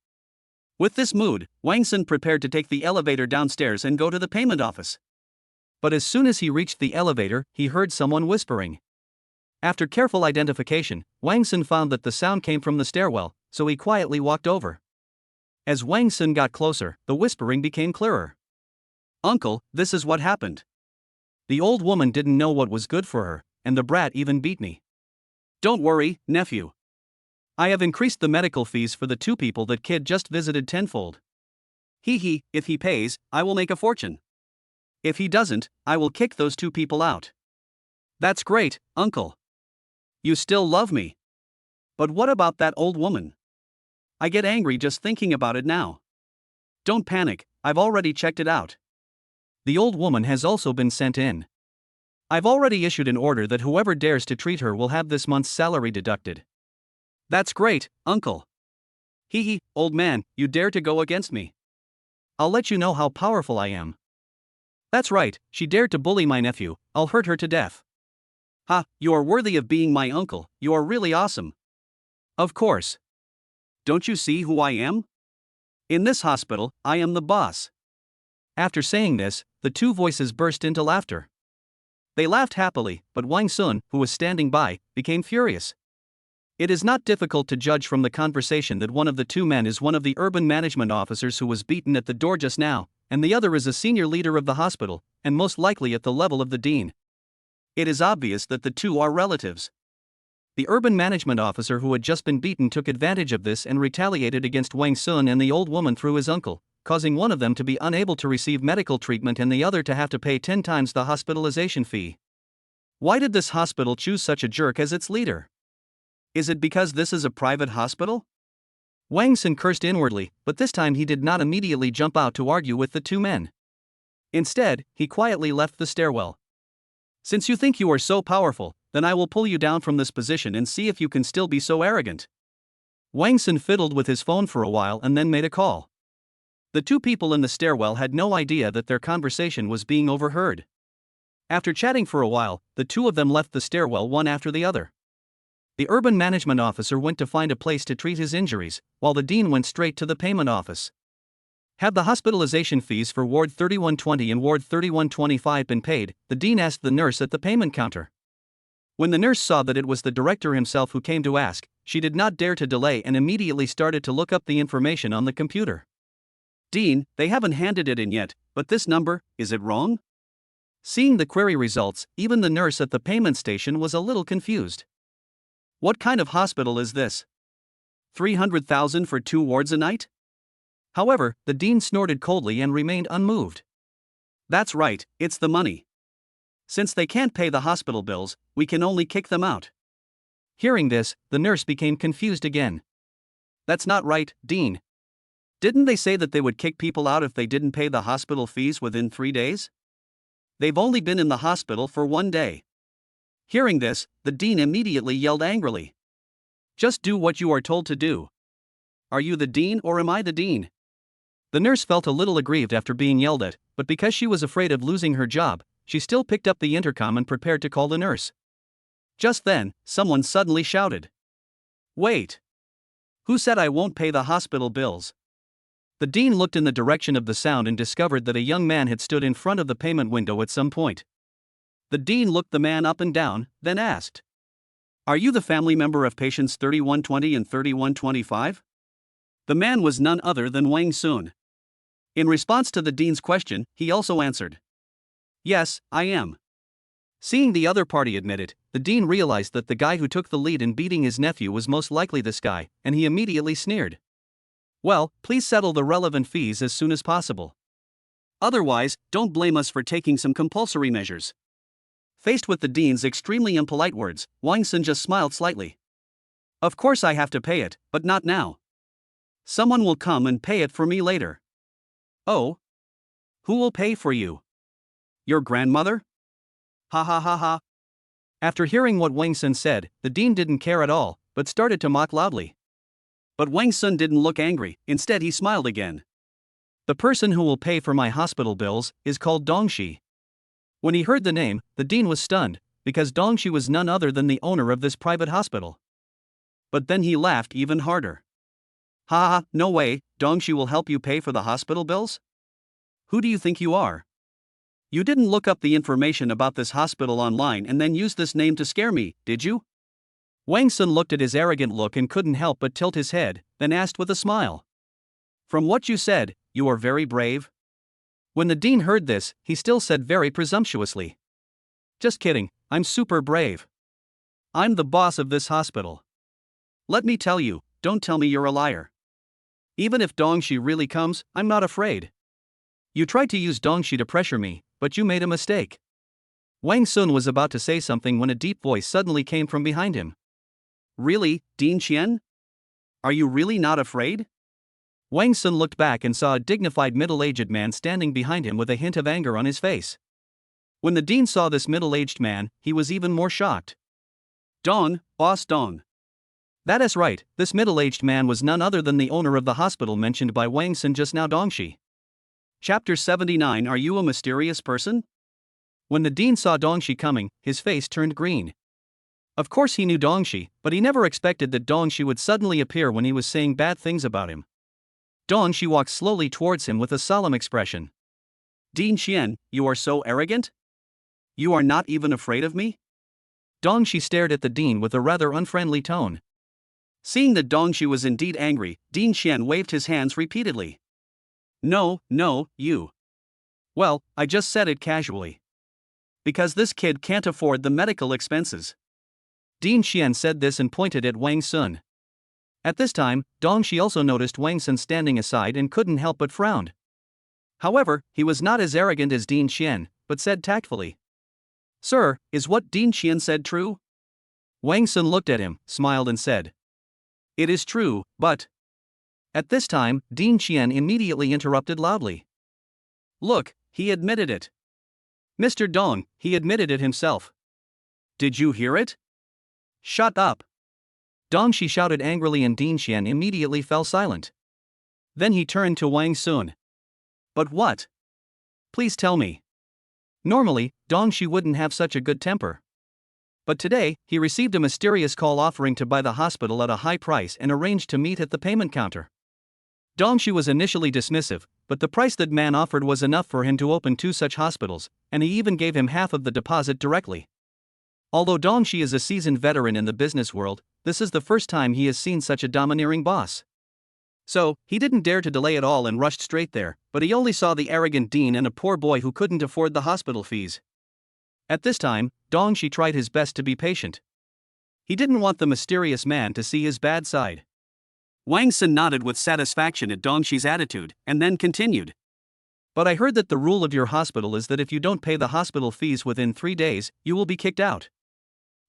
With this mood, Wang Sun prepared to take the elevator downstairs and go to the payment office. But as soon as he reached the elevator, he heard someone whispering. After careful identification, Wang Sun found that the sound came from the stairwell, so he quietly walked over. As Wang Sun got closer, the whispering became clearer. Uncle, this is what happened. The old woman didn't know what was good for her, and the brat even beat me. Don't worry, nephew. I have increased the medical fees for the 2 people that kid just visited tenfold. If he pays, I will make a fortune. If he doesn't, I will kick those 2 people out. That's great, uncle. You still love me. But what about that old woman? I get angry just thinking about it now. Don't panic, I've already checked it out. The old woman has also been sent in. I've already issued an order that whoever dares to treat her will have this month's salary deducted. That's great, uncle. Old man, you dare to go against me. I'll let you know how powerful I am. That's right, she dared to bully my nephew, I'll hurt her to death. You are worthy of being my uncle, you are really awesome. Of course. Don't you see who I am? In this hospital, I am the boss. After saying this, the 2 voices burst into laughter. They laughed happily, but Wang Sun, who was standing by, became furious. It is not difficult to judge from the conversation that one of the 2 men is one of the urban management officers who was beaten at the door just now, and the other is a senior leader of the hospital, and most likely at the level of the dean. It is obvious that the 2 are relatives. The urban management officer who had just been beaten took advantage of this and retaliated against Wang Sun and the old woman through his uncle, causing one of them to be unable to receive medical treatment and the other to have to pay 10 times the hospitalization fee. Why did this hospital choose such a jerk as its leader? Is it because this is a private hospital? Wang Sun cursed inwardly, but this time he did not immediately jump out to argue with the two men. Instead, he quietly left the stairwell. Since you think you are so powerful, then I will pull you down from this position and see if you can still be so arrogant. Wang Sun fiddled with his phone for a while and then made a call. The two people in the stairwell had no idea that their conversation was being overheard. After chatting for a while, the two of them left the stairwell one after the other. The urban management officer went to find a place to treat his injuries, while the dean went straight to the payment office. Had the hospitalization fees for Ward 3120 and Ward 3125 been paid, the dean asked the nurse at the payment counter. When the nurse saw that it was the director himself who came to ask, she did not dare to delay and immediately started to look up the information on the computer. Dean, they haven't handed it in yet, but this number, is it wrong? Seeing the query results, even the nurse at the payment station was a little confused. What kind of hospital is this? 300,000 for 2 wards a night? However, the dean snorted coldly and remained unmoved. That's right, it's the money. Since they can't pay the hospital bills, we can only kick them out. Hearing this, the nurse became confused again. That's not right, Dean. Didn't they say that they would kick people out if they didn't pay the hospital fees within 3 days? They've only been in the hospital for 1 day. Hearing this, the dean immediately yelled angrily. Just do what you are told to do. Are you the dean or am I the dean? The nurse felt a little aggrieved after being yelled at, but because she was afraid of losing her job, she still picked up the intercom and prepared to call the nurse. Just then, someone suddenly shouted. Wait! Who said I won't pay the hospital bills? The dean looked in the direction of the sound and discovered that a young man had stood in front of the payment window at some point. The dean looked the man up and down, then asked. Are you the family member of patients 3120 and 3125? The man was none other than Wang Sun. In response to the dean's question, he also answered. Yes, I am. Seeing the other party admit it, the dean realized that the guy who took the lead in beating his nephew was most likely this guy, and he immediately sneered. Well, please settle the relevant fees as soon as possible. Otherwise, don't blame us for taking some compulsory measures. Faced with the dean's extremely impolite words, Wang Sun just smiled slightly. Of course I have to pay it, but not now. Someone will come and pay it for me later. Oh? Who will pay for you? Your grandmother? Ha ha ha ha. After hearing what Wang Sun said, the dean didn't care at all, but started to mock loudly. But Wang Sun didn't look angry, instead he smiled again. The person who will pay for my hospital bills is called Dongxi. When he heard the name, the dean was stunned, because Dongxi was none other than the owner of this private hospital. But then he laughed even harder. Ha ha, no way, Dongxi will help you pay for the hospital bills? Who do you think you are? You didn't look up the information about this hospital online and then use this name to scare me, did you? Wang Sun looked at his arrogant look and couldn't help but tilt his head, then asked with a smile. From what you said, you are very brave. When the dean heard this, he still said very presumptuously. Just kidding, I'm super brave. I'm the boss of this hospital. Let me tell you, don't tell me you're a liar. Even if Dongxi really comes, I'm not afraid. You tried to use Dongxi to pressure me, but you made a mistake. Wang Sun was about to say something when a deep voice suddenly came from behind him. Really, Dean Qian? Are you really not afraid? Wang Sun looked back and saw a dignified middle-aged man standing behind him with a hint of anger on his face. When the dean saw this middle-aged man, he was even more shocked. Dong, boss Dong. That is right, this middle-aged man was none other than the owner of the hospital mentioned by Wang Sun just now, Dongxi. Chapter 79. Are you a mysterious person? When the dean saw Dongxi coming, his face turned green. Of course he knew Dongxi, but he never expected that Dongxi would suddenly appear when he was saying bad things about him. Dongxi walked slowly towards him with a solemn expression. Dean Qian, you are so arrogant? You are not even afraid of me? Dongxi stared at the dean with a rather unfriendly tone. Seeing that Dongxi was indeed angry, Dean Qian waved his hands repeatedly. No, you. Well, I just said it casually. Because this kid can't afford the medical expenses. Dean Qian said this and pointed at Wang Sun. At this time, Dongxi also noticed Wang Sun standing aside and couldn't help but frown. However, he was not as arrogant as Dean Qian, but said tactfully. Sir, is what Dean Qian said true? Wang Sun looked at him, smiled and said, It is true, but... At this time, Dean Qian immediately interrupted loudly. Look, he admitted it. Mr. Dong, he admitted it himself. Did you hear it? Shut up. Dong Shi shouted angrily and Dean Qian immediately fell silent. Then he turned to Wang Sun. But what? Please tell me. Normally, Dong Shi wouldn't have such a good temper. But today, he received a mysterious call offering to buy the hospital at a high price and arranged to meet at the payment counter. Dong Shi was initially dismissive, but the price that man offered was enough for him to open 2 such hospitals, and he even gave him half of the deposit directly. Although Dong Shi is a seasoned veteran in the business world, this is the first time he has seen such a domineering boss. So, he didn't dare to delay at all and rushed straight there, but he only saw the arrogant dean and a poor boy who couldn't afford the hospital fees. At this time, Dong Shi tried his best to be patient. He didn't want the mysterious man to see his bad side. Wang Sun nodded with satisfaction at Dong Shi's attitude, and then continued. But I heard that the rule of your hospital is that if you don't pay the hospital fees within 3 days, you will be kicked out.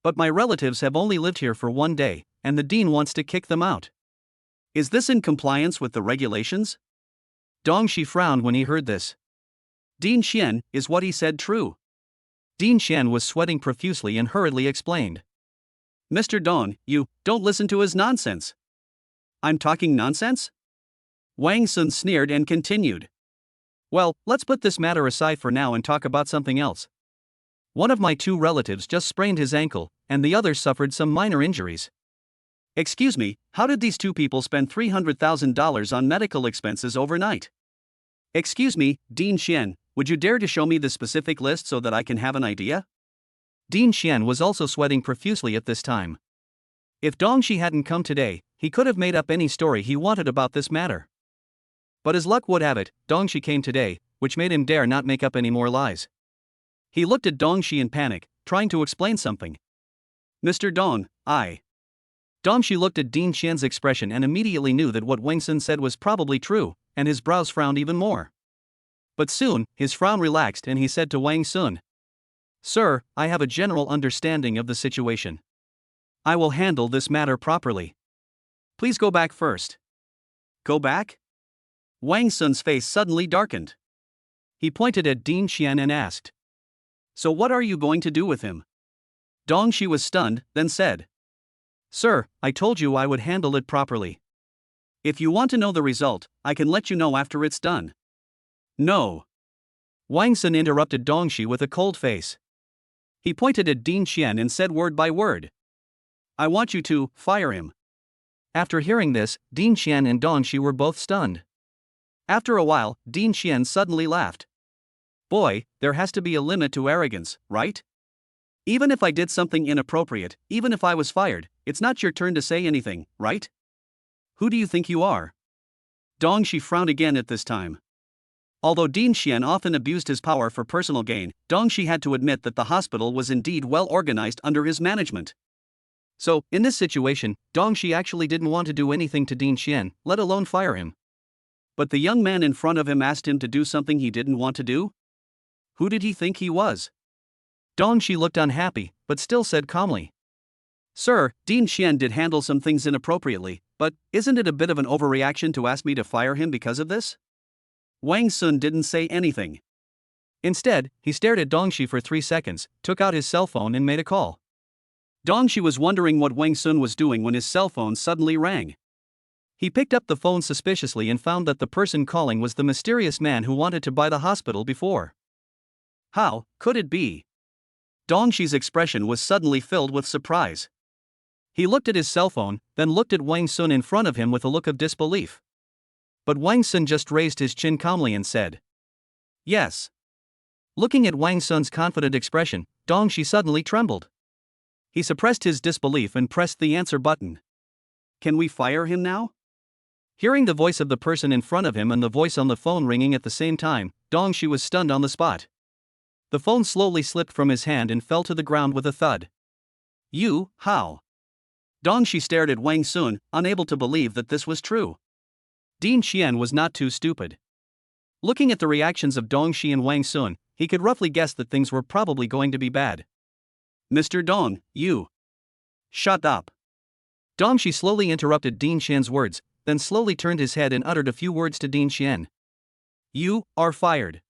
But my relatives have only lived here for 1 day, and the dean wants to kick them out. Is this in compliance with the regulations? Dong Shi frowned when he heard this. Dean Qian, is what he said true? Dean Qian was sweating profusely and hurriedly explained. Mr. Dong, you don't listen to his nonsense. I'm talking nonsense? Wang Sun sneered and continued. Well, let's put this matter aside for now and talk about something else. One of my 2 relatives just sprained his ankle, and the other suffered some minor injuries. Excuse me, how did these 2 people spend $300,000 on medical expenses overnight? Excuse me, Dean Qian, would you dare to show me the specific list so that I can have an idea? Dean Qian was also sweating profusely at this time. If Dong Shi hadn't come today, he could have made up any story he wanted about this matter. But as luck would have it, Dong Shi came today, which made him dare not make up any more lies. He looked at Dong Shi in panic, trying to explain something. Mr. Dong, Dong Shi looked at Dean Qian's expression and immediately knew that what Wang Sun said was probably true, and his brows frowned even more. But soon, his frown relaxed and he said to Wang Sun, Sir, I have a general understanding of the situation. I will handle this matter properly. Please go back first. Go back? Wang Sun's face suddenly darkened. He pointed at Dean Qian and asked, So what are you going to do with him? Dong Shi was stunned, then said, Sir, I told you I would handle it properly. If you want to know the result, I can let you know after it's done. No. Wang Sun interrupted Dong Shi with a cold face. He pointed at Dean Qian and said word by word, I want you to fire him. After hearing this, Dean Qian and Dong Shi were both stunned. After a while, Dean Qian suddenly laughed. Boy, there has to be a limit to arrogance, right? Even if I did something inappropriate, even if I was fired, it's not your turn to say anything, right? Who do you think you are? Dong Shi frowned again at this time. Although Dean Qian often abused his power for personal gain, Dong Shi had to admit that the hospital was indeed well organized under his management. So, in this situation, Dong Shi actually didn't want to do anything to Dean Qian, let alone fire him. But the young man in front of him asked him to do something he didn't want to do? Who did he think he was? Dong Shi looked unhappy, but still said calmly, Sir, Dean Qian did handle some things inappropriately, but isn't it a bit of an overreaction to ask me to fire him because of this? Wang Sun didn't say anything. Instead, he stared at Dong Shi for 3 seconds, took out his cell phone and made a call. Dong Shi was wondering what Wang Sun was doing when his cell phone suddenly rang. He picked up the phone suspiciously and found that the person calling was the mysterious man who wanted to buy the hospital before. How could it be? Dong Shi's expression was suddenly filled with surprise. He looked at his cell phone, then looked at Wang Sun in front of him with a look of disbelief. But Wang Sun just raised his chin calmly and said, Yes. Looking at Wang Sun's confident expression, Dong Shi suddenly trembled. He suppressed his disbelief and pressed the answer button. Can we fire him now? Hearing the voice of the person in front of him and the voice on the phone ringing at the same time, Dong Shi was stunned on the spot. The phone slowly slipped from his hand and fell to the ground with a thud. You, how? Dong Shi stared at Wang Sun, unable to believe that this was true. Dean Qian was not too stupid. Looking at the reactions of Dong Shi and Wang Sun, he could roughly guess that things were probably going to be bad. Mr. Dong, you. Shut up. Dongshi slowly interrupted Dean Xian's words, then slowly turned his head and uttered a few words to Dean Xian. You are fired.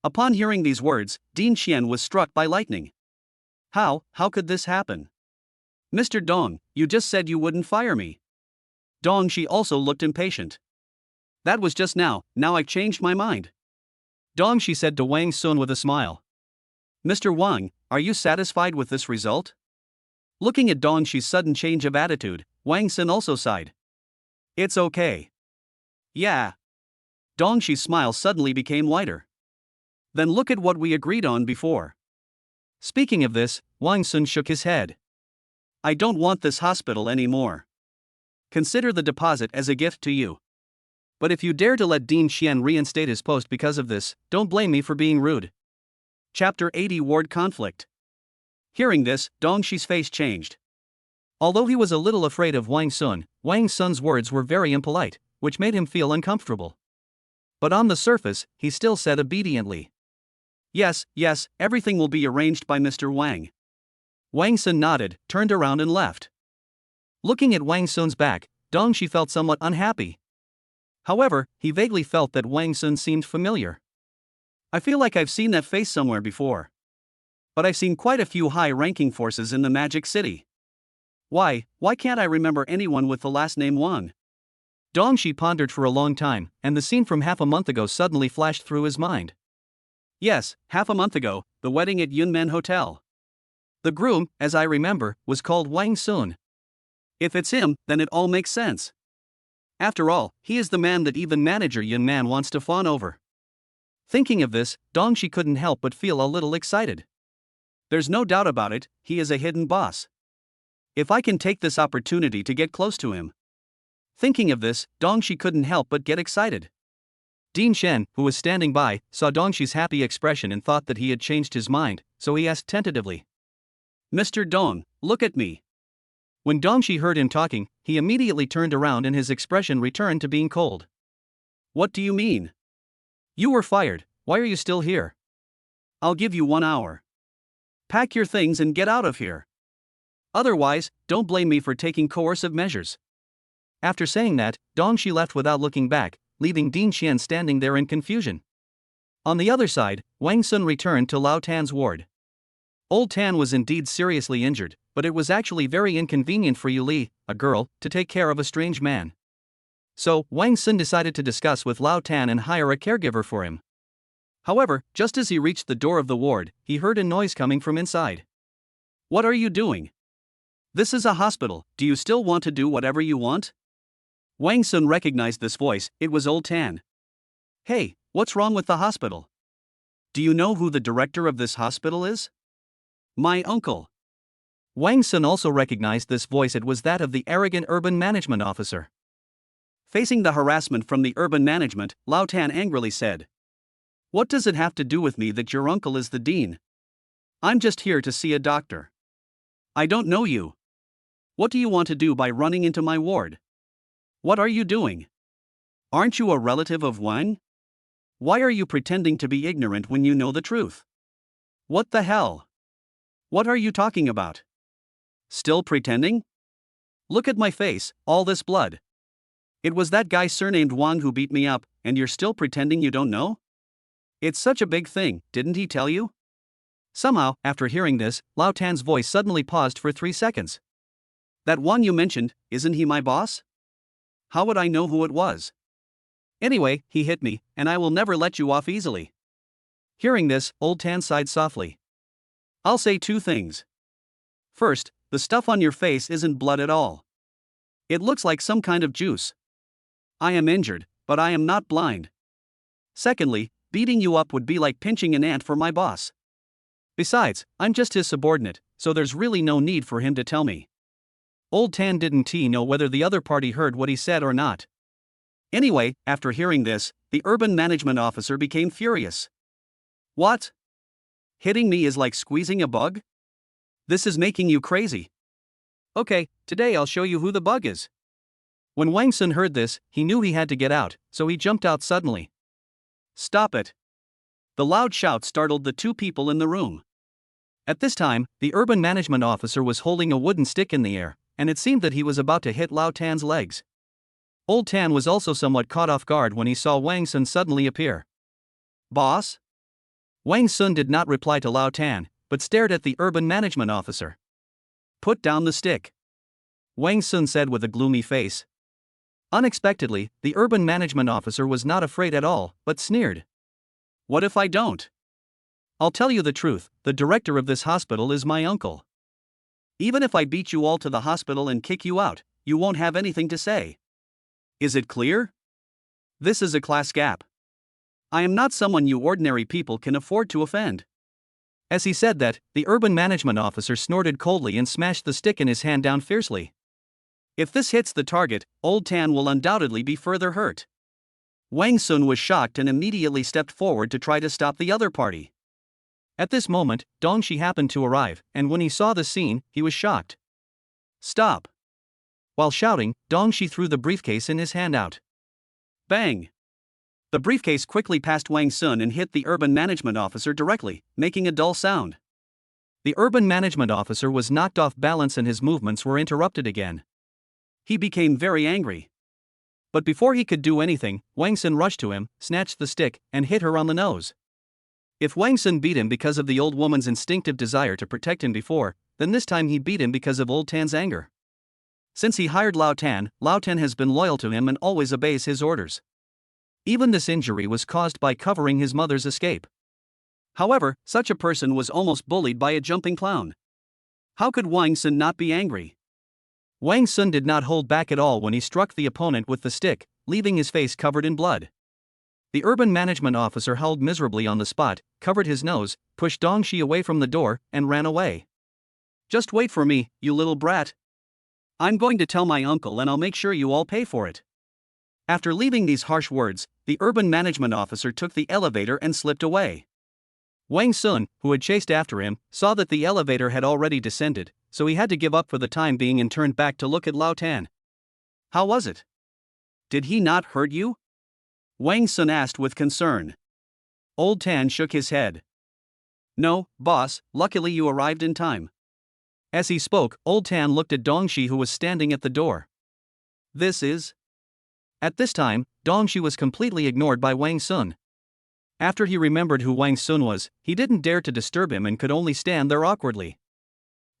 Upon hearing these words, Dean Xian was struck by lightning. How could this happen? Mr. Dong, you just said you wouldn't fire me. Dongshi also looked impatient. That was just now I've changed my mind. Dongshi said to Wang Sun with a smile. Mr. Wang, are you satisfied with this result? Looking at Dongshi's sudden change of attitude, Wang Sun also sighed. It's okay. Yeah. Dongshi's smile suddenly became wider. Then look at what we agreed on before. Speaking of this, Wang Sun shook his head. I don't want this hospital anymore. Consider the deposit as a gift to you. But if you dare to let Dean Xian reinstate his post because of this, don't blame me for being rude. Chapter 80 Ward Conflict. Hearing this, Dongshi's face changed. Although he was a little afraid of Wang Sun's words were very impolite, which made him feel uncomfortable. But on the surface, he still said obediently. Yes, everything will be arranged by Mr. Wang. Wang Sun nodded, turned around and left. Looking at Wang Sun's back, Dongshi felt somewhat unhappy. However, he vaguely felt that Wang Sun seemed familiar. I feel like I've seen that face somewhere before. But I've seen quite a few high-ranking forces in the Magic City. Why can't I remember anyone with the last name Wang? Dongshi pondered for a long time, and the scene from half a month ago suddenly flashed through his mind. Yes, half a month ago, the wedding at Yunman Hotel. The groom, as I remember, was called Wang Sun. If it's him, then it all makes sense. After all, he is the man that even manager Yunman wants to fawn over. Thinking of this, Dongshi couldn't help but feel a little excited. There's no doubt about it, he is a hidden boss. If I can take this opportunity to get close to him. Thinking of this, Dongshi couldn't help but get excited. Dean Shen, who was standing by, saw Dongshi's happy expression and thought that he had changed his mind, so he asked tentatively. Mr. Dong, look at me. When Dongshi heard him talking, he immediately turned around and his expression returned to being cold. What do you mean? You were fired, why are you still here? I'll give you 1 hour. Pack your things and get out of here. Otherwise, don't blame me for taking coercive measures. After saying that, Dongshi left without looking back, leaving Dean Xian standing there in confusion. On the other side, Wang Sun returned to Lao Tan's ward. Old Tan was indeed seriously injured, but it was actually very inconvenient for Yu Li, a girl, to take care of a strange man. So, Wang Sun decided to discuss with Lao Tan and hire a caregiver for him. However, just as he reached the door of the ward, he heard a noise coming from inside. What are you doing? This is a hospital, do you still want to do whatever you want? Wang Sun recognized this voice, it was Old Tan. Hey, what's wrong with the hospital? Do you know who the director of this hospital is? My uncle. Wang Sun also recognized this voice, it was that of the arrogant urban management officer. Facing the harassment from the urban management, Lao Tan angrily said. What does it have to do with me that your uncle is the dean? I'm just here to see a doctor. I don't know you. What do you want to do by running into my ward? What are you doing? Aren't you a relative of Wang? Why are you pretending to be ignorant when you know the truth? What the hell? What are you talking about? Still pretending? Look at my face, all this blood. It was that guy surnamed Wang who beat me up, and you're still pretending you don't know? It's such a big thing, didn't he tell you? Somehow, after hearing this, Lao Tan's voice suddenly paused for 3 seconds. That Wang you mentioned, isn't he my boss? How would I know who it was? Anyway, he hit me, and I will never let you off easily. Hearing this, Old Tan sighed softly. I'll say 2 things. First, the stuff on your face isn't blood at all. It looks like some kind of juice. I am injured, but I am not blind. Secondly, beating you up would be like pinching an ant for my boss. Besides, I'm just his subordinate, so there's really no need for him to tell me. Old Tan didn't know whether the other party heard what he said or not. Anyway, after hearing this, the urban management officer became furious. What? Hitting me is like squeezing a bug? This is making you crazy. Okay, today I'll show you who the bug is. When Wang Sun heard this, he knew he had to get out, so he jumped out suddenly. Stop it. The loud shout startled the two people in the room. At this time, the urban management officer was holding a wooden stick in the air, and it seemed that he was about to hit Lao Tan's legs. Old Tan was also somewhat caught off guard when he saw Wang Sun suddenly appear. "Boss?" Wang Sun did not reply to Lao Tan, but stared at the urban management officer. "Put down the stick," Wang Sun said with a gloomy face. Unexpectedly, the urban management officer was not afraid at all, but sneered. "What if I don't? I'll tell you the truth, the director of this hospital is my uncle. Even if I beat you all to the hospital and kick you out, you won't have anything to say. Is it clear? This is a class gap. I am not someone you ordinary people can afford to offend." As he said that, the urban management officer snorted coldly and smashed the stick in his hand down fiercely. "If this hits the target, Old Tan will undoubtedly be further hurt." Wang Sun was shocked and immediately stepped forward to try to stop the other party. At this moment, Dong Shi happened to arrive, and when he saw the scene, he was shocked. "Stop!" While shouting, Dong Shi threw the briefcase in his hand out. Bang! The briefcase quickly passed Wang Sun and hit the urban management officer directly, making a dull sound. The urban management officer was knocked off balance and his movements were interrupted again. He became very angry. But before he could do anything, Wang Sun rushed to him, snatched the stick, and hit her on the nose. If Wang Sun beat him because of the old woman's instinctive desire to protect him before, then this time he beat him because of Old Tan's anger. Since he hired Lao Tan has been loyal to him and always obeys his orders. Even this injury was caused by covering his mother's escape. However, such a person was almost bullied by a jumping clown. How could Wang Sun not be angry? Wang Sun did not hold back at all when he struck the opponent with the stick, leaving his face covered in blood. The urban management officer howled miserably on the spot, covered his nose, pushed Dong Shi away from the door, and ran away. "Just wait for me, you little brat. I'm going to tell my uncle and I'll make sure you all pay for it." After leaving these harsh words, the urban management officer took the elevator and slipped away. Wang Sun, who had chased after him, saw that the elevator had already descended, so he had to give up for the time being and turned back to look at Lao Tan. "How was it? Did he not hurt you?" Wang Sun asked with concern. Old Tan shook his head. "No, boss, luckily you arrived in time." As he spoke, Old Tan looked at Dong Shi who was standing at the door. "This is..." At this time, Dong Shi was completely ignored by Wang Sun. After he remembered who Wang Sun was, he didn't dare to disturb him and could only stand there awkwardly.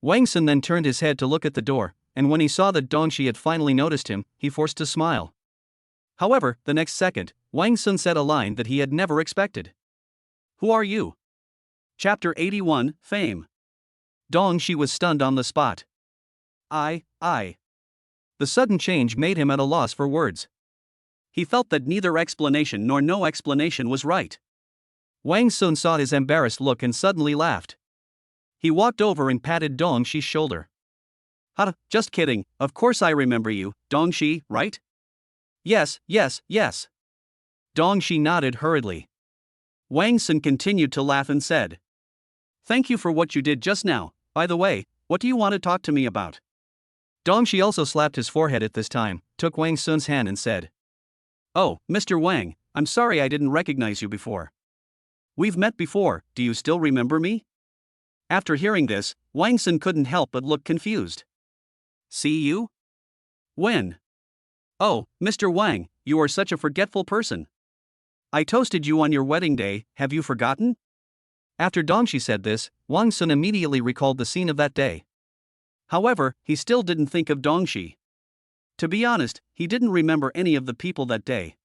Wang Sun then turned his head to look at the door, and when he saw that Dong Shi had finally noticed him, he forced a smile. However, the next second, Wang Sun said a line that he had never expected. "Who are you?" Chapter 81, Fame. Dong Shi was stunned on the spot. I. The sudden change made him at a loss for words. He felt that neither explanation nor no explanation was right. Wang Sun saw his embarrassed look and suddenly laughed. He walked over and patted Dong Shi's shoulder. Just kidding, of course I remember you, Dong Shi, right?" Yes. Dong Shi nodded hurriedly. Wang Sun continued to laugh and said, "Thank you for what you did just now. By the way, what do you want to talk to me about?" Dong Shi also slapped his forehead at this time, took Wang Sun's hand and said, "Oh, Mr. Wang, I'm sorry I didn't recognize you before. We've met before, do you still remember me?" After hearing this, Wang Sun couldn't help but look confused. "See you? When? Oh, Mr. Wang, you are such a forgetful person. I toasted you on your wedding day, have you forgotten?" After Dong Shi said this, Wang Sun immediately recalled the scene of that day. However, he still didn't think of Dong Shi. To be honest, he didn't remember any of the people that day.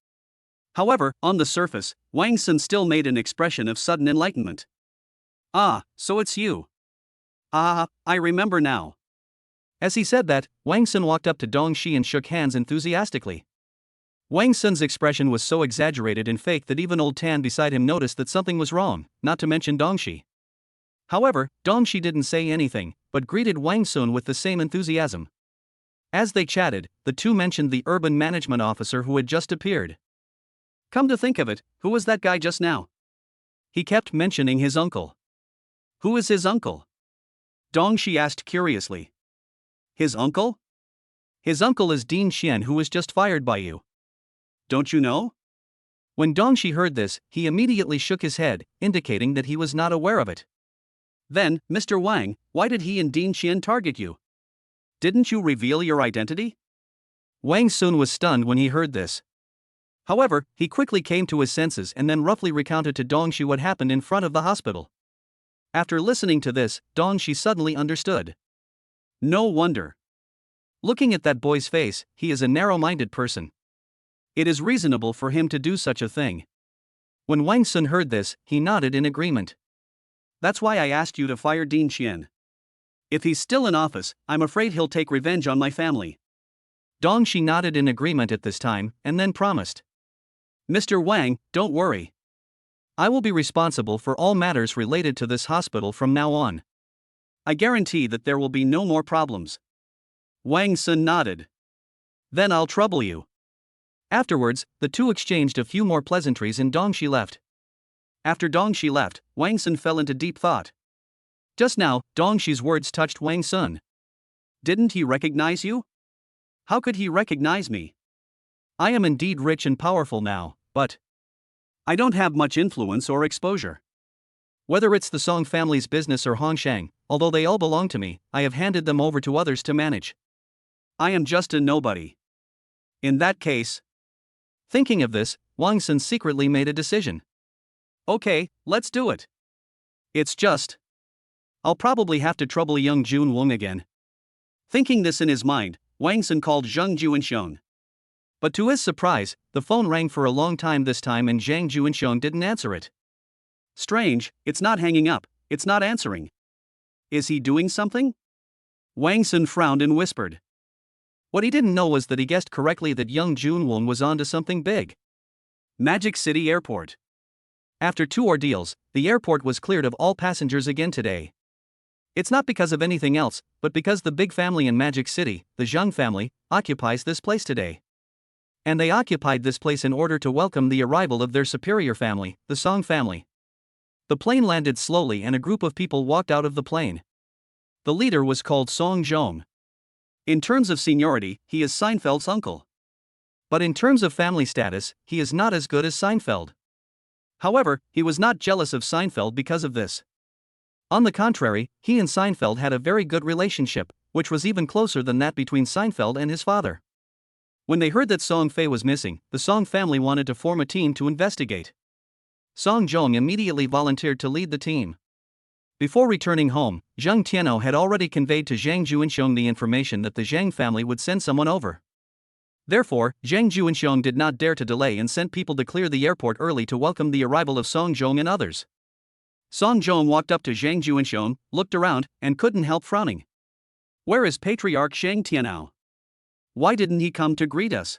However, on the surface, Wang Sun still made an expression of sudden enlightenment. "Ah, so it's you. Ah, I remember now." As he said that, Wang Sun walked up to Dong Shi and shook hands enthusiastically. Wang Sun's expression was so exaggerated and fake that even Old Tan beside him noticed that something was wrong, not to mention Dong Shi. However, Dong Shi didn't say anything, but greeted Wang Sun with the same enthusiasm. As they chatted, the two mentioned the urban management officer who had just appeared. Come to think of it, who was that guy just now? He kept mentioning his uncle. Who is his uncle? Dong Shi asked curiously. His uncle? His uncle is Dean Xian, who was just fired by you. Don't you know? When Dongxi heard this, he immediately shook his head, indicating that he was not aware of it. Then, Mr. Wang, why did he and Dean Qian target you? Didn't you reveal your identity? Wang Sun was stunned when he heard this. However, he quickly came to his senses and then roughly recounted to Dongxi what happened in front of the hospital. After listening to this, Dongxi suddenly understood. No wonder. Looking at that boy's face, he is a narrow-minded person. It is reasonable for him to do such a thing. When Wang Sun heard this, he nodded in agreement. That's why I asked you to fire Dean Qian. If he's still in office, I'm afraid he'll take revenge on my family. Dongxi nodded in agreement at this time, and then promised. Mr. Wang, don't worry. I will be responsible for all matters related to this hospital from now on. I guarantee that there will be no more problems. Wang Sun nodded. Then I'll trouble you. Afterwards, the two exchanged a few more pleasantries and Dongxi left. After Dongxi left, Wang Sun fell into deep thought. Just now, Dongxi's words touched Wang Sun. Didn't he recognize you? How could he recognize me? I am indeed rich and powerful now, but I don't have much influence or exposure. Whether it's the Song family's business or Hongshang, although they all belong to me, I have handed them over to others to manage. I am just a nobody. In that case. Thinking of this, Wang Sun secretly made a decision. Okay, let's do it. It's just I'll probably have to trouble young Jun Wong again. Thinking this in his mind, Wang Sun called Zhang Juanxiong. But to his surprise, the phone rang for a long time this time and Zhang Juanxiong didn't answer it. Strange, it's not hanging up, it's not answering. Is he doing something? Wang Sun frowned and whispered. What he didn't know was that he guessed correctly that young Jun Wong was onto something big. Magic City Airport. After 2 ordeals, the airport was cleared of all passengers again today. It's not because of anything else, but because the big family in Magic City, the Zhang family, occupies this place today. And they occupied this place in order to welcome the arrival of their superior family, the Song family. The plane landed slowly and a group of people walked out of the plane. The leader was called Song Zhong. In terms of seniority, he is Seinfeld's uncle. But in terms of family status, he is not as good as Seinfeld. However, he was not jealous of Seinfeld because of this. On the contrary, he and Seinfeld had a very good relationship, which was even closer than that between Seinfeld and his father. When they heard that Song Fei was missing, the Song family wanted to form a team to investigate. Song Zhong immediately volunteered to lead the team. Before returning home, Zhang Tianhou had already conveyed to Zhang Juanxiong the information that the Zhang family would send someone over. Therefore, Zhang Juanxiong did not dare to delay and sent people to clear the airport early to welcome the arrival of Song Zhong and others. Song Zhong walked up to Zhang Juanxiong, looked around, and couldn't help frowning. Where is Patriarch Zhang Tianhou? Why didn't he come to greet us?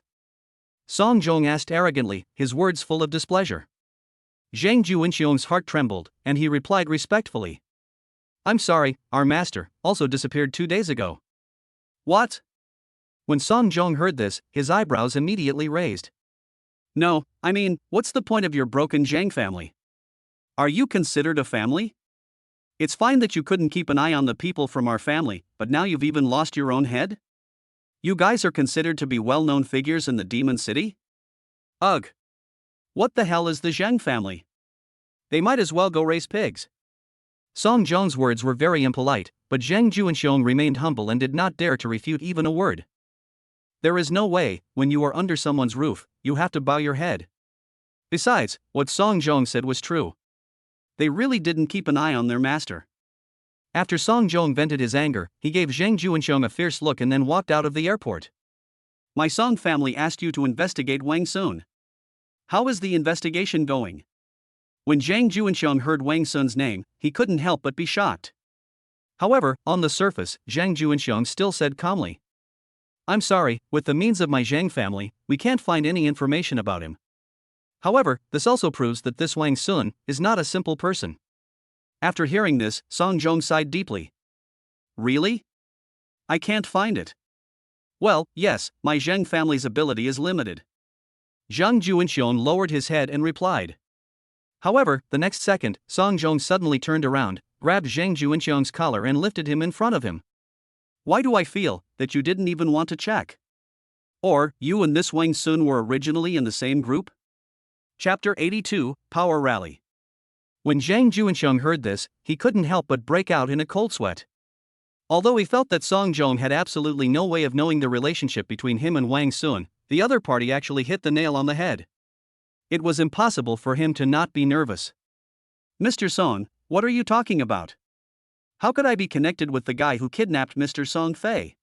Song Zhong asked arrogantly, his words full of displeasure. Zhang Juanxiong's heart trembled, and he replied respectfully. I'm sorry, our master also disappeared 2 days ago. What? When Song Zhong heard this, his eyebrows immediately raised. No, I mean, what's the point of your broken Zhang family? Are you considered a family? It's fine that you couldn't keep an eye on the people from our family, but now you've even lost your own head? You guys are considered to be well-known figures in the Demon City? Ugh. What the hell is the Zhang family? They might as well go raise pigs. Song Zhong's words were very impolite, but Zhang Juanxiong remained humble and did not dare to refute even a word. There is no way, when you are under someone's roof, you have to bow your head. Besides, what Song Zhong said was true. They really didn't keep an eye on their master. After Song Zhong vented his anger, he gave Zhang Juanxiong a fierce look and then walked out of the airport. My Song family asked you to investigate Wang Sun. How is the investigation going? When Zhang Juanxiong heard Wang Sun's name, he couldn't help but be shocked. However, on the surface, Zhang Juanxiong still said calmly. I'm sorry, with the means of my Zhang family, we can't find any information about him. However, this also proves that this Wang Sun is not a simple person. After hearing this, Song Zhong sighed deeply. Really? I can't find it. Well, yes, my Zhang family's ability is limited. Zhang Juanxiong lowered his head and replied. However, the next second, Song Zhong suddenly turned around, grabbed Zhang Juanxiong's collar and lifted him in front of him. Why do I feel that you didn't even want to check? Or, you and this Wang Sun were originally in the same group? Chapter 82, Power Rally. When Zhang Juanxiong heard this, he couldn't help but break out in a cold sweat. Although he felt that Song Zhong had absolutely no way of knowing the relationship between him and Wang Sun, the other party actually hit the nail on the head. It was impossible for him to not be nervous. Mr. Song, what are you talking about? How could I be connected with the guy who kidnapped Mr. Song Fei?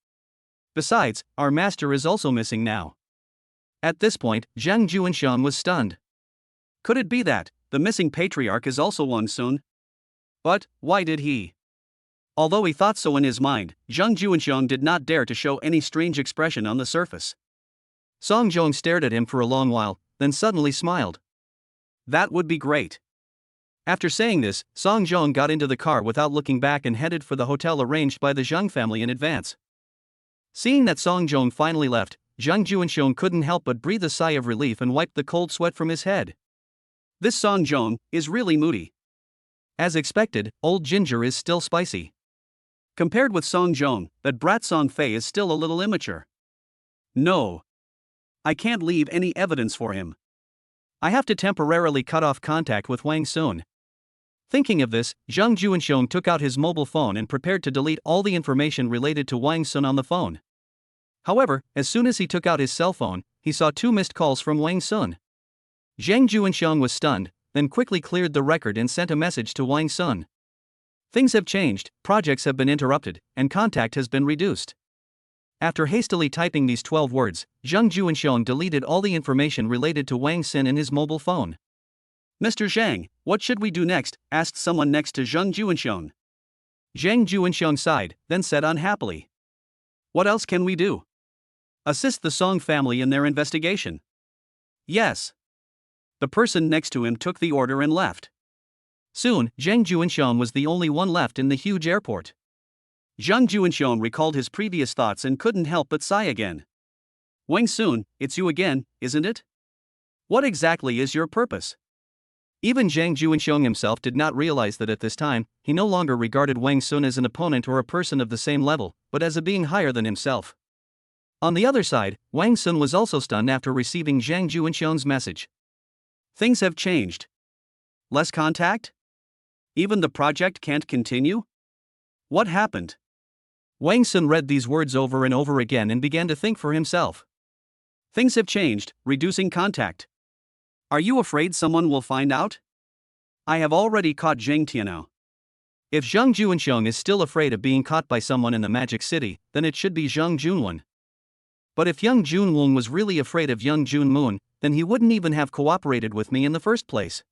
Besides, our master is also missing now. At this point, Zhang Juanxiong was stunned. Could it be that the missing patriarch is also Wang Sun? But why did he? Although he thought so in his mind, Zhang Juanxiong did not dare to show any strange expression on the surface. Song Zhong stared at him for a long while, then suddenly smiled. That would be great. After saying this, Song Zhong got into the car without looking back and headed for the hotel arranged by the Zhang family in advance. Seeing that Song Zhong finally left, Zhang Juanxiong couldn't help but breathe a sigh of relief and wiped the cold sweat from his head. This Song Zhong is really moody. As expected, old Ginger is still spicy. Compared with Song Zhong, that brat Song Fei is still a little immature. No. I can't leave any evidence for him. I have to temporarily cut off contact with Wang Sun. Thinking of this, Zhang Juanxiong took out his mobile phone and prepared to delete all the information related to Wang Sun on the phone. However, as soon as he took out his cell phone, he saw 2 missed calls from Wang Sun. Zhang Juanxiong was stunned, then quickly cleared the record and sent a message to Wang Sun. Things have changed, projects have been interrupted, and contact has been reduced. After hastily typing these 12 words, Zhang Juanxiong deleted all the information related to Wang Sun in his mobile phone. Mr. Zhang, what should we do next? Asked someone next to Zhang Juanxiong. Zhang Juanxiong sighed, then said unhappily. What else can we do? Assist the Song family in their investigation. Yes. The person next to him took the order and left. Soon, Zhang Juanxiong was the only one left in the huge airport. Zhang Juanxiong recalled his previous thoughts and couldn't help but sigh again. Wang Sun, it's you again, isn't it? What exactly is your purpose? Even Zhang Juanxiong himself did not realize that at this time, he no longer regarded Wang Sun as an opponent or a person of the same level, but as a being higher than himself. On the other side, Wang Sun was also stunned after receiving Zhang Juanxiong's message. Things have changed. Less contact? Even the project can't continue? What happened? Wang Sun read these words over and over again and began to think for himself. Things have changed, reducing contact. Are you afraid someone will find out? I have already caught Zhang Tianao. If Zhang Juanxiong is still afraid of being caught by someone in the Magic City, then it should be Zhang Junwen. But if young Junwen was really afraid of young Junmoon, then he wouldn't even have cooperated with me in the first place.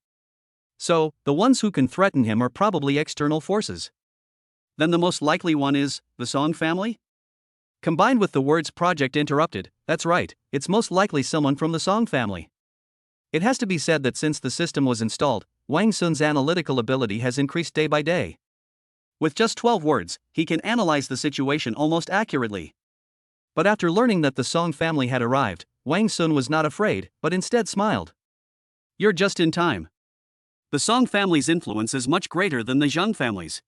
So, the ones who can threaten him are probably external forces. Then the most likely one is the Song family? Combined with the words project interrupted, that's right, it's most likely someone from the Song family. It has to be said that since the system was installed, Wang Sun's analytical ability has increased day by day. With just 12 words, he can analyze the situation almost accurately. But after learning that the Song family had arrived, Wang Sun was not afraid, but instead smiled. You're just in time. The Song family's influence is much greater than the Zhang family's.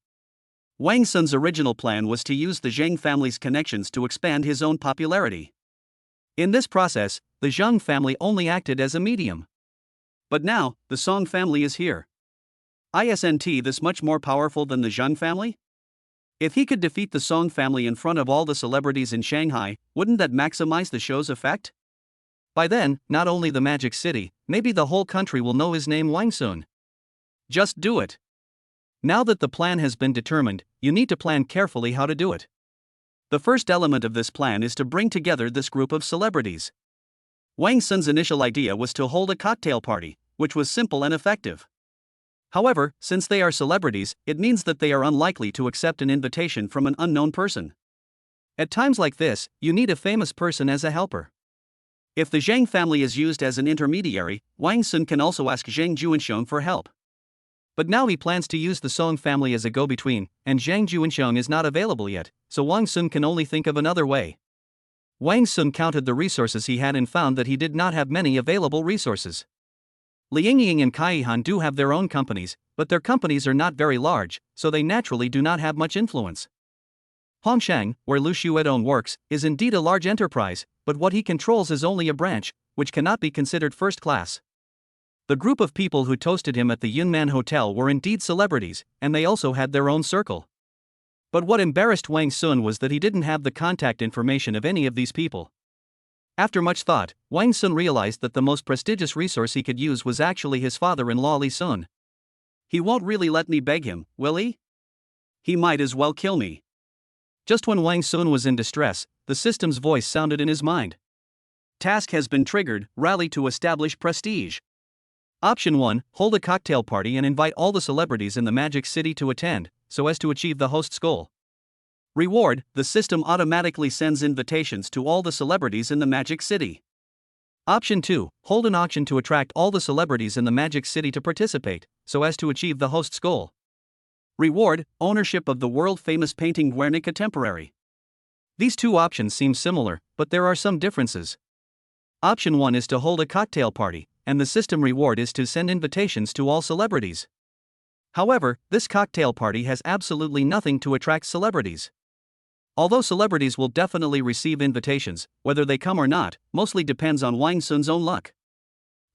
Wang Sun's original plan was to use the Zhang family's connections to expand his own popularity. In this process, the Zhang family only acted as a medium. But now, the Song family is here. Isn't this much more powerful than the Zhang family? If he could defeat the Song family in front of all the celebrities in Shanghai, wouldn't that maximize the show's effect? By then, not only the Magic City, maybe the whole country will know his name Wang Sun. Just do it. Now that the plan has been determined, you need to plan carefully how to do it. The first element of this plan is to bring together this group of celebrities. Wang Sun's initial idea was to hold a cocktail party, which was simple and effective. However, since they are celebrities, it means that they are unlikely to accept an invitation from an unknown person. At times like this, you need a famous person as a helper. If the Zhang family is used as an intermediary, Wang Sun can also ask Zhang Juanxiong for help. But now he plans to use the Song family as a go-between, and Zhang Juanxiong is not available yet, so Wang Sun can only think of another way. Wang Sun counted the resources he had and found that he did not have many available resources. Liang Ying and Kaihan do have their own companies, but their companies are not very large, so they naturally do not have much influence. Hongshang, where Lu Xuedong works, is indeed a large enterprise, but what he controls is only a branch, which cannot be considered first class. The group of people who toasted him at the Yunnan Hotel were indeed celebrities, and they also had their own circle. But what embarrassed Wang Sun was that he didn't have the contact information of any of these people. After much thought, Wang Sun realized that the most prestigious resource he could use was actually his father-in-law Li Sun. He won't really let me beg him, will he? He might as well kill me. Just when Wang Sun was in distress, the system's voice sounded in his mind. Task has been triggered, rally to establish prestige. Option 1, hold a cocktail party and invite all the celebrities in the Magic City to attend, so as to achieve the host's goal. Reward, the system automatically sends invitations to all the celebrities in the Magic City. Option 2, hold an auction to attract all the celebrities in the Magic City to participate, so as to achieve the host's goal. Reward, ownership of the world-famous painting Guernica temporary. These two options seem similar, but there are some differences. Option 1 is to hold a cocktail party, and the system reward is to send invitations to all celebrities. However, this cocktail party has absolutely nothing to attract celebrities. Although celebrities will definitely receive invitations, whether they come or not, mostly depends on Wang Sun's own luck.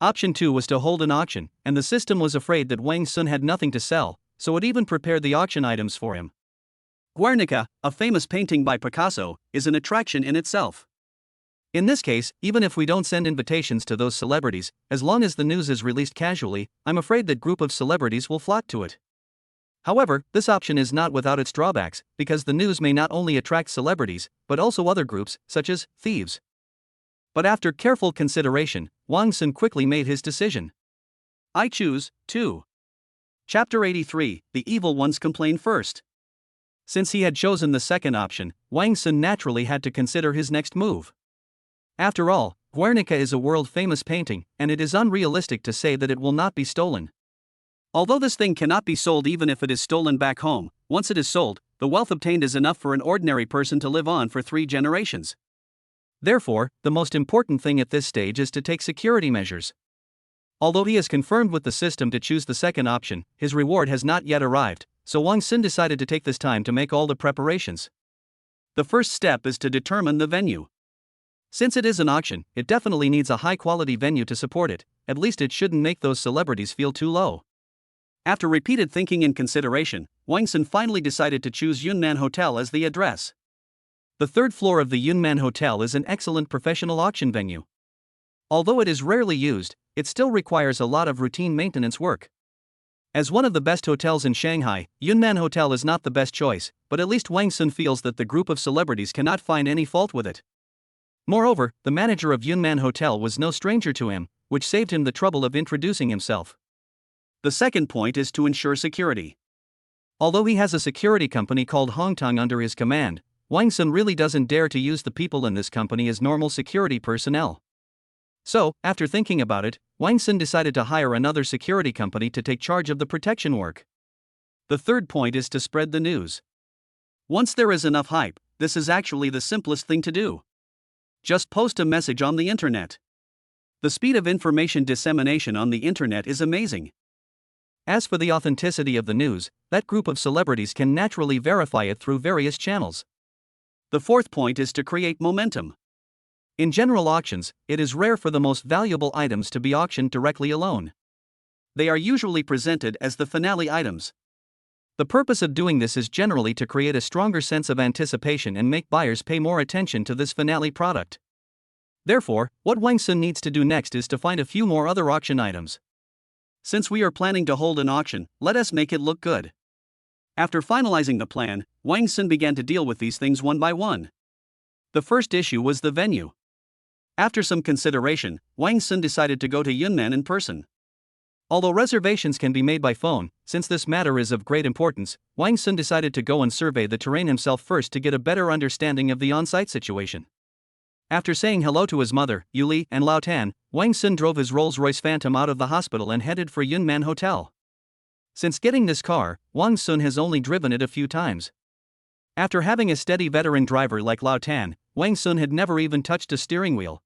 Option 2 was to hold an auction, and the system was afraid that Wang Sun had nothing to sell, so it even prepared the auction items for him. Guernica, a famous painting by Picasso, is an attraction in itself. In this case, even if we don't send invitations to those celebrities, as long as the news is released casually, I'm afraid that group of celebrities will flock to it. However, this option is not without its drawbacks, because the news may not only attract celebrities, but also other groups, such as thieves. But after careful consideration, Wang Sun quickly made his decision. I choose 2. Chapter 83, The Evil Ones Complain First. Since he had chosen the second option, Wang Sun naturally had to consider his next move. After all, Guernica is a world-famous painting, and it is unrealistic to say that it will not be stolen. Although this thing cannot be sold even if it is stolen back home, once it is sold, the wealth obtained is enough for an ordinary person to live on for 3 generations. Therefore, the most important thing at this stage is to take security measures. Although he has confirmed with the system to choose the second option, his reward has not yet arrived, so Wang Sun decided to take this time to make all the preparations. The first step is to determine the venue. Since it is an auction, it definitely needs a high-quality venue to support it, at least it shouldn't make those celebrities feel too low. After repeated thinking and consideration, Wang Sun finally decided to choose Yunnan Hotel as the address. The 3rd floor of the Yunnan Hotel is an excellent professional auction venue. Although it is rarely used, it still requires a lot of routine maintenance work. As one of the best hotels in Shanghai, Yunnan Hotel is not the best choice, but at least Wang Sun feels that the group of celebrities cannot find any fault with it. Moreover, the manager of Yunnan Hotel was no stranger to him, which saved him the trouble of introducing himself. The second point is to ensure security. Although he has a security company called Hongtong under his command, Wang Sun really doesn't dare to use the people in this company as normal security personnel. So, after thinking about it, Wang Sun decided to hire another security company to take charge of the protection work. The third point is to spread the news. Once there is enough hype, this is actually the simplest thing to do. Just post a message on the internet. The speed of information dissemination on the internet is amazing. As for the authenticity of the news, that group of celebrities can naturally verify it through various channels. The fourth point is to create momentum. In general auctions, it is rare for the most valuable items to be auctioned directly alone. They are usually presented as the finale items. The purpose of doing this is generally to create a stronger sense of anticipation and make buyers pay more attention to this finale product. Therefore, what Wang Sun needs to do next is to find a few more other auction items. Since we are planning to hold an auction, let us make it look good. After finalizing the plan, Wang Sun began to deal with these things one by one. The first issue was the venue. After some consideration, Wang Sun decided to go to Yunnan in person. Although reservations can be made by phone, since this matter is of great importance, Wang Sun decided to go and survey the terrain himself first to get a better understanding of the on-site situation. After saying hello to his mother, Yuli, and Lao Tan, Wang Sun drove his Rolls-Royce Phantom out of the hospital and headed for Yunnan Hotel. Since getting this car, Wang Sun has only driven it a few times. After having a steady veteran driver like Lao Tan, Wang Sun had never even touched a steering wheel.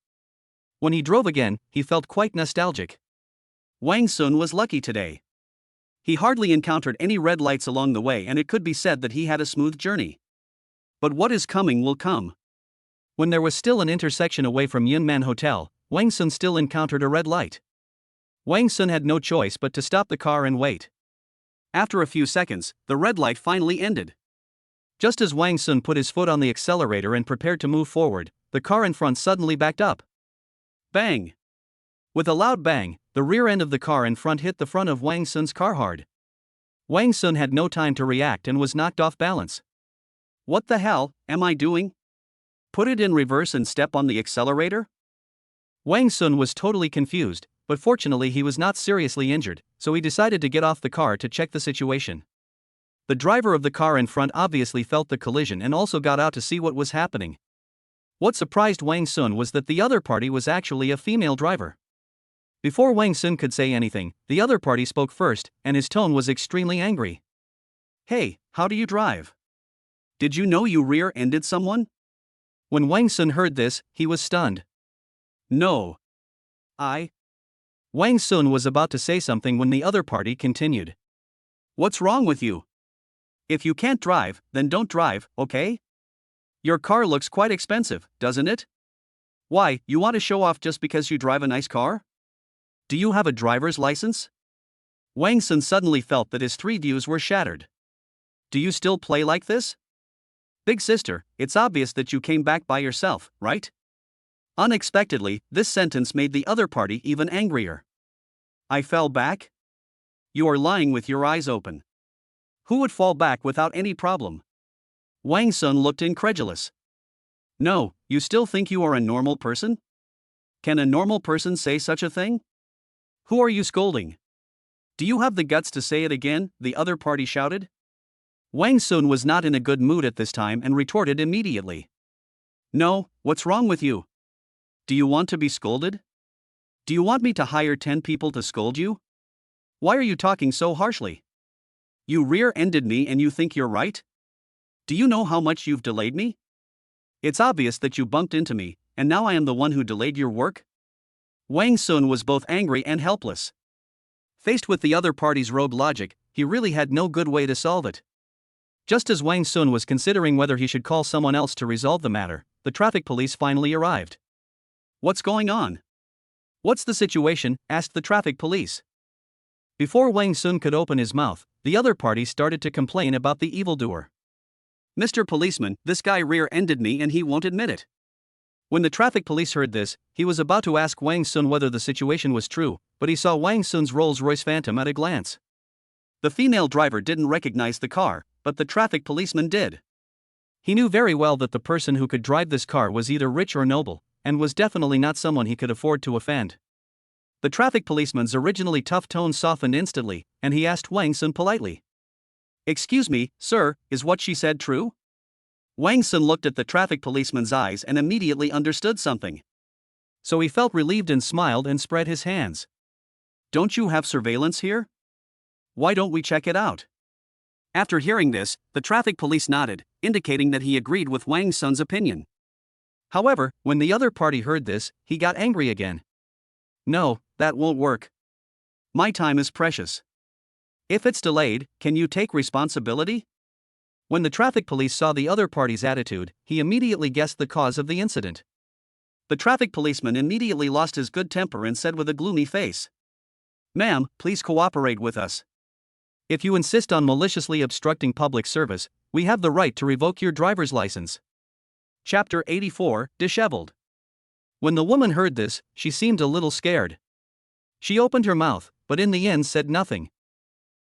When he drove again, he felt quite nostalgic. Wang Sun was lucky today. He hardly encountered any red lights along the way, and it could be said that he had a smooth journey. But what is coming will come. When there was still an intersection away from Yunnan Hotel, Wang Sun still encountered a red light. Wang Sun had no choice but to stop the car and wait. After a few seconds, the red light finally ended. Just as Wang Sun put his foot on the accelerator and prepared to move forward, the car in front suddenly backed up. Bang! With a loud bang, the rear end of the car in front hit the front of Wang Sun's car hard. Wang Sun had no time to react and was knocked off balance. What the hell am I doing? Put it in reverse and step on the accelerator? Wang Sun was totally confused, but fortunately he was not seriously injured, so he decided to get off the car to check the situation. The driver of the car in front obviously felt the collision and also got out to see what was happening. What surprised Wang Sun was that the other party was actually a female driver. Before Wang Sun could say anything, the other party spoke first, and his tone was extremely angry. Hey, how do you drive? Did you know you rear-ended someone? When Wang Sun heard this, he was stunned. No. Wang Sun was about to say something when the other party continued. What's wrong with you? If you can't drive, then don't drive, okay? Your car looks quite expensive, doesn't it? Why, you want to show off just because you drive a nice car? Do you have a driver's license? Wang Sun suddenly felt that his three views were shattered. Do you still play like this? Big sister, it's obvious that you came back by yourself, right? Unexpectedly, this sentence made the other party even angrier. I fell back? You are lying with your eyes open. Who would fall back without any problem? Wang Sun looked incredulous. No, you still think you are a normal person? Can a normal person say such a thing? Who are you scolding? Do you have the guts to say it again? The other party shouted. Wang Sun was not in a good mood at this time and retorted immediately. No, what's wrong with you? Do you want to be scolded? Do you want me to hire 10 people to scold you? Why are you talking so harshly? You rear-ended me and you think you're right? Do you know how much you've delayed me? It's obvious that you bumped into me, and now I am the one who delayed your work? Wang Sun was both angry and helpless. Faced with the other party's rogue logic, he really had no good way to solve it. Just as Wang Sun was considering whether he should call someone else to resolve the matter, the traffic police finally arrived. What's going on? What's the situation? Asked the traffic police. Before Wang Sun could open his mouth, the other party started to complain about the evildoer. Mr. Policeman, this guy rear-ended me and he won't admit it. When the traffic police heard this, he was about to ask Wang Sun whether the situation was true, but he saw Wang Sun's Rolls-Royce Phantom at a glance. The female driver didn't recognize the car, but the traffic policeman did. He knew very well that the person who could drive this car was either rich or noble, and was definitely not someone he could afford to offend. The traffic policeman's originally tough tone softened instantly, and he asked Wang Sun politely. Excuse me, sir, is what she said true? Wang Sun looked at the traffic policeman's eyes and immediately understood something. So he felt relieved and smiled and spread his hands. Don't you have surveillance here? Why don't we check it out? After hearing this, the traffic police nodded, indicating that he agreed with Wang Sun's opinion. However, when the other party heard this, he got angry again. No, that won't work. My time is precious. If it's delayed, can you take responsibility? When the traffic police saw the other party's attitude, he immediately guessed the cause of the incident. The traffic policeman immediately lost his good temper and said with a gloomy face, "Ma'am, please cooperate with us. If you insist on maliciously obstructing public service, we have the right to revoke your driver's license." Chapter 84, Disheveled. When the woman heard this, she seemed a little scared. She opened her mouth, but in the end said nothing.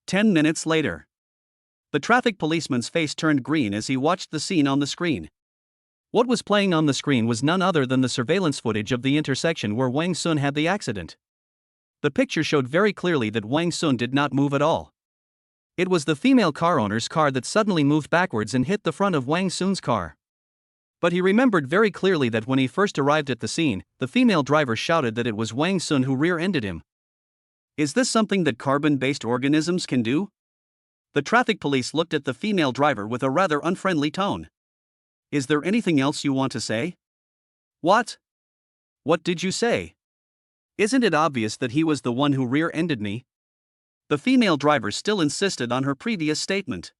10 minutes later. The traffic policeman's face turned green as he watched the scene on the screen. What was playing on the screen was none other than the surveillance footage of the intersection where Wang Sun had the accident. The picture showed very clearly that Wang Sun did not move at all. It was the female car owner's car that suddenly moved backwards and hit the front of Wang Sun's car. But he remembered very clearly that when he first arrived at the scene, the female driver shouted that it was Wang Sun who rear-ended him. Is this something that carbon-based organisms can do? The traffic police looked at the female driver with a rather unfriendly tone. Is there anything else you want to say? What? What did you say? Isn't it obvious that he was the one who rear-ended me? The female driver still insisted on her previous statement.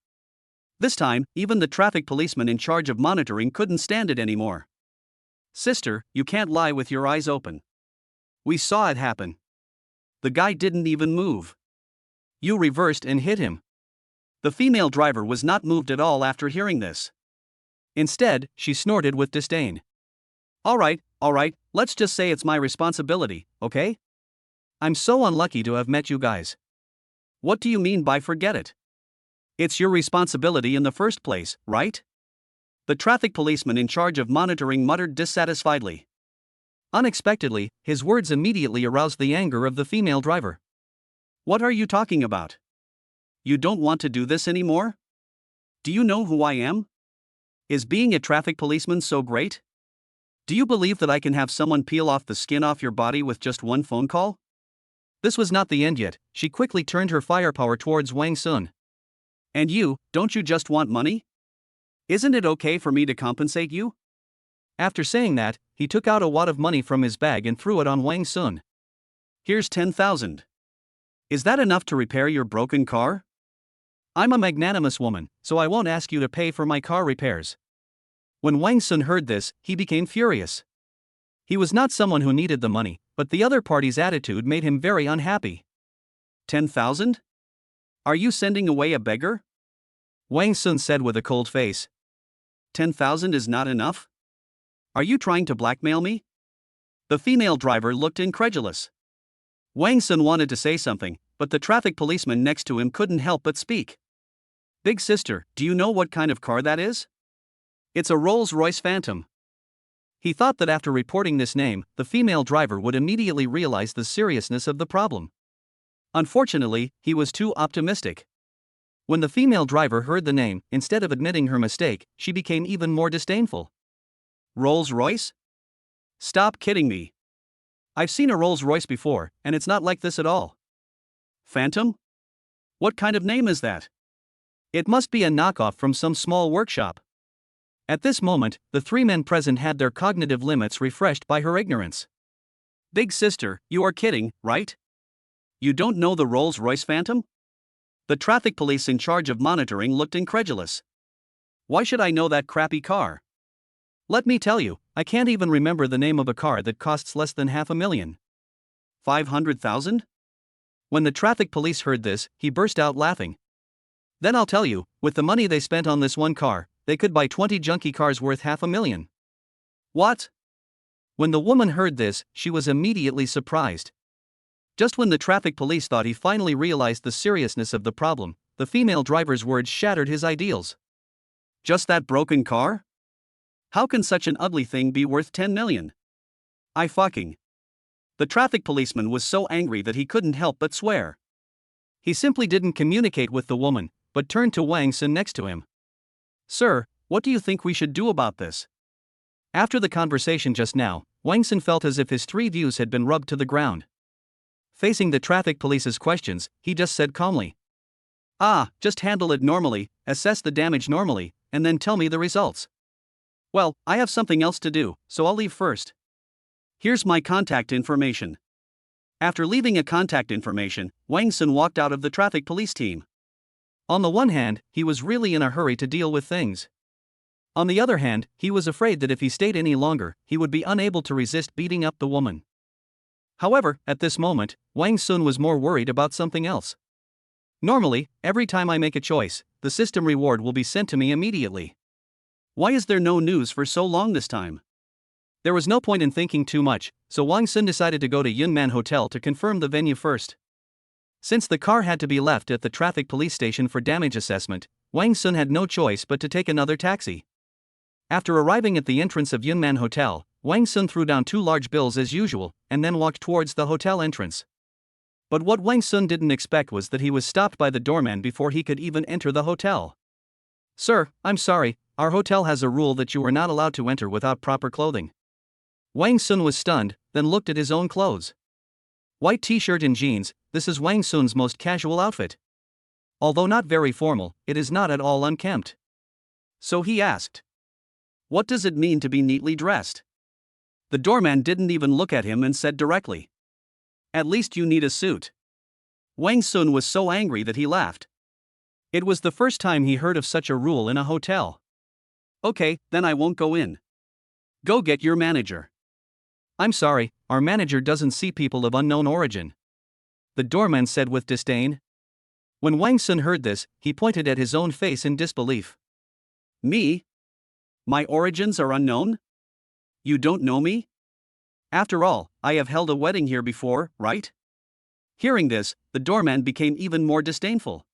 This time, even the traffic policeman in charge of monitoring couldn't stand it anymore. Sister, you can't lie with your eyes open. We saw it happen. The guy didn't even move. You reversed and hit him. The female driver was not moved at all after hearing this. Instead, she snorted with disdain. All right, let's just say it's my responsibility, okay? I'm so unlucky to have met you guys. What do you mean by forget it? It's your responsibility in the first place, right? The traffic policeman in charge of monitoring muttered dissatisfiedly. Unexpectedly, his words immediately aroused the anger of the female driver. What are you talking about? You don't want to do this anymore? Do you know who I am? Is being a traffic policeman so great? Do you believe that I can have someone peel off the skin off your body with just one phone call? This was not the end yet. She quickly turned her firepower towards Wang Sun. And you, don't you just want money? Isn't it okay for me to compensate you? After saying that, he took out a wad of money from his bag and threw it on Wang Sun. Here's 10,000. Is that enough to repair your broken car? I'm a magnanimous woman, so I won't ask you to pay for my car repairs. When Wang Sun heard this, he became furious. He was not someone who needed the money, but the other party's attitude made him very unhappy. 10,000? Are you sending away a beggar? Wang Sun said with a cold face. 10,000 is not enough? Are you trying to blackmail me? The female driver looked incredulous. Wang Sun wanted to say something, but the traffic policeman next to him couldn't help but speak. Big sister, do you know what kind of car that is? It's a Rolls-Royce Phantom. He thought that after reporting this name, the female driver would immediately realize the seriousness of the problem. Unfortunately, he was too optimistic. When the female driver heard the name, instead of admitting her mistake, she became even more disdainful. Rolls-Royce? Stop kidding me. I've seen a Rolls-Royce before, and it's not like this at all. Phantom? What kind of name is that? It must be a knockoff from some small workshop. At this moment, the three men present had their cognitive limits refreshed by her ignorance. Big sister, you are kidding, right? You don't know the Rolls-Royce Phantom? The traffic police in charge of monitoring looked incredulous. Why should I know that crappy car? Let me tell you, I can't even remember the name of a car that costs less than $500,000. 500,000? When the traffic police heard this, he burst out laughing. Then I'll tell you, with the money they spent on this one car, they could buy 20 junky cars worth $500,000. What? When the woman heard this, she was immediately surprised. Just when the traffic police thought he finally realized the seriousness of the problem, the female driver's words shattered his ideals. Just that broken car? How can such an ugly thing be worth 10 million? I fucking. The traffic policeman was so angry that he couldn't help but swear. He simply didn't communicate with the woman, but turned to Wang Sun next to him. Sir, what do you think we should do about this? After the conversation just now, Wang Sun felt as if his three views had been rubbed to the ground. Facing the traffic police's questions, he just said calmly. Just handle it normally, assess the damage normally, and then tell me the results. Well, I have something else to do, so I'll leave first. Here's my contact information. After leaving a contact information, Wang Sun walked out of the traffic police team. On the one hand, he was really in a hurry to deal with things. On the other hand, he was afraid that if he stayed any longer, he would be unable to resist beating up the woman. However, at this moment, Wang Sun was more worried about something else. Normally, every time I make a choice, the system reward will be sent to me immediately. Why is there no news for so long this time? There was no point in thinking too much, so Wang Sun decided to go to Yunman Hotel to confirm the venue first. Since the car had to be left at the traffic police station for damage assessment, Wang Sun had no choice but to take another taxi. After arriving at the entrance of Yunman Hotel, Wang Sun threw down 2 large bills as usual, and then walked towards the hotel entrance. But what Wang Sun didn't expect was that he was stopped by the doorman before he could even enter the hotel. Sir, I'm sorry, our hotel has a rule that you are not allowed to enter without proper clothing. Wang Sun was stunned, then looked at his own clothes. White t-shirt and jeans, this is Wang Sun's most casual outfit. Although not very formal, it is not at all unkempt. So he asked, what does it mean to be neatly dressed? The doorman didn't even look at him and said directly, at least you need a suit. Wang Sun was so angry that he laughed. It was the first time he heard of such a rule in a hotel. Okay, then I won't go in. Go get your manager. I'm sorry, our manager doesn't see people of unknown origin. the doorman said with disdain. When Wang Sun heard this, he pointed at his own face in disbelief. Me? My origins are unknown? You don't know me? After all, I have held a wedding here before, right? Hearing this, the doorman became even more disdainful.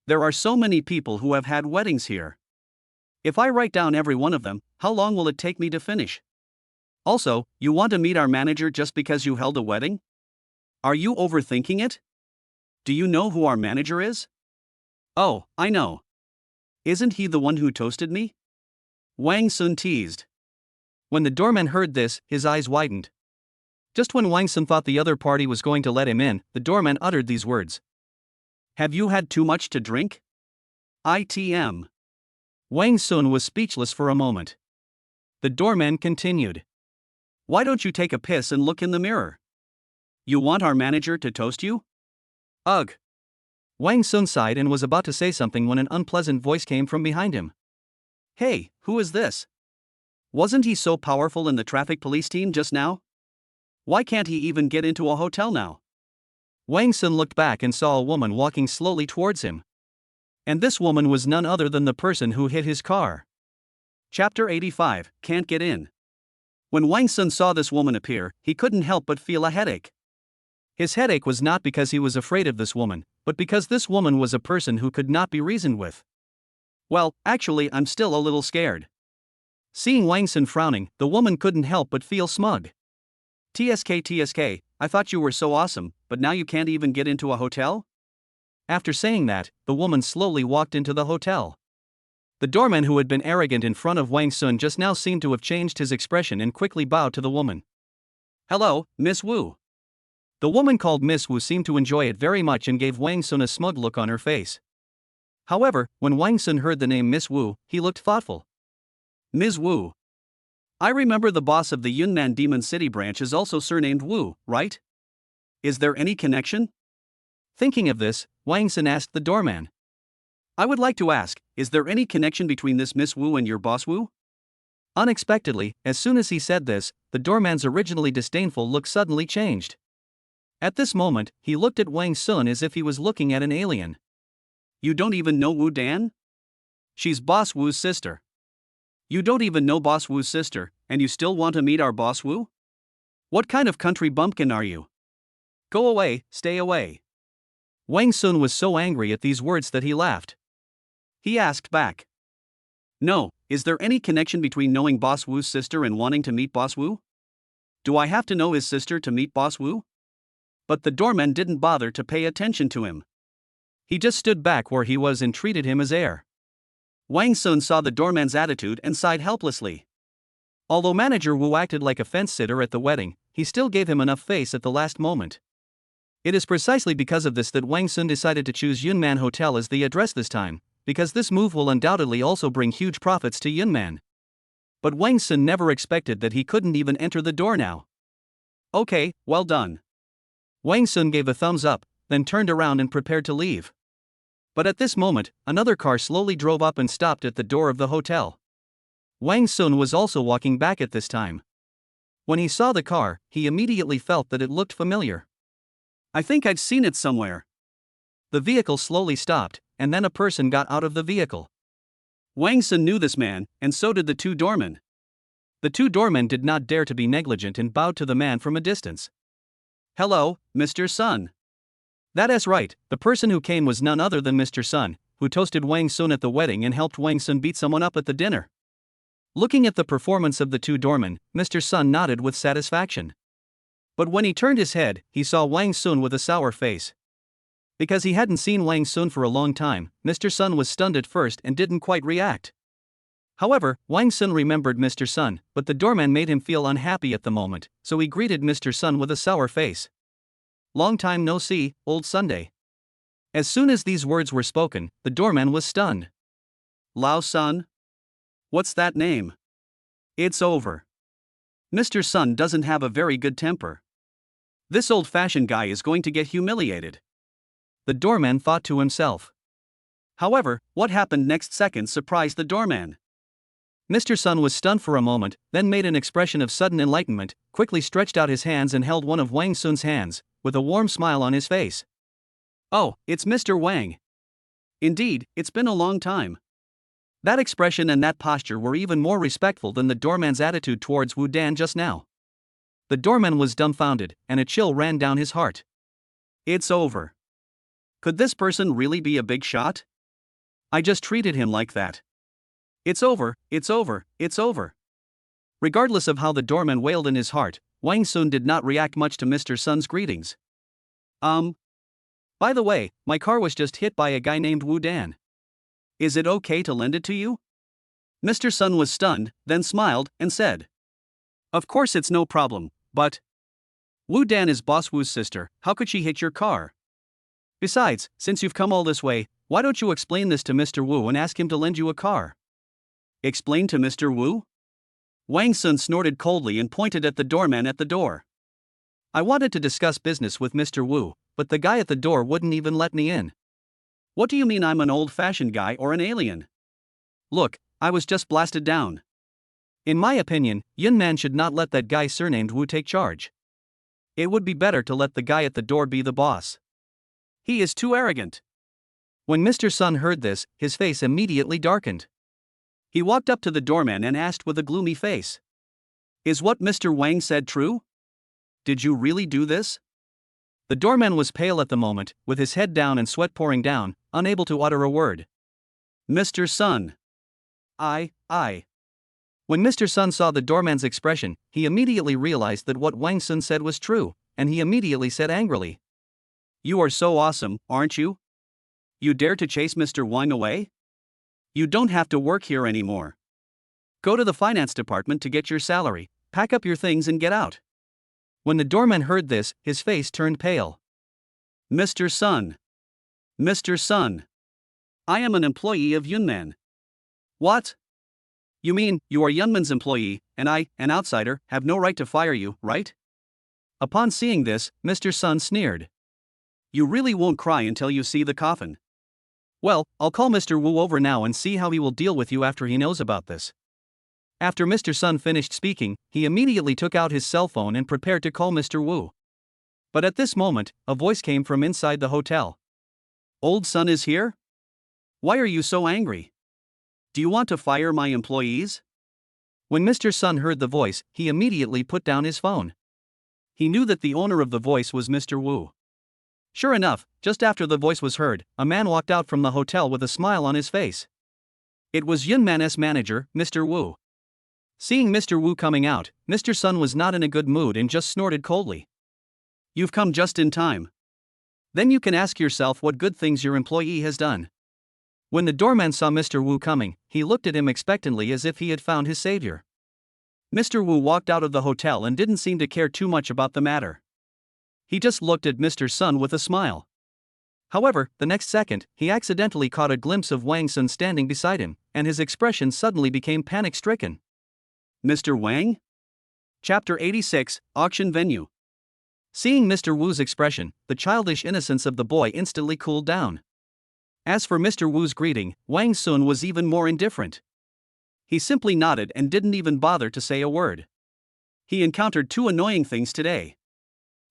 There are so many people who have had weddings here. If I write down every one of them, how long will it take me to finish? Also, you want to meet our manager just because you held a wedding? Are you overthinking it? Do you know who our manager is? Oh, I know. Isn't he the one who toasted me? Wang Sun teased. When the doorman heard this, his eyes widened. Just when Wang Sun thought the other party was going to let him in, the doorman uttered these words. Have you had too much to drink? ITM. Wang Sun was speechless for a moment. The doorman continued. Why don't you take a piss and look in the mirror? You want our manager to toast you? Ugh. Wang Sun sighed and was about to say something when an unpleasant voice came from behind him. Hey, who is this? Wasn't he so powerful in the traffic police team just now? Why can't he even get into a hotel now? Wang Sun looked back and saw a woman walking slowly towards him. And this woman was none other than the person who hit his car. Chapter 85, Can't Get In. When Wang Sun saw this woman appear, he couldn't help but feel a headache. His headache was not because he was afraid of this woman, but because this woman was a person who could not be reasoned with. Well, actually, I'm still a little scared. Seeing Wang Sun frowning, the woman couldn't help but feel smug. TSK, I thought you were so awesome, but now you can't even get into a hotel? After saying that, the woman slowly walked into the hotel. The doorman who had been arrogant in front of Wang Sun just now seemed to have changed his expression and quickly bowed to the woman. Hello, Miss Wu. The woman called Miss Wu seemed to enjoy it very much and gave Wang Sun a smug look on her face. However, when Wang Sun heard the name Miss Wu, he looked thoughtful. Ms. Wu. I remember the boss of the Yunnan Demon City branch is also surnamed Wu, right? Is there any connection? Thinking of this, Wang Sun asked the doorman. I would like to ask, is there any connection between this Miss Wu and your boss Wu? Unexpectedly, as soon as he said this, the doorman's originally disdainful look suddenly changed. At this moment, he looked at Wang Sun as if he was looking at an alien. You don't even know Wu Dan? She's Boss Wu's sister. You don't even know Boss Wu's sister, and you still want to meet our Boss Wu? What kind of country bumpkin are you? Go away, stay away. Wang Sun was so angry at these words that he laughed. He asked back. No, is there any connection between knowing Boss Wu's sister and wanting to meet Boss Wu? Do I have to know his sister to meet Boss Wu? But the doorman didn't bother to pay attention to him. He just stood back where he was and treated him as heir. Wang Sun saw the doorman's attitude and sighed helplessly. Although Manager Wu acted like a fence-sitter at the wedding, he still gave him enough face at the last moment. It is precisely because of this that Wang Sun decided to choose Yunnan Hotel as the address this time, because this move will undoubtedly also bring huge profits to Yunnan. But Wang Sun never expected that he couldn't even enter the door now. Okay, well done. Wang Sun gave a thumbs up, then turned around and prepared to leave. But at this moment, another car slowly drove up and stopped at the door of the hotel. Wang Sun was also walking back at this time. When he saw the car, he immediately felt that it looked familiar. I think I've seen it somewhere. The vehicle slowly stopped, and then a person got out of the vehicle. Wang Sun knew this man, and so did the two doormen. The two doormen did not dare to be negligent and bowed to the man from a distance. Hello, Mr. Sun. That is right, the person who came was none other than Mr. Sun, who toasted Wang Sun at the wedding and helped Wang Sun beat someone up at the dinner. Looking at the performance of the two doormen, Mr. Sun nodded with satisfaction. But when he turned his head, he saw Wang Sun with a sour face. Because he hadn't seen Wang Sun for a long time, Mr. Sun was stunned at first and didn't quite react. However, Wang Sun remembered Mr. Sun, but the doorman made him feel unhappy at the moment, so he greeted Mr. Sun with a sour face. Long time no see, old Sunday. As soon as these words were spoken, the doorman was stunned. Lao Sun? What's that name? It's over. Mr. Sun doesn't have a very good temper. This old-fashioned guy is going to get humiliated. The doorman thought to himself. However, what happened next second surprised the doorman. Mr. Sun was stunned for a moment, then made an expression of sudden enlightenment, quickly stretched out his hands and held one of Wang Sun's hands, with a warm smile on his face. "Oh, it's Mr. Wang. Indeed, it's been a long time." That expression and that posture were even more respectful than the doorman's attitude towards Wu Dan just now. The doorman was dumbfounded, and a chill ran down his heart. It's over. Could this person really be a big shot? I just treated him like that. It's over, it's over, it's over. Regardless of how the doorman wailed in his heart, Wang Sun did not react much to Mr. Sun's greetings. By the way, my car was just hit by a guy named Wu Dan. Is it okay to lend it to you? Mr. Sun was stunned, then smiled and said, "Of course it's no problem, but Wu Dan is Boss Wu's sister, how could she hit your car? Besides, since you've come all this way, why don't you explain this to Mr. Wu and ask him to lend you a car?" Explain to Mr. Wu? Wang Sun snorted coldly and pointed at the doorman at the door. I wanted to discuss business with Mr. Wu, but the guy at the door wouldn't even let me in. What do you mean I'm an old-fashioned guy or an alien? Look, I was just blasted down. In my opinion, Yun Man should not let that guy surnamed Wu take charge. It would be better to let the guy at the door be the boss. He is too arrogant. When Mr. Sun heard this, his face immediately darkened. He walked up to the doorman and asked with a gloomy face, "Is what Mr. Wang said true? Did you really do this?" The doorman was pale at the moment, with his head down and sweat pouring down, unable to utter a word. "Mr. Sun. I. When Mr. Sun saw the doorman's expression, he immediately realized that what Wang Sun said was true, and he immediately said angrily, "You are so awesome, aren't you? You dare to chase Mr. Wang away? You don't have to work here anymore. Go to the finance department to get your salary, pack up your things and get out." When the doorman heard this, his face turned pale. "Mr. Sun. Mr. Sun. I am an employee of Yunman." "What? You mean, you are Yunman's employee, and I, an outsider, have no right to fire you, right?" Upon seeing this, Mr. Sun sneered. "You really won't cry until you see the coffin. Well, I'll call Mr. Wu over now and see how he will deal with you after he knows about this." After Mr. Sun finished speaking, he immediately took out his cell phone and prepared to call Mr. Wu. But at this moment, a voice came from inside the hotel. "Old Sun is here? Why are you so angry? Do you want to fire my employees?" When Mr. Sun heard the voice, he immediately put down his phone. He knew that the owner of the voice was Mr. Wu. Sure enough, just after the voice was heard, a man walked out from the hotel with a smile on his face. It was Yunman's manager, Mr. Wu. Seeing Mr. Wu coming out, Mr. Sun was not in a good mood and just snorted coldly. "You've come just in time. Then you can ask yourself what good things your employee has done." When the doorman saw Mr. Wu coming, he looked at him expectantly as if he had found his savior. Mr. Wu walked out of the hotel and didn't seem to care too much about the matter. He just looked at Mr. Sun with a smile. However, the next second, he accidentally caught a glimpse of Wang Sun standing beside him, and his expression suddenly became panic-stricken. "Mr. Wang?" Chapter 86, Auction Venue. Seeing Mr. Wu's expression, the childish innocence of the boy instantly cooled down. As for Mr. Wu's greeting, Wang Sun was even more indifferent. He simply nodded and didn't even bother to say a word. He encountered two annoying things today.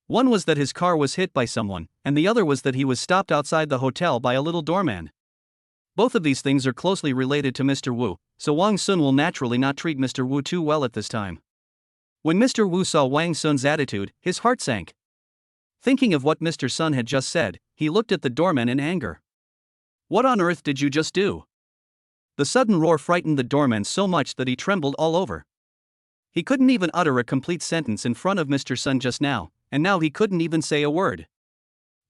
One was that his car was hit by someone, and the other was that he was stopped outside the hotel by a little doorman. Both of these things are closely related to Mr. Wu, so Wang Sun will naturally not treat Mr. Wu too well at this time. When Mr. Wu saw Wang Sun's attitude, his heart sank. Thinking of what Mr. Sun had just said, he looked at the doorman in anger. "What on earth did you just do?" The sudden roar frightened the doorman so much that he trembled all over. He couldn't even utter a complete sentence in front of Mr. Sun just now, and now he couldn't even say a word.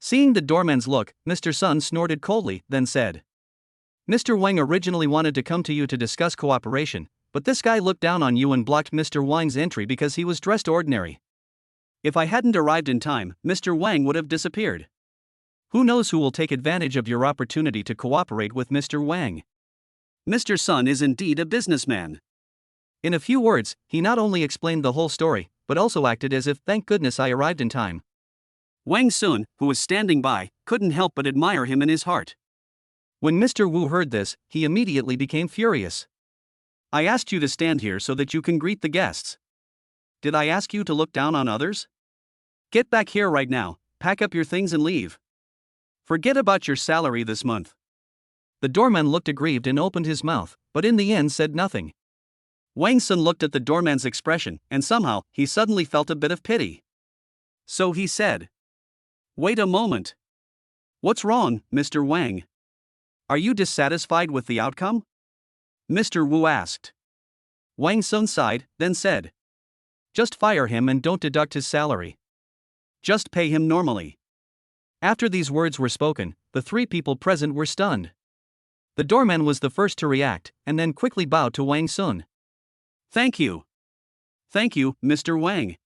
Seeing the doorman's look, Mr. Sun snorted coldly, then said, "Mr. Wang originally wanted to come to you to discuss cooperation, but this guy looked down on you and blocked Mr. Wang's entry because he was dressed ordinary. If I hadn't arrived in time, Mr. Wang would have disappeared. Who knows who will take advantage of your opportunity to cooperate with Mr. Wang? Mr. Sun is indeed a businessman." In a few words, he not only explained the whole story, but also acted as if, "Thank goodness I arrived in time." Wang Sun, who was standing by, couldn't help but admire him in his heart. When Mr. Wu heard this, he immediately became furious. "I asked you to stand here so that you can greet the guests. Did I ask you to look down on others? Get back here right now, pack up your things and leave. Forget about your salary this month. The doorman looked aggrieved and opened his mouth, but in the end said nothing. Wang Sun looked at the doorman's expression, and somehow, he suddenly felt a bit of pity. So he said, "Wait a moment. What's wrong, Mr. Wang? Are you dissatisfied with the outcome?" Mr. Wu asked. Wang Sun sighed, then said, "Just fire him and don't deduct his salary. Just pay him normally." After these words were spoken, the three people present were stunned. The doorman was the first to react, and then quickly bowed to Wang Sun. "Thank you. Thank you, Mr. Wang.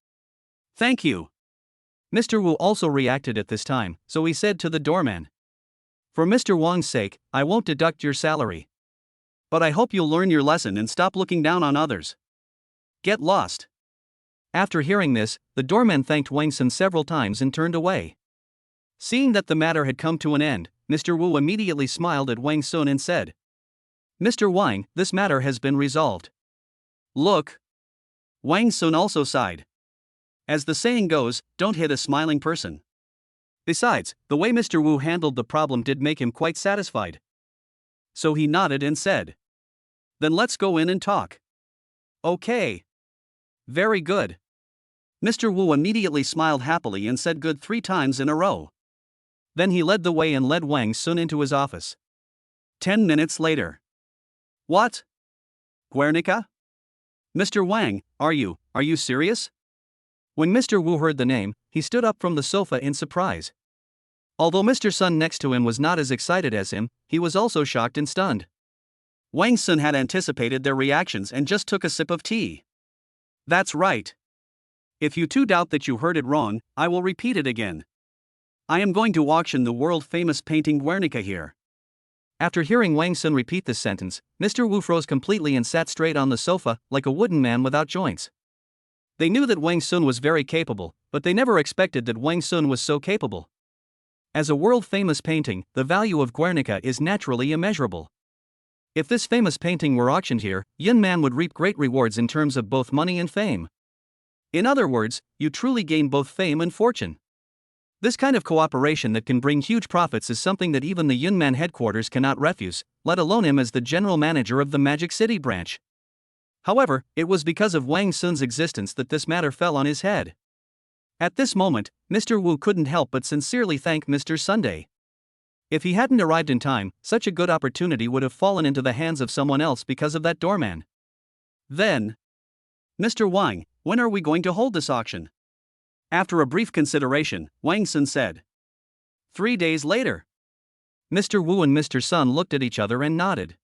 Thank you." Mr. Wu also reacted at this time, so he said to the doorman, "For Mr. Wang's sake, I won't deduct your salary. But I hope you'll learn your lesson and stop looking down on others. Get lost." After hearing this, the doorman thanked Wang Sun several times and turned away. Seeing that the matter had come to an end, Mr. Wu immediately smiled at Wang Sun and said, "Mr. Wang, this matter has been resolved." "Look." Wang Sun also sighed. As the saying goes, don't hit a smiling person. Besides, the way Mr. Wu handled the problem did make him quite satisfied. So he nodded and said, "Then let's go in and talk." "Okay. Very good." Mr. Wu immediately smiled happily and said good 3 times in a row. Then he led the way and led Wang Sun into his office. 10 minutes later. "What? Guernica? Mr. Wang, are you serious?" When Mr. Wu heard the name, he stood up from the sofa in surprise. Although Mr. Sun next to him was not as excited as him, he was also shocked and stunned. Wang Sun had anticipated their reactions and just took a sip of tea. "That's right. If you two doubt that you heard it wrong, I will repeat it again. I am going to auction the world-famous painting Guernica here." After hearing Wang Sun repeat this sentence, Mr. Wu froze completely and sat straight on the sofa, like a wooden man without joints. They knew that Wang Sun was very capable, but they never expected that Wang Sun was so capable. As a world-famous painting, the value of Guernica is naturally immeasurable. If this famous painting were auctioned here, Yun Man would reap great rewards in terms of both money and fame. In other words, you truly gain both fame and fortune. This kind of cooperation that can bring huge profits is something that even the Yun Man headquarters cannot refuse, let alone him as the general manager of the Magic City branch. However, it was because of Wang Sun's existence that this matter fell on his head. At this moment, Mr. Wu couldn't help but sincerely thank Mr. Sunday. If he hadn't arrived in time, such a good opportunity would have fallen into the hands of someone else because of that doorman. Then, "Mr. Wang, when are we going to hold this auction?" After a brief consideration, Wang Sun said, 3 days later." Mr. Wu and Mr. Sun looked at each other and nodded.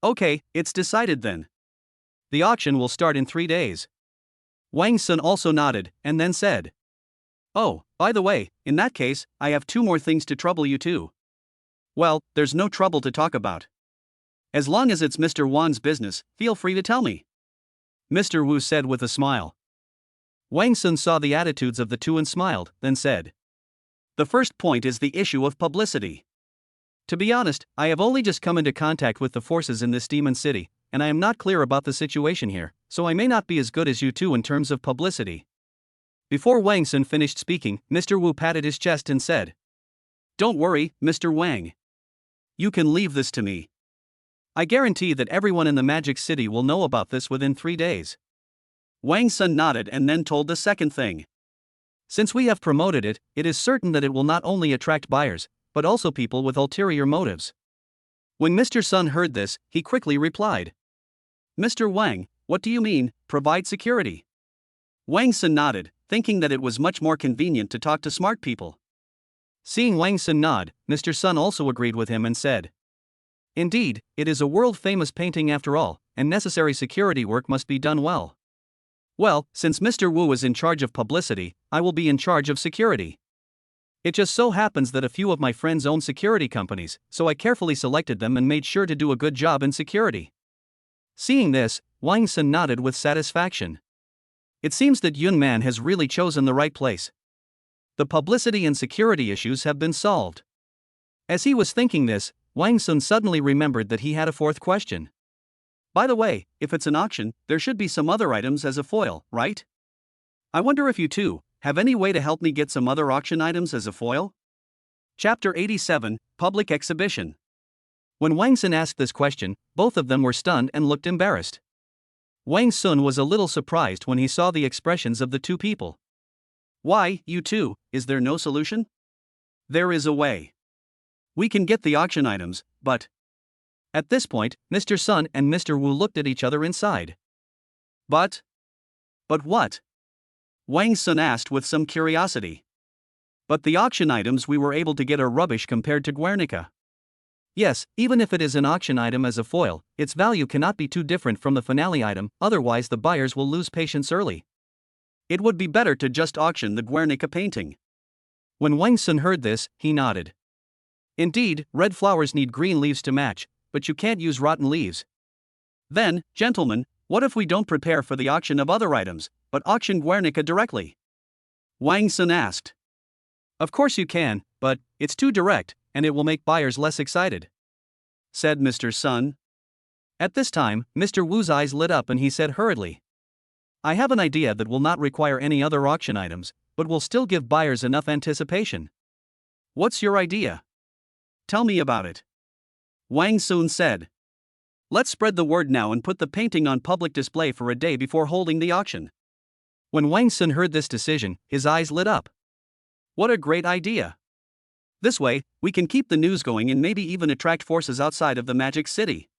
"Okay, it's decided then. The auction will start in 3 days." Wang Sun also nodded, and then said, "Oh, by the way, in that case, I have 2 more things to trouble you too." "Well, there's no trouble to talk about. As long as it's Mr. Wang's business, feel free to tell me," Mr. Wu said with a smile. Wang Sun saw the attitudes of the two and smiled, then said, "The first point is the issue of publicity. To be honest, I have only just come into contact with the forces in this demon city, and I am not clear about the situation here, so I may not be as good as you two in terms of publicity." Before Wang Sun finished speaking, Mr. Wu patted his chest and said, "Don't worry, Mr. Wang. You can leave this to me. I guarantee that everyone in the Magic City will know about this within 3 days." Wang Sun nodded and then told the second thing. "Since we have promoted it, it is certain that it will not only attract buyers, but also people with ulterior motives." When Mr. Sun heard this, he quickly replied, "Mr. Wang, what do you mean, provide security?" Wang Sun nodded, thinking that it was much more convenient to talk to smart people. Seeing Wang Sun nod, Mr. Sun also agreed with him and said, "Indeed, it is a world-famous painting after all, and necessary security work must be done well. Well, since Mr. Wu is in charge of publicity, I will be in charge of security. It just so happens that a few of my friends own security companies, so I carefully selected them and made sure to do a good job in security." Seeing this, Wang Sun nodded with satisfaction. It seems that Yun Man has really chosen the right place. The publicity and security issues have been solved. As he was thinking this, Wang Sun suddenly remembered that he had a fourth question. "By the way, if it's an auction, there should be some other items as a foil, right? I wonder if you two, have any way to help me get some other auction items as a foil? Chapter 87, Public Exhibition. When Wang Sun asked this question, both of them were stunned and looked embarrassed. Wang Sun was a little surprised when he saw the expressions of the two people. Why, you two, is there no solution? There is a way. We can get the auction items, but... At this point, Mr. Sun and Mr. Wu looked at each other inside. But what? Wang Sun asked with some curiosity. But the auction items we were able to get are rubbish compared to Guernica. Yes, even if it is an auction item as a foil, its value cannot be too different from the finale item, otherwise the buyers will lose patience early. It would be better to just auction the Guernica painting. When Wang Sun heard this, he nodded. Indeed, red flowers need green leaves to match, but you can't use rotten leaves. Then, gentlemen, what if we don't prepare for the auction of other items, but auction Guernica directly? Wang Sun asked. Of course you can, but it's too direct, and it will make buyers less excited, said Mr. Sun. At this time, Mr. Wu's eyes lit up and he said hurriedly, I have an idea that will not require any other auction items, but will still give buyers enough anticipation. What's your idea? Tell me about it. Wang Sun said. Let's spread the word now and put the painting on public display for a day before holding the auction. When Wang Sun heard this decision, his eyes lit up. What a great idea! This way, we can keep the news going and maybe even attract forces outside of the Magic City.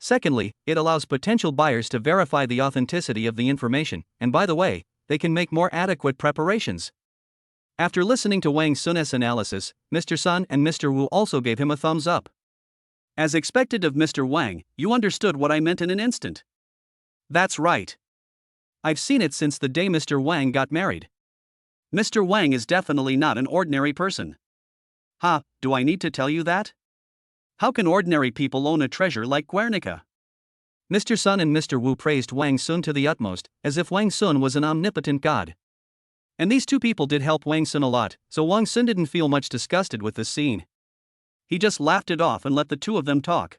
Secondly, it allows potential buyers to verify the authenticity of the information, and by the way, they can make more adequate preparations. After listening to Wang Sun's analysis, Mr. Sun and Mr. Wu also gave him a thumbs up. As expected of Mr. Wang, you understood what I meant in an instant. That's right. I've seen it since the day Mr. Wang got married. Mr. Wang is definitely not an ordinary person. Ha, do I need to tell you that? How can ordinary people own a treasure like Guernica? Mr. Sun and Mr. Wu praised Wang Sun to the utmost, as if Wang Sun was an omnipotent god. And these two people did help Wang Sun a lot, so Wang Sun didn't feel much disgusted with this scene. He just laughed it off and let the two of them talk.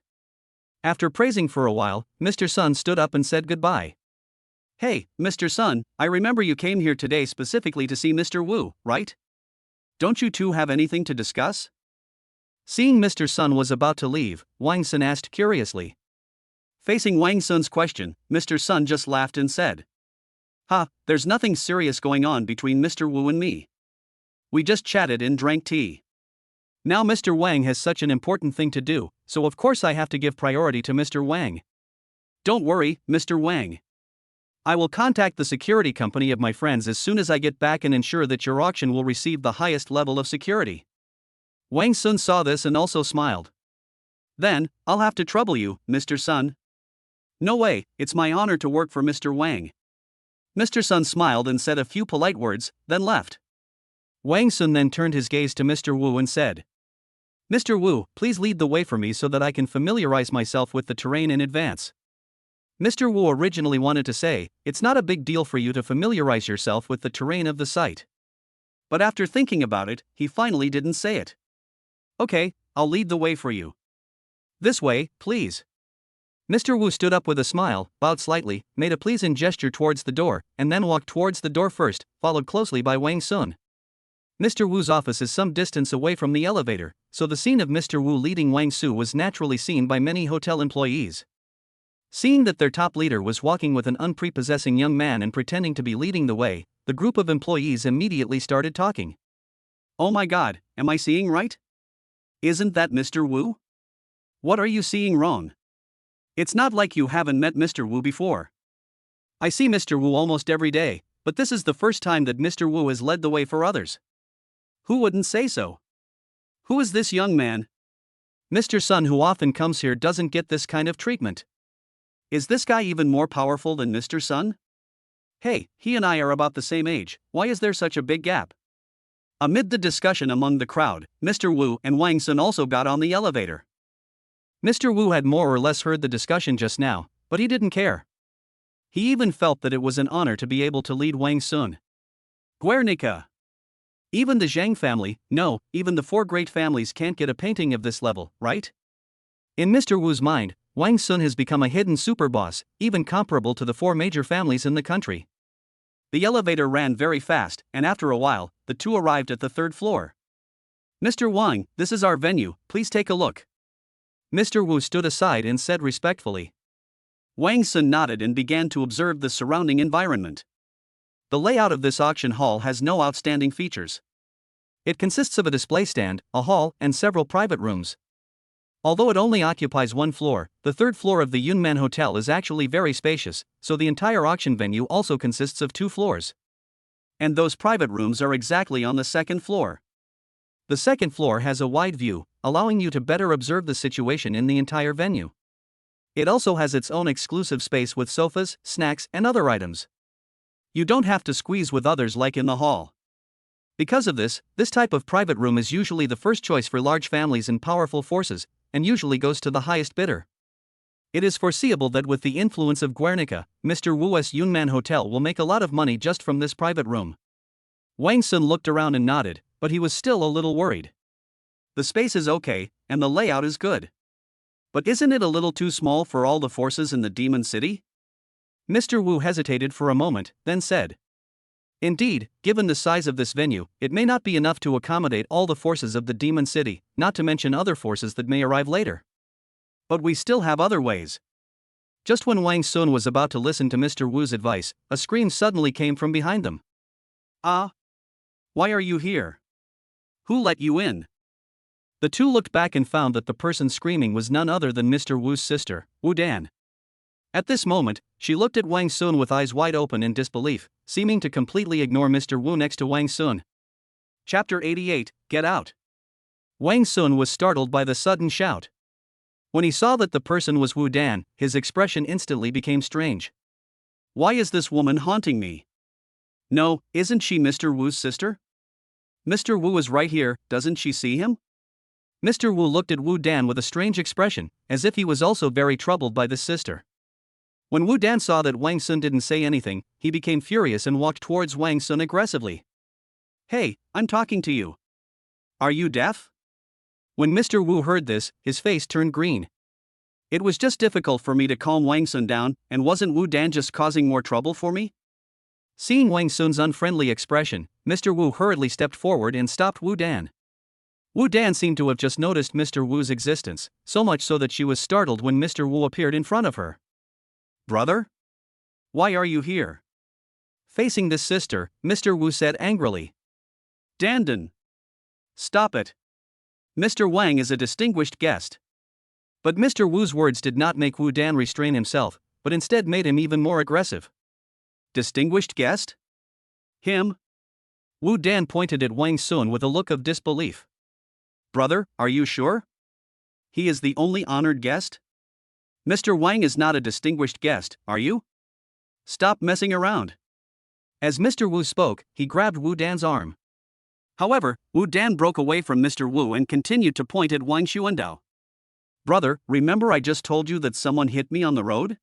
After praising for a while, Mr. Sun stood up and said goodbye. Hey, Mr. Sun, I remember you came here today specifically to see Mr. Wu, right? Don't you two have anything to discuss? Seeing Mr. Sun was about to leave, Wang Sun asked curiously. Facing Wang Sun's question, Mr. Sun just laughed and said, there's nothing serious going on between Mr. Wu and me. We just chatted and drank tea. Now Mr. Wang has such an important thing to do, so of course I have to give priority to Mr. Wang. Don't worry, Mr. Wang. I will contact the security company of my friends as soon as I get back and ensure that your auction will receive the highest level of security. Wang Sun saw this and also smiled. Then, I'll have to trouble you, Mr. Sun. No way, it's my honor to work for Mr. Wang. Mr. Sun smiled and said a few polite words, then left. Wang Sun then turned his gaze to Mr. Wu and said, Mr. Wu, please lead the way for me so that I can familiarize myself with the terrain in advance. Mr. Wu originally wanted to say, it's not a big deal for you to familiarize yourself with the terrain of the site. But after thinking about it, he finally didn't say it. Okay, I'll lead the way for you. This way, please. Mr. Wu stood up with a smile, bowed slightly, made a pleasing gesture towards the door, and then walked towards the door first, followed closely by Wang Sun. Mr. Wu's office is some distance away from the elevator, so the scene of Mr. Wu leading Wang Sun was naturally seen by many hotel employees. Seeing that their top leader was walking with an unprepossessing young man and pretending to be leading the way, the group of employees immediately started talking. Oh my god, am I seeing right? Isn't that Mr. Wu? What are you seeing wrong? It's not like you haven't met Mr. Wu before. I see Mr. Wu almost every day, but this is the first time that Mr. Wu has led the way for others. Who wouldn't say so? Who is this young man? Mr. Sun, who often comes here, doesn't get this kind of treatment. Is this guy even more powerful than Mr. Sun? Hey, he and I are about the same age, why is there such a big gap? Amid the discussion among the crowd, Mr. Wu and Wang Sun also got on the elevator. Mr. Wu had more or less heard the discussion just now, but he didn't care. He even felt that it was an honor to be able to lead Wang Sun. Guernica. Even the Zhang family, no, even the four great families can't get a painting of this level, right? In Mr. Wu's mind, Wang Sun has become a hidden super boss, even comparable to the four major families in the country. The elevator ran very fast, and after a while, the two arrived at the third floor. "Mr. Wang, this is our venue, please take a look." Mr. Wu stood aside and said respectfully. Wang Sun nodded and began to observe the surrounding environment. The layout of this auction hall has no outstanding features. It consists of a display stand, a hall, and several private rooms. Although it only occupies one floor, the third floor of the Yunman Hotel is actually very spacious, so the entire auction venue also consists of 2 floors. And those private rooms are exactly on the second floor. The second floor has a wide view, allowing you to better observe the situation in the entire venue. It also has its own exclusive space with sofas, snacks, and other items. You don't have to squeeze with others like in the hall. Because of this, this type of private room is usually the first choice for large families and powerful forces, and usually goes to the highest bidder. It is foreseeable that with the influence of Guernica, Mr. Wu's Yunman Hotel will make a lot of money just from this private room. Wang Sun looked around and nodded, but he was still a little worried. The space is okay, and the layout is good. But isn't it a little too small for all the forces in the Demon City? Mr. Wu hesitated for a moment, then said. Indeed, given the size of this venue, it may not be enough to accommodate all the forces of the Demon City, not to mention other forces that may arrive later. But we still have other ways. Just when Wang Sun was about to listen to Mr. Wu's advice, a scream suddenly came from behind them. "Ah! Why are you here? Who let you in?" The two looked back and found that the person screaming was none other than Mr. Wu's sister, Wu Dan. At this moment, she looked at Wang Sun with eyes wide open in disbelief, seeming to completely ignore Mr. Wu next to Wang Sun. Chapter 88, Get Out. Wang Sun was startled by the sudden shout. When he saw that the person was Wu Dan, his expression instantly became strange. "Why is this woman haunting me? No, isn't she Mr. Wu's sister? Mr. Wu is right here, doesn't she see him?" Mr. Wu looked at Wu Dan with a strange expression, as if he was also very troubled by this sister. When Wu Dan saw that Wang Sun didn't say anything, he became furious and walked towards Wang Sun aggressively. "Hey, I'm talking to you. Are you deaf?" When Mr. Wu heard this, his face turned green. It was just difficult for me to calm Wang Sun down, and wasn't Wu Dan just causing more trouble for me? Seeing Wang Sun's unfriendly expression, Mr. Wu hurriedly stepped forward and stopped Wu Dan. Wu Dan seemed to have just noticed Mr. Wu's existence, so much so that she was startled when Mr. Wu appeared in front of her. "Brother? Why are you here?" Facing this sister, Mr. Wu said angrily. "Dandan! Stop it. Mr. Wang is a distinguished guest." But Mr. Wu's words did not make Wu Dan restrain himself, but instead made him even more aggressive. "Distinguished guest? Him?" Wu Dan pointed at Wang Sun with a look of disbelief. "Brother, are you sure? He is the only honored guest? Mr. Wang is not a distinguished guest, are you? Stop messing around." As Mr. Wu spoke, he grabbed Wu Dan's arm. However, Wu Dan broke away from Mr. Wu and continued to point at Wang Xuandao. "Brother, remember I just told you that someone hit me on the road?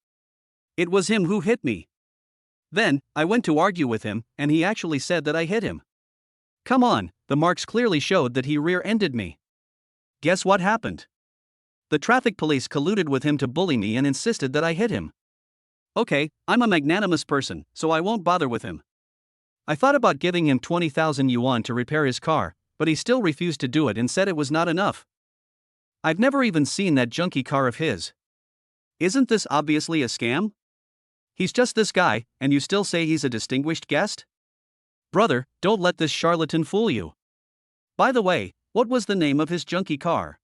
It was him who hit me. Then, I went to argue with him, and he actually said that I hit him. Come on, the marks clearly showed that he rear-ended me. Guess what happened? The traffic police colluded with him to bully me and insisted that I hit him. Okay, I'm a magnanimous person, so I won't bother with him. I thought about giving him 20,000 yuan to repair his car, but he still refused to do it and said it was not enough. I've never even seen that junky car of his. Isn't this obviously a scam? He's just this guy, and you still say he's a distinguished guest? Brother, don't let this charlatan fool you. By the way, what was the name of his junky car?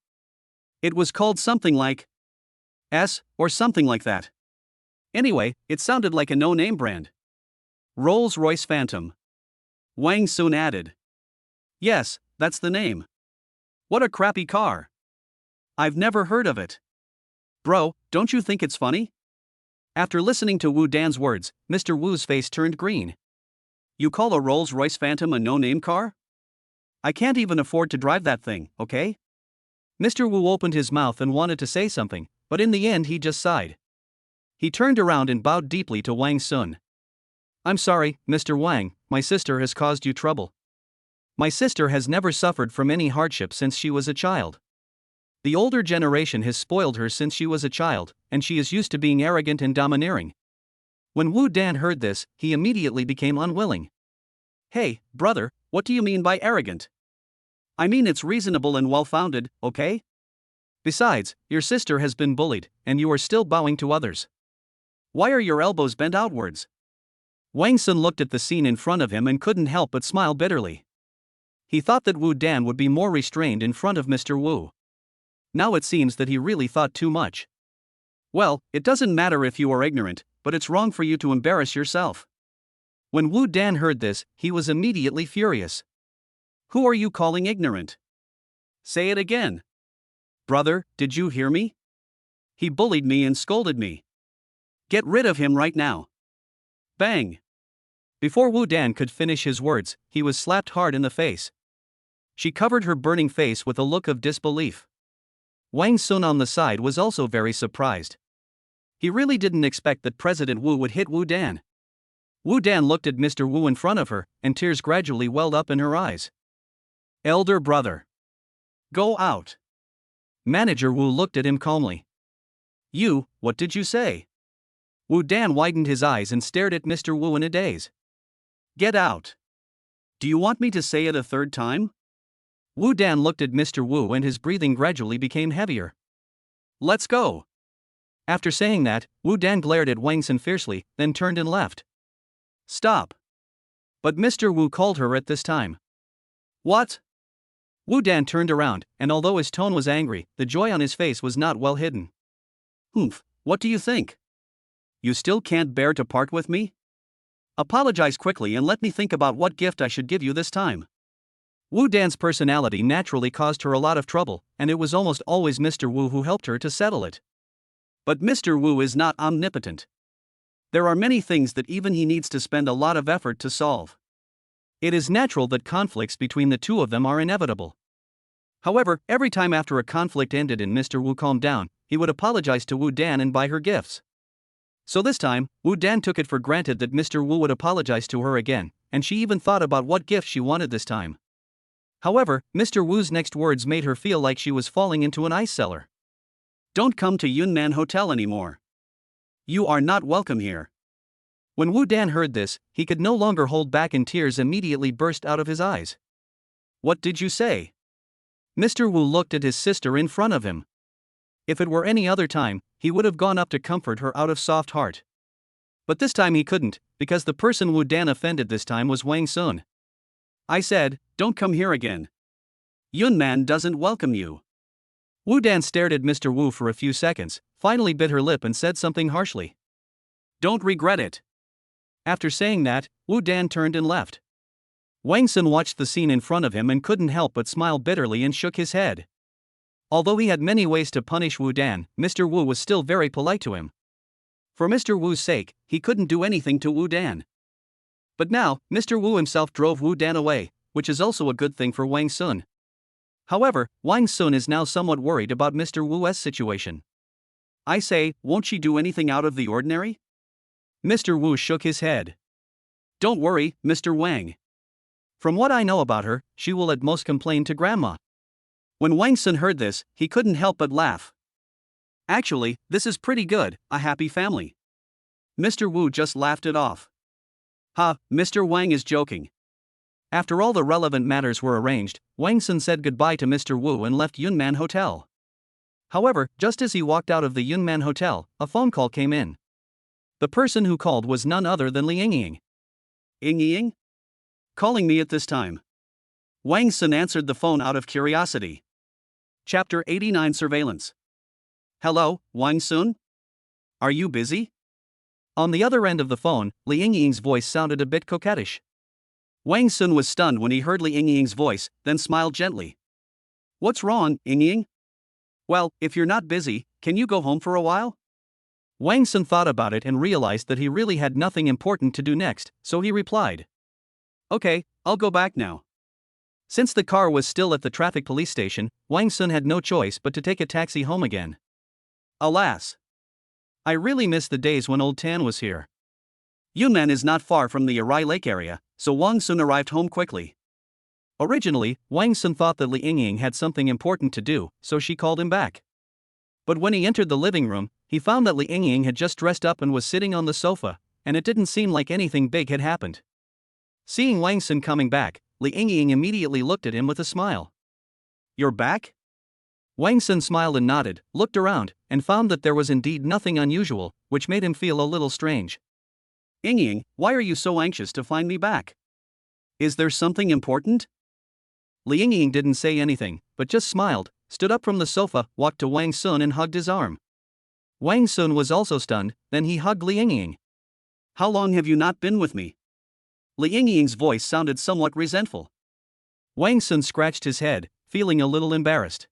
It was called something like S, or something like that. Anyway, it sounded like a no-name brand. Rolls-Royce Phantom. Wang Sun added. Yes, that's the name. What a crappy car. I've never heard of it. Bro, don't you think it's funny? After listening to Wu Dan's words, Mr. Wu's face turned green. You call a Rolls-Royce Phantom a no-name car? I can't even afford to drive that thing, okay? Mr. Wu opened his mouth and wanted to say something, but in the end he just sighed. He turned around and bowed deeply to Wang Sun. I'm sorry, Mr. Wang, my sister has caused you trouble. My sister has never suffered from any hardship since she was a child. The older generation has spoiled her since she was a child, and she is used to being arrogant and domineering. When Wu Dan heard this, he immediately became unwilling. Hey, brother, what do you mean by arrogant? I mean it's reasonable and well-founded, okay? Besides, your sister has been bullied, and you are still bowing to others. Why are your elbows bent outwards? Wang Sun looked at the scene in front of him and couldn't help but smile bitterly. He thought that Wu Dan would be more restrained in front of Mr. Wu. Now it seems that he really thought too much. Well, it doesn't matter if you are ignorant, but it's wrong for you to embarrass yourself. When Wu Dan heard this, he was immediately furious. Who are you calling ignorant? Say it again. Brother, did you hear me? He bullied me and scolded me. Get rid of him right now. Bang! Before Wu Dan could finish his words, he was slapped hard in the face. She covered her burning face with a look of disbelief. Wang Sun on the side was also very surprised. He really didn't expect that President Wu would hit Wu Dan. Wu Dan looked at Mr. Wu in front of her, and tears gradually welled up in her eyes. Elder brother. Go out. Manager Wu looked at him calmly. You, what did you say? Wu Dan widened his eyes and stared at Mr. Wu in a daze. Get out. Do you want me to say it a third time? Wu Dan looked at Mr. Wu and his breathing gradually became heavier. Let's go. After saying that, Wu Dan glared at Wang Sun fiercely, then turned and left. Stop. But Mr. Wu called her at this time. What? Wu Dan turned around, and although his tone was angry, the joy on his face was not well hidden. Humph, what do you think? You still can't bear to part with me? Apologize quickly and let me think about what gift I should give you this time. Wu Dan's personality naturally caused her a lot of trouble, and it was almost always Mr. Wu who helped her to settle it. But Mr. Wu is not omnipotent. There are many things that even he needs to spend a lot of effort to solve. It is natural that conflicts between the two of them are inevitable. However, every time after a conflict ended and Mr. Wu calmed down, he would apologize to Wu Dan and buy her gifts. So this time, Wu Dan took it for granted that Mr. Wu would apologize to her again, and she even thought about what gift she wanted this time. However, Mr. Wu's next words made her feel like she was falling into an ice cellar. Don't come to Yunnan Hotel anymore. You are not welcome here. When Wu Dan heard this, he could no longer hold back and tears immediately burst out of his eyes. What did you say? Mr. Wu looked at his sister in front of him. If it were any other time, he would have gone up to comfort her out of soft heart. But this time he couldn't, because the person Wu Dan offended this time was Wang Sun. I said, don't come here again. Yunnan doesn't welcome you. Wu Dan stared at Mr. Wu for a few seconds, finally bit her lip and said something harshly. Don't regret it. After saying that, Wu Dan turned and left. Wang Sun watched the scene in front of him and couldn't help but smile bitterly and shook his head. Although he had many ways to punish Wu Dan, Mr. Wu was still very polite to him. For Mr. Wu's sake, he couldn't do anything to Wu Dan. But now, Mr. Wu himself drove Wu Dan away, which is also a good thing for Wang Sun. However, Wang Sun is now somewhat worried about Mr. Wu's situation. I say, won't she do anything out of the ordinary? Mr. Wu shook his head. Don't worry, Mr. Wang. From what I know about her, she will at most complain to Grandma. When Wang Sun heard this, he couldn't help but laugh. Actually, this is pretty good, a happy family. Mr. Wu just laughed it off. Ha, Mr. Wang is joking. After all the relevant matters were arranged, Wang Sun said goodbye to Mr. Wu and left Yunnan Hotel. However, just as he walked out of the Yunnan Hotel, a phone call came in. The person who called was none other than Li Yingying. Yingying? Calling me at this time. Wang Sun answered the phone out of curiosity. Chapter 89 Surveillance. Hello, Wang Sun? Are you busy? On the other end of the phone, Li Yingying's voice sounded a bit coquettish. Wang Sun was stunned when he heard Li Yingying's voice, then smiled gently. What's wrong, Yingying? Well, if you're not busy, can you go home for a while? Wang Sun thought about it and realized that he really had nothing important to do next, so he replied. Okay, I'll go back now. Since the car was still at the traffic police station, Wang Sun had no choice but to take a taxi home again. Alas! I really miss the days when old Tan was here. Yunnan is not far from the Arai Lake area, so Wang Sun arrived home quickly. Originally, Wang Sun thought that Li Yingying had something important to do, so she called him back. But when he entered the living room, he found that Li Yingying had just dressed up and was sitting on the sofa, and it didn't seem like anything big had happened. Seeing Wang Sun coming back, Li Yingying immediately looked at him with a smile. "You're back?" Wang Sun smiled and nodded, looked around, and found that there was indeed nothing unusual, which made him feel a little strange. "Yingying, why are you so anxious to find me back? Is there something important?" Li Yingying didn't say anything, but just smiled, stood up from the sofa, walked to Wang Sun and hugged his arm. Wang Sun was also stunned, then he hugged Li Yingying. "How long have you not been with me?" Li Yingying's voice sounded somewhat resentful. Wang Sun scratched his head, feeling a little embarrassed.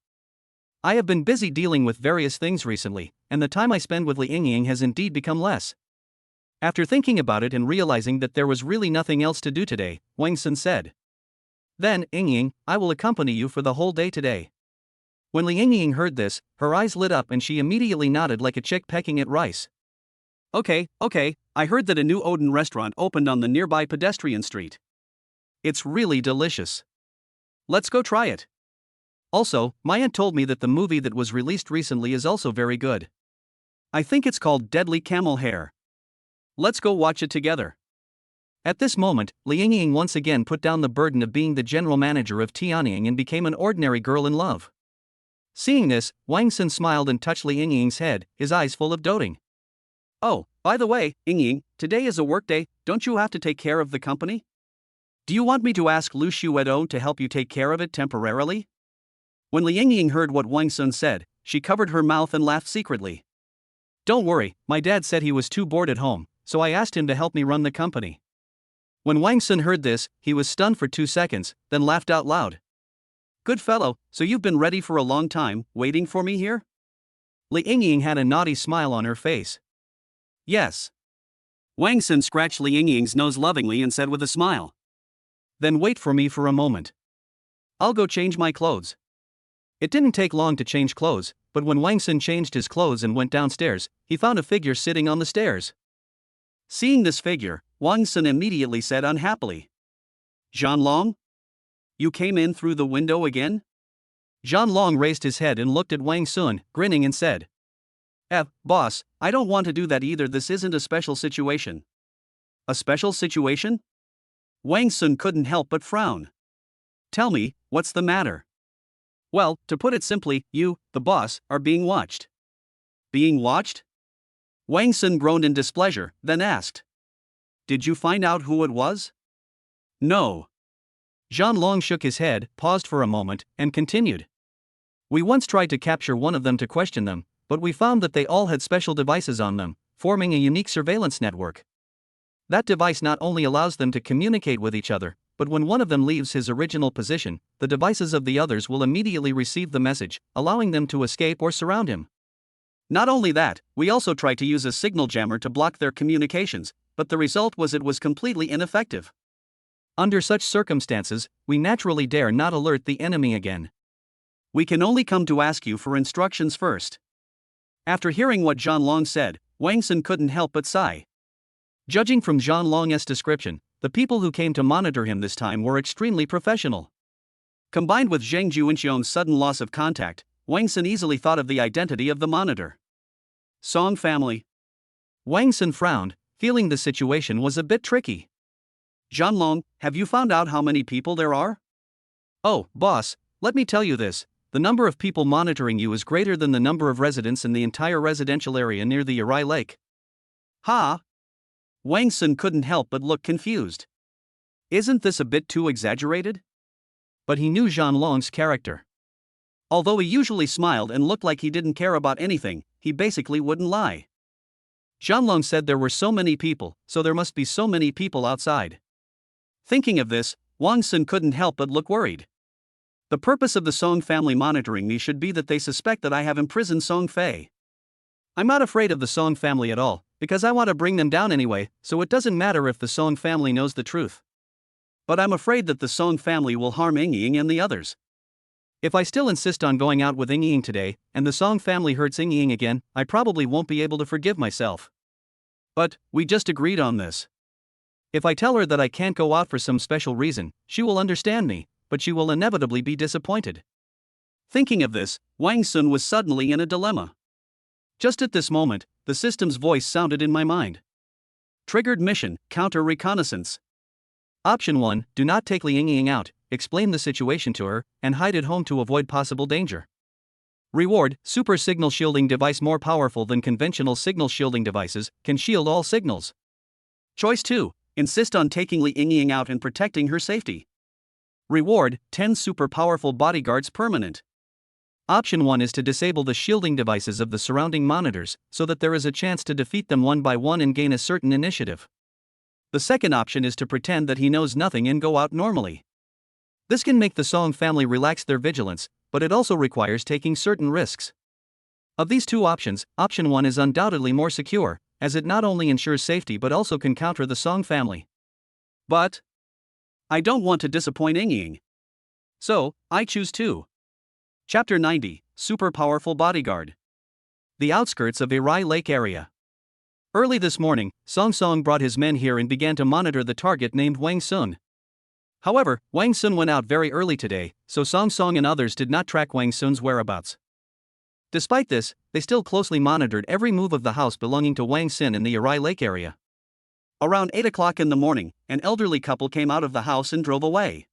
"I have been busy dealing with various things recently, and the time I spend with Li Yingying has indeed become less." After thinking about it and realizing that there was really nothing else to do today, Wang Sun said, "Then, Yingying, I will accompany you for the whole day today." When Li Yingying heard this, her eyes lit up and she immediately nodded like a chick pecking at rice. Okay, I heard that a new Odin restaurant opened on the nearby pedestrian street. It's really delicious. Let's go try it. Also, my aunt told me that the movie that was released recently is also very good. I think it's called Deadly Camel Hair. Let's go watch it together." At this moment, Li Yingying once again put down the burden of being the general manager of Tianying and became an ordinary girl in love. Seeing this, Wang Sun smiled and touched Li Yingying's head, his eyes full of doting. "Oh, by the way, Yingying, today is a work day, don't you have to take care of the company? Do you want me to ask Lu Xuedong to help you take care of it temporarily?" When Li Yingying heard what Wang Sun said, she covered her mouth and laughed secretly. "Don't worry, my dad said he was too bored at home, so I asked him to help me run the company." When Wang Sun heard this, he was stunned for 2 seconds, then laughed out loud. "Good fellow, so you've been ready for a long time, waiting for me here?" Li Yingying had a naughty smile on her face. "Yes." Wang Sun scratched Li Yingying's nose lovingly and said with a smile, "Then wait for me for a moment. I'll go change my clothes." It didn't take long to change clothes, but when Wang Sun changed his clothes and went downstairs, he found a figure sitting on the stairs. Seeing this figure, Wang Sun immediately said unhappily, "Zhanlong? You came in through the window again?" Zhanlong raised his head and looked at Wang Sun, grinning and said, Boss, I don't want to do that either, this isn't a special situation." "A special situation?" Wang Sun couldn't help but frown. "Tell me, what's the matter?" "Well, to put it simply, you, the boss, are being watched." "Being watched?" Wang Sun groaned in displeasure, then asked, "Did you find out who it was?" "No." Zhanlong shook his head, paused for a moment, and continued. "We once tried to capture one of them to question them, but we found that they all had special devices on them, forming a unique surveillance network. That device not only allows them to communicate with each other, but when one of them leaves his original position, the devices of the others will immediately receive the message, allowing them to escape or surround him. Not only that, we also tried to use a signal jammer to block their communications, but the result was it was completely ineffective. Under such circumstances, we naturally dare not alert the enemy again. We can only come to ask you for instructions first." After hearing what Zhanlong said, Wang Sun couldn't help but sigh. Judging from Zhanlong's description, the people who came to monitor him this time were extremely professional. Combined with Zheng Juinxiong's sudden loss of contact, Wang Sun easily thought of the identity of the monitor. Song family. Wang Sun frowned, feeling the situation was a bit tricky. "Zhanlong, have you found out how many people there are?" "Oh, boss, let me tell you this. The number of people monitoring you is greater than the number of residents in the entire residential area near the Uri Lake." "Ha?" Wang Sun couldn't help but look confused. Isn't this a bit too exaggerated? But he knew Zhanlong's character. Although he usually smiled and looked like he didn't care about anything, he basically wouldn't lie. Zhanlong said there were so many people, so there must be so many people outside. Thinking of this, Wang Sun couldn't help but look worried. The purpose of the Song family monitoring me should be that they suspect that I have imprisoned Song Fei. I'm not afraid of the Song family at all, because I want to bring them down anyway, so it doesn't matter if the Song family knows the truth. But I'm afraid that the Song family will harm Yingying and the others. If I still insist on going out with Yingying today, and the Song family hurts Yingying again, I probably won't be able to forgive myself. But, we just agreed on this. If I tell her that I can't go out for some special reason, she will understand me, but she will inevitably be disappointed." Thinking of this, Wang Sun was suddenly in a dilemma. Just at this moment, the system's voice sounded in my mind. Triggered mission, counter reconnaissance. Option 1, do not take Li Yingying out, explain the situation to her, and hide at home to avoid possible danger. Reward, super signal shielding device more powerful than conventional signal shielding devices, can shield all signals. Choice 2, insist on taking Li Yingying out and protecting her safety. Reward, 10 super powerful bodyguards permanent. Option 1 is to disable the shielding devices of the surrounding monitors, so that there is a chance to defeat them one by one and gain a certain initiative. The second option is to pretend that he knows nothing and go out normally. This can make the Song family relax their vigilance, but it also requires taking certain risks. Of these two options, option 1 is undoubtedly more secure, as it not only ensures safety but also can counter the Song family. But I don't want to disappoint Yingying. So, I choose 2. Chapter 90, Super Powerful Bodyguard. The outskirts of Irai Lake area. Early this morning, Song brought his men here and began to monitor the target named Wang Sun. However, Wang Sun went out very early today, so Song and others did not track Wang Sun's whereabouts. Despite this, they still closely monitored every move of the house belonging to Wang Sun in the Irai Lake area. Around 8 o'clock in the morning, an elderly couple came out of the house and drove away.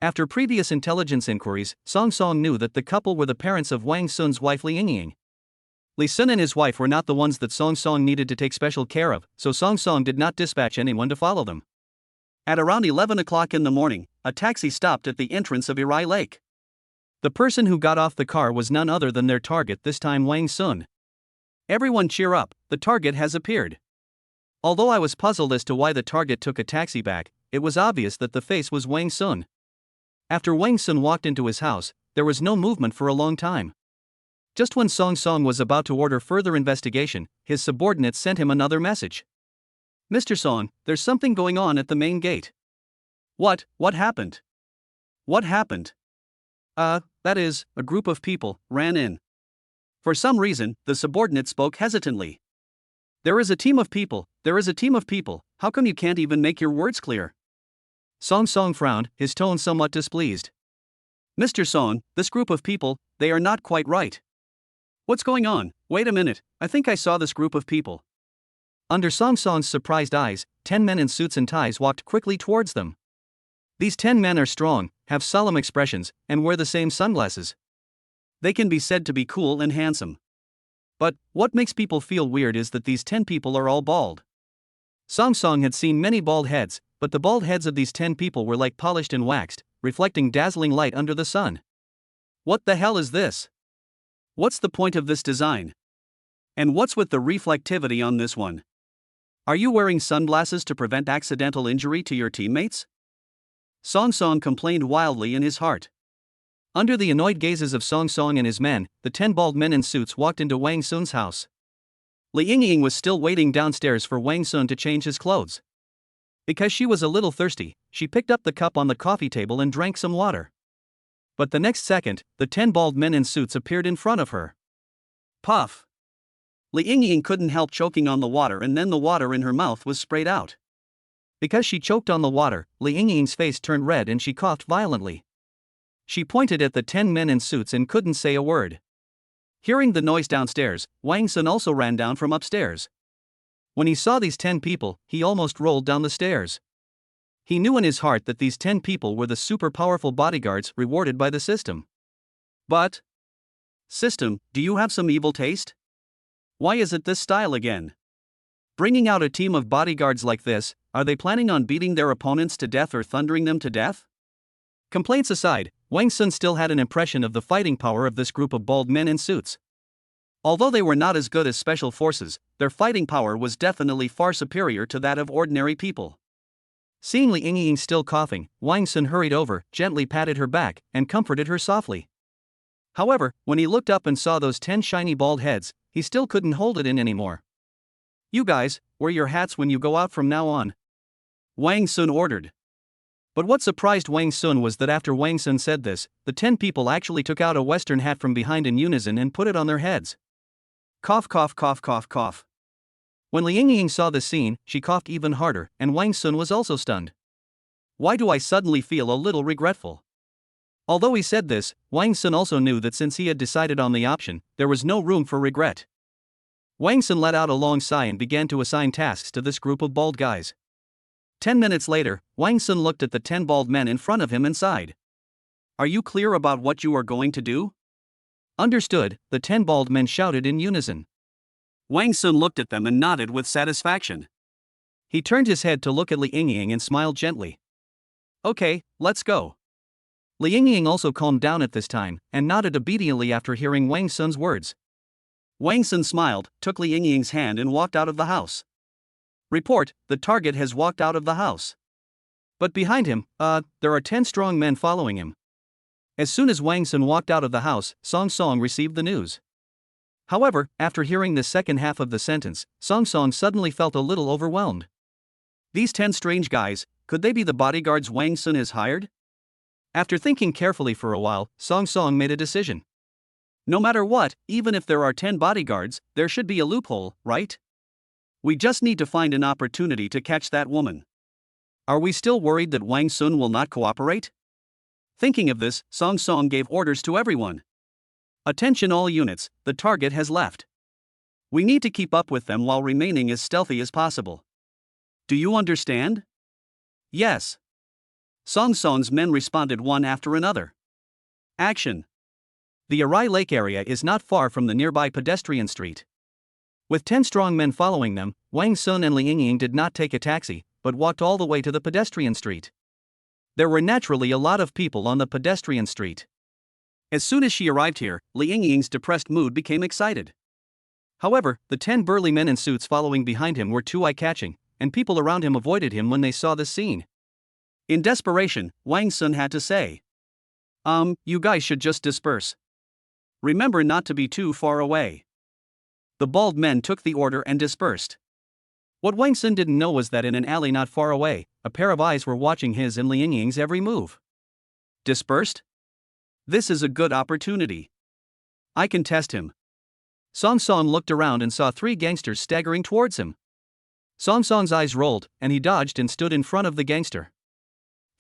After previous intelligence inquiries, Song knew that the couple were the parents of Wang Sun's wife Li Yingying. Li Sun and his wife were not the ones that Song needed to take special care of, so Song did not dispatch anyone to follow them. At around 11 o'clock in the morning, a taxi stopped at the entrance of Irai Lake. The person who got off the car was none other than their target, this time Wang Sun. Everyone cheer up, the target has appeared. Although I was puzzled as to why the target took a taxi back, it was obvious that the face was Wang Sun. After Wang Sun walked into his house, there was no movement for a long time. Just when Song was about to order further investigation, his subordinates sent him another message. Mr. Song, there's something going on at the main gate. What happened? What happened? That is, a group of people ran in. For some reason, the subordinate spoke hesitantly. There is a team of people, how come you can't even make your words clear? Song frowned, his tone somewhat displeased. Mr. Song, this group of people, they are not quite right. What's going on? Wait a minute, I think I saw this group of people. Under Song's surprised eyes, 10 men in suits and ties walked quickly towards them. These 10 men are strong, have solemn expressions, and wear the same sunglasses. They can be said to be cool and handsome. But what makes people feel weird is that these 10 people are all bald. Song had seen many bald heads, but the bald heads of these 10 people were like polished and waxed, reflecting dazzling light under the sun. What the hell is this? What's the point of this design? And what's with the reflectivity on this one? Are you wearing sunglasses to prevent accidental injury to your teammates? Song complained wildly in his heart. Under the annoyed gazes of Song and his men, the 10 bald men in suits walked into Wang Sun's house. Li Yingying was still waiting downstairs for Wang Sun to change his clothes. Because she was a little thirsty, she picked up the cup on the coffee table and drank some water. But the next second, the 10 bald men in suits appeared in front of her. Puff! Li Yingying couldn't help choking on the water, and then the water in her mouth was sprayed out. Because she choked on the water, Li Yingying's face turned red and she coughed violently. She pointed at the 10 men in suits and couldn't say a word. Hearing the noise downstairs, Wang Sun also ran down from upstairs. When he saw these 10 people, he almost rolled down the stairs. He knew in his heart that these 10 people were the super powerful bodyguards rewarded by the system. But, system, do you have some evil taste? Why is it this style again? Bringing out a team of bodyguards like this, are they planning on beating their opponents to death or thundering them to death? Complaints aside, Wang Sun still had an impression of the fighting power of this group of bald men in suits. Although they were not as good as special forces, their fighting power was definitely far superior to that of ordinary people. Seeing Li Yingying still coughing, Wang Sun hurried over, gently patted her back, and comforted her softly. However, when he looked up and saw those 10 shiny bald heads, he still couldn't hold it in anymore. You guys, wear your hats when you go out from now on. Wang Sun ordered. But what surprised Wang Sun was that after Wang Sun said this, the 10 people actually took out a western hat from behind in unison and put it on their heads. Cough cough cough cough cough. When Li Yingying saw the scene, she coughed even harder, and Wang Sun was also stunned. Why do I suddenly feel a little regretful? Although he said this, Wang Sun also knew that since he had decided on the option, there was no room for regret. Wang Sun let out a long sigh and began to assign tasks to this group of bald guys. 10 minutes later, Wang Sun looked at the 10 bald men in front of him and sighed. Are you clear about what you are going to do? Understood, the 10 bald men shouted in unison. Wang Sun looked at them and nodded with satisfaction. He turned his head to look at Li Yingying and smiled gently. Okay, let's go. Li Yingying also calmed down at this time and nodded obediently after hearing Wang Sun's words. Wang Sun smiled, took Li Yingying's hand and walked out of the house. Report, the target has walked out of the house. But behind him, there are 10 strong men following him. As soon as Wang Sun walked out of the house, Song Song received the news. However, after hearing the second half of the sentence, Song Song suddenly felt a little overwhelmed. These 10 strange guys, could they be the bodyguards Wang Sun has hired? After thinking carefully for a while, Song Song made a decision. No matter what, even if there are 10 bodyguards, there should be a loophole, right? We just need to find an opportunity to catch that woman. Are we still worried that Wang Sun will not cooperate? Thinking of this, Song Song gave orders to everyone. Attention all units, the target has left. We need to keep up with them while remaining as stealthy as possible. Do you understand? Yes. Song Song's men responded one after another. Action. The Arai Lake area is not far from the nearby pedestrian street. With 10 strong men following them, Wang Sun and Li Yingying did not take a taxi, but walked all the way to the pedestrian street. There were naturally a lot of people on the pedestrian street. As soon as she arrived here, Li Yingying's depressed mood became excited. However, the 10 burly men in suits following behind him were too eye-catching, and people around him avoided him when they saw this scene. In desperation, Wang Sun had to say, you guys should just disperse. Remember not to be too far away. The bald men took the order and dispersed. What Wang Sun didn't know was that in an alley not far away, a pair of eyes were watching his and Li Yingying's every move. Dispersed? This is a good opportunity. I can test him. Song Song looked around and saw 3 gangsters staggering towards him. Song Song's eyes rolled, and he dodged and stood in front of the gangster.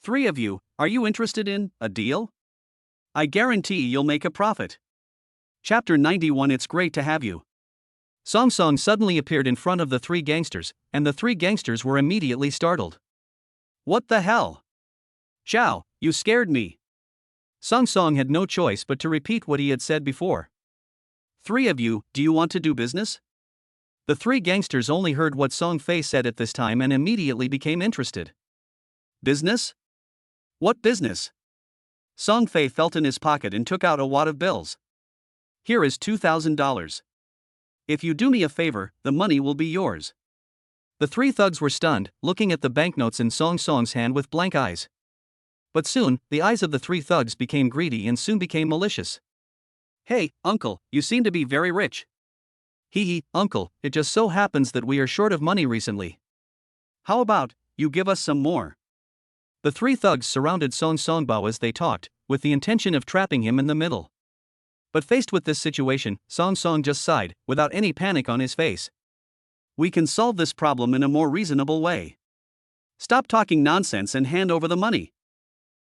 3 of you, are you interested in a deal? I guarantee you'll make a profit. Chapter 91. It's great to have you. Song Song suddenly appeared in front of the 3 gangsters, and the 3 gangsters were immediately startled. What the hell? Chow, you scared me. Song Song had no choice but to repeat what he had said before. 3 of you, do you want to do business? The 3 gangsters only heard what Song Fei said at this time and immediately became interested. Business? What business? Song Fei felt in his pocket and took out a wad of bills. Here is $2,000. If you do me a favor, the money will be yours. The 3 thugs were stunned, looking at the banknotes in Song Song's hand with blank eyes. But soon, the eyes of the 3 thugs became greedy and soon became malicious. Hey, uncle, you seem to be very rich. Hee, uncle, it just so happens that we are short of money recently. How about, you give us some more? The 3 thugs surrounded Song Songbao as they talked, with the intention of trapping him in the middle. But faced with this situation, Song Song just sighed, without any panic on his face. We can solve this problem in a more reasonable way. Stop talking nonsense and hand over the money.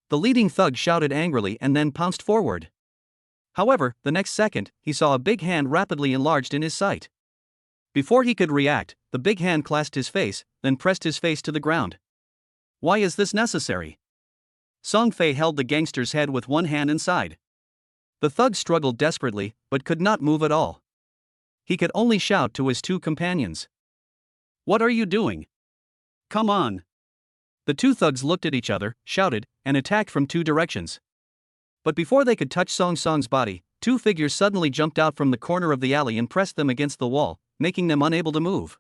The leading thug shouted angrily and then pounced forward. However, the next second, he saw a big hand rapidly enlarged in his sight. Before he could react, the big hand clasped his face, then pressed his face to the ground. Why is this necessary? Song Fei held the gangster's head with one hand inside. The thug struggled desperately, but could not move at all. He could only shout to his 2 companions. What are you doing? Come on. The 2 thugs looked at each other, shouted, and attacked from 2 directions. But before they could touch Song Song's body, 2 figures suddenly jumped out from the corner of the alley and pressed them against the wall, making them unable to move.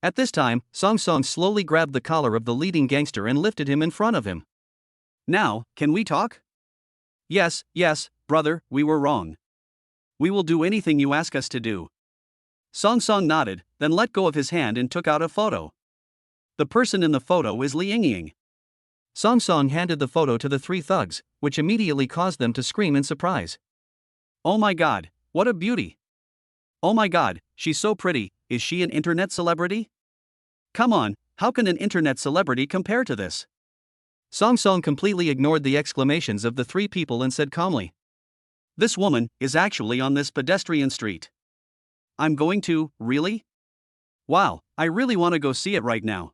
At this time, Song Song slowly grabbed the collar of the leading gangster and lifted him in front of him. Now, can we talk? Yes, brother, we were wrong. We will do anything you ask us to do. Song Song nodded, then let go of his hand and took out a photo. The person in the photo is Li Yingying. Song Song handed the photo to the 3 thugs, which immediately caused them to scream in surprise. Oh my god, what a beauty! Oh my god, she's so pretty, is she an internet celebrity? Come on, how can an internet celebrity compare to this? Song Song completely ignored the exclamations of the 3 people and said calmly. This woman is actually on this pedestrian street. I'm going to, really? Wow, I really want to go see it right now.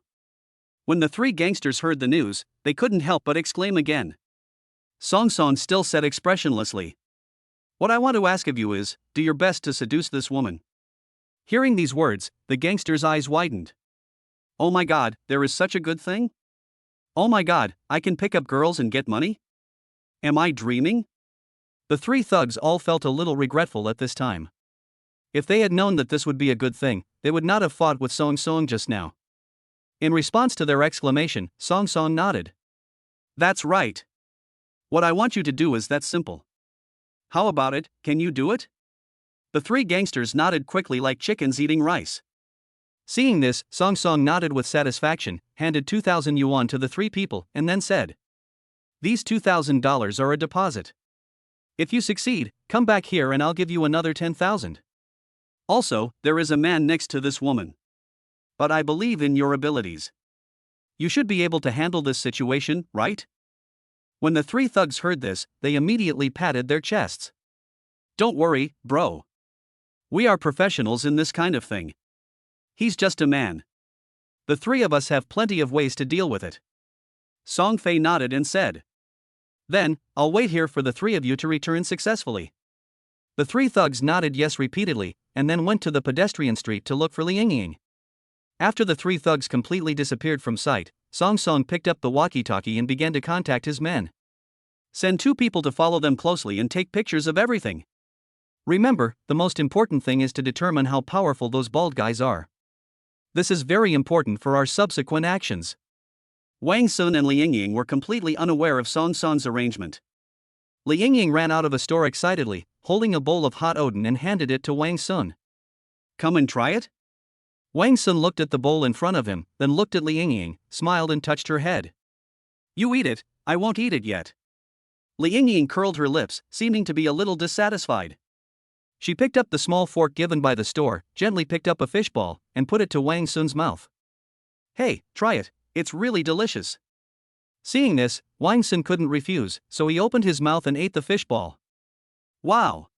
When the three gangsters heard the news, they couldn't help but exclaim again. Song Song still said expressionlessly, "What I want to ask of you is, do your best to seduce this woman." Hearing these words, the gangster's eyes widened. Oh my god, there is such a good thing? Oh my god, I can pick up girls and get money? Am I dreaming? The three thugs all felt a little regretful at this time. If they had known that this would be a good thing, they would not have fought with Song Song just now. In response to their exclamation, Song Song nodded. That's right. What I want you to do is that simple. How about it, can you do it? The three gangsters nodded quickly like chickens eating rice. Seeing this, Song Song nodded with satisfaction, handed 2,000 yuan to the three people, and then said, "These $2,000 are a deposit. If you succeed, come back here and I'll give you another 10,000. Also, there is a man next to this woman. But I believe in your abilities. You should be able to handle this situation, right?" When the three thugs heard this, they immediately patted their chests. Don't worry, bro. We are professionals in this kind of thing. He's just a man. The three of us have plenty of ways to deal with it. Song Fei nodded and said, "Then, I'll wait here for the three of you to return successfully." The three thugs nodded yes repeatedly, and then went to the pedestrian street to look for Li Yingying. After the three thugs completely disappeared from sight, Song Song picked up the walkie-talkie and began to contact his men. Send 2 people to follow them closely and take pictures of everything. Remember, the most important thing is to determine how powerful those bald guys are. This is very important for our subsequent actions. Wang Sun and Li Yingying were completely unaware of Song Song's arrangement. Li Yingying ran out of a store excitedly, holding a bowl of hot oden and handed it to Wang Sun. Come and try it? Wang Sun looked at the bowl in front of him, then looked at Li Yingying, smiled and touched her head. You eat it, I won't eat it yet. Li Yingying curled her lips, seeming to be a little dissatisfied. She picked up the small fork given by the store, gently picked up a fishball, and put it to Wang Sun's mouth. Hey, try it, it's really delicious. Seeing this, Wang Sun couldn't refuse, so he opened his mouth and ate the fishball. Wow!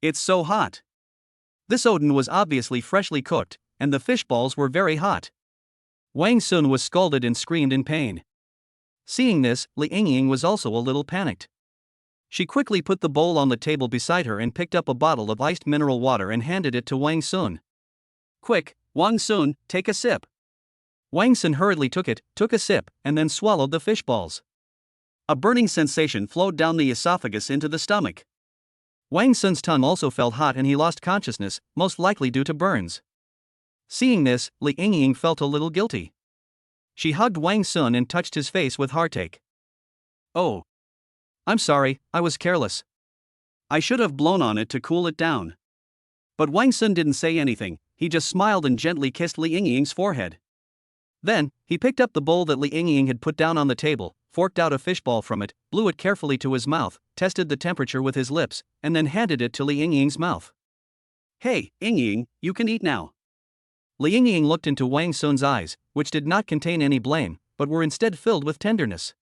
It's so hot. This oden was obviously freshly cooked, and the fishballs were very hot. Wang Sun was scalded and screamed in pain. Seeing this, Li Yingying was also a little panicked. She quickly put the bowl on the table beside her and picked up a bottle of iced mineral water and handed it to Wang Sun. Quick, Wang Sun, take a sip. Wang Sun hurriedly took a sip, and then swallowed the fishballs. A burning sensation flowed down the esophagus into the stomach. Wang Sun's tongue also felt hot and he lost consciousness, most likely due to burns. Seeing this, Li Yingying felt a little guilty. She hugged Wang Sun and touched his face with heartache. Oh. I'm sorry, I was careless. I should have blown on it to cool it down. But Wang Sun didn't say anything, he just smiled and gently kissed Li Yingying's forehead. Then, he picked up the bowl that Li Yingying had put down on the table, forked out a fishball from it, blew it carefully to his mouth, tested the temperature with his lips, and then handed it to Li Yingying's mouth. Hey, Yingying, you can eat now. Li Yingying looked into Wang Sun's eyes, which did not contain any blame, but were instead filled with tenderness.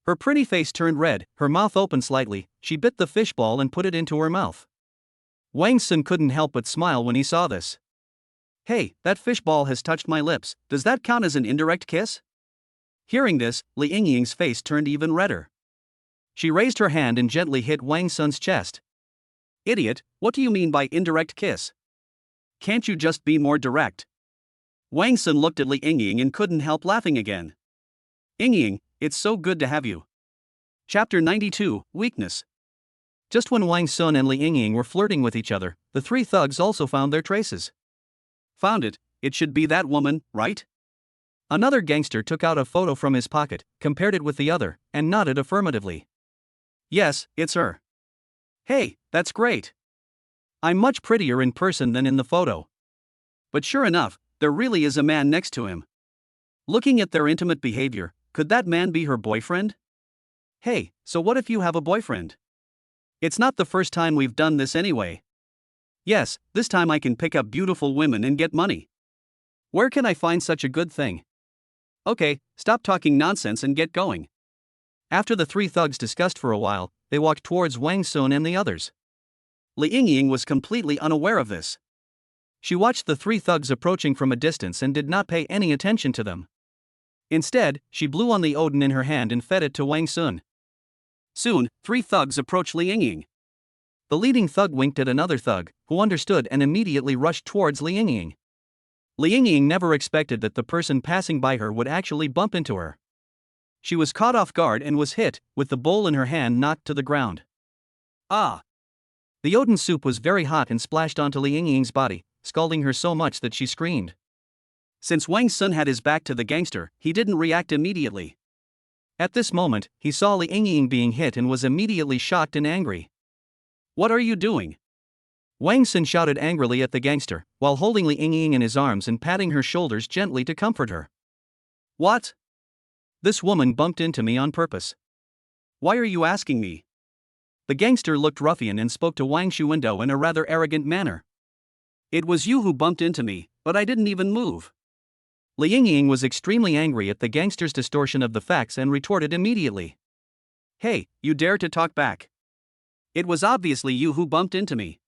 Her pretty face turned red, her mouth opened slightly, she bit the fishball and put it into her mouth. Wang Sun couldn't help but smile when he saw this. Hey, that fishball has touched my lips, does that count as an indirect kiss? Hearing this, Li Yingying's face turned even redder. She raised her hand and gently hit Wang Sun's chest. Idiot, what do you mean by indirect kiss? Can't you just be more direct? Wang Sun looked at Li Yingying and couldn't help laughing again. Yingying, it's so good to have you. Chapter 92, Weakness. Just when Wang Sun and Li Yingying were flirting with each other, the three thugs also found their traces. Found it, it should be that woman, right? Another gangster took out a photo from his pocket, compared it with the other, and nodded affirmatively. Yes, it's her. Hey, that's great. I'm much prettier in person than in the photo. But sure enough, there really is a man next to him. Looking at their intimate behavior, could that man be her boyfriend? Hey, so what if you have a boyfriend? It's not the first time we've done this anyway. Yes, this time I can pick up beautiful women and get money. Where can I find such a good thing? Okay, stop talking nonsense and get going. After the three thugs discussed for a while, they walked towards Wang Sun and the others. Li Yingying was completely unaware of this. She watched the three thugs approaching from a distance and did not pay any attention to them. Instead, she blew on the odin in her hand and fed it to Wang Sun. Soon, three thugs approached Li Yingying. The leading thug winked at another thug, who understood and immediately rushed towards Li Yingying. Li Yingying never expected that the person passing by her would actually bump into her. She was caught off guard and was hit, with the bowl in her hand knocked to the ground. Ah! The odin soup was very hot and splashed onto Li Yingying's body, scalding her so much that she screamed. Since Wang Sun had his back to the gangster, he didn't react immediately. At this moment, he saw Li Yingying being hit and was immediately shocked and angry. What are you doing? Wang Sun shouted angrily at the gangster, while holding Li Yingying in his arms and patting her shoulders gently to comfort her. What? This woman bumped into me on purpose. Why are you asking me? The gangster looked ruffian and spoke to Wang Shuindo in a rather arrogant manner. It was you who bumped into me, but I didn't even move. Li Yingying was extremely angry at the gangster's distortion of the facts and retorted immediately. Hey, you dare to talk back? It was obviously you who bumped into me.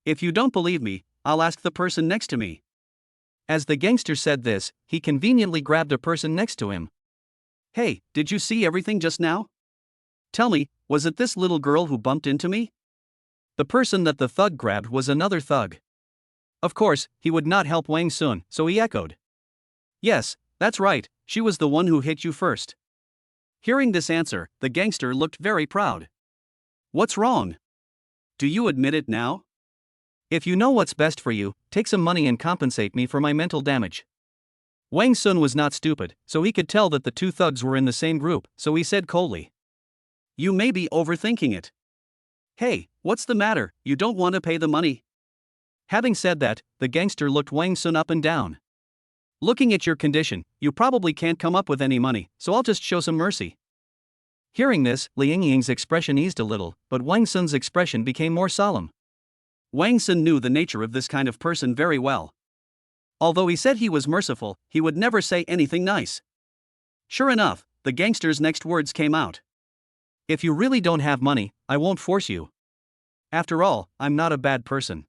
If you don't believe me, I'll ask the person next to me. As the gangster said this, he conveniently grabbed a person next to him. Hey, did you see everything just now? Tell me, was it this little girl who bumped into me? The person that the thug grabbed was another thug. Of course, he would not help Wang Sun, so he echoed. Yes, that's right, she was the one who hit you first. Hearing this answer, the gangster looked very proud. What's wrong? Do you admit it now? If you know what's best for you, take some money and compensate me for my mental damage. Wang Sun was not stupid, so he could tell that the two thugs were in the same group, so he said coldly. You may be overthinking it. Hey, what's the matter, you don't want to pay the money? Having said that, the gangster looked Wang Sun up and down. Looking at your condition, you probably can't come up with any money, so I'll just show some mercy. Hearing this, Li Yingying's expression eased a little, but Wang Sun's expression became more solemn. Wang Sun knew the nature of this kind of person very well. Although he said he was merciful, he would never say anything nice. Sure enough, the gangster's next words came out. If you really don't have money, I won't force you. After all, I'm not a bad person.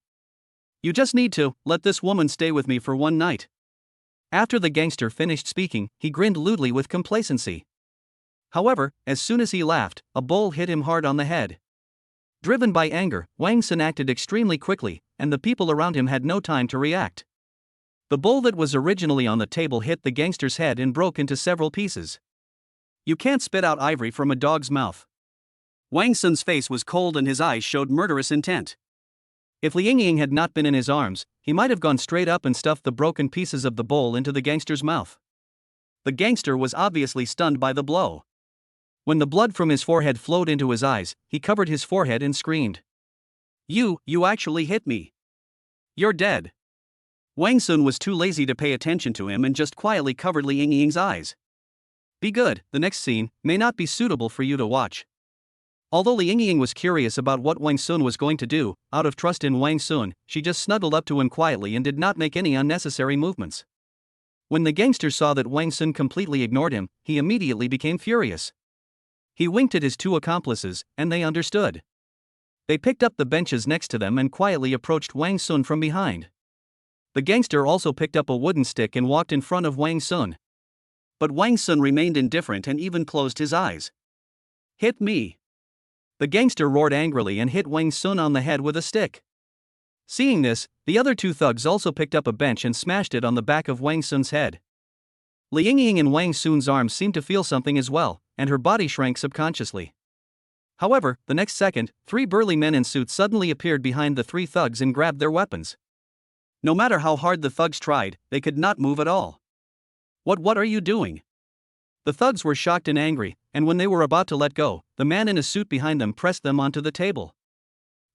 You just need to let this woman stay with me for one night. After the gangster finished speaking, he grinned lewdly with complacency. However, as soon as he laughed, a bowl hit him hard on the head. Driven by anger, Wang Sun acted extremely quickly, and the people around him had no time to react. The bowl that was originally on the table hit the gangster's head and broke into several pieces. You can't spit out ivory from a dog's mouth. Wang Sun's face was cold and his eyes showed murderous intent. If Li Yingying had not been in his arms, he might have gone straight up and stuffed the broken pieces of the bowl into the gangster's mouth. The gangster was obviously stunned by the blow. When the blood from his forehead flowed into his eyes, he covered his forehead and screamed. You actually hit me. You're dead. Wang Sun was too lazy to pay attention to him and just quietly covered Li Yingying's eyes. Be good, the next scene may not be suitable for you to watch. Although Li Yingying was curious about what Wang Sun was going to do, out of trust in Wang Sun, she just snuggled up to him quietly and did not make any unnecessary movements. When the gangster saw that Wang Sun completely ignored him, he immediately became furious. He winked at his two accomplices, and they understood. They picked up the benches next to them and quietly approached Wang Sun from behind. The gangster also picked up a wooden stick and walked in front of Wang Sun. But Wang Sun remained indifferent and even closed his eyes. Hit me. The gangster roared angrily and hit Wang Sun on the head with a stick. Seeing this, the other two thugs also picked up a bench and smashed it on the back of Wang Sun's head. Li Yingying in Wang Sun's arms seemed to feel something as well, and her body shrank subconsciously. However, the next second, three burly men in suits suddenly appeared behind the three thugs and grabbed their weapons. No matter how hard the thugs tried, they could not move at all. What are you doing? The thugs were shocked and angry, and when they were about to let go, the man in a suit behind them pressed them onto the table.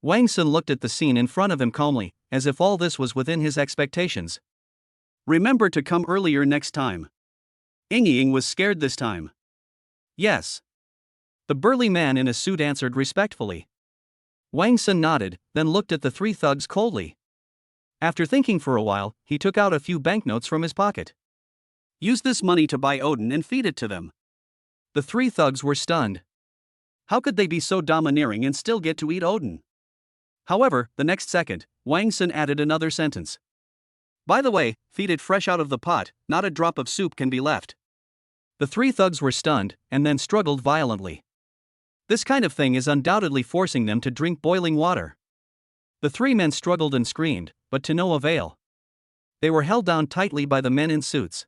Wang Sun looked at the scene in front of him calmly, as if all this was within his expectations. Remember to come earlier next time. Yingying was scared this time. Yes. The burly man in a suit answered respectfully. Wang Sun nodded, then looked at the three thugs coldly. After thinking for a while, he took out a few banknotes from his pocket. Use this money to buy Odin and feed it to them. The three thugs were stunned. How could they be so domineering and still get to eat Odin? However, the next second, Wang Sun added another sentence. By the way, feed it fresh out of the pot, not a drop of soup can be left. The three thugs were stunned, and then struggled violently. This kind of thing is undoubtedly forcing them to drink boiling water. The three men struggled and screamed, but to no avail. They were held down tightly by the men in suits.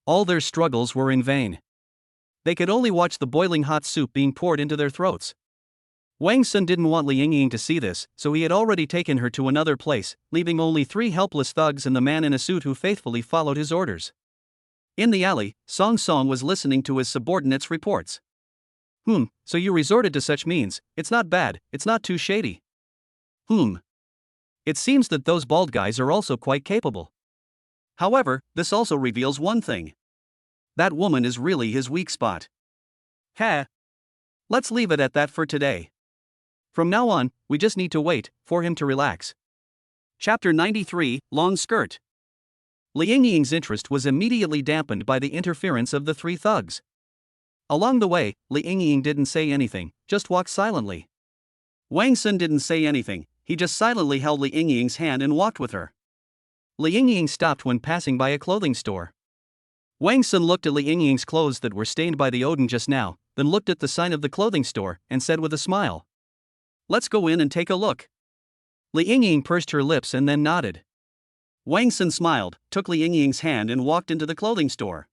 All their struggles were in vain. They could only watch the boiling hot soup being poured into their throats. Wang Sun didn't want Li Yingying to see this, so he had already taken her to another place, leaving only three helpless thugs and the man in a suit who faithfully followed his orders. In the alley, Song Song was listening to his subordinates' reports. So you resorted to such means. It's not bad, it's not too shady. It seems that those bald guys are also quite capable. However, this also reveals one thing. That woman is really his weak spot. Let's leave it at that for today. From now on, we just need to wait for him to relax. Chapter 93, Long Skirt. Li Yingying's interest was immediately dampened by the interference of the three thugs. Along the way, Li Yingying didn't say anything, just walked silently. Wang Sun didn't say anything, he just silently held Li Yingying's hand and walked with her. Li Yingying stopped when passing by a clothing store. Wang Sun looked at Li Yingying's clothes that were stained by the Odin just now, then looked at the sign of the clothing store, and said with a smile, "Let's go in and take a look." Li Yingying pursed her lips and then nodded. Wang Sun smiled, took Li Yingying's hand and walked into the clothing store.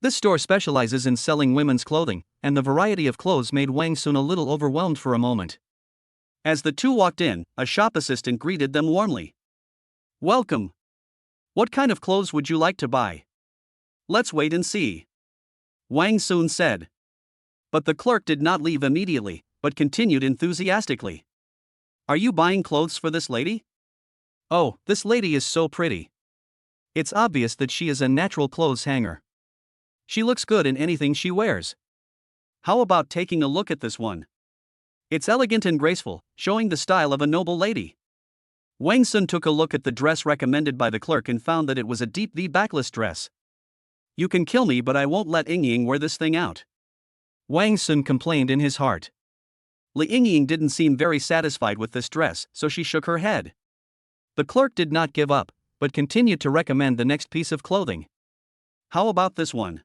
This store specializes in selling women's clothing, and the variety of clothes made Wang Sun a little overwhelmed for a moment. As the two walked in, a shop assistant greeted them warmly. "Welcome. What kind of clothes would you like to buy?" "Let's wait and see," Wang Sun said. But the clerk did not leave immediately, but continued enthusiastically. "Are you buying clothes for this lady? Oh, this lady is so pretty. It's obvious that she is a natural clothes hanger. She looks good in anything she wears. How about taking a look at this one? It's elegant and graceful, showing the style of a noble lady." Wang Sun took a look at the dress recommended by the clerk and found that it was a deep V backless dress. "You can kill me, but I won't let Yingying wear this thing out," Wang Sun complained in his heart. Li Yingying didn't seem very satisfied with this dress, so she shook her head. The clerk did not give up, but continued to recommend the next piece of clothing. "How about this one?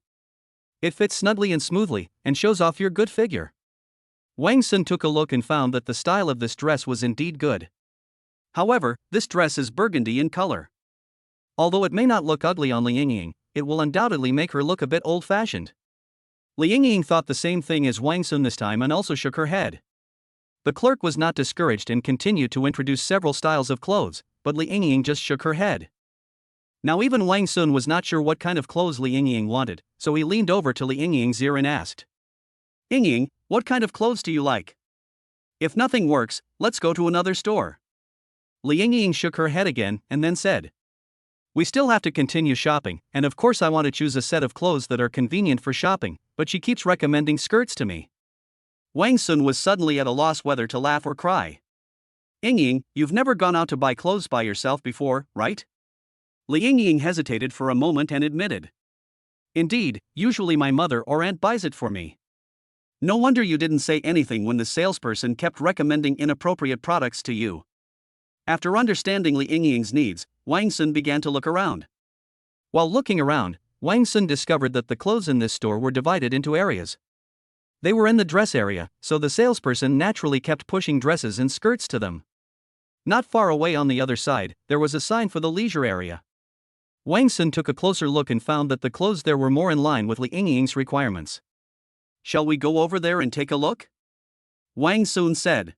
It fits snugly and smoothly, and shows off your good figure." Wang Sun took a look and found that the style of this dress was indeed good. However, this dress is burgundy in color. Although it may not look ugly on Li Yingying, it will undoubtedly make her look a bit old-fashioned. Li Yingying thought the same thing as Wang Sun this time and also shook her head. The clerk was not discouraged and continued to introduce several styles of clothes, but Li Yingying just shook her head. Now even Wang Sun was not sure what kind of clothes Li Yingying wanted, so he leaned over to Li Yingying's ear and asked, "Yingying, what kind of clothes do you like? If nothing works, let's go to another store." Li Yingying shook her head again and then said, "We still have to continue shopping, and of course I want to choose a set of clothes that are convenient for shopping, but she keeps recommending skirts to me." Wang Sun was suddenly at a loss whether to laugh or cry. "Yingying, you've never gone out to buy clothes by yourself before, right?" Li Yingying hesitated for a moment and admitted, "Indeed, usually my mother or aunt buys it for me." "No wonder you didn't say anything when the salesperson kept recommending inappropriate products to you." After understanding Li Yingying's needs, Wang Sun began to look around. While looking around, Wang Sun discovered that the clothes in this store were divided into areas. They were in the dress area, so the salesperson naturally kept pushing dresses and skirts to them. Not far away on the other side, there was a sign for the leisure area. Wang Sun took a closer look and found that the clothes there were more in line with Li Yingying's requirements. "Shall we go over there and take a look?" Wang Sun said.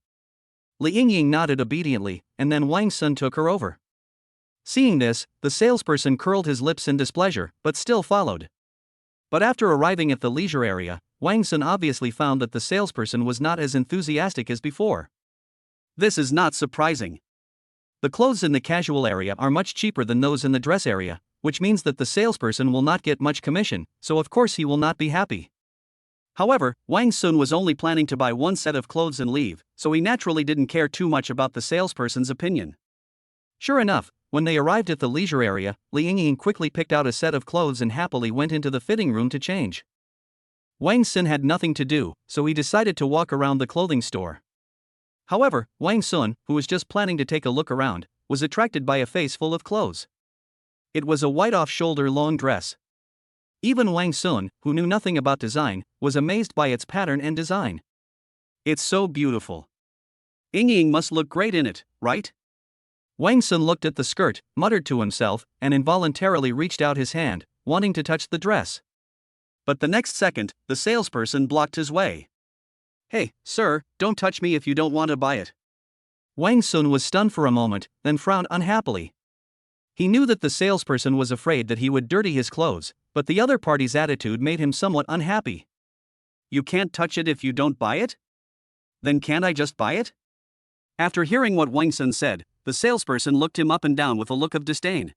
Li Yingying nodded obediently, and then Wang Sun took her over. Seeing this, the salesperson curled his lips in displeasure, but still followed. But after arriving at the leisure area, Wang Sun obviously found that the salesperson was not as enthusiastic as before. This is not surprising. The clothes in the casual area are much cheaper than those in the dress area, which means that the salesperson will not get much commission, so of course he will not be happy. However, Wang Sun was only planning to buy one set of clothes and leave, so he naturally didn't care too much about the salesperson's opinion. Sure enough, when they arrived at the leisure area, Li Yingying quickly picked out a set of clothes and happily went into the fitting room to change. Wang Sun had nothing to do, so he decided to walk around the clothing store. However, Wang Sun, who was just planning to take a look around, was attracted by a face full of clothes. It was a white off-shoulder long dress. Even Wang Sun, who knew nothing about design, was amazed by its pattern and design. It's so beautiful. Ying must look great in it, right? Wang Sun looked at the skirt, muttered to himself, and involuntarily reached out his hand, wanting to touch the dress. But the next second, the salesperson blocked his way. Hey, sir, don't touch me if you don't want to buy it. Wang Sun was stunned for a moment, then frowned unhappily. He knew that the salesperson was afraid that he would dirty his clothes, but the other party's attitude made him somewhat unhappy. You can't touch it if you don't buy it? Then can't I just buy it? After hearing what Wang Sun said, the salesperson looked him up and down with a look of disdain.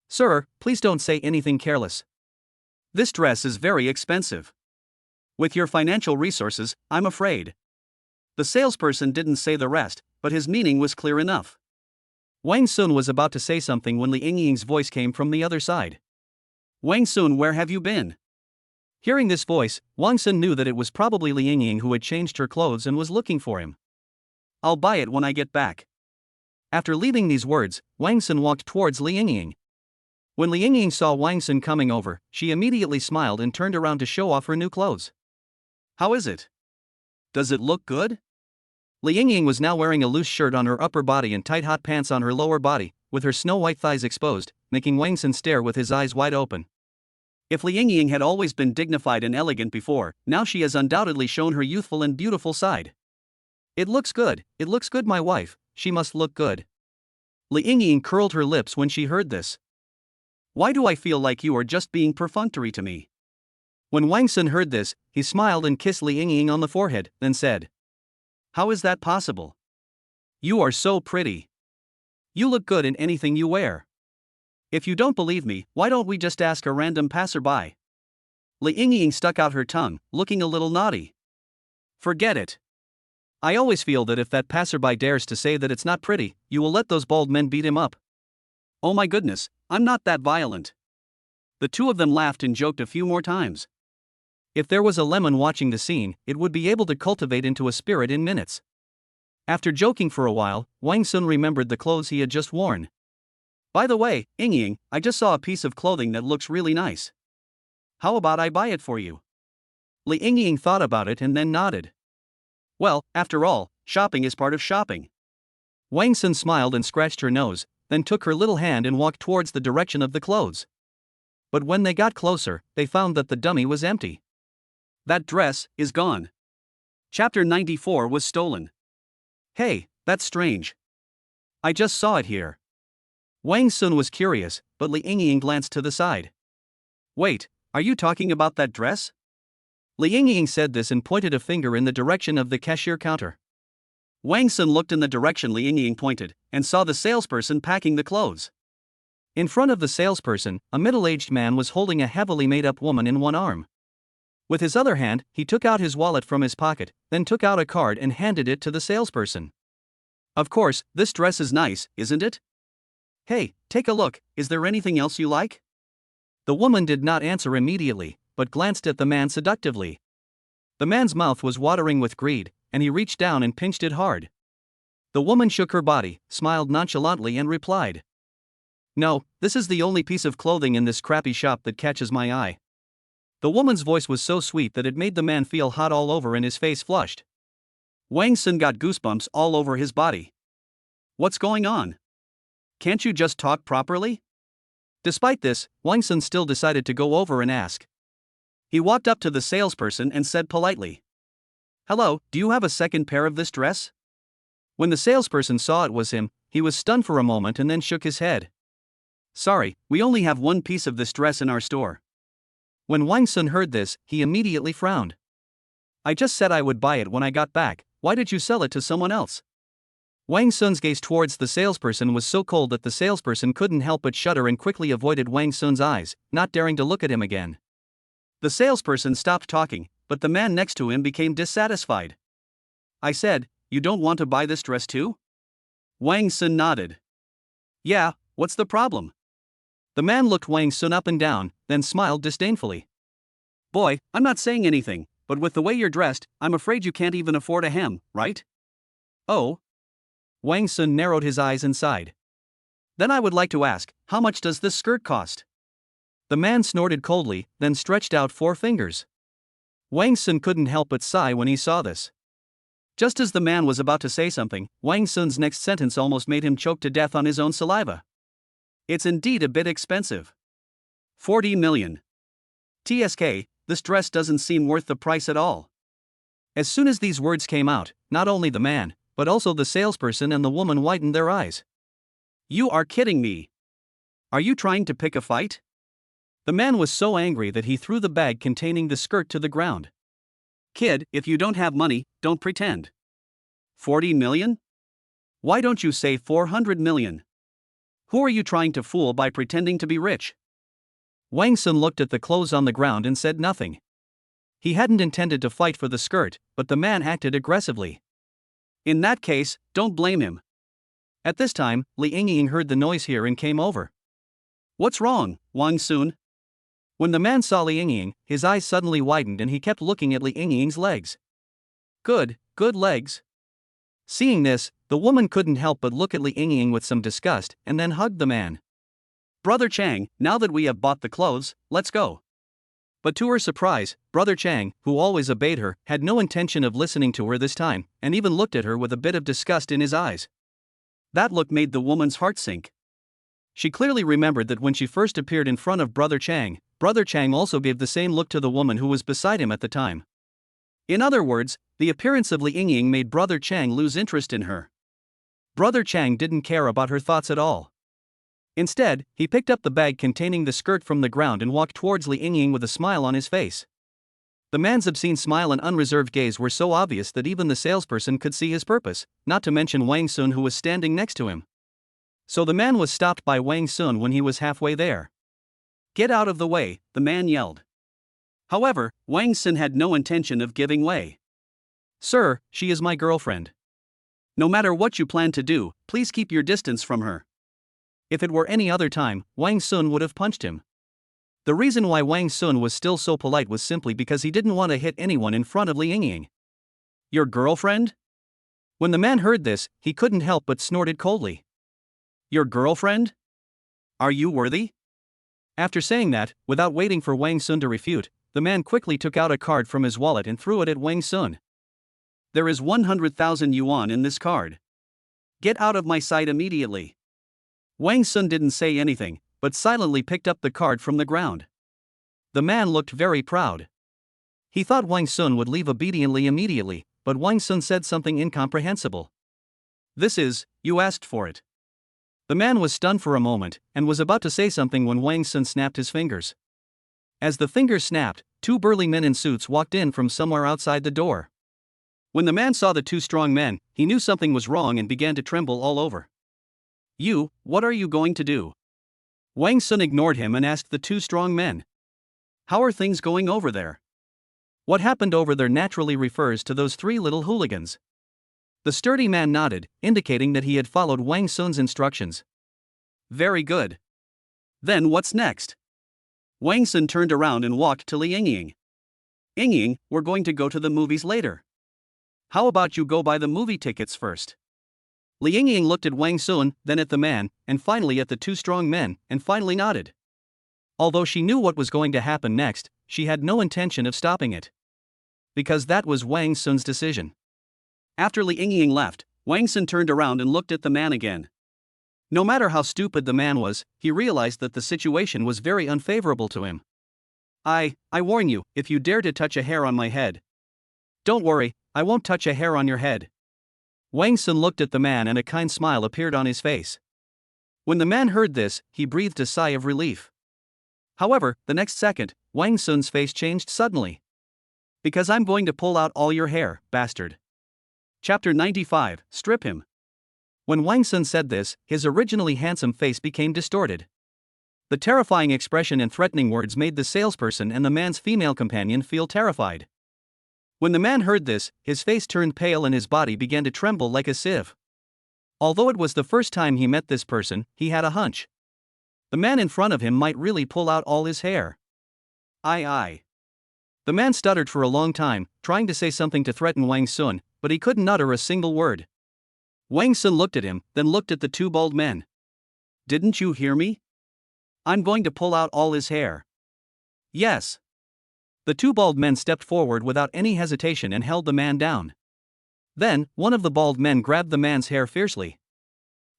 Sir, please don't say anything careless. This dress is very expensive. With your financial resources, I'm afraid. The salesperson didn't say the rest, but his meaning was clear enough. Wang Sun was about to say something when Li Yingying's voice came from the other side. Wang Sun, where have you been? Hearing this voice, Wang Sun knew that it was probably Li Yingying who had changed her clothes and was looking for him. I'll buy it when I get back. After leaving these words, Wang Sun walked towards Li Yingying. When Li Yingying saw Wang Sun coming over, she immediately smiled and turned around to show off her new clothes. How is it? Does it look good? Li Yingying was now wearing a loose shirt on her upper body and tight hot pants on her lower body, with her snow-white thighs exposed, making Wang Sun stare with his eyes wide open. If Li Yingying had always been dignified and elegant before, now she has undoubtedly shown her youthful and beautiful side. It looks good, my wife, she must look good. Li Yingying curled her lips when she heard this. Why do I feel like you are just being perfunctory to me? When Wang Sun heard this, he smiled and kissed Li Yingying on the forehead, then said, How is that possible? You are so pretty. You look good in anything you wear. If you don't believe me, why don't we just ask a random passerby? Li Yingying stuck out her tongue, looking a little naughty. Forget it. I always feel that if that passerby dares to say that it's not pretty, you will let those bald men beat him up. Oh my goodness, I'm not that violent. The two of them laughed and joked a few more times. If there was a lemon watching the scene, it would be able to cultivate into a spirit in minutes. After joking for a while, Wang Sun remembered the clothes he had just worn. By the way, Yingying, I just saw a piece of clothing that looks really nice. How about I buy it for you? Li Yingying thought about it and then nodded. Well, after all, shopping is part of shopping. Wang Sun smiled and scratched her nose, then took her little hand and walked towards the direction of the clothes. But when they got closer, they found that the dummy was empty. That dress is gone. Chapter 94 was stolen. Hey, that's strange. I just saw it here. Wang Sun was curious, but Li Yingying glanced to the side. Wait, are you talking about that dress? Li Yingying said this and pointed a finger in the direction of the cashier counter. Wang Sun looked in the direction Li Yingying pointed, and saw the salesperson packing the clothes. In front of the salesperson, a middle-aged man was holding a heavily made-up woman in one arm. With his other hand, he took out his wallet from his pocket, then took out a card and handed it to the salesperson. Of course, this dress is nice, isn't it? Hey, take a look, is there anything else you like? The woman did not answer immediately, but glanced at the man seductively. The man's mouth was watering with greed, and he reached down and pinched it hard. The woman shook her body, smiled nonchalantly and replied, No, this is the only piece of clothing in this crappy shop that catches my eye. The woman's voice was so sweet that it made the man feel hot all over and his face flushed. Wang Sun got goosebumps all over his body. What's going on? Can't you just talk properly? Despite this, Wang Sun still decided to go over and ask. He walked up to the salesperson and said politely, Hello, do you have a second pair of this dress? When the salesperson saw it was him, he was stunned for a moment and then shook his head. Sorry, we only have one piece of this dress in our store. When Wang Sun heard this, he immediately frowned. I just said I would buy it when I got back, why did you sell it to someone else? Wang Sun's gaze towards the salesperson was so cold that the salesperson couldn't help but shudder and quickly avoided Wang Sun's eyes, not daring to look at him again. The salesperson stopped talking, but the man next to him became dissatisfied. I said, you don't want to buy this dress too? Wang Sun nodded. Yeah, what's the problem? The man looked Wang Sun up and down, then smiled disdainfully. Boy, I'm not saying anything, but with the way you're dressed, I'm afraid you can't even afford a hem, right? Oh? Wang Sun narrowed his eyes and sighed. Then I would like to ask, how much does this skirt cost? The man snorted coldly, then stretched out 4 fingers. Wang Sun couldn't help but sigh when he saw this. Just as the man was about to say something, Wang Sun's next sentence almost made him choke to death on his own saliva. It's indeed a bit expensive. 40 million. TSK, this dress doesn't seem worth the price at all. As soon as these words came out, not only the man, but also the salesperson and the woman widened their eyes. You are kidding me. Are you trying to pick a fight? The man was so angry that he threw the bag containing the skirt to the ground. Kid, if you don't have money, don't pretend. 40 million? Why don't you say 400 million? Who are you trying to fool by pretending to be rich? Wang Sun looked at the clothes on the ground and said nothing. He hadn't intended to fight for the skirt, but the man acted aggressively. In that case, don't blame him. At this time, Li Yingying heard the noise here and came over. What's wrong, Wang Sun? When the man saw Li Yingying, his eyes suddenly widened and he kept looking at Li Yingying's legs. Good legs. Seeing this, the woman couldn't help but look at Li Yingying with some disgust and then hugged the man. Brother Chang, now that we have bought the clothes, let's go. But to her surprise, Brother Chang, who always obeyed her, had no intention of listening to her this time, and even looked at her with a bit of disgust in his eyes. That look made the woman's heart sink. She clearly remembered that when she first appeared in front of Brother Chang also gave the same look to the woman who was beside him at the time. In other words, the appearance of Li Yingying made Brother Chang lose interest in her. Brother Chang didn't care about her thoughts at all. Instead, he picked up the bag containing the skirt from the ground and walked towards Li Yingying with a smile on his face. The man's obscene smile and unreserved gaze were so obvious that even the salesperson could see his purpose, not to mention Wang Sun who was standing next to him. So the man was stopped by Wang Sun when he was halfway there. Get out of the way, the man yelled. However, Wang Sun had no intention of giving way. Sir, she is my girlfriend. No matter what you plan to do, please keep your distance from her. If it were any other time, Wang Sun would have punched him. The reason why Wang Sun was still so polite was simply because he didn't want to hit anyone in front of Li Yingying. Your girlfriend? When the man heard this, he couldn't help but snorted coldly. Your girlfriend? Are you worthy? After saying that, without waiting for Wang Sun to refute, the man quickly took out a card from his wallet and threw it at Wang Sun. There is 100,000 yuan in this card. Get out of my sight immediately. Wang Sun didn't say anything, but silently picked up the card from the ground. The man looked very proud. He thought Wang Sun would leave obediently immediately, but Wang Sun said something incomprehensible. This is, you asked for it. The man was stunned for a moment, and was about to say something when Wang Sun snapped his fingers. As the fingers snapped, 2 burly men in suits walked in from somewhere outside the door. When the man saw the 2 strong men, he knew something was wrong and began to tremble all over. You, what are you going to do? Wang Sun ignored him and asked the 2 strong men. How are things going over there? What happened over there naturally refers to those 3 little hooligans. The sturdy man nodded, indicating that he had followed Wang Sun's instructions. Very good. Then what's next? Wang Sun turned around and walked to Li Yingying. Yingying, we're going to go to the movies later. How about you go buy the movie tickets first? Li Yingying looked at Wang Sun, then at the man, and finally at the 2 strong men, and finally nodded. Although she knew what was going to happen next, she had no intention of stopping it. Because that was Wang Sun's decision. After Li Yingying left, Wang Sun turned around and looked at the man again. No matter how stupid the man was, he realized that the situation was very unfavorable to him. I warn you, if you dare to touch a hair on my head. Don't worry, I won't touch a hair on your head. Wang Sun looked at the man and a kind smile appeared on his face. When the man heard this, he breathed a sigh of relief. However, the next second, Wang Sun's face changed suddenly. Because I'm going to pull out all your hair, bastard. Chapter 95, Strip Him. When Wang Sun said this, his originally handsome face became distorted. The terrifying expression and threatening words made the salesperson and the man's female companion feel terrified. When the man heard this, his face turned pale and his body began to tremble like a sieve. Although it was the first time he met this person, he had a hunch. The man in front of him might really pull out all his hair. I. The man stuttered for a long time, trying to say something to threaten Wang Sun, but he couldn't utter a single word. Wang Sun looked at him, then looked at the 2 bald men. Didn't you hear me? I'm going to pull out all his hair. Yes. The two bald men stepped forward without any hesitation and held the man down. Then, one of the bald men grabbed the man's hair fiercely.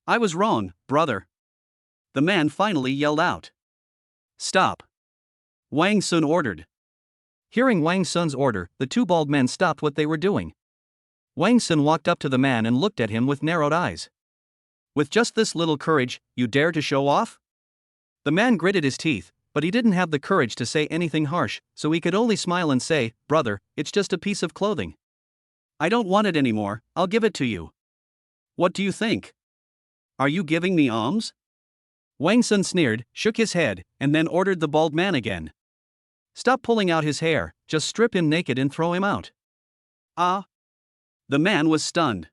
I was wrong, brother. The man finally yelled out. Stop. Wang Sun ordered. Hearing Wang Sun's order, the two bald men stopped what they were doing. Wang Sun walked up to the man and looked at him with narrowed eyes. With just this little courage, you dare to show off? The man gritted his teeth, but he didn't have the courage to say anything harsh, so he could only smile and say, Brother, it's just a piece of clothing. I don't want it anymore, I'll give it to you. What do you think? Are you giving me alms? Wang Sun sneered, shook his head, and then ordered the bald man again. Stop pulling out his hair, just strip him naked and throw him out. Ah! The man was stunned.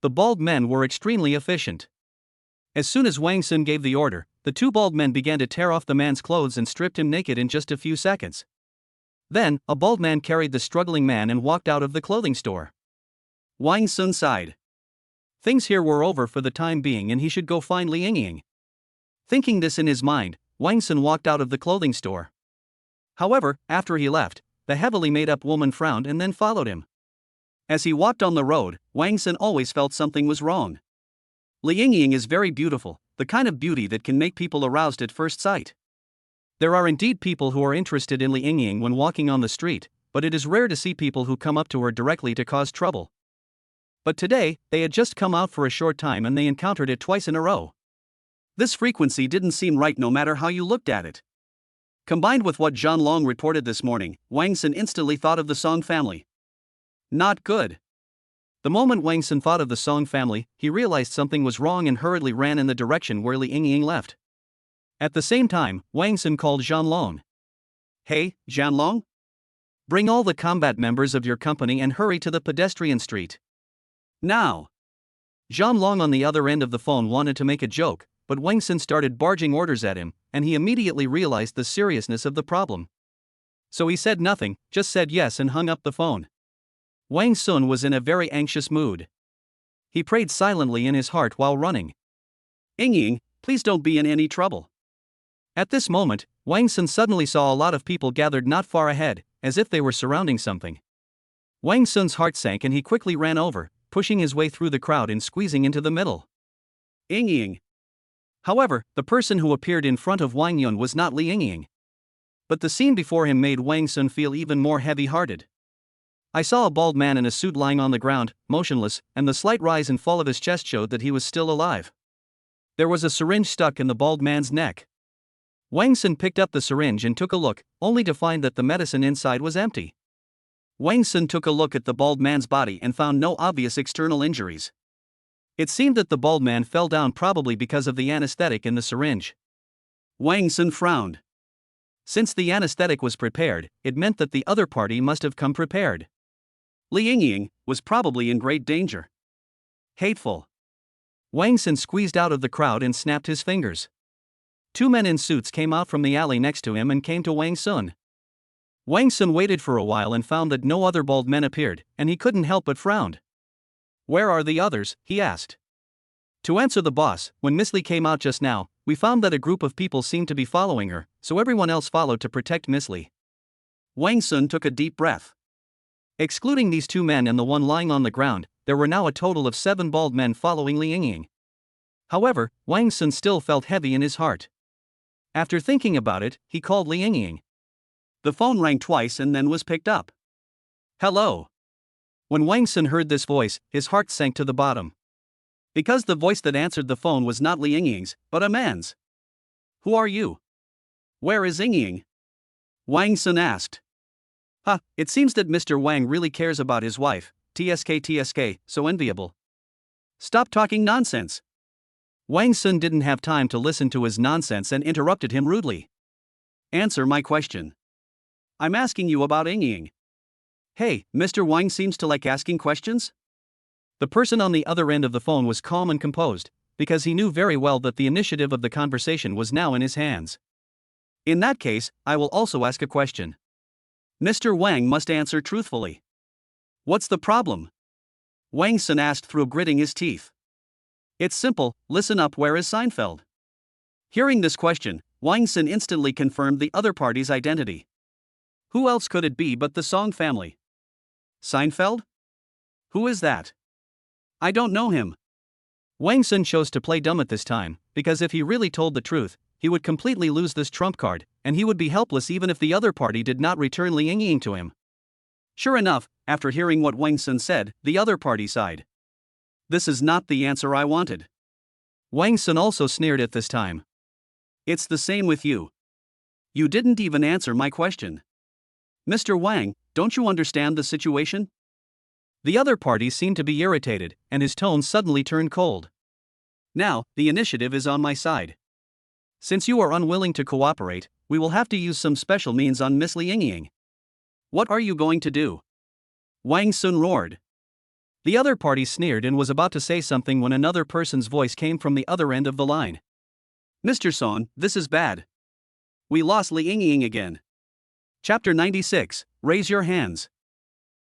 The bald men were extremely efficient. As soon as Wang Sun gave the order, the two bald men began to tear off the man's clothes and stripped him naked in just a few seconds. Then, a bald man carried the struggling man and walked out of the clothing store. Wang Sun sighed. Things here were over for the time being and he should go find Li Yingying. Thinking this in his mind, Wang Sun walked out of the clothing store. However, after he left, the heavily made-up woman frowned and then followed him. As he walked on the road, Wang Sun always felt something was wrong. Li Yingying is very beautiful, the kind of beauty that can make people aroused at first sight. There are indeed people who are interested in Li Yingying when walking on the street, but it is rare to see people who come up to her directly to cause trouble. But today, they had just come out for a short time and they encountered it twice in a row. This frequency didn't seem right no matter how you looked at it. Combined with what Zhan Long reported this morning, Wang Sun instantly thought of the Song family. Not good. The moment Wang Sun thought of the Song family, he realized something was wrong and hurriedly ran in the direction where Li Yingying left. At the same time, Wang Sun called Zhan Long. Hey, Zhan Long? Bring all the combat members of your company and hurry to the pedestrian street. Now. Zhan Long on the other end of the phone wanted to make a joke, but Wang Sun started barging orders at him, and he immediately realized the seriousness of the problem. So he said nothing, just said yes and hung up the phone. Wang Sun was in a very anxious mood. He prayed silently in his heart while running. Yingying, please don't be in any trouble. At this moment, Wang Sun suddenly saw a lot of people gathered not far ahead, as if they were surrounding something. Wang Sun's heart sank and he quickly ran over, pushing his way through the crowd and squeezing into the middle. Yingying. However, the person who appeared in front of Wang Yun was not Li Yingying. But the scene before him made Wang Sun feel even more heavy-hearted. I saw a bald man in a suit lying on the ground, motionless, and the slight rise and fall of his chest showed that he was still alive. There was a syringe stuck in the bald man's neck. Wang Sun picked up the syringe and took a look, only to find that the medicine inside was empty. Wang Sun took a look at the bald man's body and found no obvious external injuries. It seemed that the bald man fell down probably because of the anesthetic in the syringe. Wang Sun frowned. Since the anesthetic was prepared, it meant that the other party must have come prepared. Li Yingying was probably in great danger. Hateful. Wang Sun squeezed out of the crowd and snapped his fingers. Two men in suits came out from the alley next to him and came to Wang Sun. Wang Sun waited for a while and found that no other bald men appeared, and he couldn't help but frown. Where are the others? He asked. To answer the boss, when Miss Li came out just now, we found that a group of people seemed to be following her, so everyone else followed to protect Miss Li. Wang Sun took a deep breath. Excluding these two men and the one lying on the ground, there were now a total of 7 bald men following Li Yingying. However, Wang Sun still felt heavy in his heart. After thinking about it, he called Li Yingying. The phone rang twice and then was picked up. Hello. When Wang Sun heard this voice, his heart sank to the bottom. Because the voice that answered the phone was not Li Yingying's, but a man's. Who are you? Where is Yingying? Wang Sun asked. It seems that Mr. Wang really cares about his wife, TSK, so enviable. Stop talking nonsense. Wang Sun didn't have time to listen to his nonsense and interrupted him rudely. Answer my question. I'm asking you about Yingying. Hey, Mr. Wang seems to like asking questions? The person on the other end of the phone was calm and composed, because he knew very well that the initiative of the conversation was now in his hands. In that case, I will also ask a question. Mr. Wang must answer truthfully. What's the problem? Wang Sun asked through gritting his teeth. It's simple, listen up, where is Seinfeld? Hearing this question, Wang Sun instantly confirmed the other party's identity. Who else could it be but the Song family? Seinfeld? Who is that? I don't know him. Wang Sun chose to play dumb at this time, because if he really told the truth, he would completely lose this trump card, and he would be helpless even if the other party did not return Li Yingying to him. Sure enough, after hearing what Wang Sun said, the other party sighed. This is not the answer I wanted. Wang Sun also sneered at this time. It's the same with you. You didn't even answer my question. Mr. Wang, don't you understand the situation? The other party seemed to be irritated, and his tone suddenly turned cold. Now, the initiative is on my side. Since you are unwilling to cooperate, we will have to use some special means on Miss Li Yingying. What are you going to do? Wang Sun roared. The other party sneered and was about to say something when another person's voice came from the other end of the line. Mr. Song, this is bad. We lost Li Yingying again. Chapter 96, Raise Your Hands.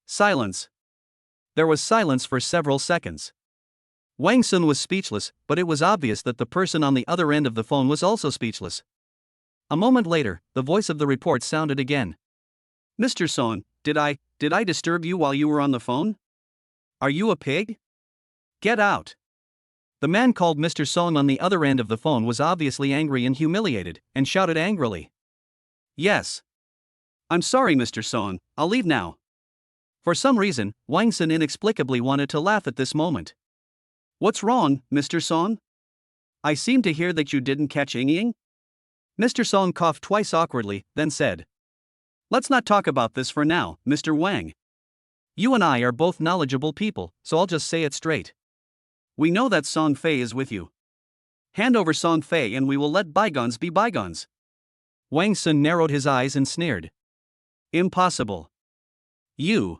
Silence. There was silence for several seconds. Wang Sun was speechless, but it was obvious that the person on the other end of the phone was also speechless. A moment later, the voice of the report sounded again. Mr. Song, did I disturb you while you were on the phone? Are you a pig? Get out. The man called Mr. Song on the other end of the phone was obviously angry and humiliated, and shouted angrily. Yes. I'm sorry, Mr. Song, I'll leave now. For some reason, Wang Sun inexplicably wanted to laugh at this moment. What's wrong, Mr. Song? I seem to hear that you didn't catch Yingying? Mr. Song coughed twice awkwardly, then said. Let's not talk about this for now, Mr. Wang. You and I are both knowledgeable people, so I'll just say it straight. We know that Song Fei is with you. Hand over Song Fei and we will let bygones be bygones. Wang Sun narrowed his eyes and sneered. Impossible. You.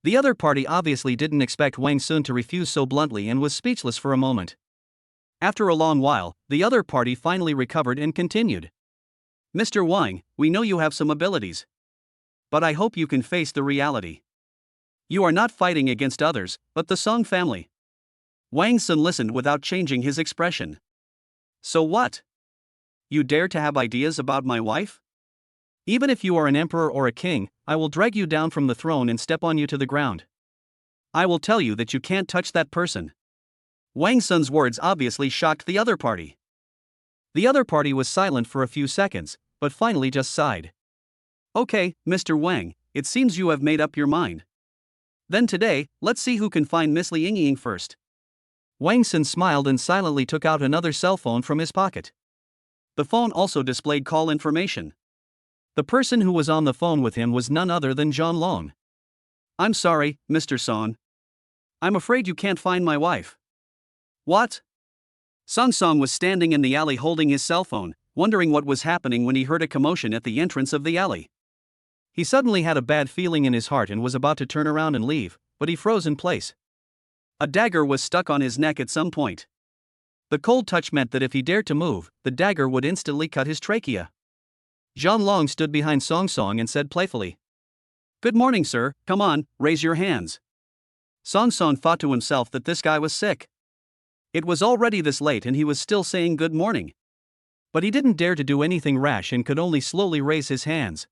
The other party obviously didn't expect Wang Sun to refuse so bluntly and was speechless for a moment. After a long while, the other party finally recovered and continued. Mr. Wang, we know you have some abilities. But I hope you can face the reality. You are not fighting against others, but the Song family. Wang Sun listened without changing his expression. So what? You dare to have ideas about my wife? Even if you are an emperor or a king, I will drag you down from the throne and step on you to the ground. I will tell you that you can't touch that person. Wang Sun's words obviously shocked the other party. The other party was silent for a few seconds, but finally just sighed. Okay, Mr. Wang, it seems you have made up your mind. Then today, let's see who can find Miss Li Yingying first. Wang Sun smiled and silently took out another cell phone from his pocket. The phone also displayed call information. The person who was on the phone with him was none other than John Long. I'm sorry, Mr. Song. I'm afraid you can't find my wife. What? Song Song was standing in the alley holding his cell phone, wondering what was happening when he heard a commotion at the entrance of the alley. He suddenly had a bad feeling in his heart and was about to turn around and leave, but he froze in place. A dagger was stuck on his neck at some point. The cold touch meant that if he dared to move, the dagger would instantly cut his trachea. Zhang Long stood behind Song Song and said playfully. Good morning, sir, come on, raise your hands. Song Song thought to himself that this guy was sick. It was already this late and he was still saying good morning. But he didn't dare to do anything rash and could only slowly raise his hands.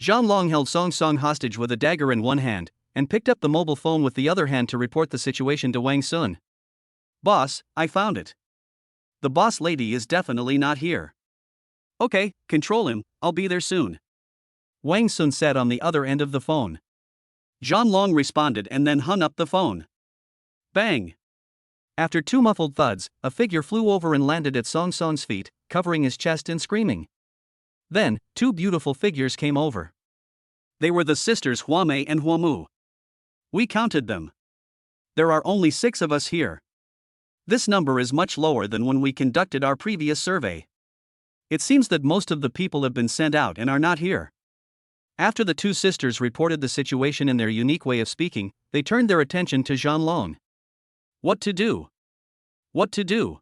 Zhang Long held Song Song hostage with a dagger in one hand, and picked up the mobile phone with the other hand to report the situation to Wang Sun. Boss, I found it. The boss lady is definitely not here. Okay, control him, I'll be there soon. Wang Sun said on the other end of the phone. Zhang Long responded and then hung up the phone. Bang! After two muffled thuds, a figure flew over and landed at Song Song's feet, covering his chest and screaming. Then, two beautiful figures came over. They were the sisters Hua Mei and Hua Mu. We counted them. There are only 6 of us here. This number is much lower than when we conducted our previous survey. It seems that most of the people have been sent out and are not here. After the two sisters reported the situation in their unique way of speaking, they turned their attention to Zhang Long. What to do? What to do?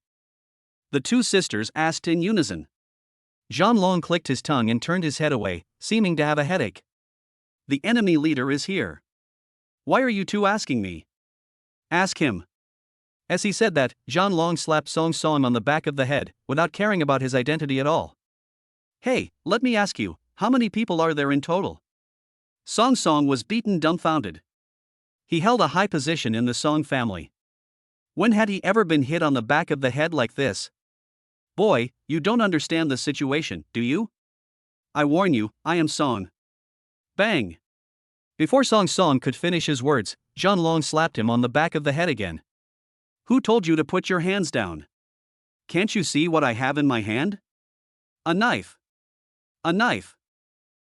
The two sisters asked in unison. Zhang Long clicked his tongue and turned his head away, seeming to have a headache. The enemy leader is here. Why are you two asking me? Ask him. As he said that, John Long slapped Song Song on the back of the head, without caring about his identity at all. Hey, let me ask you, how many people are there in total? Song Song was beaten dumbfounded. He held a high position in the Song family. When had he ever been hit on the back of the head like this? Boy, you don't understand the situation, do you? I warn you, I am Song. Bang! Before Song Song could finish his words, John Long slapped him on the back of the head again. Who told you to put your hands down? Can't you see what I have in my hand? A knife. A knife.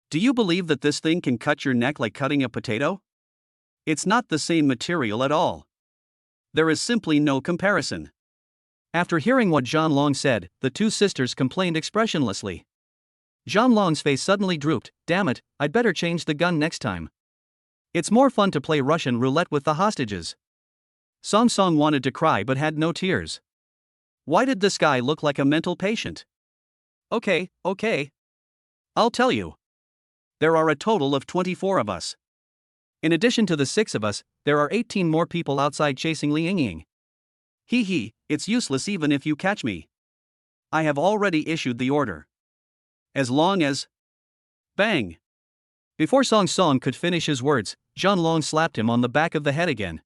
Do you believe that this thing can cut your neck like cutting a potato? It's not the same material at all. There is simply no comparison. After hearing what John Long said, the two sisters complained expressionlessly. John Long's face suddenly drooped. Damn it, I'd better change the gun next time. It's more fun to play Russian roulette with the hostages. Song Song wanted to cry but had no tears. Why did this guy look like a mental patient? Okay. I'll tell you. There are a total of 24 of us. In addition to the 6 of us, there are 18 more people outside chasing Li Yingying. Hee, it's useless even if you catch me. I have already issued the order. As long as... Bang! Before Song Song could finish his words, John Long slapped him on the back of the head again.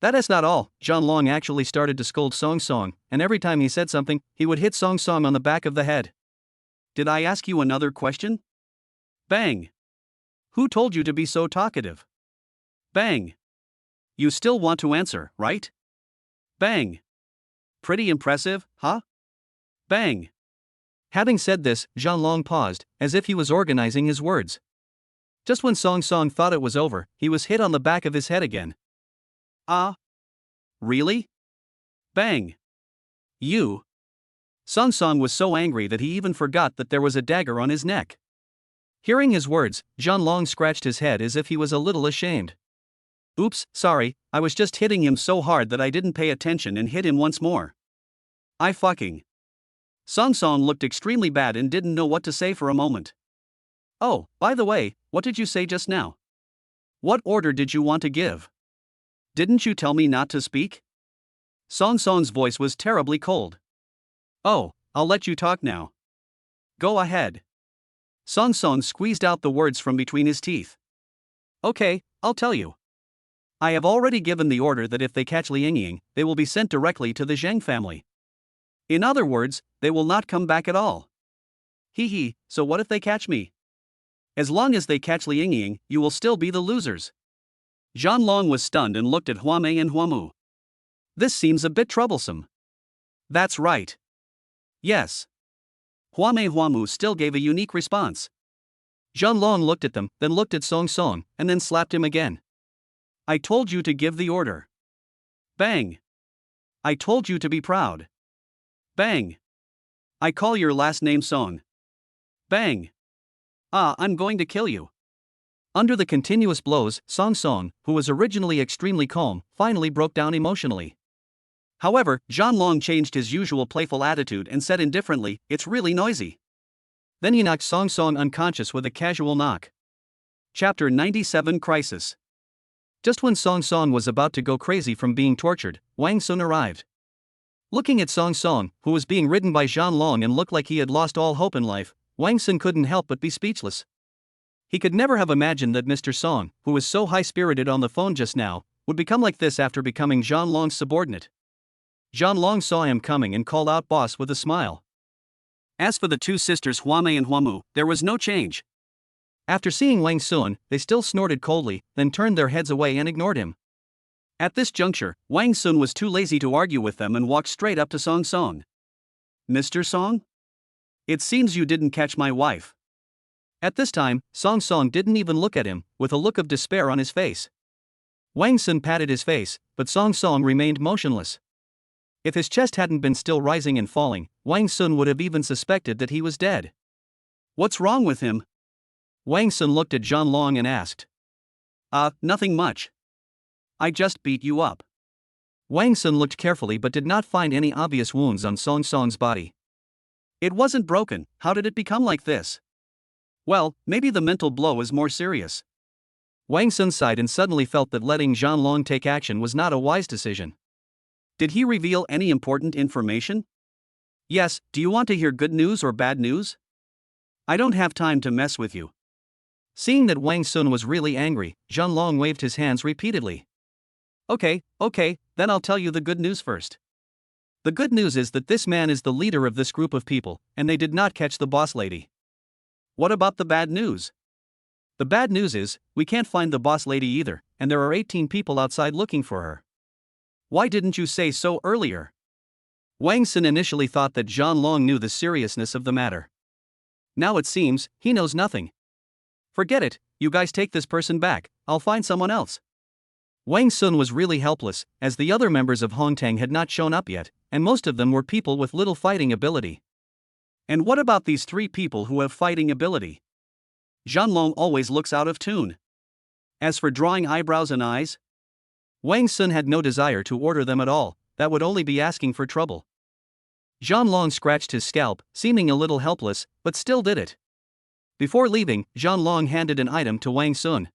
That is not all. John Long actually started to scold Song Song, and every time he said something, he would hit Song Song on the back of the head. Did I ask you another question? Bang! Who told you to be so talkative? Bang! You still want to answer, right? Bang! Pretty impressive, huh? Bang! Having said this, John Long paused, as if he was organizing his words. Just when Song Song thought it was over, he was hit on the back of his head again. Ah? Really? Bang! You! Song Song was so angry that he even forgot that there was a dagger on his neck. Hearing his words, John Long scratched his head as if he was a little ashamed. Oops, sorry, I was just hitting him so hard that I didn't pay attention and hit him once more. I fucking... Song Song looked extremely bad and didn't know what to say for a moment. Oh, by the way, what did you say just now? What order did you want to give? Didn't you tell me not to speak? Song Song's voice was terribly cold. Oh, I'll let you talk now. Go ahead. Song Song squeezed out the words from between his teeth. Okay, I'll tell you. I have already given the order that if they catch Li Yingying, they will be sent directly to the Zhang family. In other words, they will not come back at all. Hee, so what if they catch me? As long as they catch Li Yingying, you will still be the losers. John Long was stunned and looked at Huamei and Huamu. This seems a bit troublesome. That's right. Yes. Huamei Huamu still gave a unique response. John Long looked at them, then looked at Song Song, and then slapped him again. I told you to give the order. Bang. I told you to be proud. Bang. I call your last name Song. Bang. I'm going to kill you. Under the continuous blows, Song Song, who was originally extremely calm, finally broke down emotionally. However, John Long changed his usual playful attitude and said indifferently, "It's really noisy." Then he knocked Song Song unconscious with a casual knock. Chapter 97 Crisis. Just when Song Song was about to go crazy from being tortured, Wang Sun arrived. Looking at Song Song, who was being ridden by John Long and looked like he had lost all hope in life, Wang Sun couldn't help but be speechless. He could never have imagined that Mr. Song, who was so high-spirited on the phone just now, would become like this after becoming John Long's subordinate. John Long saw him coming and called out "boss" with a smile. As for the two sisters Huamei and Huamu, there was no change. After seeing Wang Sun, they still snorted coldly, then turned their heads away and ignored him. At this juncture, Wang Sun was too lazy to argue with them and walked straight up to Song Song. Mr. Song? It seems you didn't catch my wife. At this time, Song Song didn't even look at him, with a look of despair on his face. Wang Sun patted his face, but Song Song remained motionless. If his chest hadn't been still rising and falling, Wang Sun would have even suspected that he was dead. What's wrong with him? Wang Sun looked at John Long and asked. Nothing much. I just beat you up. Wang Sun looked carefully but did not find any obvious wounds on Song Song's body. It wasn't broken, how did it become like this? Well, maybe the mental blow is more serious. Wang Sun sighed and suddenly felt that letting John Long take action was not a wise decision. Did he reveal any important information? Yes, do you want to hear good news or bad news? I don't have time to mess with you. Seeing that Wang Sun was really angry, Zhanlong waved his hands repeatedly. Okay, then I'll tell you the good news first. The good news is that this man is the leader of this group of people, and they did not catch the boss lady. What about the bad news? The bad news is, we can't find the boss lady either, and there are 18 people outside looking for her. Why didn't you say so earlier? Wang Sun initially thought that Zhanlong knew the seriousness of the matter. Now it seems, he knows nothing. Forget it, you guys take this person back, I'll find someone else. Wang Sun was really helpless, as the other members of Hongtang had not shown up yet, and most of them were people with little fighting ability. And what about these 3 people who have fighting ability? Zhanlong always looks out of tune. As for drawing eyebrows and eyes, Wang Sun had no desire to order them at all, that would only be asking for trouble. Zhanlong scratched his scalp, seeming a little helpless, but still did it. Before leaving, Zhanlong handed an item to Wang Sun.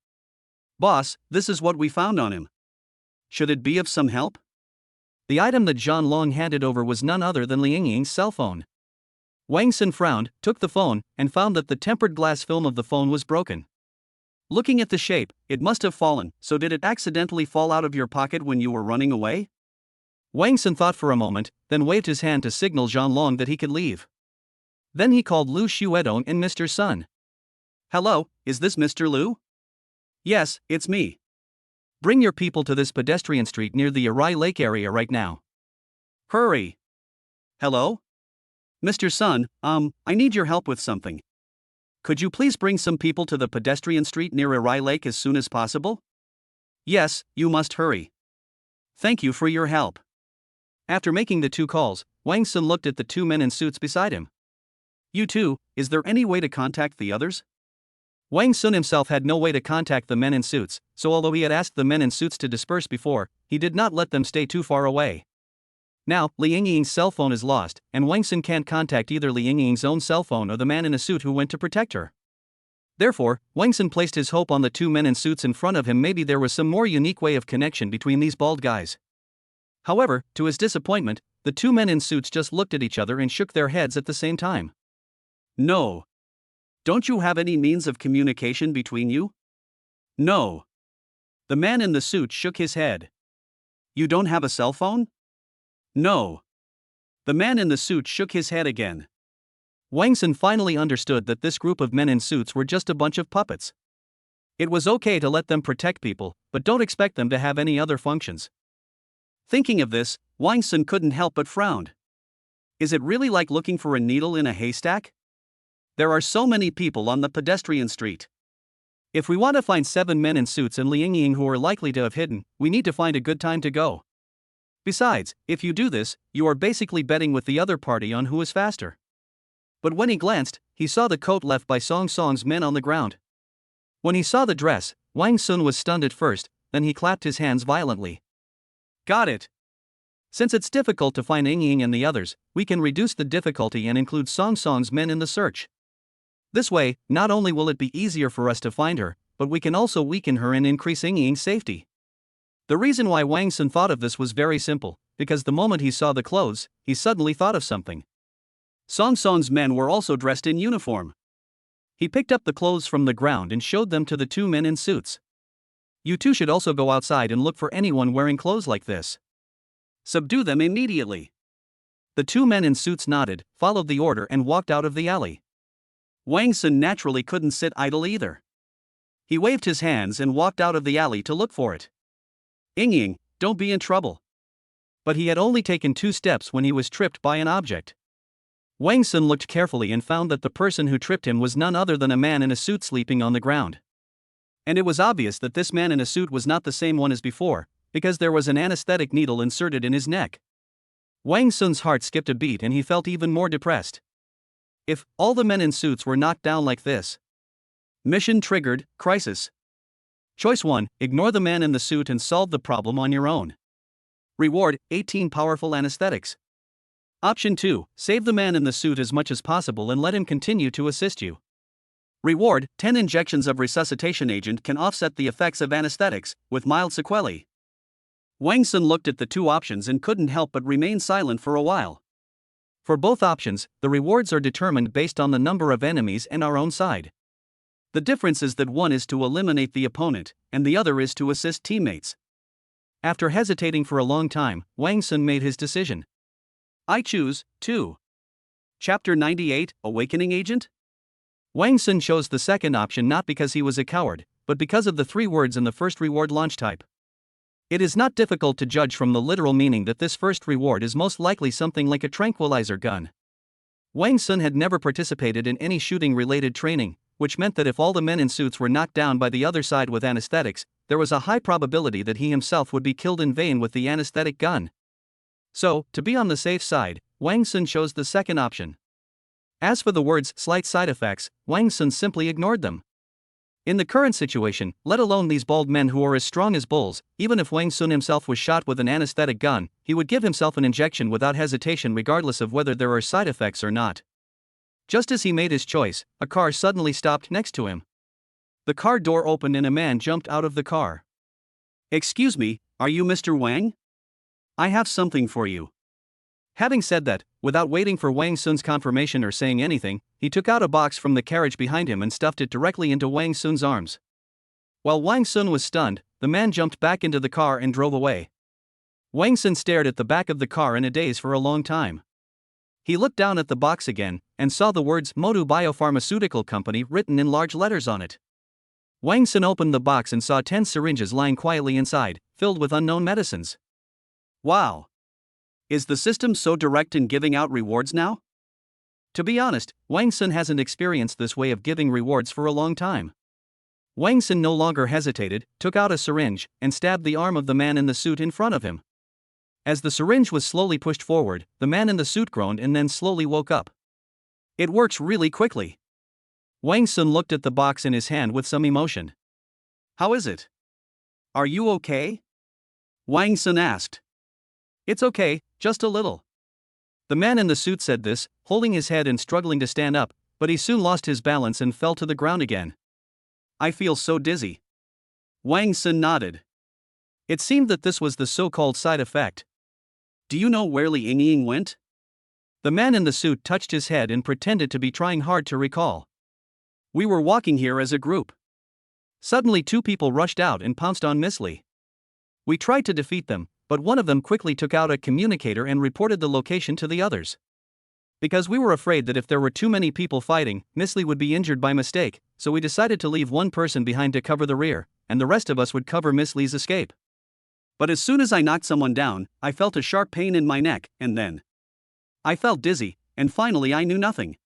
Boss, this is what we found on him. Should it be of some help? The item that Zhanlong handed over was none other than Liang Ying's cell phone. Wang Sun frowned, took the phone, and found that the tempered glass film of the phone was broken. Looking at the shape, it must have fallen, so did it accidentally fall out of your pocket when you were running away? Wang Sun thought for a moment, then waved his hand to signal Zhanlong that he could leave. Then he called Lu Xuedong and Mr. Sun. Hello, is this Mr. Lu? Yes, it's me. Bring your people to this pedestrian street near the Arai Lake area right now. Hurry. Hello? Mr. Sun, I need your help with something. Could you please bring some people to the pedestrian street near Arai Lake as soon as possible? Yes, you must hurry. Thank you for your help. After making the 2 calls, Wang Sun looked at the 2 men in suits beside him. You two, is there any way to contact the others? Wang Sun himself had no way to contact the men in suits, so although he had asked the men in suits to disperse before, he did not let them stay too far away. Now, Liang Ying's cell phone is lost, and Wang Sun can't contact either Liang Ying's own cell phone or the man in a suit who went to protect her. Therefore, Wang Sun placed his hope on the 2 men in suits in front of him. Maybe there was some more unique way of connection between these bald guys. However, to his disappointment, the 2 men in suits just looked at each other and shook their heads at the same time. No. Don't you have any means of communication between you? No. The man in the suit shook his head. You don't have a cell phone? No. The man in the suit shook his head again. Wang Sun finally understood that this group of men in suits were just a bunch of puppets. It was okay to let them protect people, but don't expect them to have any other functions. Thinking of this, Wang Sun couldn't help but frown. Is it really like looking for a needle in a haystack? There are so many people on the pedestrian street. If we want to find 7 men in suits and Liang Ying who are likely to have hidden, we need to find a good time to go. Besides, if you do this, you are basically betting with the other party on who is faster. But when he glanced, he saw the coat left by Song Song's men on the ground. When he saw the dress, Wang Sun was stunned at first, then he clapped his hands violently. Got it! Since it's difficult to find Ying Ying and the others, we can reduce the difficulty and include Song Song's men in the search. This way, not only will it be easier for us to find her, but we can also weaken her and increase Ying Ying's safety. The reason why Wang Sun thought of this was very simple, because the moment he saw the clothes, he suddenly thought of something. Song Song's men were also dressed in uniform. He picked up the clothes from the ground and showed them to the 2 men in suits. You two should also go outside and look for anyone wearing clothes like this. Subdue them immediately. The 2 men in suits nodded, followed the order and walked out of the alley. Wang Sun naturally couldn't sit idle either. He waved his hands and walked out of the alley to look for it. Ying Ying, don't be in trouble. But he had only taken 2 steps when he was tripped by an object. Wang Sun looked carefully and found that the person who tripped him was none other than a man in a suit sleeping on the ground. And it was obvious that this man in a suit was not the same one as before, because there was an anesthetic needle inserted in his neck. Wang Sun's heart skipped a beat and he felt even more depressed. If all the men in suits were knocked down like this. Mission triggered, crisis. Choice 1, ignore the man in the suit and solve the problem on your own. Reward, 18 powerful anesthetics. Option 2, save the man in the suit as much as possible and let him continue to assist you. Reward, 10 injections of resuscitation agent can offset the effects of anesthetics, with mild sequelae. Wang Sun looked at the two options and couldn't help but remain silent for a while. For both options, the rewards are determined based on the number of enemies and our own side. The difference is that one is to eliminate the opponent, and the other is to assist teammates. After hesitating for a long time, Wang Sun made his decision. I choose 2. Chapter 98, Awakening Agent? Wang Sun chose the second option not because he was a coward, but because of the 3 words in the first reward launch type. It is not difficult to judge from the literal meaning that this first reward is most likely something like a tranquilizer gun. Wang Sun had never participated in any shooting-related training, which meant that if all the men in suits were knocked down by the other side with anesthetics, there was a high probability that he himself would be killed in vain with the anesthetic gun. So, to be on the safe side, Wang Sun chose the second option. As for the words slight side effects, Wang Sun simply ignored them. In the current situation, let alone these bald men who are as strong as bulls, even if Wang Sun himself was shot with an anesthetic gun, he would give himself an injection without hesitation regardless of whether there are side effects or not. Just as he made his choice, a car suddenly stopped next to him. The car door opened and a man jumped out of the car. Excuse me, are you Mr. Wang? I have something for you. Having said that, without waiting for Wang Sun's confirmation or saying anything, he took out a box from the carriage behind him and stuffed it directly into Wang Sun's arms. While Wang Sun was stunned, the man jumped back into the car and drove away. Wang Sun stared at the back of the car in a daze for a long time. He looked down at the box again, and saw the words Modu Biopharmaceutical Company written in large letters on it. Wang Sun opened the box and saw 10 syringes lying quietly inside, filled with unknown medicines. Wow! Is the system so direct in giving out rewards now? To be honest, Wang Sun hasn't experienced this way of giving rewards for a long time. Wang Sun no longer hesitated, took out a syringe, and stabbed the arm of the man in the suit in front of him. As the syringe was slowly pushed forward, the man in the suit groaned and then slowly woke up. It works really quickly. Wang Sun looked at the box in his hand with some emotion. How is it? Are you okay? Wang Sun asked. It's okay, just a little. The man in the suit said this, holding his head and struggling to stand up, but he soon lost his balance and fell to the ground again. I feel so dizzy. Wang Sun nodded. It seemed that this was the so-called side effect. Do you know where Li Yingying went? The man in the suit touched his head and pretended to be trying hard to recall. We were walking here as a group. Suddenly 2 people rushed out and pounced on Miss Li. We tried to defeat them, but one of them quickly took out a communicator and reported the location to the others. Because we were afraid that if there were too many people fighting, Miss Li would be injured by mistake, so we decided to leave one person behind to cover the rear, and the rest of us would cover Miss Li's escape. But as soon as I knocked someone down, I felt a sharp pain in my neck, and then I felt dizzy, and finally I knew nothing.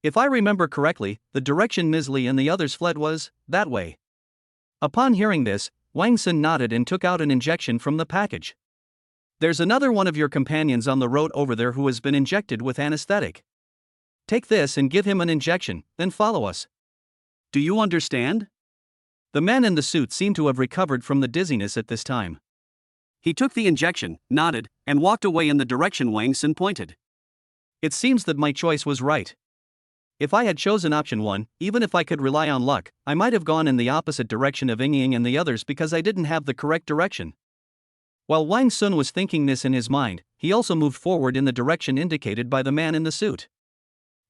If I remember correctly, the direction Miss Li and the others fled was that way. Upon hearing this, Wang Sun nodded and took out an injection from the package. There's another one of your companions on the road over there who has been injected with anesthetic. Take this and give him an injection, then follow us. Do you understand? The man in the suit seemed to have recovered from the dizziness at this time. He took the injection, nodded, and walked away in the direction Wang Sun pointed. It seems that my choice was right. If I had chosen option 1, even if I could rely on luck, I might have gone in the opposite direction of Yingying and the others because I didn't have the correct direction. While Wang Sun was thinking this in his mind, he also moved forward in the direction indicated by the man in the suit.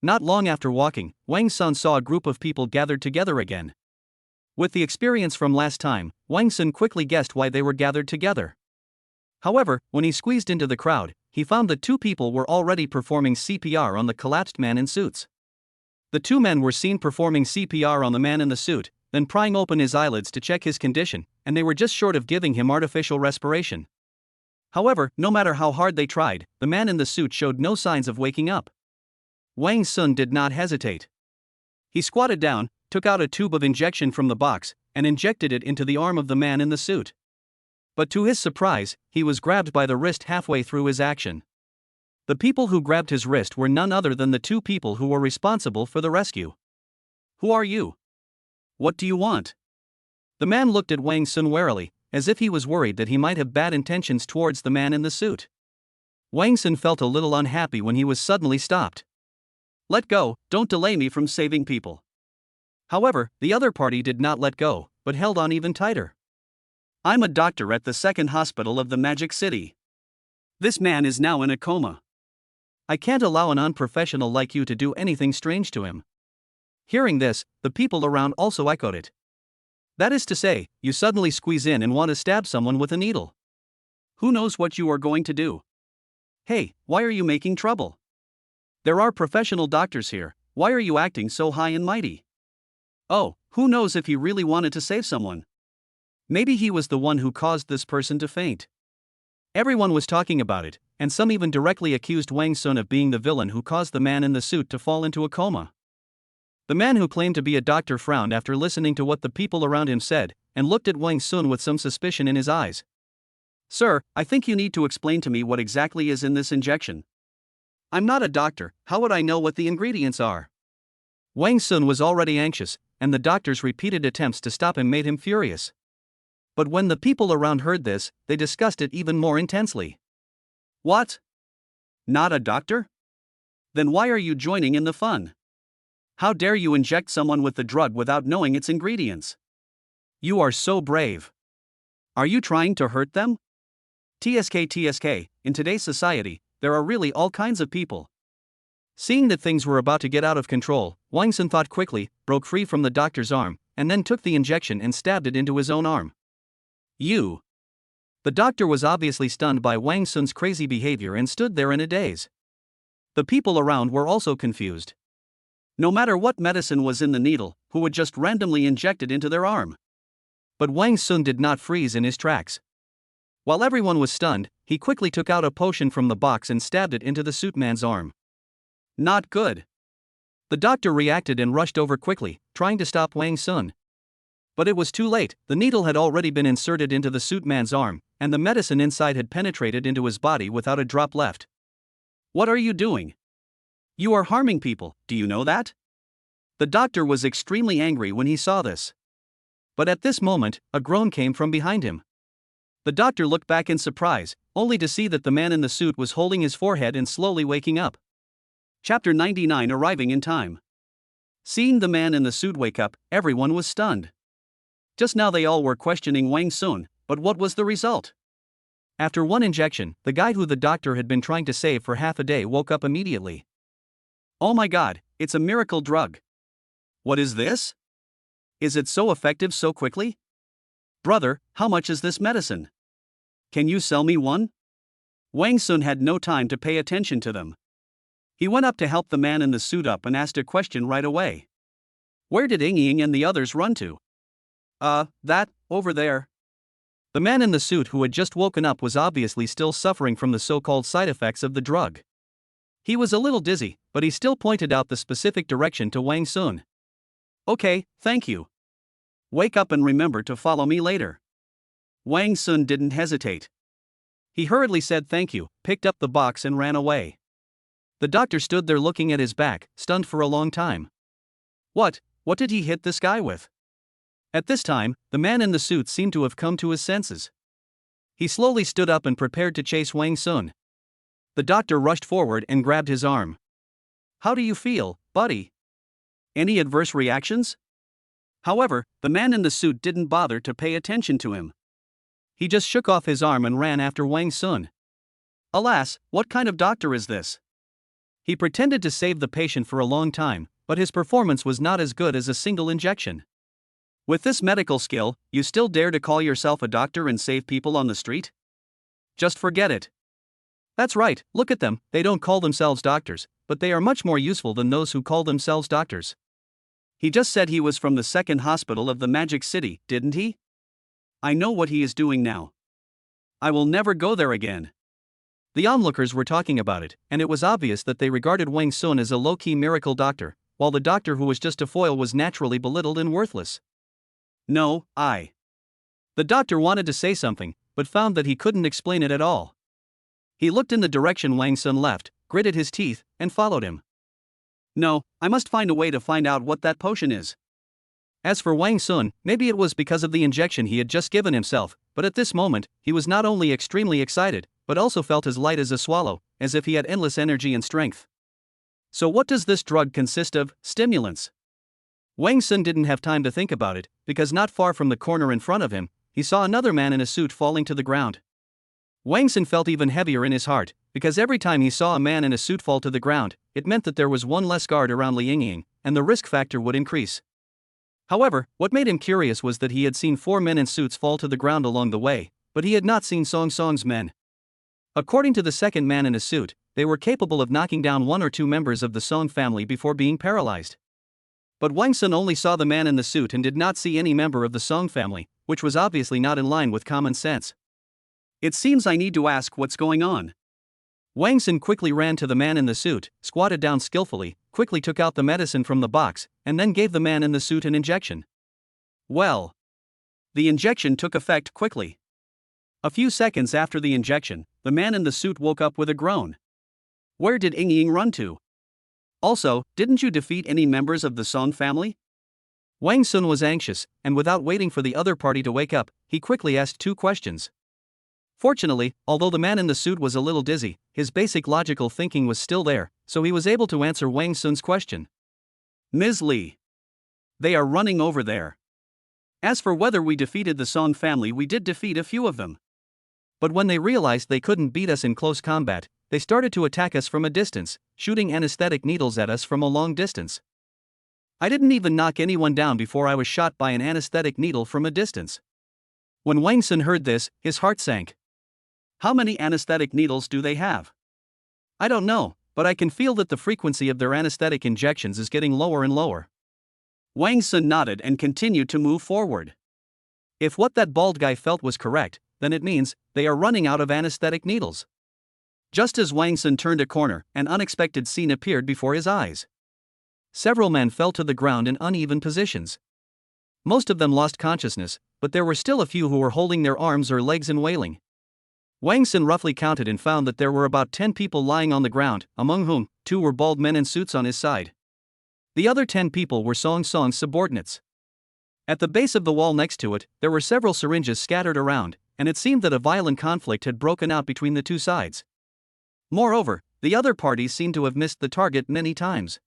Not long after walking, Wang Sun saw a group of people gathered together again. With the experience from last time, Wang Sun quickly guessed why they were gathered together. However, when he squeezed into the crowd, he found that 2 people were already performing CPR on the collapsed man in suits. The 2 men were seen performing CPR on the man in the suit, then prying open his eyelids to check his condition, and they were just short of giving him artificial respiration. However, no matter how hard they tried, the man in the suit showed no signs of waking up. Wang Sun did not hesitate. He squatted down, took out a tube of injection from the box, and injected it into the arm of the man in the suit. But to his surprise, he was grabbed by the wrist halfway through his action. The people who grabbed his wrist were none other than the 2 people who were responsible for the rescue. Who are you? What do you want? The man looked at Wang Sun warily, as if he was worried that he might have bad intentions towards the man in the suit. Wang Sun felt a little unhappy when he was suddenly stopped. Let go, don't delay me from saving people. However, the other party did not let go, but held on even tighter. I'm a doctor at the second hospital of the Magic City. This man is now in a coma. I can't allow an unprofessional like you to do anything strange to him." Hearing this, the people around also echoed it. "That is to say, you suddenly squeeze in and want to stab someone with a needle. Who knows what you are going to do? Hey, why are you making trouble? There are professional doctors here, why are you acting so high and mighty? Oh, who knows if he really wanted to save someone? Maybe he was the one who caused this person to faint." Everyone was talking about it, and some even directly accused Wang Sun of being the villain who caused the man in the suit to fall into a coma. The man who claimed to be a doctor frowned after listening to what the people around him said, and looked at Wang Sun with some suspicion in his eyes. "Sir, I think you need to explain to me what exactly is in this injection. I'm not a doctor, how would I know what the ingredients are?" Wang Sun was already anxious, and the doctor's repeated attempts to stop him made him furious. But when the people around heard this, they discussed it even more intensely. "What? Not a doctor? Then why are you joining in the fun? How dare you inject someone with the drug without knowing its ingredients? You are so brave. Are you trying to hurt them?" TSK, in today's society, there are really all kinds of people. Seeing that things were about to get out of control, Wang Sun thought quickly, broke free from the doctor's arm, and then took the injection and stabbed it into his own arm. "You." The doctor was obviously stunned by Wang Sun's crazy behavior and stood there in a daze. The people around were also confused. No matter what medicine was in the needle, who would just randomly inject it into their arm? But Wang Sun did not freeze in his tracks. While everyone was stunned, he quickly took out a potion from the box and stabbed it into the suit man's arm. Not good. The doctor reacted and rushed over quickly, trying to stop Wang Sun. But it was too late, the needle had already been inserted into the suit man's arm, and the medicine inside had penetrated into his body without a drop left. "What are you doing? You are harming people, do you know that?" The doctor was extremely angry when he saw this. But at this moment, a groan came from behind him. The doctor looked back in surprise, only to see that the man in the suit was holding his forehead and slowly waking up. Chapter 99 Arriving in time. Seeing the man in the suit wake up, everyone was stunned. Just now they all were questioning Wang Sun, but what was the result? After one injection, the guy who the doctor had been trying to save for half a day woke up immediately. "Oh my god, it's a miracle drug. What is this? Is it so effective so quickly? Brother, how much is this medicine? Can you sell me one?" Wang Sun had no time to pay attention to them. He went up to help the man in the suit up and asked a question right away. "Where did Ying and the others run to?" That, over there." The man in the suit who had just woken up was obviously still suffering from the so-called side effects of the drug. He was a little dizzy, but he still pointed out the specific direction to Wang Sun. "Okay, thank you. Wake up and remember to follow me later." Wang Sun didn't hesitate. He hurriedly said thank you, picked up the box and ran away. The doctor stood there looking at his back, stunned for a long time. What did he hit this guy with? At this time, the man in the suit seemed to have come to his senses. He slowly stood up and prepared to chase Wang Sun. The doctor rushed forward and grabbed his arm. "How do you feel, buddy? Any adverse reactions?" However, the man in the suit didn't bother to pay attention to him. He just shook off his arm and ran after Wang Sun. Alas, what kind of doctor is this? He pretended to save the patient for a long time, but his performance was not as good as a single injection. With this medical skill, you still dare to call yourself a doctor and save people on the street? Just forget it. That's right, look at them, they don't call themselves doctors, but they are much more useful than those who call themselves doctors. He just said he was from the second hospital of the Magic City, didn't he? I know what he is doing now. I will never go there again. The onlookers were talking about it, and it was obvious that they regarded Wang Sun as a low-key miracle doctor, while the doctor who was just a foil was naturally belittled and worthless. No, The doctor wanted to say something, but found that he couldn't explain it at all. He looked in the direction Wang Sun left, gritted his teeth, and followed him. No, I must find a way to find out what that potion is. As for Wang Sun, maybe it was because of the injection he had just given himself, but at this moment, he was not only extremely excited, but also felt as light as a swallow, as if he had endless energy and strength. So what does this drug consist of? Stimulants. Wang Sun didn't have time to think about it, because not far from the corner in front of him, he saw another man in a suit falling to the ground. Wang Sun felt even heavier in his heart, because every time he saw a man in a suit fall to the ground, it meant that there was one less guard around Li Yingying, and the risk factor would increase. However, what made him curious was that he had seen 4 men in suits fall to the ground along the way, but he had not seen Song Song's men. According to the second man in a suit, they were capable of knocking down 1 or 2 members of the Song family before being paralyzed. But Wang Sun only saw the man in the suit and did not see any member of the Song family, which was obviously not in line with common sense. It seems I need to ask what's going on. Wang Sun quickly ran to the man in the suit, squatted down skillfully, quickly took out the medicine from the box, and then gave the man in the suit an injection. Well, the injection took effect quickly. A few seconds after the injection, the man in the suit woke up with a groan. Where did Yingying run to? Also, didn't you defeat any members of the Song family? Wang Sun was anxious, and without waiting for the other party to wake up, he quickly asked 2 questions. Fortunately, although the man in the suit was a little dizzy, his basic logical thinking was still there, so he was able to answer Wang Sun's question. Ms. Li. They are running over there. As for whether we defeated the Song family, we did defeat a few of them. But when they realized they couldn't beat us in close combat, they started to attack us from a distance, shooting anesthetic needles at us from a long distance. I didn't even knock anyone down before I was shot by an anesthetic needle from a distance. When Wang Sun heard this, his heart sank. How many anesthetic needles do they have? I don't know, but I can feel that the frequency of their anesthetic injections is getting lower and lower. Wang Sun nodded and continued to move forward. If what that bald guy felt was correct, then it means they are running out of anesthetic needles. Just as Wang Sun turned a corner, an unexpected scene appeared before his eyes. Several men fell to the ground in uneven positions. Most of them lost consciousness, but there were still a few who were holding their arms or legs and wailing. Wang Sun roughly counted and found that there were about 10 people lying on the ground, among whom 2 were bald men in suits on his side. The other 10 people were Song Song's subordinates. At the base of the wall next to it, there were several syringes scattered around, and it seemed that a violent conflict had broken out between the 2 sides. Moreover, the other parties seemed to have missed the target many times.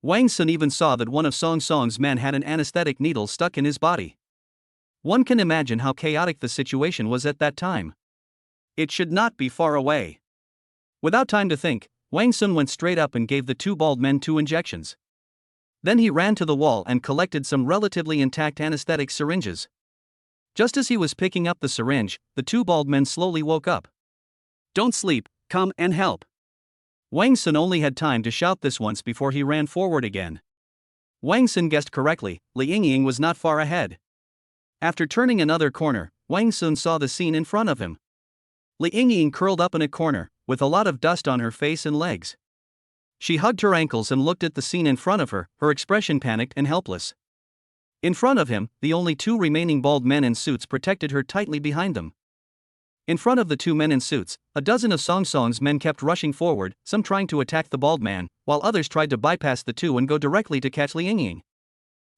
Wang Sun even saw that one of Song Song's men had an anesthetic needle stuck in his body. One can imagine how chaotic the situation was at that time. It should not be far away. Without time to think, Wang Sun went straight up and gave the 2 bald men 2 injections. Then he ran to the wall and collected some relatively intact anesthetic syringes. Just as he was picking up the syringe, the 2 bald men slowly woke up. Don't sleep, come and help. Wang Sun only had time to shout this once before he ran forward again. Wang Sun guessed correctly, Li Yingying was not far ahead. After turning another corner, Wang Sun saw the scene in front of him. Li Yingying curled up in a corner, with a lot of dust on her face and legs. She hugged her ankles and looked at the scene in front of her, her expression panicked and helpless. In front of him, the only 2 remaining bald men in suits protected her tightly behind them. In front of the 2 men in suits, a dozen of Song Song's men kept rushing forward, some trying to attack the bald man, while others tried to bypass the 2 and go directly to catch Li Yingying.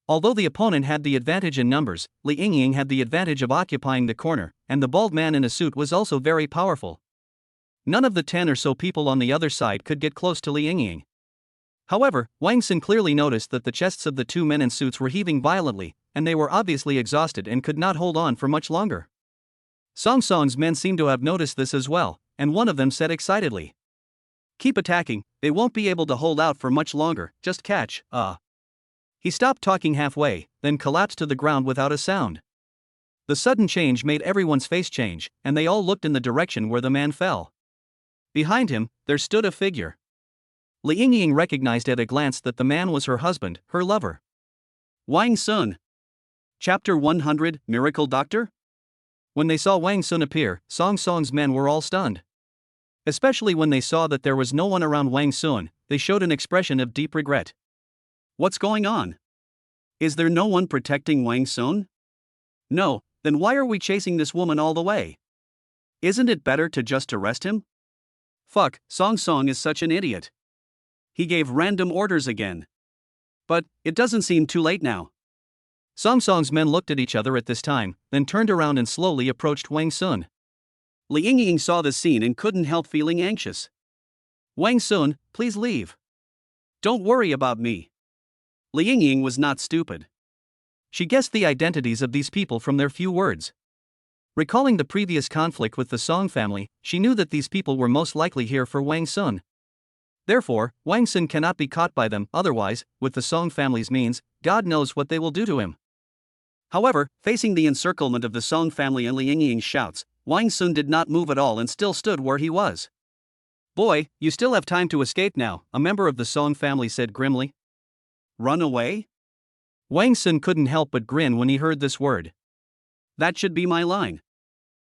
Although the opponent had the advantage in numbers, Li Yingying had the advantage of occupying the corner, and the bald man in a suit was also very powerful. None of the 10 or so people on the other side could get close to Li Yingying. However, Wang Sun clearly noticed that the chests of the 2 men in suits were heaving violently, and they were obviously exhausted and could not hold on for much longer. Song Song's men seemed to have noticed this as well, and one of them said excitedly, "Keep attacking, they won't be able to hold out for much longer, just catch, He stopped talking halfway, then collapsed to the ground without a sound. The sudden change made everyone's face change, and they all looked in the direction where the man fell. Behind him, there stood a figure. Li Yingying recognized at a glance that the man was her husband, her lover. Wang Sun. Chapter 100, Miracle Doctor? When they saw Wang Sun appear, Song Song's men were all stunned. Especially when they saw that there was no one around Wang Sun, they showed an expression of deep regret. What's going on? Is there no one protecting Wang Sun? No, then why are we chasing this woman all the way? Isn't it better to just arrest him? Fuck, Song Song is such an idiot. He gave random orders again. But it doesn't seem too late now. Song Song's men looked at each other at this time, then turned around and slowly approached Wang Sun. Li Yingying saw the scene and couldn't help feeling anxious. Wang Sun, please leave. Don't worry about me. Li Yingying was not stupid. She guessed the identities of these people from their few words. Recalling the previous conflict with the Song family, she knew that these people were most likely here for Wang Sun. Therefore, Wang Sun cannot be caught by them, otherwise, with the Song family's means, God knows what they will do to him. However, facing the encirclement of the Song family and Li Yingying's shouts, Wang Sun did not move at all and still stood where he was. "Boy, you still have time to escape now," a member of the Song family said grimly. "Run away?" Wang Sun couldn't help but grin when he heard this word. "That should be my line.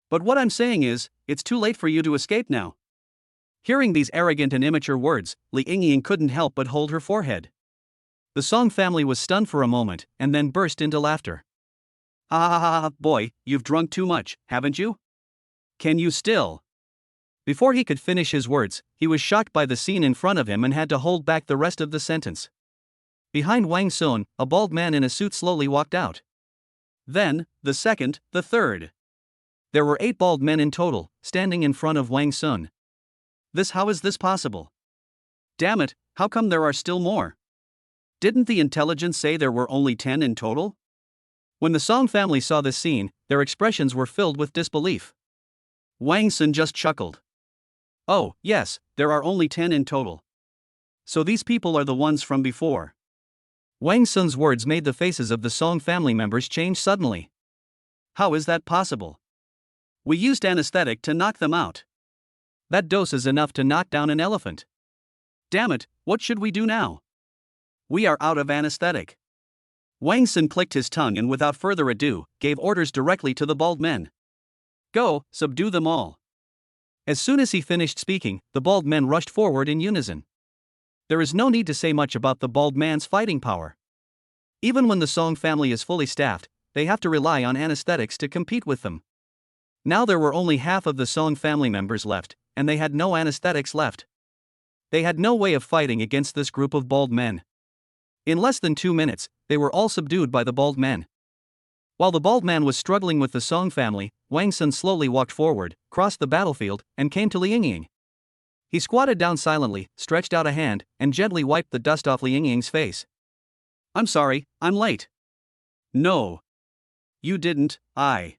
But what I'm saying is, it's too late for you to escape now." Hearing these arrogant and immature words, Li Yingying couldn't help but hold her forehead. The Song family was stunned for a moment, and then burst into laughter. "Ha ha ha ha, boy, you've drunk too much, haven't you? Can you still?" Before he could finish his words, he was shocked by the scene in front of him and had to hold back the rest of the sentence. Behind Wang Sun, a bald man in a suit slowly walked out. Then, the second, the third. There were 8 bald men in total, standing in front of Wang Sun. How is this possible? Damn it, how come there are still more? Didn't the intelligence say there were only 10 in total? When the Song family saw this scene, their expressions were filled with disbelief. Wang Sun just chuckled. "Oh, yes, there are only 10 in total. So these people are the ones from before." Wang Sun's words made the faces of the Song family members change suddenly. "How is that possible? We used anesthetic to knock them out. That dose is enough to knock down an elephant. Damn it, what should we do now? We are out of anesthetic." Wang Sun clicked his tongue and without further ado, gave orders directly to the bald men. "Go, subdue them all." As soon as he finished speaking, the bald men rushed forward in unison. There is no need to say much about the bald man's fighting power. Even when the Song family is fully staffed, they have to rely on anesthetics to compete with them. Now there were only half of the Song family members left, and they had no anesthetics left. They had no way of fighting against this group of bald men. In less than 2 minutes, they were all subdued by the bald men. While the bald man was struggling with the Song family, Wang Sun slowly walked forward, crossed the battlefield, and came to Li Yingying. He squatted down silently, stretched out a hand, and gently wiped the dust off Li Yingying's face. "I'm sorry, I'm late." "No. You didn't, I."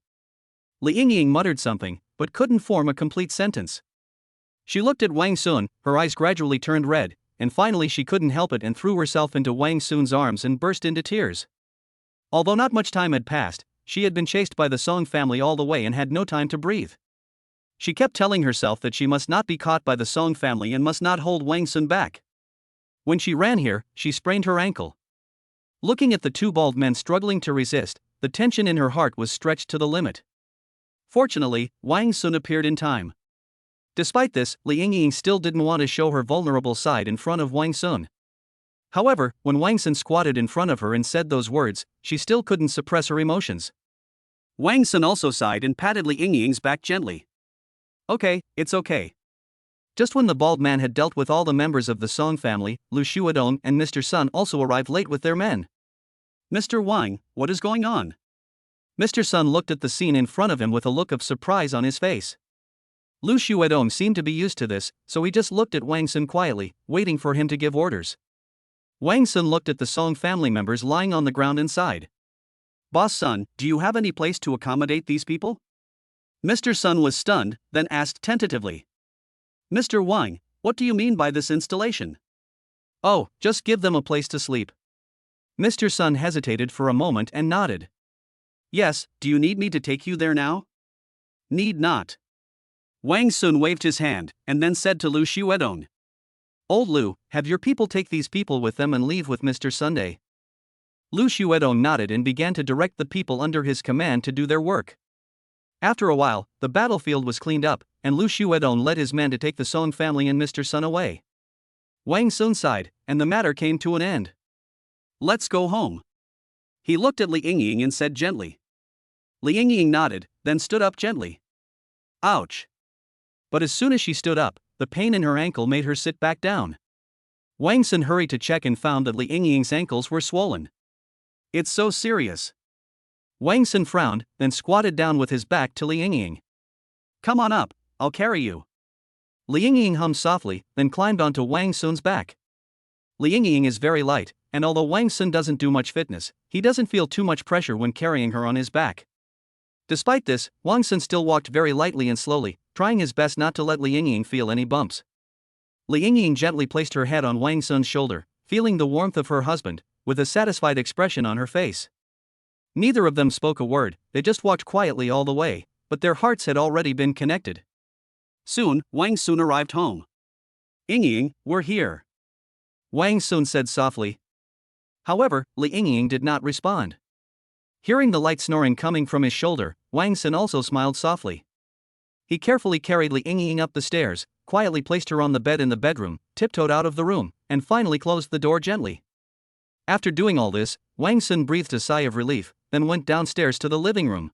Li Yingying muttered something, but couldn't form a complete sentence. She looked at Wang Sun, her eyes gradually turned red, and finally she couldn't help it and threw herself into Wang Sun's arms and burst into tears. Although not much time had passed, she had been chased by the Song family all the way and had no time to breathe. She kept telling herself that she must not be caught by the Song family and must not hold Wang Sun back. When she ran here, she sprained her ankle. Looking at the 2 bald men struggling to resist, the tension in her heart was stretched to the limit. Fortunately, Wang Sun appeared in time. Despite this, Li Yingying still didn't want to show her vulnerable side in front of Wang Sun. However, when Wang Sun squatted in front of her and said those words, she still couldn't suppress her emotions. Wang Sun also sighed and patted Li Yingying's back gently. "Okay, it's okay." Just when the bald man had dealt with all the members of the Song family, Lu Xuedong and Mr. Sun also arrived late with their men. "Mr. Wang, what is going on?" Mr. Sun looked at the scene in front of him with a look of surprise on his face. Lu Xuedong seemed to be used to this, so he just looked at Wang Sun quietly, waiting for him to give orders. Wang Sun looked at the Song family members lying on the ground and sighed. "Boss Sun, do you have any place to accommodate these people?" Mr. Sun was stunned, then asked tentatively. "Mr. Wang, what do you mean by this installation?" "Oh, just give them a place to sleep." Mr. Sun hesitated for a moment and nodded. "Yes, do you need me to take you there now?" "Need not." Wang Sun waved his hand, and then said to Lu Xuedong, "Old Lu, have your people take these people with them and leave with Mr. Sunday." Lu Xuedong nodded and began to direct the people under his command to do their work. After a while, the battlefield was cleaned up, and Lu Xuedong led his men to take the Song family and Mr. Sun away. Wang Sun sighed, and the matter came to an end. "Let's go home." He looked at Li Yingying and said gently. Li Yingying nodded, then stood up gently. Ouch. But as soon as she stood up, the pain in her ankle made her sit back down. Wang Sun hurried to check and found that Li Yingying's ankles were swollen. "It's so serious." Wang Sun frowned, then squatted down with his back to Li Yingying. "Come on up, I'll carry you." Li Yingying hummed softly, then climbed onto Wang Sun's back. Li Yingying is very light, and although Wang Sun doesn't do much fitness, he doesn't feel too much pressure when carrying her on his back. Despite this, Wang Sun still walked very lightly and slowly, trying his best not to let Li Yingying feel any bumps. Li Yingying gently placed her head on Wang Sun's shoulder, feeling the warmth of her husband, with a satisfied expression on her face. Neither of them spoke a word, they just walked quietly all the way, but their hearts had already been connected. Soon, Wang Sun arrived home. "Yingying, we're here," Wang Sun said softly. However, Li Yingying did not respond. Hearing the light snoring coming from his shoulder, Wang Sun also smiled softly. He carefully carried Li Yingying up the stairs, quietly placed her on the bed in the bedroom, tiptoed out of the room, and finally closed the door gently. After doing all this, Wang Sun breathed a sigh of relief, then went downstairs to the living room.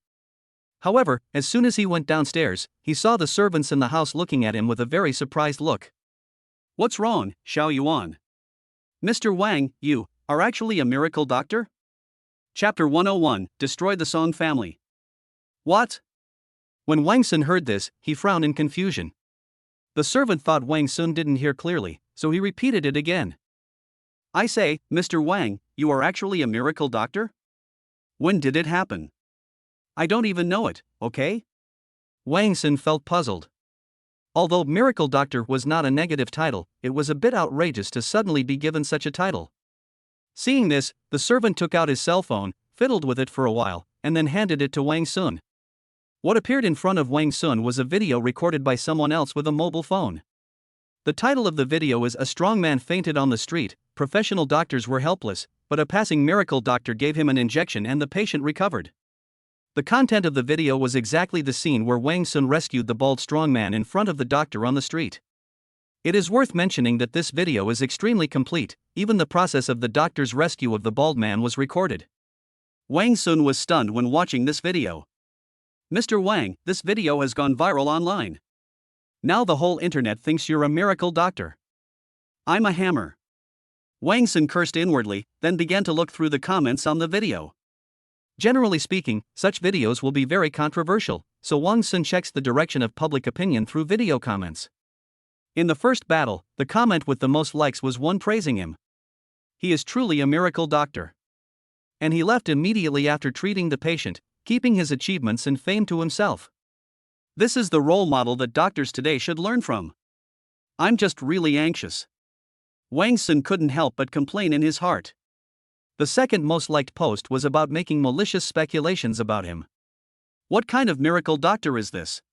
However, as soon as he went downstairs, he saw the servants in the house looking at him with a very surprised look. "What's wrong, Xiao Yuan? Mr. Wang, you are actually a miracle doctor?" Chapter 101, Destroy the Song Family. What? When Wang Sun heard this, he frowned in confusion. The servant thought Wang Sun didn't hear clearly, so he repeated it again. "I say, Mr. Wang, you are actually a miracle doctor? When did it happen? I don't even know it, okay?" Wang Sun felt puzzled. Although miracle doctor was not a negative title, it was a bit outrageous to suddenly be given such a title. Seeing this, the servant took out his cell phone, fiddled with it for a while, and then handed it to Wang Sun. What appeared in front of Wang Sun was a video recorded by someone else with a mobile phone. The title of the video is "A Strong Man Fainted on the Street, Professional Doctors Were Helpless, but a Passing Miracle Doctor Gave Him an Injection and the Patient Recovered." The content of the video was exactly the scene where Wang Sun rescued the bald strong man in front of the doctor on the street. It is worth mentioning that this video is extremely complete, even the process of the doctor's rescue of the bald man was recorded. Wang Sun was stunned when watching this video. "Mr. Wang, this video has gone viral online. Now the whole internet thinks you're a miracle doctor. I'm a hammer." Wang Sun cursed inwardly, then began to look through the comments on the video. Generally speaking, such videos will be very controversial, so Wang Sun checks the direction of public opinion through video comments. In the first battle, the comment with the most likes was one praising him. "He is truly a miracle doctor." And he left immediately after treating the patient, keeping his achievements and fame to himself. This is the role model that doctors today should learn from. "I'm just really anxious." Wang Sun couldn't help but complain in his heart. The second most liked post was about making malicious speculations about him. "What kind of miracle doctor is this?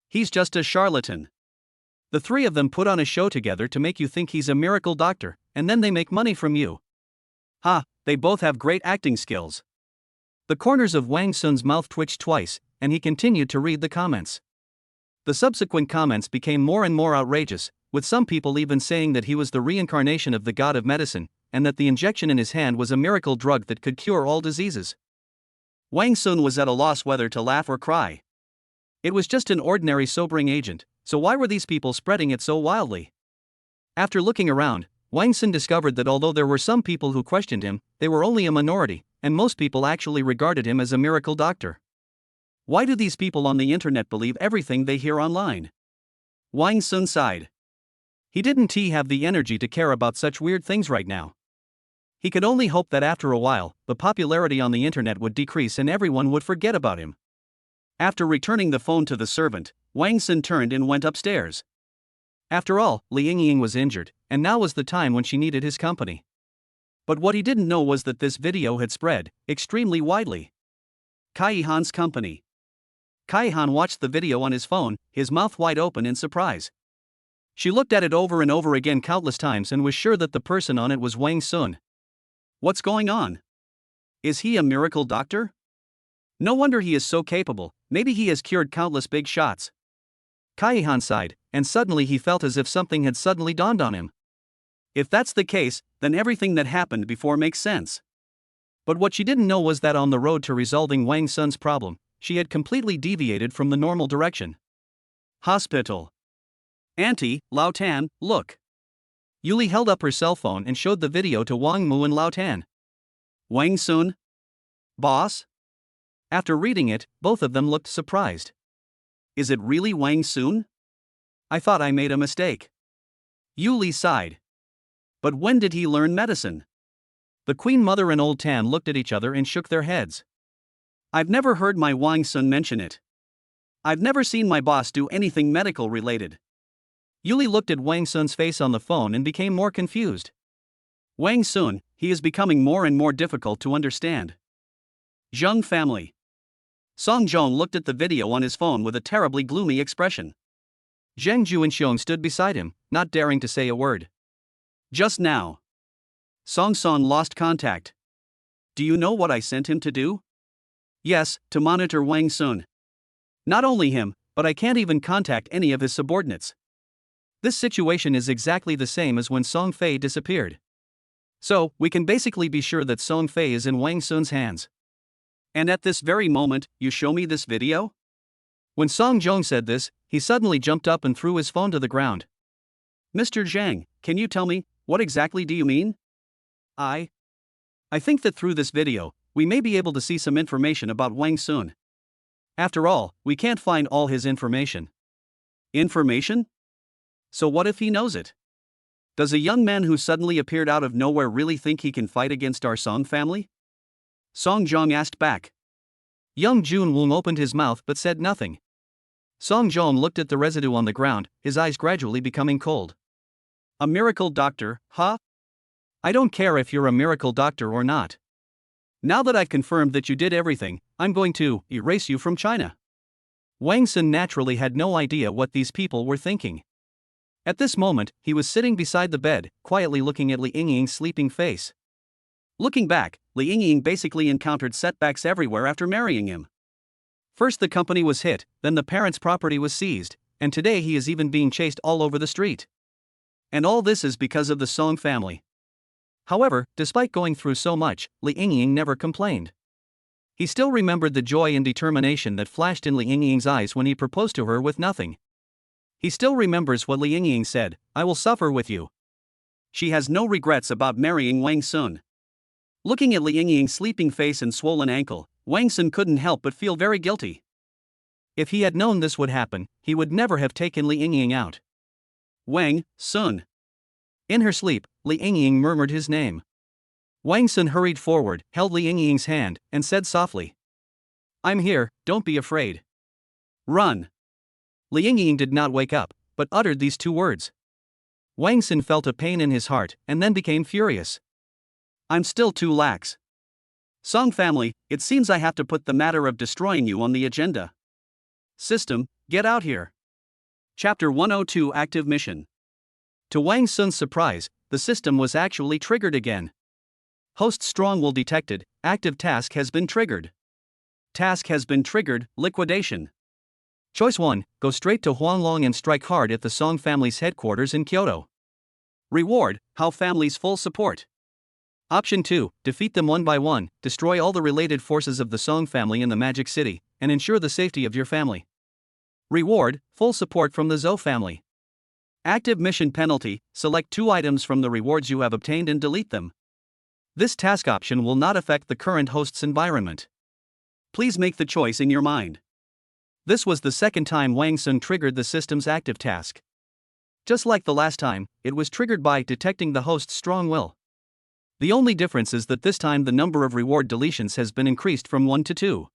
He's just a charlatan." The three of them put on a show together to make you think he's a miracle doctor, and then they make money from you. Ha, they both have great acting skills. The corners of Wang Sun's mouth twitched twice, and he continued to read the comments. The subsequent comments became more and more outrageous, with some people even saying that he was the reincarnation of the god of medicine, and that the injection in his hand was a miracle drug that could cure all diseases. Wang Sun was at a loss whether to laugh or cry. It was just an ordinary sobering agent, so why were these people spreading it so wildly? After looking around, Wang Sun discovered that although there were some people who questioned him, they were only a minority, and most people actually regarded him as a miracle doctor. Why do these people on the internet believe everything they hear online? Wang Sun sighed. He didn't have the energy to care about such weird things right now. He could only hope that after a while, the popularity on the internet would decrease and everyone would forget about him. After returning the phone to the servant, Wang Sun turned and went upstairs. After all, Li Yingying was injured, and now was the time when she needed his company. But what he didn't know was that this video had spread extremely widely. Kaihan's company. Kaihan watched the video on his phone, his mouth wide open in surprise. She looked at it over and over again countless times and was sure that the person on it was Wang Sun. What's going on? Is he a miracle doctor? No wonder he is so capable, maybe he has cured countless big shots. Kaihan sighed, and suddenly he felt as if something had suddenly dawned on him. If that's the case, then everything that happened before makes sense. But what she didn't know was that on the road to resolving Wang Sun's problem, she had completely deviated from the normal direction. Hospital. "Auntie, Lao Tan, look." Yuli held up her cell phone and showed the video to Wang Mu and Lao Tan. "Wang Sun? Boss?" After reading it, both of them looked surprised. "Is it really Wang Sun? I thought I made a mistake." Yuli sighed. "But when did he learn medicine?" The Queen Mother and Old Tan looked at each other and shook their heads. I've never heard my Wang Sun mention it. I've never seen my boss do anything medical related. Yuli looked at Wang Sun's face on the phone and became more confused. Wang Sun, he is becoming more and more difficult to understand. Zheng family. Song Zhong looked at the video on his phone with a terribly gloomy expression. Zheng Juanxiong stood beside him, not daring to say a word. Just now. Song Son lost contact. Do you know what I sent him to do? Yes, to monitor Wang Sun. Not only him, but I can't even contact any of his subordinates. This situation is exactly the same as when Song Fei disappeared. So, we can basically be sure that Song Fei is in Wang Sun's hands. And at this very moment, you show me this video? When Song Zhong said this, he suddenly jumped up and threw his phone to the ground. Mr. Zhang, can you tell me, what exactly do you mean? I think that through this video, we may be able to see some information about Wang Sun. After all, we can't find all his information. Information? So what if he knows it? Does a young man who suddenly appeared out of nowhere really think he can fight against our Song family? Song Zhong asked back. Young Jun Wong opened his mouth but said nothing. Song Zhong looked at the residue on the ground, his eyes gradually becoming cold. A miracle doctor, huh? I don't care if you're a miracle doctor or not. Now that I've confirmed that you did everything, I'm going to erase you from China. Wang Sun naturally had no idea what these people were thinking. At this moment, he was sitting beside the bed, quietly looking at Li Yingying's sleeping face. Looking back, Li Yingying basically encountered setbacks everywhere after marrying him. First the company was hit, then the parents' property was seized, and today he is even being chased all over the street. And all this is because of the Song family. However, despite going through so much, Li Yingying never complained. He still remembered the joy and determination that flashed in Li Yingying's eyes when he proposed to her with nothing. He still remembers what Li Yingying said, "I will suffer with you." She has no regrets about marrying Wang Sun. Looking at Li Yingying's sleeping face and swollen ankle, Wang Sun couldn't help but feel very guilty. If he had known this would happen, he would never have taken Li Yingying out. Wang Sun. In her sleep, Li Yingying murmured his name. Wang Sun hurried forward, held Li Yingying's hand, and said softly, "I'm here, don't be afraid. Run." Li Yingying did not wake up, but uttered these two words. Wang Sun felt a pain in his heart, and then became furious. I'm still too lax. Song family, it seems I have to put the matter of destroying you on the agenda. System, get out here. Chapter 102 Active Mission. To Wang Sun's surprise, the system was actually triggered again. Host Strongwill detected, active task has been triggered. Task has been triggered, liquidation. Choice 1, go straight to Huanglong and strike hard at the Song family's headquarters in Kyoto. Reward, Hao family's full support. Option 2, defeat them one by one, destroy all the related forces of the Song family in the Magic City, and ensure the safety of your family. Reward, full support from the Zhou family. Active mission penalty, select 2 items from the rewards you have obtained and delete them. This task option will not affect the current host's environment. Please make the choice in your mind. This was the second time Wang Sun triggered the system's active task. Just like the last time, it was triggered by detecting the host's strong will. The only difference is that this time the number of reward deletions has been increased from 1 to 2.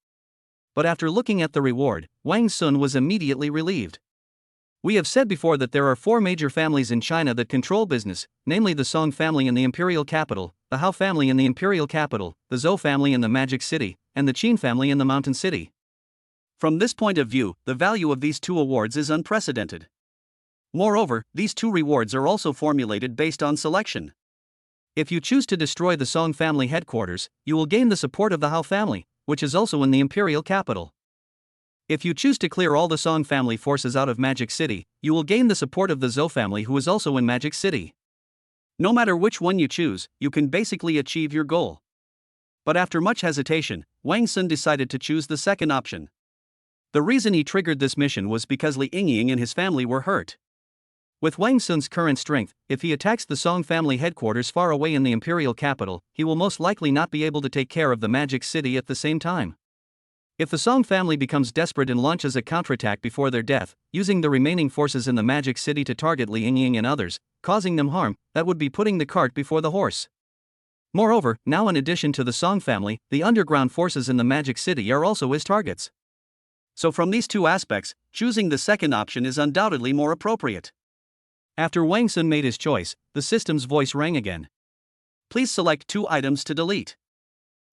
But after looking at the reward, Wang Sun was immediately relieved. We have said before that there are 4 major families in China that control business, namely the Song family in the imperial capital, the Hao family in the imperial capital, the Zhou family in the Magic City, and the Qin family in the Mountain City. From this point of view, the value of these 2 awards is unprecedented. Moreover, these 2 rewards are also formulated based on selection. If you choose to destroy the Song family headquarters, you will gain the support of the Hao family, which is also in the imperial capital. If you choose to clear all the Song family forces out of Magic City, you will gain the support of the Zhou family, who is also in Magic City. No matter which one you choose, you can basically achieve your goal. But after much hesitation, Wang Sun decided to choose the second option. The reason he triggered this mission was because Li Yingying and his family were hurt. With Wang Sun's current strength, if he attacks the Song family headquarters far away in the imperial capital, he will most likely not be able to take care of the Magic City at the same time. If the Song family becomes desperate and launches a counterattack before their death, using the remaining forces in the Magic City to target Li Yingying and others, causing them harm, that would be putting the cart before the horse. Moreover, now in addition to the Song family, the underground forces in the Magic City are also his targets. So from these two aspects, choosing the second option is undoubtedly more appropriate. After Wang Sun made his choice, the system's voice rang again. Please select 2 items to delete.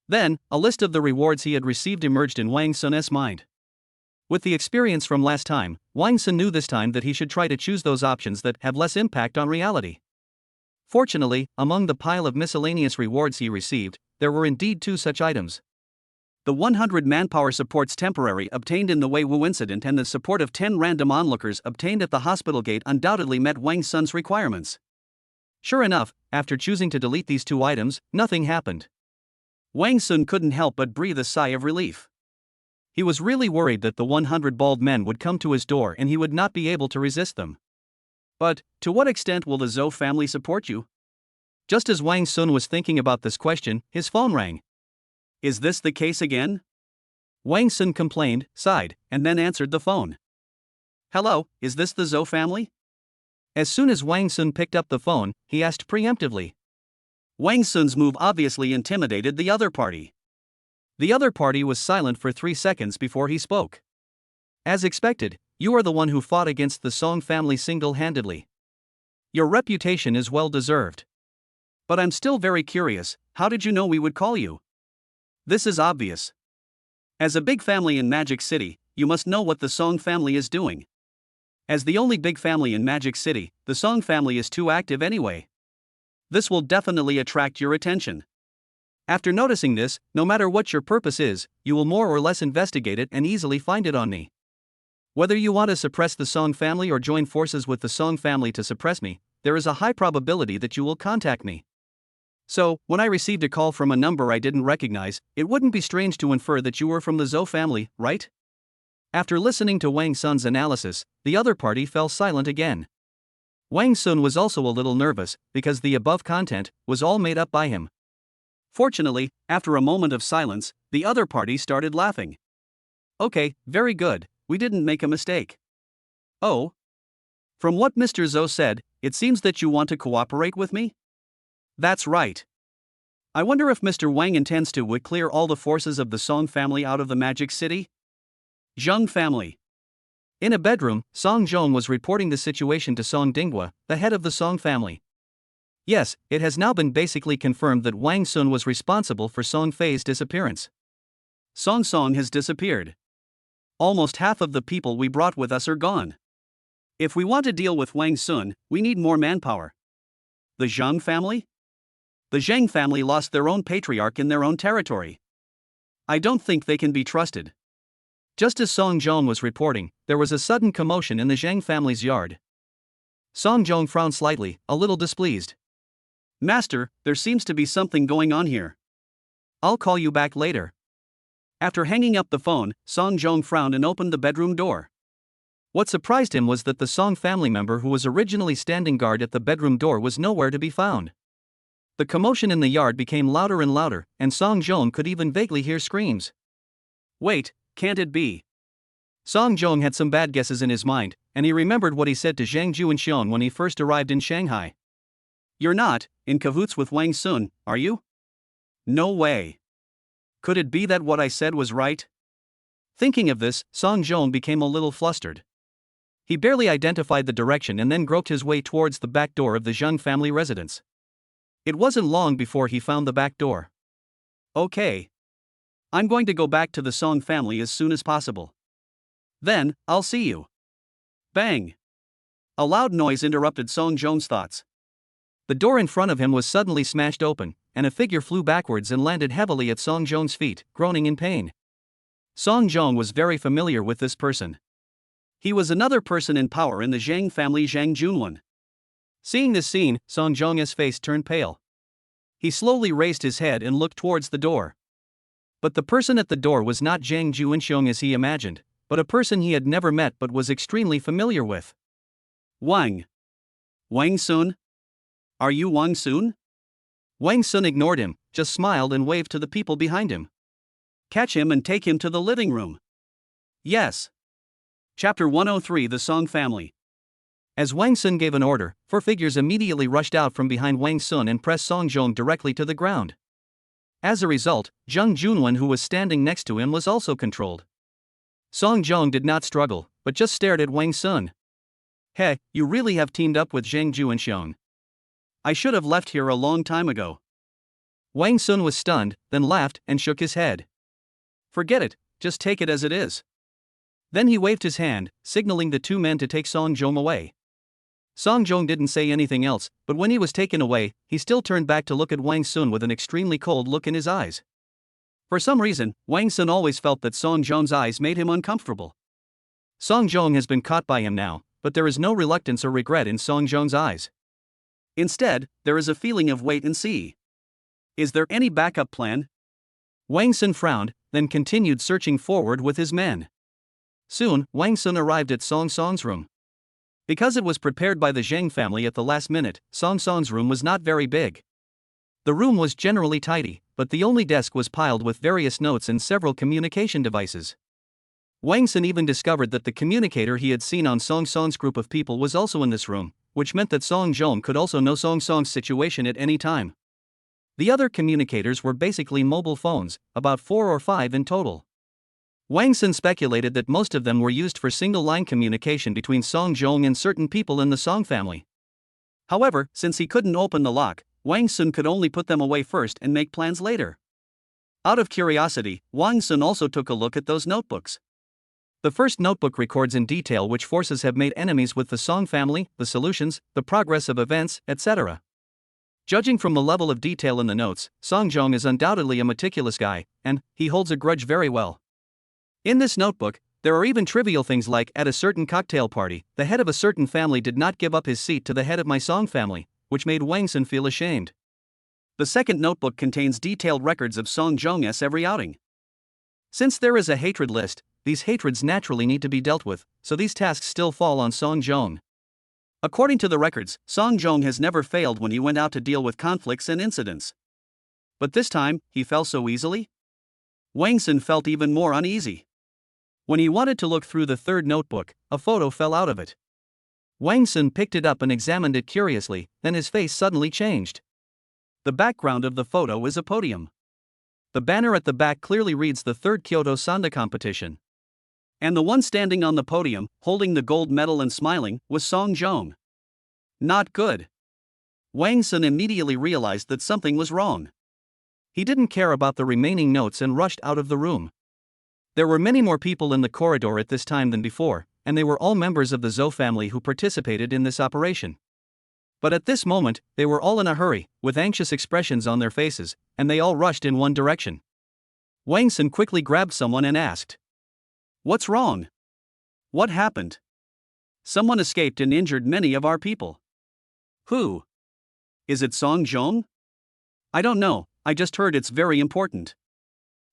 Then, a list of the rewards he had received emerged in Wang Sun's mind. With the experience from last time, Wang Sun knew this time that he should try to choose those options that have less impact on reality. Fortunately, among the pile of miscellaneous rewards he received, there were indeed 2 such items. The 100 manpower supports temporary obtained in the Wei Wu incident and the support of 10 random onlookers obtained at the hospital gate undoubtedly met Wang Sun's requirements. Sure enough, after choosing to delete these 2 items, nothing happened. Wang Sun couldn't help but breathe a sigh of relief. He was really worried that the 100 bald men would come to his door and he would not be able to resist them. But, to what extent will the Zhou family support you? Just as Wang Sun was thinking about this question, his phone rang. Is this the case again? Wang Sun complained, sighed, and then answered the phone. Hello, is this the Zhou family? As soon as Wang Sun picked up the phone, he asked preemptively. Wang Sun's move obviously intimidated the other party. The other party was silent for 3 seconds before he spoke. As expected, you are the one who fought against the Song family single-handedly. Your reputation is well deserved. But I'm still very curious, how did you know we would call you? This is obvious. As a big family in Magic City, you must know what the Song family is doing. As the only big family in Magic City, the Song family is too active anyway. This will definitely attract your attention. After noticing this, no matter what your purpose is, you will more or less investigate it and easily find it on me. Whether you want to suppress the Song family or join forces with the Song family to suppress me, there is a high probability that you will contact me. So, when I received a call from a number I didn't recognize, it wouldn't be strange to infer that you were from the Zhou family, right? After listening to Wang Sun's analysis, the other party fell silent again. Wang Sun was also a little nervous, because the above content was all made up by him. Fortunately, after a moment of silence, the other party started laughing. Okay, very good, we didn't make a mistake. Oh? From what Mr. Zhou said, it seems that you want to cooperate with me? That's right. I wonder if Mr. Wang intends to clear all the forces of the Song family out of the Magic City? Zheng family. In a bedroom, Song Zhong was reporting the situation to Song Dinghua, the head of the Song family. Yes, it has now been basically confirmed that Wang Sun was responsible for Song Fei's disappearance. Song Song has disappeared. Almost half of the people we brought with us are gone. If we want to deal with Wang Sun, we need more manpower. The Zheng family? The Zheng family lost their own patriarch in their own territory. I don't think they can be trusted. Just as Song Zhong was reporting, there was a sudden commotion in the Zheng family's yard. Song Zhong frowned slightly, a little displeased. Master, there seems to be something going on here. I'll call you back later. After hanging up the phone, Song Zhong frowned and opened the bedroom door. What surprised him was that the Song family member who was originally standing guard at the bedroom door was nowhere to be found. The commotion in the yard became louder and louder, and Song Zhong could even vaguely hear screams. Wait, can't it be? Song Zhong had some bad guesses in his mind, and he remembered what he said to Zhang Juanxian when he first arrived in Shanghai. You're not in cahoots with Wang Sun, are you? No way. Could it be that what I said was right? Thinking of this, Song Zhong became a little flustered. He barely identified the direction and then groped his way towards the back door of the Zheng family residence. It wasn't long before he found the back door. Okay. I'm going to go back to the Song family as soon as possible. Then, I'll see you. Bang! A loud noise interrupted Song Zhong's thoughts. The door in front of him was suddenly smashed open, and a figure flew backwards and landed heavily at Song Zhong's feet, groaning in pain. Song Zhong was very familiar with this person. He was another person in power in the Zhang family, Zhang Junlun. Seeing this scene, Song Zhong's face turned pale. He slowly raised his head and looked towards the door. But the person at the door was not Zhang Juanxiong as he imagined, but a person he had never met but was extremely familiar with. Wang Sun? Are you Wang Sun? Wang Sun ignored him, just smiled and waved to the people behind him. Catch him and take him to the living room. Yes. Chapter 103, The Song Family. As Wang Sun gave an order, 4 figures immediately rushed out from behind Wang Sun and pressed Song Zhong directly to the ground. As a result, Zhang Junwen, who was standing next to him, was also controlled. Song Zhong did not struggle, but just stared at Wang Sun. "Hey, you really have teamed up with Zhang Ju and Xiong. I should have left here a long time ago." Wang Sun was stunned, then laughed and shook his head. "Forget it, just take it as it is." Then he waved his hand, signaling the 2 men to take Song Zhong away. Song Zhong didn't say anything else, but when he was taken away, he still turned back to look at Wang Sun with an extremely cold look in his eyes. For some reason, Wang Sun always felt that Song Zhong's eyes made him uncomfortable. Song Zhong has been caught by him now, but there is no reluctance or regret in Song Zhong's eyes. Instead, there is a feeling of wait and see. Is there any backup plan? Wang Sun frowned, then continued searching forward with his men. Soon, Wang Sun arrived at Song Song's room. Because it was prepared by the Zhang family at the last minute, Song Song's room was not very big. The room was generally tidy, but the only desk was piled with various notes and several communication devices. Wang Sun even discovered that the communicator he had seen on Song Song's group of people was also in this room, which meant that Song Zhong could also know Song Song's situation at any time. The other communicators were basically mobile phones, about 4 or 5 in total. Wang Sun speculated that most of them were used for single-line communication between Song Zhong and certain people in the Song family. However, since he couldn't open the lock, Wang Sun could only put them away first and make plans later. Out of curiosity, Wang Sun also took a look at those notebooks. The first notebook records in detail which forces have made enemies with the Song family, the solutions, the progress of events, etc. Judging from the level of detail in the notes, Song Zhong is undoubtedly a meticulous guy, and he holds a grudge very well. In this notebook, there are even trivial things like, at a certain cocktail party, the head of a certain family did not give up his seat to the head of my Song family, which made Wang Sun feel ashamed. The second notebook contains detailed records of Song Zhong's every outing. Since there is a hatred list, these hatreds naturally need to be dealt with, so these tasks still fall on Song Zhong. According to the records, Song Zhong has never failed when he went out to deal with conflicts and incidents. But this time, he fell so easily? Wang Sun felt even more uneasy. When he wanted to look through the third notebook, a photo fell out of it. Wang Sun picked it up and examined it curiously, then his face suddenly changed. The background of the photo is a podium. The banner at the back clearly reads the 3rd Kyoto Sanda competition. And the one standing on the podium, holding the gold medal and smiling, was Song Zhong. Not good. Wang Sun immediately realized that something was wrong. He didn't care about the remaining notes and rushed out of the room. There were many more people in the corridor at this time than before, and they were all members of the Zhou family who participated in this operation. But at this moment, they were all in a hurry, with anxious expressions on their faces, and they all rushed in one direction. Wang Sun quickly grabbed someone and asked, "What's wrong? What happened? Someone escaped and injured many of our people." "Who? Is it Song Zhong?" "I don't know, I just heard it's very important.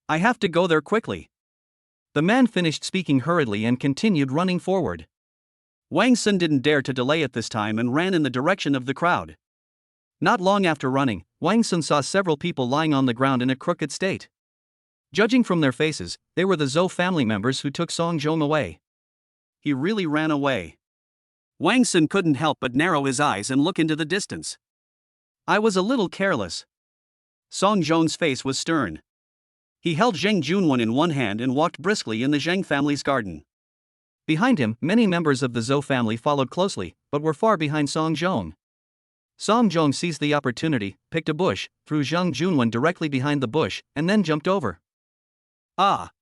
I have to go there quickly." The man finished speaking hurriedly and continued running forward. Wang Sun didn't dare to delay at this time and ran in the direction of the crowd. Not long after running, Wang Sun saw several people lying on the ground in a crooked state. Judging from their faces, they were the Zhou family members who took Song Zhong away. He really ran away. Wang Sun couldn't help but narrow his eyes and look into the distance. "I was a little careless." Song Zhong's face was stern. He held Zhang Junwen in one hand and walked briskly in the Zhang family's garden. Behind him, many members of the Zhou family followed closely, but were far behind Song Zhong. Song Zhong seized the opportunity, picked a bush, threw Zhang Junwen directly behind the bush, and then jumped over. Ah!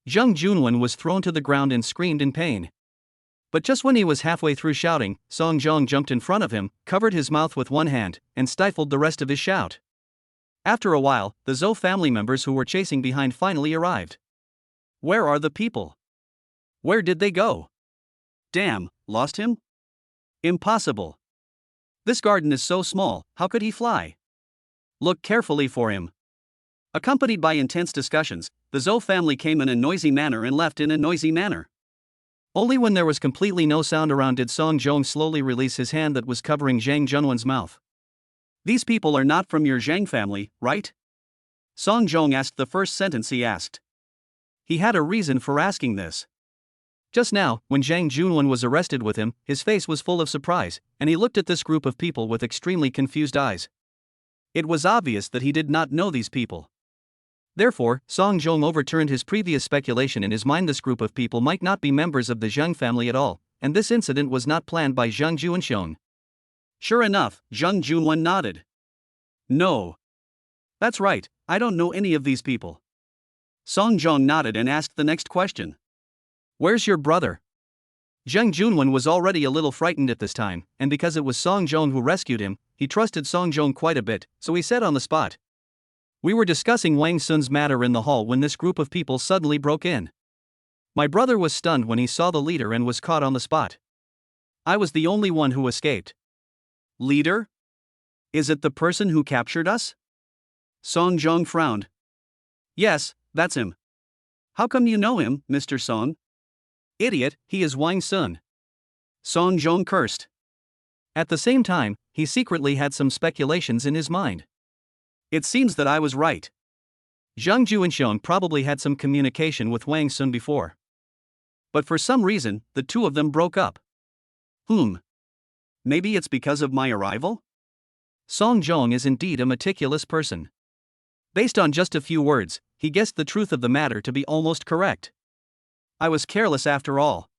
Zhang Junwen was thrown to the ground and screamed in pain. But just when he was halfway through shouting, Song Zhong jumped in front of him, covered his mouth with one hand, and stifled the rest of his shout. After a while, the Zhou family members who were chasing behind finally arrived. "Where are the people? Where did they go? Damn, lost him? Impossible. This garden is so small, how could he fly? Look carefully for him." Accompanied by intense discussions, the Zhou family came in a noisy manner and left in a noisy manner. Only when there was completely no sound around did Song Zhong slowly release his hand that was covering Zhang Junwen's mouth. "These people are not from your Zhang family, right?" Song Zhong asked the first sentence he asked. He had a reason for asking this. Just now, when Zhang Junwen was arrested with him, his face was full of surprise, and he looked at this group of people with extremely confused eyes. It was obvious that he did not know these people. Therefore, Song Zhong overturned his previous speculation in his mind. This group of people might not be members of the Zheng family at all, and this incident was not planned by Zhang Juanxiong. Sure enough, Zhang Junwen nodded. No. That's right, I don't know any of these people. Song Zhong nodded and asked the next question. Where's your brother? Zhang Junwen was already a little frightened at this time, and because it was Song Zhong who rescued him, he trusted Song Zhong quite a bit, so he said on the spot. We were discussing Wang Sun's matter in the hall when this group of people suddenly broke in. My brother was stunned when he saw the leader and was caught on the spot. I was the only one who escaped. Leader? Is it the person who captured us? Song Zhong frowned. Yes, that's him. How come you know him, Mr. Song? Idiot, he is Wang Sun. Song Zhong cursed. At the same time, he secretly had some speculations in his mind. It seems that I was right. Zhang Juanxiong probably had some communication with Wang Sun before. But for some reason, the two of them broke up. Maybe it's because of my arrival? Song Zhong is indeed a meticulous person. Based on just a few words, he guessed the truth of the matter to be almost correct. I was careless after all.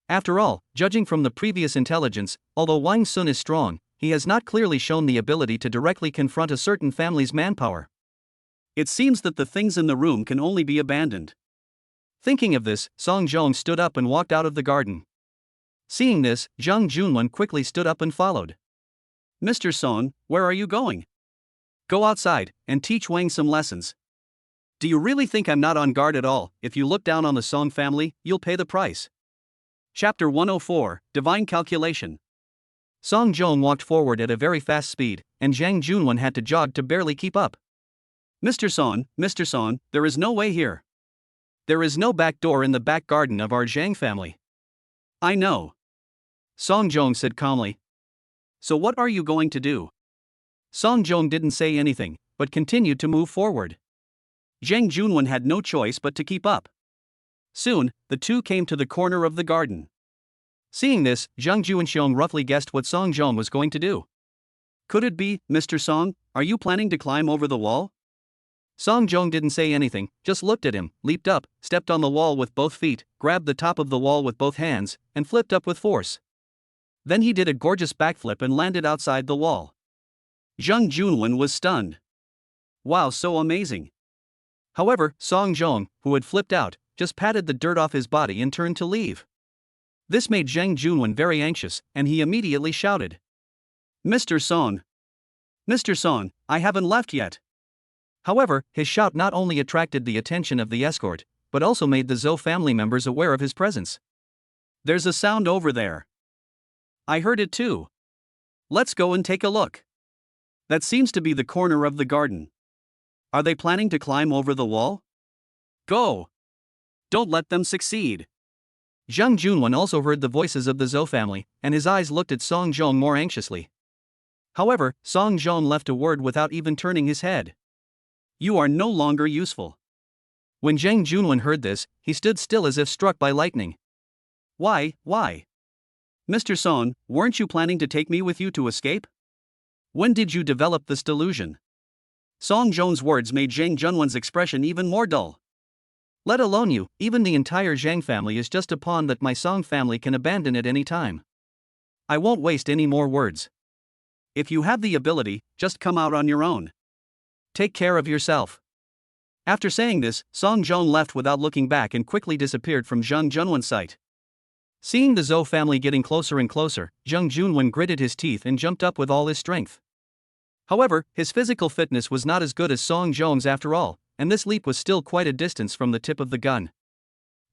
After all, judging from the previous intelligence, although Wang Sun is strong, he has not clearly shown the ability to directly confront a certain family's manpower. It seems that the things in the room can only be abandoned. Thinking of this, Song Zhong stood up and walked out of the garden. Seeing this, Zhang Junwen quickly stood up and followed. Mr. Song, where are you going? Go outside and teach Wang some lessons. Do you really think I'm not on guard at all? If you look down on the Song family, you'll pay the price. Chapter 104, Divine Calculation. Song Zhong walked forward at a very fast speed, and Zhang Junwen had to jog to barely keep up. Mr. Song, there is no way here. There is no back door in the back garden of our Zhang family. I know. Song Zhong said calmly. So what are you going to do? Song Zhong didn't say anything, but continued to move forward. Zhang Junwen had no choice but to keep up. Soon, the two came to the corner of the garden. Seeing this, Zhang Juanxiong roughly guessed what Song Zhong was going to do. Could it be, Mr. Song, are you planning to climb over the wall? Song Zhong didn't say anything, just looked at him, leaped up, stepped on the wall with both feet, grabbed the top of the wall with both hands, and flipped up with force. Then he did a gorgeous backflip and landed outside the wall. Zhang Junwen was stunned. Wow, so amazing. However, Song Zhong, who had flipped out, just patted the dirt off his body and turned to leave. This made Zhang Junwen very anxious, and he immediately shouted. Mr. Song! Mr. Song, I haven't left yet. However, his shout not only attracted the attention of the escort, but also made the Zhou family members aware of his presence. There's a sound over there. I heard it too. Let's go and take a look. That seems to be the corner of the garden. Are they planning to climb over the wall? Go! Don't let them succeed. Zhang Junwen also heard the voices of the Zhou family, and his eyes looked at Song Zhong more anxiously. However, Song Zhong left a word without even turning his head. You are no longer useful. When Zhang Junwen heard this, he stood still as if struck by lightning. Why? Mr. Song, weren't you planning to take me with you to escape? When did you develop this delusion? Song Zhong's words made Zhang Junwen's expression even more dull. Let alone you, even the entire Zhang family is just a pawn that my Song family can abandon at any time. I won't waste any more words. If you have the ability, just come out on your own. Take care of yourself. After saying this, Song Zhong left without looking back and quickly disappeared from Zhang Junwen's sight. Seeing the Zhou family getting closer and closer, Zhang Junwen gritted his teeth and jumped up with all his strength. However, his physical fitness was not as good as Song Zhong's after all, and this leap was still quite a distance from the tip of the gun.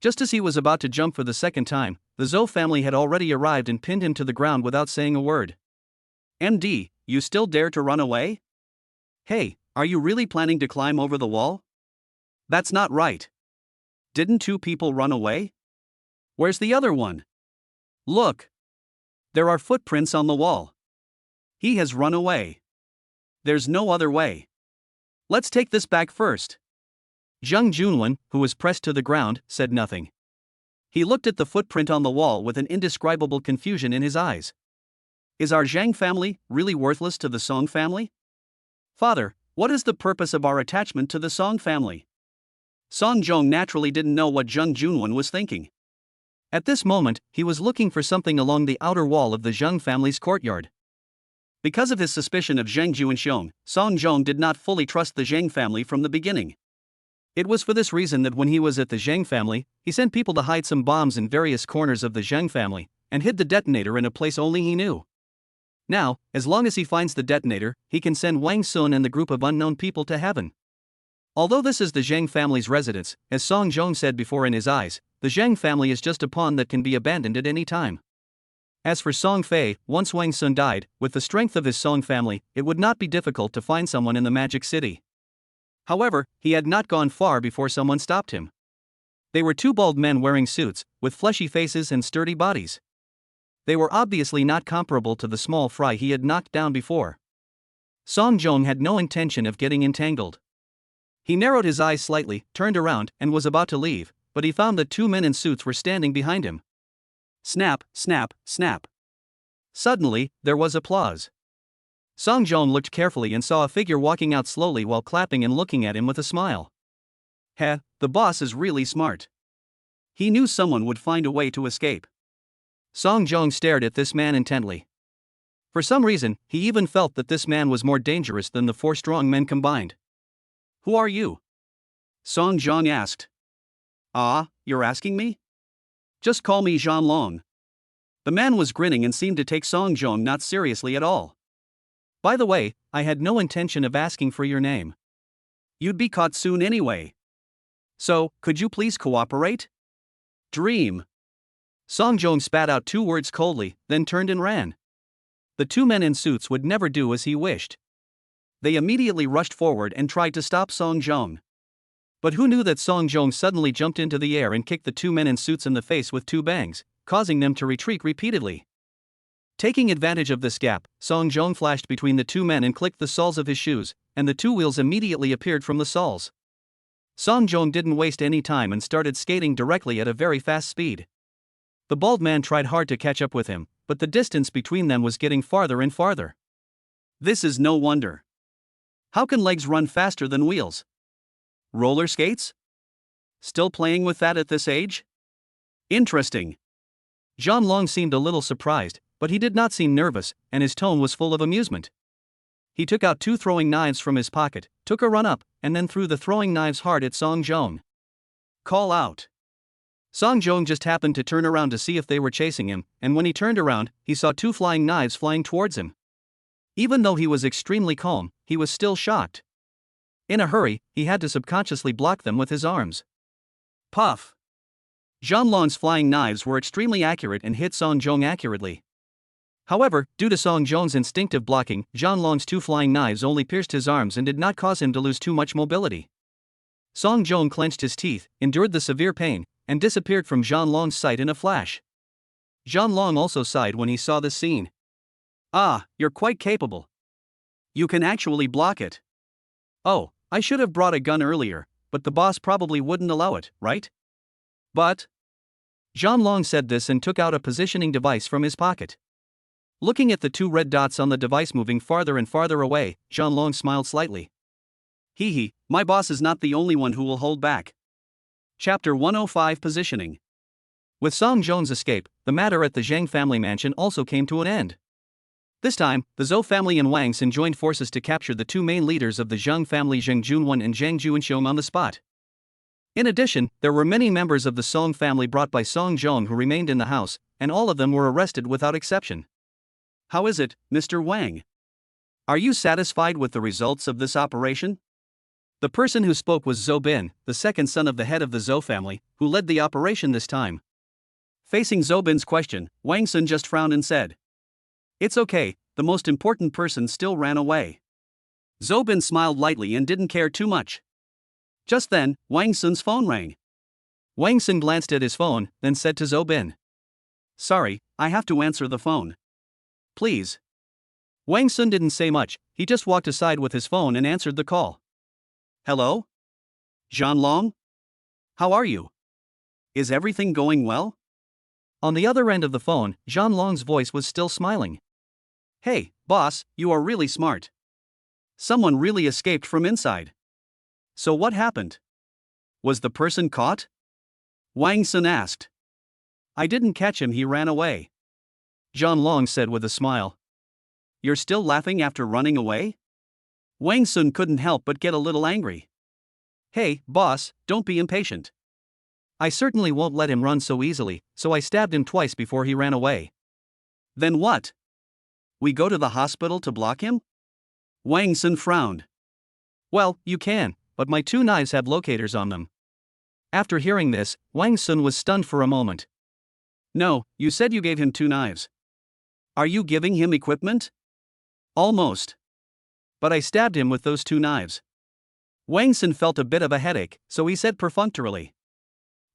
Just as he was about to jump for the second time, the Zhou family had already arrived and pinned him to the ground without saying a word. MD, you still dare to run away? Hey, are you really planning to climb over the wall? That's not right. Didn't two people run away? Where's the other one? Look. There are footprints on the wall. He has run away. There's no other way. Let's take this back first. Zhang Junwen, who was pressed to the ground, said nothing. He looked at the footprint on the wall with an indescribable confusion in his eyes. Is our Zhang family really worthless to the Song family? Father, what is the purpose of our attachment to the Song family? Song Zhong naturally didn't know what Zheng Junwen was thinking. At this moment, he was looking for something along the outer wall of the Zheng family's courtyard. Because of his suspicion of Zheng Juanxiong, Song Zhong did not fully trust the Zheng family from the beginning. It was for this reason that when he was at the Zheng family, he sent people to hide some bombs in various corners of the Zheng family, and hid the detonator in a place only he knew. Now, as long as he finds the detonator, he can send Wang Sun and the group of unknown people to heaven. Although this is the Zheng family's residence, as Song Zhong said before in his eyes, the Zheng family is just a pawn that can be abandoned at any time. As for Song Fei, once Wang Sun died, with the strength of his Song family, it would not be difficult to find someone in the Magic City. However, he had not gone far before someone stopped him. They were two bald men wearing suits, with fleshy faces and sturdy bodies. They were obviously not comparable to the small fry he had knocked down before. Song Zhong had no intention of getting entangled. He narrowed his eyes slightly, turned around, and was about to leave, but he found that two men in suits were standing behind him. Snap, snap, snap. Suddenly, there was applause. Song Zhong looked carefully and saw a figure walking out slowly while clapping and looking at him with a smile. Heh, the boss is really smart. He knew someone would find a way to escape. Song Zhong stared at this man intently. For some reason, he even felt that this man was more dangerous than the four strong men combined. Who are you? Song Zhong asked. Ah, you're asking me? Just call me Zhan Long. The man was grinning and seemed to take Song Zhong not seriously at all. By the way, I had no intention of asking for your name. You'd be caught soon anyway. So, could you please cooperate? Dream. Song Zhong spat out two words coldly, then turned and ran. The two men in suits would never do as he wished. They immediately rushed forward and tried to stop Song Zhong. But who knew that Song Zhong suddenly jumped into the air and kicked the two men in suits in the face with two bangs, causing them to retreat repeatedly. Taking advantage of this gap, Song Zhong flashed between the two men and clicked the soles of his shoes, and the two wheels immediately appeared from the soles. Song Zhong didn't waste any time and started skating directly at a very fast speed. The bald man tried hard to catch up with him, but the distance between them was getting farther and farther. This is no wonder. How can legs run faster than wheels? Roller skates? Still playing with that at this age? Interesting. Zhan Long seemed a little surprised, but he did not seem nervous, and his tone was full of amusement. He took out two throwing knives from his pocket, took a run up, and then threw the throwing knives hard at Song Zhong. Call out. Song Zhong just happened to turn around to see if they were chasing him, and when he turned around, he saw two flying knives flying towards him. Even though he was extremely calm, he was still shocked. In a hurry, he had to subconsciously block them with his arms. Puff! Zhan Long's flying knives were extremely accurate and hit Song Zhong accurately. However, due to Song Zhong's instinctive blocking, Zhan Long's two flying knives only pierced his arms and did not cause him to lose too much mobility. Song Zhong clenched his teeth, endured the severe pain, and disappeared from Zhan Long's sight in a flash. Zhan Long also sighed when he saw this scene. Ah, you're quite capable. You can actually block it. Oh, I should have brought a gun earlier, but the boss probably wouldn't allow it, right? But... Zhan Long said this and took out a positioning device from his pocket. Looking at the two red dots on the device moving farther and farther away, Zhan Long smiled slightly. Hee hee, my boss is not the only one who will hold back. Chapter 105 Positioning. With Song Zhong's escape, the matter at the Zhang family mansion also came to an end. This time, the Zhou family and Wang Xin joined forces to capture the two main leaders of the Zheng family, Zheng Junwen and Zhang Juanxiong, on the spot. In addition, there were many members of the Song family brought by Song Zhong who remained in the house, and all of them were arrested without exception. How is it, Mr. Wang? Are you satisfied with the results of this operation? The person who spoke was Zhou Bin, the second son of the head of the Zhou family, who led the operation this time. Facing Zhou Bin's question, Wang Sun just frowned and said, "It's okay, the most important person still ran away." Zhou Bin smiled lightly and didn't care too much. Just then, Wang Sun's phone rang. Wang Sun glanced at his phone, then said to Zhou Bin, "Sorry, I have to answer the phone. Please." Wang Sun didn't say much, he just walked aside with his phone and answered the call. "Hello? Zhan Long? How are you? Is everything going well? On the other end of the phone, Zhang Long's voice was still smiling. Hey, boss, you are really smart. Someone really escaped from inside. So what happened? Was the person caught? Wang Sun asked. I didn't catch him, he ran away. Zhang Long said with a smile. You're still laughing after running away? Wang Sun couldn't help but get a little angry. Hey, boss, don't be impatient. I certainly won't let him run so easily, so I stabbed him twice before he ran away. Then what? We go to the hospital to block him? Wang Sun frowned. Well, you can, but my 2 knives have locators on them. After hearing this, Wang Sun was stunned for a moment. No, you said you gave him 2 knives. Are you giving him equipment? Almost. But I stabbed him with those 2 knives. Wang Sun felt a bit of a headache, so he said perfunctorily.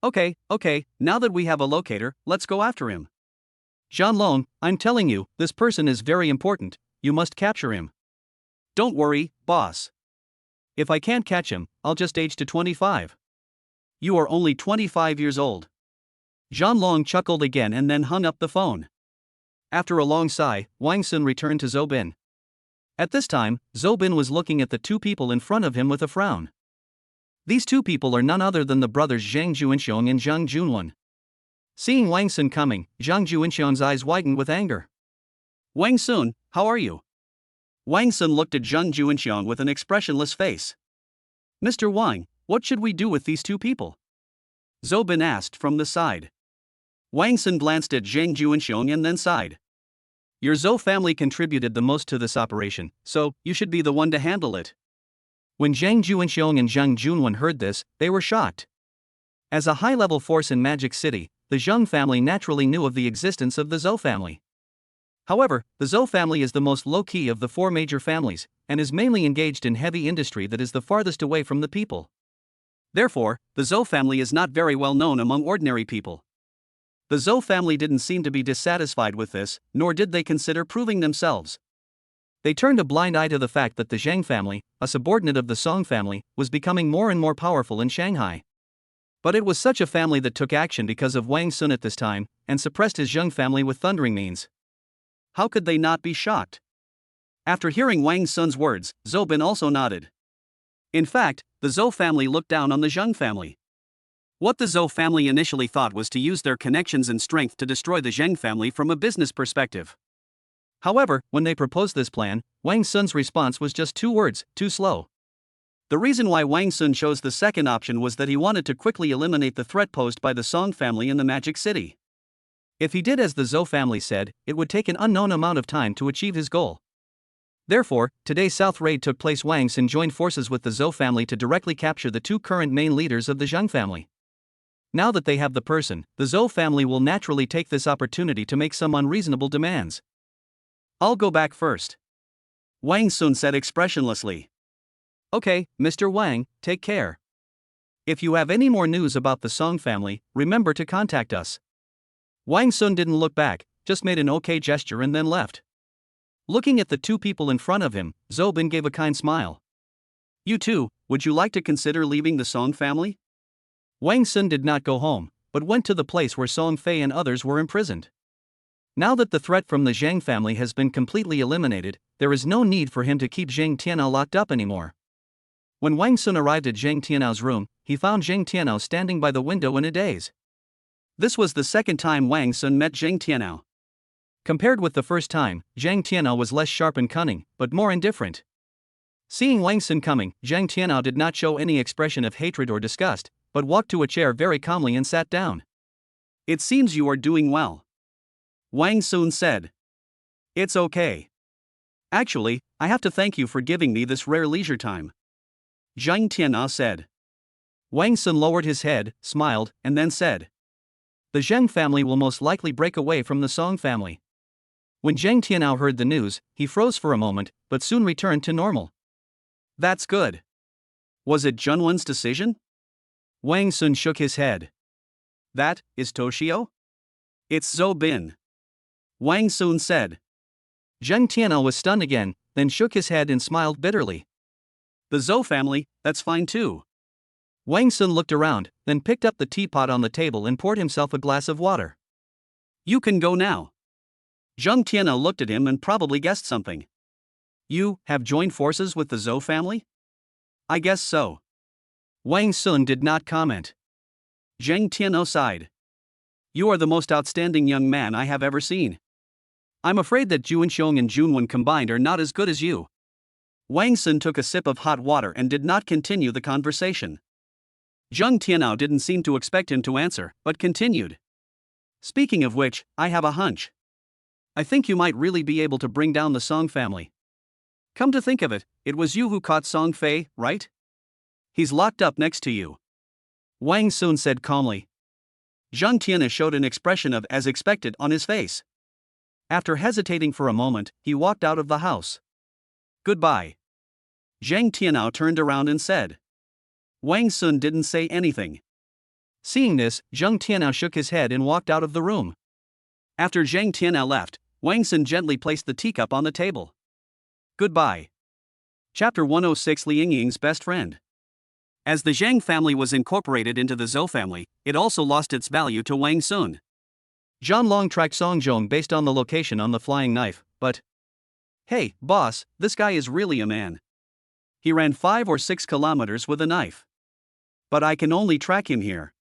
Okay, now that we have a locator, let's go after him. Zhang Long, I'm telling you, this person is very important, you must capture him. Don't worry, boss. If I can't catch him, I'll just age to 25. You are only 25 years old. Zhang Long chuckled again and then hung up the phone. After a long sigh, Wang Sun returned to Zhou Bin. At this time, Zhou Bin was looking at the 2 people in front of him with a frown. These 2 people are none other than the brothers Zhang Juinxiong and Zhang Junwen. Seeing Wang Sun coming, Zhang Juinxiong's eyes widened with anger. Wang Sun, how are you? Wang Sun looked at Zhang Juinxiong with an expressionless face. Mr. Wang, what should we do with these 2 people? Zhou Bin asked from the side. Wang Sun glanced at Zhang Juinxiong and then sighed. Your Zhou family contributed the most to this operation, so you should be the one to handle it. When Zhang Juinxiong and Zhang Junwen heard this, they were shocked. As a high-level force in Magic City, the Zheng family naturally knew of the existence of the Zhou family. However, the Zhou family is the most low-key of the 4 major families, and is mainly engaged in heavy industry that is the farthest away from the people. Therefore, the Zhou family is not very well known among ordinary people. The Zhou family didn't seem to be dissatisfied with this, nor did they consider proving themselves. They turned a blind eye to the fact that the Zhang family, a subordinate of the Song family, was becoming more and more powerful in Shanghai. But it was such a family that took action because of Wang Sun at this time, and suppressed his Zheng family with thundering means. How could they not be shocked? After hearing Wang Sun's words, Zhou Bin also nodded. In fact, the Zhou family looked down on the Zheng family. What the Zhou family initially thought was to use their connections and strength to destroy the Zheng family from a business perspective. However, when they proposed this plan, Wang Sun's response was just 2 words, too slow. The reason why Wang Sun chose the second option was that he wanted to quickly eliminate the threat posed by the Song family in the Magic City. If he did as the Zhou family said, it would take an unknown amount of time to achieve his goal. Therefore, today's South raid took place. Wang Sun joined forces with the Zhou family to directly capture the 2 current main leaders of the Zheng family. Now that they have the person, the Zhou family will naturally take this opportunity to make some unreasonable demands. I'll go back first. Wang Sun said expressionlessly. Okay, Mr. Wang, take care. If you have any more news about the Song family, remember to contact us. Wang Sun didn't look back, just made an okay gesture and then left. Looking at the 2 people in front of him, Zhou Bin gave a kind smile. You too, would you like to consider leaving the Song family? Wang Sun did not go home, but went to the place where Song Fei and others were imprisoned. Now that the threat from the Zhang family has been completely eliminated, there is no need for him to keep Zhang Tianao locked up anymore. When Wang Sun arrived at Zhang Tianao's room, he found Zhang Tianao standing by the window in a daze. This was the second time Wang Sun met Zhang Tianao. Compared with the first time, Zhang Tianao was less sharp and cunning, but more indifferent. Seeing Wang Sun coming, Zhang Tianao did not show any expression of hatred or disgust, but walked to a chair very calmly and sat down. It seems you are doing well. Wang Sun said. It's okay. Actually, I have to thank you for giving me this rare leisure time. Zhang Tianao said. Wang Sun lowered his head, smiled, and then said. The Zheng family will most likely break away from the Song family. When Zhang Tianao heard the news, he froze for a moment, but soon returned to normal. That's good. Was it Junwen's decision? Wang Sun shook his head. That is Toshio? It's Zhou Bin. Wang Sun said. Zhang Tianao was stunned again, then shook his head and smiled bitterly. The Zhou family, that's fine too. Wang Sun looked around, then picked up the teapot on the table and poured himself a glass of water. You can go now. Zheng Tianao looked at him and probably guessed something. You have joined forces with the Zhou family? I guess so. Wang Sun did not comment. Zheng Tianao sighed. You are the most outstanding young man I have ever seen. I'm afraid that Juanxiong and Junwen combined are not as good as you. Wang Sun took a sip of hot water and did not continue the conversation. Zheng Tianao didn't seem to expect him to answer, but continued. Speaking of which, I have a hunch. I think you might really be able to bring down the Song family. Come to think of it, it was you who caught Song Fei, right? He's locked up next to you. Wang Sun said calmly. Zheng Tianao showed an expression of as expected on his face. After hesitating for a moment, he walked out of the house. Goodbye. Zheng Tianao turned around and said. Wang Sun didn't say anything. Seeing this, Zheng Tianao shook his head and walked out of the room. After Zheng Tianao left, Wang Sun gently placed the teacup on the table. Goodbye. Chapter 106 Li Yingying's Best Friend. As the Zhang family was incorporated into the Zhou family, it also lost its value to Wang Sun. Zhan Long tracked Song Zhong based on the location on the flying knife, but... Hey, boss, this guy is really a man. He ran 5 or 6 kilometers with a knife. But I can only track him here.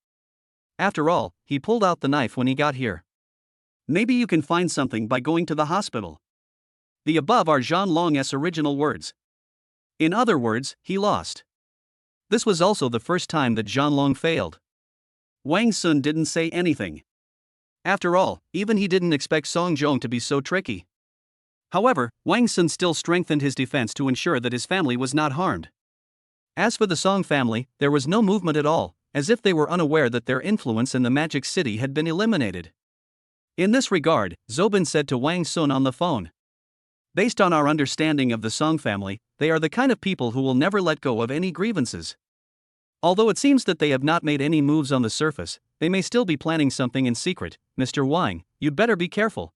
After all, he pulled out the knife when he got here. Maybe you can find something by going to the hospital. The above are Zhan Long's original words. In other words, he lost. This was also the first time that Zhan Long failed. Wang Sun didn't say anything. After all, even he didn't expect Song Zhong to be so tricky. However, Wang Sun still strengthened his defense to ensure that his family was not harmed. As for the Song family, there was no movement at all, as if they were unaware that their influence in the Magic City had been eliminated. In this regard, Zobin said to Wang Sun on the phone. Based on our understanding of the Song family, they are the kind of people who will never let go of any grievances. Although it seems that they have not made any moves on the surface, they may still be planning something in secret. Mr. Wang, you'd better be careful.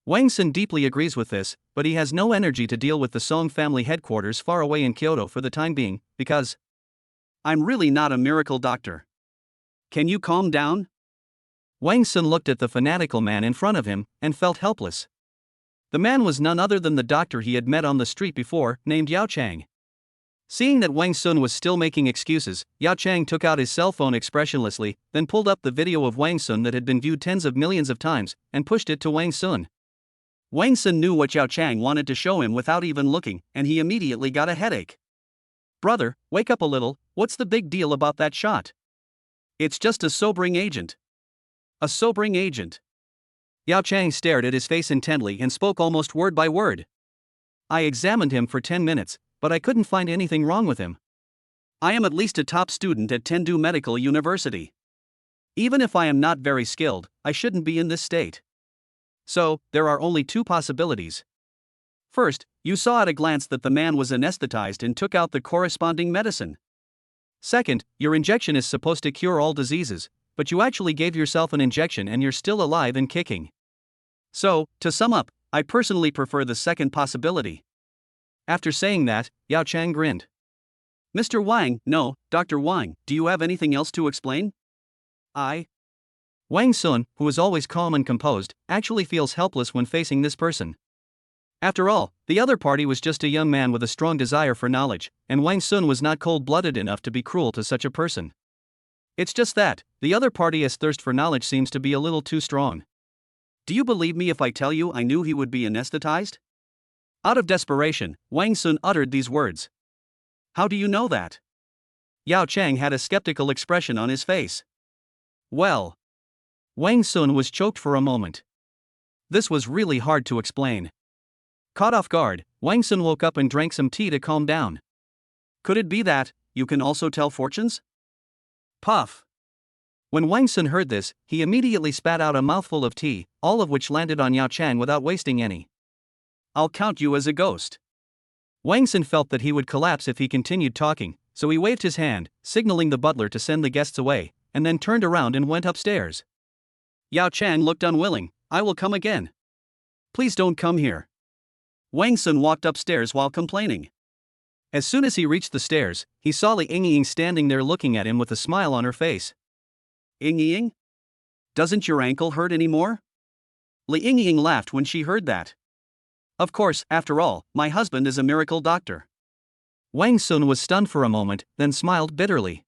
Wang Sun deeply agrees with this, but he has no energy to deal with the Song family headquarters far away in Kyoto for the time being, because I'm really not a miracle doctor. Can you calm down? Wang Sun looked at the fanatical man in front of him and felt helpless. The man was none other than the doctor he had met on the street before, named Yao Chang. Seeing that Wang Sun was still making excuses, Yao Chang took out his cell phone expressionlessly, then pulled up the video of Wang Sun that had been viewed tens of millions of times, and pushed it to Wang Sun. Wang Sun knew what Yao Chang wanted to show him without even looking, and he immediately got a headache. Brother, wake up a little, what's the big deal about that shot? It's just a sobering agent. A sobering agent. Yao Chang stared at his face intently and spoke almost word by word. I examined him for 10 minutes, but I couldn't find anything wrong with him. I am at least a top student at Tendu Medical University. Even if I am not very skilled, I shouldn't be in this state. So, there are only 2 possibilities. First, you saw at a glance that the man was anesthetized and took out the corresponding medicine. Second, your injection is supposed to cure all diseases, but you actually gave yourself an injection and you're still alive and kicking. So, to sum up, I personally prefer the second possibility. After saying that, Yao Chang grinned. Mr. Wang, no, Dr. Wang, do you have anything else to explain? Wang Sun, who is always calm and composed, actually feels helpless when facing this person. After all, the other party was just a young man with a strong desire for knowledge, and Wang Sun was not cold-blooded enough to be cruel to such a person. It's just that, the other party's thirst for knowledge seems to be a little too strong. Do you believe me if I tell you I knew he would be anesthetized? Out of desperation, Wang Sun uttered these words. How do you know that? Yao Chang had a skeptical expression on his face. Well. Wang Sun was choked for a moment. This was really hard to explain. Caught off guard, Wang Sun woke up and drank some tea to calm down. Could it be that you can also tell fortunes? Puff. When Wang Sun heard this, he immediately spat out a mouthful of tea, all of which landed on Yao Chang without wasting any. I'll count you as a ghost. Wang Sun felt that he would collapse if he continued talking, so he waved his hand, signaling the butler to send the guests away, and then turned around and went upstairs. Yao Chang looked unwilling. I will come again. Please don't come here. Wang Sun walked upstairs while complaining. As soon as he reached the stairs, he saw Li Yingying standing there looking at him with a smile on her face. Yingying? Doesn't your ankle hurt anymore? Li Yingying laughed when she heard that. Of course, after all, my husband is a miracle doctor. Wang Sun was stunned for a moment, then smiled bitterly.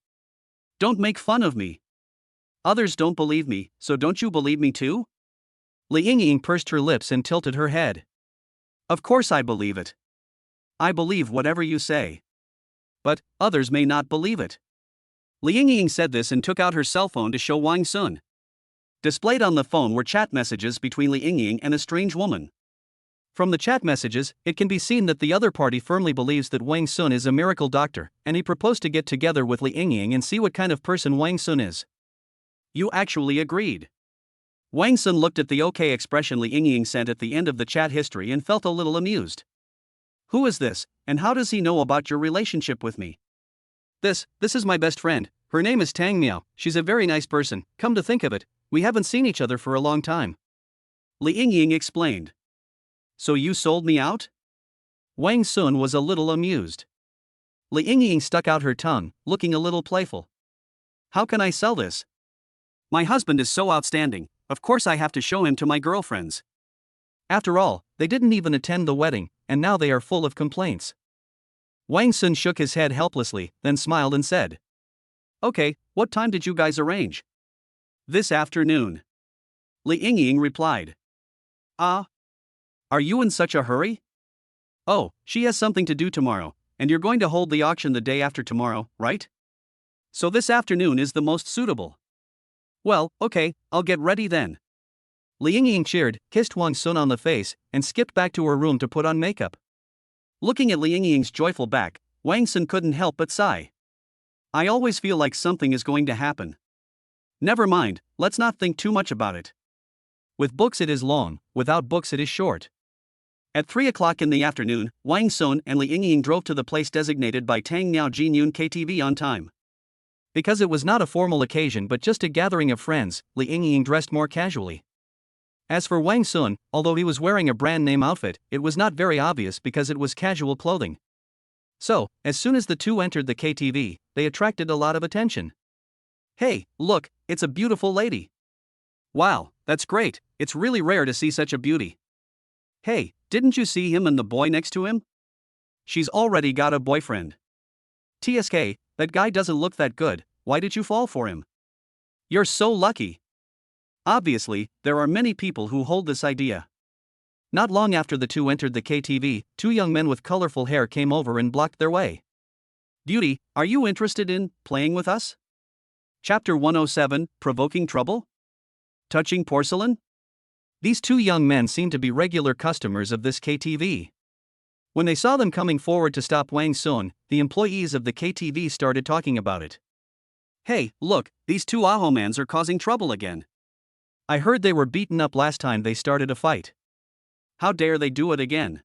Don't make fun of me. Others don't believe me, so don't you believe me too? Li Yingying pursed her lips and tilted her head. Of course I believe it. I believe whatever you say. But others may not believe it. Li Yingying said this and took out her cell phone to show Wang Sun. Displayed on the phone were chat messages between Li Yingying and a strange woman. From the chat messages, it can be seen that the other party firmly believes that Wang Sun is a miracle doctor, and he proposed to get together with Li Yingying and see what kind of person Wang Sun is. You actually agreed. Wang Sun looked at the okay expression Li Yingying sent at the end of the chat history and felt a little amused. Who is this, and how does he know about your relationship with me? This is my best friend. Her name is Tang Miao. She's a very nice person. Come to think of it, we haven't seen each other for a long time. Li Yingying explained. So you sold me out? Wang Sun was a little amused. Li Yingying stuck out her tongue, looking a little playful. How can I sell this? My husband is so outstanding, of course I have to show him to my girlfriends. After all, they didn't even attend the wedding, and now they are full of complaints. Wang Sun shook his head helplessly, then smiled and said. Okay, what time did you guys arrange? This afternoon. Li Yingying replied. Are you in such a hurry? Oh, she has something to do tomorrow, and you're going to hold the auction the day after tomorrow, right? So this afternoon is the most suitable. Well, okay, I'll get ready then. Li Yingying cheered, kissed Wang Sun on the face, and skipped back to her room to put on makeup. Looking at Li Yingying's joyful back, Wang Sun couldn't help but sigh. I always feel like something is going to happen. Never mind, let's not think too much about it. With books it is long, without books it is short. At 3 o'clock in the afternoon, Wang Sun and Li Yingying drove to the place designated by Tang Miao Jinyun KTV on time. Because it was not a formal occasion but just a gathering of friends, Li Yingying dressed more casually. As for Wang Sun, although he was wearing a brand name outfit, it was not very obvious because it was casual clothing. So, as soon as the two entered the KTV, they attracted a lot of attention. Hey, look, it's a beautiful lady. Wow, that's great, it's really rare to see such a beauty. Hey, didn't you see him and the boy next to him? She's already got a boyfriend. TSK, that guy doesn't look that good, why did you fall for him? You're so lucky. Obviously, there are many people who hold this idea. Not long after the two entered the KTV, two young men with colorful hair came over and blocked their way. Beauty, are you interested in playing with us? Chapter 107, Provoking Trouble? Touching porcelain? These two young men seemed to be regular customers of this KTV. When they saw them coming forward to stop Wang Sun, the employees of the KTV started talking about it. Hey, look, these two Ahomans are causing trouble again. I heard they were beaten up last time they started a fight. How dare they do it again?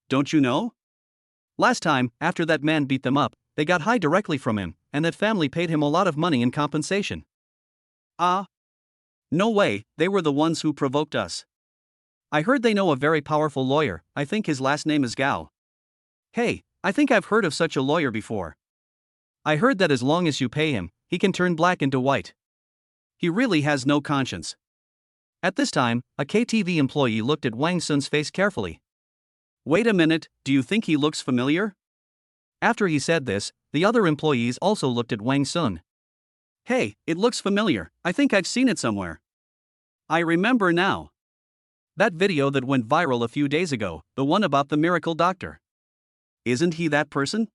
Don't you know? Last time, after that man beat them up, they got high directly from him, and that family paid him a lot of money in compensation. No way, they were the ones who provoked us. I heard they know a very powerful lawyer, I think his last name is Gao. Hey, I think I've heard of such a lawyer before. I heard that as long as you pay him, he can turn black into white. He really has no conscience. At this time, a KTV employee looked at Wang Sun's face carefully. Wait a minute, do you think he looks familiar? After he said this, the other employees also looked at Wang Sun. Hey, it looks familiar, I think I've seen it somewhere. I remember now. That video that went viral a few days ago, the one about the miracle doctor. Isn't he that person?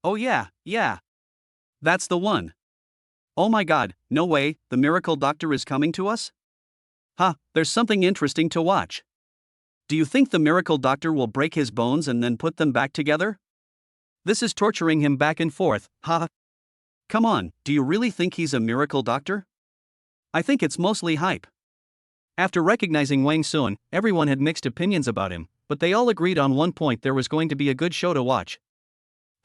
Oh yeah. That's the one. Oh my god, no way, the miracle doctor is coming to us? There's something interesting to watch. Do you think the miracle doctor will break his bones and then put them back together? This is torturing him back and forth, Come on, do you really think he's a miracle doctor? I think it's mostly hype. After recognizing Wang Sun, everyone had mixed opinions about him, but they all agreed on one point: there was going to be a good show to watch.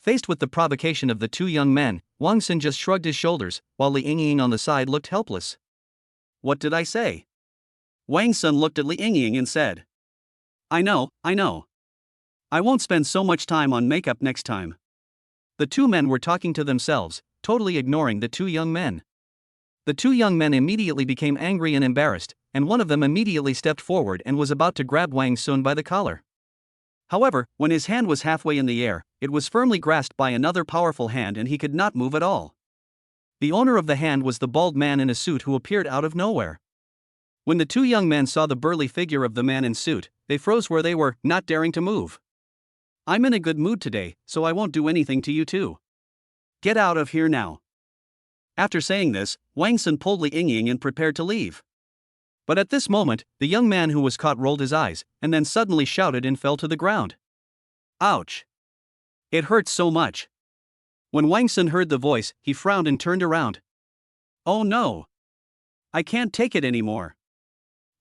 Faced with the provocation of the two young men, Wang Sun just shrugged his shoulders, while Li Yingying on the side looked helpless. What did I say? Wang Sun looked at Li Yingying and said. I know. I won't spend so much time on makeup next time. The two men were talking to themselves, totally ignoring the two young men. The two young men immediately became angry and embarrassed, and one of them immediately stepped forward and was about to grab Wang Sun by the collar. However, when his hand was halfway in the air, it was firmly grasped by another powerful hand and he could not move at all. The owner of the hand was the bald man in a suit who appeared out of nowhere. When the two young men saw the burly figure of the man in suit, they froze where they were, not daring to move. I'm in a good mood today, so I won't do anything to you two. Get out of here now. After saying this, Wang Sun pulled Li Yingying and prepared to leave. But at this moment, the young man who was caught rolled his eyes, and then suddenly shouted and fell to the ground. Ouch! It hurts so much. When Wang Sun heard the voice, he frowned and turned around. Oh no! I can't take it anymore.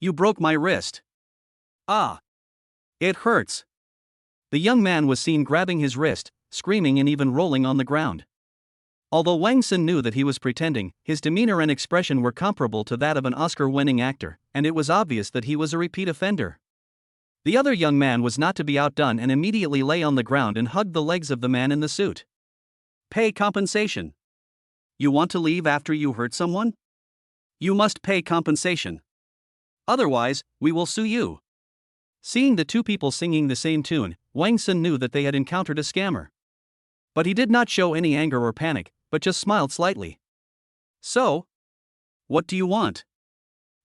You broke my wrist. Ah! It hurts. The young man was seen grabbing his wrist, screaming and even rolling on the ground. Although Wang Sun knew that he was pretending, his demeanor and expression were comparable to that of an Oscar-winning actor, and it was obvious that he was a repeat offender. The other young man was not to be outdone and immediately lay on the ground and hugged the legs of the man in the suit. Pay compensation. You want to leave after you hurt someone? You must pay compensation. Otherwise, we will sue you. Seeing the two people singing the same tune, Wang Sun knew that they had encountered a scammer. But he did not show any anger or panic, but just smiled slightly. So? What do you want?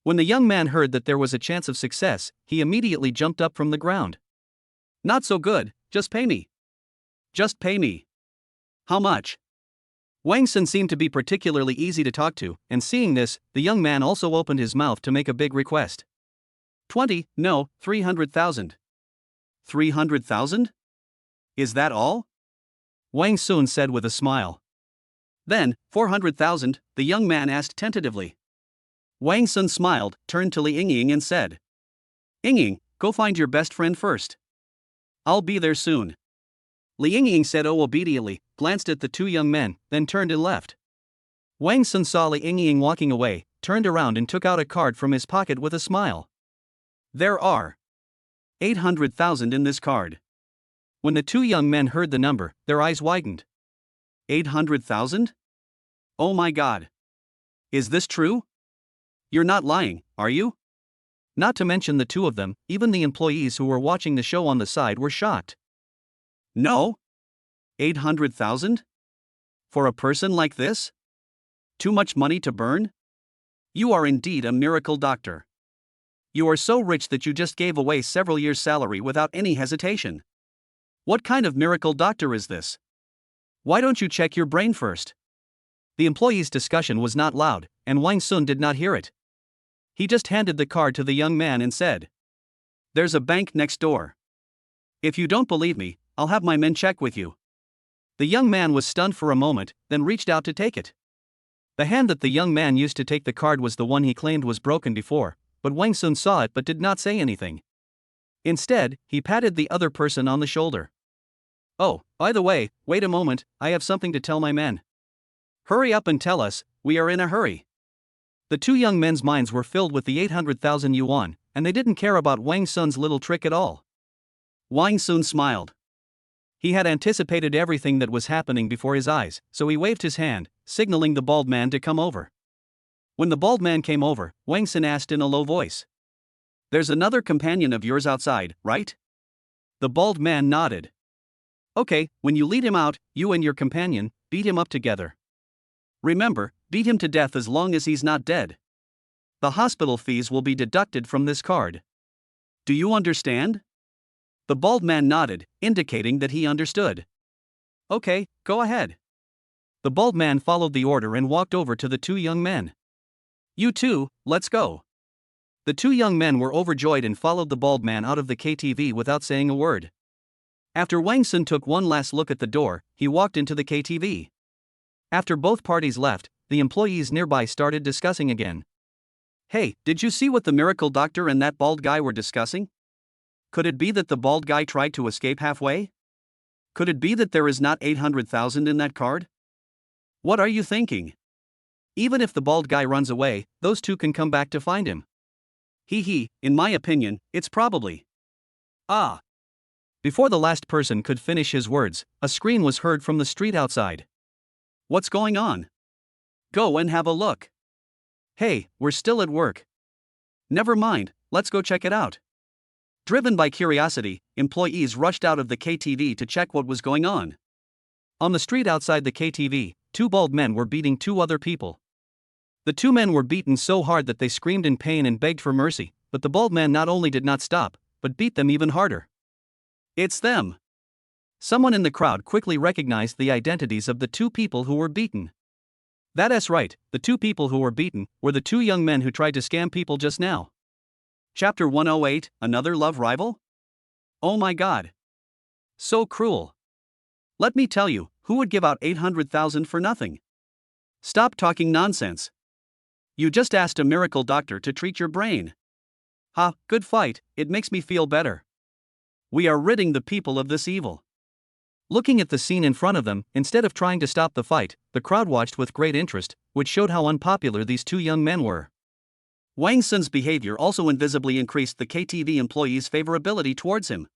When the young man heard that there was a chance of success, he immediately jumped up from the ground. Not so good, just pay me. Just pay me. How much? Wang Sun seemed to be particularly easy to talk to, and seeing this, the young man also opened his mouth to make a big request. 300,000. 300,000? Is that all? Wang Sun said with a smile. Then, 400,000, the young man asked tentatively. Wang Sun smiled, turned to Li Yingying and said, Yingying, go find your best friend first. I'll be there soon. Li Yingying said obediently, glanced at the two young men, then turned and left. Wang Sun saw Li Yingying walking away, turned around and took out a card from his pocket with a smile. There are 800,000 in this card. When the two young men heard the number, their eyes widened. 800,000? Oh my God. Is this true? You're not lying, are you? Not to mention the two of them, even the employees who were watching the show on the side were shocked. No? 800,000? For a person like this? Too much money to burn? You are indeed a miracle doctor. You are so rich that you just gave away several years' salary without any hesitation. What kind of miracle doctor is this? Why don't you check your brain first? The employee's discussion was not loud, and Wang Sun did not hear it. He just handed the card to the young man and said, There's a bank next door. If you don't believe me, I'll have my men check with you. The young man was stunned for a moment, then reached out to take it. The hand that the young man used to take the card was the one he claimed was broken before, but Wang Sun saw it but did not say anything. Instead, he patted the other person on the shoulder. Oh, by the way, wait a moment, I have something to tell my men. Hurry up and tell us, we are in a hurry. The two young men's minds were filled with the 800,000 yuan, and they didn't care about Wang Sun's little trick at all. Wang Sun smiled. He had anticipated everything that was happening before his eyes, so he waved his hand, signaling the bald man to come over. When the bald man came over, Wang Sun asked in a low voice. There's another companion of yours outside, right? The bald man nodded. Okay, when you lead him out, you and your companion, beat him up together. Remember, beat him to death as long as he's not dead. The hospital fees will be deducted from this card. Do you understand? The bald man nodded, indicating that he understood. Okay, go ahead. The bald man followed the order and walked over to the two young men. You two, let's go. The two young men were overjoyed and followed the bald man out of the KTV without saying a word. After Wang Sun took one last look at the door, he walked into the KTV. After both parties left, the employees nearby started discussing again. Hey, did you see what the miracle doctor and that bald guy were discussing? Could it be that the bald guy tried to escape halfway? Could it be that there is not 800,000 in that card? What are you thinking? Even if the bald guy runs away, those two can come back to find him. In my opinion, it's probably. Ah. Before the last person could finish his words, a scream was heard from the street outside. What's going on? Go and have a look. Hey, we're still at work. Never mind, let's go check it out. Driven by curiosity, employees rushed out of the KTV to check what was going on. On the street outside the KTV, two bald men were beating two other people. The two men were beaten so hard that they screamed in pain and begged for mercy, but the bald man not only did not stop, but beat them even harder. It's them. Someone in the crowd quickly recognized the identities of the two people who were beaten. That's right, the two people who were beaten were the two young men who tried to scam people just now. Chapter 108, Another Love Rival? Oh my god. So cruel. Let me tell you, who would give out 800,000 for nothing? Stop talking nonsense. You just asked a miracle doctor to treat your brain. Ha, good fight, it makes me feel better. We are ridding the people of this evil. Looking at the scene in front of them, instead of trying to stop the fight, the crowd watched with great interest, which showed how unpopular these two young men were. Wang Sun's behavior also invisibly increased the KTV employees' favorability towards him.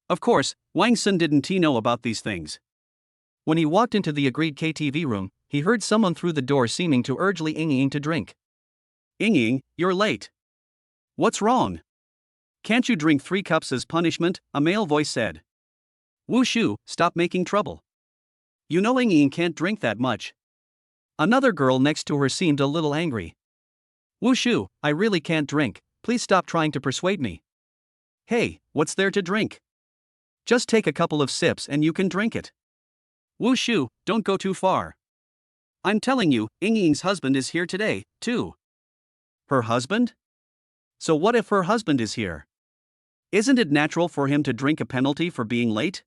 Of course, Wang Sun didn't know about these things. When he walked into the agreed KTV room, he heard someone through the door seeming to urge Li Yingying to drink. Yingying, you're late. What's wrong? Can't you drink 3 cups as punishment? A male voice said. Wu Shu, stop making trouble. You know Yingying can't drink that much. Another girl next to her seemed a little angry. Wu Shu, I really can't drink, please stop trying to persuade me. Hey, what's there to drink? Just take a couple of sips and you can drink it. Wu Shu, don't go too far. I'm telling you, Yingying's husband is here today, too. Her husband? So what if her husband is here? Isn't it natural for him to drink a penalty for being late?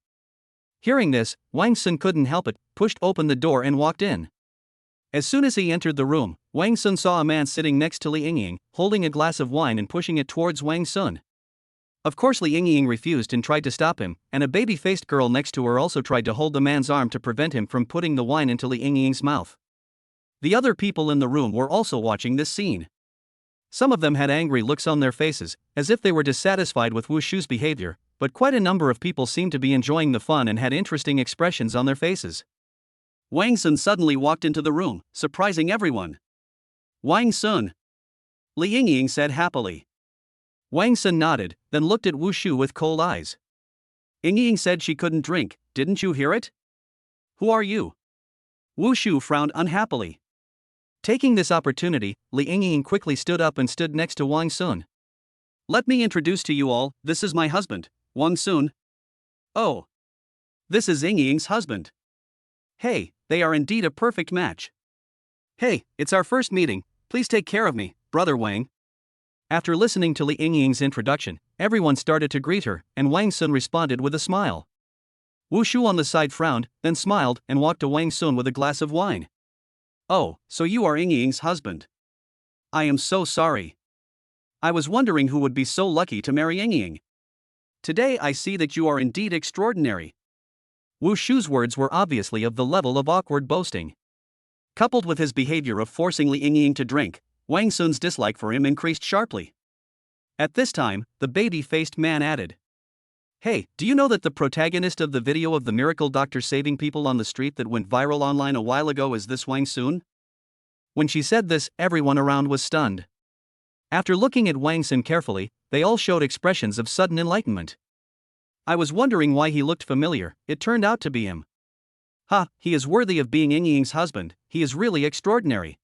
Hearing this, Wang Sun couldn't help it, pushed open the door and walked in. As soon as he entered the room, Wang Sun saw a man sitting next to Li Yingying, holding a glass of wine and pushing it towards Wang Sun. Of course Li Yingying refused and tried to stop him, and a baby-faced girl next to her also tried to hold the man's arm to prevent him from putting the wine into Li Yingying's mouth. The other people in the room were also watching this scene. Some of them had angry looks on their faces, as if they were dissatisfied with Wu Shu's behavior, but quite a number of people seemed to be enjoying the fun and had interesting expressions on their faces. Wang Sun suddenly walked into the room, surprising everyone. Wang Sun. Li Yingying said happily. Wang Sun nodded, then looked at Wu Shu with cold eyes. Yingying said she couldn't drink, didn't you hear it? Who are you? Wu Shu frowned unhappily. Taking this opportunity, Li Yingying quickly stood up and stood next to Wang Sun. Let me introduce to you all, this is my husband, Wang Sun. Oh. This is Yingying's husband. Hey, they are indeed a perfect match. Hey, it's our first meeting, please take care of me, brother Wang. After listening to Li Yingying's introduction, everyone started to greet her, and Wang Sun responded with a smile. Wu Shu on the side frowned, then smiled and walked to Wang Sun with a glass of wine. Oh, so you are Yingying's husband. I am so sorry. I was wondering who would be so lucky to marry Yingying. Today I see that you are indeed extraordinary. Wu Shu's words were obviously of the level of awkward boasting. Coupled with his behavior of forcing Li Yingying to drink, Wang Sun's dislike for him increased sharply. At this time, the baby-faced man added. Hey, do you know that the protagonist of the video of the miracle doctor saving people on the street that went viral online a while ago is this Wang Sun? When she said this, everyone around was stunned. After looking at Wang Sun carefully, they all showed expressions of sudden enlightenment. I was wondering why he looked familiar, it turned out to be him. Ha, he is worthy of being Yingying's husband, he is really extraordinary.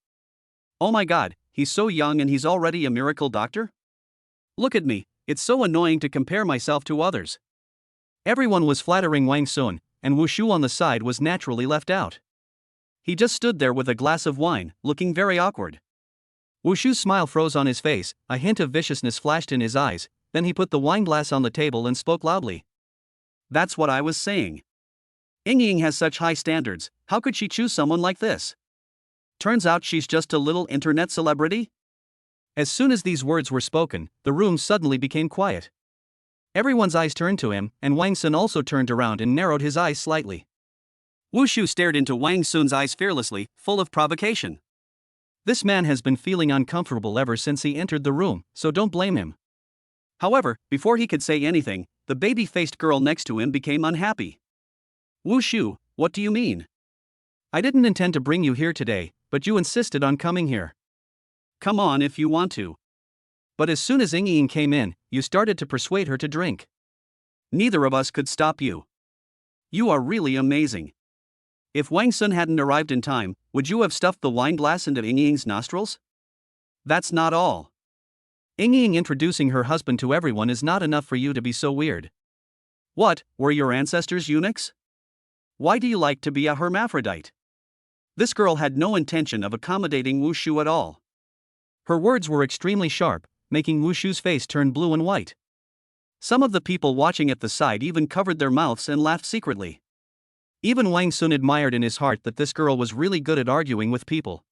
Oh my god, he's so young and he's already a miracle doctor? Look at me, it's so annoying to compare myself to others. Everyone was flattering Wang Sun, and Wu Shu on the side was naturally left out. He just stood there with a glass of wine, looking very awkward. Wu Shu's smile froze on his face, a hint of viciousness flashed in his eyes, then he put the wine glass on the table and spoke loudly. That's what I was saying. Yingying has such high standards, how could she choose someone like this? Turns out she's just a little internet celebrity? As soon as these words were spoken, the room suddenly became quiet. Everyone's eyes turned to him, and Wang Sun also turned around and narrowed his eyes slightly. Wu Shu stared into Wang Sun's eyes fearlessly, full of provocation. This man has been feeling uncomfortable ever since he entered the room, so don't blame him. However, before he could say anything, the baby-faced girl next to him became unhappy. Wu Shu, what do you mean? I didn't intend to bring you here today, but you insisted on coming here. Come on if you want to. But as soon as Ying came in, you started to persuade her to drink. Neither of us could stop you. You are really amazing. If Wang Sun hadn't arrived in time, would you have stuffed the wine glass into Ying's nostrils? That's not all. Ying introducing her husband to everyone is not enough for you to be so weird. What, were your ancestors eunuchs? Why do you like to be a hermaphrodite? This girl had no intention of accommodating Wu Shu at all. Her words were extremely sharp, making Wu Shu's face turn blue and white. Some of the people watching at the side even covered their mouths and laughed secretly. Even Wang Sun admired in his heart that this girl was really good at arguing with people.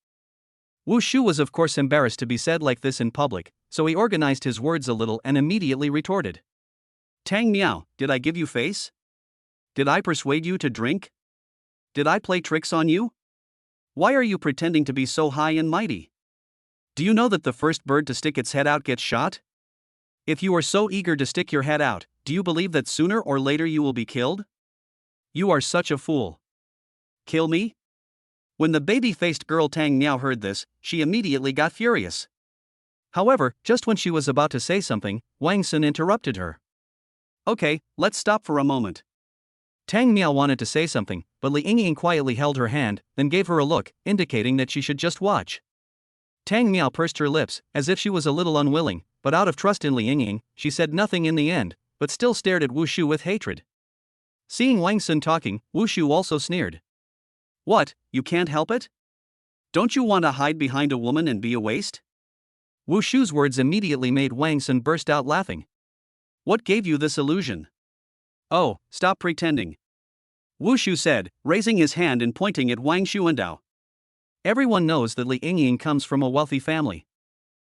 Wu Shu was of course embarrassed to be said like this in public, so he organized his words a little and immediately retorted. Tang Miao, did I give you face? Did I persuade you to drink? Did I play tricks on you? Why are you pretending to be so high and mighty? Do you know that the first bird to stick its head out gets shot? If you are so eager to stick your head out, do you believe that sooner or later you will be killed? You are such a fool. Kill me? When the baby-faced girl Tang Miao heard this, she immediately got furious. However, just when she was about to say something, Wang Sun interrupted her. Okay, let's stop for a moment. Tang Miao wanted to say something, but Li Yingying quietly held her hand, then gave her a look, indicating that she should just watch. Tang Miao pursed her lips, as if she was a little unwilling, but out of trust in Li Yingying, she said nothing in the end, but still stared at Wu Shu with hatred. Seeing Wang Sun talking, Wu Shu also sneered. What, you can't help it? Don't you want to hide behind a woman and be a waste? Wu Shu's words immediately made Wang Sun burst out laughing. What gave you this illusion? Oh, stop pretending. Wu Shu said, raising his hand and pointing at Wang Xuandao. Everyone knows that Li Yingying comes from a wealthy family.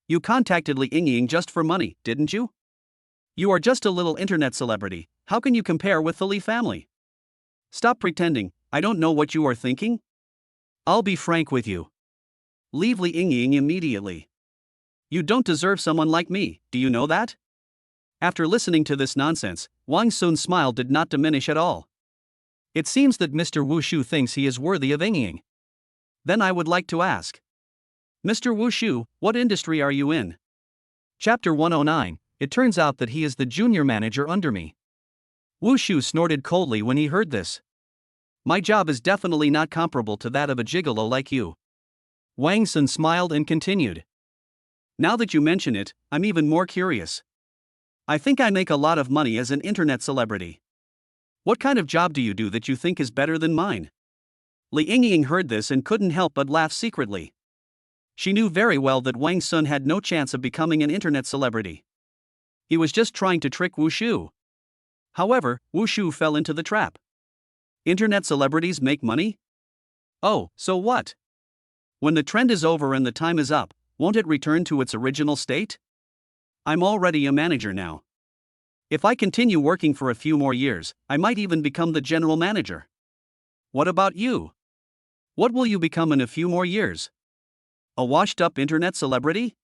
You contacted Li Yingying just for money, didn't you? You are just a little internet celebrity, how can you compare with the Li family? Stop pretending, I don't know what you are thinking. I'll be frank with you. Leave Li Yingying immediately. You don't deserve someone like me, do you know that? After listening to this nonsense, Wang Sun's smile did not diminish at all. It seems that Mr. Wu Shu thinks he is worthy of Yingying. Then I would like to ask. Mr. Wu Shu, what industry are you in? Chapter 109, it turns out that he is the junior manager under me. Wu Shu snorted coldly when he heard this. My job is definitely not comparable to that of a gigolo like you. Wang Sun smiled and continued. Now that you mention it, I'm even more curious. I think I make a lot of money as an internet celebrity. What kind of job do you do that you think is better than mine? Li Yingying heard this and couldn't help but laugh secretly. She knew very well that Wang Sun had no chance of becoming an internet celebrity. He was just trying to trick Wu Shu. However, Wu Shu fell into the trap. Internet celebrities make money? Oh, so what? When the trend is over and the time is up, won't it return to its original state? I'm already a manager now. If I continue working for a few more years, I might even become the general manager. What about you? What will you become in a few more years? A washed-up internet celebrity?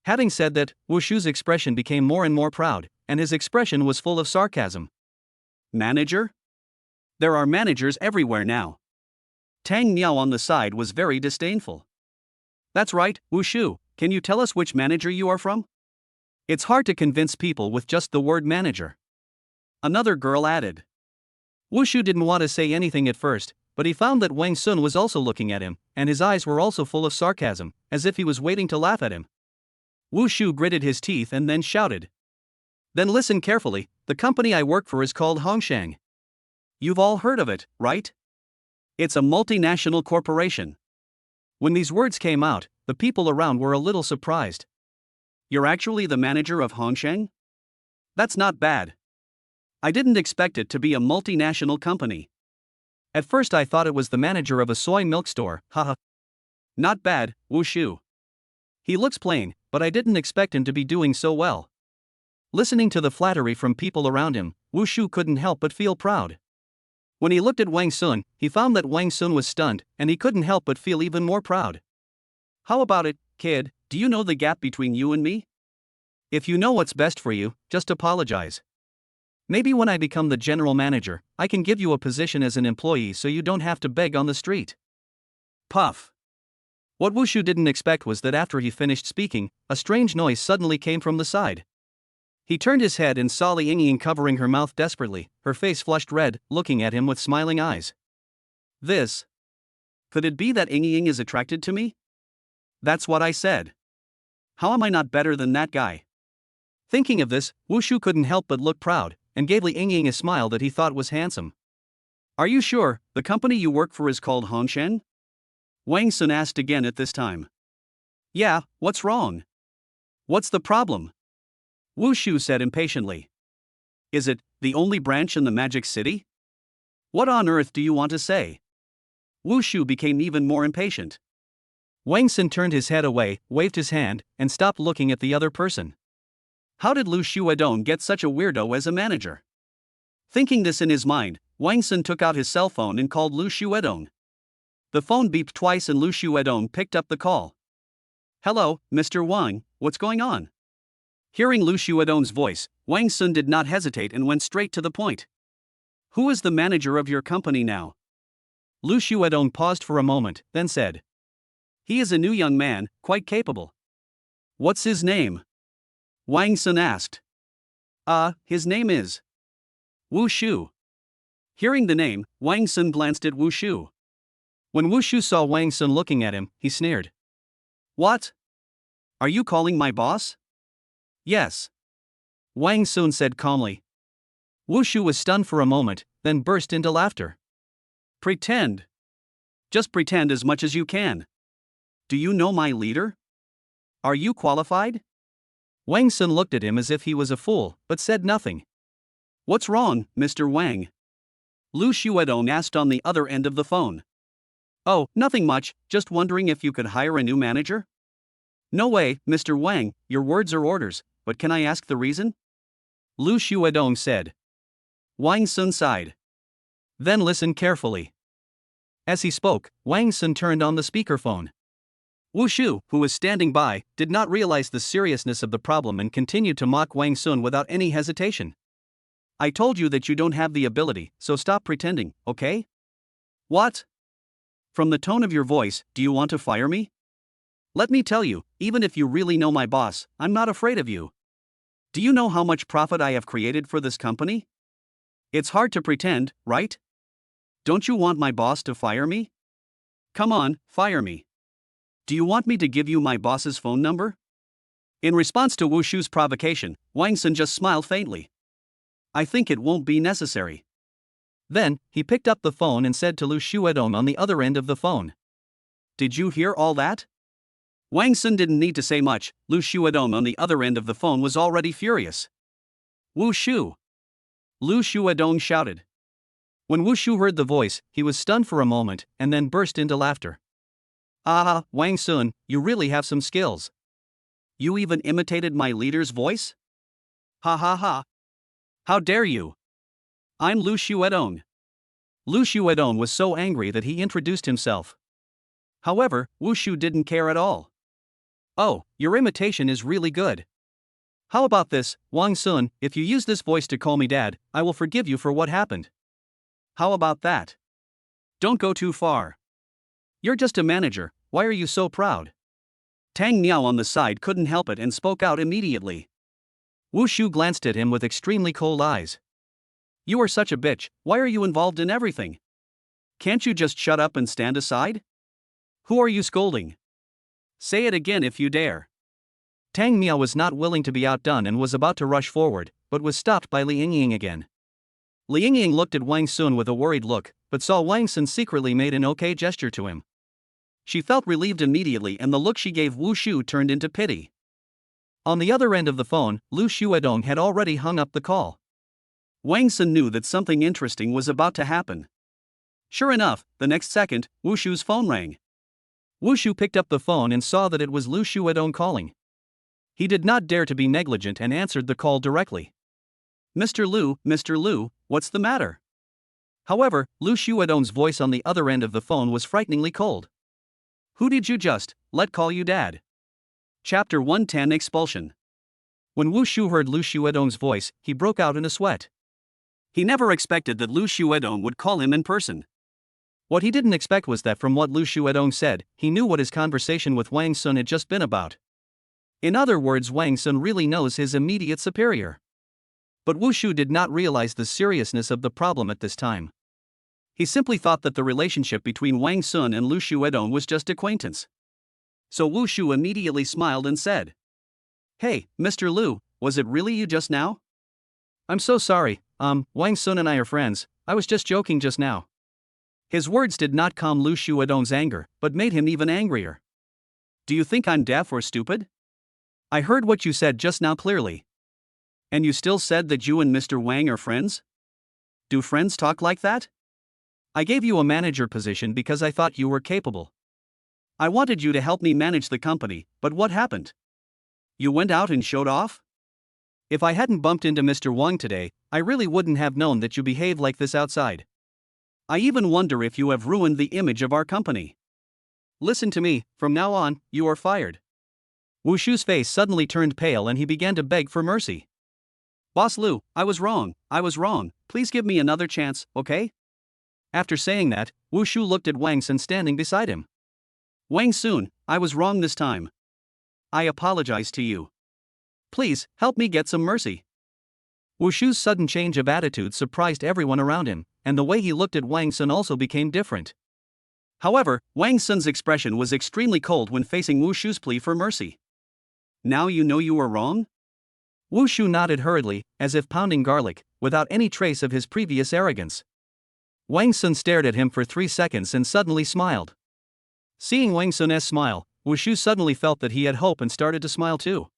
Having said that, Wu Shu's expression became more and more proud, and his expression was full of sarcasm. Manager? There are managers everywhere now. Tang Miao on the side was very disdainful. That's right, Wu Shu, can you tell us which manager you are from? It's hard to convince people with just the word manager. Another girl added. Wu Shu didn't want to say anything at first, but he found that Wang Sun was also looking at him, and his eyes were also full of sarcasm, as if he was waiting to laugh at him. Wu Shu gritted his teeth and then shouted. Then listen carefully, the company I work for is called Hongshang. You've all heard of it, right? It's a multinational corporation. When these words came out, the people around were a little surprised. You're actually the manager of Hongshang? That's not bad. I didn't expect it to be a multinational company. At first I thought it was the manager of a soy milk store, haha. Not bad, Wu Shu. He looks plain, but I didn't expect him to be doing so well. Listening to the flattery from people around him, Wu Shu couldn't help but feel proud. When he looked at Wang Sun, he found that Wang Sun was stunned, and he couldn't help but feel even more proud. How about it, kid, do you know the gap between you and me? If you know what's best for you, just apologize. Maybe when I become the general manager, I can give you a position as an employee so you don't have to beg on the street. Puff. What Wushu didn't expect was that after he finished speaking, a strange noise suddenly came from the side. He turned his head and saw Li Yingying covering her mouth desperately, her face flushed red, looking at him with smiling eyes. This. Could it be that Yingying is attracted to me? That's what I said. How am I not better than that guy? Thinking of this, Wushu couldn't help but look proud, and gave Li Yingying a smile that he thought was handsome. Are you sure the company you work for is called Hongsheng? Wang Sun asked again at this time. Yeah, what's wrong? What's the problem? Wushu said impatiently. Is it the only branch in the Magic City? What on earth do you want to say? Wushu became even more impatient. Wang Sun turned his head away, waved his hand, and stopped looking at the other person. How did Lu Xuedong get such a weirdo as a manager? Thinking this in his mind, Wang Sun took out his cell phone and called Lu Xuedong. The phone beeped twice and Lu Xuedong picked up the call. Hello, Mr. Wang, what's going on? Hearing Lu Xuedong's voice, Wang Sun did not hesitate and went straight to the point. Who is the manager of your company now? Lu Xuedong paused for a moment, then said. He is a new young man, quite capable. What's his name? Wang Sun asked. His name is Wu Shu. Hearing the name, Wang Sun glanced at Wu Shu. When Wu Shu saw Wang Sun looking at him, he sneered. What? Are you calling my boss? Yes. Wang Sun said calmly. Wu Shu was stunned for a moment, then burst into laughter. Pretend. Just pretend as much as you can. Do you know my leader? Are you qualified? Wang Sun looked at him as if he was a fool, but said nothing. What's wrong, Mr. Wang? Lu Xuedong asked on the other end of the phone. Oh, nothing much, just wondering if you could hire a new manager? No way, Mr. Wang, your words are orders, but can I ask the reason? Lu Xuedong said. Wang Sun sighed. Then listen carefully. As he spoke, Wang Sun turned on the speakerphone. Wu Shu, who was standing by, did not realize the seriousness of the problem and continued to mock Wang Sun without any hesitation. I told you that you don't have the ability, so stop pretending, okay? What? From the tone of your voice, do you want to fire me? Let me tell you, even if you really know my boss, I'm not afraid of you. Do you know how much profit I have created for this company? It's hard to pretend, right? Don't you want my boss to fire me? Come on, fire me. Do you want me to give you my boss's phone number? In response to Wu Shu's provocation, Wang Sun just smiled faintly. I think it won't be necessary. Then, he picked up the phone and said to Lu Xuedong on the other end of the phone. Did you hear all that? Wang Sun didn't need to say much. Lu Xuedong on the other end of the phone was already furious. Wu Shu! Lu Xuedong shouted. When Wu Shu heard the voice, he was stunned for a moment, and then burst into laughter. Ah, Wang Sun, you really have some skills. You even imitated my leader's voice? Ha ha ha. How dare you? I'm Lu Xuedong. Lu Xuedong was so angry that he introduced himself. However, Wu Shu didn't care at all. Oh, your imitation is really good. How about this, Wang Sun, if you use this voice to call me dad, I will forgive you for what happened. How about that? Don't go too far. You're just a manager, why are you so proud? Tang Miao on the side couldn't help it and spoke out immediately. Wu Shu glanced at him with extremely cold eyes. You are such a bitch, why are you involved in everything? Can't you just shut up and stand aside? Who are you scolding? Say it again if you dare. Tang Miao was not willing to be outdone and was about to rush forward, but was stopped by Li Yingying again. Li Yingying looked at Wang Sun with a worried look, but saw Wang Sun secretly made an okay gesture to him. She felt relieved immediately and the look she gave Wu Shu turned into pity. On the other end of the phone, Lu Xuedong had already hung up the call. Wang Sun knew that something interesting was about to happen. Sure enough, the next second, Wu Shu's phone rang. Wu Shu picked up the phone and saw that it was Lu Xuedong calling. He did not dare to be negligent and answered the call directly. Mr. Lu, what's the matter? However, Lu Xuedong's voice on the other end of the phone was frighteningly cold. Who did you just let call you dad? Chapter 110 Expulsion. When Wu Shu heard Lu Xuedong's voice, he broke out in a sweat. He never expected that Lu Xuedong would call him in person. What he didn't expect was that from what Lu Xuedong said, he knew what his conversation with Wang Sun had just been about. In other words, Wang Sun really knows his immediate superior. But Wu Shu did not realize the seriousness of the problem at this time. He simply thought that the relationship between Wang Sun and Lu Xuedong was just acquaintance. So Wu Shu immediately smiled and said, "Hey, Mr. Lu, was it really you just now?" "I'm so sorry, Wang Sun and I are friends, I was just joking just now." His words did not calm Lu Xuedong's anger, but made him even angrier. "Do you think I'm deaf or stupid? I heard what you said just now clearly. And you still said that you and Mr. Wang are friends? Do friends talk like that? I gave you a manager position because I thought you were capable. I wanted you to help me manage the company, but what happened? You went out and showed off? If I hadn't bumped into Mr. Wang today, I really wouldn't have known that you behave like this outside. I even wonder if you have ruined the image of our company. Listen to me, from now on, you are fired." Wu Shu's face suddenly turned pale and he began to beg for mercy. "Boss Lu, I was wrong, please give me another chance, okay?" After saying that, Wu Shu looked at Wang Sun standing beside him. "Wang Sun, I was wrong this time. I apologize to you. Please, help me get some mercy." Wu Shu's sudden change of attitude surprised everyone around him, and the way he looked at Wang Sun also became different. However, Wang Sun's expression was extremely cold when facing Wu Shu's plea for mercy. "Now you know you were wrong?" Wu Shu nodded hurriedly, as if pounding garlic, without any trace of his previous arrogance. Wang Sun stared at him for 3 seconds and suddenly smiled. Seeing Wang Sun's smile, Wu Shu suddenly felt that he had hope and started to smile too.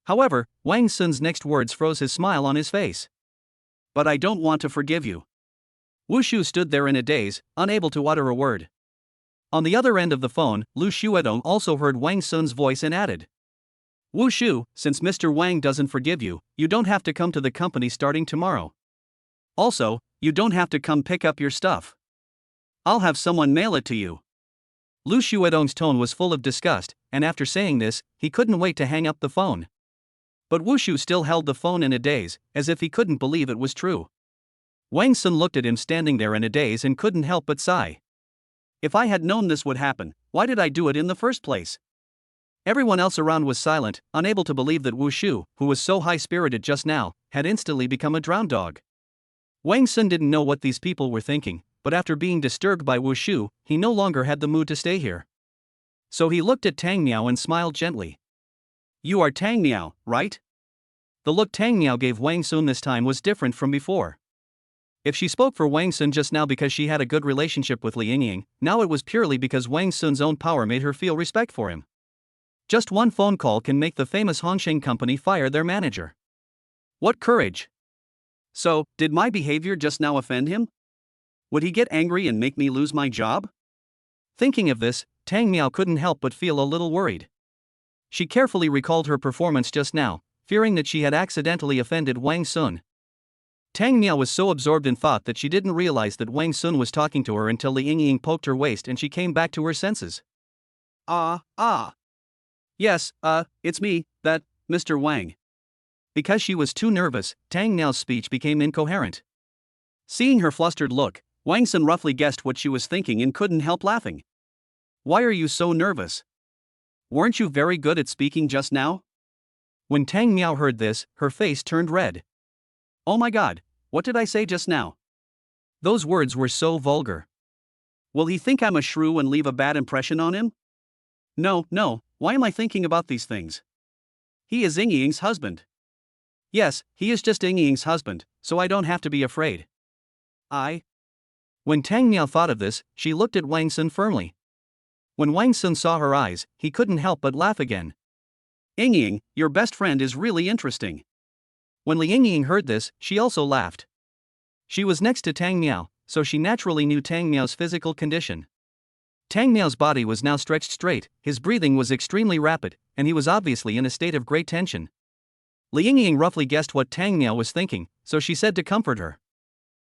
However, Wang Sun's next words froze his smile on his face. "But I don't want to forgive you." Wu Shu stood there in a daze, unable to utter a word. On the other end of the phone, Lu Xuedong also heard Wang Sun's voice and added, "Wu Shu, since Mr. Wang doesn't forgive you, you don't have to come to the company starting tomorrow. Also, you don't have to come pick up your stuff. I'll have someone mail it to you." Lu Xuedong's tone was full of disgust, and after saying this, he couldn't wait to hang up the phone. But Wu Shu still held the phone in a daze, as if he couldn't believe it was true. Wang Sun looked at him standing there in a daze and couldn't help but sigh. "If I had known this would happen, why did I do it in the first place?" Everyone else around was silent, unable to believe that Wu Shu, who was so high-spirited just now, had instantly become a drowned dog. Wang Sun didn't know what these people were thinking, but after being disturbed by Wu Shu, he no longer had the mood to stay here. So he looked at Tang Miao and smiled gently. "You are Tang Miao, right?" The look Tang Miao gave Wang Sun this time was different from before. If she spoke for Wang Sun just now because she had a good relationship with Li Yingying, now it was purely because Wang Sun's own power made her feel respect for him. Just one phone call can make the famous Hongsheng company fire their manager. What courage! So, did my behavior just now offend him? Would he get angry and make me lose my job? Thinking of this, Tang Miao couldn't help but feel a little worried. She carefully recalled her performance just now, fearing that she had accidentally offended Wang Sun. Tang Miao was so absorbed in thought that she didn't realize that Wang Sun was talking to her until Li Yingying poked her waist and she came back to her senses. Yes, it's me, that, Mr. Wang." Because she was too nervous, Tang Miao's speech became incoherent. Seeing her flustered look, Wang Sun roughly guessed what she was thinking and couldn't help laughing. "Why are you so nervous? Weren't you very good at speaking just now?" When Tang Miao heard this, her face turned red. "Oh my god, what did I say just now? Those words were so vulgar. Will he think I'm a shrew and leave a bad impression on him? No, why am I thinking about these things? He is Yingying's husband. Yes, he is just Yingying's husband, so I don't have to be afraid. When Tang Miao thought of this, she looked at Wang Sun firmly. When Wang Sun saw her eyes, he couldn't help but laugh again. "Yingying, your best friend is really interesting." When Li Yingying heard this, she also laughed. She was next to Tang Miao, so she naturally knew Tang Miao's physical condition. Tang Miao's body was now stretched straight, his breathing was extremely rapid, and he was obviously in a state of great tension. Li Yingying roughly guessed what Tang Miao was thinking, so she said to comfort her,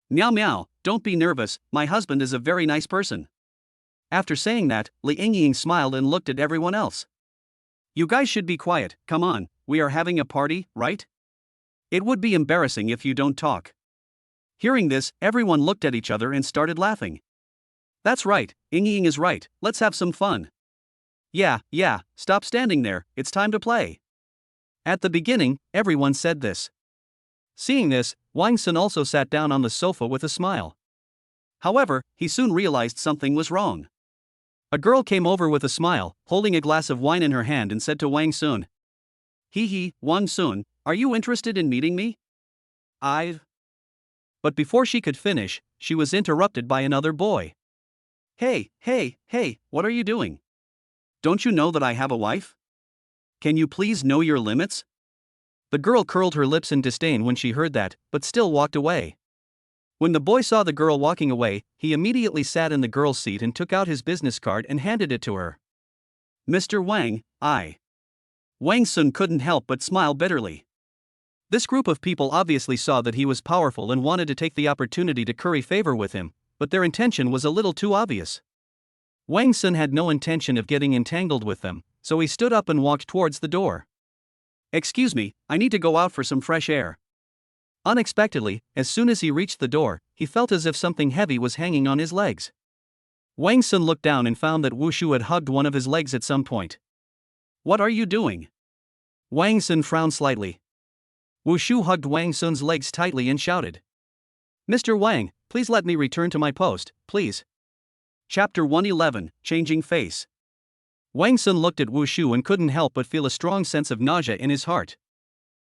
"Miao Miao, don't be nervous, my husband is a very nice person." After saying that, Li Yingying smiled and looked at everyone else. "You guys should be quiet, come on, we are having a party, right? It would be embarrassing if you don't talk." Hearing this, everyone looked at each other and started laughing. That's right, Ying is right, let's have some fun. Yeah, stop standing there, it's time to play. At the beginning, everyone said this. Seeing this, Wang Sun also sat down on the sofa with a smile. However, he soon realized something was wrong. A girl came over with a smile, holding a glass of wine in her hand and said to Wang Sun. Wang Sun, are you interested in meeting me? But before she could finish, she was interrupted by another boy. Hey, what are you doing? Don't you know that I have a wife? Can you please know your limits? The girl curled her lips in disdain when she heard that, but still walked away. When the boy saw the girl walking away, he immediately sat in the girl's seat and took out his business card and handed it to her. Mr. Wang, Wang Sun couldn't help but smile bitterly. This group of people obviously saw that he was powerful and wanted to take the opportunity to curry favor with him, but their intention was a little too obvious. Wang Sun had no intention of getting entangled with them, so he stood up and walked towards the door. Excuse me, I need to go out for some fresh air. Unexpectedly, as soon as he reached the door, he felt as if something heavy was hanging on his legs. Wang Sun looked down and found that Wu Shu had hugged one of his legs at some point. What are you doing? Wang Sun frowned slightly. Wu Shu hugged Wang Sun's legs tightly and shouted. Mr. Wang, please let me return to my post, please. Chapter 111, Changing Face. Wang Sun looked at Wu Shu and couldn't help but feel a strong sense of nausea in his heart.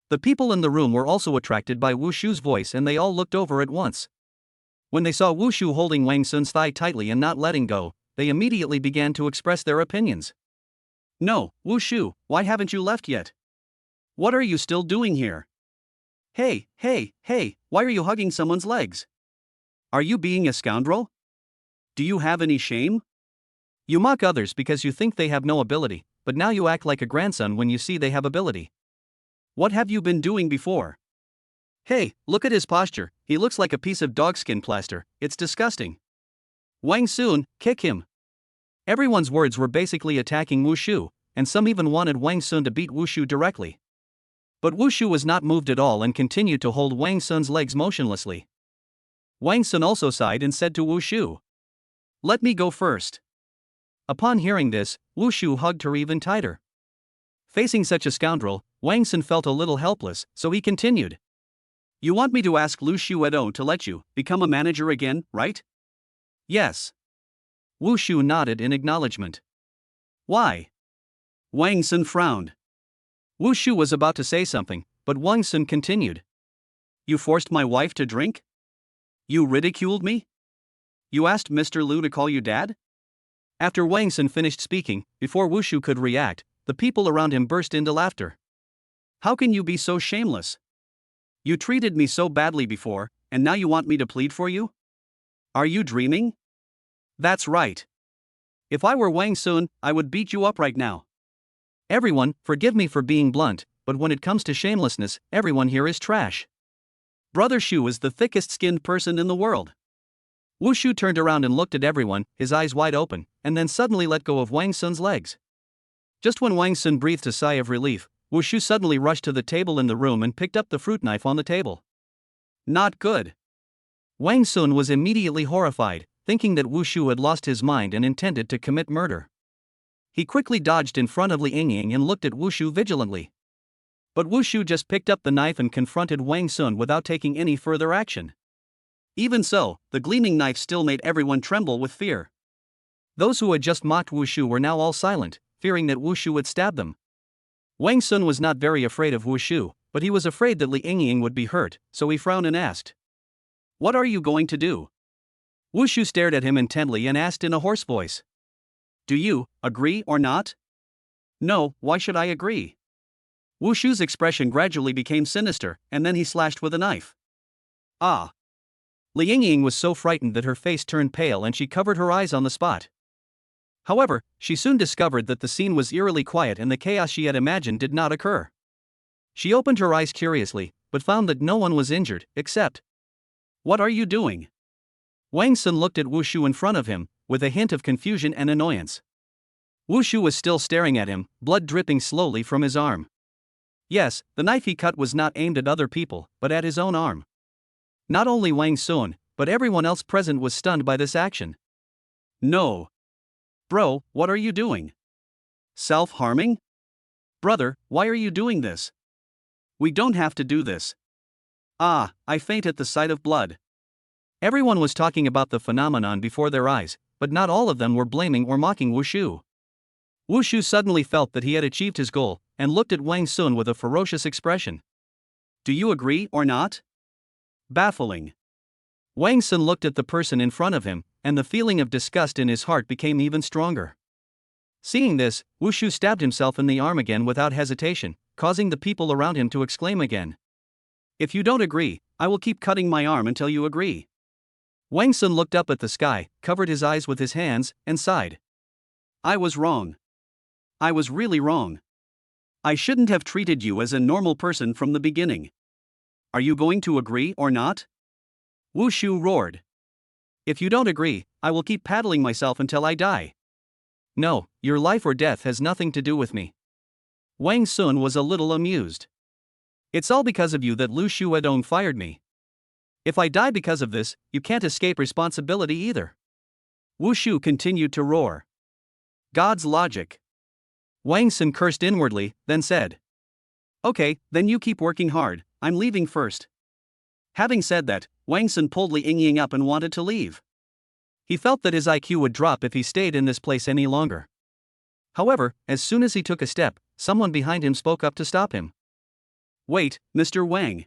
The people in the room were also attracted by Wu Shu's voice and they all looked over at once. When they saw Wu Shu holding Wang Sun's thigh tightly and not letting go, they immediately began to express their opinions. No, Wu Shu, why haven't you left yet? What are you still doing here? Hey, why are you hugging someone's legs? Are you being a scoundrel? Do you have any shame? You mock others because you think they have no ability, but now you act like a grandson when you see they have ability. What have you been doing before? Hey, look at his posture, he looks like a piece of dogskin plaster, it's disgusting. Wang Sun, kick him. Everyone's words were basically attacking Wu Shu, and some even wanted Wang Sun to beat Wu Shu directly. But Wu Shu was not moved at all and continued to hold Wang Sun's legs motionlessly. Wang Sun also sighed and said to Wu Shu, let me go first. Upon hearing this, Wu Shu hugged her even tighter. Facing such a scoundrel, Wang Sun felt a little helpless, so he continued. You want me to ask Lu Xuedo to let you become a manager again, right? Yes. Wu Shu nodded in acknowledgement. Why? Wang Sun frowned. Wu Shu was about to say something, but Wang Sun continued. You forced my wife to drink? You ridiculed me? You asked Mr. Lu to call you dad? After Wang Sun finished speaking, before Wu Shu could react, the people around him burst into laughter. How can you be so shameless? You treated me so badly before, and now you want me to plead for you? Are you dreaming? That's right. If I were Wang Sun, I would beat you up right now. Everyone, forgive me for being blunt, but when it comes to shamelessness, everyone here is trash. Brother Shu is the thickest-skinned person in the world. Wu Shu turned around and looked at everyone, his eyes wide open, and then suddenly let go of Wang Sun's legs. Just when Wang Sun breathed a sigh of relief, Wu Shu suddenly rushed to the table in the room and picked up the fruit knife on the table. Not good. Wang Sun was immediately horrified, thinking that Wu Shu had lost his mind and intended to commit murder. He quickly dodged in front of Li Yingying and looked at Wu Shu vigilantly. But Wu Shu just picked up the knife and confronted Wang Sun without taking any further action. Even so, the gleaming knife still made everyone tremble with fear. Those who had just mocked Wu Shu were now all silent, fearing that Wu Shu would stab them. Wang Sun was not very afraid of Wu Shu, but he was afraid that Li Yingying would be hurt, so he frowned and asked. What are you going to do? Wu Shu stared at him intently and asked in a hoarse voice. Do you agree or not? No, why should I agree? Wu Shu's expression gradually became sinister, and then he slashed with a knife. Ah! Li Yingying was so frightened that her face turned pale and she covered her eyes on the spot. However, she soon discovered that the scene was eerily quiet and the chaos she had imagined did not occur. She opened her eyes curiously, but found that no one was injured, except. What are you doing? Wang Sun looked at Wu Shu in front of him, with a hint of confusion and annoyance. Wu Shu was still staring at him, blood dripping slowly from his arm. Yes, the knife he cut was not aimed at other people, but at his own arm. Not only Wang Sun, but everyone else present was stunned by this action. No. Bro, what are you doing? Self-harming? Brother, why are you doing this? We don't have to do this. Ah, I faint at the sight of blood. Everyone was talking about the phenomenon before their eyes, but not all of them were blaming or mocking Wushu. Wushu suddenly felt that he had achieved his goal, and looked at Wang Sun with a ferocious expression. Do you agree or not? Baffling. Wang Sun looked at the person in front of him, and the feeling of disgust in his heart became even stronger. Seeing this, Wushu stabbed himself in the arm again without hesitation, causing the people around him to exclaim again. If you don't agree, I will keep cutting my arm until you agree. Wang Sun looked up at the sky, covered his eyes with his hands, and sighed. I was wrong. I was really wrong. I shouldn't have treated you as a normal person from the beginning. Are you going to agree or not? Wushu roared. If you don't agree, I will keep paddling myself until I die. No, your life or death has nothing to do with me. Wang Sun was a little amused. It's all because of you that Lu Shuadong fired me. If I die because of this, you can't escape responsibility either. Wushu continued to roar. God's logic. Wang Sun cursed inwardly, then said. Okay, then you keep working hard, I'm leaving first. Having said that, Wang Sun pulled Li Yingying up and wanted to leave. He felt that his IQ would drop if he stayed in this place any longer. However, as soon as he took a step, someone behind him spoke up to stop him. Wait, Mr. Wang.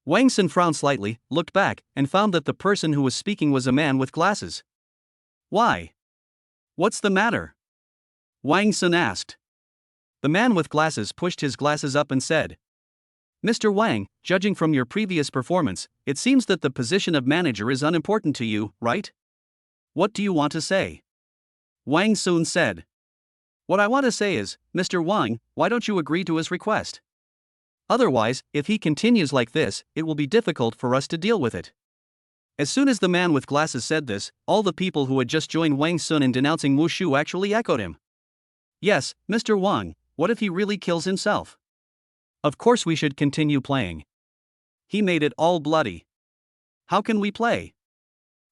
Wang Sun frowned slightly, looked back, and found that the person who was speaking was a man with glasses. Why? What's the matter? Wang Sun asked. The man with glasses pushed his glasses up and said. Mr. Wang, judging from your previous performance, it seems that the position of manager is unimportant to you, right? What do you want to say? Wang Sun said. What I want to say is, Mr. Wang, why don't you agree to his request? Otherwise, if he continues like this, it will be difficult for us to deal with it. As soon as the man with glasses said this, all the people who had just joined Wang Sun in denouncing Wushu actually echoed him. Yes, Mr. Wang, what if he really kills himself? Of course we should continue playing. He made it all bloody. How can we play?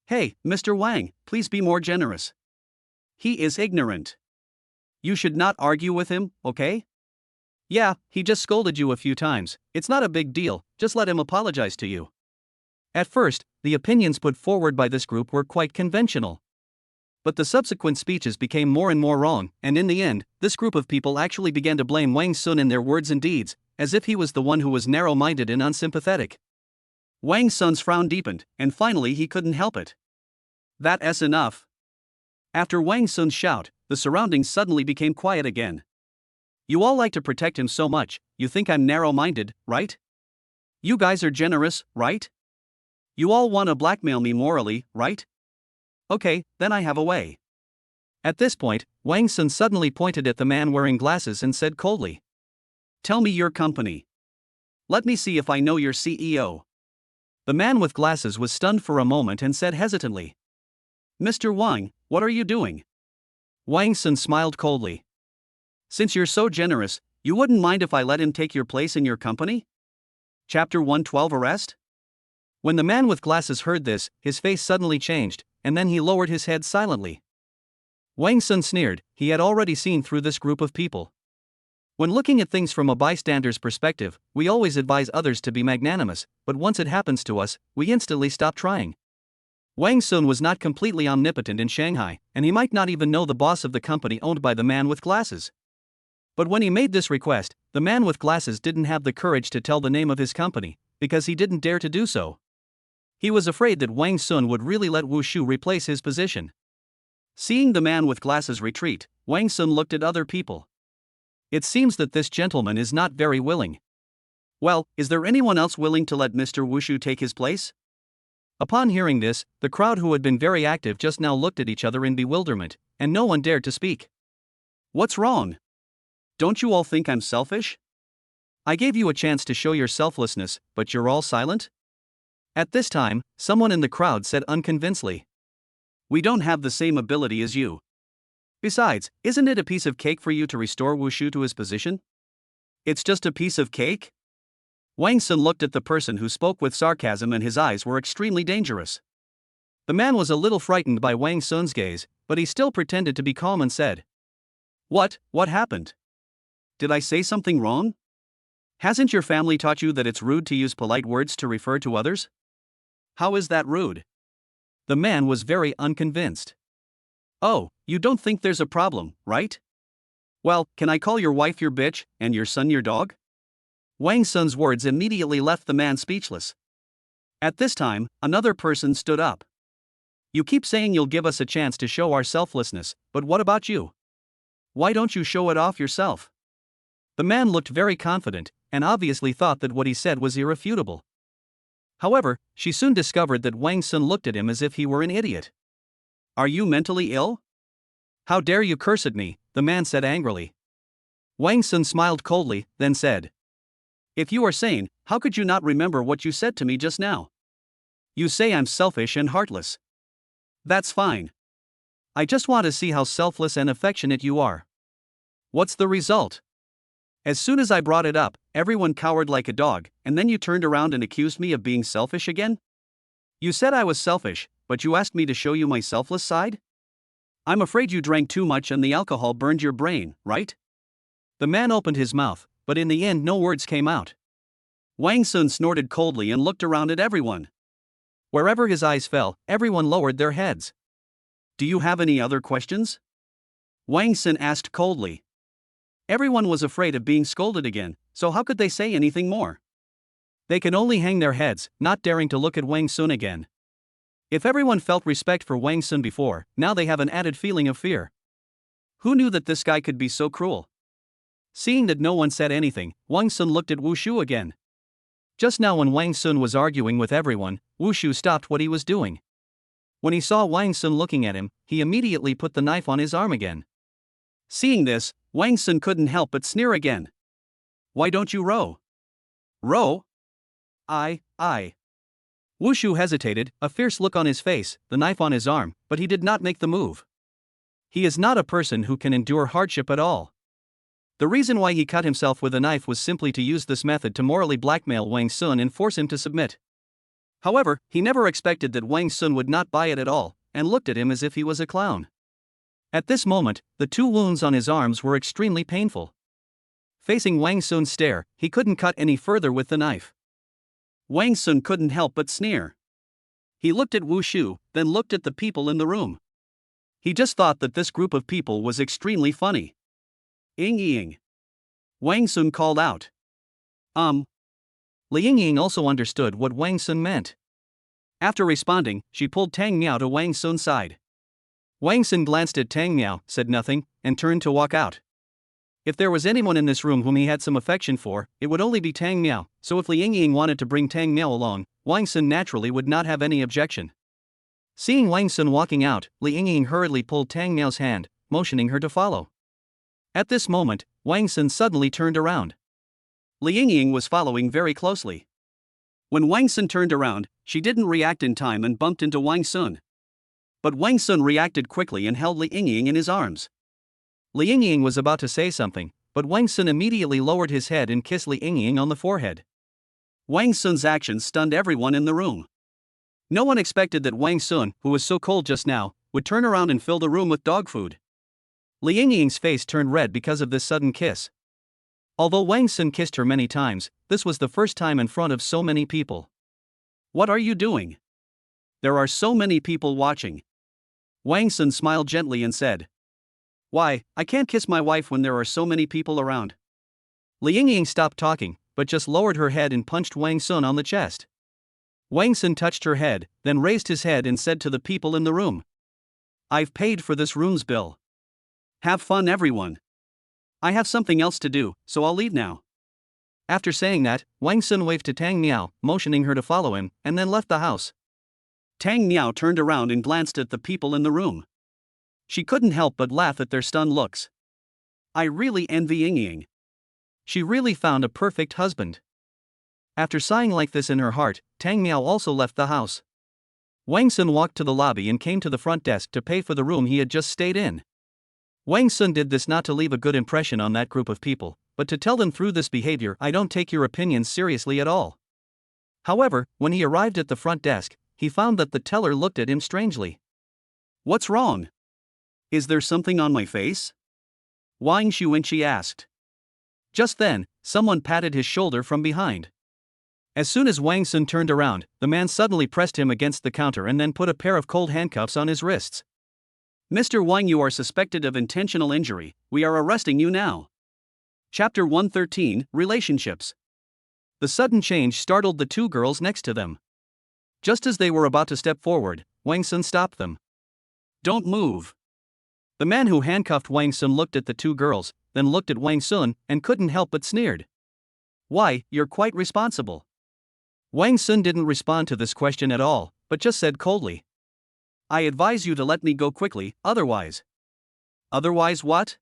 Hey, Mr. Wang, please be more generous. He is ignorant. You should not argue with him, okay? Yeah, he just scolded you a few times, it's not a big deal, just let him apologize to you. At first, the opinions put forward by this group were quite conventional. But the subsequent speeches became more and more wrong, and in the end, this group of people actually began to blame Wang Sun in their words and deeds, as if he was the one who was narrow-minded and unsympathetic. Wang Sun's frown deepened, and finally he couldn't help it. That's enough. After Wang Sun's shout, the surroundings suddenly became quiet again. You all like to protect him so much, you think I'm narrow-minded, right? You guys are generous, right? You all want to blackmail me morally, right? Okay, then I have a way. At this point, Wang Sun suddenly pointed at the man wearing glasses and said coldly. Tell me your company. Let me see if I know your CEO. The man with glasses was stunned for a moment and said hesitantly. Mr. Wang, what are you doing? Wang Sun smiled coldly. Since you're so generous, you wouldn't mind if I let him take your place in your company? Chapter 112 Arrest? When the man with glasses heard this, his face suddenly changed, and then he lowered his head silently. Wang Sun sneered, he had already seen through this group of people. When looking at things from a bystander's perspective, we always advise others to be magnanimous, but once it happens to us, we instantly stop trying. Wang Sun was not completely omnipotent in Shanghai, and he might not even know the boss of the company owned by the man with glasses. But when he made this request, the man with glasses didn't have the courage to tell the name of his company, because he didn't dare to do so. He was afraid that Wang Sun would really let Wushu replace his position. Seeing the man with glasses retreat, Wang Sun looked at other people. It seems that this gentleman is not very willing. Well, is there anyone else willing to let Mr. Wushu take his place? Upon hearing this, the crowd who had been very active just now looked at each other in bewilderment, and no one dared to speak. What's wrong? Don't you all think I'm selfish? I gave you a chance to show your selflessness, but you're all silent? At this time, someone in the crowd said unconvincedly. We don't have the same ability as you. Besides, isn't it a piece of cake for you to restore Wushu to his position? It's just a piece of cake? Wang Sun looked at the person who spoke with sarcasm and his eyes were extremely dangerous. The man was a little frightened by Wang Sun's gaze, but he still pretended to be calm and said, What happened? Did I say something wrong? Hasn't your family taught you that it's rude to use polite words to refer to others? How is that rude? The man was very unconvinced. Oh, you don't think there's a problem, right? Well, can I call your wife your bitch, and your son your dog? Wang Sun's words immediately left the man speechless. At this time, another person stood up. You keep saying you'll give us a chance to show our selflessness, but what about you? Why don't you show it off yourself? The man looked very confident, and obviously thought that what he said was irrefutable. However, she soon discovered that Wang Sun looked at him as if he were an idiot. Are you mentally ill? How dare you curse at me, the man said angrily. Wang Sun smiled coldly, then said, If you are sane, how could you not remember what you said to me just now? You say I'm selfish and heartless. That's fine. I just want to see how selfless and affectionate you are. What's the result? As soon as I brought it up, everyone cowered like a dog, and then you turned around and accused me of being selfish again? You said I was selfish, but you asked me to show you my selfless side? I'm afraid you drank too much and the alcohol burned your brain, right? The man opened his mouth, but in the end no words came out. Wang Sun snorted coldly and looked around at everyone. Wherever his eyes fell, everyone lowered their heads. Do you have any other questions? Wang Sun asked coldly. Everyone was afraid of being scolded again, so how could they say anything more? They could only hang their heads, not daring to look at Wang Sun again. If everyone felt respect for Wang Sun before, now they have an added feeling of fear. Who knew that this guy could be so cruel? Seeing that no one said anything, Wang Sun looked at Wu Shu again. Just now when Wang Sun was arguing with everyone, Wu Shu stopped what he was doing. When he saw Wang Sun looking at him, he immediately put the knife on his arm again. Seeing this, Wang Sun couldn't help but sneer again. Why don't you row? Row? I. Wu Shu hesitated, a fierce look on his face, the knife on his arm, but he did not make the move. He is not a person who can endure hardship at all. The reason why he cut himself with a knife was simply to use this method to morally blackmail Wang Sun and force him to submit. However, he never expected that Wang Sun would not buy it at all, and looked at him as if he was a clown. At this moment, the two wounds on his arms were extremely painful. Facing Wang Sun's stare, he couldn't cut any further with the knife. Wang Sun couldn't help but sneer. He looked at Wu Shu, then looked at the people in the room. He just thought that this group of people was extremely funny. Ying. Wang Sun called out. Li Ying also understood what Wang Sun meant. After responding, she pulled Tang Miao to Wang Sun's side. Wang Sun glanced at Tang Miao, said nothing, and turned to walk out. If there was anyone in this room whom he had some affection for, it would only be Tang Miao, so if Li Ying wanted to bring Tang Miao along, Wang Sun naturally would not have any objection. Seeing Wang Sun walking out, Li Ying hurriedly pulled Tang Miao's hand, motioning her to follow. At this moment, Wang Sun suddenly turned around. Li Ying was following very closely. When Wang Sun turned around, she didn't react in time and bumped into Wang Sun. But Wang Sun reacted quickly and held Li Ying in his arms. Li Ying was about to say something, but Wang Sun immediately lowered his head and kissed Li Ying on the forehead. Wang Sun's actions stunned everyone in the room. No one expected that Wang Sun, who was so cold just now, would turn around and fill the room with dog food. Li Ying's face turned red because of this sudden kiss. Although Wang Sun kissed her many times, this was the first time in front of so many people. What are you doing? There are so many people watching. Wang Sun smiled gently and said, Why, I can't kiss my wife when there are so many people around. Li Ying stopped talking, but just lowered her head and punched Wang Sun on the chest. Wang Sun touched her head, then raised his head and said to the people in the room, I've paid for this room's bill. Have fun everyone. I have something else to do, so I'll leave now. After saying that, Wang Sun waved to Tang Miao, motioning her to follow him, and then left the house. Tang Miao turned around and glanced at the people in the room. She couldn't help but laugh at their stunned looks. I really envy Ying. She really found a perfect husband. After sighing like this in her heart, Tang Miao also left the house. Wang Sun walked to the lobby and came to the front desk to pay for the room he had just stayed in. Wang Sun did this not to leave a good impression on that group of people, but to tell them through this behavior I don't take your opinions seriously at all. However, when he arrived at the front desk, he found that the teller looked at him strangely. What's wrong? Is there something on my face? Wang Xuanqi asked. Just then, someone patted his shoulder from behind. As soon as Wang Sun turned around, the man suddenly pressed him against the counter and then put a pair of cold handcuffs on his wrists. Mr. Wang, you are suspected of intentional injury. We are arresting you now. Chapter 113, Relationships. The sudden change startled the two girls next to them. Just as they were about to step forward, Wang Sun stopped them. Don't move. The man who handcuffed Wang Sun looked at the two girls, then looked at Wang Sun and couldn't help but sneered. Why, you're quite responsible. Wang Sun didn't respond to this question at all, but just said coldly. I advise you to let me go quickly, otherwise. Otherwise what?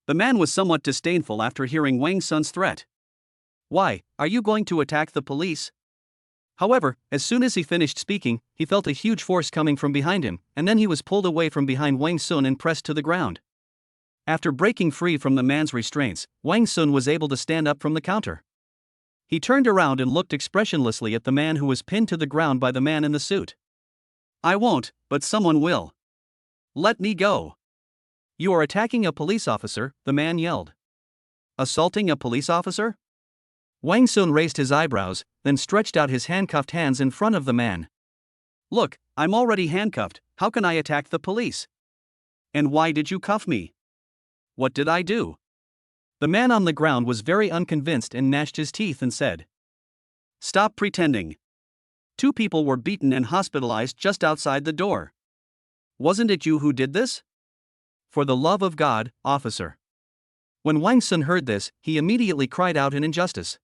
The man was somewhat disdainful after hearing Wang Sun's threat. Why, are you going to attack the police? However, as soon as he finished speaking, he felt a huge force coming from behind him, and then he was pulled away from behind Wang Sun and pressed to the ground. After breaking free from the man's restraints, Wang Sun was able to stand up from the counter. He turned around and looked expressionlessly at the man who was pinned to the ground by the man in the suit. I won't, but someone will. Let me go. You are attacking a police officer, the man yelled. Assaulting a police officer? Wang Sun raised his eyebrows, then stretched out his handcuffed hands in front of the man. Look, I'm already handcuffed, how can I attack the police? And why did you cuff me? What did I do? The man on the ground was very unconvinced and gnashed his teeth and said. Stop pretending. 2 people were beaten and hospitalized just outside the door. Wasn't it you who did this? For the love of God, officer. When Wang Sun heard this, he immediately cried out in injustice.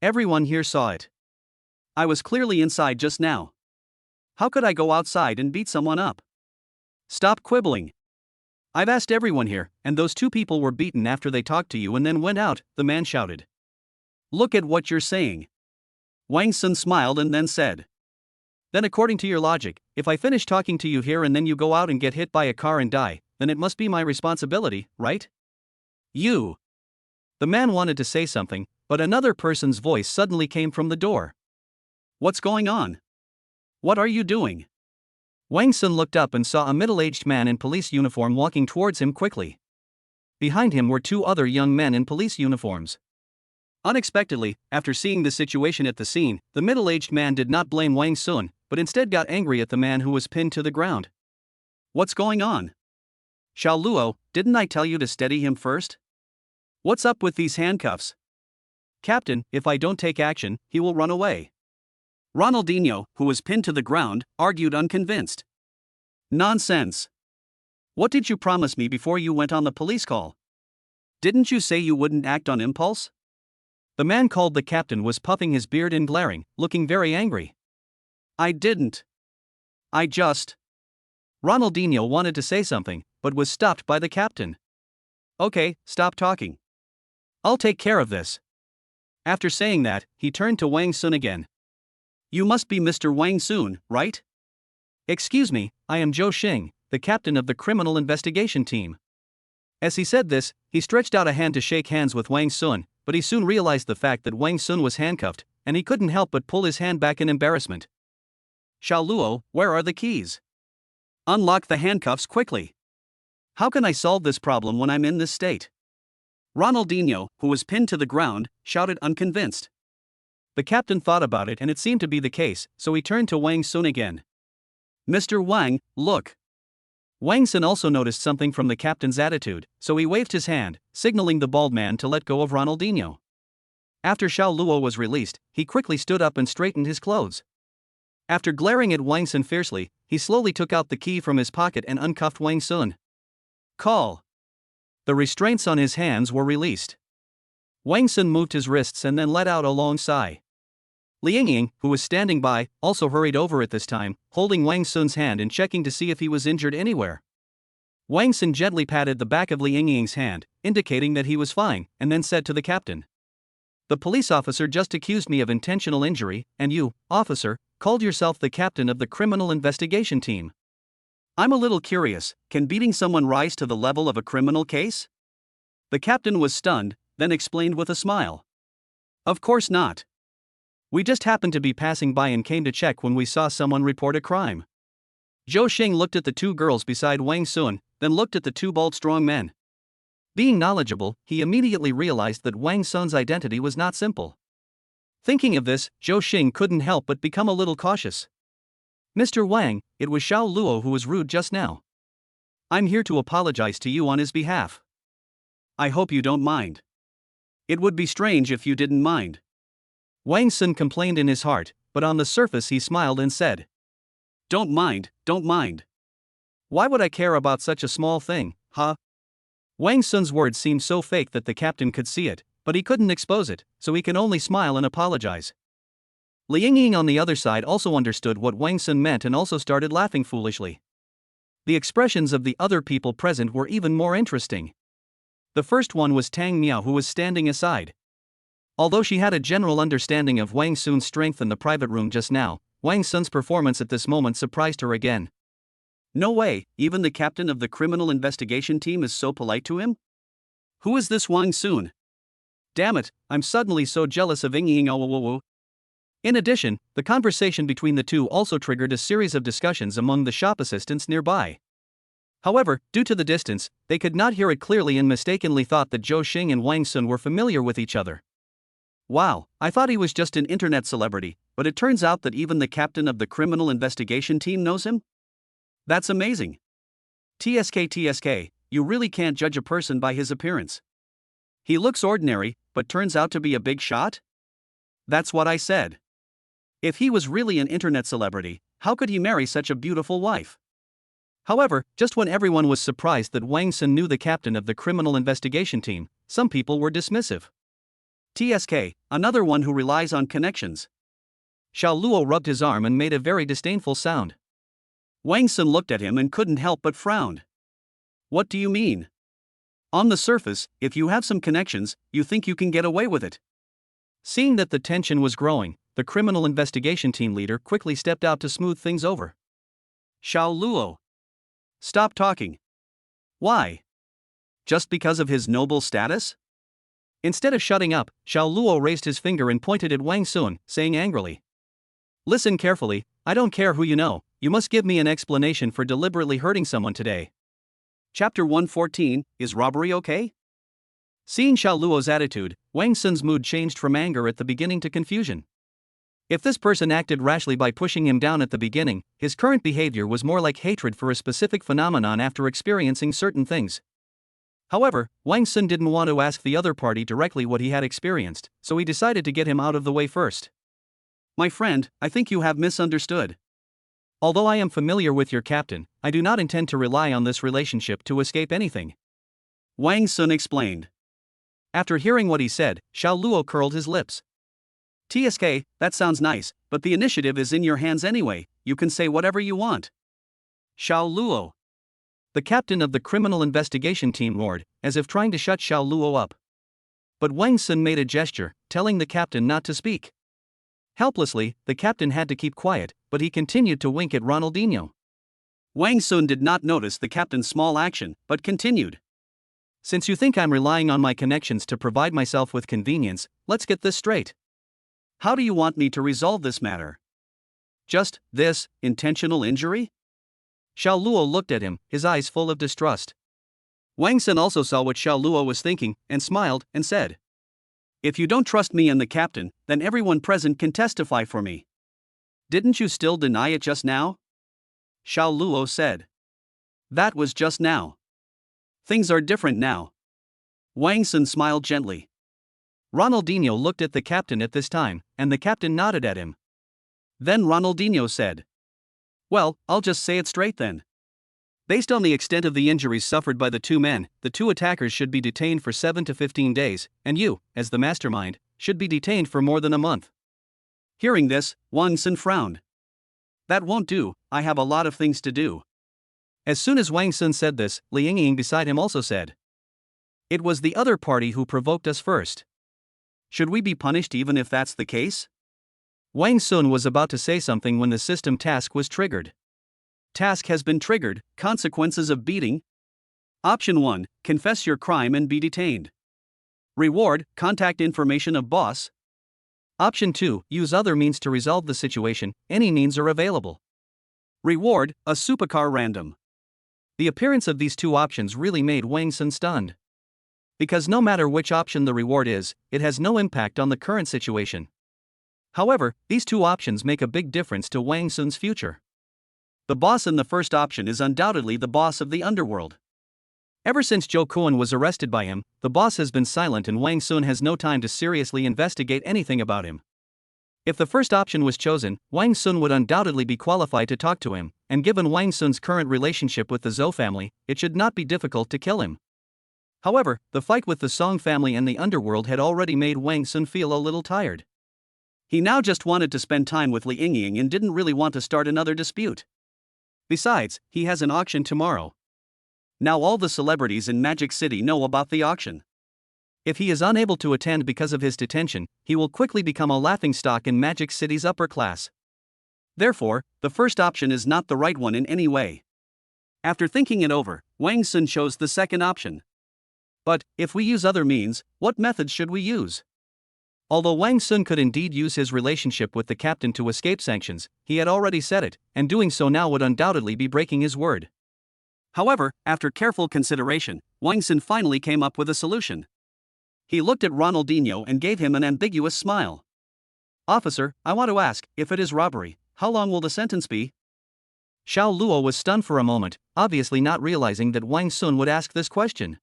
Everyone here saw it. I was clearly inside just now. How could I go outside and beat someone up? Stop quibbling. I've asked everyone here, and those 2 people were beaten after they talked to you and then went out, the man shouted. Look at what you're saying. Wang Sun smiled and then said. Then according to your logic, if I finish talking to you here and then you go out and get hit by a car and die, then it must be my responsibility, right? You. The man wanted to say something, but another person's voice suddenly came from the door. What's going on? What are you doing? Wang Sun looked up and saw a middle-aged man in police uniform walking towards him quickly. Behind him were 2 other young men in police uniforms. Unexpectedly, after seeing the situation at the scene, the middle-aged man did not blame Wang Sun, but instead got angry at the man who was pinned to the ground. What's going on? Xiao Luo, didn't I tell you to steady him first? What's up with these handcuffs? Captain, if I don't take action, he will run away. Ronaldinho, who was pinned to the ground, argued unconvinced. Nonsense. What did you promise me before you went on the police call? Didn't you say you wouldn't act on impulse? The man called the captain was puffing his beard and glaring, looking very angry. I didn't. I just. Ronaldinho wanted to say something, but was stopped by the captain. Okay, stop talking. I'll take care of this. After saying that, he turned to Wang Sun again. You must be Mr. Wang Sun, right? Excuse me, I am Zhou Xing, the captain of the criminal investigation team. As he said this, he stretched out a hand to shake hands with Wang Sun, but he soon realized the fact that Wang Sun was handcuffed, and he couldn't help but pull his hand back in embarrassment. Xiao Luo, where are the keys? Unlock the handcuffs quickly. How can I solve this problem when I'm in this state? Ronaldinho, who was pinned to the ground, shouted unconvinced. The captain thought about it and it seemed to be the case, so he turned to Wang Sun again. Mr. Wang, look. Wang Sun also noticed something from the captain's attitude, so he waved his hand, signaling the bald man to let go of Ronaldinho. After Xiao Luo was released, he quickly stood up and straightened his clothes. After glaring at Wang Sun fiercely, he slowly took out the key from his pocket and uncuffed Wang Sun. Call. The restraints on his hands were released. Wang Sun moved his wrists and then let out a long sigh. Liang Ying, who was standing by, also hurried over at this time, holding Wang Sun's hand and checking to see if he was injured anywhere. Wang Sun gently patted the back of Liang Ying's hand, indicating that he was fine, and then said to the captain. The police officer just accused me of intentional injury, and you, officer, called yourself the captain of the criminal investigation team. I'm a little curious, can beating someone rise to the level of a criminal case? The captain was stunned, then explained with a smile. Of course not. We just happened to be passing by and came to check when we saw someone report a crime. Zhou Xing looked at the two girls beside Wang Sun, then looked at the two bold strong men. Being knowledgeable, he immediately realized that Wang Sun's identity was not simple. Thinking of this, Zhou Xing couldn't help but become a little cautious. Mr. Wang, it was Xiao Luo who was rude just now. I'm here to apologize to you on his behalf. I hope you don't mind. It would be strange if you didn't mind. Wang Sun complained in his heart, but on the surface he smiled and said, Don't mind, don't mind. Why would I care about such a small thing, huh? Wang Sun's words seemed so fake that the captain could see it, but he couldn't expose it, so he can only smile and apologize. Li Yingying on the other side also understood what Wang Sun meant and also started laughing foolishly. The expressions of the other people present were even more interesting. The first one was Tang Miao, who was standing aside. Although she had a general understanding of Wang Sun's strength in the private room just now, Wang Sun's performance at this moment surprised her again. No way, even the captain of the criminal investigation team is so polite to him? Who is this Wang Sun? Damn it, I'm suddenly so jealous of Yingying. In addition, the conversation between the two also triggered a series of discussions among the shop assistants nearby. However, due to the distance, they could not hear it clearly and mistakenly thought that Zhou Xing and Wang Sun were familiar with each other. Wow, I thought he was just an internet celebrity, but it turns out that even the captain of the criminal investigation team knows him? That's amazing. TSK, you really can't judge a person by his appearance. He looks ordinary, but turns out to be a big shot? That's what I said. If he was really an internet celebrity, how could he marry such a beautiful wife? However, just when everyone was surprised that Wang Sun knew the captain of the criminal investigation team, some people were dismissive. TSK, another one who relies on connections. Xiao Luo rubbed his arm and made a very disdainful sound. Wang Sun looked at him and couldn't help but frowned. What do you mean? On the surface, if you have some connections, you think you can get away with it. Seeing that the tension was growing, the criminal investigation team leader quickly stepped out to smooth things over. Xiao Luo. Stop talking. Why? Just because of his noble status? Instead of shutting up, Xiao Luo raised his finger and pointed at Wang Sun, saying angrily. Listen carefully, I don't care who you know, you must give me an explanation for deliberately hurting someone today. Chapter 114, Is Robbery Okay? Seeing Xiao Luo's attitude, Wang Sun's mood changed from anger at the beginning to confusion. If this person acted rashly by pushing him down at the beginning, his current behavior was more like hatred for a specific phenomenon after experiencing certain things. However, Wang Sun didn't want to ask the other party directly what he had experienced, so he decided to get him out of the way first. My friend, I think you have misunderstood. Although I am familiar with your captain, I do not intend to rely on this relationship to escape anything. Wang Sun explained. After hearing what he said, Xiao Luo curled his lips. TSK, that sounds nice, but the initiative is in your hands anyway, you can say whatever you want. Xiao Luo. The captain of the criminal investigation team roared, as if trying to shut Xiao Luo up. But Wang Sun made a gesture, telling the captain not to speak. Helplessly, the captain had to keep quiet, but he continued to wink at Ronaldinho. Wang Sun did not notice the captain's small action, but continued. Since you think I'm relying on my connections to provide myself with convenience, let's get this straight. How do you want me to resolve this matter? Just this, intentional injury? Xiao Luo looked at him, his eyes full of distrust. Wang Sun also saw what Xiao Luo was thinking, and smiled, and said, If you don't trust me and the captain, then everyone present can testify for me. Didn't you still deny it just now? Xiao Luo said. That was just now. Things are different now. Wang Sun smiled gently. Ronaldinho looked at the captain at this time, and the captain nodded at him. Then Ronaldinho said, Well, I'll just say it straight then. Based on the extent of the injuries suffered by the two men, the two attackers should be detained for 7 to 15 days, and you, as the mastermind, should be detained for more than a month. Hearing this, Wang Sun frowned. That won't do, I have a lot of things to do. As soon as Wang Sun said this, Li Yingying beside him also said, It was the other party who provoked us first. Should we be punished even if that's the case? Wang Sun was about to say something when the system task was triggered. Task has been triggered, consequences of beating. Option 1, confess your crime and be detained. Reward, contact information of boss. Option 2, use other means to resolve the situation, any means are available. Reward, a supercar random. The appearance of these two options really made Wang Sun stunned. Because no matter which option the reward is, it has no impact on the current situation. However, these two options make a big difference to Wang Sun's future. The boss in the first option is undoubtedly the boss of the underworld. Ever since Zhou Kuan was arrested by him, the boss has been silent and Wang Sun has no time to seriously investigate anything about him. If the first option was chosen, Wang Sun would undoubtedly be qualified to talk to him, and given Wang Sun's current relationship with the Zhou family, it should not be difficult to kill him. However, the fight with the Song family and the underworld had already made Wang Sun feel a little tired. He now just wanted to spend time with Li Yingying and didn't really want to start another dispute. Besides, he has an auction tomorrow. Now all the celebrities in Magic City know about the auction. If he is unable to attend because of his detention, he will quickly become a laughingstock in Magic City's upper class. Therefore, the first option is not the right one in any way. After thinking it over, Wang Sun chose the second option. But, if we use other means, what methods should we use? Although Wang Sun could indeed use his relationship with the captain to escape sanctions, he had already said it, and doing so now would undoubtedly be breaking his word. However, after careful consideration, Wang Sun finally came up with a solution. He looked at Ronaldinho and gave him an ambiguous smile. "Officer, I want to ask, if it is robbery, how long will the sentence be?" Xiao Luo was stunned for a moment, obviously not realizing that Wang Sun would ask this question.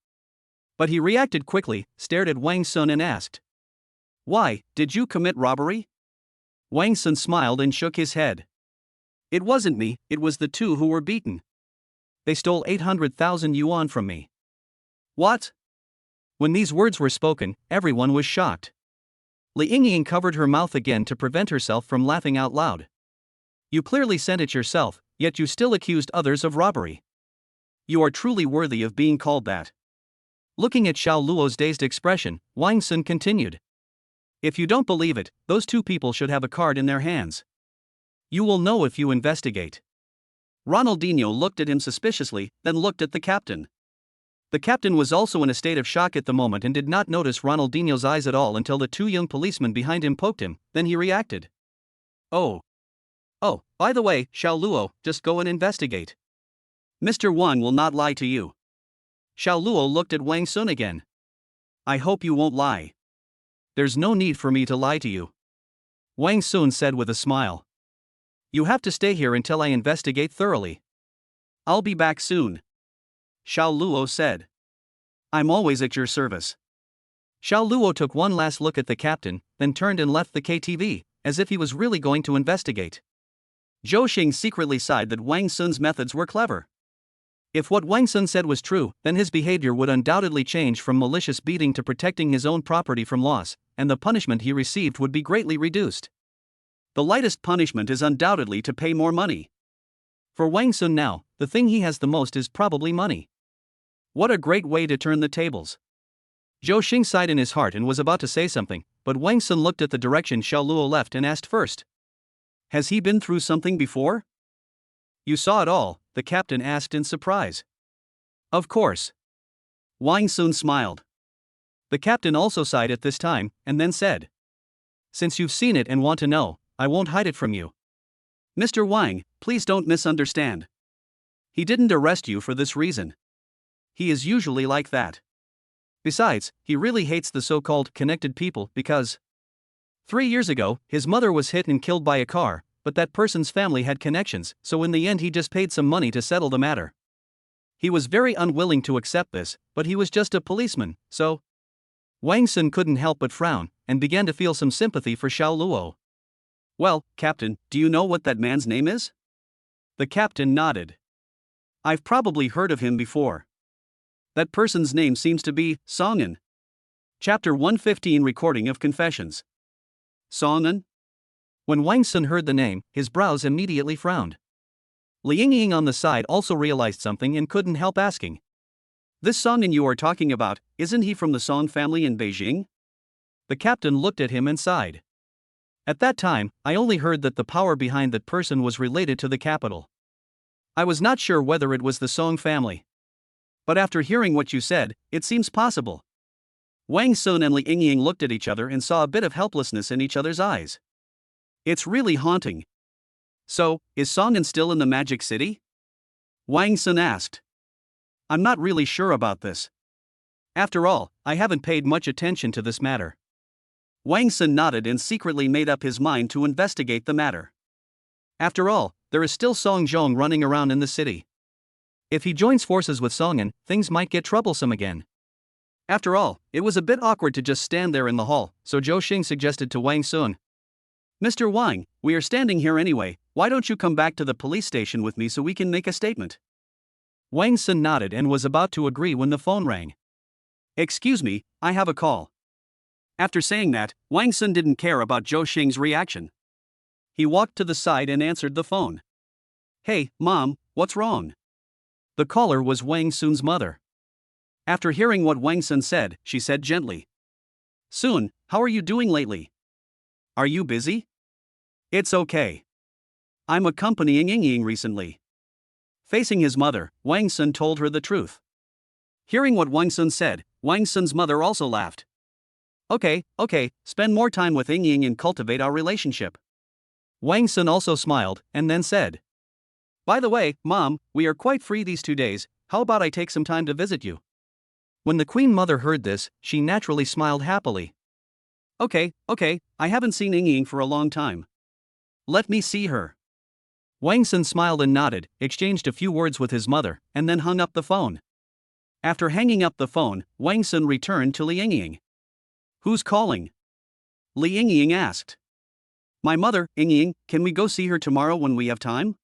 But he reacted quickly, stared at Wang Sun and asked, "Why, did you commit robbery?" Wang Sun smiled and shook his head. "It wasn't me, it was the two who were beaten. They stole 800,000 yuan from me." "What?" When these words were spoken, everyone was shocked. Li Yingying covered her mouth again to prevent herself from laughing out loud. "You clearly sent it yourself, yet you still accused others of robbery. You are truly worthy of being called that." Looking at Xiao Luo's dazed expression, Wang Sun continued. "If you don't believe it, those two people should have a card in their hands. You will know if you investigate." Ronaldinho looked at him suspiciously, then looked at the captain. The captain was also in a state of shock at the moment and did not notice Ronaldinho's eyes at all until the two young policemen behind him poked him, then he reacted. Oh, by the way, Xiao Luo, just go and investigate. Mr. Wang will not lie to you." Xiao Luo looked at Wang Sun again. "I hope you won't lie." "There's no need for me to lie to you," Wang Sun said with a smile. "You have to stay here until I investigate thoroughly." "I'll be back soon," Xiao Luo said. "I'm always at your service." Xiao Luo took one last look at the captain, then turned and left the KTV, as if he was really going to investigate. Zhou Xing secretly sighed that Wang Sun's methods were clever. If what Wang Sun said was true, then his behavior would undoubtedly change from malicious beating to protecting his own property from loss, and the punishment he received would be greatly reduced. The lightest punishment is undoubtedly to pay more money. For Wang Sun now, the thing he has the most is probably money. What a great way to turn the tables. Zhou Xing sighed in his heart and was about to say something, but Wang Sun looked at the direction Xiao Luo left and asked first. "Has he been through something before?" "You saw it all?" the captain asked in surprise. "Of course." Wang Sun smiled. The captain also sighed at this time, and then said, "Since you've seen it and want to know, I won't hide it from you. Mr. Wang, please don't misunderstand. He didn't arrest you for this reason. He is usually like that. Besides, he really hates the so-called connected people because 3 years ago, his mother was hit and killed by a car, but that person's family had connections, so in the end he just paid some money to settle the matter. He was very unwilling to accept this, but he was just a policeman, so..." Wang Sun couldn't help but frown, and began to feel some sympathy for Xiao Luo. "Well, Captain, do you know what that man's name is?" The captain nodded. "I've probably heard of him before. That person's name seems to be Songan." Chapter 115 Recording of Confessions. Songan? When Wang Sun heard the name, his brows immediately frowned. Li Yingying on the side also realized something and couldn't help asking. "This Songan you are talking about, isn't he from the Song family in Beijing?" The captain looked at him and sighed. "At that time, I only heard that the power behind that person was related to the capital. I was not sure whether it was the Song family. But after hearing what you said, it seems possible." Wang Sun and Li Yingying looked at each other and saw a bit of helplessness in each other's eyes. It's really haunting. So, is Songan still in the Magic City? Wang Sun asked. I'm not really sure about this. After all, I haven't paid much attention to this matter. Wang Sun nodded and secretly made up his mind to investigate the matter. After all, there is still Song Zhong running around in the city. If he joins forces with Songan, things might get troublesome again. After all, it was a bit awkward to just stand there in the hall, so Zhou Xing suggested to Wang Sun. Mr. Wang, we are standing here anyway, why don't you come back to the police station with me so we can make a statement? Wang Sun nodded and was about to agree when the phone rang. Excuse me, I have a call. After saying that, Wang Sun didn't care about Zhou Xing's reaction. He walked to the side and answered the phone. Hey, Mom, what's wrong? The caller was Wang Sun's mother. After hearing what Wang Sun said, she said gently. Sun, how are you doing lately? Are you busy? It's okay. I'm accompanying Yingying recently. Facing his mother, Wang Sun told her the truth. Hearing what Wang Sun said, Wang Sun's mother also laughed. Okay, spend more time with Yingying and cultivate our relationship. Wang Sun also smiled, and then said. By the way, Mom, we are quite free these 2 days, how about I take some time to visit you? When the Queen Mother heard this, she naturally smiled happily. Okay, I haven't seen Yingying for a long time. Let me see her. Wang Sun smiled and nodded, exchanged a few words with his mother, and then hung up the phone. After hanging up the phone, Wang Sun returned to Li Yingying. Who's calling? Li Yingying asked. My mother, Yingying, can we go see her tomorrow when we have time?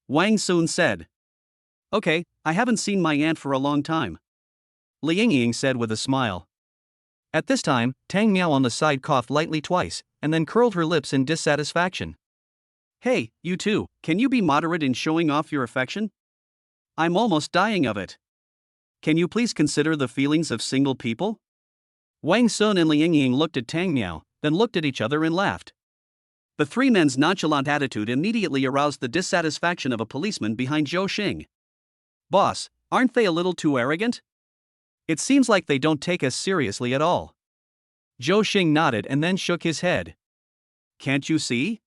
Wang Sun said. Okay, I haven't seen my aunt for a long time. Li Yingying said with a smile. At this time, Tang Miao on the side coughed lightly twice, and then curled her lips in dissatisfaction. Hey, you two, can you be moderate in showing off your affection? I'm almost dying of it. Can you please consider the feelings of single people? Wang Sun and Li Yingying looked at Tang Miao, then looked at each other and laughed. The three men's nonchalant attitude immediately aroused the dissatisfaction of a policeman behind Zhou Xing. Boss, aren't they a little too arrogant? It seems like they don't take us seriously at all. Zhou Xing nodded and then shook his head. Can't you see?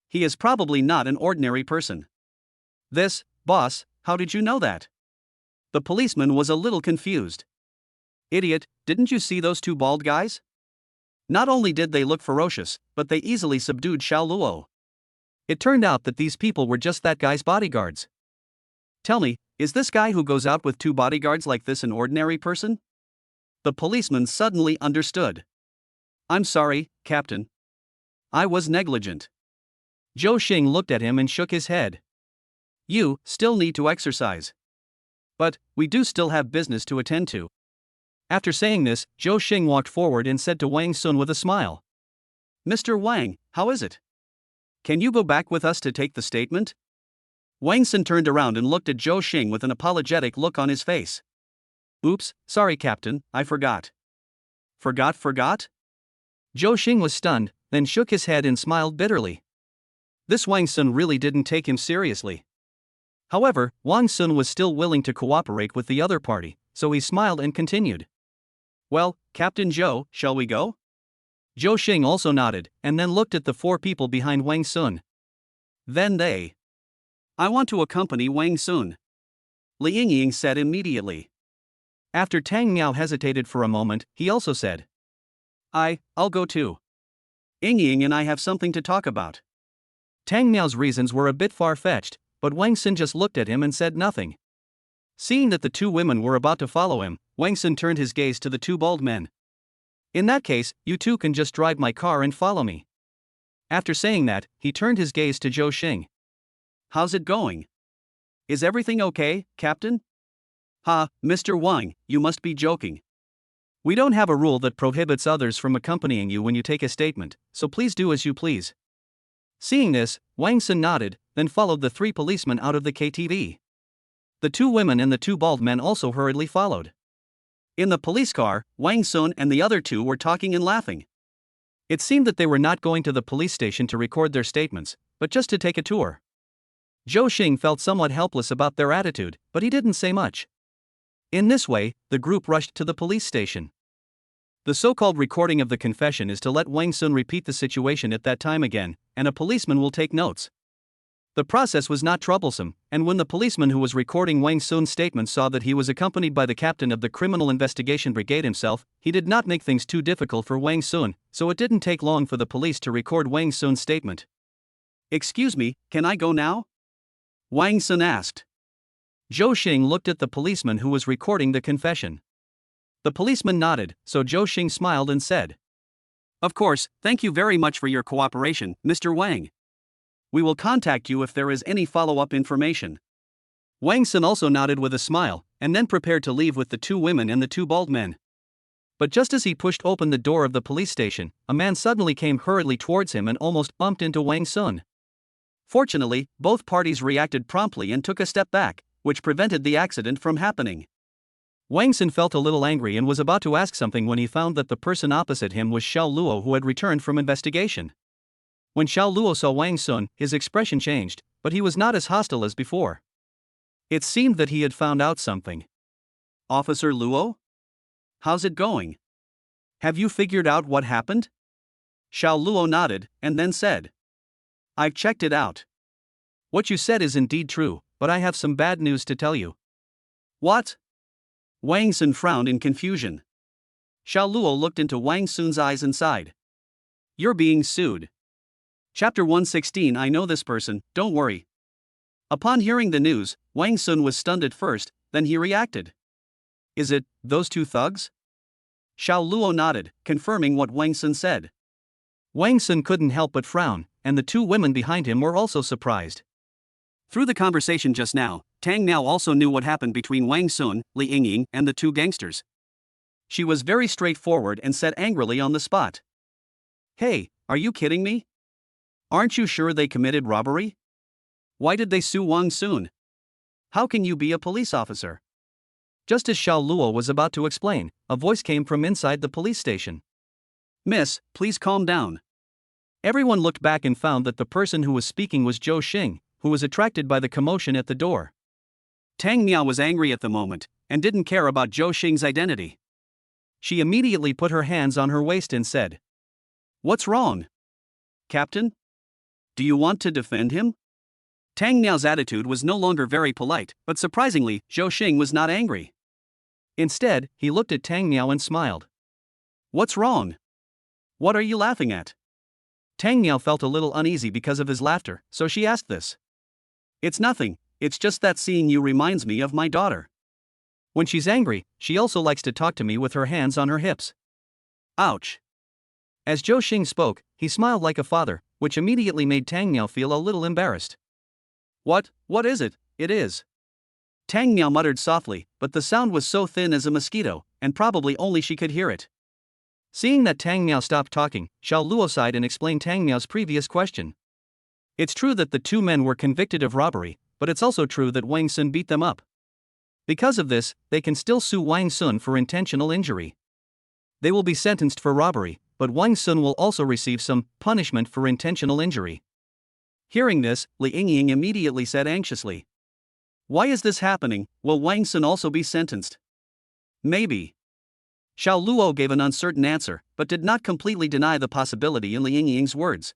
He is probably not an ordinary person. Boss, how did you know that? The policeman was a little confused. Idiot, didn't you see those two bald guys? Not only did they look ferocious, but they easily subdued Xiao Luo. It turned out that these people were just that guy's bodyguards. Tell me, is this guy who goes out with two bodyguards like this an ordinary person? The policeman suddenly understood. I'm sorry, Captain. I was negligent. Zhou Xing looked at him and shook his head. You still need to exercise. But we do still have business to attend to. After saying this, Zhou Xing walked forward and said to Wang Sun with a smile. Mr. Wang, how is it? Can you go back with us to take the statement? Wang Sun turned around and looked at Zhou Xing with an apologetic look on his face. Oops, sorry Captain, I forgot. Forgot? Zhou Xing was stunned, then shook his head and smiled bitterly. This Wang Sun really didn't take him seriously. However, Wang Sun was still willing to cooperate with the other party, so he smiled and continued. Well, Captain Zhou, shall we go? Zhou Xing also nodded, and then looked at the four people behind Wang Sun. Then they. I want to accompany Wang Sun. Li Yingying said immediately. After Tang Miao hesitated for a moment, he also said. I'll go too. Yingying and I have something to talk about. Tang Miao's reasons were a bit far-fetched, but Wang Sun just looked at him and said nothing. Seeing that the two women were about to follow him, Wang Sun turned his gaze to the two bald men. In that case, you two can just drive my car and follow me. After saying that, he turned his gaze to Zhou Xing. How's it going? Is everything okay, Captain? Mr. Wang, you must be joking. We don't have a rule that prohibits others from accompanying you when you take a statement, so please do as you please. Seeing this, Wang Sun nodded, then followed the three policemen out of the KTV. The two women and the two bald men also hurriedly followed. In the police car, Wang Sun and the other two were talking and laughing. It seemed that they were not going to the police station to record their statements, but just to take a tour. Zhou Xing felt somewhat helpless about their attitude, but he didn't say much. In this way, the group rushed to the police station. The so-called recording of the confession is to let Wang Sun repeat the situation at that time again, and a policeman will take notes. The process was not troublesome, and when the policeman who was recording Wang Sun's statement saw that he was accompanied by the captain of the Criminal Investigation Brigade himself, he did not make things too difficult for Wang Sun, so it didn't take long for the police to record Wang Sun's statement. "Excuse me, can I go now?" Wang Sun asked. Zhou Xing looked at the policeman who was recording the confession. The policeman nodded, so Zhou Xing smiled and said, "Of course, thank you very much for your cooperation, Mr. Wang. We will contact you if there is any follow-up information." Wang Sun also nodded with a smile, and then prepared to leave with the two women and the two bald men. But just as he pushed open the door of the police station, a man suddenly came hurriedly towards him and almost bumped into Wang Sun. Fortunately, both parties reacted promptly and took a step back, which prevented the accident from happening. Wang Sun felt a little angry and was about to ask something when he found that the person opposite him was Xiao Luo, who had returned from investigation. When Xiao Luo saw Wang Sun, his expression changed, but he was not as hostile as before. It seemed that he had found out something. "Officer Luo? How's it going? Have you figured out what happened?" Xiao Luo nodded, and then said, "I've checked it out. What you said is indeed true, but I have some bad news to tell you." "What?" Wang Sun frowned in confusion. Xiao Luo looked into Wang Sun's eyes and sighed. "You're being sued." Chapter 116. I know this person, don't worry. Upon hearing the news, Wang Sun was stunned at first, then he reacted. "Is it those two thugs?" Xiao Luo nodded, confirming what Wang Sun said. Wang Sun couldn't help but frown, and the two women behind him were also surprised. Through the conversation just now, Tang Miao also knew what happened between Wang Sun, Li Yingying, and the two gangsters. She was very straightforward and said angrily on the spot, "Hey, are you kidding me? Aren't you sure they committed robbery? Why did they sue Wang Sun? How can you be a police officer?" Just as Xiao Luo was about to explain, a voice came from inside the police station. "Miss, please calm down." Everyone looked back and found that the person who was speaking was Zhou Xing, who was attracted by the commotion at the door. Tang Miao was angry at the moment, and didn't care about Zhou Xing's identity. She immediately put her hands on her waist and said, "What's wrong? Captain? Do you want to defend him?" Tang Miao's attitude was no longer very polite, but surprisingly, Zhou Xing was not angry. Instead, he looked at Tang Miao and smiled. "What's wrong? What are you laughing at?" Tang Miao felt a little uneasy because of his laughter, so she asked this. "It's nothing, it's just that seeing you reminds me of my daughter. When she's angry, she also likes to talk to me with her hands on her hips." Ouch. As Zhou Xing spoke, he smiled like a father, which immediately made Tang Miao feel a little embarrassed. What is it? It is." Tang Miao muttered softly, but the sound was so thin as a mosquito, and probably only she could hear it. Seeing that Tang Miao stopped talking, Xiao Luo sighed and explained Tang Miao's previous question. It's true that the two men were convicted of robbery, but it's also true that Wang Sun beat them up. Because of this, they can still sue Wang Sun for intentional injury. They will be sentenced for robbery, but Wang Sun will also receive some punishment for intentional injury. Hearing this, Li Yingying immediately said anxiously, "Why is this happening? Will Wang Sun also be sentenced?" "Maybe." Xiao Luo gave an uncertain answer, but did not completely deny the possibility in Li Yingying's words.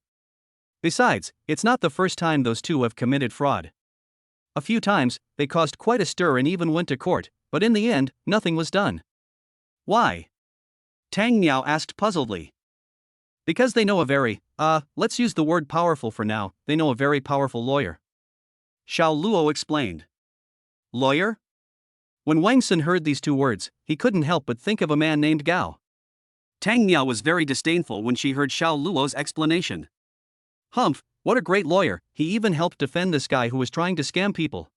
Besides, it's not the first time those two have committed fraud. A few times, they caused quite a stir and even went to court, but in the end, nothing was done. "Why?" Tang Miao asked puzzledly. "Because they know a very, let's use the word powerful for now, they know a very powerful lawyer." Xiao Luo explained. "Lawyer?" When Wang Sun heard these two words, he couldn't help but think of a man named Gao. Tang Miao was very disdainful when she heard Xiao Luo's explanation. Humph, what a great lawyer, he even helped defend this guy who was trying to scam people.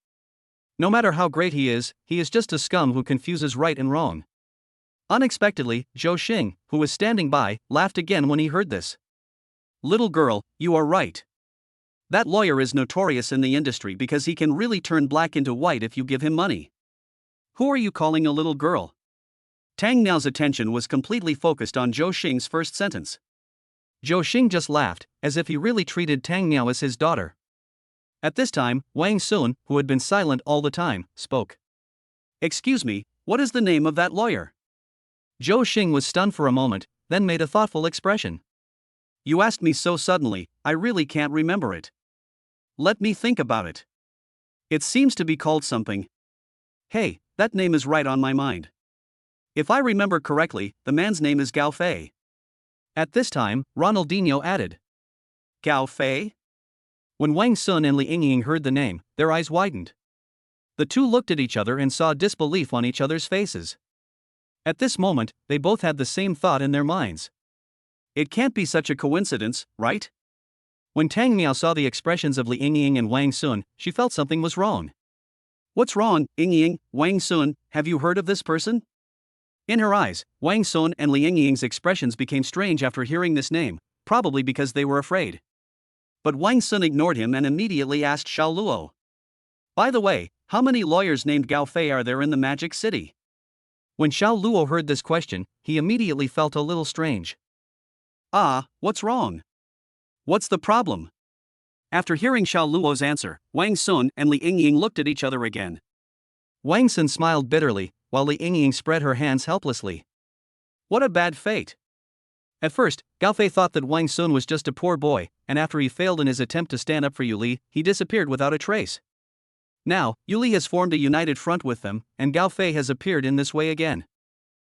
No matter how great he is just a scum who confuses right and wrong. Unexpectedly, Zhou Xing, who was standing by, laughed again when he heard this. "Little girl, you are right. That lawyer is notorious in the industry because he can really turn black into white if you give him money." "Who are you calling a little girl?" Tang Miao's attention was completely focused on Zhou Xing's first sentence. Zhou Xing just laughed, as if he really treated Tang Miao as his daughter. At this time, Wang Sun, who had been silent all the time, spoke. "Excuse me, what is the name of that lawyer?" Zhou Xing was stunned for a moment, then made a thoughtful expression. You asked me so suddenly, I really can't remember it. Let me think about it. It seems to be called something. Hey, that name is right on my mind. If I remember correctly, the man's name is Gao Fei. At this time, Ronaldinho added. Gao Fei? When Wang Sun and Li Yingying heard the name, their eyes widened. The two looked at each other and saw disbelief on each other's faces. At this moment, they both had the same thought in their minds. It can't be such a coincidence, right? When Tang Miao saw the expressions of Li Yingying and Wang Sun, she felt something was wrong. What's wrong, Yingying, Wang Sun, have you heard of this person? In her eyes, Wang Sun and Li Yingying's expressions became strange after hearing this name, probably because they were afraid. But Wang Sun ignored him and immediately asked Xiao Luo. By the way, how many lawyers named Gao Fei are there in the Magic City? When Xiao Luo heard this question, he immediately felt a little strange. Ah, what's wrong? What's the problem? After hearing Xiao Luo's answer, Wang Sun and Li Yingying looked at each other again. Wang Sun smiled bitterly, while Li Yingying spread her hands helplessly. What a bad fate! At first, Gao Fei thought that Wang Sun was just a poor boy, and after he failed in his attempt to stand up for Yu Li, he disappeared without a trace. Now, Yu Li has formed a united front with them, and Gao Fei has appeared in this way again.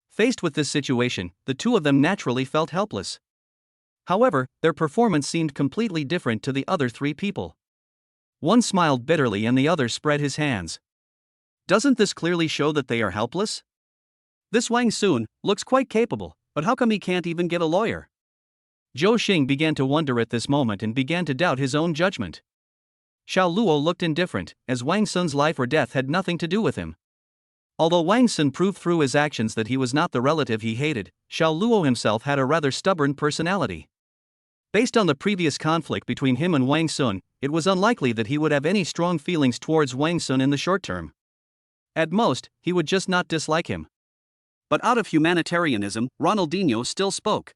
Faced with this situation, the two of them naturally felt helpless. However, their performance seemed completely different to the other three people. One smiled bitterly and the other spread his hands. Doesn't this clearly show that they are helpless? This Wang Sun looks quite capable, but how come he can't even get a lawyer? Zhou Xing began to wonder at this moment and began to doubt his own judgment. Xiao Luo looked indifferent, as Wang Sun's life or death had nothing to do with him. Although Wang Sun proved through his actions that he was not the relative he hated, Xiao Luo himself had a rather stubborn personality. Based on the previous conflict between him and Wang Sun, it was unlikely that he would have any strong feelings towards Wang Sun in the short term. At most, he would just not dislike him. But out of humanitarianism, Ronaldinho still spoke.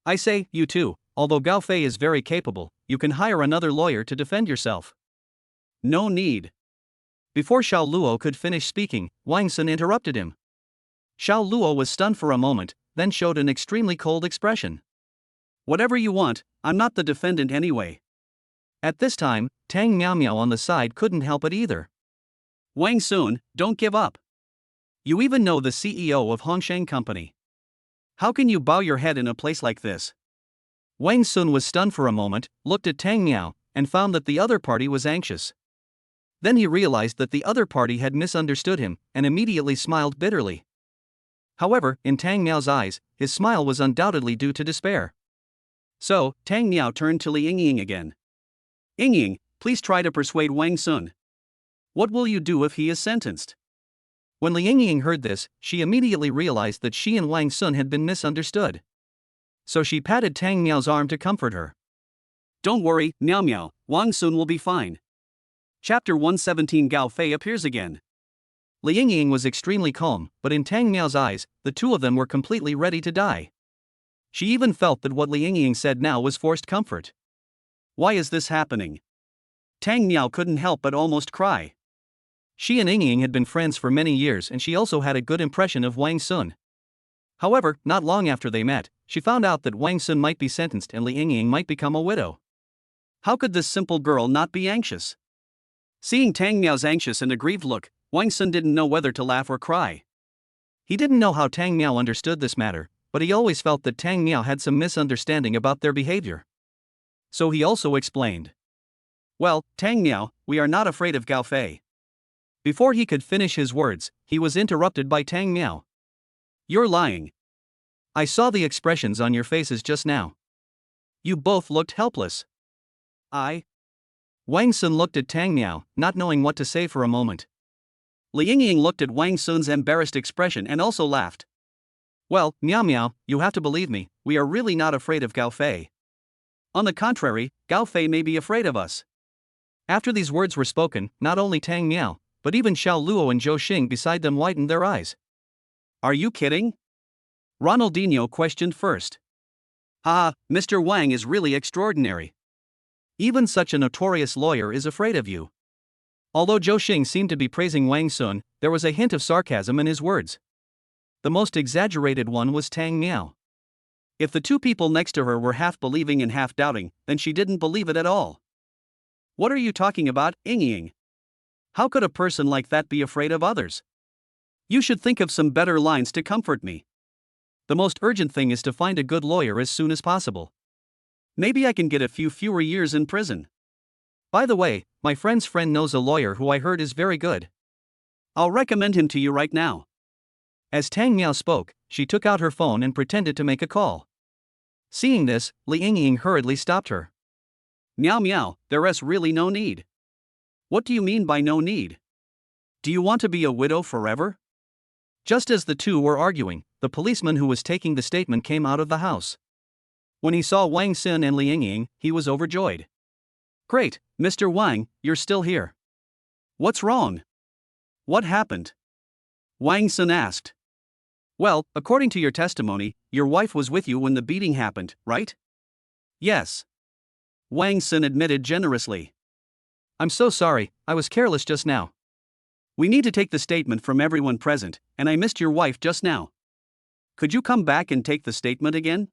I say, you too, although Gao Fei is very capable, you can hire another lawyer to defend yourself. No need. Before Xiao Luo could finish speaking, Wang Sun interrupted him. Xiao Luo was stunned for a moment, then showed an extremely cold expression. Whatever you want, I'm not the defendant anyway. At this time, Tang Miao Miao on the side couldn't help it either. Wang Sun, don't give up. You even know the CEO of Hongsheng Company. How can you bow your head in a place like this? Wang Sun was stunned for a moment, looked at Tang Miao, and found that the other party was anxious. Then he realized that the other party had misunderstood him, and immediately smiled bitterly. However, in Tang Miao's eyes, his smile was undoubtedly due to despair. So, Tang Miao turned to Li Yingying again. Yingying, please try to persuade Wang Sun. What will you do if he is sentenced? When Li Yingying heard this, she immediately realized that she and Wang Sun had been misunderstood. So she patted Tang Miao's arm to comfort her. Don't worry, Miao Miao, Wang Sun will be fine. Chapter 117 Gao Fei appears again. Li Yingying was extremely calm, but in Tang Miao's eyes, the two of them were completely ready to die. She even felt that what Li Yingying said now was forced comfort. Why is this happening? Tang Miao couldn't help but almost cry. She and Yingying had been friends for many years and she also had a good impression of Wang Sun. However, not long after they met, she found out that Wang Sun might be sentenced and Li Yingying might become a widow. How could this simple girl not be anxious? Seeing Tang Miao's anxious and aggrieved look, Wang Sun didn't know whether to laugh or cry. He didn't know how Tang Miao understood this matter, but he always felt that Tang Miao had some misunderstanding about their behavior. So he also explained. Well, Tang Miao, we are not afraid of Gao Fei. Before he could finish his words, he was interrupted by Tang Miao. You're lying. I saw the expressions on your faces just now. You both looked helpless. Wang Sun looked at Tang Miao, not knowing what to say for a moment. Li Yingying looked at Wang Sun's embarrassed expression and also laughed. Well, Miao Miao, you have to believe me, we are really not afraid of Gao Fei. On the contrary, Gao Fei may be afraid of us. After these words were spoken, not only Tang Miao, but even Xiao Luo and Zhou Xing beside them widened their eyes. Are you kidding? Ronaldinho questioned first. Mr. Wang is really extraordinary. Even such a notorious lawyer is afraid of you. Although Zhou Xing seemed to be praising Wang Sun, there was a hint of sarcasm in his words. The most exaggerated one was Tang Miao. If the two people next to her were half believing and half doubting, then she didn't believe it at all. What are you talking about, Ying? How could a person like that be afraid of others? You should think of some better lines to comfort me. The most urgent thing is to find a good lawyer as soon as possible. Maybe I can get a few fewer years in prison. By the way, my friend's friend knows a lawyer who I heard is very good. I'll recommend him to you right now. As Tang Miao spoke, she took out her phone and pretended to make a call. Seeing this, Li Yingying hurriedly stopped her. Meow meow, there's really no need. What do you mean by no need? Do you want to be a widow forever? Just as the two were arguing, the policeman who was taking the statement came out of the house. When he saw Wang Xin and Li Yingying, he was overjoyed. Great, Mr. Wang, you're still here. What's wrong? What happened? Wang Xin asked. Well, according to your testimony, your wife was with you when the beating happened, right? Yes. Wang Xin admitted generously. I'm so sorry, I was careless just now. We need to take the statement from everyone present, and I missed your wife just now. Could you come back and take the statement again?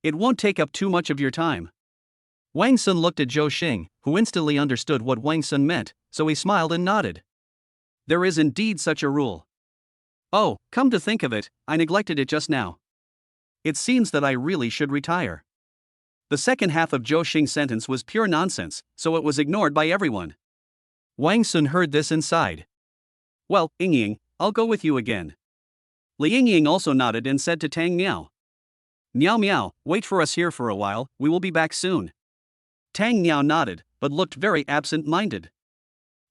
It won't take up too much of your time. Wang Sun looked at Zhou Xing, who instantly understood what Wang Sun meant, so he smiled and nodded. There is indeed such a rule. Oh, come to think of it, I neglected it just now. It seems that I really should retire. The second half of Zhou Xing's sentence was pure nonsense, so it was ignored by everyone. Wang Sun heard this and sighed. Well, Yingying, I'll go with you again. Li Yingying also nodded and said to Tang Miao. Meow meow, wait for us here for a while, we will be back soon. Tang Miao nodded, but looked very absent-minded.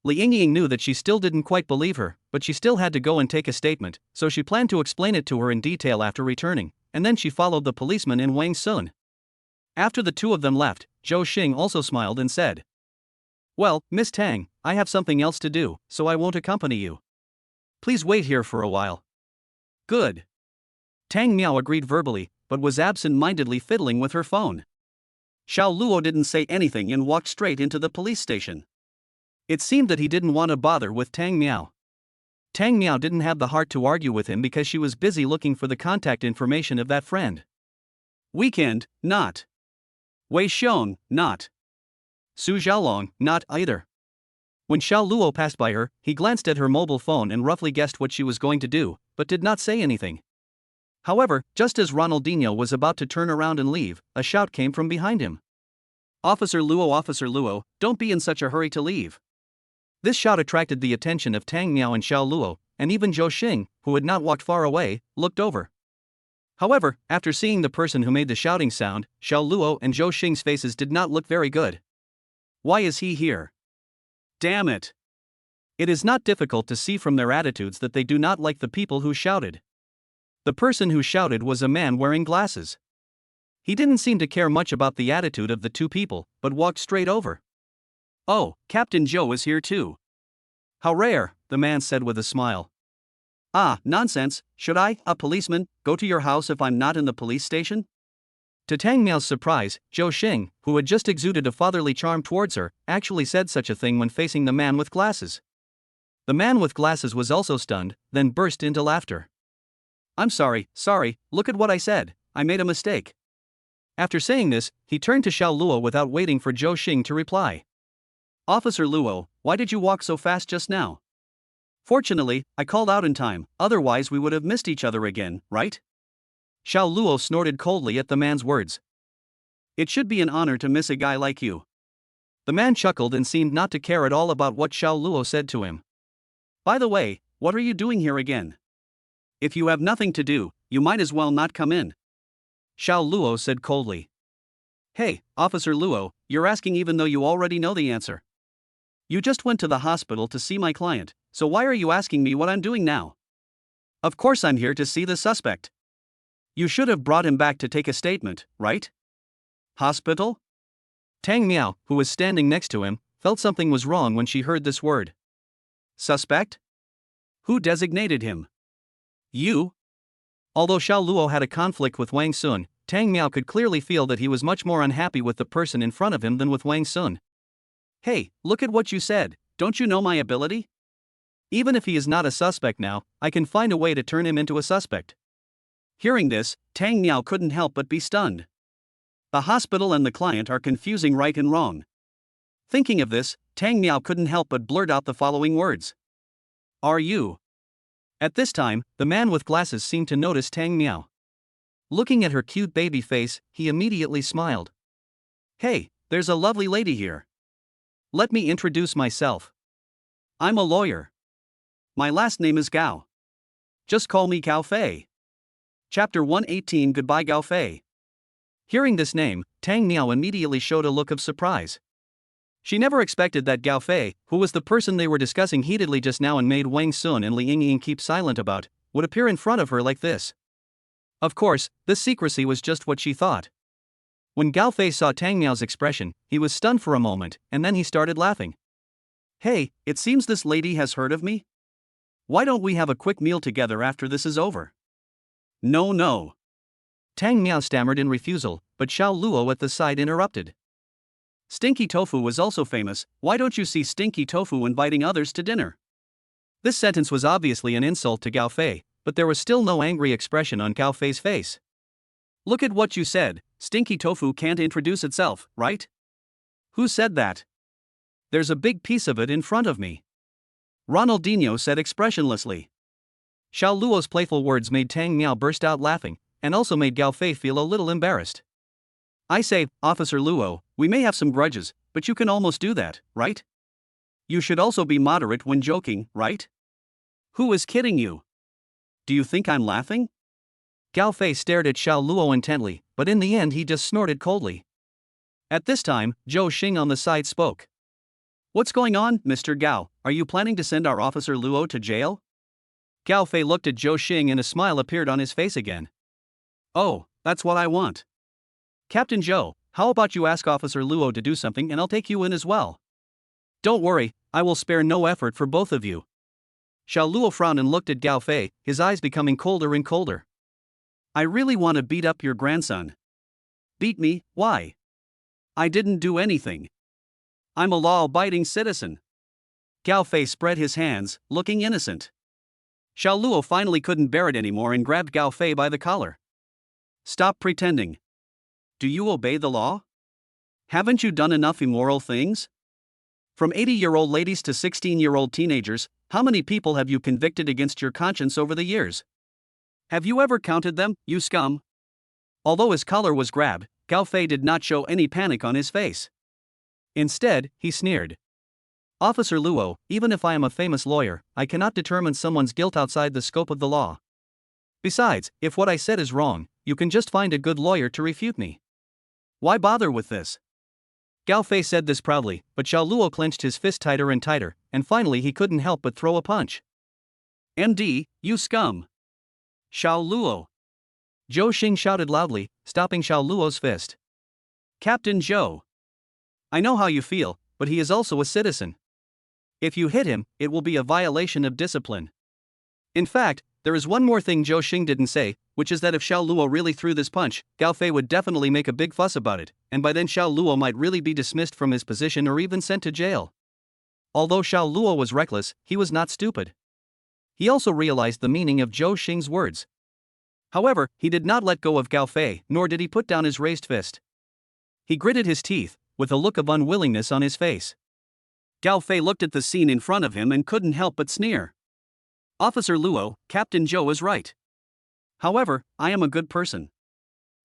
Li Yingying knew that she still didn't quite believe her, but she still had to go and take a statement, so she planned to explain it to her in detail after returning, and then she followed the policeman and Wang Sun. After the two of them left, Zhou Xing also smiled and said, Well, Miss Tang, I have something else to do, so I won't accompany you. Please wait here for a while. Good. Tang Miao agreed verbally, but was absent-mindedly fiddling with her phone. Xiao Luo didn't say anything and walked straight into the police station. It seemed that he didn't want to bother with Tang Miao. Tang Miao didn't have the heart to argue with him because she was busy looking for the contact information of that friend. Weekend, not. Wei Xiong, not. Su Xiaolong, not either. When Xiao Luo passed by her, he glanced at her mobile phone and roughly guessed what she was going to do, but did not say anything. However, just as Ronaldinho was about to turn around and leave, a shout came from behind him. Officer Luo, don't be in such a hurry to leave. This shout attracted the attention of Tang Miao and Xiao Luo, and even Zhou Xing, who had not walked far away, looked over. However, after seeing the person who made the shouting sound, Xiao Luo and Zhou Xing's faces did not look very good. Why is he here? Damn it! It is not difficult to see from their attitudes that they do not like the people who shouted. The person who shouted was a man wearing glasses. He didn't seem to care much about the attitude of the two people, but walked straight over. Oh, Captain Zhou is here too. How rare, the man said with a smile. Ah, nonsense, should I, a policeman, go to your house if I'm not in the police station? To Tang Miao's surprise, Zhou Xing, who had just exuded a fatherly charm towards her, actually said such a thing when facing the man with glasses. The man with glasses was also stunned, then burst into laughter. I'm sorry, look at what I said, I made a mistake. After saying this, he turned to Xiao Luo without waiting for Zhou Xing to reply. Officer Luo, why did you walk so fast just now? Fortunately, I called out in time, otherwise we would have missed each other again, right? Xiao Luo snorted coldly at the man's words. It should be an honor to miss a guy like you. The man chuckled and seemed not to care at all about what Xiao Luo said to him. By the way, what are you doing here again? If you have nothing to do, you might as well not come in. Xiao Luo said coldly. Hey, Officer Luo, you're asking even though you already know the answer. You just went to the hospital to see my client, so why are you asking me what I'm doing now? Of course I'm here to see the suspect. You should have brought him back to take a statement, right? Hospital? Tang Miao, who was standing next to him, felt something was wrong when she heard this word. Suspect? Who designated him? You? Although Xiao Luo had a conflict with Wang Sun, Tang Miao could clearly feel that he was much more unhappy with the person in front of him than with Wang Sun. Hey, look at what you said, don't you know my ability? Even if he is not a suspect now, I can find a way to turn him into a suspect. Hearing this, Tang Miao couldn't help but be stunned. The hospital and the client are confusing right and wrong. Thinking of this, Tang Miao couldn't help but blurt out the following words. Are you? At this time, the man with glasses seemed to notice Tang Miao. Looking at her cute baby face, he immediately smiled. Hey, there's a lovely lady here. Let me introduce myself. I'm a lawyer. My last name is Gao. Just call me Gao Fei. Chapter 118 Goodbye Gao Fei. Hearing this name, Tang Miao immediately showed a look of surprise. She never expected that Gao Fei, who was the person they were discussing heatedly just now and made Wang Sun and Li Yingying keep silent about, would appear in front of her like this. Of course, this secrecy was just what she thought. When Gao Fei saw Tang Miao's expression, he was stunned for a moment, and then he started laughing. Hey, it seems this lady has heard of me? Why don't we have a quick meal together after this is over? No. Tang Miao stammered in refusal, but Xiao Luo at the side interrupted. Stinky Tofu was also famous, why don't you see Stinky Tofu inviting others to dinner? This sentence was obviously an insult to Gao Fei, but there was still no angry expression on Gao Fei's face. Look at what you said, Stinky Tofu can't introduce itself, right? Who said that? There's a big piece of it in front of me. Ronaldinho said expressionlessly. Xiao Luo's playful words made Tang Miao burst out laughing, and also made Gao Fei feel a little embarrassed. I say, Officer Luo, we may have some grudges, but you can almost do that, right? You should also be moderate when joking, right? Who is kidding you? Do you think I'm laughing? Gao Fei stared at Xiao Luo intently, but in the end he just snorted coldly. At this time, Zhou Xing on the side spoke. What's going on, Mr. Gao? Are you planning to send our Officer Luo to jail? Gao Fei looked at Zhou Xing and a smile appeared on his face again. Oh, that's what I want. Captain Zhou, how about you ask Officer Luo to do something and I'll take you in as well? Don't worry, I will spare no effort for both of you. Xiao Luo frowned and looked at Gao Fei, his eyes becoming colder and colder. I really want to beat up your grandson. Beat me, why? I didn't do anything. I'm a law-abiding citizen. Gao Fei spread his hands, looking innocent. Xiao Luo finally couldn't bear it anymore and grabbed Gao Fei by the collar. Stop pretending. Do you obey the law? Haven't you done enough immoral things? From 80-year-old ladies to 16-year-old teenagers, how many people have you convicted against your conscience over the years? Have you ever counted them, you scum? Although his collar was grabbed, Gao Fei did not show any panic on his face. Instead, he sneered. Officer Luo, even if I am a famous lawyer, I cannot determine someone's guilt outside the scope of the law. Besides, if what I said is wrong, you can just find a good lawyer to refute me. Why bother with this? Gao Fei said this proudly, but Xiao Luo clenched his fist tighter and tighter, and finally he couldn't help but throw a punch. MD, you scum! Xiao Luo! Zhou Xing shouted loudly, stopping Xiao Luo's fist. Captain Zhou! I know how you feel, but he is also a citizen. If you hit him, it will be a violation of discipline. In fact, there is one more thing Zhou Xing didn't say, which is that if Xiao Luo really threw this punch, Gao Fei would definitely make a big fuss about it, and by then Xiao Luo might really be dismissed from his position or even sent to jail. Although Xiao Luo was reckless, he was not stupid. He also realized the meaning of Zhou Xing's words. However, he did not let go of Gao Fei, nor did he put down his raised fist. He gritted his teeth, with a look of unwillingness on his face. Gao Fei looked at the scene in front of him and couldn't help but sneer. Officer Luo, Captain Zhou is right. However, I am a good person.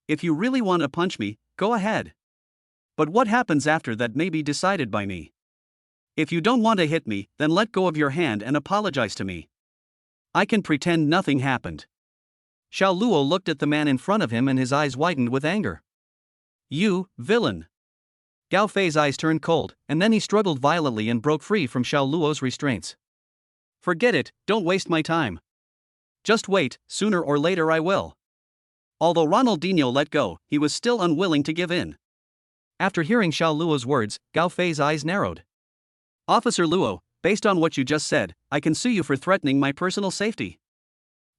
If you really want to punch me, go ahead. But what happens after that may be decided by me. If you don't want to hit me, then let go of your hand and apologize to me. I can pretend nothing happened. Xiao Luo looked at the man in front of him and his eyes widened with anger. You, villain! Gao Fei's eyes turned cold, and then he struggled violently and broke free from Xiao Luo's restraints. Forget it, don't waste my time. Just wait, sooner or later I will. Although Ronaldinho let go, he was still unwilling to give in. After hearing Xiao Luo's words, Gao Fei's eyes narrowed. Officer Luo, based on what you just said, I can sue you for threatening my personal safety.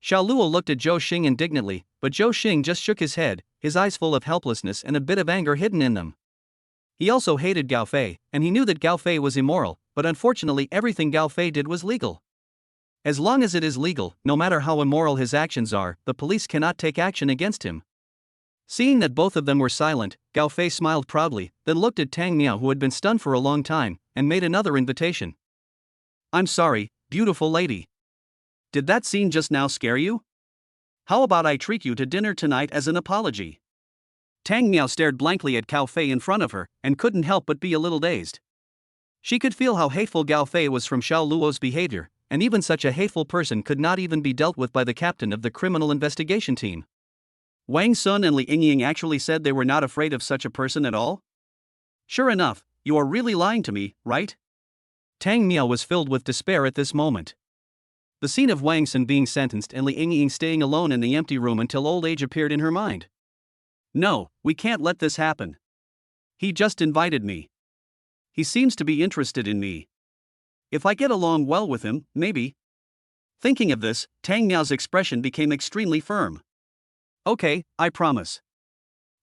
Xiao Luo looked at Zhou Xing indignantly, but Zhou Xing just shook his head, his eyes full of helplessness and a bit of anger hidden in them. He also hated Gao Fei, and he knew that Gao Fei was immoral, but unfortunately everything Gao Fei did was legal. As long as it is legal, no matter how immoral his actions are, the police cannot take action against him. Seeing that both of them were silent, Gao Fei smiled proudly, then looked at Tang Miao, who had been stunned for a long time, and made another invitation. I'm sorry, beautiful lady. Did that scene just now scare you? How about I treat you to dinner tonight as an apology? Tang Miao stared blankly at Gao Fei in front of her, and couldn't help but be a little dazed. She could feel how hateful Gao Fei was from Xiao Luo's behavior, and even such a hateful person could not even be dealt with by the captain of the criminal investigation team. Wang Sun and Li Yingying actually said they were not afraid of such a person at all? Sure enough, you are really lying to me, right? Tang Miao was filled with despair at this moment. The scene of Wang Sun being sentenced and Li Yingying staying alone in the empty room until old age appeared in her mind. No, we can't let this happen. He just invited me. He seems to be interested in me. If I get along well with him, maybe. Thinking of this, Tang Miao's expression became extremely firm. Okay, I promise.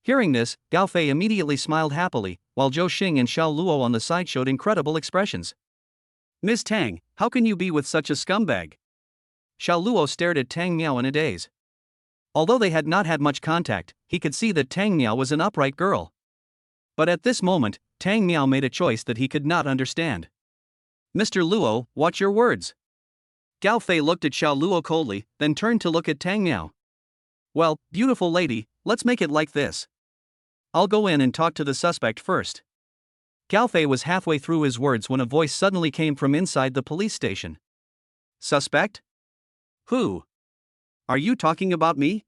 Hearing this, Gao Fei immediately smiled happily, while Zhou Xing and Xiao Luo on the side showed incredible expressions. Miss Tang, how can you be with such a scumbag? Xiao Luo stared at Tang Miao in a daze. Although they had not had much contact, he could see that Tang Miao was an upright girl. But at this moment, Tang Miao made a choice that he could not understand. Mr. Luo, watch your words. Gao Fei looked at Xiao Luo coldly, then turned to look at Tang Miao. Well, beautiful lady, let's make it like this. I'll go in and talk to the suspect first. Gao Fei was halfway through his words when a voice suddenly came from inside the police station. Suspect? Who? Are you talking about me?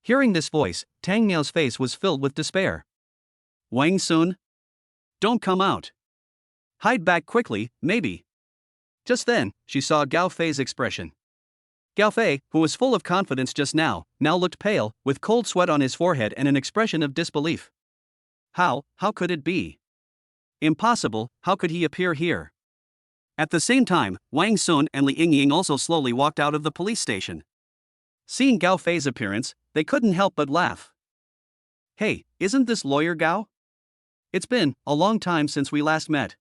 Hearing this voice, Tang Miao's face was filled with despair. Wang Sun? Don't come out. Hide back quickly, maybe. Just then, she saw Gao Fei's expression. Gao Fei, who was full of confidence just now looked pale, with cold sweat on his forehead and an expression of disbelief. How could it be? Impossible, how could he appear here? At the same time, Wang Sun and Li Yingying also slowly walked out of the police station. Seeing Gao Fei's appearance, they couldn't help but laugh. Hey, isn't this lawyer Gao? It's been a long time since we last met.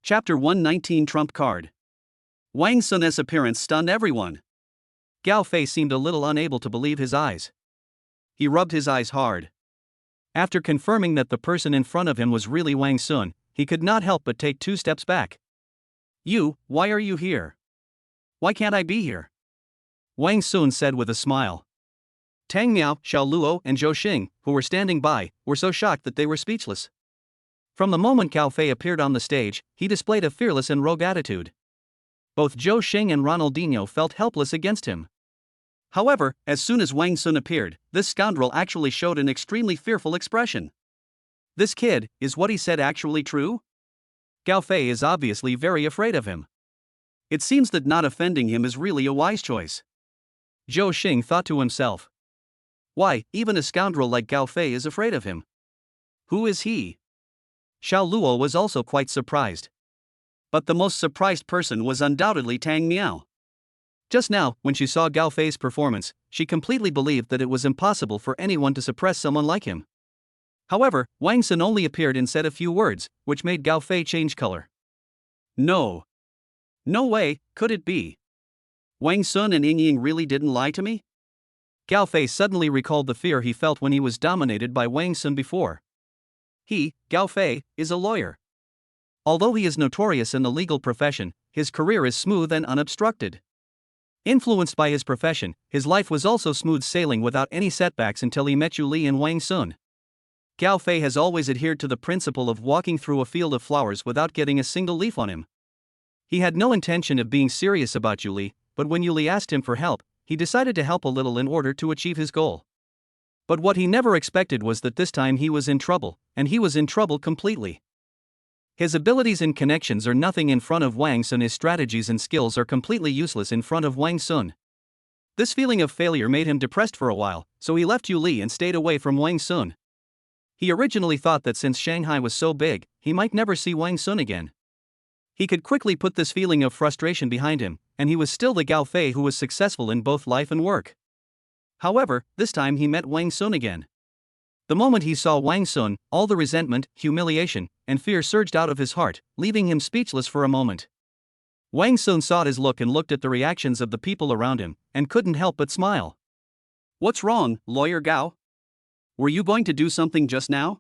Chapter 119 Trump Card. Wang Sun's appearance stunned everyone. Gao Fei seemed a little unable to believe his eyes. He rubbed his eyes hard. After confirming that the person in front of him was really Wang Sun, he could not help but take 2 steps back. Why are you here? Why can't I be here? Wang Sun said with a smile. Tang Miao, Xiao Luo, and Zhou Xing, who were standing by, were so shocked that they were speechless. From the moment Gao Fei appeared on the stage, he displayed a fearless and rogue attitude. Both Zhou Xing and Ronaldinho felt helpless against him. However, as soon as Wang Sun appeared, this scoundrel actually showed an extremely fearful expression. This kid, is what he said actually true? Gao Fei is obviously very afraid of him. It seems that not offending him is really a wise choice. Zhou Xing thought to himself. Why, even a scoundrel like Gao Fei is afraid of him. Who is he? Xiao Luo was also quite surprised. But the most surprised person was undoubtedly Tang Miao. Just now, when she saw Gao Fei's performance, she completely believed that it was impossible for anyone to suppress someone like him. However, Wang Sun only appeared and said a few words, which made Gao Fei change color. No. No way, could it be? Wang Sun and Yingying really didn't lie to me? Gao Fei suddenly recalled the fear he felt when he was dominated by Wang Sun before. He, Gao Fei, is a lawyer. Although he is notorious in the legal profession, his career is smooth and unobstructed. Influenced by his profession, his life was also smooth sailing without any setbacks until he met Yu Li and Wang Sun. Gao Fei has always adhered to the principle of walking through a field of flowers without getting a single leaf on him. He had no intention of being serious about Yu Li, but when Yu Li asked him for help, he decided to help a little in order to achieve his goal. But what he never expected was that this time he was in trouble, and he was in trouble completely. His abilities and connections are nothing in front of Wang Sun. His strategies and skills are completely useless in front of Wang Sun. This feeling of failure made him depressed for a while, so he left Yu Li and stayed away from Wang Sun. He originally thought that since Shanghai was so big, he might never see Wang Sun again. He could quickly put this feeling of frustration behind him, and he was still the Gao Fei who was successful in both life and work. However, this time he met Wang Sun again. The moment he saw Wang Sun, all the resentment, humiliation, and fear surged out of his heart, leaving him speechless for a moment. Wang Sun saw his look and looked at the reactions of the people around him, and couldn't help but smile. What's wrong, Lawyer Gao? Were you going to do something just now?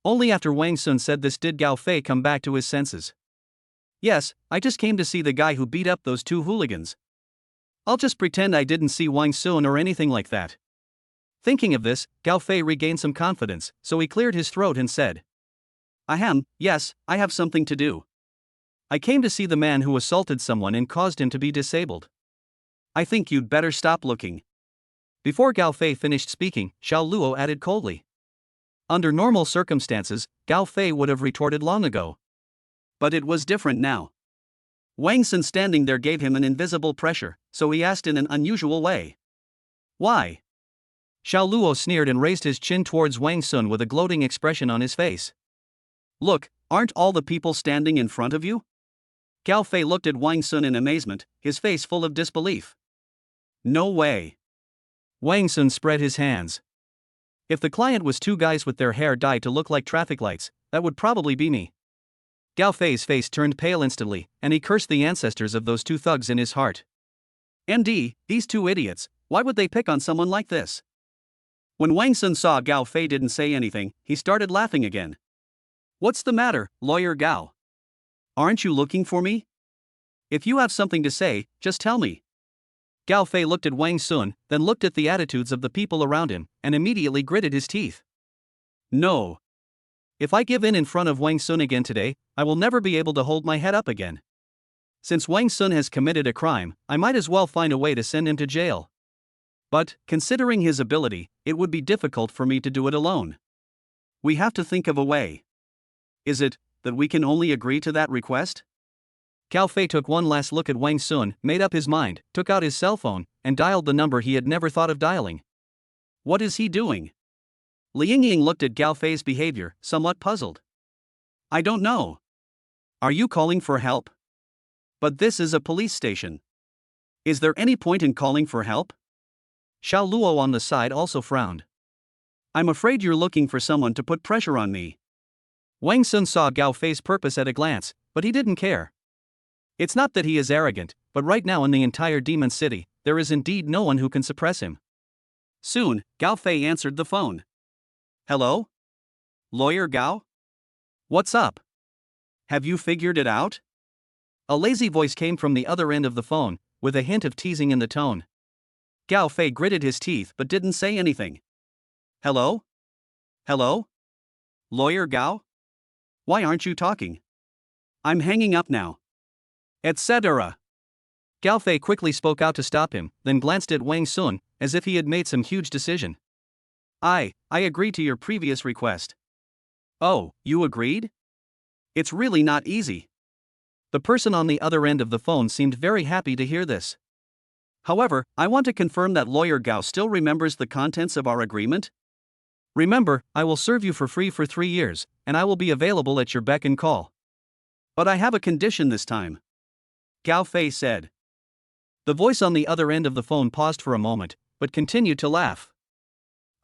Only after Wang Sun said this did Gao Fei come back to his senses. Yes, I just came to see the guy who beat up those two hooligans. I'll just pretend I didn't see Wang Sun or anything like that. Thinking of this, Gao Fei regained some confidence, so he cleared his throat and said, Ahem, yes, I have something to do. I came to see the man who assaulted someone and caused him to be disabled. I think you'd better stop looking. Before Gao Fei finished speaking, Xiao Luo added coldly. Under normal circumstances, Gao Fei would have retorted long ago. But it was different now. Wang Sun standing there gave him an invisible pressure, so he asked in an unusual way. Why? Xiao Luo sneered and raised his chin towards Wang Sun with a gloating expression on his face. Look, aren't all the people standing in front of you? Gao Fei looked at Wang Sun in amazement, his face full of disbelief. No way. Wang Sun spread his hands. If the client was two guys with their hair dyed to look like traffic lights, that would probably be me. Gao Fei's face turned pale instantly, and he cursed the ancestors of those two thugs in his heart. MD, these two idiots, why would they pick on someone like this? When Wang Sun saw Gao Fei didn't say anything, he started laughing again. What's the matter, Lawyer Gao? Aren't you looking for me? If you have something to say, just tell me. Gao Fei looked at Wang Sun, then looked at the attitudes of the people around him, and immediately gritted his teeth. No. If I give in front of Wang Sun again today, I will never be able to hold my head up again. Since Wang Sun has committed a crime, I might as well find a way to send him to jail. But, considering his ability, it would be difficult for me to do it alone. We have to think of a way. Is it that we can only agree to that request? Gao Fei took one last look at Wang Sun, made up his mind, took out his cell phone, and dialed the number he had never thought of dialing. What is he doing? Li Yingying looked at Gao Fei's behavior, somewhat puzzled. I don't know. Are you calling for help? But this is a police station. Is there any point in calling for help? Xiao Luo on the side also frowned. I'm afraid you're looking for someone to put pressure on me. Wang Sun saw Gao Fei's purpose at a glance, but he didn't care. It's not that he is arrogant, but right now in the entire demon city, there is indeed no one who can suppress him. Soon, Gao Fei answered the phone. Hello? Lawyer Gao? What's up? Have you figured it out? A lazy voice came from the other end of the phone, with a hint of teasing in the tone. Gao Fei gritted his teeth but didn't say anything. Hello? Hello? Lawyer Gao? Why aren't you talking? I'm hanging up now. Etc. Gao Fei quickly spoke out to stop him, then glanced at Wang Sun, as if he had made some huge decision. I agreed to your previous request. Oh, you agreed? It's really not easy. The person on the other end of the phone seemed very happy to hear this. However, I want to confirm that Lawyer Gao still remembers the contents of our agreement. Remember, I will serve you for free for 3 years, and I will be available at your beck and call. But I have a condition this time. Gao Fei said. The voice on the other end of the phone paused for a moment, but continued to laugh.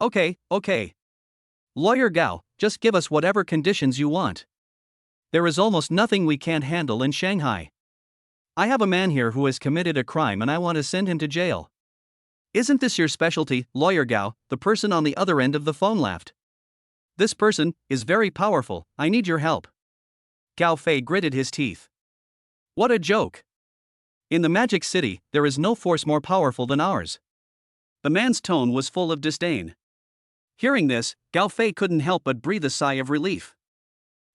Okay. Lawyer Gao, just give us whatever conditions you want. There is almost nothing we can't handle in Shanghai. I have a man here who has committed a crime and I want to send him to jail. Isn't this your specialty, Lawyer Gao? The person on the other end of the phone laughed. This person is very powerful, I need your help. Gao Fei gritted his teeth. What a joke. In the Magic City, there is no force more powerful than ours. The man's tone was full of disdain. Hearing this, Gao Fei couldn't help but breathe a sigh of relief.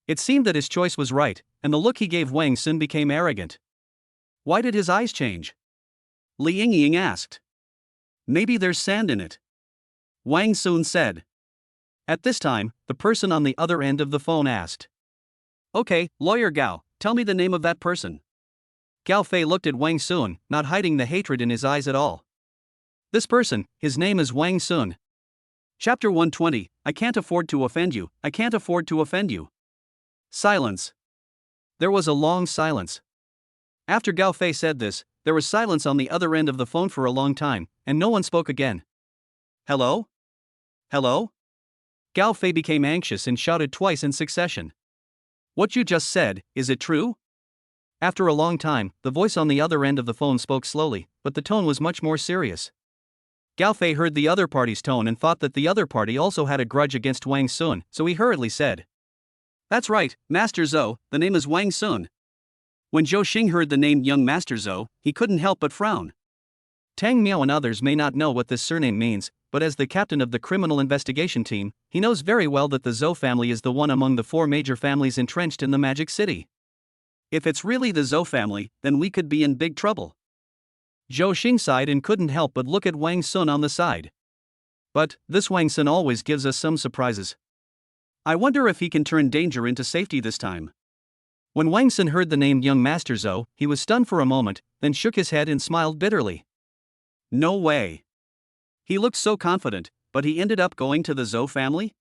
It seemed that his choice was right, and the look he gave Wang Sun became arrogant. Why did his eyes change? Li Yingying asked. Maybe there's sand in it. Wang Sun said. At this time, the person on the other end of the phone asked. Okay, Lawyer Gao, tell me the name of that person. Gao Fei looked at Wang Sun, not hiding the hatred in his eyes at all. This person, his name is Wang Sun. Chapter 120, I can't afford to offend you, I can't afford to offend you. Silence. There was a long silence. After Gao Fei said this, there was silence on the other end of the phone for a long time, and no one spoke again. Hello? Hello? Gao Fei became anxious and shouted twice in succession. What you just said, is it true? After a long time, the voice on the other end of the phone spoke slowly, but the tone was much more serious. Gao Fei heard the other party's tone and thought that the other party also had a grudge against Wang Sun, so he hurriedly said, "That's right, Master Zhou, the name is Wang Sun." When Zhou Xing heard the name young Master Zhou, he couldn't help but frown. Tang Miao and others may not know what this surname means, but as the captain of the criminal investigation team, he knows very well that the Zhou family is the one among the 4 major families entrenched in the Magic City. If it's really the Zhou family, then we could be in big trouble. Zhou Xing sighed and couldn't help but look at Wang Sun on the side. But this Wang Sun always gives us some surprises. I wonder if he can turn danger into safety this time. When Wang Sun heard the name young Master Zhou, he was stunned for a moment, then shook his head and smiled bitterly. No way. He looked so confident, but he ended up going to the Zhou family?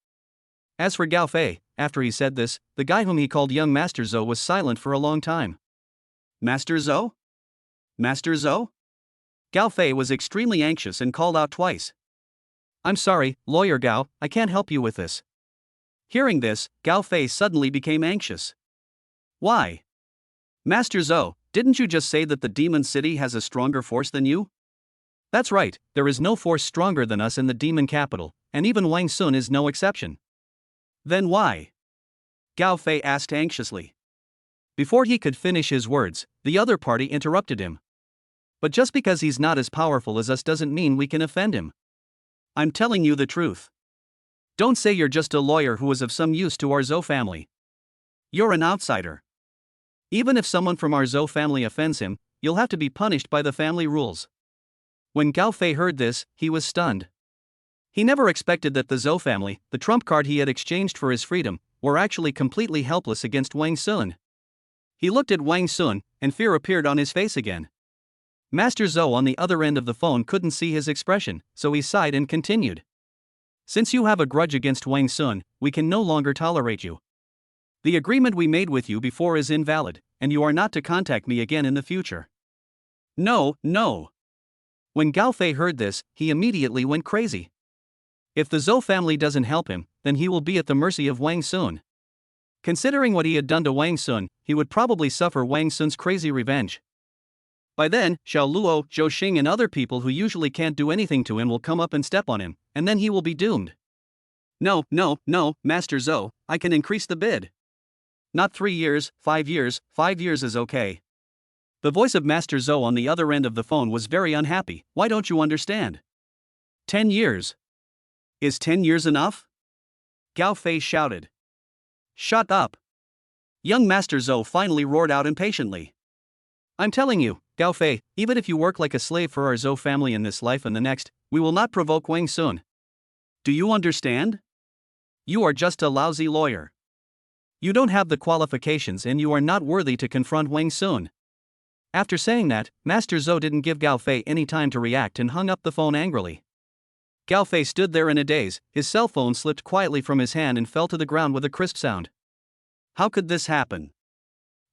As for Gao Fei, after he said this, the guy whom he called young Master Zhou was silent for a long time. Master Zhou? Master Zhou? Gao Fei was extremely anxious and called out twice. I'm sorry, Lawyer Gao, I can't help you with this. Hearing this, Gao Fei suddenly became anxious. Why? Master Zhou, didn't you just say that the Demon City has a stronger force than you? That's right, there is no force stronger than us in the Demon Capital, and even Wang Sun is no exception. Then why? Gao Fei asked anxiously. Before he could finish his words, the other party interrupted him. But just because he's not as powerful as us doesn't mean we can offend him. I'm telling you the truth. Don't say you're just a lawyer who is of some use to our Zhou family. You're an outsider. Even if someone from our Zhou family offends him, you'll have to be punished by the family rules. When Gao Fei heard this, he was stunned. He never expected that the Zhou family, the trump card he had exchanged for his freedom, were actually completely helpless against Wang Sun. He looked at Wang Sun, and fear appeared on his face again. Master Zhou on the other end of the phone couldn't see his expression, so he sighed and continued. Since you have a grudge against Wang Sun, we can no longer tolerate you. The agreement we made with you before is invalid, and you are not to contact me again in the future. No, no. When Gao Fei heard this, he immediately went crazy. If the Zhou family doesn't help him, then he will be at the mercy of Wang Sun. Considering what he had done to Wang Sun, he would probably suffer Wang Sun's crazy revenge. By then, Xiao Luo, Zhou Xing and other people who usually can't do anything to him will come up and step on him, and then he will be doomed. No, Master Zhou, I can increase the bid. Not 3 years, 5 years, 5 years is okay. The voice of Master Zhou on the other end of the phone was very unhappy. Why don't you understand? 10 years. Is 10 years enough? Gao Fei shouted. Shut up. Young Master Zhou finally roared out impatiently. I'm telling you, Gao Fei, even if you work like a slave for our Zhou family in this life and the next, we will not provoke Wang Sun. Do you understand? You are just a lousy lawyer. You don't have the qualifications and you are not worthy to confront Wang Sun. After saying that, Master Zhou didn't give Gao Fei any time to react and hung up the phone angrily. Gao Fei stood there in a daze, his cell phone slipped quietly from his hand and fell to the ground with a crisp sound. How could this happen?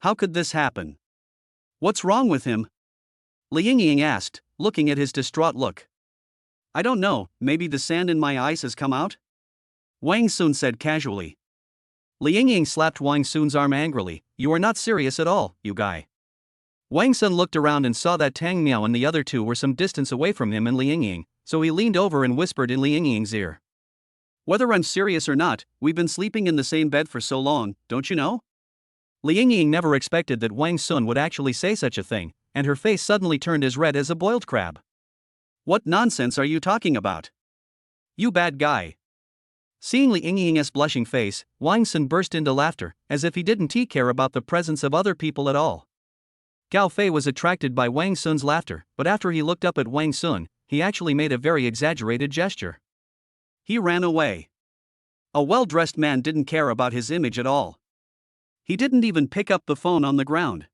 How could this happen? What's wrong with him? Li Yingying asked, looking at his distraught look. I don't know, maybe the sand in my eyes has come out? Wang Sun said casually. Li Yingying slapped Wang Sun's arm angrily. You are not serious at all, you guy. Wang Sun looked around and saw that Tang Miao and the other two were some distance away from him and Li Yingying, so he leaned over and whispered in Li Yingying's ear. Whether I'm serious or not, we've been sleeping in the same bed for so long, don't you know? Li Yingying never expected that Wang Sun would actually say such a thing, and her face suddenly turned as red as a boiled crab. What nonsense are you talking about? You bad guy. Seeing Li Yingying's blushing face, Wang Sun burst into laughter, as if he didn't care about the presence of other people at all. Gao Fei was attracted by Wang Sun's laughter, but after he looked up at Wang Sun, he actually made a very exaggerated gesture. He ran away. A well-dressed man didn't care about his image at all. He didn't even pick up the phone on the ground.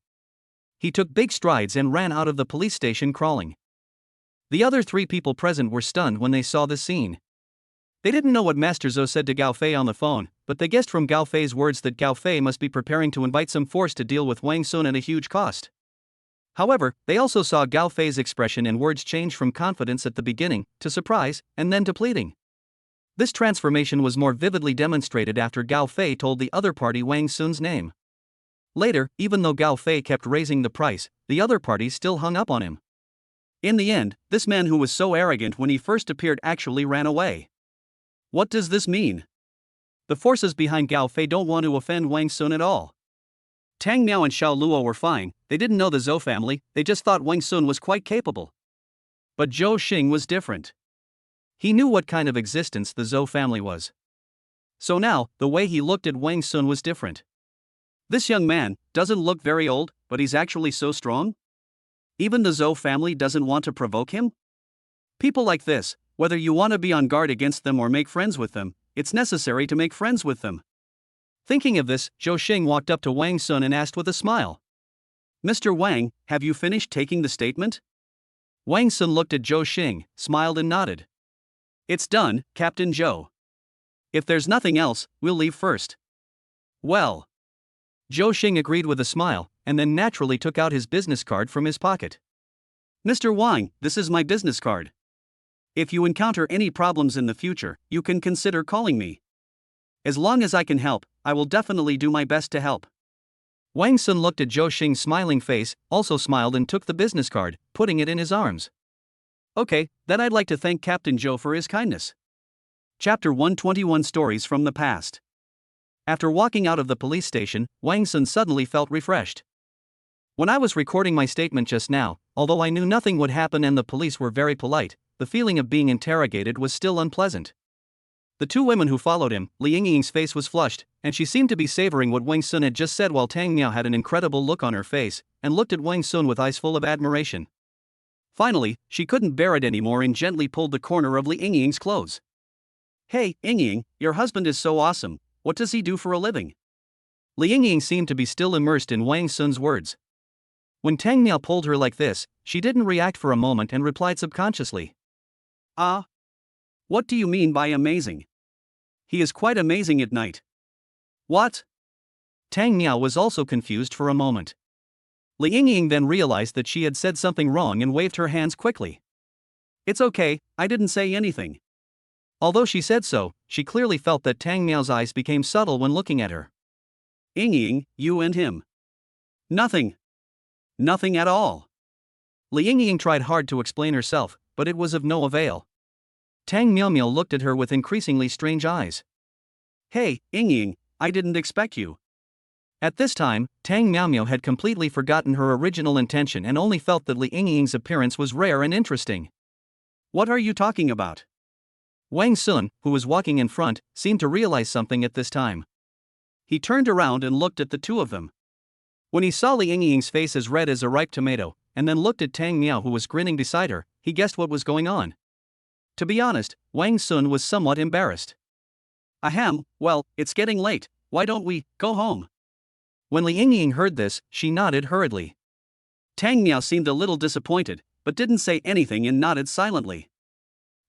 He took big strides and ran out of the police station crawling. The other 3 people present were stunned when they saw this scene. They didn't know what Master Zhou said to Gao Fei on the phone, but they guessed from Gao Fei's words that Gao Fei must be preparing to invite some force to deal with Wang Sun at a huge cost. However, they also saw Gao Fei's expression and words change from confidence at the beginning, to surprise, and then to pleading. This transformation was more vividly demonstrated after Gao Fei told the other party Wang Sun's name. Later, even though Gao Fei kept raising the price, the other parties still hung up on him. In the end, this man who was so arrogant when he first appeared actually ran away. What does this mean? The forces behind Gao Fei don't want to offend Wang Sun at all. Tang Miao and Xiao Luo were fine, they didn't know the Zhou family, they just thought Wang Sun was quite capable. But Zhou Xing was different. He knew what kind of existence the Zhou family was. So now, the way he looked at Wang Sun was different. This young man doesn't look very old, but he's actually so strong? Even the Zhou family doesn't want to provoke him? People like this, whether you want to be on guard against them or make friends with them, it's necessary to make friends with them. Thinking of this, Zhou Xing walked up to Wang Sun and asked with a smile. Mr. Wang, have you finished taking the statement? Wang Sun looked at Zhou Xing, smiled and nodded. It's done, Captain Zhou. If there's nothing else, we'll leave first. Well. Zhou Xing agreed with a smile, and then naturally took out his business card from his pocket. Mr. Wang, this is my business card. If you encounter any problems in the future, you can consider calling me. As long as I can help, I will definitely do my best to help. Wang Sun looked at Zhou Xing's smiling face, also smiled and took the business card, putting it in his arms. Okay, then I'd like to thank Captain Zhou for his kindness. Chapter 121 Stories from the Past. After walking out of the police station, Wang Sun suddenly felt refreshed. When I was recording my statement just now, although I knew nothing would happen and the police were very polite, the feeling of being interrogated was still unpleasant. The two women who followed him, Li Yingying's face was flushed, and she seemed to be savoring what Wang Sun had just said, while Tang Miao had an incredible look on her face, and looked at Wang Sun with eyes full of admiration. Finally, she couldn't bear it anymore and gently pulled the corner of Li Yingying's clothes. Hey, Yingying, your husband is so awesome, what does he do for a living? Li Yingying seemed to be still immersed in Wang Sun's words. When Tang Miao pulled her like this, she didn't react for a moment and replied subconsciously. What do you mean by amazing? He is quite amazing at night. What? Tang Miao was also confused for a moment. Li Yingying then realized that she had said something wrong and waved her hands quickly. It's okay, I didn't say anything. Although she said so, she clearly felt that Tang Miao's eyes became subtle when looking at her. Yingying, you and him. Nothing. Nothing at all. Li Yingying tried hard to explain herself, but it was of no avail. Tang Miao looked at her with increasingly strange eyes. Hey, Yingying, I didn't expect you. At this time, Tang Miao had completely forgotten her original intention and only felt that Li Yingying's appearance was rare and interesting. What are you talking about? Wang Sun, who was walking in front, seemed to realize something at this time. He turned around and looked at the two of them. When he saw Li Yingying's face as red as a ripe tomato, and then looked at Tang Miao who was grinning beside her, he guessed what was going on. To be honest, Wang Sun was somewhat embarrassed. Ahem, well, it's getting late, why don't we go home? When Li Yingying heard this, she nodded hurriedly. Tang Miao seemed a little disappointed, but didn't say anything and nodded silently.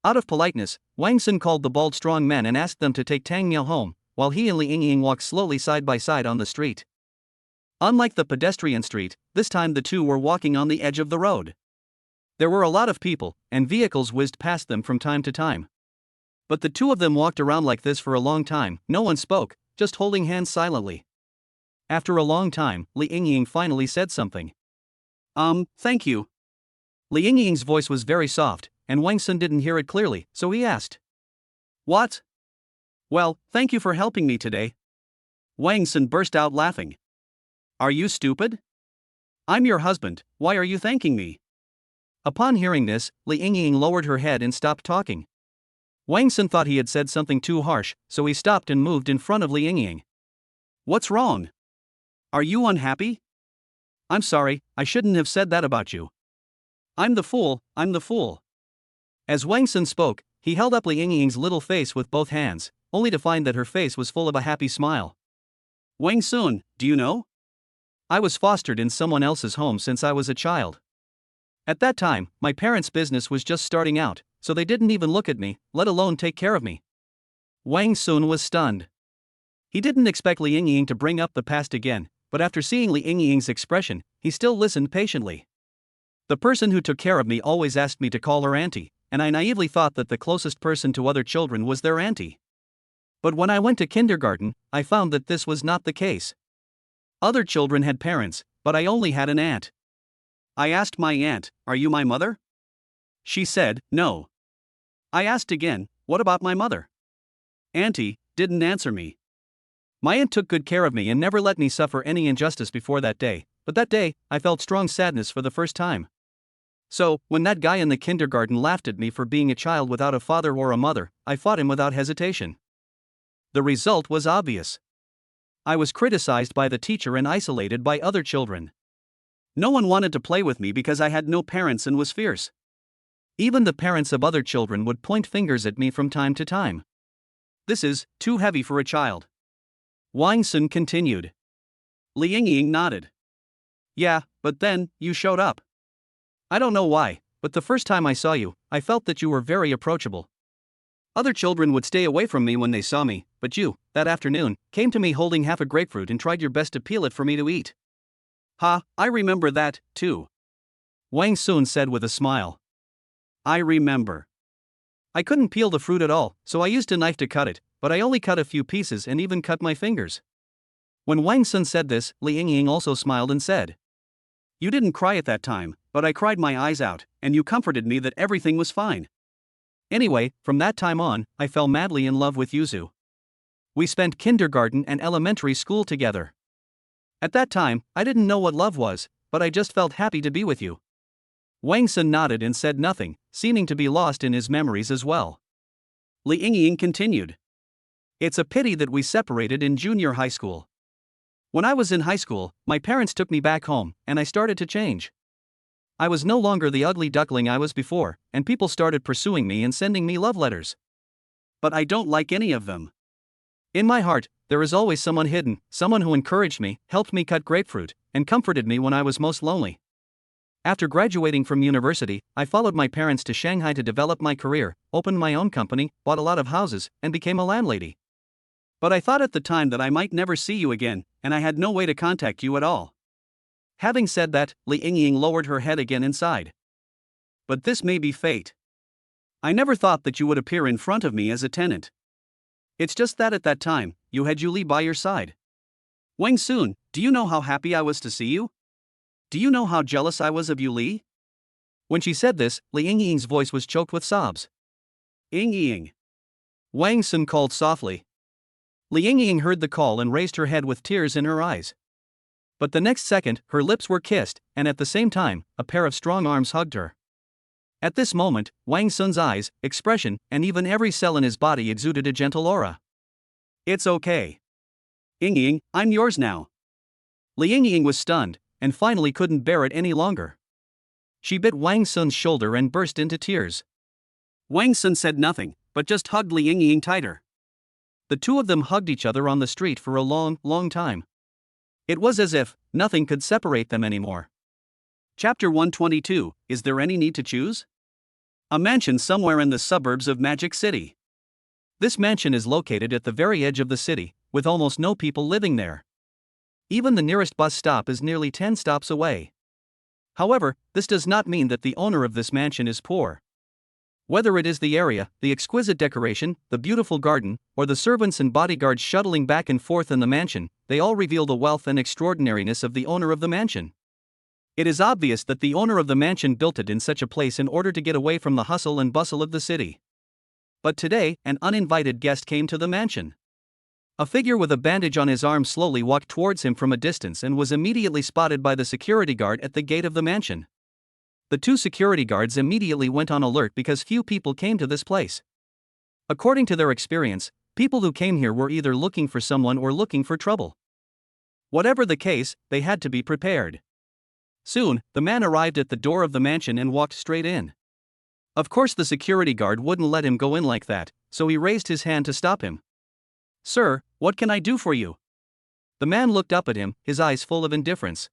Out of politeness, Wang Sun called the bald strong men and asked them to take Tang Miao home, while he and Li Yingying walked slowly side by side on the street. Unlike the pedestrian street, this time the two were walking on the edge of the road. There were a lot of people, and vehicles whizzed past them from time to time. But the two of them walked around like this for a long time, no one spoke, just holding hands silently. After a long time, Li Yingying finally said something. Thank you. Li Yingying's voice was very soft, and Wang Sun didn't hear it clearly, so he asked. What? Well, thank you for helping me today. Wang Sun burst out laughing. Are you stupid? I'm your husband, why are you thanking me? Upon hearing this, Li Yingying lowered her head and stopped talking. Wang Sun thought he had said something too harsh, so he stopped and moved in front of Li Yingying. What's wrong? Are you unhappy? I'm sorry, I shouldn't have said that about you. I'm the fool. As Wang Sun spoke, he held up Li Yingying's little face with both hands, only to find that her face was full of a happy smile. Wang Sun, do you know? I was fostered in someone else's home since I was a child. At that time, my parents' business was just starting out, so they didn't even look at me, let alone take care of me. Wang Sun was stunned. He didn't expect Li Yingying to bring up the past again, but after seeing Li Yingying's expression, he still listened patiently. The person who took care of me always asked me to call her auntie, and I naively thought that the closest person to other children was their auntie. But when I went to kindergarten, I found that this was not the case. Other children had parents, but I only had an aunt. I asked my aunt, "Are you my mother?" She said, "No." I asked again, "What about my mother?" Auntie didn't answer me. My aunt took good care of me and never let me suffer any injustice before that day, but that day, I felt strong sadness for the first time. So, when that guy in the kindergarten laughed at me for being a child without a father or a mother, I fought him without hesitation. The result was obvious. I was criticized by the teacher and isolated by other children. No one wanted to play with me because I had no parents and was fierce. Even the parents of other children would point fingers at me from time to time. This is too heavy for a child. Wang Sun continued. Li Yingying nodded. Yeah, but then, you showed up. I don't know why, but the first time I saw you, I felt that you were very approachable. Other children would stay away from me when they saw me, but you, that afternoon, came to me holding half a grapefruit and tried your best to peel it for me to eat. Ha, I remember that, too. Wang Sun said with a smile. I remember. I couldn't peel the fruit at all, so I used a knife to cut it, but I only cut a few pieces and even cut my fingers. When Wang Sun said this, Li Yingying also smiled and said, You didn't cry at that time, but I cried my eyes out, and you comforted me that everything was fine. Anyway, from that time on, I fell madly in love with Yuzu. We spent kindergarten and elementary school together. At that time, I didn't know what love was, but I just felt happy to be with you. Wang Sun nodded and said nothing, seeming to be lost in his memories as well. Li Yingying continued. It's a pity that we separated in junior high school. When I was in high school, my parents took me back home, and I started to change. I was no longer the ugly duckling I was before, and people started pursuing me and sending me love letters. But I don't like any of them. In my heart, there is always someone hidden, someone who encouraged me, helped me cut grapefruit, and comforted me when I was most lonely. After graduating from university, I followed my parents to Shanghai to develop my career, opened my own company, bought a lot of houses, and became a landlady. But I thought at the time that I might never see you again, and I had no way to contact you at all. Having said that, Li Yingying lowered her head again and sighed. But this may be fate. I never thought that you would appear in front of me as a tenant. It's just that at that time, you had Yuli by your side. Wang Sun, do you know how happy I was to see you? Do you know how jealous I was of Yuli? When she said this, Li Yingying's voice was choked with sobs. Yingying. Wang Sun called softly. Li Yingying heard the call and raised her head with tears in her eyes. But the next second, her lips were kissed, and at the same time, a pair of strong arms hugged her. At this moment, Wang Sun's eyes, expression, and even every cell in his body exuded a gentle aura. It's okay. Yingying, I'm yours now. Li Yingying was stunned, and finally couldn't bear it any longer. She bit Wang Sun's shoulder and burst into tears. Wang Sun said nothing, but just hugged Li Yingying tighter. The two of them hugged each other on the street for a long, long time. It was as if nothing could separate them anymore. Chapter 122, Is there any need to choose? A mansion somewhere in the suburbs of Magic City. This mansion is located at the very edge of the city, with almost no people living there. Even the nearest bus stop is nearly 10 stops away. However, this does not mean that the owner of this mansion is poor. Whether it is the area, the exquisite decoration, the beautiful garden, or the servants and bodyguards shuttling back and forth in the mansion, they all reveal the wealth and extraordinariness of the owner of the mansion. It is obvious that the owner of the mansion built it in such a place in order to get away from the hustle and bustle of the city. But today, an uninvited guest came to the mansion. A figure with a bandage on his arm slowly walked towards him from a distance and was immediately spotted by the security guard at the gate of the mansion. The two security guards immediately went on alert because few people came to this place. According to their experience, people who came here were either looking for someone or looking for trouble. Whatever the case, they had to be prepared. Soon, the man arrived at the door of the mansion and walked straight in. Of course, the security guard wouldn't let him go in like that, so he raised his hand to stop him. Sir, what can I do for you? The man looked up at him, his eyes full of indifference.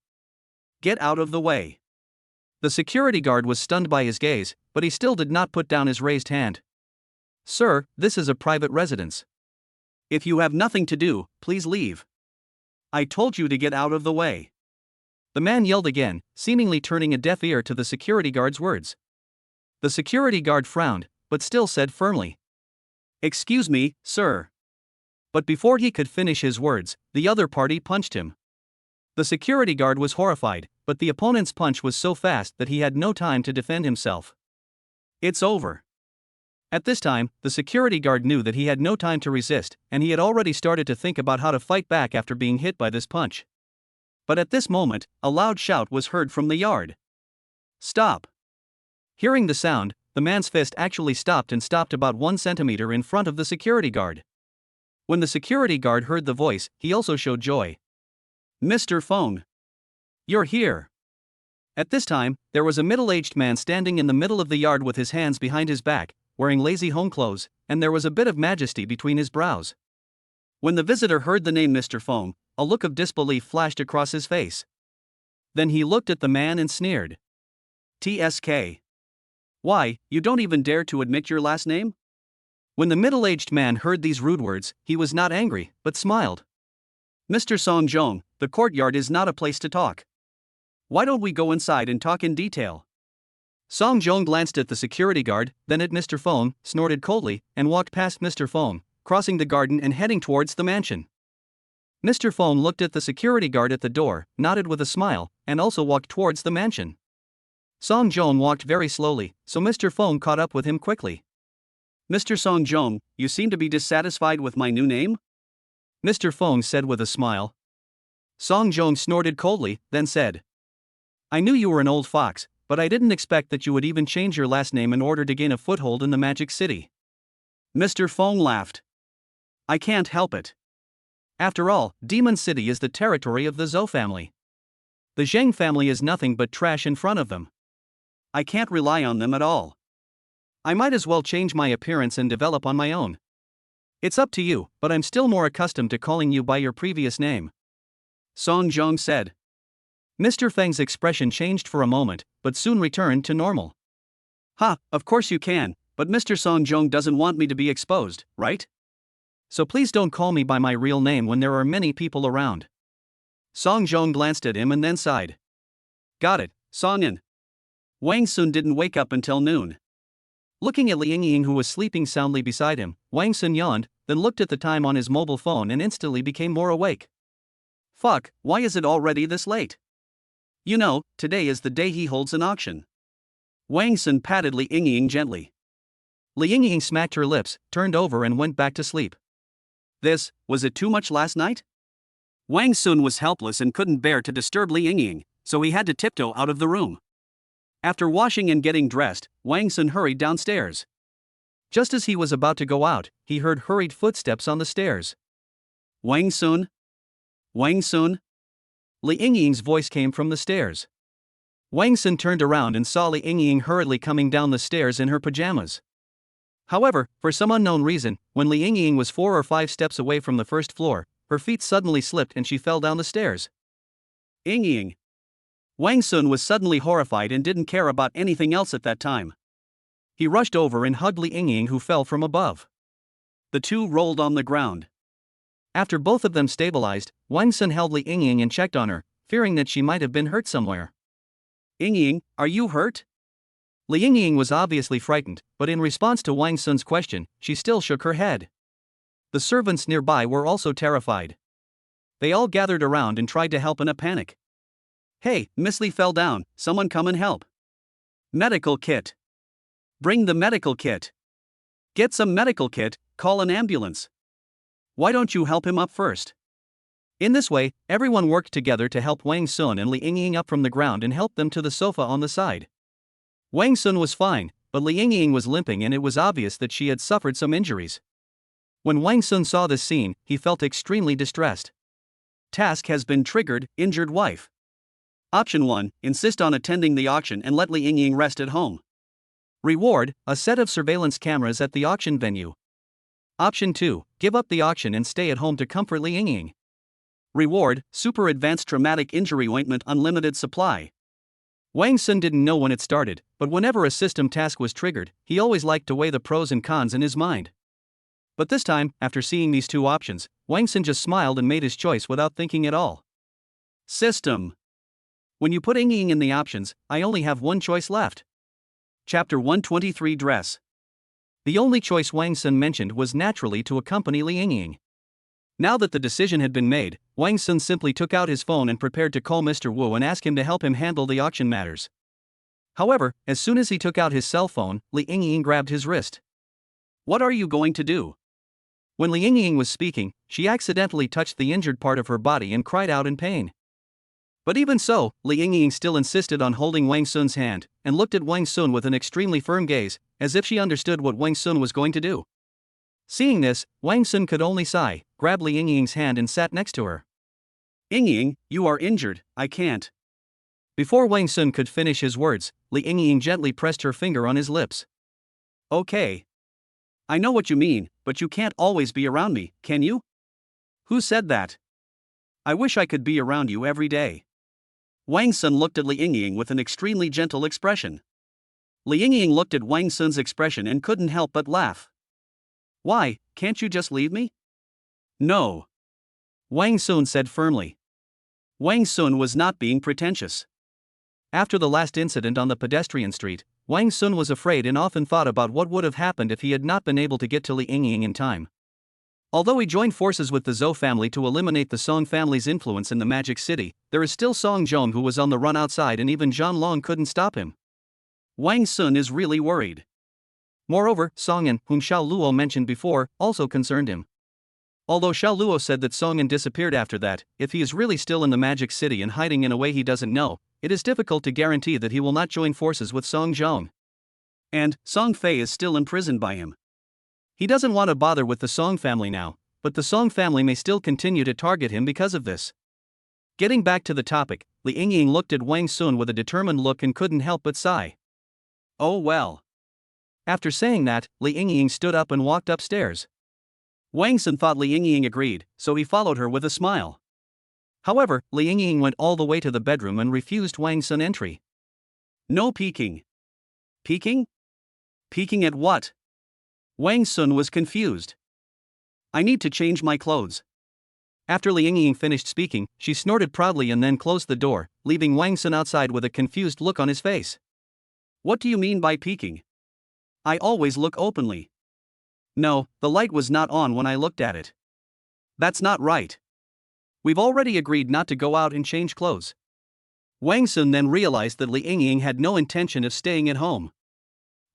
Get out of the way. The security guard was stunned by his gaze, but he still did not put down his raised hand. Sir, this is a private residence. If you have nothing to do, please leave. I told you to get out of the way. The man yelled again, seemingly turning a deaf ear to the security guard's words. The security guard frowned, but still said firmly, Excuse me, sir. But before he could finish his words, the other party punched him. The security guard was horrified, but the opponent's punch was so fast that he had no time to defend himself. It's over. At this time, the security guard knew that he had no time to resist, and he had already started to think about how to fight back after being hit by this punch. But at this moment, a loud shout was heard from the yard. Stop! Hearing the sound, the man's fist actually stopped and stopped about 1 centimeter in front of the security guard. When the security guard heard the voice, he also showed joy. Mr. Phone. You're here. At this time, there was a middle-aged man standing in the middle of the yard with his hands behind his back, wearing lazy home clothes, and there was a bit of majesty between his brows. When the visitor heard the name Mr. Phone, a look of disbelief flashed across his face. Then he looked at the man and sneered. TSK. Why, you don't even dare to admit your last name? When the middle-aged man heard these rude words, he was not angry, but smiled. Mr. Song Jong, the courtyard is not a place to talk. Why don't we go inside and talk in detail? Song Jong glanced at the security guard, then at Mr. Phone, snorted coldly, and walked past Mr. Phone, crossing the garden and heading towards the mansion. Mr. Phone looked at the security guard at the door, nodded with a smile, and also walked towards the mansion. Song Jong walked very slowly, so Mr. Phone caught up with him quickly. Mr. Song Jong, you seem to be dissatisfied with my new name? Mr. Phone said with a smile. Song Jong snorted coldly, then said. I knew you were an old fox, but I didn't expect that you would even change your last name in order to gain a foothold in the Magic City. Mr. Phone laughed. I can't help it. After all, Demon City is the territory of the Zhou family. The Zheng family is nothing but trash in front of them. I can't rely on them at all. I might as well change my appearance and develop on my own. It's up to you, but I'm still more accustomed to calling you by your previous name. Song Jong said. Mr. Feng's expression changed for a moment, but soon returned to normal. Of course you can, but Mr. Song Jong doesn't want me to be exposed, right? So please don't call me by my real name when there are many people around. Song Jong glanced at him and then sighed. Got it, Song-in. Wang Sun didn't wake up until noon. Looking at Li Yingying who was sleeping soundly beside him, Wang Sun yawned, then looked at the time on his mobile phone and instantly became more awake. Fuck, why is it already this late? You know, today is the day he holds an auction. Wang Sun patted Li Yingying gently. Li Yingying smacked her lips, turned over and went back to sleep. Was it too much last night? Wang Sun was helpless and couldn't bear to disturb Li Yingying, so he had to tiptoe out of the room. After washing and getting dressed, Wang Sun hurried downstairs. Just as he was about to go out, he heard hurried footsteps on the stairs. Wang Sun? Wang Sun? Li Yingying's voice came from the stairs. Wang Sun turned around and saw Li Yingying hurriedly coming down the stairs in her pajamas. However, for some unknown reason, when Li Yingying was 4 or 5 steps away from the first floor, her feet suddenly slipped and she fell down the stairs. Yingying. Wang Sun was suddenly horrified and didn't care about anything else at that time. He rushed over and hugged Li Yingying who fell from above. The two rolled on the ground. After both of them stabilized, Wang Sun held Li Yingying and checked on her, fearing that she might have been hurt somewhere. Yingying, are you hurt? Li Yingying was obviously frightened, but in response to Wang Sun's question, she still shook her head. The servants nearby were also terrified. They all gathered around and tried to help in a panic. Hey, Miss Li fell down, someone come and help. Medical kit. Bring the medical kit. Get some medical kit, call an ambulance. Why don't you help him up first? In this way, everyone worked together to help Wang Sun and Li Yingying up from the ground and help them to the sofa on the side. Wang Sun was fine, but Li Yingying was limping and it was obvious that she had suffered some injuries. When Wang Sun saw this scene, he felt extremely distressed. Task has been triggered, injured wife. Option 1, insist on attending the auction and let Li Yingying rest at home. Reward, a set of surveillance cameras at the auction venue. Option 2, give up the auction and stay at home to comfort Li Yingying. Reward, super advanced traumatic injury ointment unlimited supply. Wang Sun didn't know when it started, but whenever a system task was triggered, he always liked to weigh the pros and cons in his mind. But this time, after seeing these two options, Wang Sun just smiled and made his choice without thinking at all. System. When you put Yingying in the options, I only have one choice left. Chapter 123 Dress. The only choice Wang Sun mentioned was naturally to accompany Li Yingying. Now that the decision had been made, Wang Sun simply took out his phone and prepared to call Mr. Wu and ask him to help him handle the auction matters. However, as soon as he took out his cell phone, Li Yingying grabbed his wrist. "What are you going to do?" When Li Yingying was speaking, she accidentally touched the injured part of her body and cried out in pain. But even so, Li Yingying still insisted on holding Wang Sun's hand, and looked at Wang Sun with an extremely firm gaze, as if she understood what Wang Sun was going to do. Seeing this, Wang Sun could only sigh, grabbed Li Yingying's hand and sat next to her. "Yingying, you are injured, I can't." Before Wang Sun could finish his words, Li Yingying gently pressed her finger on his lips. "Okay. I know what you mean, but you can't always be around me, can you?" "Who said that? I wish I could be around you every day." Wang Sun looked at Li Yingying with an extremely gentle expression. Li Yingying looked at Wang Sun's expression and couldn't help but laugh. "Why, can't you just leave me?" "No," Wang Sun said firmly. Wang Sun was not being pretentious. After the last incident on the pedestrian street, Wang Sun was afraid and often thought about what would have happened if he had not been able to get to Li Yingying in time. Although he joined forces with the Zhou family to eliminate the Song family's influence in the Magic City, there is still Song Zhong who was on the run outside and even Zhang Long couldn't stop him. Wang Sun is really worried. Moreover, Song An, whom Xiao Luo mentioned before, also concerned him. Although Xiao Luo said that Song An disappeared after that, if he is really still in the Magic City and hiding in a way he doesn't know, it is difficult to guarantee that he will not join forces with Song Zhong. And Song Fei is still imprisoned by him. He doesn't want to bother with the Song family now, but the Song family may still continue to target him because of this. Getting back to the topic, Li Yingying looked at Wang Sun with a determined look and couldn't help but sigh. "Oh well." After saying that, Li Yingying stood up and walked upstairs. Wang Sun thought Li Yingying agreed, so he followed her with a smile. However, Li Yingying went all the way to the bedroom and refused Wang Sun entry. "No peeking." "Peeking? Peeking at what?" Wang Sun was confused. "I need to change my clothes." After Li Yingying finished speaking, she snorted proudly and then closed the door, leaving Wang Sun outside with a confused look on his face. "What do you mean by peeking? I always look openly." "No, the light was not on when I looked at it." "That's not right. We've already agreed not to go out and change clothes." Wang Sun then realized that Li Yingying had no intention of staying at home.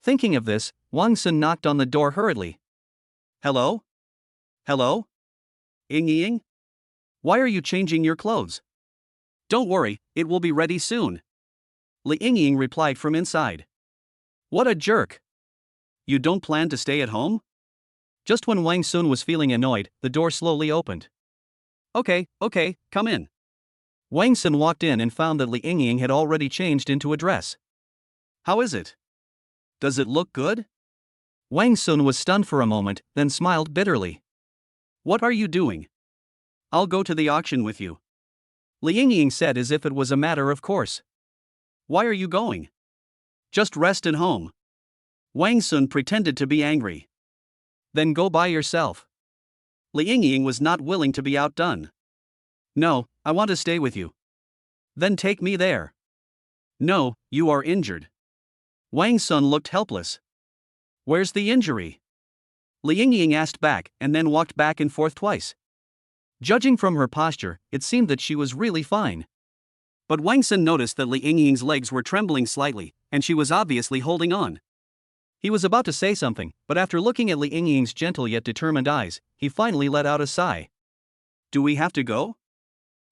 Thinking of this, Wang Sun knocked on the door hurriedly. "Hello? Hello? Yingying? Why are you changing your clothes?" "Don't worry, it will be ready soon," Li Yingying replied from inside. "What a jerk. You don't plan to stay at home?" Just when Wang Sun was feeling annoyed, the door slowly opened. Okay, come in." Wang Sun walked in and found that Li Yingying had already changed into a dress. "How is it? Does it look good?" Wang Sun was stunned for a moment, then smiled bitterly. "What are you doing?" "I'll go to the auction with you," Li Yingying said as if it was a matter of course. "Why are you going?" "Just rest at home." Wang Sun pretended to be angry. "Then go by yourself." Li Yingying was not willing to be outdone. "No, I want to stay with you." "Then take me there." "No, you are injured." Wang Sun looked helpless. "Where's the injury?" Li Yingying asked back and then walked back and forth twice. Judging from her posture, it seemed that she was really fine. But Wang Sun noticed that Li Yingying's legs were trembling slightly, and she was obviously holding on. He was about to say something, but after looking at Li Yingying's gentle yet determined eyes, he finally let out a sigh. "Do we have to go?"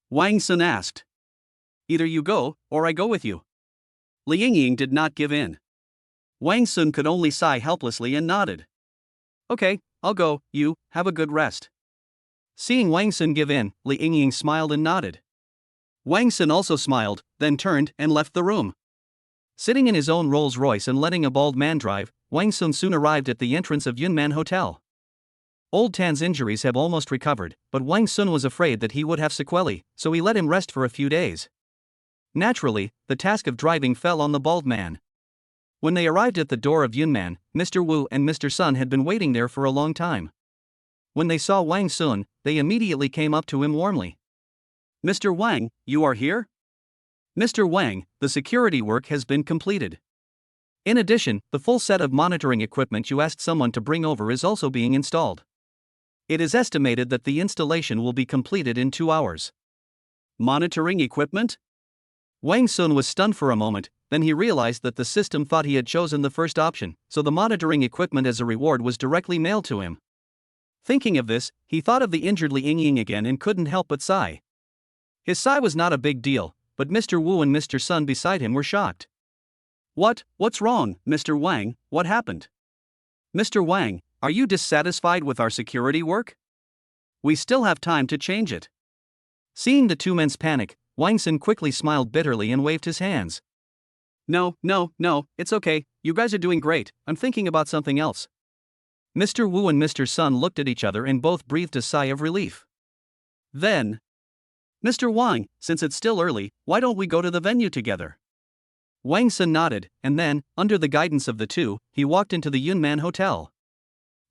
Wang Sun asked. "Either you go, or I go with you." Li Yingying did not give in. Wang Sun could only sigh helplessly and nodded. "Okay, I'll go, you, have a good rest." Seeing Wang Sun give in, Li Yingying smiled and nodded. Wang Sun also smiled, then turned and left the room. Sitting in his own Rolls-Royce and letting a bald man drive, Wang Sun soon arrived at the entrance of Yunman Hotel. Old Tan's injuries have almost recovered, but Wang Sun was afraid that he would have sequelae, so he let him rest for a few days. Naturally, the task of driving fell on the bald man. When they arrived at the door of Yunman, Mr. Wu and Mr. Sun had been waiting there for a long time. When they saw Wang Sun, they immediately came up to him warmly. "Mr. Wang, you are here?" "Mr. Wang, the security work has been completed. In addition, the full set of monitoring equipment you asked someone to bring over is also being installed." It is estimated that the installation will be completed in 2 hours. Monitoring equipment? Wang Sun was stunned for a moment, then he realized that the system thought he had chosen the first option, so the monitoring equipment as a reward was directly mailed to him. Thinking of this, he thought of the injured Li Yingying again and couldn't help but sigh. His sigh was not a big deal, but Mr. Wu and Mr. Sun beside him were shocked. What's wrong, Mr. Wang, what happened? Mr. Wang, are you dissatisfied with our security work? We still have time to change it. Seeing the two men's panic, Wang Sun quickly smiled bitterly and waved his hands. No, it's okay, you guys are doing great, I'm thinking about something else. Mr. Wu and Mr. Sun looked at each other and both breathed a sigh of relief. Then, Mr. Wang, since it's still early, why don't we go to the venue together? Wang Sun nodded, and then, under the guidance of the two, he walked into the Yunman Hotel.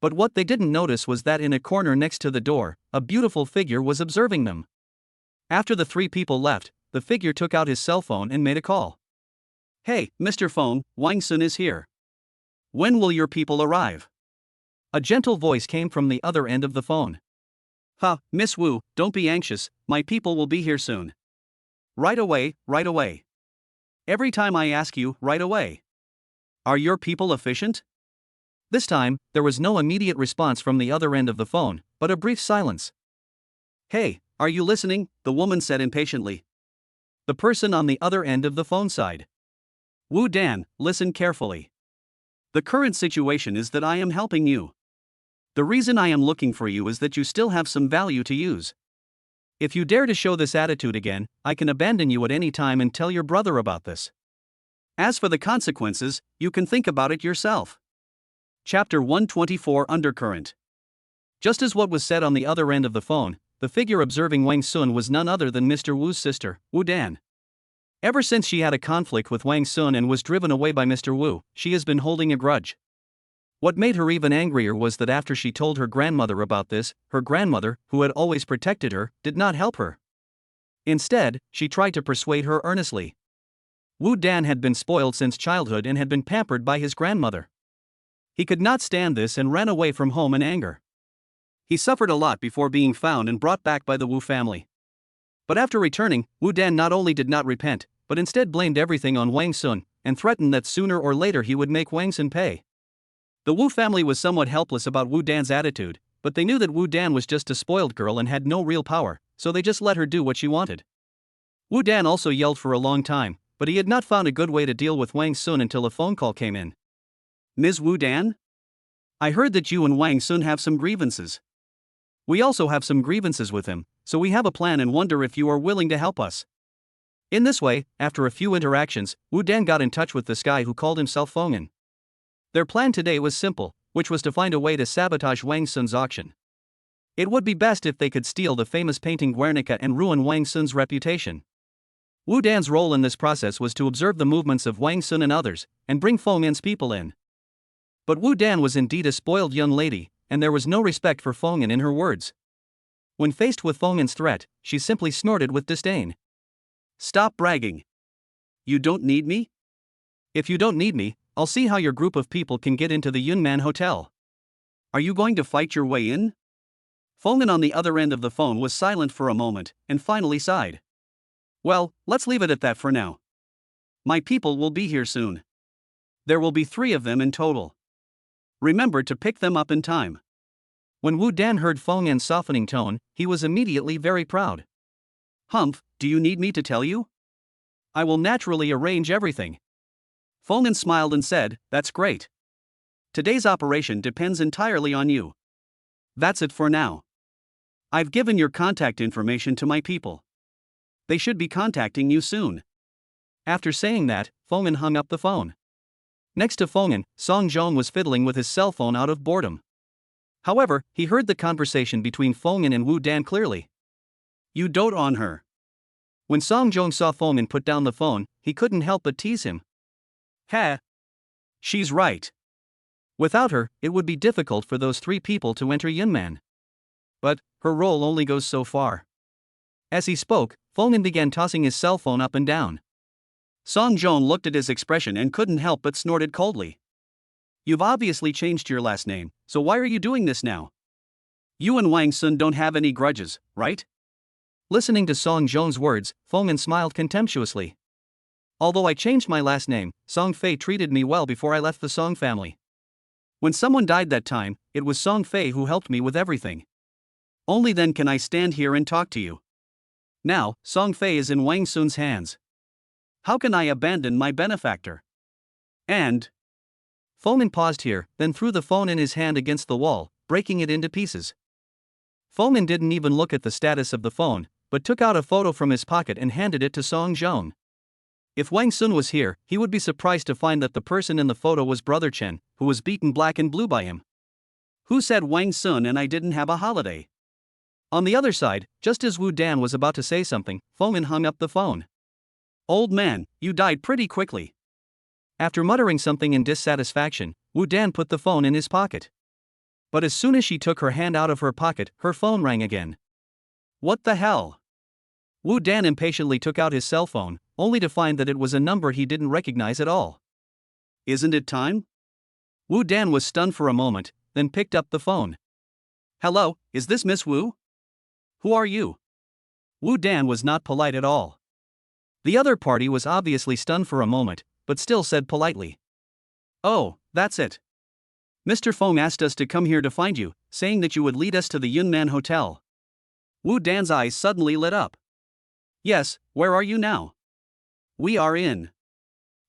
But what they didn't notice was that in a corner next to the door, a beautiful figure was observing them. After the three people left, the figure took out his cell phone and made a call. Hey, Mr. Phone, Wang Sun is here. When will your people arrive? A gentle voice came from the other end of the phone. Miss Wu, don't be anxious, my people will be here soon. Right away. Every time I ask you, right away. Are your people efficient? This time, there was no immediate response from the other end of the phone, but a brief silence. Hey, are you listening? The woman said impatiently. The person on the other end of the phone sighed. Wu Dan, listen carefully. The current situation is that I am helping you. The reason I am looking for you is that you still have some value to use. If you dare to show this attitude again, I can abandon you at any time and tell your brother about this. As for the consequences, you can think about it yourself. Chapter 124 Undercurrent. Just as what was said on the other end of the phone, the figure observing Wang Sun was none other than Mr. Wu's sister, Wu Dan. Ever since she had a conflict with Wang Sun and was driven away by Mr. Wu, she has been holding a grudge. What made her even angrier was that after she told her grandmother about this, her grandmother, who had always protected her, did not help her. Instead, she tried to persuade her earnestly. Wu Dan had been spoiled since childhood and had been pampered by his grandmother. He could not stand this and ran away from home in anger. He suffered a lot before being found and brought back by the Wu family. But after returning, Wu Dan not only did not repent, but instead blamed everything on Wang Sun, and threatened that sooner or later he would make Wang Sun pay. The Wu family was somewhat helpless about Wu Dan's attitude, but they knew that Wu Dan was just a spoiled girl and had no real power, so they just let her do what she wanted. Wu Dan also yelled for a long time, but he had not found a good way to deal with Wang Sun until a phone call came in. Ms. Wu Dan? I heard that you and Wang Sun have some grievances. We also have some grievances with him, so we have a plan and wonder if you are willing to help us. In this way, after a few interactions, Wu Dan got in touch with this guy who called himself Feng'an. Their plan today was simple, which was to find a way to sabotage Wang Sun's auction. It would be best if they could steal the famous painting Guernica and ruin Wang Sun's reputation. Wu Dan's role in this process was to observe the movements of Wang Sun and others, and bring Feng'an's people in. But Wu Dan was indeed a spoiled young lady, and there was no respect for Feng'an in her words. When faced with Feng'an's threat, she simply snorted with disdain. Stop bragging. You don't need me? If you don't need me, I'll see how your group of people can get into the Yunman Hotel. Are you going to fight your way in? Feng'an on the other end of the phone was silent for a moment, and finally sighed. Well, let's leave it at that for now. My people will be here soon. There will be 3 of them in total. Remember to pick them up in time. When Wu Dan heard Feng'an's softening tone, he was immediately very proud. Humph, do you need me to tell you? I will naturally arrange everything. Feng'an smiled and said, that's great. Today's operation depends entirely on you. That's it for now. I've given your contact information to my people. They should be contacting you soon. After saying that, Feng'an hung up the phone. Next to Feng'an, Song Zhong was fiddling with his cell phone out of boredom. However, he heard the conversation between Feng'an and Wu Dan clearly. You dote on her. When Song Zhong saw Feng'an put down the phone, he couldn't help but tease him. Ha! She's right. Without her, it would be difficult for those 3 people to enter Yunman. But her role only goes so far. As he spoke, Feng'an began tossing his cell phone up and down. Song Zhong looked at his expression and couldn't help but snorted coldly. You've obviously changed your last name, so why are you doing this now? You and Wang Sun don't have any grudges, right? Listening to Song Zhong's words, Fengmin smiled contemptuously. Although I changed my last name, Song Fei treated me well before I left the Song family. When someone died that time, it was Song Fei who helped me with everything. Only then can I stand here and talk to you. Now, Song Fei is in Wang Sun's hands. How can I abandon my benefactor? And... Fengmin paused here, then threw the phone in his hand against the wall, breaking it into pieces. Fengmin didn't even look at the status of the phone, but took out a photo from his pocket and handed it to Song Zhong. If Wang Sun was here, he would be surprised to find that the person in the photo was Brother Chen, who was beaten black and blue by him. Who said Wang Sun and I didn't have a holiday? On the other side, just as Wu Dan was about to say something, Fengmin hung up the phone. Old man, you died pretty quickly. After muttering something in dissatisfaction, Wu Dan put the phone in his pocket. But as soon as she took her hand out of her pocket, her phone rang again. What the hell? Wu Dan impatiently took out his cell phone, only to find that it was a number he didn't recognize at all. Isn't it time? Wu Dan was stunned for a moment, then picked up the phone. Hello, is this Miss Wu? Who are you? Wu Dan was not polite at all. The other party was obviously stunned for a moment, but still said politely. Oh, that's it. Mr. Feng asked us to come here to find you, saying that you would lead us to the Yunnan Hotel. Wu Dan's eyes suddenly lit up. Yes, where are you now? We are in.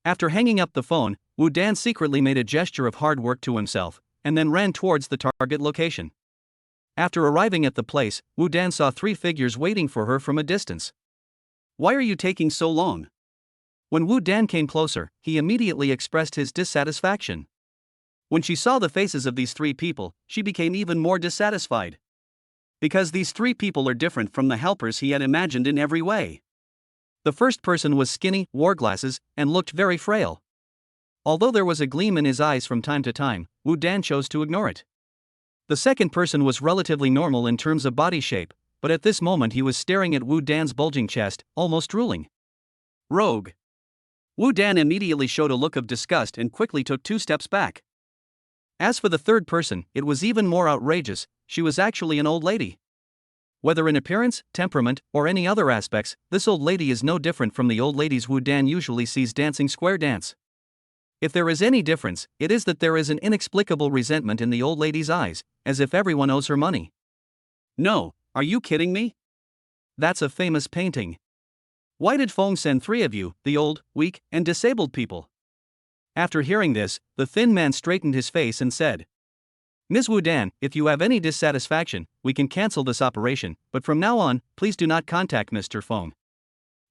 After hanging up the phone, Wu Dan secretly made a gesture of hard work to himself, and then ran towards the target location. After arriving at the place, Wu Dan saw 3 figures waiting for her from a distance. Why are you taking so long? When Wu Dan came closer, he immediately expressed his dissatisfaction. When she saw the faces of these 3 people, she became even more dissatisfied. Because these 3 people are different from the helpers he had imagined in every way. The first person was skinny, wore glasses, and looked very frail. Although there was a gleam in his eyes from time to time, Wu Dan chose to ignore it. The second person was relatively normal in terms of body shape, but at this moment he was staring at Wu Dan's bulging chest, almost drooling. Rogue. Wu Dan immediately showed a look of disgust and quickly took 2 steps back. As for the third person, it was even more outrageous. She was actually an old lady. Whether in appearance, temperament, or any other aspects, this old lady is no different from the old ladies Wu Dan usually sees dancing square dance. If there is any difference, it is that there is an inexplicable resentment in the old lady's eyes, as if everyone owes her money. No, are you kidding me? That's a famous painting. Why did Feng send 3 of you, the old, weak, and disabled people? After hearing this, the thin man straightened his face and said, Ms. Wu Dan, if you have any dissatisfaction, we can cancel this operation, but from now on, please do not contact Mr. Feng.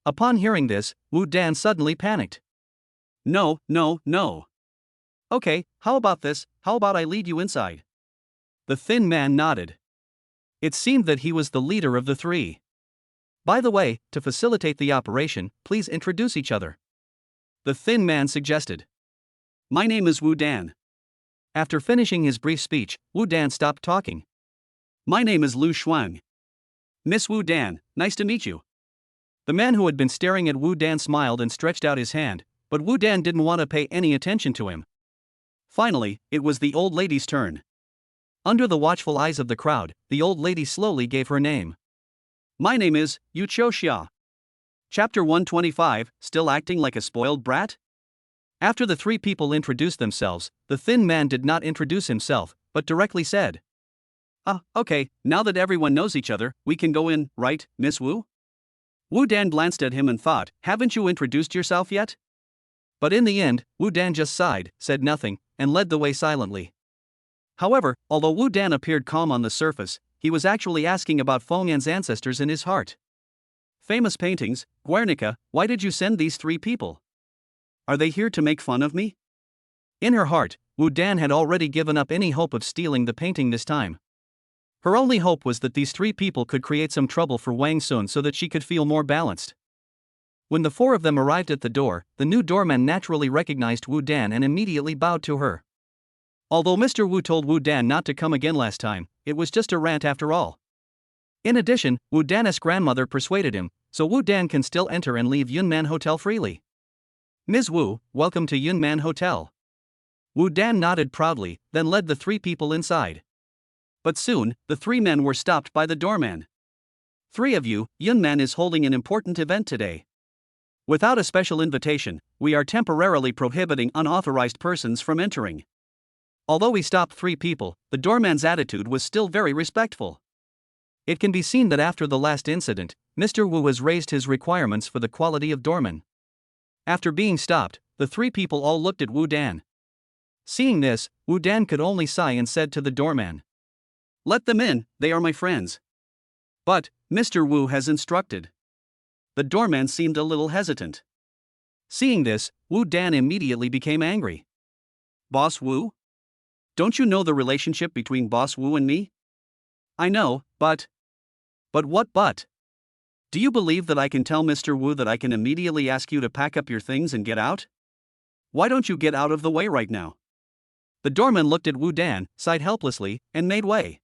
Upon hearing this, Wu Dan suddenly panicked. No. Okay, how about this? How about I lead you inside? The thin man nodded. It seemed that he was the leader of the 3. By the way, to facilitate the operation, please introduce each other. The thin man suggested. My name is Wu Dan. After finishing his brief speech, Wu Dan stopped talking. My name is Lu Shuang. Miss Wu Dan, nice to meet you. The man who had been staring at Wu Dan smiled and stretched out his hand, but Wu Dan didn't want to pay any attention to him. Finally, it was the old lady's turn. Under the watchful eyes of the crowd, the old lady slowly gave her name. My name is Yu Chou Xia. Chapter 125, Still acting like a spoiled brat? After the 3 people introduced themselves, the thin man did not introduce himself, but directly said. Okay, now that everyone knows each other, we can go in, right, Miss Wu? Wu Dan glanced at him and thought, haven't you introduced yourself yet? But in the end, Wu Dan just sighed, said nothing, and led the way silently. However, although Wu Dan appeared calm on the surface, he was actually asking about Feng An's ancestors in his heart. Famous paintings, Guernica, why did you send these 3 people? Are they here to make fun of me? In her heart, Wu Dan had already given up any hope of stealing the painting this time. Her only hope was that these 3 people could create some trouble for Wang Sun so that she could feel more balanced. When the 4 of them arrived at the door, the new doorman naturally recognized Wu Dan and immediately bowed to her. Although Mr. Wu told Wu Dan not to come again last time, it was just a rant after all. In addition, Wu Dan's grandmother persuaded him, so Wu Dan can still enter and leave Yunnan Hotel freely. Ms. Wu, welcome to Yunnan Hotel. Wu Dan nodded proudly, then led the 3 people inside. But soon, the three men were stopped by the doorman. "Three of you, Yunman is holding an important event today. Without a special invitation, we are temporarily prohibiting unauthorized persons from entering." Although he stopped three people, the doorman's attitude was still very respectful. It can be seen that after the last incident, Mr. Wu has raised his requirements for the quality of doorman. After being stopped, the three people all looked at Wu Dan. Seeing this, Wu Dan could only sigh and said to the doorman, "Let them in, they are my friends." "But, Mr. Wu has instructed." The doorman seemed a little hesitant. Seeing this, Wu Dan immediately became angry. "Boss Wu? Don't you know the relationship between Boss Wu and me?" "I know, but..." "But what but? Do you believe that I can tell Mr. Wu that I can immediately ask you to pack up your things and get out? Why don't you get out of the way right now?" The doorman looked at Wu Dan, sighed helplessly, and made way.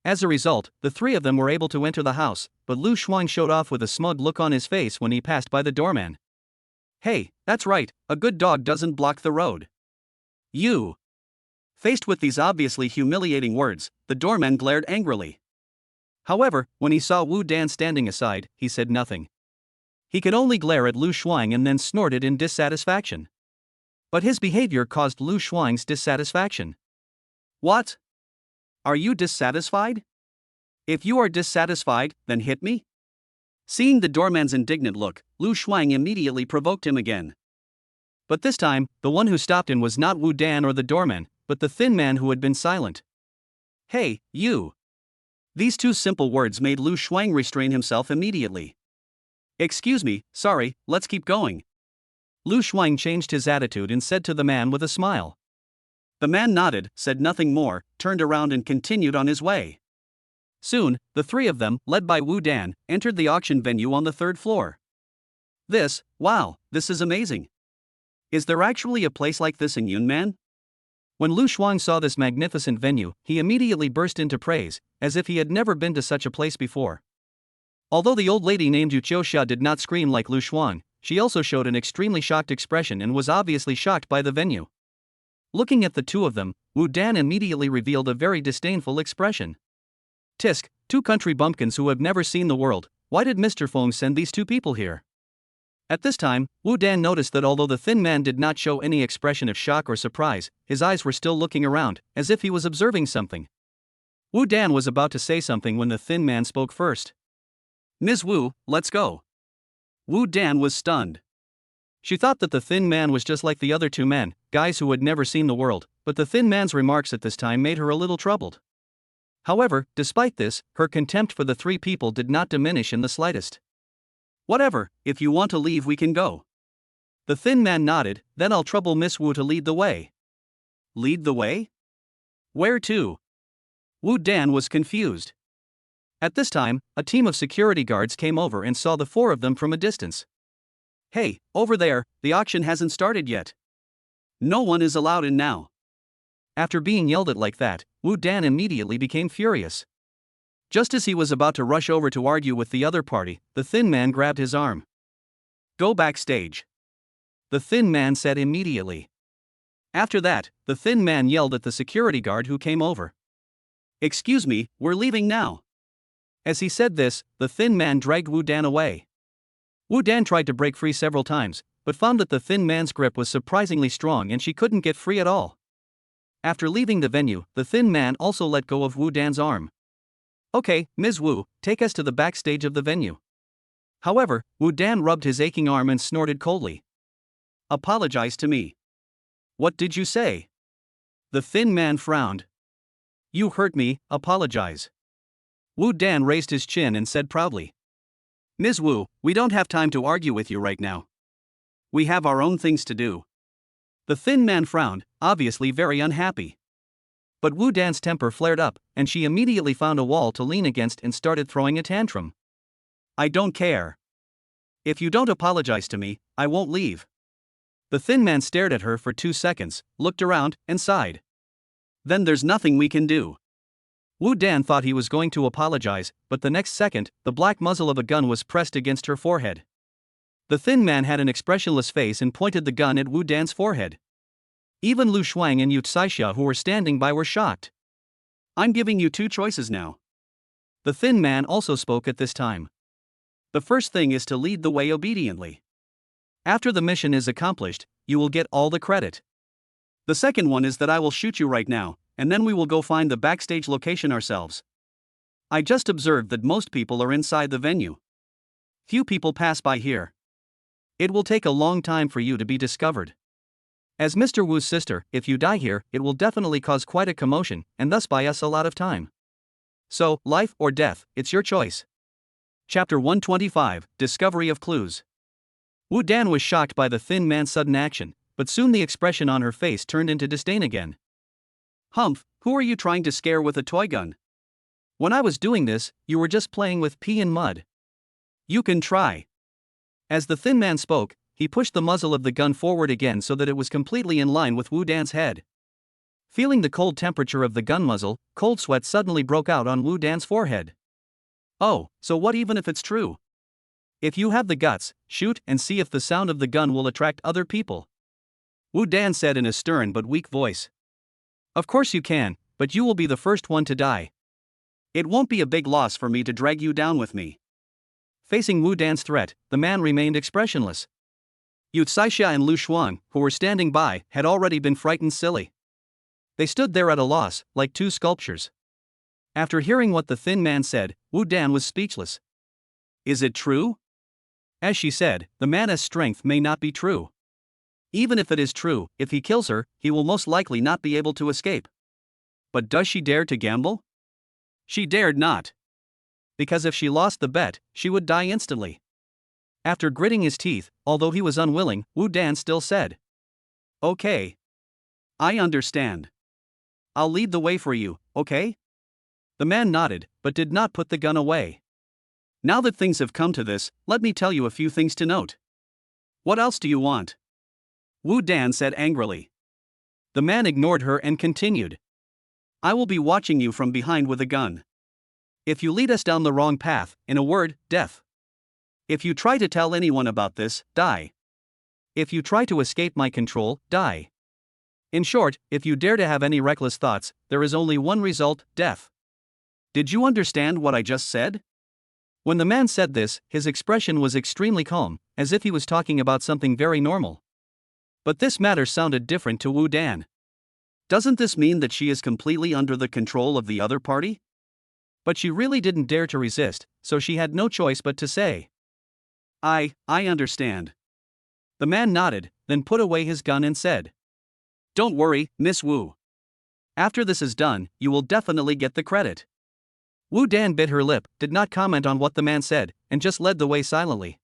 As a result, the three of them were able to enter the house, but Lu Shuang showed off with a smug look on his face when he passed by the doorman. "Hey, that's right, a good dog doesn't block the road. You." Faced with these obviously humiliating words, the doorman glared angrily. However, when he saw Wu Dan standing aside, he said nothing. He could only glare at Lu Shuang and then snorted in dissatisfaction. But his behavior caused Lu Shuang's dissatisfaction. "What? Are you dissatisfied? If you are dissatisfied, then hit me?" Seeing the doorman's indignant look, Lu Shuang immediately provoked him again. But this time, the one who stopped him was not Wu Dan or the doorman, but the thin man who had been silent. "Hey, you!" These two simple words made Lu Shuang restrain himself immediately. "Excuse me, sorry, let's keep going." Lu Shuang changed his attitude and said to the man with a smile. The man nodded, said nothing more, turned around and continued on his way. Soon, the three of them, led by Wu Dan, entered the auction venue on the third floor. Wow, this is amazing. Is there actually a place like this in Yunnan? When Lu Shuang saw this magnificent venue, he immediately burst into praise, as if he had never been to such a place before. Although the old lady named Yu Qiuxia did not scream like Lu Shuang, she also showed an extremely shocked expression and was obviously shocked by the venue. Looking at the two of them, Wu Dan immediately revealed a very disdainful expression. "Tisk, two country bumpkins who have never seen the world, why did Mr. Feng send these two people here?" At this time, Wu Dan noticed that although the thin man did not show any expression of shock or surprise, his eyes were still looking around, as if he was observing something. Wu Dan was about to say something when the thin man spoke first. "Ms. Wu, let's go." Wu Dan was stunned. She thought that the thin man was just like the other two men, guys who had never seen the world, but the thin man's remarks at this time made her a little troubled. However, despite this, her contempt for the three people did not diminish in the slightest. "Whatever, if you want to leave we can go." The thin man nodded, "Then I'll trouble Miss Wu to lead the way." "Lead the way? Where to?" Wu Dan was confused. At this time, a team of security guards came over and saw the four of them from a distance. "Hey, over there, the auction hasn't started yet. No one is allowed in now." After being yelled at like that, Wu Dan immediately became furious. Just as he was about to rush over to argue with the other party, the thin man grabbed his arm. "Go backstage," the thin man said immediately. After that, the thin man yelled at the security guard who came over. "Excuse me, we're leaving now." As he said this, the thin man dragged Wu Dan away. Wu Dan tried to break free several times, but found that the thin man's grip was surprisingly strong and she couldn't get free at all. After leaving the venue, the thin man also let go of Wu Dan's arm. "Okay, Ms. Wu, take us to the backstage of the venue." However, Wu Dan rubbed his aching arm and snorted coldly. "Apologize to me." "What did you say?" The thin man frowned. "You hurt me, apologize." Wu Dan raised his chin and said proudly. "Ms. Wu, we don't have time to argue with you right now. We have our own things to do." The thin man frowned, obviously very unhappy. But Wu Dan's temper flared up, and she immediately found a wall to lean against and started throwing a tantrum. "I don't care. If you don't apologize to me, I won't leave." The thin man stared at her for 2 seconds, looked around, and sighed. "Then there's nothing we can do." Wu Dan thought he was going to apologize, but the next second, the black muzzle of a gun was pressed against her forehead. The thin man had an expressionless face and pointed the gun at Wu Dan's forehead. Even Lu Shuang and Yu Qiuxia who were standing by were shocked. I'm giving you two choices now. The thin man also spoke at this time. The first thing is to lead the way obediently. After the mission is accomplished, you will get all the credit. The second one is that I will shoot you right now, and then we will go find the backstage location ourselves. I just observed that most people are inside the venue. Few people pass by here. It will take a long time for you to be discovered. As Mr. Wu's sister, if you die here, it will definitely cause quite a commotion, and thus buy us a lot of time. So, life or death, it's your choice. Chapter 125, Discovery of Clues. Wu Dan was shocked by the thin man's sudden action, but soon the expression on her face turned into disdain again. Humph, who are you trying to scare with a toy gun? When I was doing this, you were just playing with pea and mud. You can try. As the thin man spoke, he pushed the muzzle of the gun forward again so that it was completely in line with Wu Dan's head. Feeling the cold temperature of the gun muzzle, cold sweat suddenly broke out on Wu Dan's forehead. Oh, so what even if it's true? If you have the guts, shoot and see if the sound of the gun will attract other people. Wu Dan said in a stern but weak voice. Of course you can, but you will be the first one to die. It won't be a big loss for me to drag you down with me. Facing Wu Dan's threat, the man remained expressionless. Yu Caixia and Lu Shuang, who were standing by, had already been frightened silly. They stood there at a loss, like two sculptures. After hearing what the thin man said, Wu Dan was speechless. Is it true? As she said, the man's strength may not be true. Even if it is true, if he kills her, he will most likely not be able to escape. But does she dare to gamble? She dared not. Because if she lost the bet, she would die instantly. After gritting his teeth, although he was unwilling, Wu Dan still said, Okay. I understand. I'll lead the way for you, okay? The man nodded, but did not put the gun away. Now that things have come to this, let me tell you a few things to note. What else do you want? Wu Dan said angrily. The man ignored her and continued. I will be watching you from behind with a gun. If you lead us down the wrong path, in a word, death. If you try to tell anyone about this, die. If you try to escape my control, die. In short, if you dare to have any reckless thoughts, there is only one result, death. Did you understand what I just said? When the man said this, his expression was extremely calm, as if he was talking about something very normal. But this matter sounded different to Wu Dan. Doesn't this mean that she is completely under the control of the other party? But she really didn't dare to resist, so she had no choice but to say. I understand. The man nodded, then put away his gun and said. Don't worry, Miss Wu. After this is done, you will definitely get the credit. Wu Dan bit her lip, did not comment on what the man said, and just led the way silently.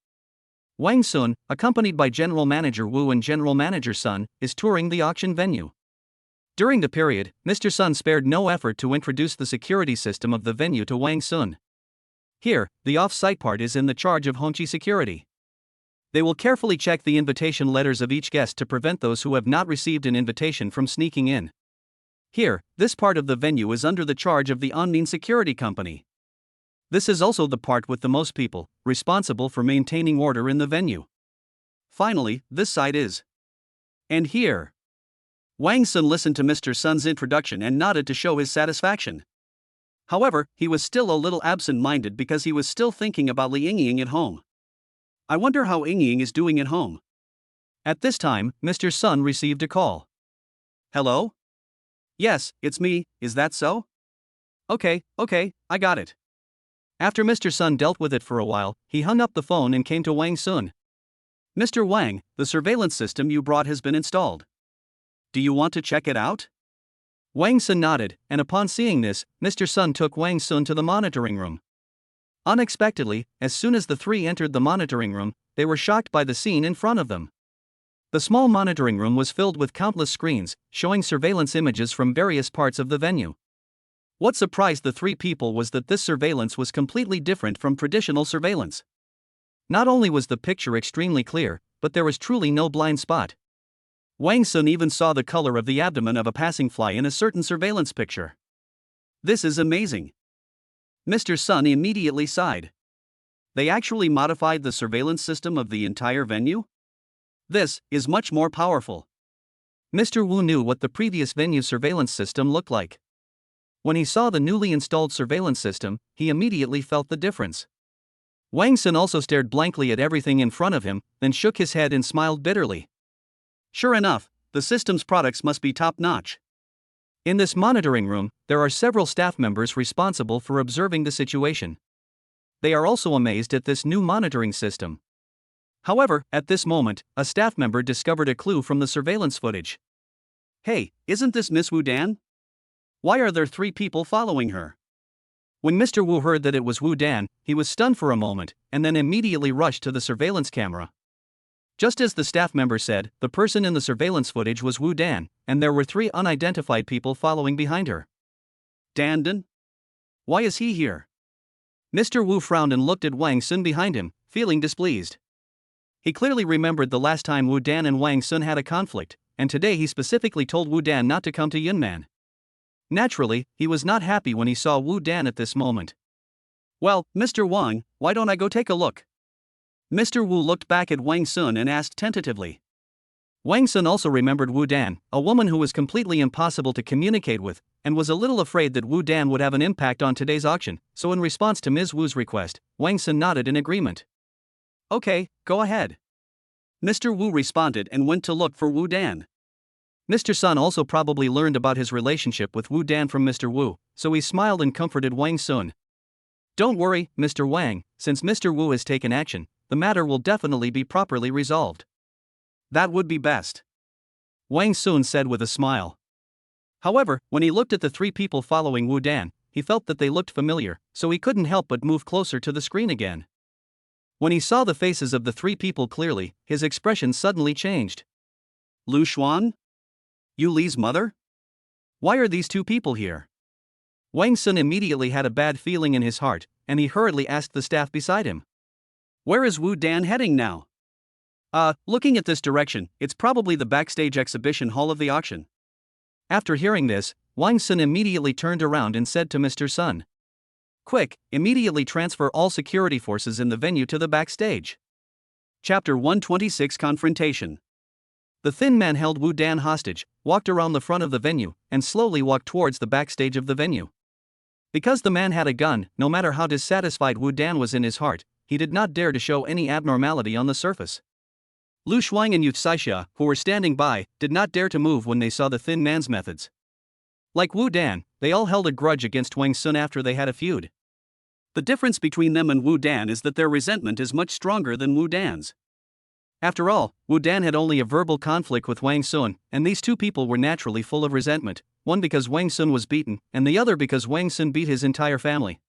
Wang Sun, accompanied by General Manager Wu and General Manager Sun, is touring the auction venue. During the period, Mr. Sun spared no effort to introduce the security system of the venue to Wang Sun. Here, the off-site part is in the charge of Hongqi Security. They will carefully check the invitation letters of each guest to prevent those who have not received an invitation from sneaking in. Here, this part of the venue is under the charge of the Onmin Security Company. This is also the part with the most people, responsible for maintaining order in the venue. Finally, this side is. And here. Wang Sun listened to Mr. Sun's introduction and nodded to show his satisfaction. However, he was still a little absent-minded because he was still thinking about Li Yingying at home. I wonder how Yingying is doing at home. At this time, Mr. Sun received a call. Hello? Yes, it's me, is that so? Okay, I got it. After Mr. Sun dealt with it for a while, he hung up the phone and came to Wang Sun. Mr. Wang, the surveillance system you brought has been installed. Do you want to check it out? Wang Sun nodded, and upon seeing this, Mr. Sun took Wang Sun to the monitoring room. Unexpectedly, as soon as the three entered the monitoring room, they were shocked by the scene in front of them. The small monitoring room was filled with countless screens, showing surveillance images from various parts of the venue. What surprised the three people was that this surveillance was completely different from traditional surveillance. Not only was the picture extremely clear, but there was truly no blind spot. Wang Sun even saw the color of the abdomen of a passing fly in a certain surveillance picture. This is amazing. Mr. Sun immediately sighed. They actually modified the surveillance system of the entire venue? This is much more powerful. Mr. Wu knew what the previous venue surveillance system looked like. When he saw the newly installed surveillance system, he immediately felt the difference. Wang Sun also stared blankly at everything in front of him, then shook his head and smiled bitterly. Sure enough, the system's products must be top-notch. In this monitoring room, there are several staff members responsible for observing the situation. They are also amazed at this new monitoring system. However, at this moment, a staff member discovered a clue from the surveillance footage. Hey, isn't this Miss Wu Dan? Why are there 3 people following her? When Mr. Wu heard that it was Wu Dan, he was stunned for a moment, and then immediately rushed to the surveillance camera. Just as the staff member said, the person in the surveillance footage was Wu Dan, and there were 3 unidentified people following behind her. Dan? Why is he here? Mr. Wu frowned and looked at Wang Sun behind him, feeling displeased. He clearly remembered the last time Wu Dan and Wang Sun had a conflict, and today he specifically told Wu Dan not to come to Yunnan. Naturally, he was not happy when he saw Wu Dan at this moment. Well, Mr. Wang, why don't I go take a look? Mr. Wu looked back at Wang Sun and asked tentatively. Wang Sun also remembered Wu Dan, a woman who was completely impossible to communicate with, and was a little afraid that Wu Dan would have an impact on today's auction, so in response to Ms. Wu's request, Wang Sun nodded in agreement. Okay, go ahead. Mr. Wu responded and went to look for Wu Dan. Mr. Sun also probably learned about his relationship with Wu Dan from Mr. Wu, so he smiled and comforted Wang Sun. Don't worry, Mr. Wang, since Mr. Wu has taken action, the matter will definitely be properly resolved. That would be best, Wang Sun said with a smile. However, when he looked at the 3 people following Wu Dan, he felt that they looked familiar, so he couldn't help but move closer to the screen again. When he saw the faces of the 3 people clearly, his expression suddenly changed. Lu Xuan? Yu Li's mother? Why are these 2 people here? Wang Sun immediately had a bad feeling in his heart, and he hurriedly asked the staff beside him. Where is Wu Dan heading now? Looking at this direction, it's probably the backstage exhibition hall of the auction. After hearing this, Wang Sun immediately turned around and said to Mr. Sun. Quick, immediately transfer all security forces in the venue to the backstage. Chapter 126 Confrontation. The thin man held Wu Dan hostage, walked around the front of the venue, and slowly walked towards the backstage of the venue. Because the man had a gun, no matter how dissatisfied Wu Dan was in his heart, he did not dare to show any abnormality on the surface. Lu Shuang and Yu Saixia, who were standing by, did not dare to move when they saw the thin man's methods. Like Wu Dan, they all held a grudge against Wang Sun after they had a feud. The difference between them and Wu Dan is that their resentment is much stronger than Wu Dan's. After all, Wu Dan had only a verbal conflict with Wang Sun, and these 2 people were naturally full of resentment, one because Wang Sun was beaten, and the other because Wang Sun beat his entire family.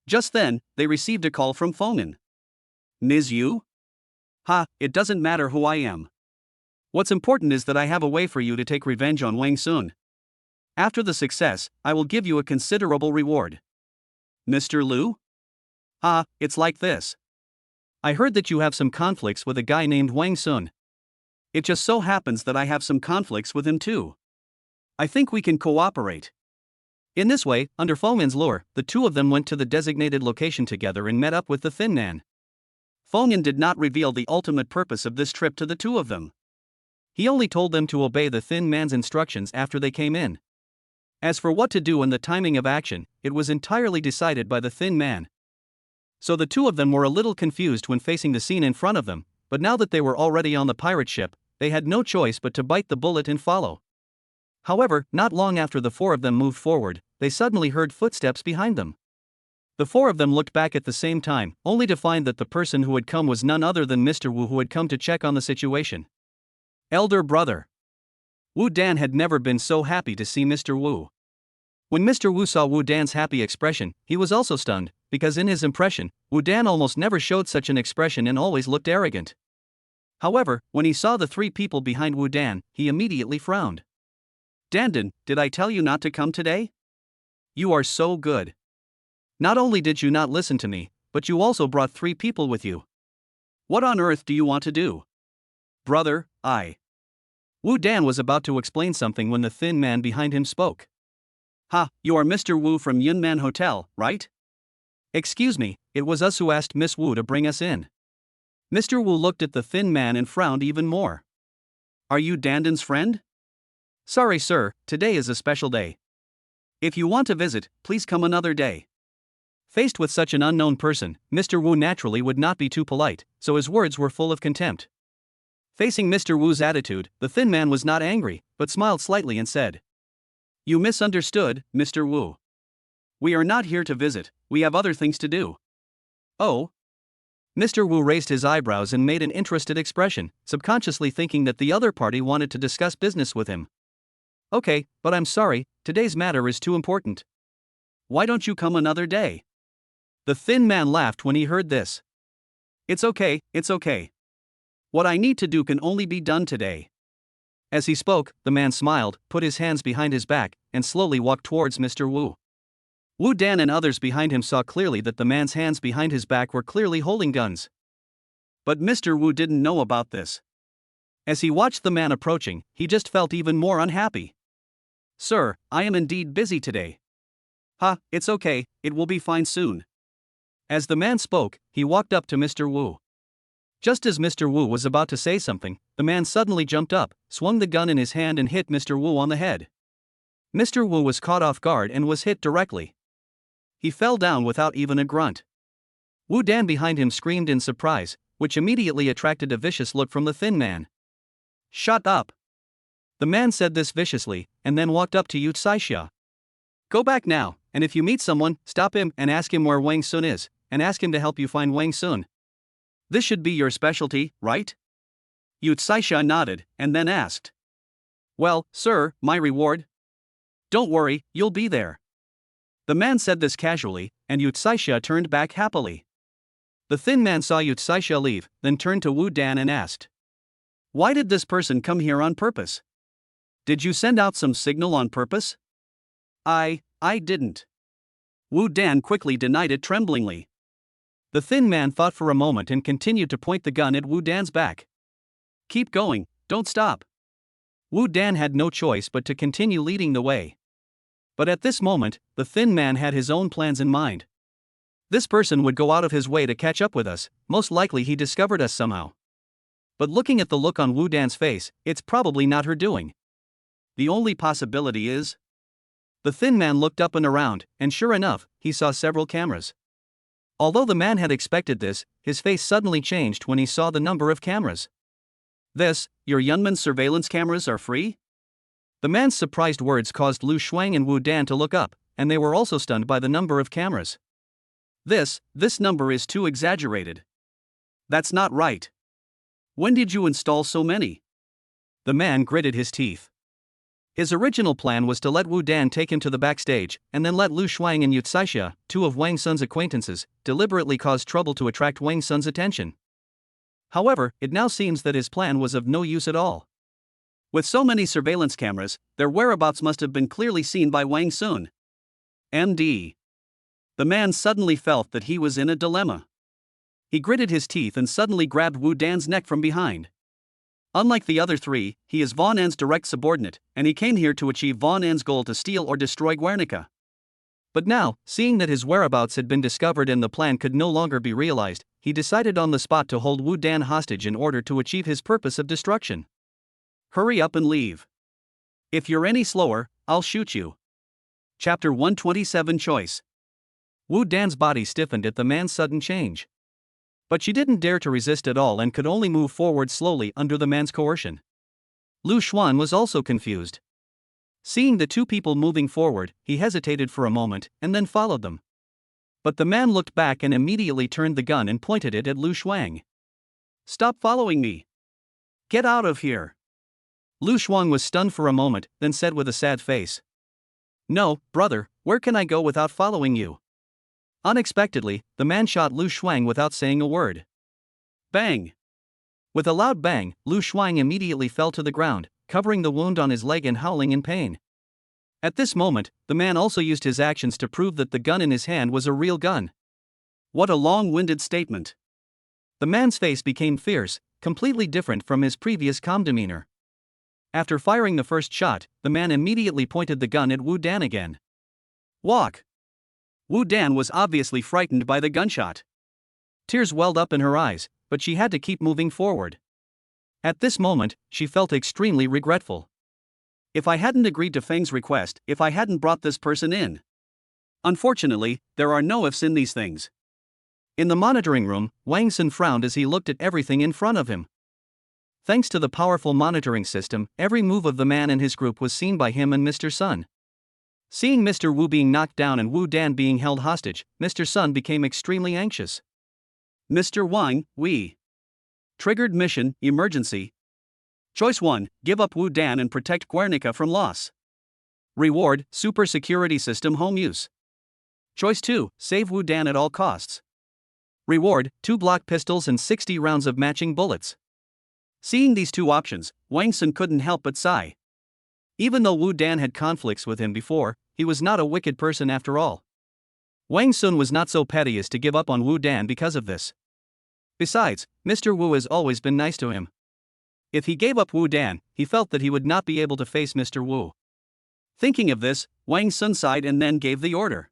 Just then, they received a call from Feng'an. Ms. Yu? It doesn't matter who I am. What's important is that I have a way for you to take revenge on Wang Sun. After the success, I will give you a considerable reward. Mr. Lu? It's like this. I heard that you have some conflicts with a guy named Wang Sun. It just so happens that I have some conflicts with him too. I think we can cooperate. In this way, under Feng'an's lure, the 2 of them went to the designated location together and met up with the thin man. Feng'an did not reveal the ultimate purpose of this trip to the 2 of them. He only told them to obey the thin man's instructions after they came in. As for what to do and the timing of action, it was entirely decided by the thin man. So the 2 of them were a little confused when facing the scene in front of them, but now that they were already on the pirate ship, they had no choice but to bite the bullet and follow. However, not long after the 4 of them moved forward, they suddenly heard footsteps behind them. The 4 of them looked back at the same time, only to find that the person who had come was none other than Mr. Wu, who had come to check on the situation. Elder brother. Wu Dan had never been so happy to see Mr. Wu. When Mr. Wu saw Wu Dan's happy expression, he was also stunned, because in his impression, Wu Dan almost never showed such an expression and always looked arrogant. However, when he saw the 3 people behind Wu Dan, he immediately frowned. Dandan, did I tell you not to come today? You are so good. Not only did you not listen to me, but you also brought 3 people with you. What on earth do you want to do? Brother, Wu Dan was about to explain something when the thin man behind him spoke. You are Mr. Wu from Yunnan Hotel, right? Excuse me, it was us who asked Miss Wu to bring us in. Mr. Wu looked at the thin man and frowned even more. Are you Dandan's friend? Sorry sir, today is a special day. If you want to visit, please come another day. Faced with such an unknown person, Mr. Wu naturally would not be too polite, so his words were full of contempt. Facing Mr. Wu's attitude, the thin man was not angry, but smiled slightly and said, "You misunderstood, Mr. Wu. We are not here to visit, we have other things to do." "Oh?" Mr. Wu raised his eyebrows and made an interested expression, subconsciously thinking that the other party wanted to discuss business with him. "Okay, but I'm sorry, today's matter is too important. Why don't you come another day?" The thin man laughed when he heard this. It's okay. What I need to do can only be done today." As he spoke, the man smiled, put his hands behind his back, and slowly walked towards Mr. Wu. Wu Dan and others behind him saw clearly that the man's hands behind his back were clearly holding guns. But Mr. Wu didn't know about this. As he watched the man approaching, he just felt even more unhappy. "Sir, I am indeed busy today." It's okay, it will be fine soon." As the man spoke, he walked up to Mr. Wu. Just as Mr. Wu was about to say something, the man suddenly jumped up, swung the gun in his hand and hit Mr. Wu on the head. Mr. Wu was caught off guard and was hit directly. He fell down without even a grunt. Wu Dan behind him screamed in surprise, which immediately attracted a vicious look from the thin man. "Shut up!" The man said this viciously, and then walked up to Yu Tsaixia. "Go back now, and if you meet someone, stop him and ask him where Wang Sun is, and ask him to help you find Wang Sun. This should be your specialty, right?" Yu Tsaixia nodded, and then asked, "Well, sir, my reward?" "Don't worry, you'll be there." The man said this casually, and Yu Tsaixia turned back happily. The thin man saw Yu Tsaixia leave, then turned to Wu Dan and asked, "Why did this person come here on purpose? Did you send out some signal on purpose?" I didn't." Wu Dan quickly denied it tremblingly. The thin man thought for a moment and continued to point the gun at Wu Dan's back. "Keep going, don't stop." Wu Dan had no choice but to continue leading the way. But at this moment, the thin man had his own plans in mind. This person would go out of his way to catch up with us, most likely he discovered us somehow. But looking at the look on Wu Dan's face, it's probably not her doing. The only possibility is... The thin man looked up and around, and sure enough, he saw several cameras. Although the man had expected this, his face suddenly changed when he saw the number of cameras. Your Yunman's surveillance cameras are free?" The man's surprised words caused Lu Shuang and Wu Dan to look up, and they were also stunned by the number of cameras. This number is too exaggerated. That's not right. When did you install so many?" The man gritted his teeth. His original plan was to let Wu Dan take him to the backstage, and then let Lu Shuang and Yu Tsaixia, two of Wang Sun's acquaintances, deliberately cause trouble to attract Wang Sun's attention. However, it now seems that his plan was of no use at all. With so many surveillance cameras, their whereabouts must have been clearly seen by Wang Sun. MD. The man suddenly felt that he was in a dilemma. He gritted his teeth and suddenly grabbed Wu Dan's neck from behind. Unlike the other three, he is Von An's direct subordinate, and he came here to achieve Von An's goal to steal or destroy Guernica. But now, seeing that his whereabouts had been discovered and the plan could no longer be realized, he decided on the spot to hold Wu Dan hostage in order to achieve his purpose of destruction. "Hurry up and leave. If you're any slower, I'll shoot you." Chapter 127 Choice. Wu Dan's body stiffened at the man's sudden change. But she didn't dare to resist at all and could only move forward slowly under the man's coercion. Lu Xuan was also confused. Seeing the two people moving forward, he hesitated for a moment and then followed them. But the man looked back and immediately turned the gun and pointed it at Lu Shuang. "Stop following me. Get out of here." Lu Shuang was stunned for a moment, then said with a sad face, "No, brother, where can I go without following you?" Unexpectedly, the man shot Lu Shuang without saying a word. Bang! With a loud bang, Lu Shuang immediately fell to the ground, covering the wound on his leg and howling in pain. At this moment, the man also used his actions to prove that the gun in his hand was a real gun. What a long-winded statement. The man's face became fierce, completely different from his previous calm demeanor. After firing the first shot, the man immediately pointed the gun at Wu Dan again. Walk! Wu Dan was obviously frightened by the gunshot. Tears welled up in her eyes, but she had to keep moving forward. At this moment, she felt extremely regretful. If I hadn't agreed to Feng's request, if I hadn't brought this person in. Unfortunately, there are no ifs in these things. In the monitoring room, Wang Sun frowned as he looked at everything in front of him. Thanks to the powerful monitoring system, every move of the man and his group was seen by him and Mr. Sun. Seeing Mr. Wu being knocked down and Wu Dan being held hostage, Mr. Sun became extremely anxious. Mr. Wang, we. Triggered mission, emergency. Choice 1, give up Wu Dan and protect Guernica from loss. Reward, super security system home use. Choice 2, save Wu Dan at all costs. Reward, 2 block pistols and 60 rounds of matching bullets. Seeing these two options, Wang Sun couldn't help but sigh. Even though Wu Dan had conflicts with him before, he was not a wicked person after all. Wang Sun was not so petty as to give up on Wu Dan because of this. Besides, Mr. Wu has always been nice to him. If he gave up Wu Dan, he felt that he would not be able to face Mr. Wu. Thinking of this, Wang Sun sighed and then gave the order.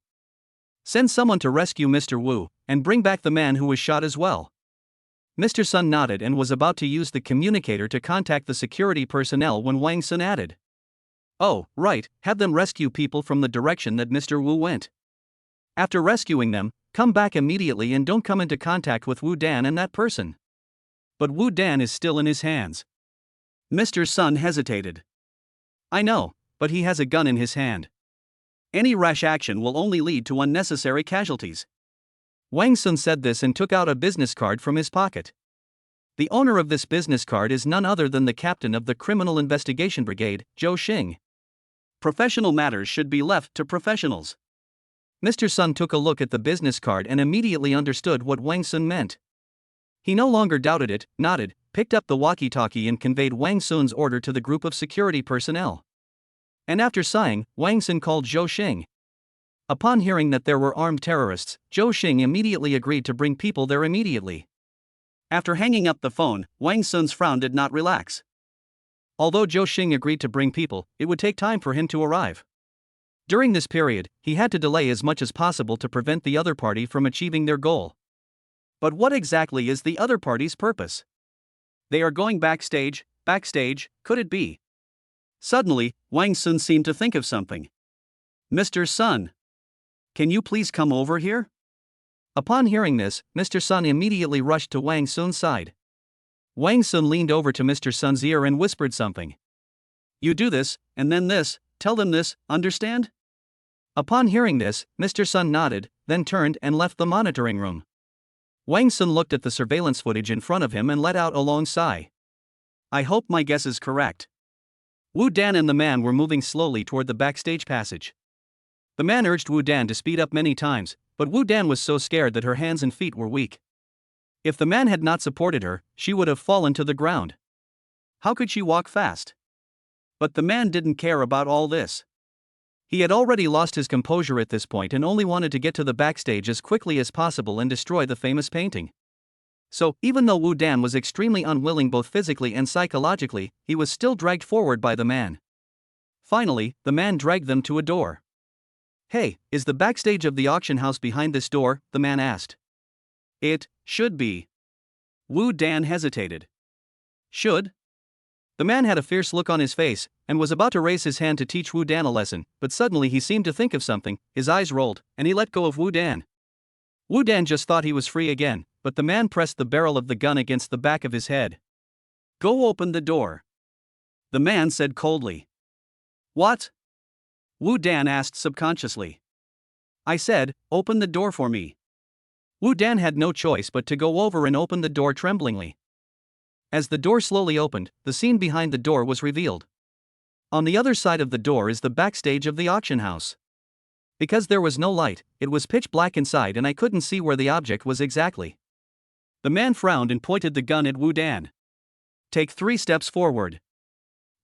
Send someone to rescue Mr. Wu, and bring back the man who was shot as well. Mr. Sun nodded and was about to use the communicator to contact the security personnel when Wang Sun added. Oh, right, have them rescue people from the direction that Mr. Wu went. After rescuing them, come back immediately and don't come into contact with Wu Dan and that person. But Wu Dan is still in his hands. Mr. Sun hesitated. I know, but he has a gun in his hand. Any rash action will only lead to unnecessary casualties. Wang Sun said this and took out a business card from his pocket. The owner of this business card is none other than the captain of the Criminal Investigation Brigade, Zhou Xing. Professional matters should be left to professionals. Mr. Sun took a look at the business card and immediately understood what Wang Sun meant. He no longer doubted it, nodded, picked up the walkie-talkie and conveyed Wang Sun's order to the group of security personnel. And after sighing, Wang Sun called Zhou Xing. Upon hearing that there were armed terrorists, Zhou Xing immediately agreed to bring people there immediately. After hanging up the phone, Wang Sun's frown did not relax. Although Zhou Xing agreed to bring people, it would take time for him to arrive. During this period, he had to delay as much as possible to prevent the other party from achieving their goal. But what exactly is the other party's purpose? They are going backstage, could it be? Suddenly, Wang Sun seemed to think of something. Mr. Sun, can you please come over here? Upon hearing this, Mr. Sun immediately rushed to Wang Sun's side. Wang Sun leaned over to Mr. Sun's ear and whispered something. You do this, and then this, tell them this, understand? Upon hearing this, Mr. Sun nodded, then turned and left the monitoring room. Wang Sun looked at the surveillance footage in front of him and let out a long sigh. I hope my guess is correct. Wu Dan and the man were moving slowly toward the backstage passage. The man urged Wu Dan to speed up many times, but Wu Dan was so scared that her hands and feet were weak. If the man had not supported her, she would have fallen to the ground. How could she walk fast? But the man didn't care about all this. He had already lost his composure at this point and only wanted to get to the backstage as quickly as possible and destroy the famous painting. So, even though Wu Dan was extremely unwilling both physically and psychologically, he was still dragged forward by the man. Finally, the man dragged them to a door. Hey, is the backstage of the auction house behind this door? The man asked. It should be. Wu Dan hesitated. Should? The man had a fierce look on his face, and was about to raise his hand to teach Wu Dan a lesson, but suddenly he seemed to think of something, his eyes rolled, and he let go of Wu Dan. Wu Dan just thought he was free again, but the man pressed the barrel of the gun against the back of his head. Go open the door. The man said coldly. What? Wu Dan asked subconsciously. I said, open the door for me. Wu Dan had no choice but to go over and open the door tremblingly. As the door slowly opened, the scene behind the door was revealed. On the other side of the door is the backstage of the auction house. Because there was no light, it was pitch black inside and I couldn't see where the object was exactly. The man frowned and pointed the gun at Wu Dan. Take 3 steps forward.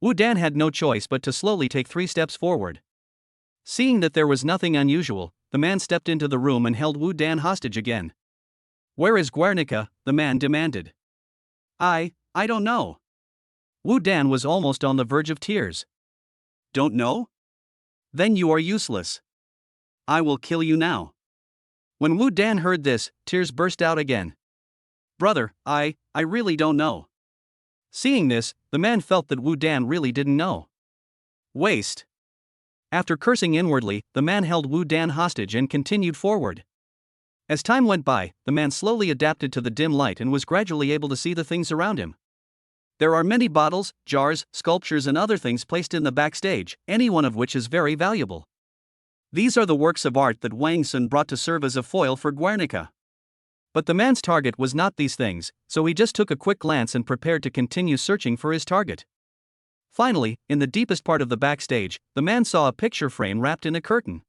Wu Dan had no choice but to slowly take 3 steps forward. Seeing that there was nothing unusual, the man stepped into the room and held Wu Dan hostage again. Where is Guernica? The man demanded. I don't know. Wu Dan was almost on the verge of tears. Don't know? Then you are useless. I will kill you now. When Wu Dan heard this, tears burst out again. Brother, I really don't know. Seeing this, the man felt that Wu Dan really didn't know. Waste. After cursing inwardly, the man held Wu Dan hostage and continued forward. As time went by, the man slowly adapted to the dim light and was gradually able to see the things around him. There are many bottles, jars, sculptures and other things placed in the backstage, any one of which is very valuable. These are the works of art that Wang Sun brought to serve as a foil for Guernica. But the man's target was not these things, so he just took a quick glance and prepared to continue searching for his target. Finally, in the deepest part of the backstage, the man saw a picture frame wrapped in a curtain.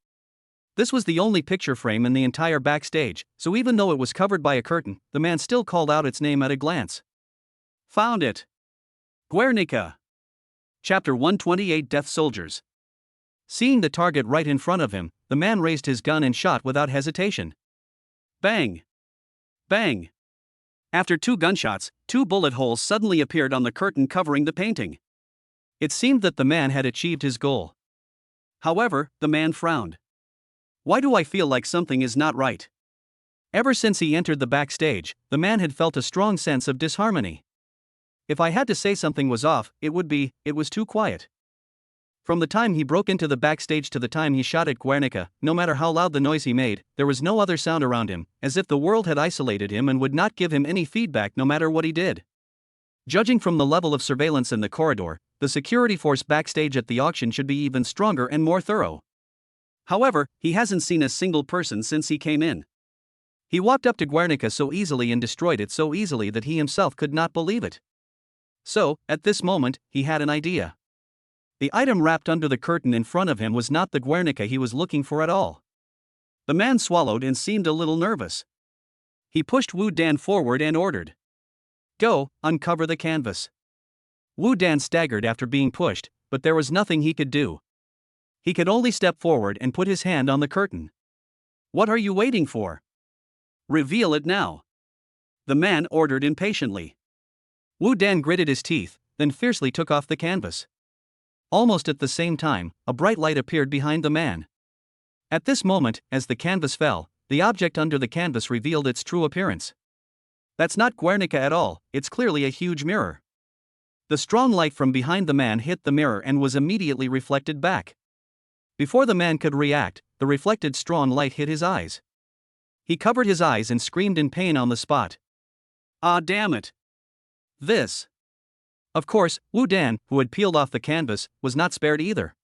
This was the only picture frame in the entire backstage, so even though it was covered by a curtain, the man still called out its name at a glance. Found it! Guernica! Chapter 128 Death Soldiers. Seeing the target right in front of him, the man raised his gun and shot without hesitation. Bang! Bang! After 2 gunshots, 2 bullet holes suddenly appeared on the curtain covering the painting. It seemed that the man had achieved his goal. However, the man frowned. Why do I feel like something is not right? Ever since he entered the backstage, the man had felt a strong sense of disharmony. If I had to say something was off, it was too quiet. From the time he broke into the backstage to the time he shot at Guernica, no matter how loud the noise he made, there was no other sound around him, as if the world had isolated him and would not give him any feedback no matter what he did. Judging from the level of surveillance in the corridor, the security force backstage at the auction should be even stronger and more thorough. However, he hasn't seen a single person since he came in. He walked up to Guernica so easily and destroyed it so easily that he himself could not believe it. So, at this moment, he had an idea. The item wrapped under the curtain in front of him was not the Guernica he was looking for at all. The man swallowed and seemed a little nervous. He pushed Wu Dan forward and ordered, "Go, uncover the canvas." Wu Dan staggered after being pushed, but there was nothing he could do. He could only step forward and put his hand on the curtain. "What are you waiting for? Reveal it now," the man ordered impatiently. Wu Dan gritted his teeth, then fiercely took off the canvas. Almost at the same time, a bright light appeared behind the man. At this moment, as the canvas fell, the object under the canvas revealed its true appearance. That's not Guernica at all, it's clearly a huge mirror. The strong light from behind the man hit the mirror and was immediately reflected back. Before the man could react, the reflected strong light hit his eyes. He covered his eyes and screamed in pain on the spot. "Ah, damn it! This!" Of course, Wu Dan, who had peeled off the canvas, was not spared either.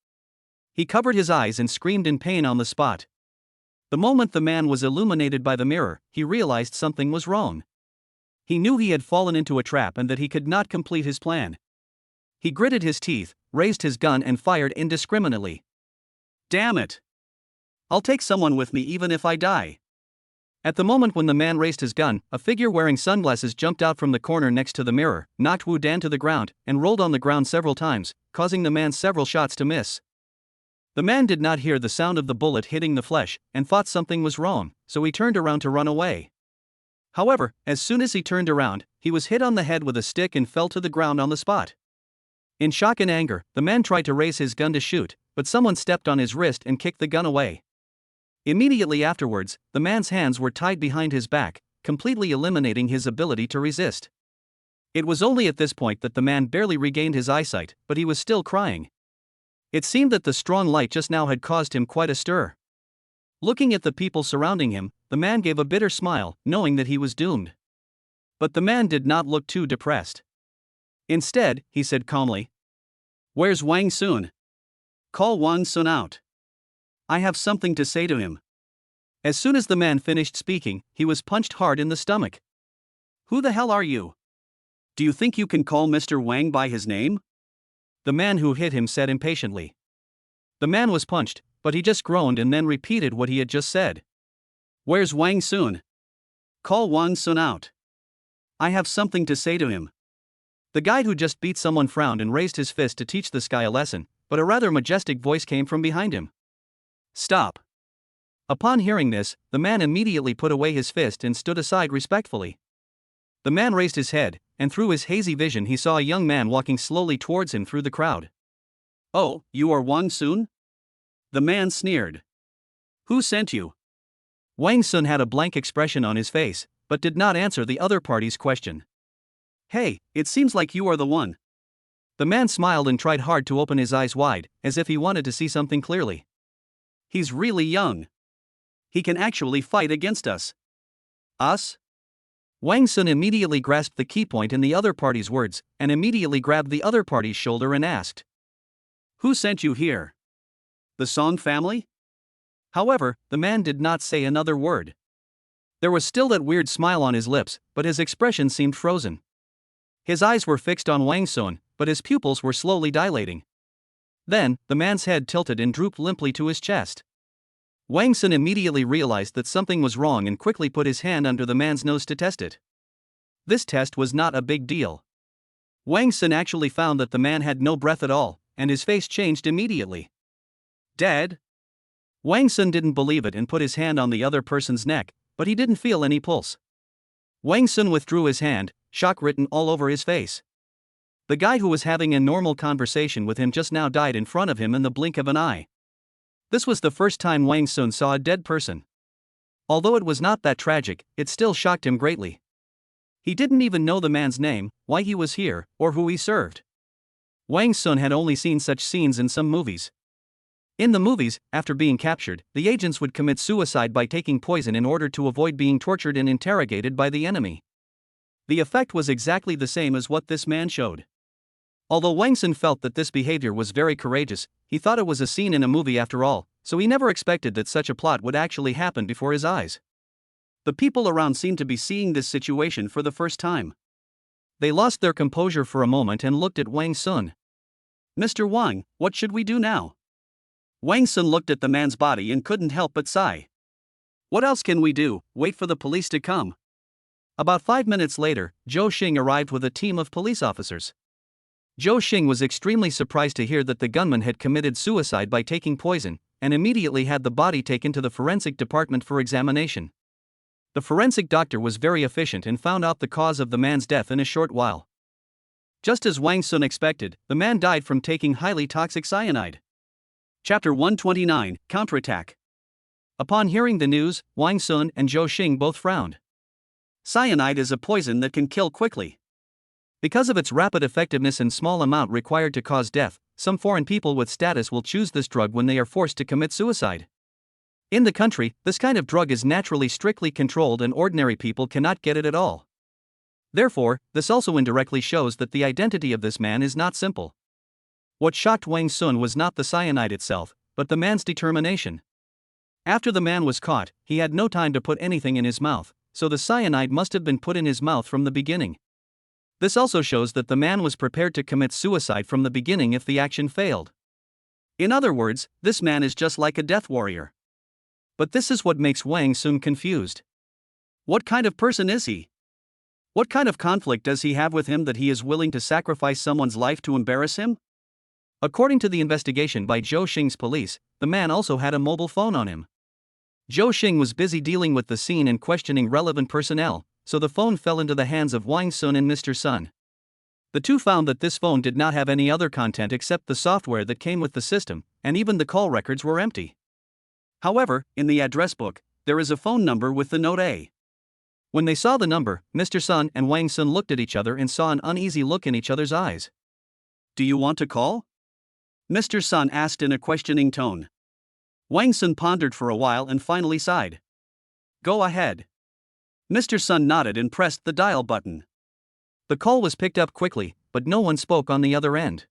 He covered his eyes and screamed in pain on the spot. The moment the man was illuminated by the mirror, he realized something was wrong. He knew he had fallen into a trap and that he could not complete his plan. He gritted his teeth, raised his gun and fired indiscriminately. "Damn it! I'll take someone with me even if I die." At the moment when the man raised his gun, a figure wearing sunglasses jumped out from the corner next to the mirror, knocked Wu Dan to the ground, and rolled on the ground several times, causing the man several shots to miss. The man did not hear the sound of the bullet hitting the flesh, and thought something was wrong, so he turned around to run away. However, as soon as he turned around, he was hit on the head with a stick and fell to the ground on the spot. In shock and anger, the man tried to raise his gun to shoot, but someone stepped on his wrist and kicked the gun away. Immediately afterwards, the man's hands were tied behind his back, completely eliminating his ability to resist. It was only at this point that the man barely regained his eyesight, but he was still crying. It seemed that the strong light just now had caused him quite a stir. Looking at the people surrounding him, the man gave a bitter smile, knowing that he was doomed. But the man did not look too depressed. Instead, he said calmly, "Where's Wang Sun? Call Wang Sun out. I have something to say to him." As soon as the man finished speaking, he was punched hard in the stomach. "Who the hell are you? Do you think you can call Mr. Wang by his name?" the man who hit him said impatiently. The man was punched, but he just groaned and then repeated what he had just said. "Where's Wang Sun? Call Wang Sun out. I have something to say to him." The guy who just beat someone frowned and raised his fist to teach this guy a lesson, but a rather majestic voice came from behind him. "Stop." Upon hearing this, the man immediately put away his fist and stood aside respectfully. The man raised his head, and through his hazy vision he saw a young man walking slowly towards him through the crowd. "Oh, you are Wang Sun?" the man sneered. "Who sent you?" Wang Sun had a blank expression on his face, but did not answer the other party's question. "Hey, it seems like you are the one." The man smiled and tried hard to open his eyes wide, as if he wanted to see something clearly. He's really young. He can actually fight against us. Us? Wang Sun immediately grasped the key point in the other party's words, and immediately grabbed the other party's shoulder and asked, "Who sent you here? The Song family?" However, the man did not say another word. There was still that weird smile on his lips, but his expression seemed frozen. His eyes were fixed on Wang Sun, but his pupils were slowly dilating. Then, the man's head tilted and drooped limply to his chest. Wang Sun immediately realized that something was wrong and quickly put his hand under the man's nose to test it. This test was not a big deal. Wang Sun actually found that the man had no breath at all, and his face changed immediately. Dead? Wang Sun didn't believe it and put his hand on the other person's neck, but he didn't feel any pulse. Wang Sun withdrew his hand, shock written all over his face. The guy who was having a normal conversation with him just now died in front of him in the blink of an eye. This was the first time Wang Sun saw a dead person. Although it was not that tragic, it still shocked him greatly. He didn't even know the man's name, why he was here, or who he served. Wang Sun had only seen such scenes in some movies. In the movies, after being captured, the agents would commit suicide by taking poison in order to avoid being tortured and interrogated by the enemy. The effect was exactly the same as what this man showed. Although Wang Sun felt that this behavior was very courageous, he thought it was a scene in a movie after all, so he never expected that such a plot would actually happen before his eyes. The people around seemed to be seeing this situation for the first time. They lost their composure for a moment and looked at Wang Sun. "Mr. Wang, what should we do now?" Wang Sun looked at the man's body and couldn't help but sigh. "What else can we do? Wait for the police to come." About 5 minutes later, Zhou Xing arrived with a team of police officers. Zhou Xing was extremely surprised to hear that the gunman had committed suicide by taking poison, and immediately had the body taken to the forensic department for examination. The forensic doctor was very efficient and found out the cause of the man's death in a short while. Just as Wang Sun expected, the man died from taking highly toxic cyanide. Chapter 129, Counterattack. Upon hearing the news, Wang Sun and Zhou Xing both frowned. Cyanide is a poison that can kill quickly. Because of its rapid effectiveness and small amount required to cause death, some foreign people with status will choose this drug when they are forced to commit suicide. In the country, this kind of drug is naturally strictly controlled and ordinary people cannot get it at all. Therefore, this also indirectly shows that the identity of this man is not simple. What shocked Wang Sun was not the cyanide itself, but the man's determination. After the man was caught, he had no time to put anything in his mouth, so the cyanide must have been put in his mouth from the beginning. This also shows that the man was prepared to commit suicide from the beginning if the action failed. In other words, this man is just like a death warrior. But this is what makes Wang Sun confused. What kind of person is he? What kind of conflict does he have with him that he is willing to sacrifice someone's life to embarrass him? According to the investigation by Zhou Xing's police, the man also had a mobile phone on him. Zhou Xing was busy dealing with the scene and questioning relevant personnel, so the phone fell into the hands of Wang Sun and Mr. Sun. The two found that this phone did not have any other content except the software that came with the system, and even the call records were empty. However, in the address book, there is a phone number with the note A. When they saw the number, Mr. Sun and Wang Sun looked at each other and saw an uneasy look in each other's eyes. "Do you want to call?" Mr. Sun asked in a questioning tone. Wang Sun pondered for a while and finally sighed. "Go ahead." Mr. Sun nodded and pressed the dial button. The call was picked up quickly, but no one spoke on the other end.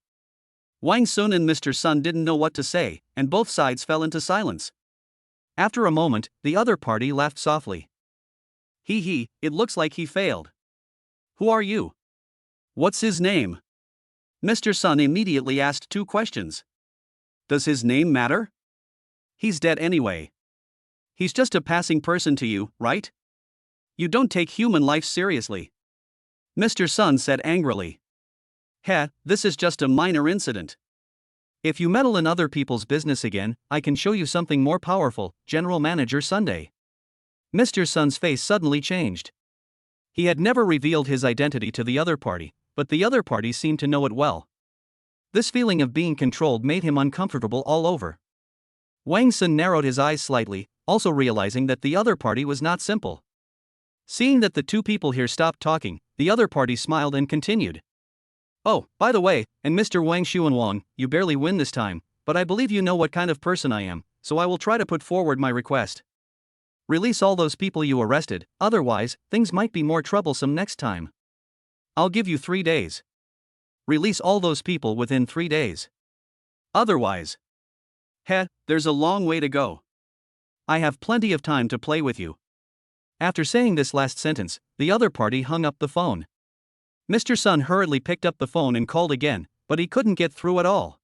Wang Sun and Mr. Sun didn't know what to say, and both sides fell into silence. After a moment, the other party laughed softly. "Hee, it looks like he failed. Who are you? What's his name?" Mr. Sun immediately asked two questions. "Does his name matter? He's dead anyway. He's just a passing person to you, right? You don't take human life seriously." Mr. Sun said angrily. This is just a minor incident. If you meddle in other people's business again, I can show you something more powerful, General Manager Sunday." Mr. Sun's face suddenly changed. He had never revealed his identity to the other party, but the other party seemed to know it well. This feeling of being controlled made him uncomfortable all over. Wang Sun narrowed his eyes slightly, also realizing that the other party was not simple. Seeing that the two people here stopped talking, the other party smiled and continued. Oh, by the way, and Mr. Wang Xuanwang, you barely win this time, but I believe you know what kind of person I am, so I will try to put forward my request. Release all those people you arrested, otherwise, things might be more troublesome next time. I'll give you 3 days. Release all those people within 3 days. Otherwise, there's a long way to go. I have plenty of time to play with you. After saying this last sentence, the other party hung up the phone. Mr. Sun hurriedly picked up the phone and called again, but he couldn't get through at all.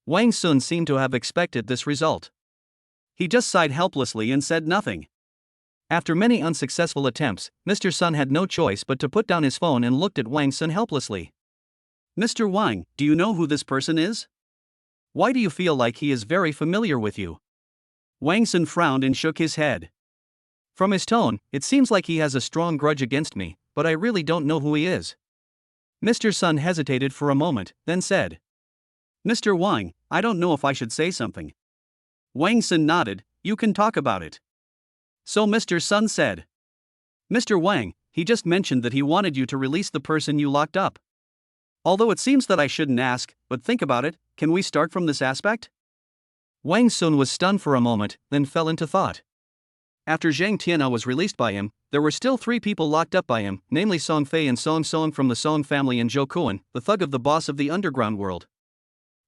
Wang Sun seemed to have expected this result. He just sighed helplessly and said nothing. After many unsuccessful attempts, Mr. Sun had no choice but to put down his phone and looked at Wang Sun helplessly. Mr. Wang, do you know who this person is? Why do you feel like he is very familiar with you? Wang Sun frowned and shook his head. From his tone, it seems like he has a strong grudge against me, but I really don't know who he is. Mr. Sun hesitated for a moment, then said, Mr. Wang, I don't know if I should say something. Wang Sun nodded, you can talk about it. So Mr. Sun said, Mr. Wang, he just mentioned that he wanted you to release the person you locked up. Although it seems that I shouldn't ask, but think about it, can we start from this aspect? Wang Sun was stunned for a moment, then fell into thought. After Zhang Tiana was released by him, there were still 3 people locked up by him, namely Song Fei and Song Song from the Song family and Zhou Kuan, the thug of the boss of the underground world.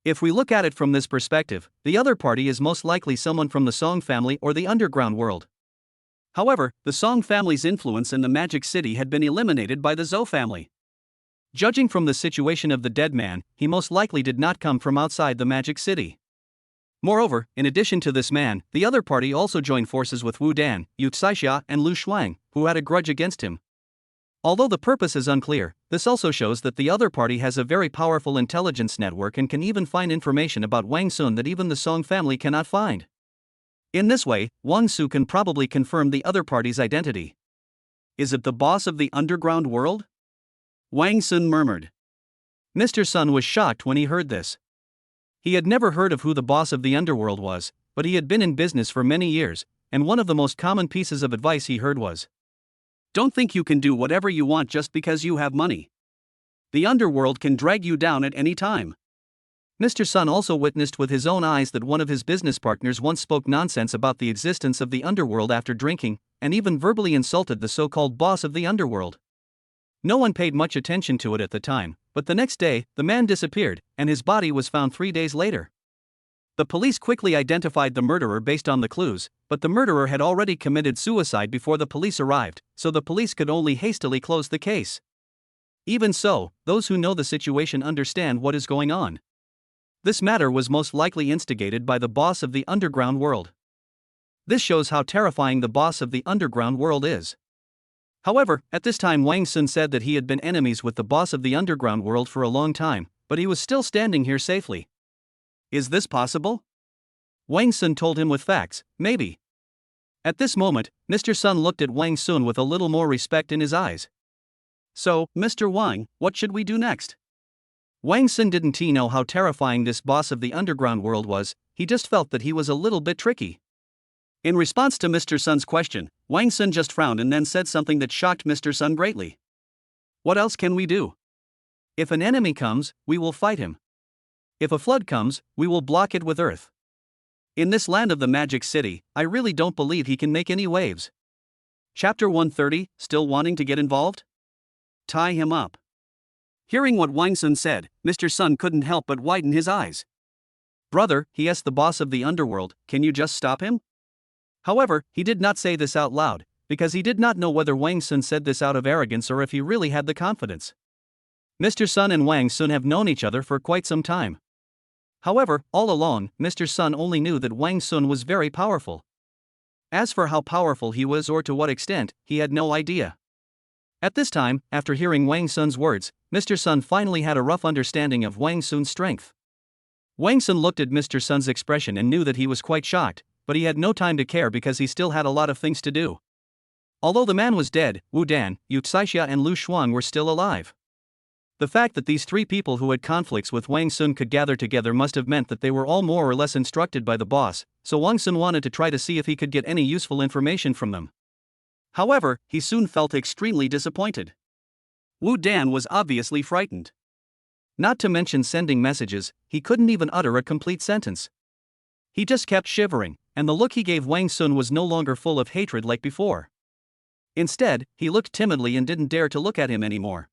If we look at it from this perspective, the other party is most likely someone from the Song family or the underground world. However, the Song family's influence in the Magic City had been eliminated by the Zhou family. Judging from the situation of the dead man, he most likely did not come from outside the Magic City. Moreover, in addition to this man, the other party also joined forces with Wu Dan, Yu Caixia, and Lu Shuang, who had a grudge against him. Although the purpose is unclear, this also shows that the other party has a very powerful intelligence network and can even find information about Wang Sun that even the Song family cannot find. In this way, Wang Su can probably confirm the other party's identity. Is it the boss of the underground world? Wang Sun murmured. Mr. Sun was shocked when he heard this. He had never heard of who the boss of the underworld was, but he had been in business for many years, and one of the most common pieces of advice he heard was, don't think you can do whatever you want just because you have money. The underworld can drag you down at any time. Mr. Sun also witnessed with his own eyes that one of his business partners once spoke nonsense about the existence of the underworld after drinking, and even verbally insulted the so-called boss of the underworld. No one paid much attention to it at the time, but the next day, the man disappeared, and his body was found 3 days later. The police quickly identified the murderer based on the clues, but the murderer had already committed suicide before the police arrived, so the police could only hastily close the case. Even so, those who know the situation understand what is going on. This matter was most likely instigated by the boss of the underground world. This shows how terrifying the boss of the underground world is. However, at this time Wang Sun said that he had been enemies with the boss of the underground world for a long time, but he was still standing here safely. Is this possible? Wang Sun told him with facts, maybe. At this moment, Mr. Sun looked at Wang Sun with a little more respect in his eyes. So, Mr. Wang, what should we do next? Wang Sun didn't know how terrifying this boss of the underground world was, he just felt that he was a little bit tricky. In response to Mr. Sun's question, Wang Sun just frowned and then said something that shocked Mr. Sun greatly. What else can we do? If an enemy comes, we will fight him. If a flood comes, we will block it with earth. In this land of the Magic City, I really don't believe he can make any waves. Chapter 130, still wanting to get involved? Tie him up. Hearing what Wang Sun said, Mr. Sun couldn't help but widen his eyes. Brother, he asked the boss of the underworld, can you just stop him? However, he did not say this out loud, because he did not know whether Wang Sun said this out of arrogance or if he really had the confidence. Mr. Sun and Wang Sun have known each other for quite some time. However, all along, Mr. Sun only knew that Wang Sun was very powerful. As for how powerful he was or to what extent, he had no idea. At this time, after hearing Wang Sun's words, Mr. Sun finally had a rough understanding of Wang Sun's strength. Wang Sun looked at Mr. Sun's expression and knew that he was quite shocked, but he had no time to care because he still had a lot of things to do. Although the man was dead, Wu Dan, Yu Caixia and Lu Shuang were still alive. The fact that these 3 people who had conflicts with Wang Sun could gather together must have meant that they were all more or less instructed by the boss, so Wang Sun wanted to try to see if he could get any useful information from them. However, he soon felt extremely disappointed. Wu Dan was obviously frightened. Not to mention sending messages, he couldn't even utter a complete sentence. He just kept shivering, and the look he gave Wang Sun was no longer full of hatred like before. Instead, he looked timidly and didn't dare to look at him anymore.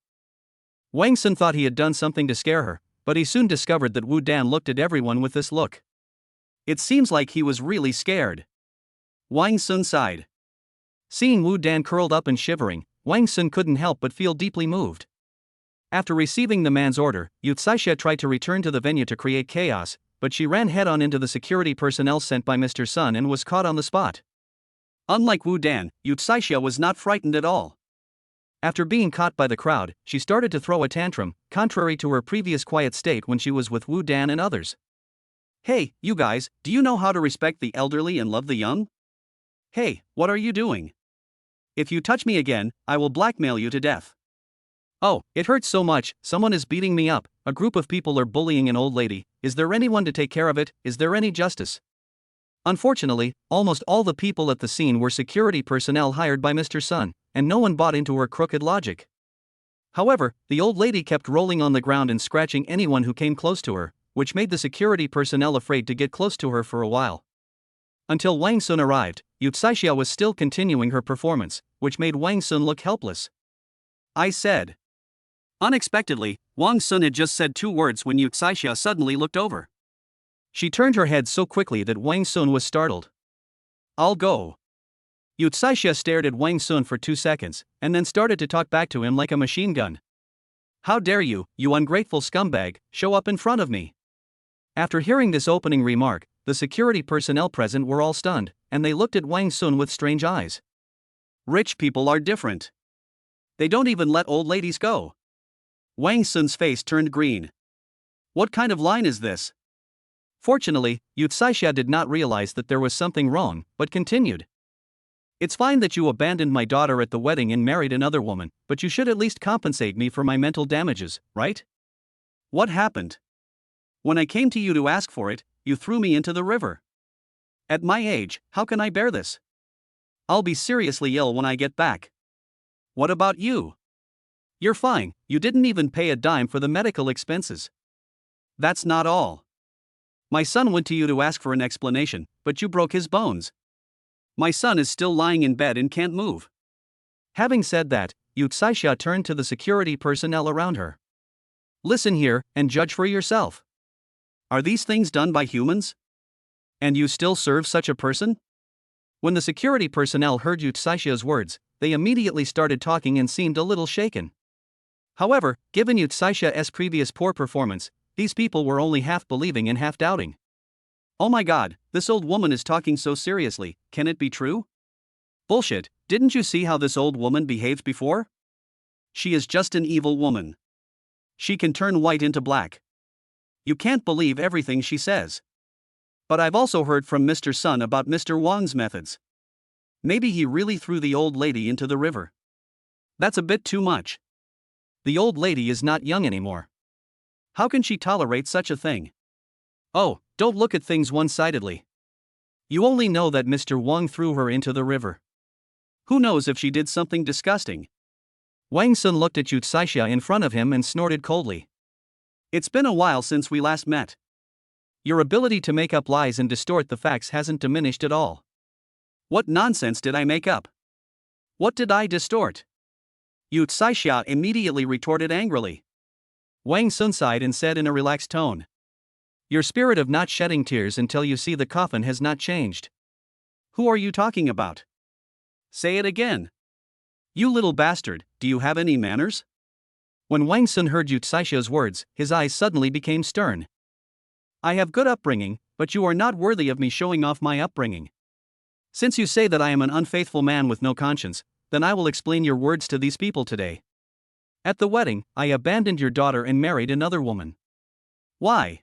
Wang Sun thought he had done something to scare her, but he soon discovered that Wu Dan looked at everyone with this look. It seems like he was really scared. Wang Sun sighed. Seeing Wu Dan curled up and shivering, Wang Sun couldn't help but feel deeply moved. After receiving the man's order, Yu Tsaixia tried to return to the venue to create chaos, but she ran head-on into the security personnel sent by Mr. Sun and was caught on the spot. Unlike Wu Dan, Yu Tsaixia was not frightened at all. After being caught by the crowd, she started to throw a tantrum, contrary to her previous quiet state when she was with Wu Dan and others. Hey, you guys, do you know how to respect the elderly and love the young? Hey, what are you doing? If you touch me again, I will blackmail you to death. Oh, it hurts so much, someone is beating me up, a group of people are bullying an old lady, is there anyone to take care of it, is there any justice? Unfortunately, almost all the people at the scene were security personnel hired by Mr. Sun, and no one bought into her crooked logic. However, the old lady kept rolling on the ground and scratching anyone who came close to her, which made the security personnel afraid to get close to her for a while. Until Wang Sun arrived, Yu Tsaixia was still continuing her performance, which made Wang Sun look helpless. I said. Unexpectedly, Wang Sun had just said 2 words when Yu Tsaixia suddenly looked over. She turned her head so quickly that Wang Sun was startled. I'll go. Yu Tsaixia stared at Wang Sun for 2 seconds, and then started to talk back to him like a machine gun. How dare you, you ungrateful scumbag, show up in front of me? After hearing this opening remark, the security personnel present were all stunned, and they looked at Wang Sun with strange eyes. Rich people are different. They don't even let old ladies go. Wang Sun's face turned green. What kind of line is this? Fortunately, Yu Tsaixia did not realize that there was something wrong, but continued. It's fine that you abandoned my daughter at the wedding and married another woman, but you should at least compensate me for my mental damages, right? What happened? When I came to you to ask for it, you threw me into the river. At my age, how can I bear this? I'll be seriously ill when I get back. What about you? You're fine, you didn't even pay a dime for the medical expenses. That's not all. My son went to you to ask for an explanation, but you broke his bones. My son is still lying in bed and can't move. Having said that, Yu Tsaixia turned to the security personnel around her. Listen here, and judge for yourself. Are these things done by humans? And you still serve such a person? When the security personnel heard Yu Tsaixia's words, they immediately started talking and seemed a little shaken. However, given Yu Tsaixia's previous poor performance, these people were only half believing and half doubting. Oh my god, this old woman is talking so seriously, can it be true? Bullshit, didn't you see how this old woman behaved before? She is just an evil woman. She can turn white into black. You can't believe everything she says. But I've also heard from Mr. Sun about Mr. Wang's methods. Maybe he really threw the old lady into the river. That's a bit too much. The old lady is not young anymore. How can she tolerate such a thing? Oh, don't look at things one-sidedly. You only know that Mr. Wang threw her into the river. Who knows if she did something disgusting? Wang Sun looked at Yu Tsaixia in front of him and snorted coldly. It's been a while since we last met. Your ability to make up lies and distort the facts hasn't diminished at all. What nonsense did I make up? What did I distort? Yu Tsaixia immediately retorted angrily. Wang Sun sighed and said in a relaxed tone. Your spirit of not shedding tears until you see the coffin has not changed. Who are you talking about? Say it again. You little bastard, do you have any manners? When Wang Sun heard Yu Tsaixia's words, his eyes suddenly became stern. I have good upbringing, but you are not worthy of me showing off my upbringing. Since you say that I am an unfaithful man with no conscience, then I will explain your words to these people today. At the wedding, I abandoned your daughter and married another woman. Why?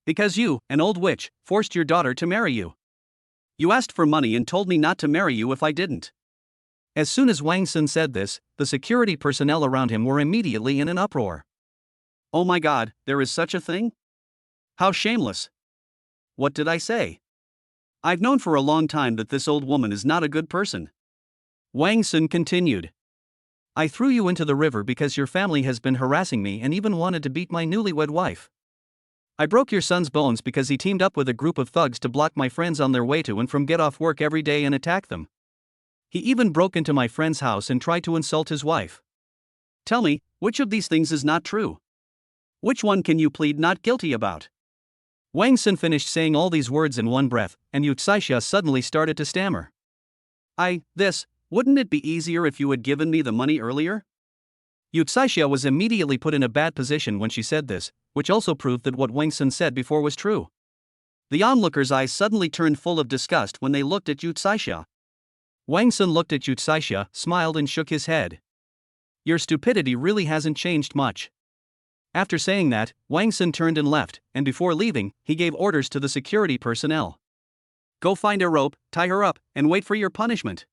Because you, an old witch, forced your daughter to marry you. You asked for money and told me not to marry you if I didn't. As soon as Wang Sun said this, the security personnel around him were immediately in an uproar. Oh my god, there is such a thing? How shameless. What did I say? I've known for a long time that this old woman is not a good person. Wang Sun continued. I threw you into the river because your family has been harassing me and even wanted to beat my newlywed wife. I broke your son's bones because he teamed up with a group of thugs to block my friends on their way to and from get off work every day and attack them. He even broke into my friend's house and tried to insult his wife. Tell me, which of these things is not true? Which one can you plead not guilty about? Wang Sun finished saying all these words in one breath, and Yu Caixia suddenly started to stammer. Wouldn't it be easier if you had given me the money earlier? Yu Caixia was immediately put in a bad position when she said this, which also proved that what Wang Sun said before was true. The onlookers' eyes suddenly turned full of disgust when they looked at Yu Caixia. Wang Sun looked at Yu Caixia, smiled and shook his head. Your stupidity really hasn't changed much. After saying that, Wang Sun turned and left, and before leaving, he gave orders to the security personnel. Go find a rope, tie her up, and wait for your punishment.